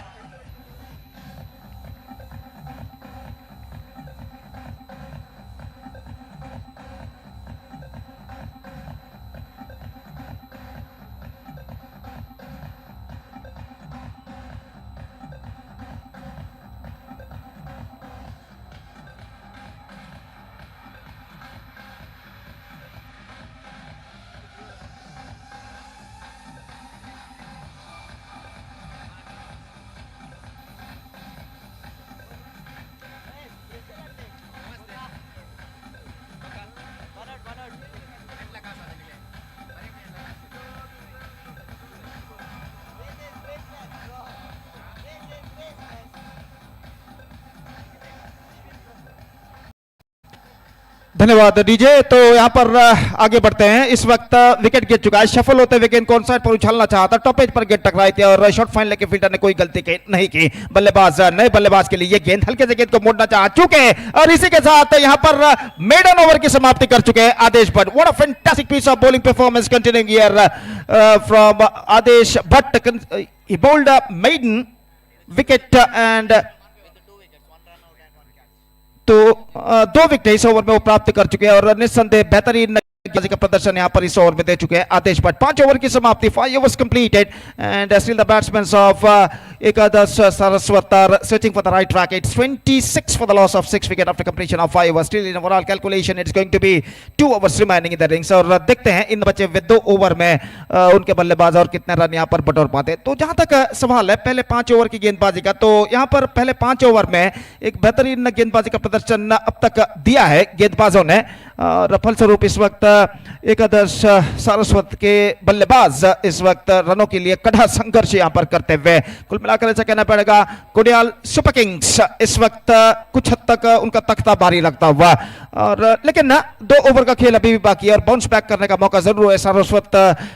धन्यवाद डीजे। तो यहाँ पर आगे बढ़ते हैं। इस वक्त विकेट गिर चुका है, शफल होते हुए गेंद को ऑन साइड पर उछालना चाहा था, टॉप एज पर गेंद टकराई थी और शॉट फाइन लेके फील्डर ने कोई गलती नहीं की। बल्लेबाज नए बल्लेबाज के लिए ये गेंद हल्के से गेंद को मोड़ना चाह चुके हैं और इसी के साथ यहाँ पर मेडन ओवर की समाप्ति कर चुके हैं Adesh Bhatt. What a fantastic piece of bowling performance continuing here from Adesh Bhatt. He bowled a maiden wicket and तो 2 विकेट इस ओवर में वो प्राप्त कर चुके हैं और निस्संदेह बेहतरीन गेंदबाजी का प्रदर्शन यहां पर इस ओवर में दे चुके हैं आदेश भट्ट। 5 ओवर की समाप्ति, 5 overs completed and still the batsmen of Ekadash Saraswat are searching for the right track. It's 26 for the loss of 6 wicket after completion of 5 overs. Still in overall calculation it's going to be 2 overs remaining in the innings और देखते हैं इन बचे हुए 2 over में उनके बल्लेबाज और कितने रन यहां पर बटोर पाते। तो जहां तक सवाल है पहले 5 ओवर की गेंदबाजी का, तो यहां पर पहले 5 ओवर में एक बेहतरीन गेंदबाजी का प्रदर्शन अब तक दिया है गेंदबाजों ने और फलस्वरूप इस वक्त एकादश सारस्वत के बल्लेबाज इस वक्त रनों के लिए कड़ा संघर्ष यहां पर करते हुए, कुल मिलाकर ऐसा कहना पड़ेगा कुडियाल सुपर किंग्स इस वक्त कुछ हद तक उनका तख्ता भारी लगता हुआ और लेकिन 2 ओवर का खेल अभी भी बाकी है और बाउंस बैक करने का मौका जरूर है सारस्वत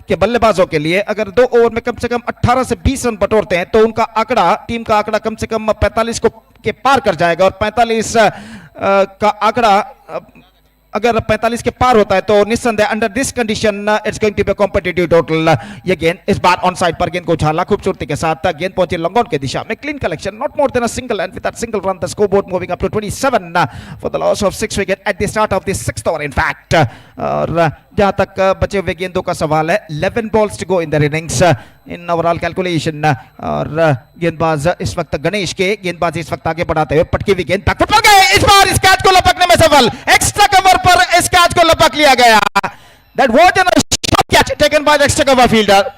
के बल्लेबाजों के लिए। अगर 2 ओवर में कम से कम 18 से 20 रन बटोरते हैं तो उनका आंकड़ा, टीम का आंकड़ा कम से कम 45 के पार कर जाएगा और 45 का आंकड़ा अगर 45 के पार होता है तो निस्संदेह under this condition it's going to be competitive total. ये गेंद इस बार ऑन साइड पर गेंद को उछाला खूबसूरती के साथ, गेंद पहुंची लॉन्ग के दिशा में, clean collection, not more than a single and with that single run the scoreboard moving up to 27 for the loss of 6 wicket at the start of the 6th over in fact. और जहां तक बचे हुए गेंदों का सवाल है 11 balls to go in their innings in overall calculation और गेंदबाज इस वक्त गणेश के गेंदबाजी इस वक्त आगे बढ़ाते हुए पटकी हुई गेंद बैकफुट पर गए, इस बार इस कैच को लपकने में सफल, एक्स्ट्रा कवर पर इस कैच को लपक लिया गया। That was an shot catch taken by the extra cover fielder.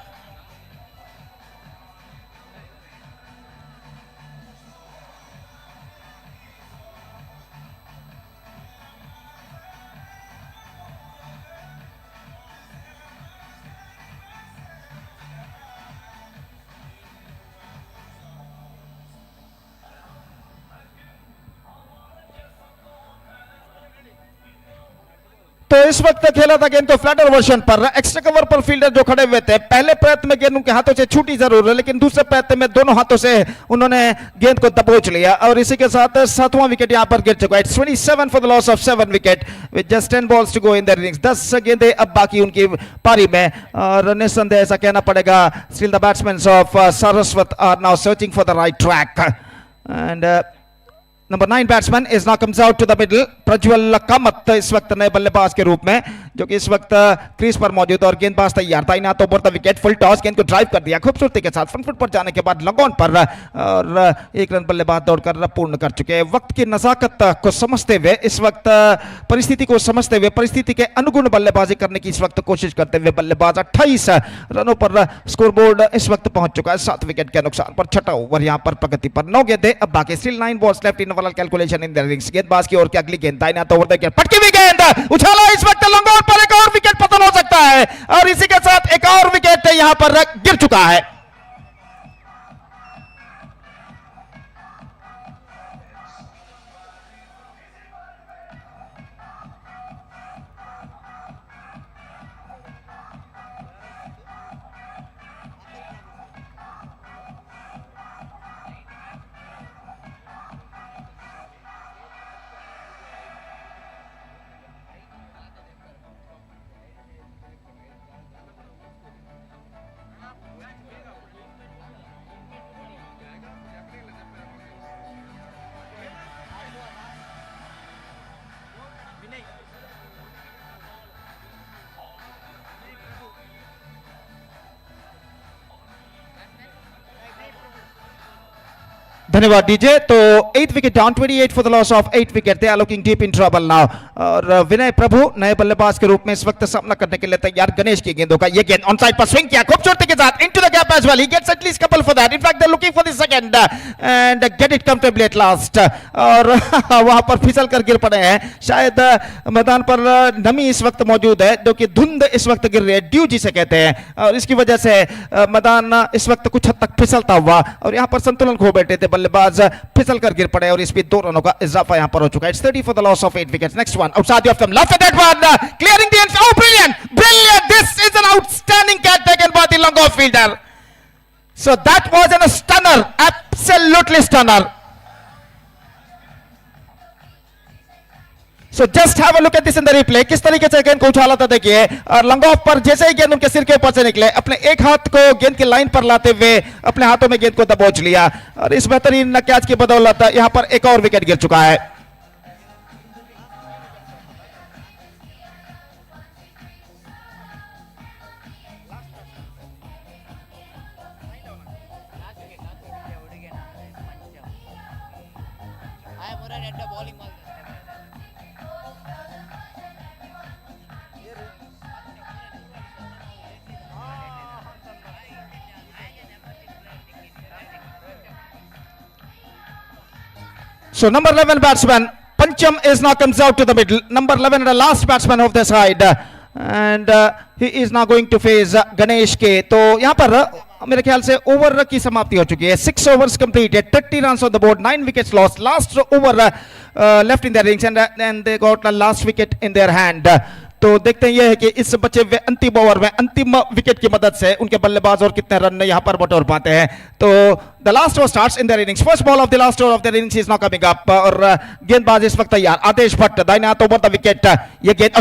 तो इस वक्त खेला था गेंद को फ्लैटर वर्जन पर, एक्स्ट्रा कवर पर फील्डर जो खड़े हुए थे, पहले प्रयत्न में गेंद उनके हाथों से छूटी जरूर है लेकिन दूसरे प्रयत्न में दोनों हाथों से उन्होंने गेंद को दबोच लिया और इसी के साथ 7वां विकेट यहां पर गिर चुका है। 27 for the loss of 7 wicket with just 10 balls to go in their innings। 10 गेंदें अब बाकी उनकी पारी में और निस्संदेह ऐसा कहना पड़ेगा still the batsman of Saraswat are now searching for the right track and number 9 batsman is now comes out to the middle. Prajwal Kamath इस वक्त नए बल्लेबाज के रूप में जो कि इस वक्त क्रीज पर मौजूद और गेंदबाज तैयार था। इना तो over the wicket, full toss, गेंद को ड्राइव कर दिया खूबसूरती के साथ, फ्रंट फुट पर जाने के बाद लॉन्ग ऑन पर और 1 रन बल्लेबाज दौड़कर पूर्ण कर चुके हैं। वक्त की नजाकत को समझते हुए, इस वक्त परिस्थिति को समझते हुए, परिस्थिति के अनुगुण बल्लेबाजी करने की इस वक्त कोशिश करते हुए बल्लेबाज 28 रनों पर स्कोरबोर्ड इस वक्त पहुंच चुका है 7 विकेट के नुकसान पर। 6वां ओवर यहां पर प्रगति पर, 9 गेंदें अब बाकी, still 9 balls left in overall calculation in the innings. गेंदबाज की ओर की अगली गेंद दाहिना तो ओवर द पटकी हुई गेंद उछाला, इस वक्त लॉन्ग ऑन पर एक और विकेट पतन हो सकता है और इसी के साथ एक और विकेट यहां पर गिर चुका है। धन्यवाद डीजे। तो 8th wicket down, 28 for the loss of 8 wicket, they are looking deep in trouble now और विनय प्रभु नए बल्लेबाज के रूप में इस वक्त सामना करने के लिए तैयार। गणेश की गेंदों का ये गेंद ऑन साइड पर स्विंग किया खूबसूरती के साथ into the gap as well, he gets at least couple for that, in fact they are looking for the second and get it comfortably at last और वहां पर फिसल कर गिर पड़े हैं। शायद मैदान पर नमी इस वक्त मौजूद है जो कि धुंध इस वक्त गिर रही है, ड्यू जिसे कहते हैं, और इसकी वजह से मैदान इस वक्त कुछ हद तक फिसलता हुआ और यहां पर संतुलन खो बैठे थे बल्ले बल्लेबाज फिसल कर गिर पड़े और इस पे 2 रनों का इजाफा यहां पर हो चुका है. It's 30 for the loss of 8 wickets. Next one outside the off them, left that one, clearing the ends. Oh, brilliant! This is an outstanding catch taken by the long off fielder. So that was a stunner, absolutely stunner. So just have a look at this in the replay. किस तरीके से गेंद को उछाला था देखिए, और long off पर जैसे ही गेंद उनके सिर के ऊपर से निकले, अपने एक हाथ को गेंद की लाइन पर लाते हुए अपने हाथों में गेंद को दबोच लिया, और इस बेहतरीन कैच की बदौलत यहां पर एक और विकेट गिर चुका है. So number 11 batsman Pancham is now comes out to the middle. Number 11 the last batsman of the side, and he is now going to face Ganesh K. तो यहाँ पर मेरे ख्याल से ओवर की समाप्ति हो चुकी है. 6 overs completed, 30 runs on the board, 9 wickets lost. Last over left in their innings, and they got the last wicket in their hand. तो देखते हैं यह है कि इस बचे हुए अंतिम ओवर में अंतिम विकेट की मदद से उनके बल्लेबाज और कितने रन यहां पर बटोर पाते हैं. तो the last over starts in their innings. First ball of the last over of their innings is now coming up, और गेंदबाज इस वक्त तैयार. आदेश भट्ट दाहिने हाथ ओवर द विकेट. ये गेंद,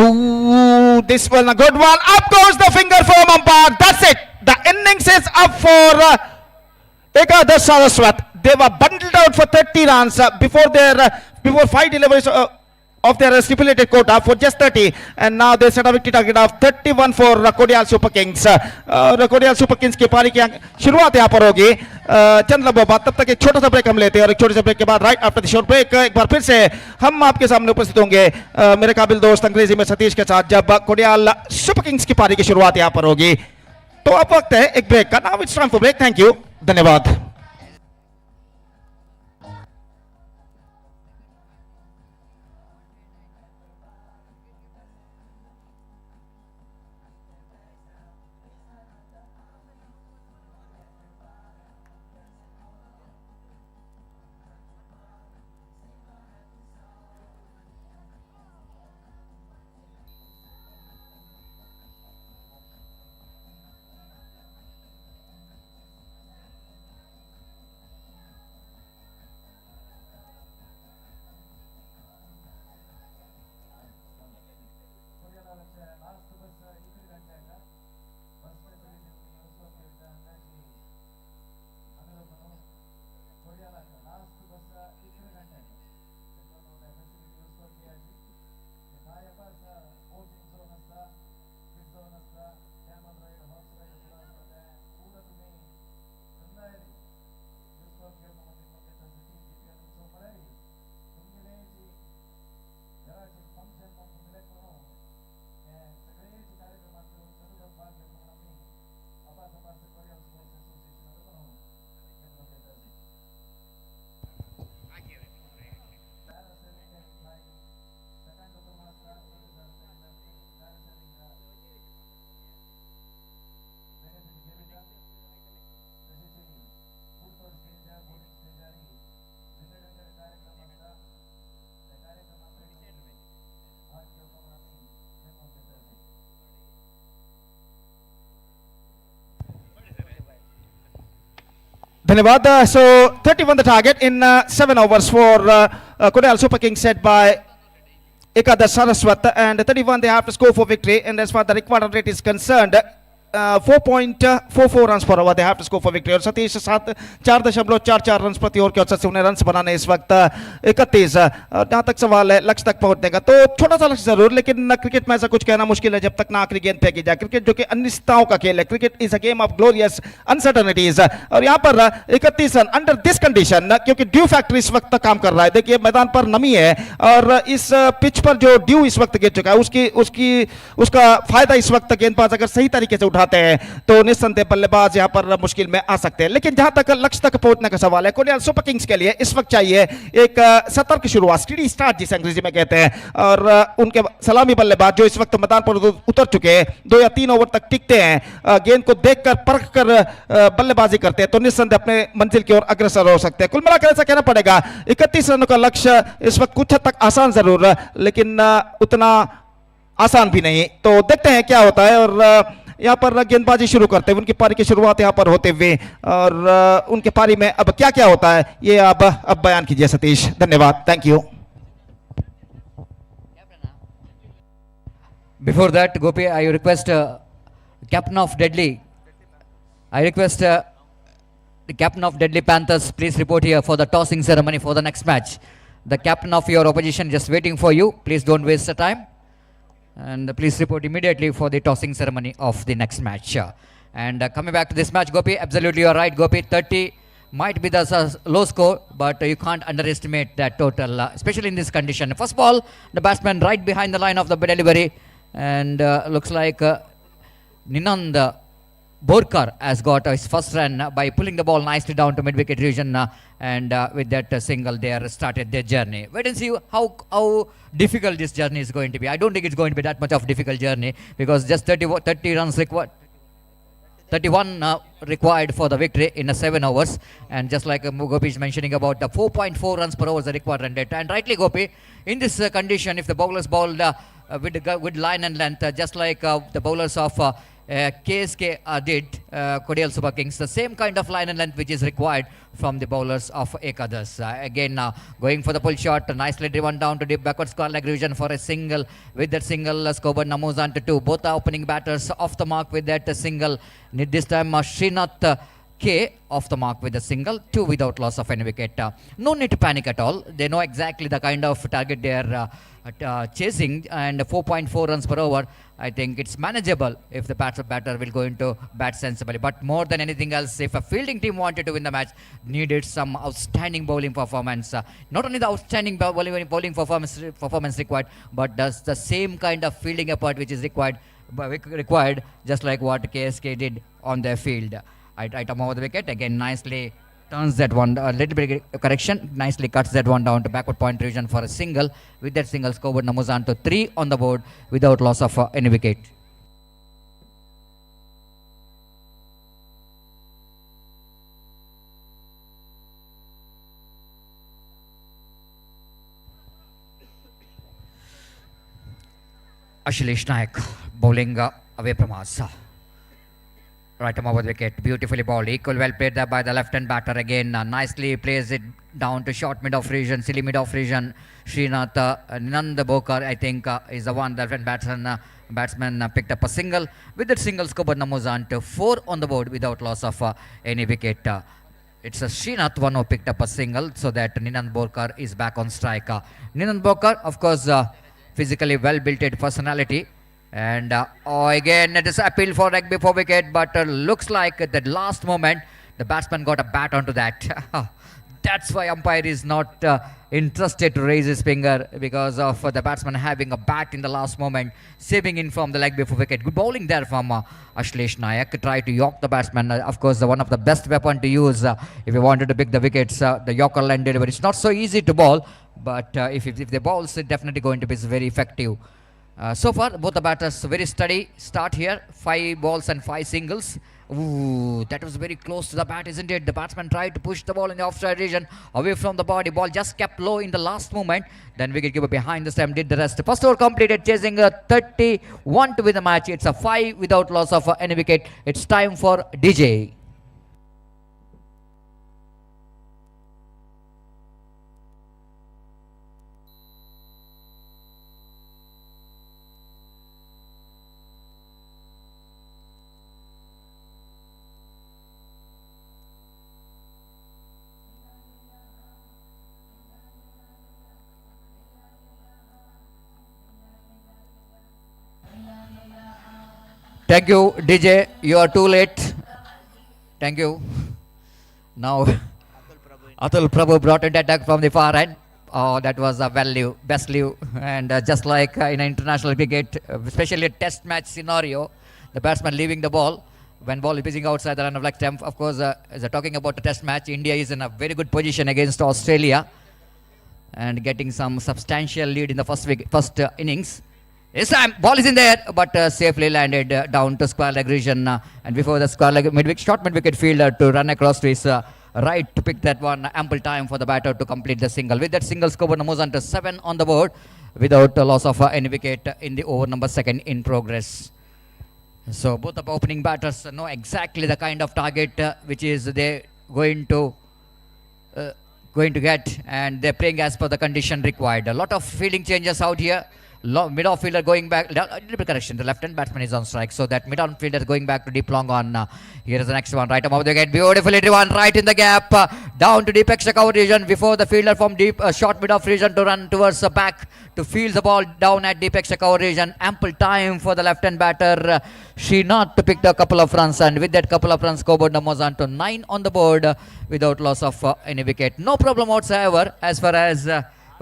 this was a good one. Up goes the finger from umpire. That's it, the innings is up for Ekadash Saraswat. They were bundled out for 30 runs before 5 deliveries of their stipulated quota for just 30, and now they set a victory target of 31 for Kodial Super Kings. Kodial Super Kings की पारी की शुरुआत यहाँ पर होगी. चंद लम्हों बाद, तब तक एक छोटा सा ब्रेक हम लेते हैं, और एक छोटे से ब्रेक के बाद right after the short break एक बार फिर से हम आपके सामने उपस्थित होंगे मेरे काबिल दोस्त अंग्रेजी में सतीश के साथ, जब कोडियाल सुपर किंग्स की पारी की शुरुआत यहाँ पर होगी. तो अब वक्त है एक ब्रेक का. Now it's time for break. Thank you, धन्यवाद. धन्यवाद. So 31 the target in 7 overs for Kodial Super Kings, set by Ekadash Saraswat, and 31 they have to score for victory, and as far as the required rate is concerned 4.44 runs per over they have to score for victory. और Satish 4.44 run प्रति over के औसत से उन्हें run बनाने इस वक्त 31. जहां तक सवाल है लक्ष्य तक पहुंचने का, तो छोटा सा लक्ष्य जरूर, लेकिन क्रिकेट में ऐसा कुछ कहना मुश्किल है जब तक ना आखिरी गेंद फेंकी जाए. क्रिकेट जो कि अनिश्चितताओं का खेल है, cricket is a game of glorious uncertainties, और यहाँ पर 31 रन अंडर दिस कंडीशन, क्योंकि ड्यू फैक्टर इस वक्त काम कर रहा है. देखिए मैदान पर नमी है, और इस पिच पर जो ड्यू इस वक्त गिर चुका है उसका फायदा इस वक्त गेंदबाज अगर सही तरीके से उठा आते हैं तो निस्संदेह बल्लेबाज यहाँ पर मुश्किल में आ सकते हैं। लेकिन जहां तक लक्ष्य तक पहुंचने का सवाल है, कोरिया सुपर किंग्स के लिए इस वक्त चाहिए एक सतर्क शुरुआत, स्टडी स्टार्ट जिसे अंग्रेजी में कहते हैं। और उनके सलामी बल्लेबाज जो इस वक्त मैदान पर उतर चुके हैं, 2 या 3 ओवर तक टिकते हैं, गेंद को देखकर परख कर बल्लेबाजी करते हैं, तो निस्संदेह अपने मंजिल की ओर अग्रसर हो सकते हैं। कुल मिलाकर ऐसा कहना पड़ेगा 31 रनों का लक्ष्य इस वक्त कुछ हद तक आसान जरूर, लेकिन उतना आसान भी नहीं। तो देखते हैं क्या होता है। और यहाँ पर गेंदबाजी शुरू करते हैं, उनकी पारी की शुरुआत यहाँ पर होते हुए, और उनके पारी में अब क्या क्या होता है ये अब बयान कीजिए सतीश। धन्यवाद, thank you. Before that, Gopi, I request captain of Deadly. I request the captain of Deadly Panthers, please report here for the tossing ceremony for the next match. The captain of your opposition just waiting for you. Please don't waste the time. And please report immediately for the tossing ceremony of the next match. And coming back to this match, Gopi, absolutely you are right, Gopi. 30 might be the low score, but you can't underestimate that total, especially in this condition. First ball, the batsman right behind the line of the delivery, and looks like Ninand Borkar has got his first run by pulling the ball nicely down to mid-wicket region, and with that single they are started their journey. Wait and see how difficult this journey is going to be. I don't think it's going to be that much of difficult journey, because just 30 runs required. 31 required for the victory in 7 overs, and just like Gopi is mentioning about the 4.4 runs per over is the required run rate. And rightly, Gopi, in this condition, if the bowlers bowled with line and length, just like the bowlers of KSK did, Kodial Super Kings, the same kind of line and length which is required from the bowlers of Ekadus. Again, going for the pull shot, nicely driven down to the backward square leg region for a single. With that single, Scoburn moves on to 2. Both are opening batters off the mark with that single. This time, Srinath K off the mark with a single, 2 without loss of any wicket. No need to panic at all. They know exactly the kind of target they are chasing, and 4.4 runs per over, I think it's manageable if the batter will go into bat sensibly. But more than anything else, if a fielding team wanted to win the match, needed some outstanding bowling performance. Not only the outstanding bowling performance required, but does the same kind of fielding effort which is required, just like what KSK did on their field. Item over the wicket, again nicely turns that one, a little bit correction, nicely cuts that one down to backward point region for a single. With that single, Scoburn moves on to 3 on the board without loss of any wicket. Ashlesh Naik bowling away from us. Right arm over the wicket, beautifully bowled, equal well played there by the left-hand batter again. Nicely plays it down to short mid-off region, silly mid-off region. Srinath Ninand Borkar, I think, is the one. The left-hand batsman picked up a single. With that single, Scoburn moves on to 4 on the board without loss of any wicket. It's a Srinath one who picked up a single, so that Ninand Borkar is back on strike. Ninand Borkar, of course, physically well-built personality. And again, it is appeal for leg before wicket, but looks like at the last moment, the batsman got a bat onto that. That's why umpire is not interested to raise his finger, because of the batsman having a bat in the last moment, saving in from the leg before wicket. Good bowling there from Ashlesh Naik. Try to york the batsman. Of course, one of the best weapon to use if you wanted to pick the wickets, the yorker line delivery. It's not so easy to bowl, but if they bowl, it's definitely going to be very effective. So far, both the batters very steady start here. 5 balls and 5 singles. Ooh, that was very close to the bat, isn't it? The batsman tried to push the ball in the offside region away from the body. Ball just kept low in the last moment. Then wicketkeeper behind the stump did the rest. First over completed, chasing 31 to win the match. It's a 5 without loss of any wicket. It's time for DJ. Thank you, DJ. You are too late. Thank you. Now, Atul Prabhu brought in attack from the far end. Oh, that was a best leave. And just like in an international cricket, especially a test match scenario, the batsman leaving the ball when ball is pitching outside the run of leg stump. Of course, as talking about the test match, India is in a very good position against Australia and getting some substantial lead in the first innings. This time, ball is in there, but safely landed down to square leg region. And before the square leg short mid wicket fielder to run across to his right to pick that one, ample time for the batter to complete the single. With that single, score moves on to 7 on the board without a loss of any wicket in the over number 2 in progress. So both the opening batters know exactly the kind of target which is they going to get, and they're playing as per the condition required. A lot of fielding changes out here. Mid-off fielder going back, correction, the left-hand batsman is on strike, so that mid-on fielder going back to deep long on. Here is the next one, right above the gate, beautifully driven right in the gap, down to deep extra cover region before the fielder from deep short mid-off region to run towards the back to field the ball down at deep extra cover region. Ample time for the left-hand batter, Srinath, to pick a couple of runs, and with that couple of runs, scoreboard numbers on to 9 on the board without loss of any wicket. No problem whatsoever as far as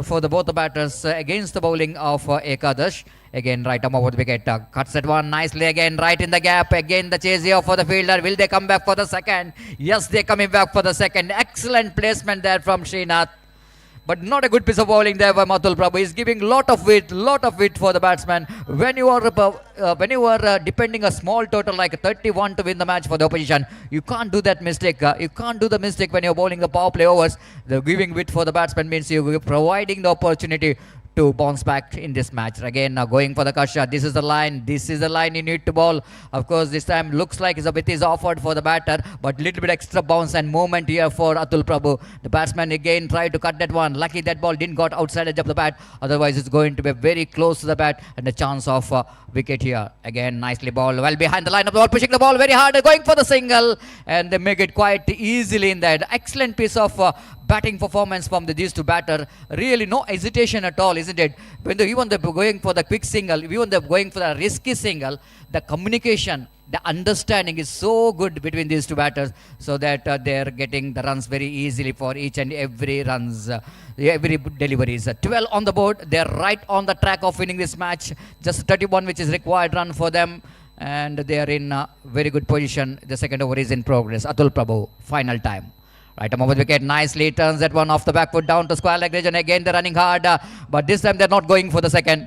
for both the batters against the bowling of Ekadash. Again, right arm over the wicket, cuts that one nicely again, right in the gap. Again, the chase here for the fielder. Will they come back for the second? Yes, they're coming back for the second. Excellent placement there from Srinath. But not a good piece of bowling there by Atul Prabhu. He's giving lot of weight for the batsman. When you are depending a small total like 31 to win the match for the opposition, you can't do that mistake. You can't do the mistake when you're bowling the power play overs. The giving weight for the batsman means you're providing the opportunity to bounce back in this match. Again, going for the Kasha. This is the line. This is the line you need to bowl. Of course, this time looks like a bit is offered for the batter, but little bit extra bounce and movement here for Atul Prabhu. The batsman again tried to cut that one. Lucky that ball didn't got outside edge of the bat. Otherwise, it's going to be very close to the bat and a chance of wicket here. Again, nicely ball. Well behind the line of the ball, pushing the ball very hard, going for the single, and they make it quite easily in that. Excellent piece of batting performance from these two batter. Really no hesitation at all, isn't it? Even they're going for the quick single, even they're going for the risky single, the communication, the understanding is so good between these two batters, so that they're getting the runs very easily for each and every runs, every deliveries. 12 on the board. They're right on the track of winning this match. Just 31 which is required run for them, and they are in a very good position. The second over is in progress. Atul Prabhu, final time. Right arm over the wicket, nicely turns that one off the back foot down to square leg region. Again, they're running hard, but this time they're not going for the second.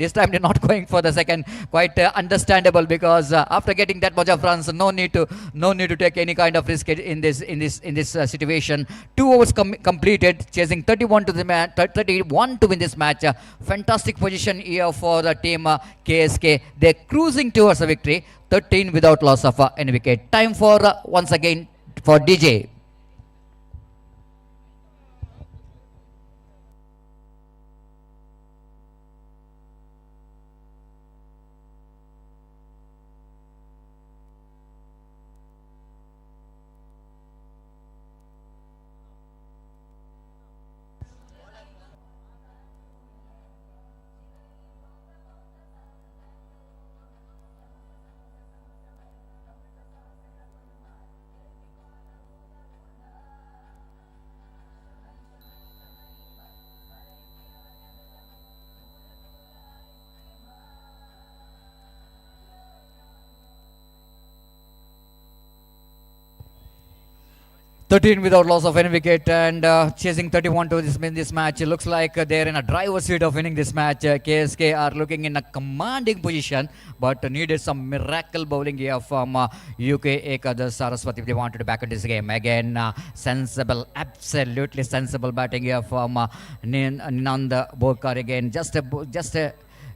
Quite understandable, because after getting that much of runs, no need to take any kind of risk in this situation. 2 overs completed, chasing 31 to win this match. Fantastic position here for the team KSK. They're cruising towards a victory. 13 without loss of any wicket. Time for once again for DJ. Thirteen without loss of any wicket, and chasing 31 to win this match. It looks like they're in a driver's seat of winning this match. KSK are looking in a commanding position, but needed some miracle bowling here from UK Ekadash Saraswati if they wanted to back in this game. Again, sensible, absolutely sensible batting here from Ninand Borkar. Again, just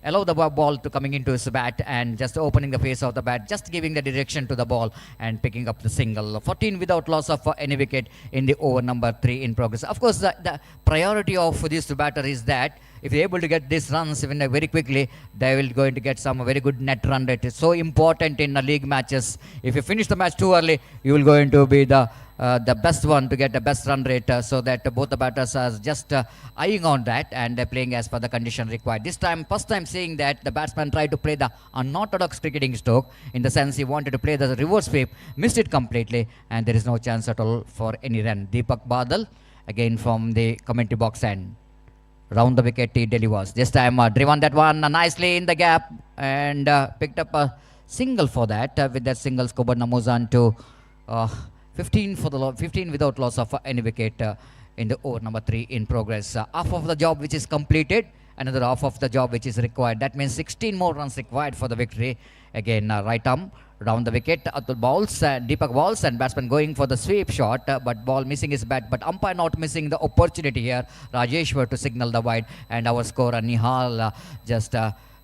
allow the ball to coming into his bat and just opening the face of the bat, just giving the direction to the ball and picking up the single. 14 without loss of any wicket in the over number 3 in progress. Of course, the priority of this batter is that if they're able to get these runs even very quickly, they will going to get some very good net run rate. It's so important in the league matches. If you finish the match too early, you will going to be the best one to get the best run rate, so that both the batters are just eyeing on that and playing as per the condition required. This time, first time seeing that the batsman tried to play the unorthodox cricketing stroke, in the sense he wanted to play the reverse sweep, missed it completely, and there is no chance at all for any run. Deepak Badal again from the commentary box end. Round the wicket he delivers. This time driven that one nicely in the gap and picked up a single for that. With that single, Skobarna moves on to 15 for the 15 without loss of any wicket in the over number 3 in progress. Half of the job which is completed, another half of the job which is required. That means 16 more runs required for the victory. Again, right arm round the wicket. Atul balls, Deepak balls, and batsman going for the sweep shot, but ball missing his bat. But umpire not missing the opportunity here. Rajeshwar to signal the wide, and our scorer Nihal just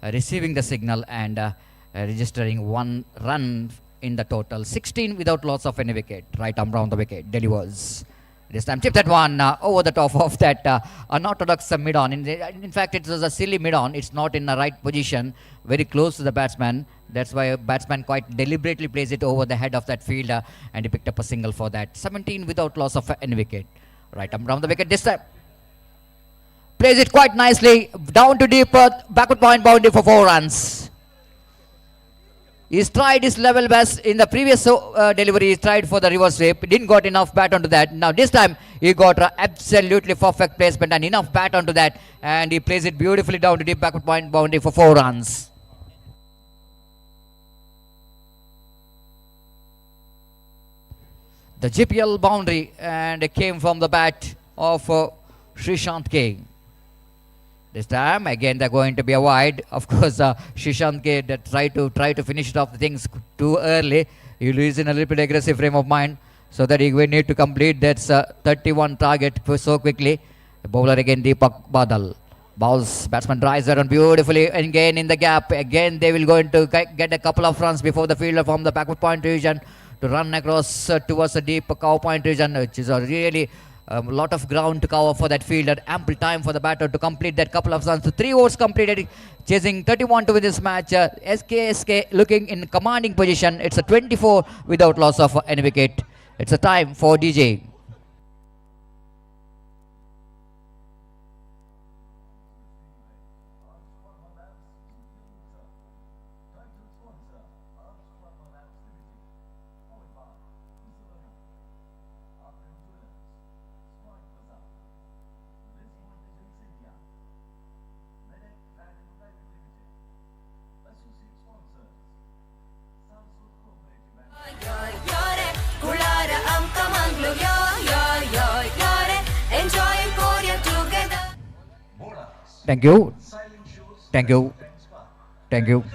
receiving the signal and registering 1 run in the total. 16 without loss of any wicket. Right arm round the wicket delivers. This time chip that one over the top of that unorthodox mid-on. In fact, it was a silly mid-on. It's not in the right position, very close to the batsman. That's why a batsman quite deliberately plays it over the head of that fielder, and he picked up a single for that. 17 without loss of any wicket. Right arm round the wicket this time. Plays it quite nicely down to deep backward point boundary for 4 runs. He's tried his level best in the previous delivery. He tried for the reverse sweep. Didn't got enough bat onto that. Now this time he got absolutely perfect placement and enough bat onto that, and he plays it beautifully down to deep backward point boundary for 4 runs. The GPL boundary, and it came from the bat of Shrishant K. This time again they're going to be a wide. Of course, Shrishant K try to finish it off the things too early. He is in a little bit aggressive frame of mind, so that he will need to complete that 31 target so quickly. The bowler again Deepak Badal. Balls, batsman drives that on beautifully, and again in the gap. Again they will going to get a couple of runs before the fielder from the backward point region to run across towards the deep cover point region, which is a really lot of ground to cover for that fielder. Ample time for the batter to complete that couple of runs. So 3 overs completed, chasing 31 to win this match. SK looking in commanding position. It's a 24 without loss of any wicket. It's a time for DJ. Thank you. Thank you. Thank you.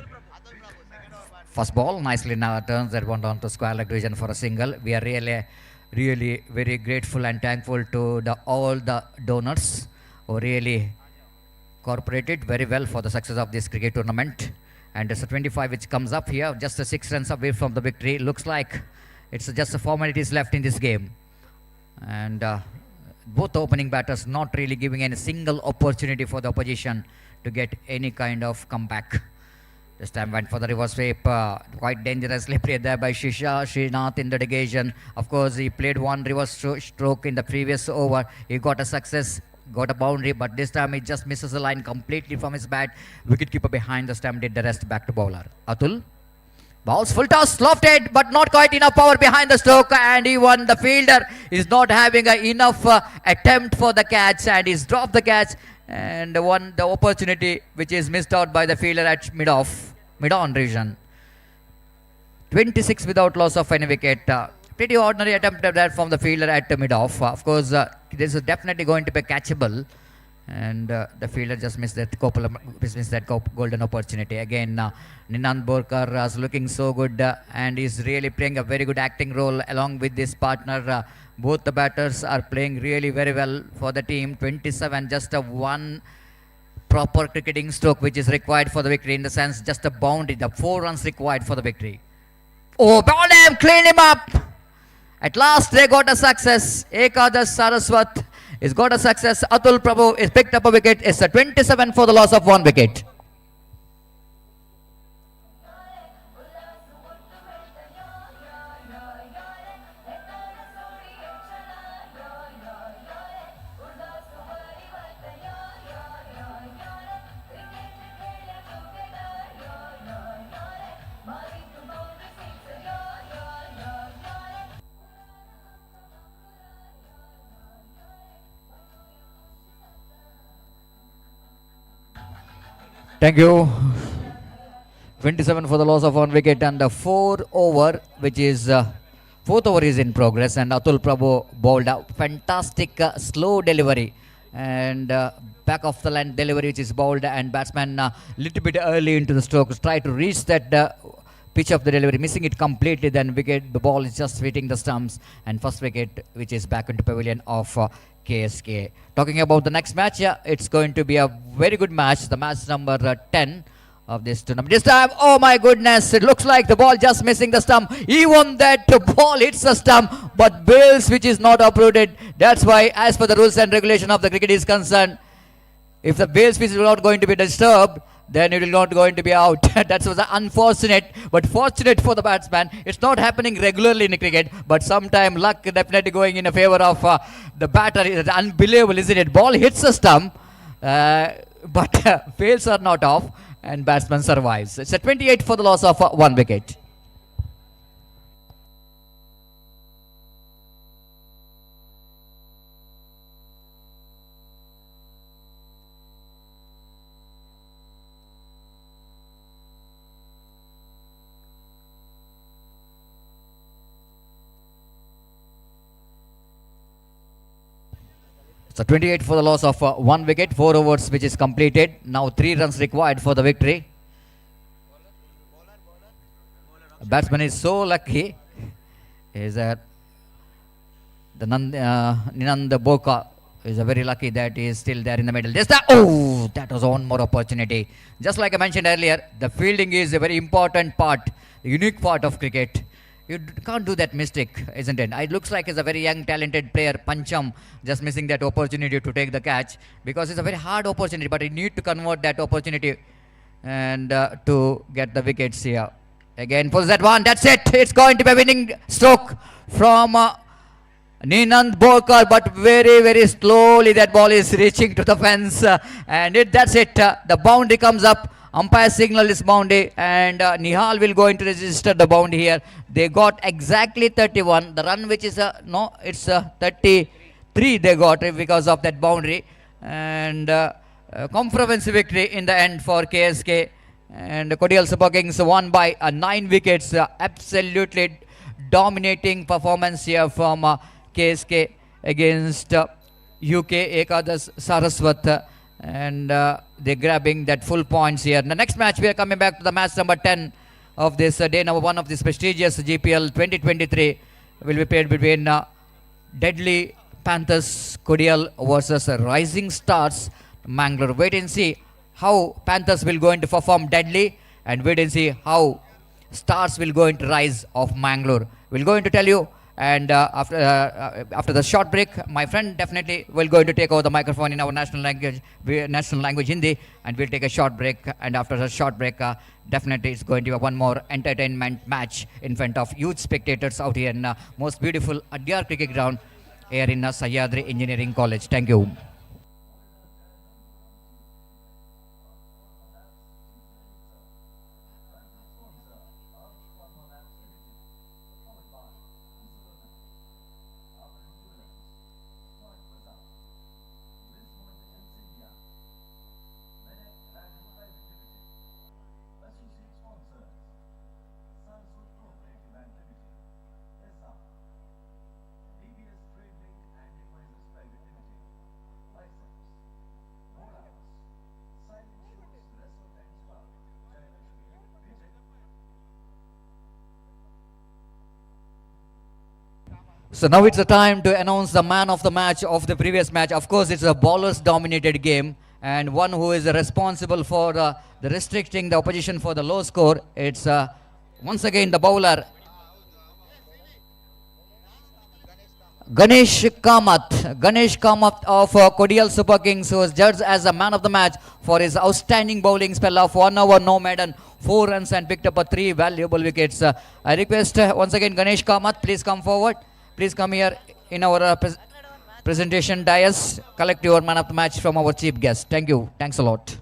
First ball nicely now turns that one down to square leg division for a single. We are really very grateful and thankful to all the donors who really cooperated very well for the success of this cricket tournament. And it's a 25 which comes up here, just a 6 runs away from the victory. Looks like it's just the formalities left in this game. And both the opening batters not really giving any single opportunity for the opposition to get any kind of comeback. This time went for the reverse sweep, quite dangerously played there by Srinath in the negation. Of course, he played one reverse stroke in the previous over. He got a success, got a boundary, but this time he just misses the line completely from his bat. Wicketkeeper behind the stump did the rest. Back to bowler. Atul. Balls full toss, lofted, but not quite enough power behind the stroke, and even the fielder is not having enough attempt for the catch, and he's dropped the catch and won the opportunity which is missed out by the fielder at mid-on region. 26 without loss of any wicket. Pretty ordinary attempt there from the fielder at mid-off. Of course, this is definitely going to be catchable. And the fielder just missed that golden opportunity. Again, Ninand Borkar is looking so good and is really playing a very good acting role along with this partner. Both the batters are playing really very well for the team. 27, just a one proper cricketing stroke which is required for the victory, in the sense just a boundary, the 4 runs required for the victory. Oh, Bowlham, clean him up! At last they got a success. Ekadash Saraswat has got a success. Atul Prabhu is picked up a wicket. It's a 27 for the loss of 1 wicket. Thank you. 27 for the loss of 1 wicket, and the fourth over is in progress, and Atul Prabhu bowled a fantastic slow delivery and back of the line delivery which is bowled, and batsman little bit early into the strokes try to reach that pitch of the delivery, missing it completely, then wicket, the ball is just hitting the stumps, and first wicket which is back into pavilion of KSK. Talking about the next match, it's going to be a very good match, the match number 10 of this tournament. This time, oh my goodness, it looks like the ball just missing the stump. Even that ball hits the stump, but Bales which is not uprooted. That's why, as per the rules and regulation of the cricket is concerned, if the base pitch is not going to be disturbed, then it will not going to be out. That was unfortunate, but fortunate for the batsman. It's not happening regularly in cricket, but sometime luck definitely going in a favor of the batter. It's unbelievable, isn't it? Ball hits the stump, but fails are not off, and batsman survives. It's a 28 for the loss of 1 wicket. So 28 for the loss of 1 wicket, 4 overs which is completed. Now 3 runs required for the victory. Batsman is so lucky. Is the Ninand Boka is very lucky that he is still there in the middle. That was one more opportunity. Just like I mentioned earlier, the fielding is a very important part, the unique part of cricket. You can't do that mistake, isn't it? It looks like it's a very young, talented player, Pancham, just missing that opportunity to take the catch, because it's a very hard opportunity, but you need to convert that opportunity and to get the wickets here. Again, pulls that one. That's it. It's going to be a winning stroke from Ninand Borkar, but very, very slowly that ball is reaching to the fence. And that's it. The boundary comes up. Umpire signal is boundary, and Nihal will go into register the boundary here. They got exactly 31. The run which is it's 33 they got because of that boundary, and comprehensive victory in the end for KSK, and Kodial Super Kings won by 9 wickets. Absolutely dominating performance here from KSK against UK Ekadas Saraswat, and they're grabbing that full points here. In the next match, we are coming back to the match number 10 of this day number 1 of this prestigious GPL 2023. Will be played between Deadly Panthers Kodial versus Rising Stars Mangalore. Wait and see how Panthers will going to perform Deadly, and wait and see how Stars will going to rise of Mangalore. We're going to tell you. And after the short break, my friend definitely will going to take over the microphone in our national language Hindi, and we'll take a short break. And after the short break, definitely it's going to be one more entertainment match in front of huge spectators out here in most beautiful Adyar cricket ground here in Sahyadri Engineering College. Thank you. So now it's the time to announce the man of the match of the previous match. Of course, it's a bowlers dominated game, and one who is responsible for the restricting the opposition for the low score. It's once again the bowler Ganesh Kamath of Kodial Super Kings, who was judged as a man of the match for his outstanding bowling spell of 1 over, no maiden, 4 runs, and picked up 3 valuable wickets. I request once again Ganesh Kamath, please come forward. Please come here in our presentation dais. Collect your man of the match from our chief guest. Thank you. Thanks a lot.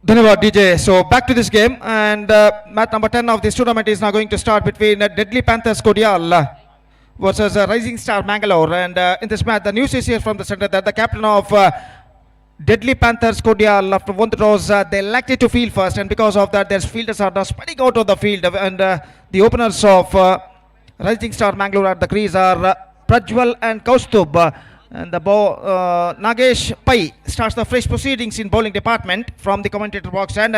Dhanyawad DJ. So back to this game, and match number 10 of this tournament is now going to start between Deadly Panthers Kodial versus Rising Star Mangalore. And in this match, the news is here from the center that the captain of Deadly Panthers Kodial, after one throws, they elected to field first, and because of that, their fielders are now spreading out of the field, and the openers of Rising Star Mangalore at the crease are Prajwal and Kaustub. And the Nagesh Pai starts the fresh proceedings in bowling department from the commentator box and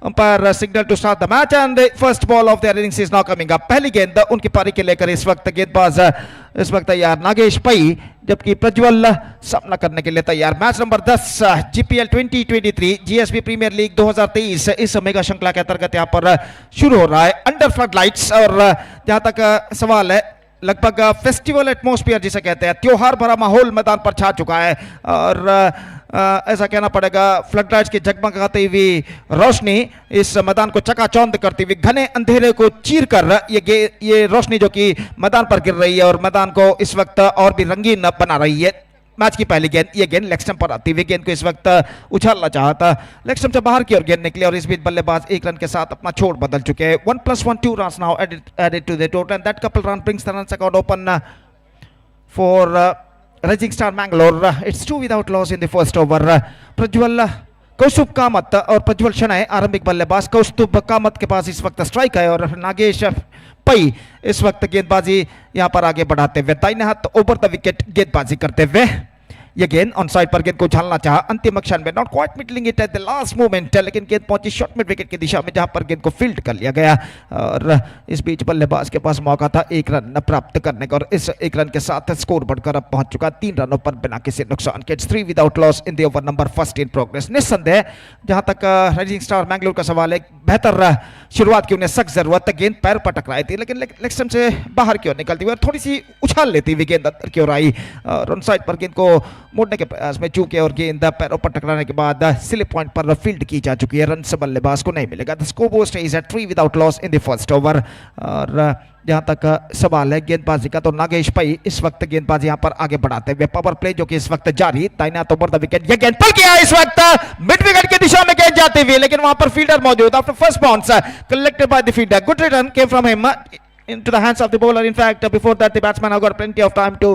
umpire signal to start the match, and the first ball of their innings is now coming up. पहली गेंद उनकी पारी के लेकर इस वक्त गेंदबाज इस वक्त तैयार नागेश पई, जबकि प्रज्वल सामना करने के लिए तैयार। Match number 10 GPL 2023 GSB premier league 2023 इस मेगा श्रृंखला के अंतर्गत यहाँ पर शुरू हो रहा है अंडर फ्लड लाइट्स। और जहाँ तक सवाल है, लगभग फेस्टिवल एटमॉस्फेयर जिसे कहते हैं, त्योहार भरा माहौल मैदान पर छा चुका है, और ऐसा कहना पड़ेगा फ्लड लाइट्स की जगमगाती हुई रोशनी इस मैदान को चकाचौंध करती हुई घने अंधेरे को चीर कर ये रोशनी जो कि मैदान पर गिर रही है और मैदान को इस वक्त और भी रंगीन बना रही है। मैच की पहली गेंद, ये गेंद लेग स्टंप पर आती हुई गेंद को इस वक्त उछालना चाहता, लेग स्टंप से बाहर की ओर गेंद निकली और इस बीच बल्लेबाज एक रन के साथ अपना छोड़ बदल चुके हैं। 1+1 2 runs now added to the total, and that couple run brings the runs account open for Rising Star Mangalore. It's 2 without loss in the first over. Prajwal कौस्तुभ कामत और प्रज्वल शनय आरंभिक बल्लेबाज। कौस्तुभ कामत के पास इस वक्त स्ट्राइक है और नागेश पई इस वक्त गेंदबाजी यहां पर आगे बढ़ाते हुए दाहिने हाथ ओवर द विकेट गेंदबाजी करते हुए ये गेंद ऑन साइड पर गेंद को उछालना चाहा अंतिम क्षण में, not quite middling it at the last moment, लेकिन गेंद पहुंची शॉर्ट मिड विकेट की दिशा में जहां पर गेंद को फील्ड कर लिया गया। और इस बीच बल्लेबाज के पास मौका था एक रन प्राप्त करने का और इस एक रन के साथ स्कोर बढ़कर अब पहुंच चुका 3 रनों पर बिना किसी नुकसान के। 3 without loss in the over number first in progress. निस्संदेह जहां तक राइजिंग स्टार मैंगलोर का सवाल है, बेहतर शुरुआत की उन्हें सख्त जरूरत, गेंद पैर पर टकराई थी लेकिन लेग स्टंप से बाहर की ओर निकलती हुई और थोड़ी सी उछाल लेती हुई गेंद अंदर की ओर आई और ऑन साइड पर गेंद को मोड़ने के प्रयास में चूके और गेंद पैरों पर टकराने के बाद स्लिप पॉइंट पर फील्ड की जा चुकी है। रन से बल्लेबाज को नहीं मिलेगा। The score stage at 3 without loss in the first over. और जहां तक सवाल है गेंदबाजी का, तो नागेश पई इस वक्त गेंदबाजी यहां पर आगे बढ़ाते हुए पावर प्ले जो कि इस वक्त जारी, दाहिने हाथ ओवर द विकेट, ये गेंद पल गया इस वक्त मिड विकेट की दिशा में गेंद जाती हुई, लेकिन वहां पर फील्डर मौजूद। After first bounce collected by the fielder, good return came from him into the hands of the bowler. In fact, before that the batsman have got plenty of time to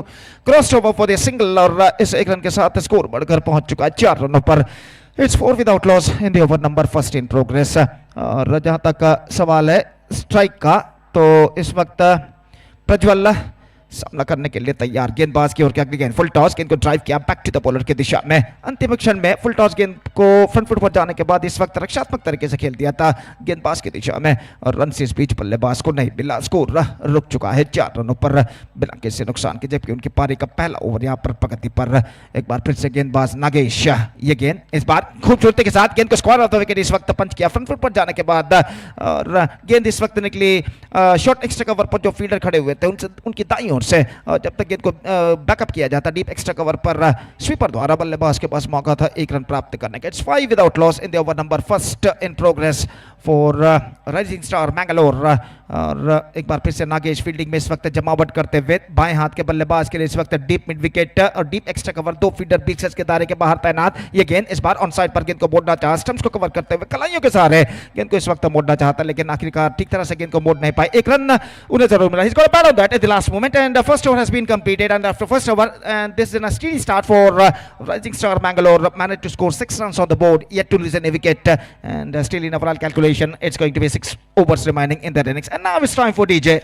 cross over for the single, और इस एक run के साथ score बढ़कर पहुंच चुका है 4 रनों पर। It's 4 without loss in the over number first in progress. और जहां तक सवाल है स्ट्राइक का, तो इस वक्त प्रज्वल सामना करने के लिए तैयार, गेंदबाज की ओर की अगली गेंद फुल टॉस, गेंद को ड्राइव किया बैक टू द बॉलर की दिशा में। अंतिम क्षण में फुल टॉस गेंद को फ्रंट फुट पर जाने के बाद इस वक्त रक्षात्मक तरीके से खेल दिया था गेंदबाज की दिशा में और रन से इस बीच बल्लेबाज को नहीं मिला। स्कोर रुक चुका है 4 रनों पर बिना किसी नुकसान के, जबकि उनकी पारी का पहला ओवर यहाँ पर प्रगति पर। एक बार फिर से गेंदबाज नागेश, ये गेंद इस बार खूबसूरती के साथ गेंद को स्क्वायर ऑफ द विकेट इस वक्त पंच किया फ्रंट फुट पर जाने के बाद, और गेंद इस वक्त निकली शॉर्ट एक्स्ट्रा कवर पर जो फील्डर खड़े हुए थे उनकी दाईं ओर से, जब तक गेंद को बैकअप किया जाता डीप एक्स्ट्रा कवर पर स्वीपर द्वारा बल्लेबाज के पास मौका था एक रन प्राप्त करने का। It's 5 without loss in the over number first in progress for rising star Mangalore. और एक बार फिर से नागेश फील्डिंग में इस वक्त जमावट करते हुए बाएं हाथ के बल्लेबाज के लिए इस वक्त डीप मिड विकेट और deep extra cover, 2 fielder big के दायरे के बाहर तैनात। ये गेंद इस बार ऑन साइड पर गेंद को मोड़ना चाहा, स्टंप्स को कवर करते हुए कलाइयों के सहारे गेंद को इस वक्त मोड़ना चाहता, लेकिन आखिरकार ठीक तरह से गेंद को मोड़ नहीं पाए। एक रन उन्हें जरूर मिला। He's got a bat on that at the last moment, and the first over has been completed, and after first over, and this is a steady start for Rising Star Mangalore, managed to score 6 runs on the board, yet to lose a wicket, and still in overall calculation it's going to be 6 overs remaining in that innings. And now it's time for DJ.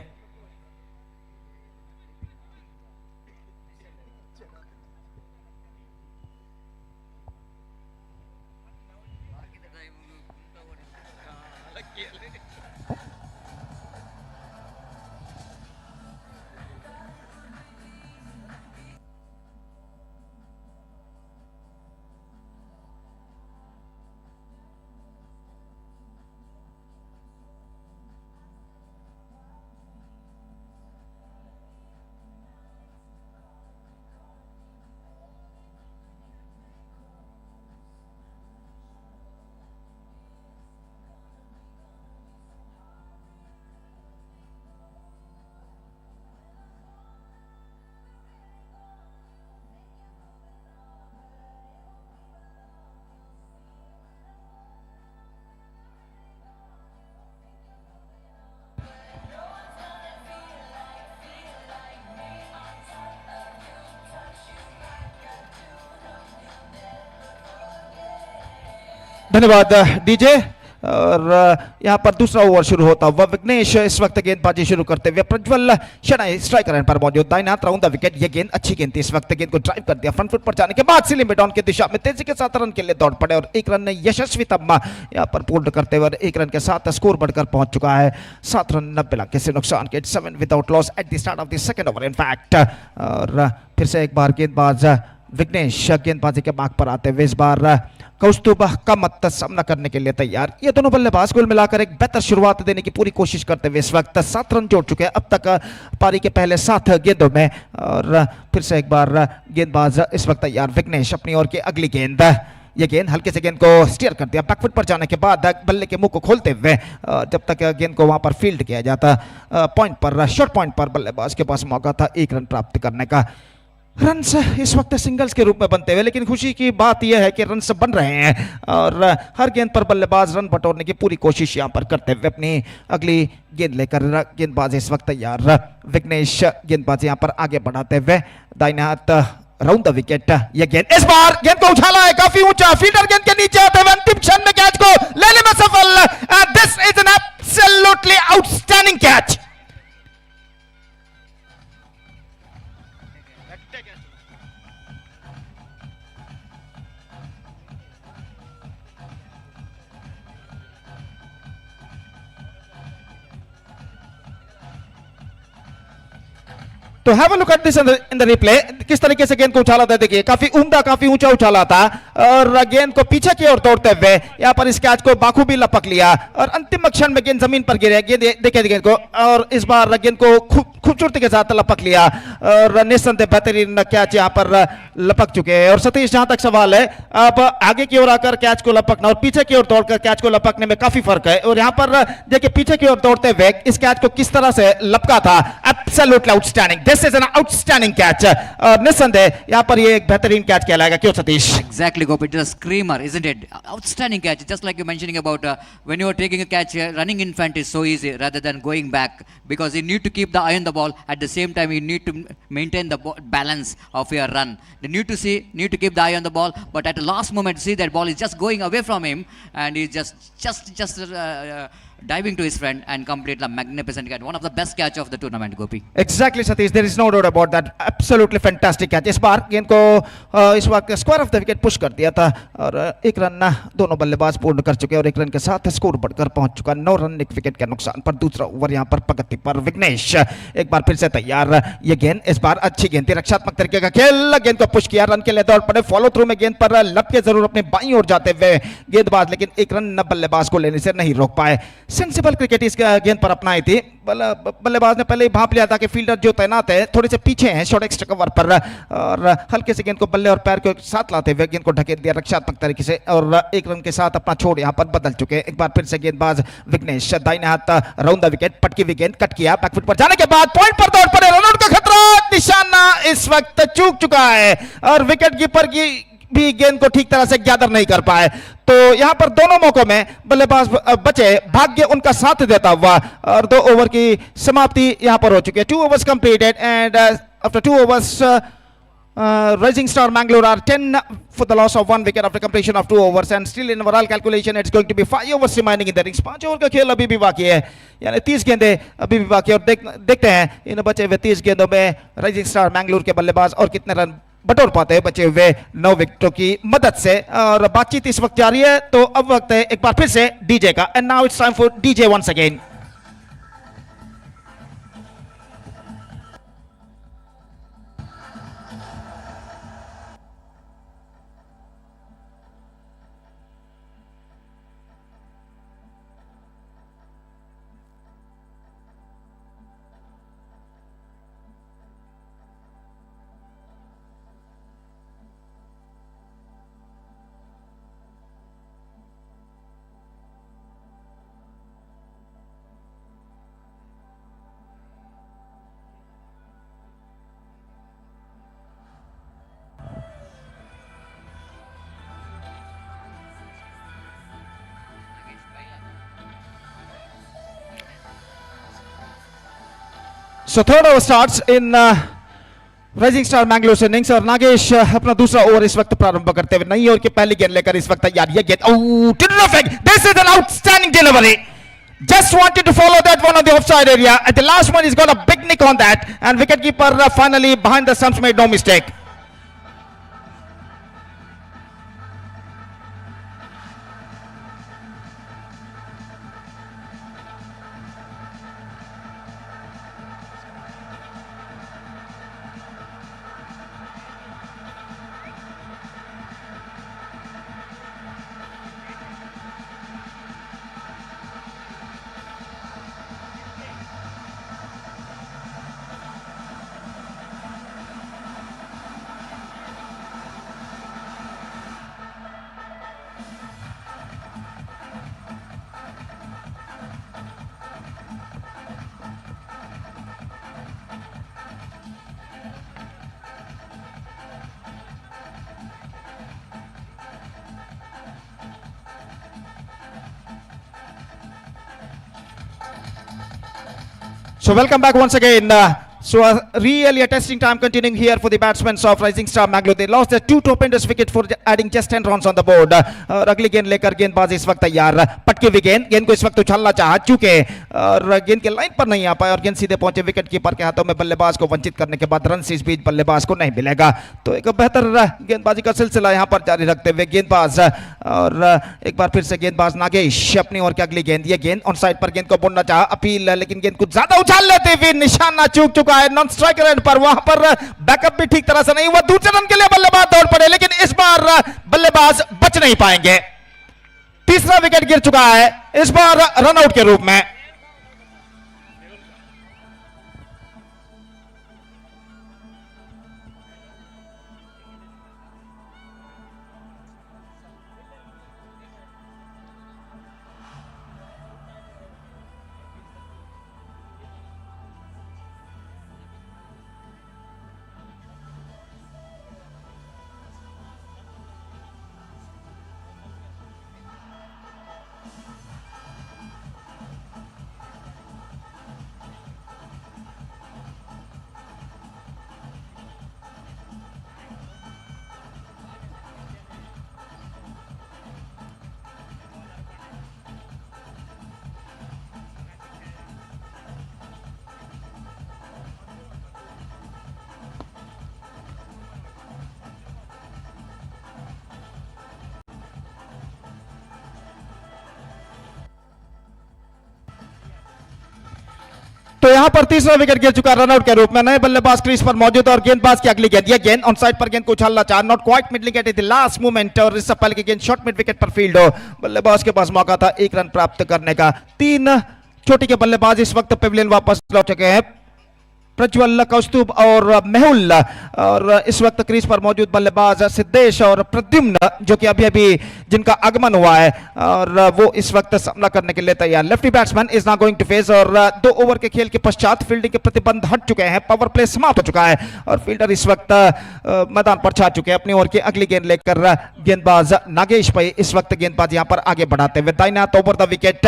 धन्यवाद DJ. और यहाँ पर दूसरा over शुरू होता हुआ विघ्नेश इस वक्त गेंदबाजी शुरू करते हुए प्रज्वल शनाई स्ट्राइकर एंड पर मौजूद दाहिने हाथ राउंड द विकेट। ये गेंद अच्छी गेंद थी, इस वक्त गेंद को ड्राइव कर दिया फ्रंट फुट पर जाने के बाद सीलिंग मिड ऑन की दिशा में तेजी के साथ रन के लिए दौड़ पड़े और एक रन यशस्वी तम्मा यहाँ पर पूर्ण करते हुए एक रन के साथ स्कोर बढ़कर पहुंच चुका है 7 रन 90 लाख से नुकसान के 7 without loss eight the start of the second over in fact. और फिर से एक बार गेंदबाज विघ्नेश गेंदबाजी के मार्ग पर आते हुए इस बार कौस्तुभ का मत सामना करने के लिए तैयार। ये दोनों बल्लेबाज कुल मिलाकर एक बेहतर शुरुआत देने की पूरी कोशिश करते हुए इस वक्त 7 रन जोड़ चुके हैं अब तक पारी के पहले 7 गेंदों में। और फिर से एक बार गेंदबाज इस वक्त तैयार विघ्नेश अपनी ओर की अगली गेंद। ये गेंद हल्के से गेंद को स्टीयर कर दिया बैकफुट पर जाने के बाद बल्ले के मुंह को खोलते हुए जब तक गेंद को वहां पर फील्ड किया जाता पॉइंट पर शॉर्ट पॉइंट पर बल्लेबाज के पास मौका था 1 रन प्राप्त करने का। रन्स इस वक्त सिंगल्स के रूप में बनते हुए, लेकिन खुशी की बात यह है कि रन्स बन रहे हैं और हर गेंद पर बल्लेबाज रन बटोरने की पूरी कोशिश यहां पर करते हुए अपनी अगली गेंद लेकर गेंदबाज इस वक्त तैयार विघ्नेश गेंदबाज यहां पर आगे बढ़ाते हुए दाहिने हाथ राउंड द विकेट। यह गेंद इस बार गेंद को उछाला है काफी ऊंचा, फील्डर गेंद के नीचे आते हुए अंतिम क्षण में कैच को लेने में सफल। This is an absolutely outstanding catch. तो have a look at this in the replay. किस तरीके से गेंद को उछाला था, देखिए काफी उम्दा काफी ऊंचा उछाला था और गेंद को पीछे की ओर दौड़ते हुए यहाँ पर इस कैच को बाखूबी लपक लिया और अंतिम क्षण में गेंद जमीन पर गिरे। गेंद देखिए गेंद को और इस बार गेंद को खूबसूरती के साथ लपक लिया और निस्संदेह बेहतरीन कैच यहाँ पर लपक चुके हैं। और सतीश जहां तक सवाल है, अब आगे की ओर आकर कैच को लपकना और पीछे की ओर दौड़कर कैच को लपकने में काफी फर्क है। और यहाँ पर देखिए पीछे की ओर दौड़ते हुए इस कैच को किस तरह से लपका था, absolutely outstanding. This is an outstanding catch. और निस्संदेह यहाँ पर ये एक बेहतरीन कैच कहलाएगा, क्यों Satish? Exactly, Gopi. It is a screamer, isn't it? Outstanding catch. Just like you're mentioning about when you are taking a catch, running in front is so easy rather than going back, because you need to keep the eye on the ball. At the same time, you need to maintain the balance of your run. You need to keep the eye on the ball. But at the last moment, see that ball is just going away from him, and he's just diving to his friend and complete a magnificent catch. One of the best catch of the tournament, Gopi. Exactly, Satish. There is no doubt about that. Absolutely fantastic catch. इस बार गेंद को इस वक्त square of the wicket push कर दिया था और 1 run दोनों बल्लेबाज पूर्ण कर चुके और 1 रन के साथ स्कोर बढ़कर पहुंच चुका 9 रन 1 विकेट के नुकसान पर। दूसरा ओवर यहां पर प्रगति पर विघ्नेश एक बार फिर से तैयार। ये गेंद इस बार अच्छी गेंद थी, रक्षात्मक तरीके का खेल, गेंद को पुश किया, रन के लिए दौड़ पड़े, फॉलो थ्रू में गेंद पर लपके जरूर अपने बाईं ओर जाते हुए गेंदबाज, लेकिन 1 रन बल्लेबाज को लेने से नहीं रोक पाए। सेंसिबल क्रिकेट इस गेंद पर अपनाई थी। बल्लेबाज ने पहले ही भांप लिया था कि फील्डर जो तैनात है थोड़े से पीछे हैं शॉर्ट एक्स्ट्रा कवर पर और हल्के से गेंद को बल्ले और पैर के साथ लाते हुए गेंद को ढकेल दिया रक्षात्मक तरीके से और 1 रन के साथ अपना छोड़ यहां पर बदल चुके। एक बार फिर से गेंदबाज विघ्नेश दाहिने हाथ राउंड द विकेट, पटकी हुई गेंद कट किया, बैकफुट पर जाने के बाद पॉइंट पर दौड़ पड़े, रनआउट का खतरा, निशाना इस वक्त चूक चुका है और विकेट कीपर की भी गेंद को ठीक तरह से गैदर नहीं कर पाए। तो यहां पर दोनों मौकों में बल्लेबाज बचे, भाग्य उनका साथ देता हुआ और 2 ओवर की समाप्ति यहां पर हो चुकी है। 2 overs completed and after 2 overs Rising Star Mangalore are 10 for the loss of 1 wicket after completion of 2 overs and still in overall calculation it's going to be 5 overs remaining in the innings। 5 over का खेल अभी भी बाकी है, यानी 30 गेंदें अभी भी बाकी है और देखते हैं इन बचे हुए 30 गेंदों में राइजिंग स्टार मैंगलोर के बल्लेबाज और कितने रन बटोर पाते हैं बचे हुए 9 विकेटों की मदद से। और बातचीत इस वक्त जारी है, तो अब वक्त है एक बार फिर से डीजे का। And now it's time for DJ once again. So third over starts in rising star Mangalore से इनिंग्स और नागेश अपना दूसरा ओवर इस वक्त प्रारंभ करते हुए नई ओवर की पहली गेंद लेकर इस वक्त तैयार ये गेंद terrific, this is an outstanding delivery, just wanted to follow that one on the offside area and the last one, he's got a big nick on that and wicketkeeper finally behind the stumps made no mistake. So welcome back once again. So really a testing time continuing here for the batsmen of Rising Star Mangalore. They lost their two top-enders wicket for adding just 10 runs on the board. और अगली गेंद लेकर गेंदबाज इस वक्त तैयार, पटकी हुई गेंद को इस वक्त उछालना चाहा चूके और गेंद के लाइन पर नहीं आ पाए और गेंद सीधे पहुंचे विकेट कीपर के हाथों में। बल्लेबाज को वंचित करने के बाद रन इस बीच बल्लेबाज को नहीं मिलेगा, तो एक बेहतर गेंदबाजी का सिलसिला यहां पर जारी रखते हुए गेंदबाज और एक बार फिर से गेंदबाज नागेश अपनी ओर की अगली गेंद, ये गेंद ऑन साइड पर गेंद को बुनना चाहा, अपील लेकिन गेंद कुछ ज्यादा उछाल लेते हुए निशाना चूक चुका है नॉन स्ट्राइकर एंड पर। वहां पर बैकअप भी ठीक तरह से नहीं हुआ, दूसरे रन के लिए बल्लेबाज दौड़ पड़े लेकिन इस बार बल्लेबाज बच नहीं पाएंगे। तीसरा विकेट गिर चुका है इस बार रनआउट के रूप में। तो यहां पर तीसरा विकेट गिर चुका रनआउट के रूप में। नए बल्लेबाज क्रीज पर मौजूद और गेंदबाज की अगली गेंद, ये गेंद ऑन साइड पर गेंद को उछालना चाह, not quite mid wicket in the last moment और इससे पहले की गेंद शॉर्ट मिड विकेट पर फील्ड हो। बल्लेबाज के पास मौका था एक रन प्राप्त करने का। तीन चोटी के बल्लेबाज इस वक्त पेविलियन वापस लौट चुके हैं, प्रज्वल, कौस्तुभ और मेहुल, और इस वक्त क्रीज पर मौजूद बल्लेबाज सिद्धेश और प्रद्युम्न जो कि अभी अभी जिनका आगमन हुआ है और वो इस वक्त सामना करने के लिए तैयार। Lefty batsman is now going to face और 2 ओवर के खेल के पश्चात फील्डिंग के प्रतिबंध हट चुके हैं, पावर प्ले समाप्त हो चुका है और फील्डर इस वक्त मैदान पर छा चुके हैं। अपनी ओर की अगली गेंद लेकर गेंदबाज नागेश भाई इस वक्त गेंदबाज यहां पर आगे बढ़ाते हुए दाहिने हाथ ओवर द विकेट,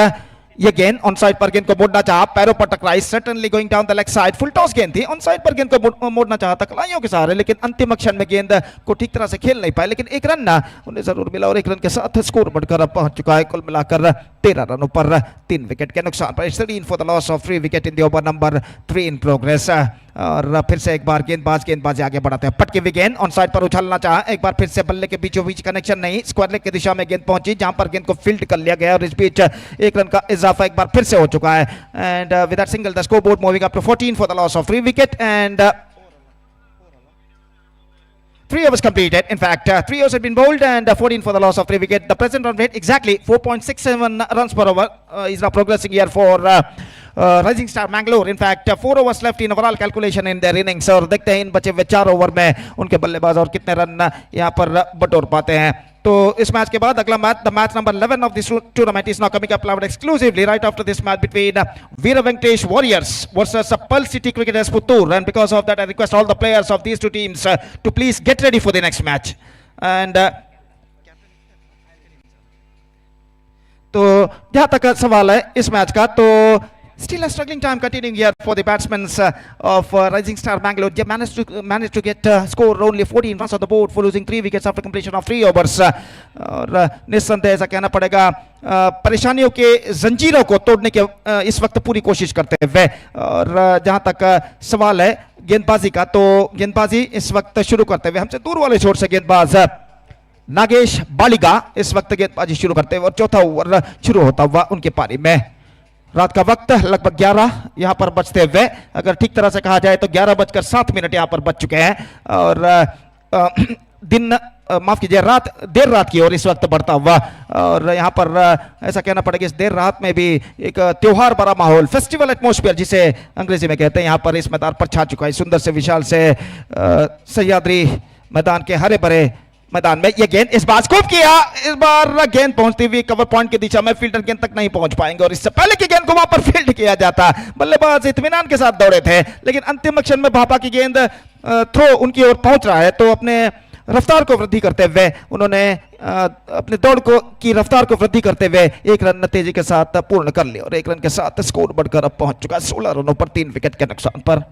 ये गेंद ऑन साइड पर गेंद को मोड़ना चाहा, पैरों पर टकराई, certainly going down the leg side, full toss गेंद थी, ऑन साइड पर गेंद को मोड़ना चाहता कलाइयों के सहारे लेकिन अंतिम क्षण में गेंद को ठीक तरह से खेल नहीं पाए, लेकिन एक रन उन्हें जरूर मिला और एक रन के साथ स्कोर बढ़कर पहुंच चुका है कुल मिलाकर 13 रनों पर 3 विकेट के नुकसान पर। 13 for the loss of 3 wicket in the over number 3 in progress. और फिर से एक बार गेंदबाज आगे बढ़ाते हैं, पटकी हुई गेंद ऑन साइड पर उछालना चाहा, एक बार फिर से बल्ले के बीचों बीच कनेक्शन नहीं, स्क्वायर लेग की दिशा में गेंद पहुंची जहां पर गेंद को फील्ड कर लिया गया और इस बीच एक रन का इजाफा एक बार फिर से हो चुका है। And with that single the score board moving up to 14 for the loss of 3 wicket and 3 overs completed. In fact, 3 overs have been bowled and 14 for the loss of 3 wicket. The present run rate exactly 4.67 runs per over is now progressing here for Rising Star Mangalore. In fact, 4 overs left in overall calculation in their innings. और देखते हैं इन बचे हुए 4 over में उनके बल्लेबाज और कितने रन यहाँ पर बटोर पाते हैं। तो इस मैच के बाद अगला match, the match number 11 of this tournament is now coming up live exclusively right after this match between Veera Venkatesh Warriors versus Pearl City Cricketers Puttur, and because of that I request all the players of these two teams to please get ready for the next match. And तो जहां तक सवाल है इस match का, तो Still a struggling time continuing here for the batsmen of Rising Star Bangalore. They managed to get score only 14 runs on the board for losing 3 wickets after completion of 3 overs. और निस्संदेह ऐसा कहना पड़ेगा परेशानियों के जंजीरों को तोड़ने के इस वक्त पूरी कोशिश करते हुए। और जहां तक सवाल है गेंदबाजी का, तो गेंदबाजी इस वक्त शुरू करते हुए हमसे दूर वाले छोर से गेंदबाज नागेश बालिगा इस वक्त गेंदबाजी शुरू करते हुए और चौथा ओवर शुरू होता हुआ उनके पारी में। रात का वक्त लगभग 11 यहां पर बजते हुए, अगर ठीक तरह से कहा जाए तो 11:07 यहां पर बज चुके हैं। और दिन माफ कीजिए रात देर रात की ओर इस वक्त बढ़ता हुआ। और यहां पर ऐसा कहना पड़ेगा इस देर रात में भी एक त्योहार भरा माहौल, फेस्टिवल एटमॉस्फेयर जिसे अंग्रेजी में कहते हैं, यहां पर इस मैदान पर छा चुका है। सुंदर से विशाल से सह्याद्री मैदान के हरे भरे मैदान में ये गेंद इस बार स्कूप किया, इस बार गेंद पहुंचती हुई कवर पॉइंट की दिशा में, फील्डर गेंद तक नहीं पहुंच पाएंगे और इससे पहले की गेंद को वहां पर फील्ड किया जाता। बल्लेबाज इत्मीनान के साथ दौड़े थे, लेकिन अंतिम क्षण में भापा की गेंद थ्रो उनकी ओर पहुंच रहा है, तो अपने रफ्तार को वृद्धि करते हुए उन्होंने अपने दौड़ को की रफ्तार को वृद्धि करते हुए 1 रन तेजी के साथ पूर्ण कर लिया और 1 रन के साथ स्कोर बढ़कर अब पहुंच चुका 16 रनों पर 3 विकेट के नुकसान पर।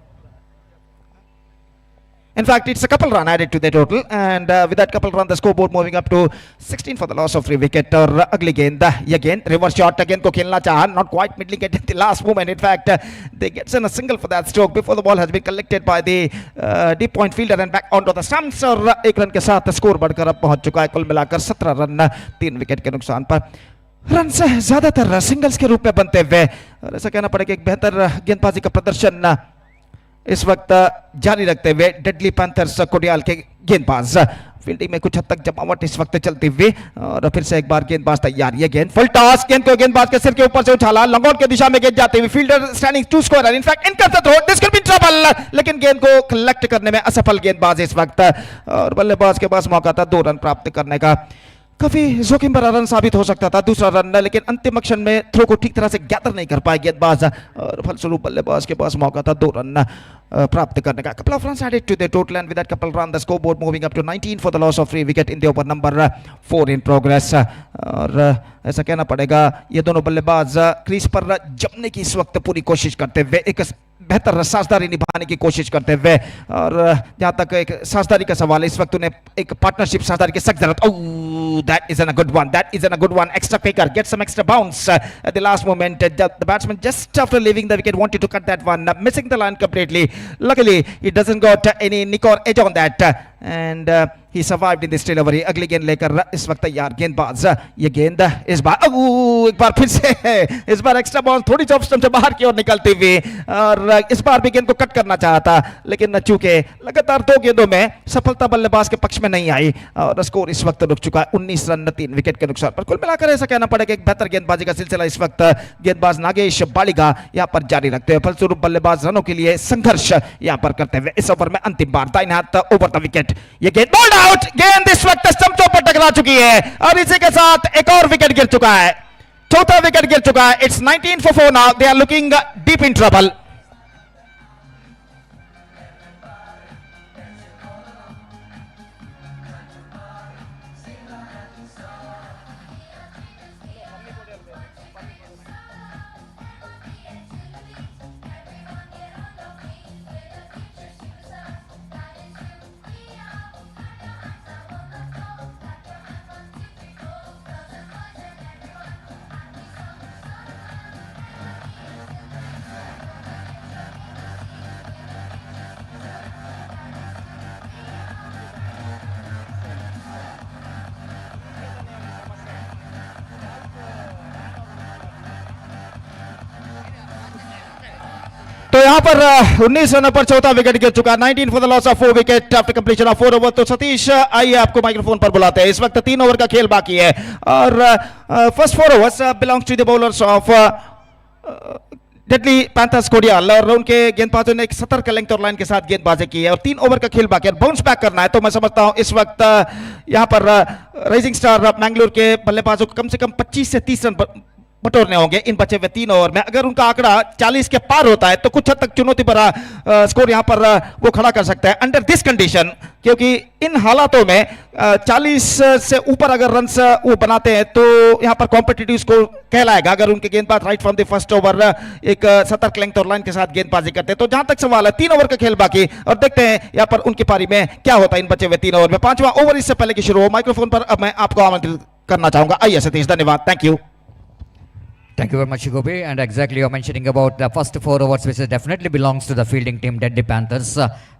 In fact, it's a couple run added to the total, and with that couple run, the scoreboard moving up to 16 for the loss of 3 wicket. और अगली गेंद ये गेंद रिवर्स शॉट गेंद को खेलना चाहा, not quite middling it in the last moment. In fact, they gets in a single for that stroke before the ball has been collected by the deep point fielder and back onto the stumps. और 1 run के साथ score बढ़कर अब पहुंच चुका है कुल मिलाकर 17 रन 3 विकेट के नुकसान पर। रन से ज्यादातर सिंगल्स के रूप में बनते हुए और ऐसा कहना पड़ेगा एक बेहतर गेंदबाजी का प्रदर्शन इस वक्त जारी रखते हुए डेडली पैंथर्स कोडियाल के गेंदबाज। फील्डिंग में कुछ हद तक जमावट इस वक्त चलती हुई और फिर से एक बार गेंदबाज तैयार। ये गेंद फुल टॉस, गेंद को गेंदबाज के सिर के ऊपर से उछाला, लॉन्ग आउट की दिशा में गेंद जाती हुई, fielder standing to square, in fact इनका throw, this could be trouble, लेकिन गेंद को कलेक्ट करने में असफल गेंदबाज इस वक्त। और बल्लेबाज के पास मौका था 2 रन प्राप्त करने का, काफी जोखिम भरा रन साबित हो सकता था दूसरा रन, लेकिन अंतिम क्षण में थ्रो को ठीक तरह से गैदर नहीं कर पाए गेंदबाज और फलस्वरूप बल्लेबाज के पास मौका था 2 रन प्राप्त करने का। couple of runs added to the total, and with that couple run the scoreboard moving up to 19 for the loss of 3 wicket in the over number 4 in progress। और ऐसा कहना पड़ेगा ये दोनों बल्लेबाज क्रीज पर जमने की इस वक्त पूरी कोशिश करते हुए, एक बेहतर साझेदारी निभाने की कोशिश करते हुए। और जहां तक एक साझेदारी का सवाल है, इस वक्त उन्हें एक पार्टनरशिप साझेदारी की सख्त जरूरत। Oh, that is a good one, that is a good one, extra faker, get some extra bounce at the last moment. The batsman just after leaving the wicket wanted to cut that one, missing the line completely. Luckily he doesn't got any nick or edge on that, and he survived in this delivery। अगली गेंद लेकर इस वक्त तैयार गेंदबाज। ये गेंद इस बार एक बार फिर से इस बार एक्स्ट्रा बॉल थोड़ी सी ऑफ स्टंप से बाहर की ओर निकलती हुई और इस बार भी गेंद को कट करना चाहा था, लेकिन चूंकि लगातार 2 गेंदों में सफलता बल्लेबाज के पक्ष में नहीं आई और स्कोर इस वक्त रुक चुका है 19 रन 3 विकेट के नुकसान पर। कुल मिलाकर ऐसा कहना पड़ेगा एक बेहतर गेंदबाजी का सिलसिला इस वक्त गेंदबाज नागेश बालिगा यहां पर जारी रखते हुए, फलस्वरूप बल्लेबाज रनों के लिए संघर्ष यहां पर करते हुए इस ओवर में अंतिम बार दाहिने हाथ ओवर द विकेट। ये गेंद बॉल्ड आउट, गेंद इस वक्त स्टंपों पर टकरा चुकी है और इसी के साथ एक और विकेट गिर चुका है, चौथा विकेट गिर चुका है। It's 19 for 4 now, they are looking deep in trouble। तो यहां पर 19 रनों पर चौथा विकेट गिर चुका, 19 for the loss of 4 wicket after completion of 4 over. तो सतीश आइए आपको माइक्रोफोन पर बुलाते हैं, इस वक्त 3 ओवर का खेल बाकी है और first 4 overs belongs to the bowlers of Deadly panthers Kodial और उनके गेंदबाजों ने एक सतर्क लेंथ और लाइन के साथ गेंदबाजी की है और 3 ओवर का खेल बाकी है, बाउंस बैक करना है। तो मैं समझता हूं इस वक्त यहां पर राइजिंग स्टार मैंगलोर के बल्लेबाजों को कम से कम 25 से 30 रन बटोरने होंगे इन बचे हुए 3 ओवर में। अगर उनका आंकड़ा 40 के पार होता है तो कुछ हद तक चुनौती भरा स्कोर यहां पर वो खड़ा कर सकता है अंडर दिस कंडीशन, क्योंकि इन हालातों में 40 से ऊपर अगर रन्स वो बनाते हैं तो यहां पर कॉम्पिटिटिव स्कोर कहलाएगा। अगर उनके गेंदबाज right from the first over एक सतर्क लेंथ और लाइन के साथ गेंदबाजी करते हैं। तो जहां तक सवाल है 3 ओवर का खेल बाकी, और देखते हैं यहां पर उनकी पारी में क्या होता है इन बचे हुए 3 ओवर में। 5वां ओवर इससे पहले कि शुरू हो, माइक्रोफोन पर अब मैं आपको आमंत्रित करना चाहूंगा। आइए सतीश, धन्यवाद, thank you. Thank you very much, Gopi. And exactly, you're mentioning about the first 4 overs, which definitely belongs to the fielding team, Deadly Panthers.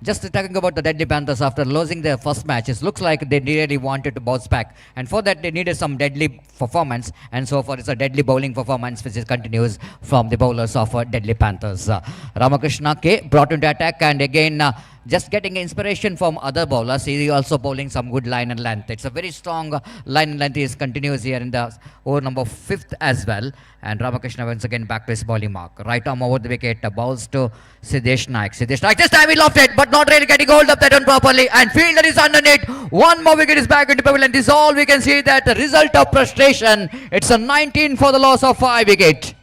Just talking about the Deadly Panthers, after losing their first match, it looks like they really wanted to bounce back. And for that, they needed some deadly performance. And so far, it's a deadly bowling performance, which continues from the bowlers of Deadly Panthers. Ramakrishna K brought into attack, and again, just getting inspiration from other bowlers. He also bowling some good line and length. It's a very strong line and length. He continues here in the over number 5th as well. And Ramakrishna once again back to his bowling mark. Right arm over the wicket, balls to Siddesh Naik. Siddesh Naik, this time he lofted it, but not really getting hold of that one properly. And fielder is underneath. One more wicket is back into pavilion. This is all we can see, that the result of frustration. It's a 19 for the loss of 5 wicket.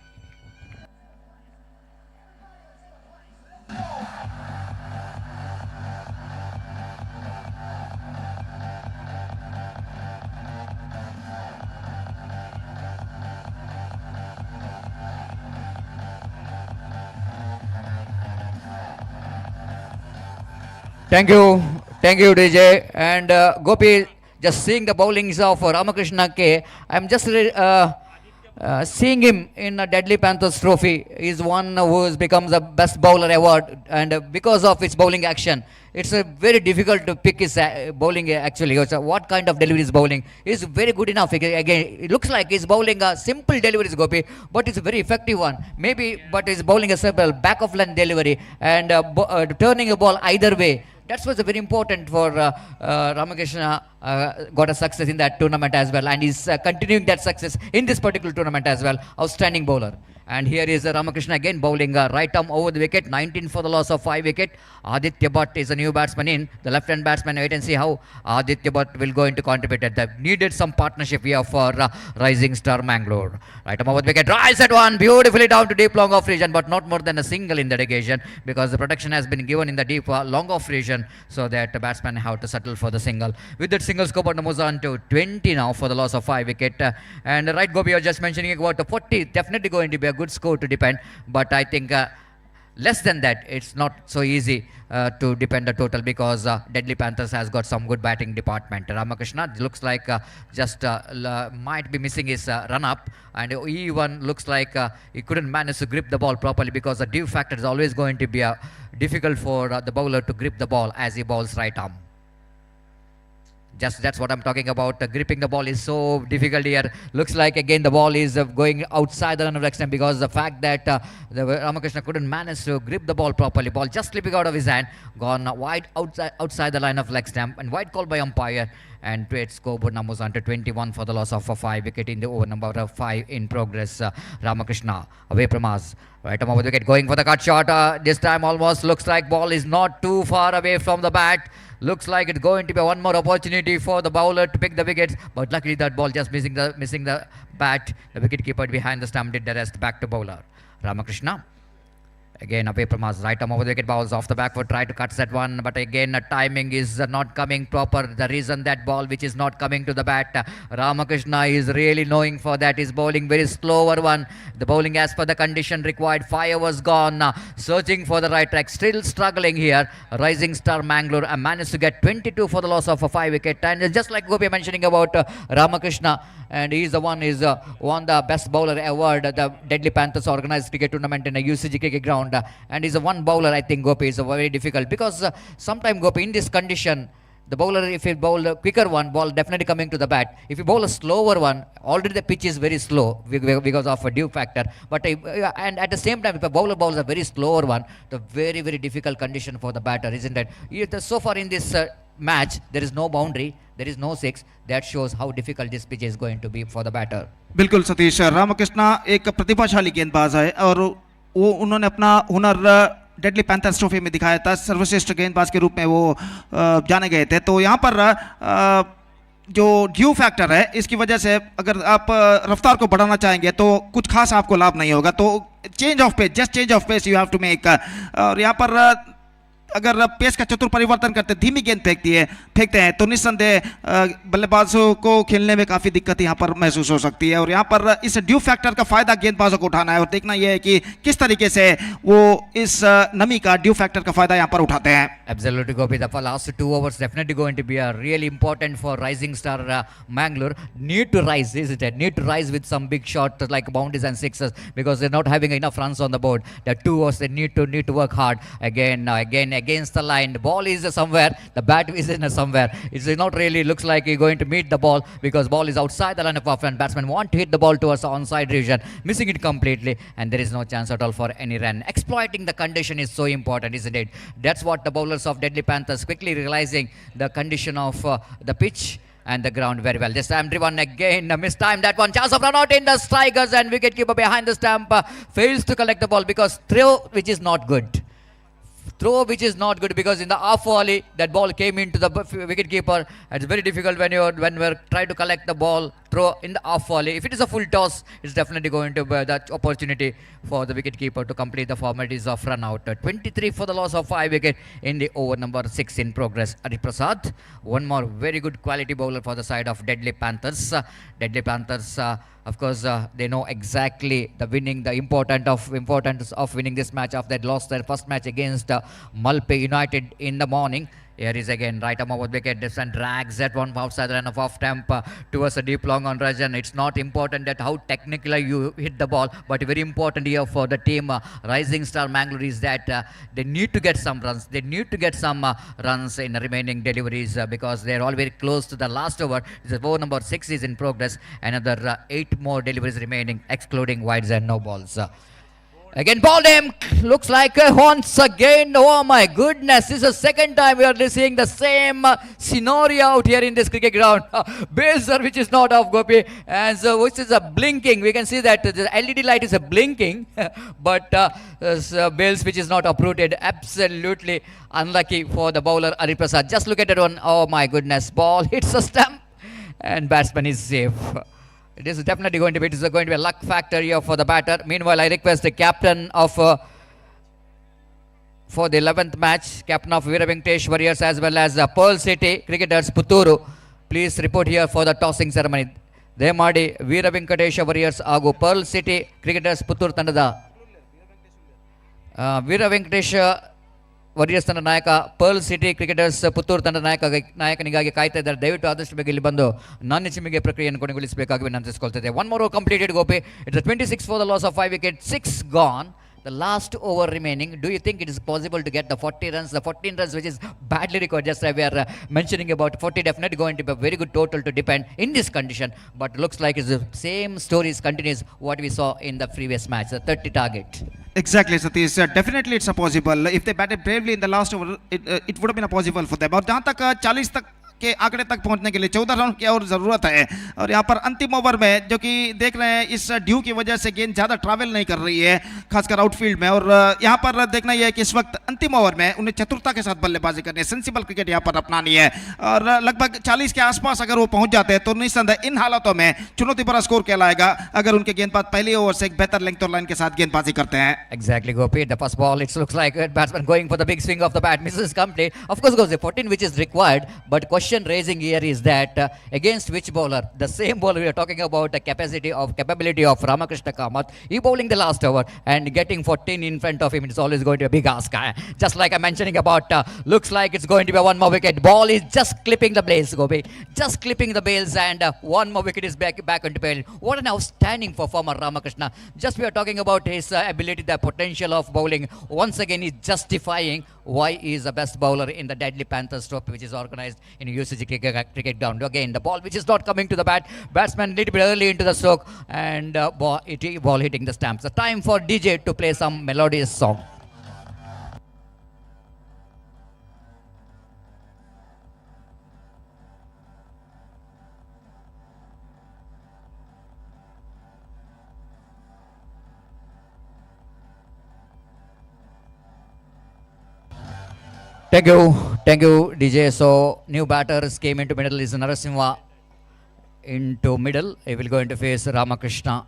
Thank you, DJ. And Gopi, just seeing the bowlings of Ramakrishna K, I'm just seeing him in a Deadly Panthers trophy. He's one who has become the best bowler award, and because of his bowling action, it's very difficult to pick his bowling actually. What kind of delivery is bowling? He's very good enough. Again, it looks like he's bowling a simple delivery, Gopi, but it's a very effective one. Maybe, but he's bowling a simple back of line delivery and turning a ball either way. That's what's very important for Ramakrishna. Got a success in that tournament as well, and he's continuing that success in this particular tournament as well. Outstanding bowler. And here is Ramakrishna again bowling right arm over the wicket. 19 for the loss of 5 wicket. Aditya Bhatt is a new batsman in. The left-hand batsman, wait and see how Aditya Bhatt will go into contribute. They needed some partnership here for Rising Star Mangalore. Right arm over the wicket. Drives at one. Beautifully down to deep long off region, but not more than a single in that occasion, because the protection has been given in the deep long off region, so that the batsman have to settle for the single. With that single scoreboard moves on to 20 now for the loss of 5 wicket. And right, Gopi, you're just mentioning about the 40. Definitely going to be a good score to depend, but I think less than that it's not so easy to depend the total, because Deadly Panthers has got some good batting department. Ramakrishna looks like just might be missing his run up, and he even looks like he couldn't manage to grip the ball properly, because the dew factor is always going to be difficult for the bowler to grip the ball as he bowls right arm. Just that's what I'm talking about. Gripping the ball is so difficult here. Looks like again the ball is going outside the run of leg stump, because the fact that the Ramakrishna couldn't manage to grip the ball properly. Ball just slipping out of his hand, gone wide outside the line of leg stump, and wide call by umpire. And to its scoreboard numbers under 21 for the loss of a 5 wicket in the over number 5 in progress. Ramakrishna away from us. Right arm over the wicket, going for the cut shot. This time almost looks like ball is not too far away from the bat. Looks like it's going to be one more opportunity for the bowler to pick the wickets, but luckily that ball just missing the bat. The wicket keeper behind the stump did the rest. Back to bowler Ramakrishna. Again away from us, right arm over the wicket, balls off the back foot, try to cut that one, but again timing is not coming proper. The reason that ball which is not coming to the bat, Ramakrishna is really knowing for that, is bowling very slower one. The bowling as per the condition required. 5 overs gone, searching for the right track, still struggling here. Rising Star Mangalore managed to get 22 for the loss of a 5 wicket, and just like Gopi mentioning about Ramakrishna, and he is the one is won the best bowler award, the Deadly Panthers organized cricket tournament in a UCG cricket ground, and he's a one bowler. I think Gopi is very difficult, because sometime Gopi in this condition, the bowler, if he bowl a quicker one, ball definitely coming to the bat. If you bowl a slower one, already the pitch is very slow because of a dew factor. But and at the same time, if a bowler bowls a very slower one, the very difficult condition for the batter, isn't it? So far in this match, there is no boundary, there is no 6. That shows how difficult this pitch is going to be for the batter. बिल्कुल सतीश, रामकृष्णा एक प्रतिभाशाली गेंदबाज है और वो उन्होंने अपना हुनर डेडली पैंथर्स ट्रॉफी में दिखाया था। सर्वश्रेष्ठ गेंदबाज के रूप में वो जाने गए थे। तो यहाँ पर जो ड्यू फैक्टर है इसकी वजह से अगर आप रफ्तार को बढ़ाना चाहेंगे तो कुछ खास आपको लाभ नहीं होगा, तो change of pace, just change of pace you have to make. और यहाँ पर अगर पेस का चतुर परिवर्तन करते, धीमी गेंद फेंकते हैं तो निस्संदेह बल्लेबाजों को खेलने में काफ़ी दिक्कत यहाँ पर महसूस हो सकती है। और यहाँ पर इस ड्यू फैक्टर का फायदा गेंदबाजों को उठाना है और देखना यह है कि किस तरीके से वो इस नमी का, ड्यू फैक्टर का फायदा यहाँ पर उठाते हैं। Absolutely, Gopi. The last 2 overs definitely going to be really important for Rising Star Mangalore. Need to rise, isn't it? Need to rise with some big shots like bounties and sixes because they're not having enough runs on the board. The 2 overs they need to work hard again against the line. The ball is somewhere. The bat is in somewhere. It's not really looks like you're going to meet the ball because ball is outside the line of offense. Batsman want to hit the ball towards the onside region, missing it completely, and there is no chance at all for any run. Exploiting the condition is so important, isn't it? That's what the bowlers of Deadly Panthers quickly realizing the condition of the pitch and the ground very well. This time driven again, missed time that one. Chance of run out in the strikers and wicketkeeper behind the stump fails to collect the ball because throw which is not good. Throw which is not good because in the off volley that ball came into the wicket keeper. It's very difficult when we're trying to collect the ball throw in the off volley. If it is a full toss, it's definitely going to be that opportunity for the wicket keeper to complete the formalities of run out. 23 for the loss of 5 wicket in the over number 6 in progress. Adi Prasad, one more very good quality bowler for the side of Deadly Panthers. Deadly Panthers, of course, they know exactly the importance of winning this match after they lost their first match against Malpe United in the morning. Here is again right arm over wicket. This one drags that one outside the run of off temp towards a deep long on Rajan. It's not important that how technically you hit the ball, but very important here for the team Rising Star Mangalore is that they need to get some runs. They need to get some runs in the remaining deliveries because they're all very close to the last over. This over number 6 is in progress. Another 8 more deliveries remaining, excluding wides and no balls. Again, ball him. Looks like once again. Oh my goodness. This is the second time we are seeing the same scenario out here in this cricket ground. Baser which is not off, Gopi. And so which is a blinking. We can see that the LED light is a blinking. But Bales which is not uprooted. Absolutely unlucky for the bowler Adi Prasad. Just look at that one. Oh my goodness. Ball hits a stump. And batsman is safe. It is definitely going to be a luck factor here for the batter. Meanwhile, I request the captain of for the 11th match, captain of Veera Venkatesh Warriors as well as Pearl City Cricketers Puturu, please report here for the tossing ceremony. ದಯಮಾಡಿ ವೀರ Venkatesha warriors ಹಾಗೂ pearl City Cricketers Puttur ತಂಡದ ವೀರ Venkatesha warriors ತಂಡ ನಾಯಕ, pearl City Cricketers Puttur ತಂಡ ನಾಯಕನಿಗಾಗಿ ಕಾಯ್ತಾ ಇದ್ದಾರೆ. ದಯವಿಟ್ಟು ಆದಷ್ಟು ಬೇಗ ಇಲ್ಲಿ ಬಂದು ನಾಣ್ಯ ಚಿಮ್ಮಿಗೆ ಪ್ರಕ್ರಿಯೆಯನ್ನು ಕೊನೆಗೊಳಿಸಬೇಕಾಗಿ ವಿನಂತಿಸಿಕೊಳ್ತಿದೆ. One more over completed, Gopi. It's 26 for the loss of 5 wicket, 6 gone. The last over remaining. Do you think it is possible to get the 40 runs, the 14 runs which is badly recorded? Just we are mentioning about 40, definitely going to be a very good total to depend in this condition. But looks like it's the same stories continues what we saw in the previous match, the 30 target. Exactly, Satish. Definitely it's a possible. If they batted bravely in the last over, it would have been a possible for them. और जहाँ तक 40 तक के आंकड़े तक पहुंचने के लिए 14 रन की और ज़रूरत है. और यहाँ पर अंतिम ओवर में जो कि देख रहे हैं इस ड्यू की वजह से गेंद ज़्यादा ट्रैवल नहीं कर रही है, खासकर आउटफील्ड में. और यहाँ पर देखना यह है कि इस वक्त अंतिम ओवर में उन्हें चतुरता के साथ बल्लेबाजी करनी है, सेंसिबल क्रिकेट यहाँ पर अपनानी है. और लगभग 40 के आसपास अगर वो पहुंच जाते हैं तो निस्संदेह इन हालातों में चुनौती भरा स्कोर कहलाएगा अगर उनके गेंदबाज पहले ओवर से एक बेहतर लेंथ और लाइन के साथ गेंदबाजी करते हैं. Exactly, Gopi. The first ball, it looks like a batsman going for the big swing of the bat, misses complete. Of course, goes the 14 which is required, but question raising here is that against which bowler? The same bowler we are talking about, the capability of Ramakrishna Kamath. He bowling the last over and getting 14 in front of him. It's always going to be a big ask. Just like I'm mentioning about, looks like it's going to be a one more wicket. Ball is just clipping the blades, Gopi. Just clipping the bails, and one more wicket is back onto bail. What an outstanding performer Ramakrishna. Just we are talking about his ability, the potential of bowling. Once again, he's justifying why he is the best bowler in the Deadly Panthers Trophy, which is organized in UCG cricket ground. Again, the ball which is not coming to the bat. Batsman a little bit early into the stroke, and ball hitting the stumps. The time for DJ to play some melodious song. Thank you, DJ. So new batters came into middle is Narasimha into middle. He will going to face Ramakrishna.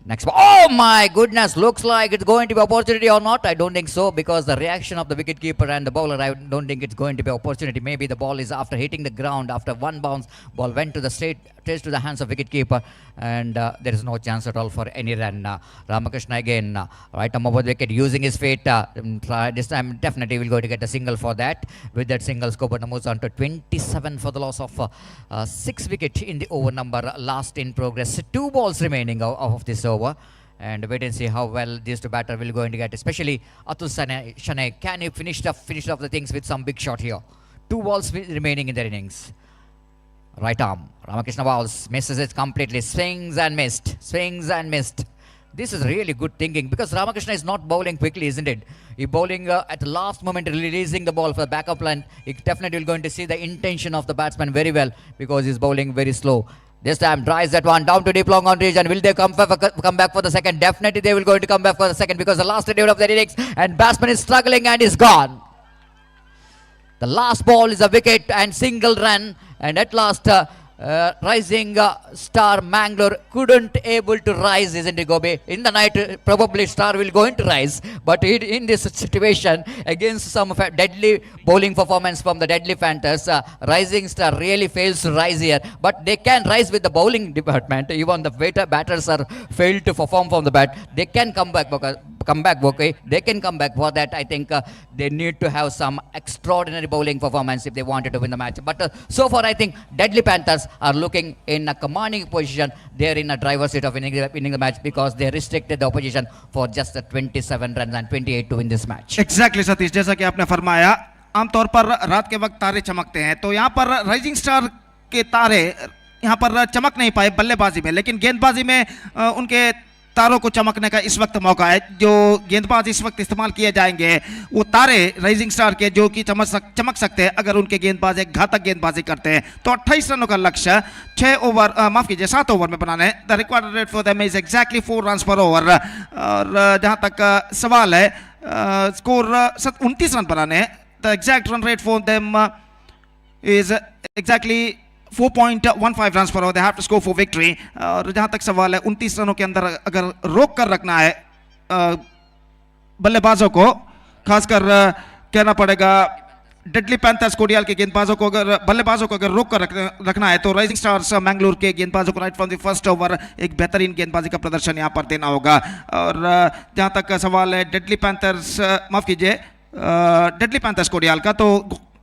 Next ball. Oh my goodness, looks like it's going to be opportunity or not. I don't think so, because the reaction of the wicket keeper and the bowler, I don't think it's going to be opportunity. Maybe the ball is after hitting the ground, after one bounce, ball went to the straight to the hands of wicket keeper, and there is no chance at all for any run. Ramakrishna again, right arm over the wicket, using his feet. This time definitely will go to get a single for that. With that single, Skobar moves on to 27 for the loss of 6 wicket in the over number last in progress. 2 balls remaining of this over, and wait and see how well these two batters will going to get, especially Atul Shane. Can he finish off the things with some big shot here? 2 balls remaining in their innings. Right arm, Ramakrishna balls, misses it completely, swings and missed. This is really good thinking, because Ramakrishna is not bowling quickly, isn't it? He bowling at the last moment, releasing the ball for the backup line. He definitely will going to see the intention of the batsman very well, because he's bowling very slow. This time drives that one down to deep long on region. Will they come back for the second? Definitely they will going to come back for the second, because the last delivery of the innings, and batsman is struggling and is gone. The last ball is a wicket and single run, and at last rising star Mangalore couldn't able to rise, isn't it, Gobi? In the night, probably star will going to rise, but in this situation, against some deadly bowling performance from the deadly Panthers, rising star really fails to rise here, but they can rise with the bowling department. Even the batters are failed to perform from the bat. They can come back, okay? They can come back. For that, I think they need to have some extraordinary bowling performance if they wanted to win the match. But so far, I think deadly Panthers are looking in a commanding position. They're in a driver's seat of winning the match, because they restricted the opposition for just 27 runs and 28 to win this match. Exactly Satish, जैसा कि आपने फरमाया, आमतौर पर रात के वक्त तारे चमकते हैं, तो यहाँ पर राइजिंग स्टार के तारे यहाँ पर चमक नहीं पाए बल्लेबाजी में, लेकिन गेंदबाजी में उनके तारों को चमकने का इस वक्त मौका है। जो गेंदबाज इस वक्त इस्तेमाल किए जाएंगे वो तारे राइजिंग स्टार के, जो कि चमक सकते हैं अगर उनके गेंदबाज एक घातक गेंदबाजी करते हैं। तो 28 रनों का लक्ष्य 7 ओवर में बनाने। The required rate for them is exactly 4 runs per over. और जहां तक सवाल है स्कोर 29 रन बनाने, the exact run rate for them is exactly 4.15 run per over. They have to score for victory. और जहां तक सवाल है 29 रनों के अंदर अगर रोक कर रखना है बल्लेबाजों को, खासकर कहना पड़ेगा डेडली पैंथर्स कोडियाल के गेंदबाजों को, अगर बल्लेबाजों को अगर रोक कर रखना है, तो राइजिंग स्टार्स मैंगलोर के गेंदबाजों को right from the first over एक बेहतरीन गेंदबाजी का प्रदर्शन यहां पर देना होगा। और जहां तक सवाल है डेडली पैंथर्स, माफ कीजिए, डेडली पैंथर्स कोडियाल का, तो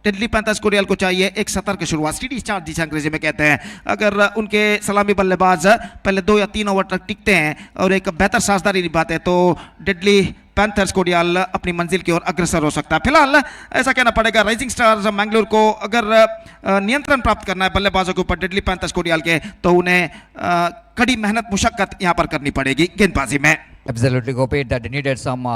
डेडली पैंथर्स कोडियाल को चाहिए एक सतर्क शुरुआत, स्टीडी स्टार्ट जिसे अंग्रेजी में कहते हैं। अगर उनके सलामी बल्लेबाज पहले 2 या 3 ओवर तक टिकते हैं और एक बेहतर साझेदारी निभाते हैं, तो डेडली पैंथर्स कोडियाल अपनी मंजिल की ओर अग्रसर हो सकता है। फिलहाल ऐसा कहना पड़ेगा राइजिंग स्टार्स मैंगलोर को अगर नियंत्रण प्राप्त करना है बल्लेबाजों के ऊपर डेडली पैंथर्स कोडियाल के, तो उन्हें कड़ी मेहनत मुशक्कत यहां पर करनी पड़ेगी गेंदबाजी में। Absolutely, Gopi, that needed some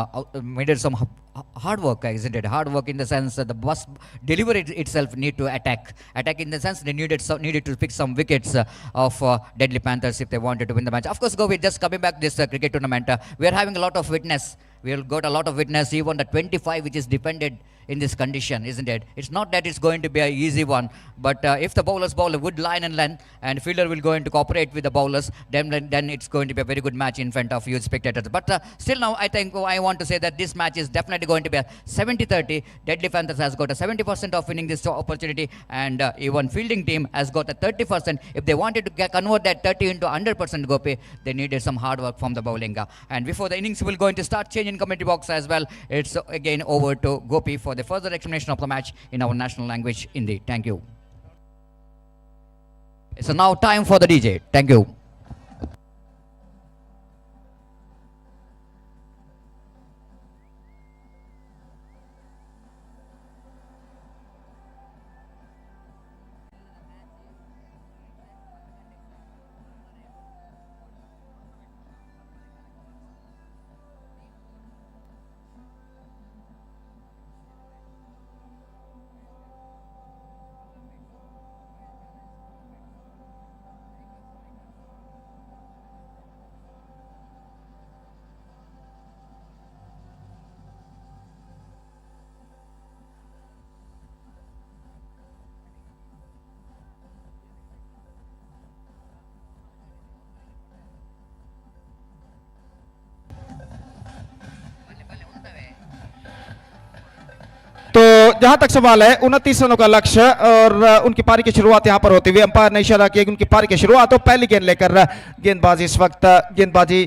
hard work, isn't it? Hard work in the sense that the bus delivery itself need to attack in the sense they needed to pick some wickets of deadly Panthers if they wanted to win the match. Of course, Gopi, just coming back this cricket tournament, we are having a lot of witness. We have got a lot of witness, even the 25 which is depended in this condition, isn't it? It's not that it's going to be an easy one, but if the bowlers bowl a good line and length and fielder will going to cooperate with the bowlers, then it's going to be a very good match in front of huge spectators. But still now, I think I want to say that this match is definitely going to be a 70-30. Deadly Panthers has got a 70% of winning this opportunity, and even fielding team has got a 30%. If they wanted to convert that 30 into 100%, Gopi, they needed some hard work from the bowling. And before the innings will going to start change in commentary box as well, it's again over to Gopi for the further explanation of the match in our national language, Hindi. Thank you. It's now time for the DJ. Thank you. जहां तक सवाल है 29 रनों का लक्ष्य और उनकी पारी की शुरुआत यहां पर होती हुई अंपायर ने इशारा किया कि उनकी पारी की शुरुआत हो। पहली गेंद लेकर गेंदबाजी इस वक्त गेंदबाजी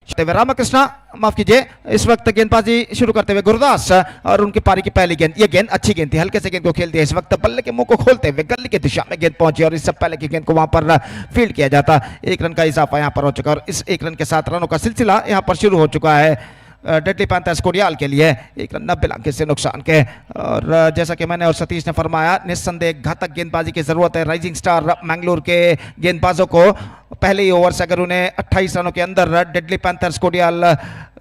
करते हुए रामकृष्णा, माफ कीजिए, इस वक्त गेंदबाजी शुरू करते हुए गुरदास और उनकी पारी की पहली गेंद, ये गेंद अच्छी गेंद थी, हल्के से गेंद को खेल दिया। इस वक्त बल्ले के मुंह को खोलते हुए गली की दिशा में गेंद पहुंची और इससे पहले की गेंद को वहां पर फील्ड किया जाता। 1 रन का इजाफा यहां पर हो चुका और इस 1 रन के साथ रनों का सिलसिला यहां पर शुरू हो चुका है डेडली पैंथर्स कोडियाल के लिए 1 रन 90 अंक से नुकसान के। और जैसा कि मैंने और सतीश ने फरमाया, निस्संदेह घातक गेंदबाजी की जरूरत है राइजिंग स्टार मैंगलोर के गेंदबाजों को। पहले ही ओवर से अगर उन्हें 28 रनों के अंदर डेडली पैंथर्स कोडियाल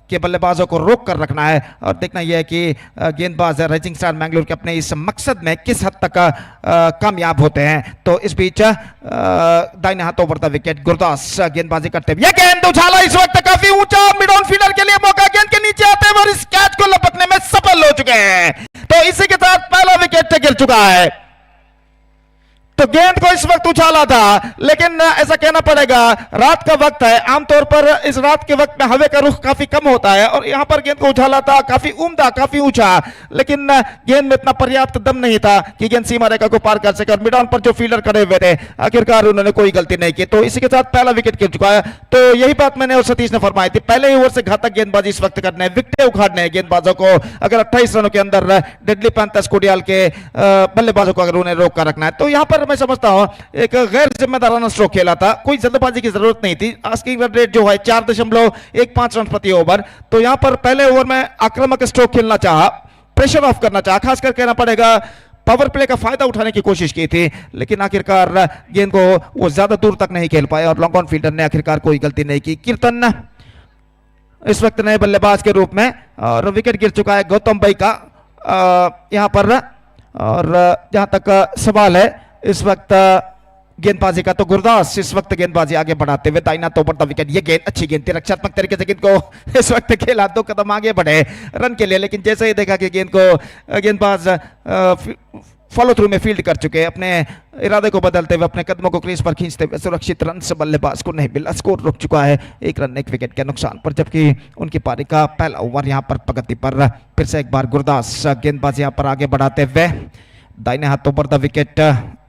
के बल्लेबाजों को रोक कर रखना है और देखना यह है कि गेंदबाज राइजिंग स्टार मैंगलोर के अपने इस मकसद में किस हद तक कामयाब होते हैं। तो इस बीच दाहिने हाथों पर विकेट गुरदास गेंदबाजी करते हुए, यह गेंद उछाला इस वक्त काफी ऊंचा, मिड ऑन फील्डर के लिए मौका, गेंद के नीचे आते हैं और इस कैच को लपकने में सफल हो चुके हैं। तो इसी के साथ पहला विकेट गिर चुका है। तो गेंद को इस वक्त उछाला था, लेकिन ऐसा कहना पड़ेगा रात का वक्त है, आमतौर पर इस रात के वक्त में हवा का रुख काफी कम होता है और यहां पर गेंद को उछाला था काफी उम्दा, काफी ऊंचा, लेकिन गेंद में इतना पर्याप्त दम नहीं था कि गेंद सीमा रेखा को पार कर सके और मिड ऑन पर जो फील्डर खड़े हुए थे आखिरकार उन्होंने कोई गलती नहीं की। तो इसी के साथ पहला विकेट गिर चुका है। तो यही बात मैंने और सतीश ने फरमाई थी, पहले ही ओवर से घातक गेंदबाजी इस वक्त करने, विकेट उखाड़ने गेंदबाजों को, अगर 28 रनों के अंदर डेडली पैंथर्स कोडियाल के बल्लेबाजों को अगर उन्हें रोक कर रखना है। तो यहां पर मैं समझता हूं एक गैर जिम्मेदाराना स्ट्रोक खेला था, कोई जल्दबाजी की जरूरत नहीं थी। आस्किंग रन रेट जो है 4.15 रन प्रति ओवर, तो यहां पर पहले ओवर में आक्रामक स्ट्रोक खेलना चाहा, प्रेशर ऑफ करना चाहा, खासकर कहना पड़ेगा पावर प्ले का फायदा उठाने की कोशिश की थी, लेकिन आखिरकार गेंद को वो ज्यादा दूर तक नहीं खेल पाए और लॉन्ग ऑन फील्डर ने आखिरकार कोई गलती नहीं की। कीर्तन इस वक्त नए बल्लेबाज के रूप में और विकेट गिर चुका है गौतम भाई का यहां पर। और जहां तक सवाल है इस वक्त गेंदबाजी का, तो गुरदास इस वक्त गेंदबाजी आगे बढ़ाते हुए दाहिना तो बढ़ता विकेट, ये गेंद अच्छी गेंद थी, रक्षात्मक तरीके से गेंद को इस वक्त खेला, 2 कदम आगे बढ़े रन के लिए, लेकिन जैसे ही देखा कि गेंद को गेंदबाज फॉलो थ्रू में फील्ड कर चुके, अपने इरादे को बदलते हुए अपने कदमों को क्रीज पर खींचते हुए सुरक्षित रन से बल्लेबाज को नहीं मिला, स्कोर रुक चुका है 1 रन 1 विकेट के नुकसान पर। जबकि उनकी पारी का पहला ओवर यहां पर प्रगति पर। फिर से एक बार गुरदास गेंदबाजी यहां पर आगे बढ़ाते हुए दाहिने हाथों पर विकेट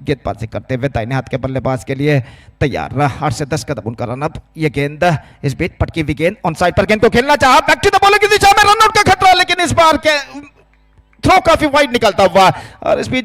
गेंदबाजी करते हुए दाहिने हाथ के बल्लेबाज के लिए तैयार, 8 से 10 कदम उनका रन अप। ये गेंद इस बीच पटकी हुई गेंद ऑन साइड पर गेंद को खेलना चाहा, बैक टू द बॉलर की दिशा में रन आउट का खतरा, लेकिन इस बार के थ्रो काफी वाइड निकलता हुआ और इस बीच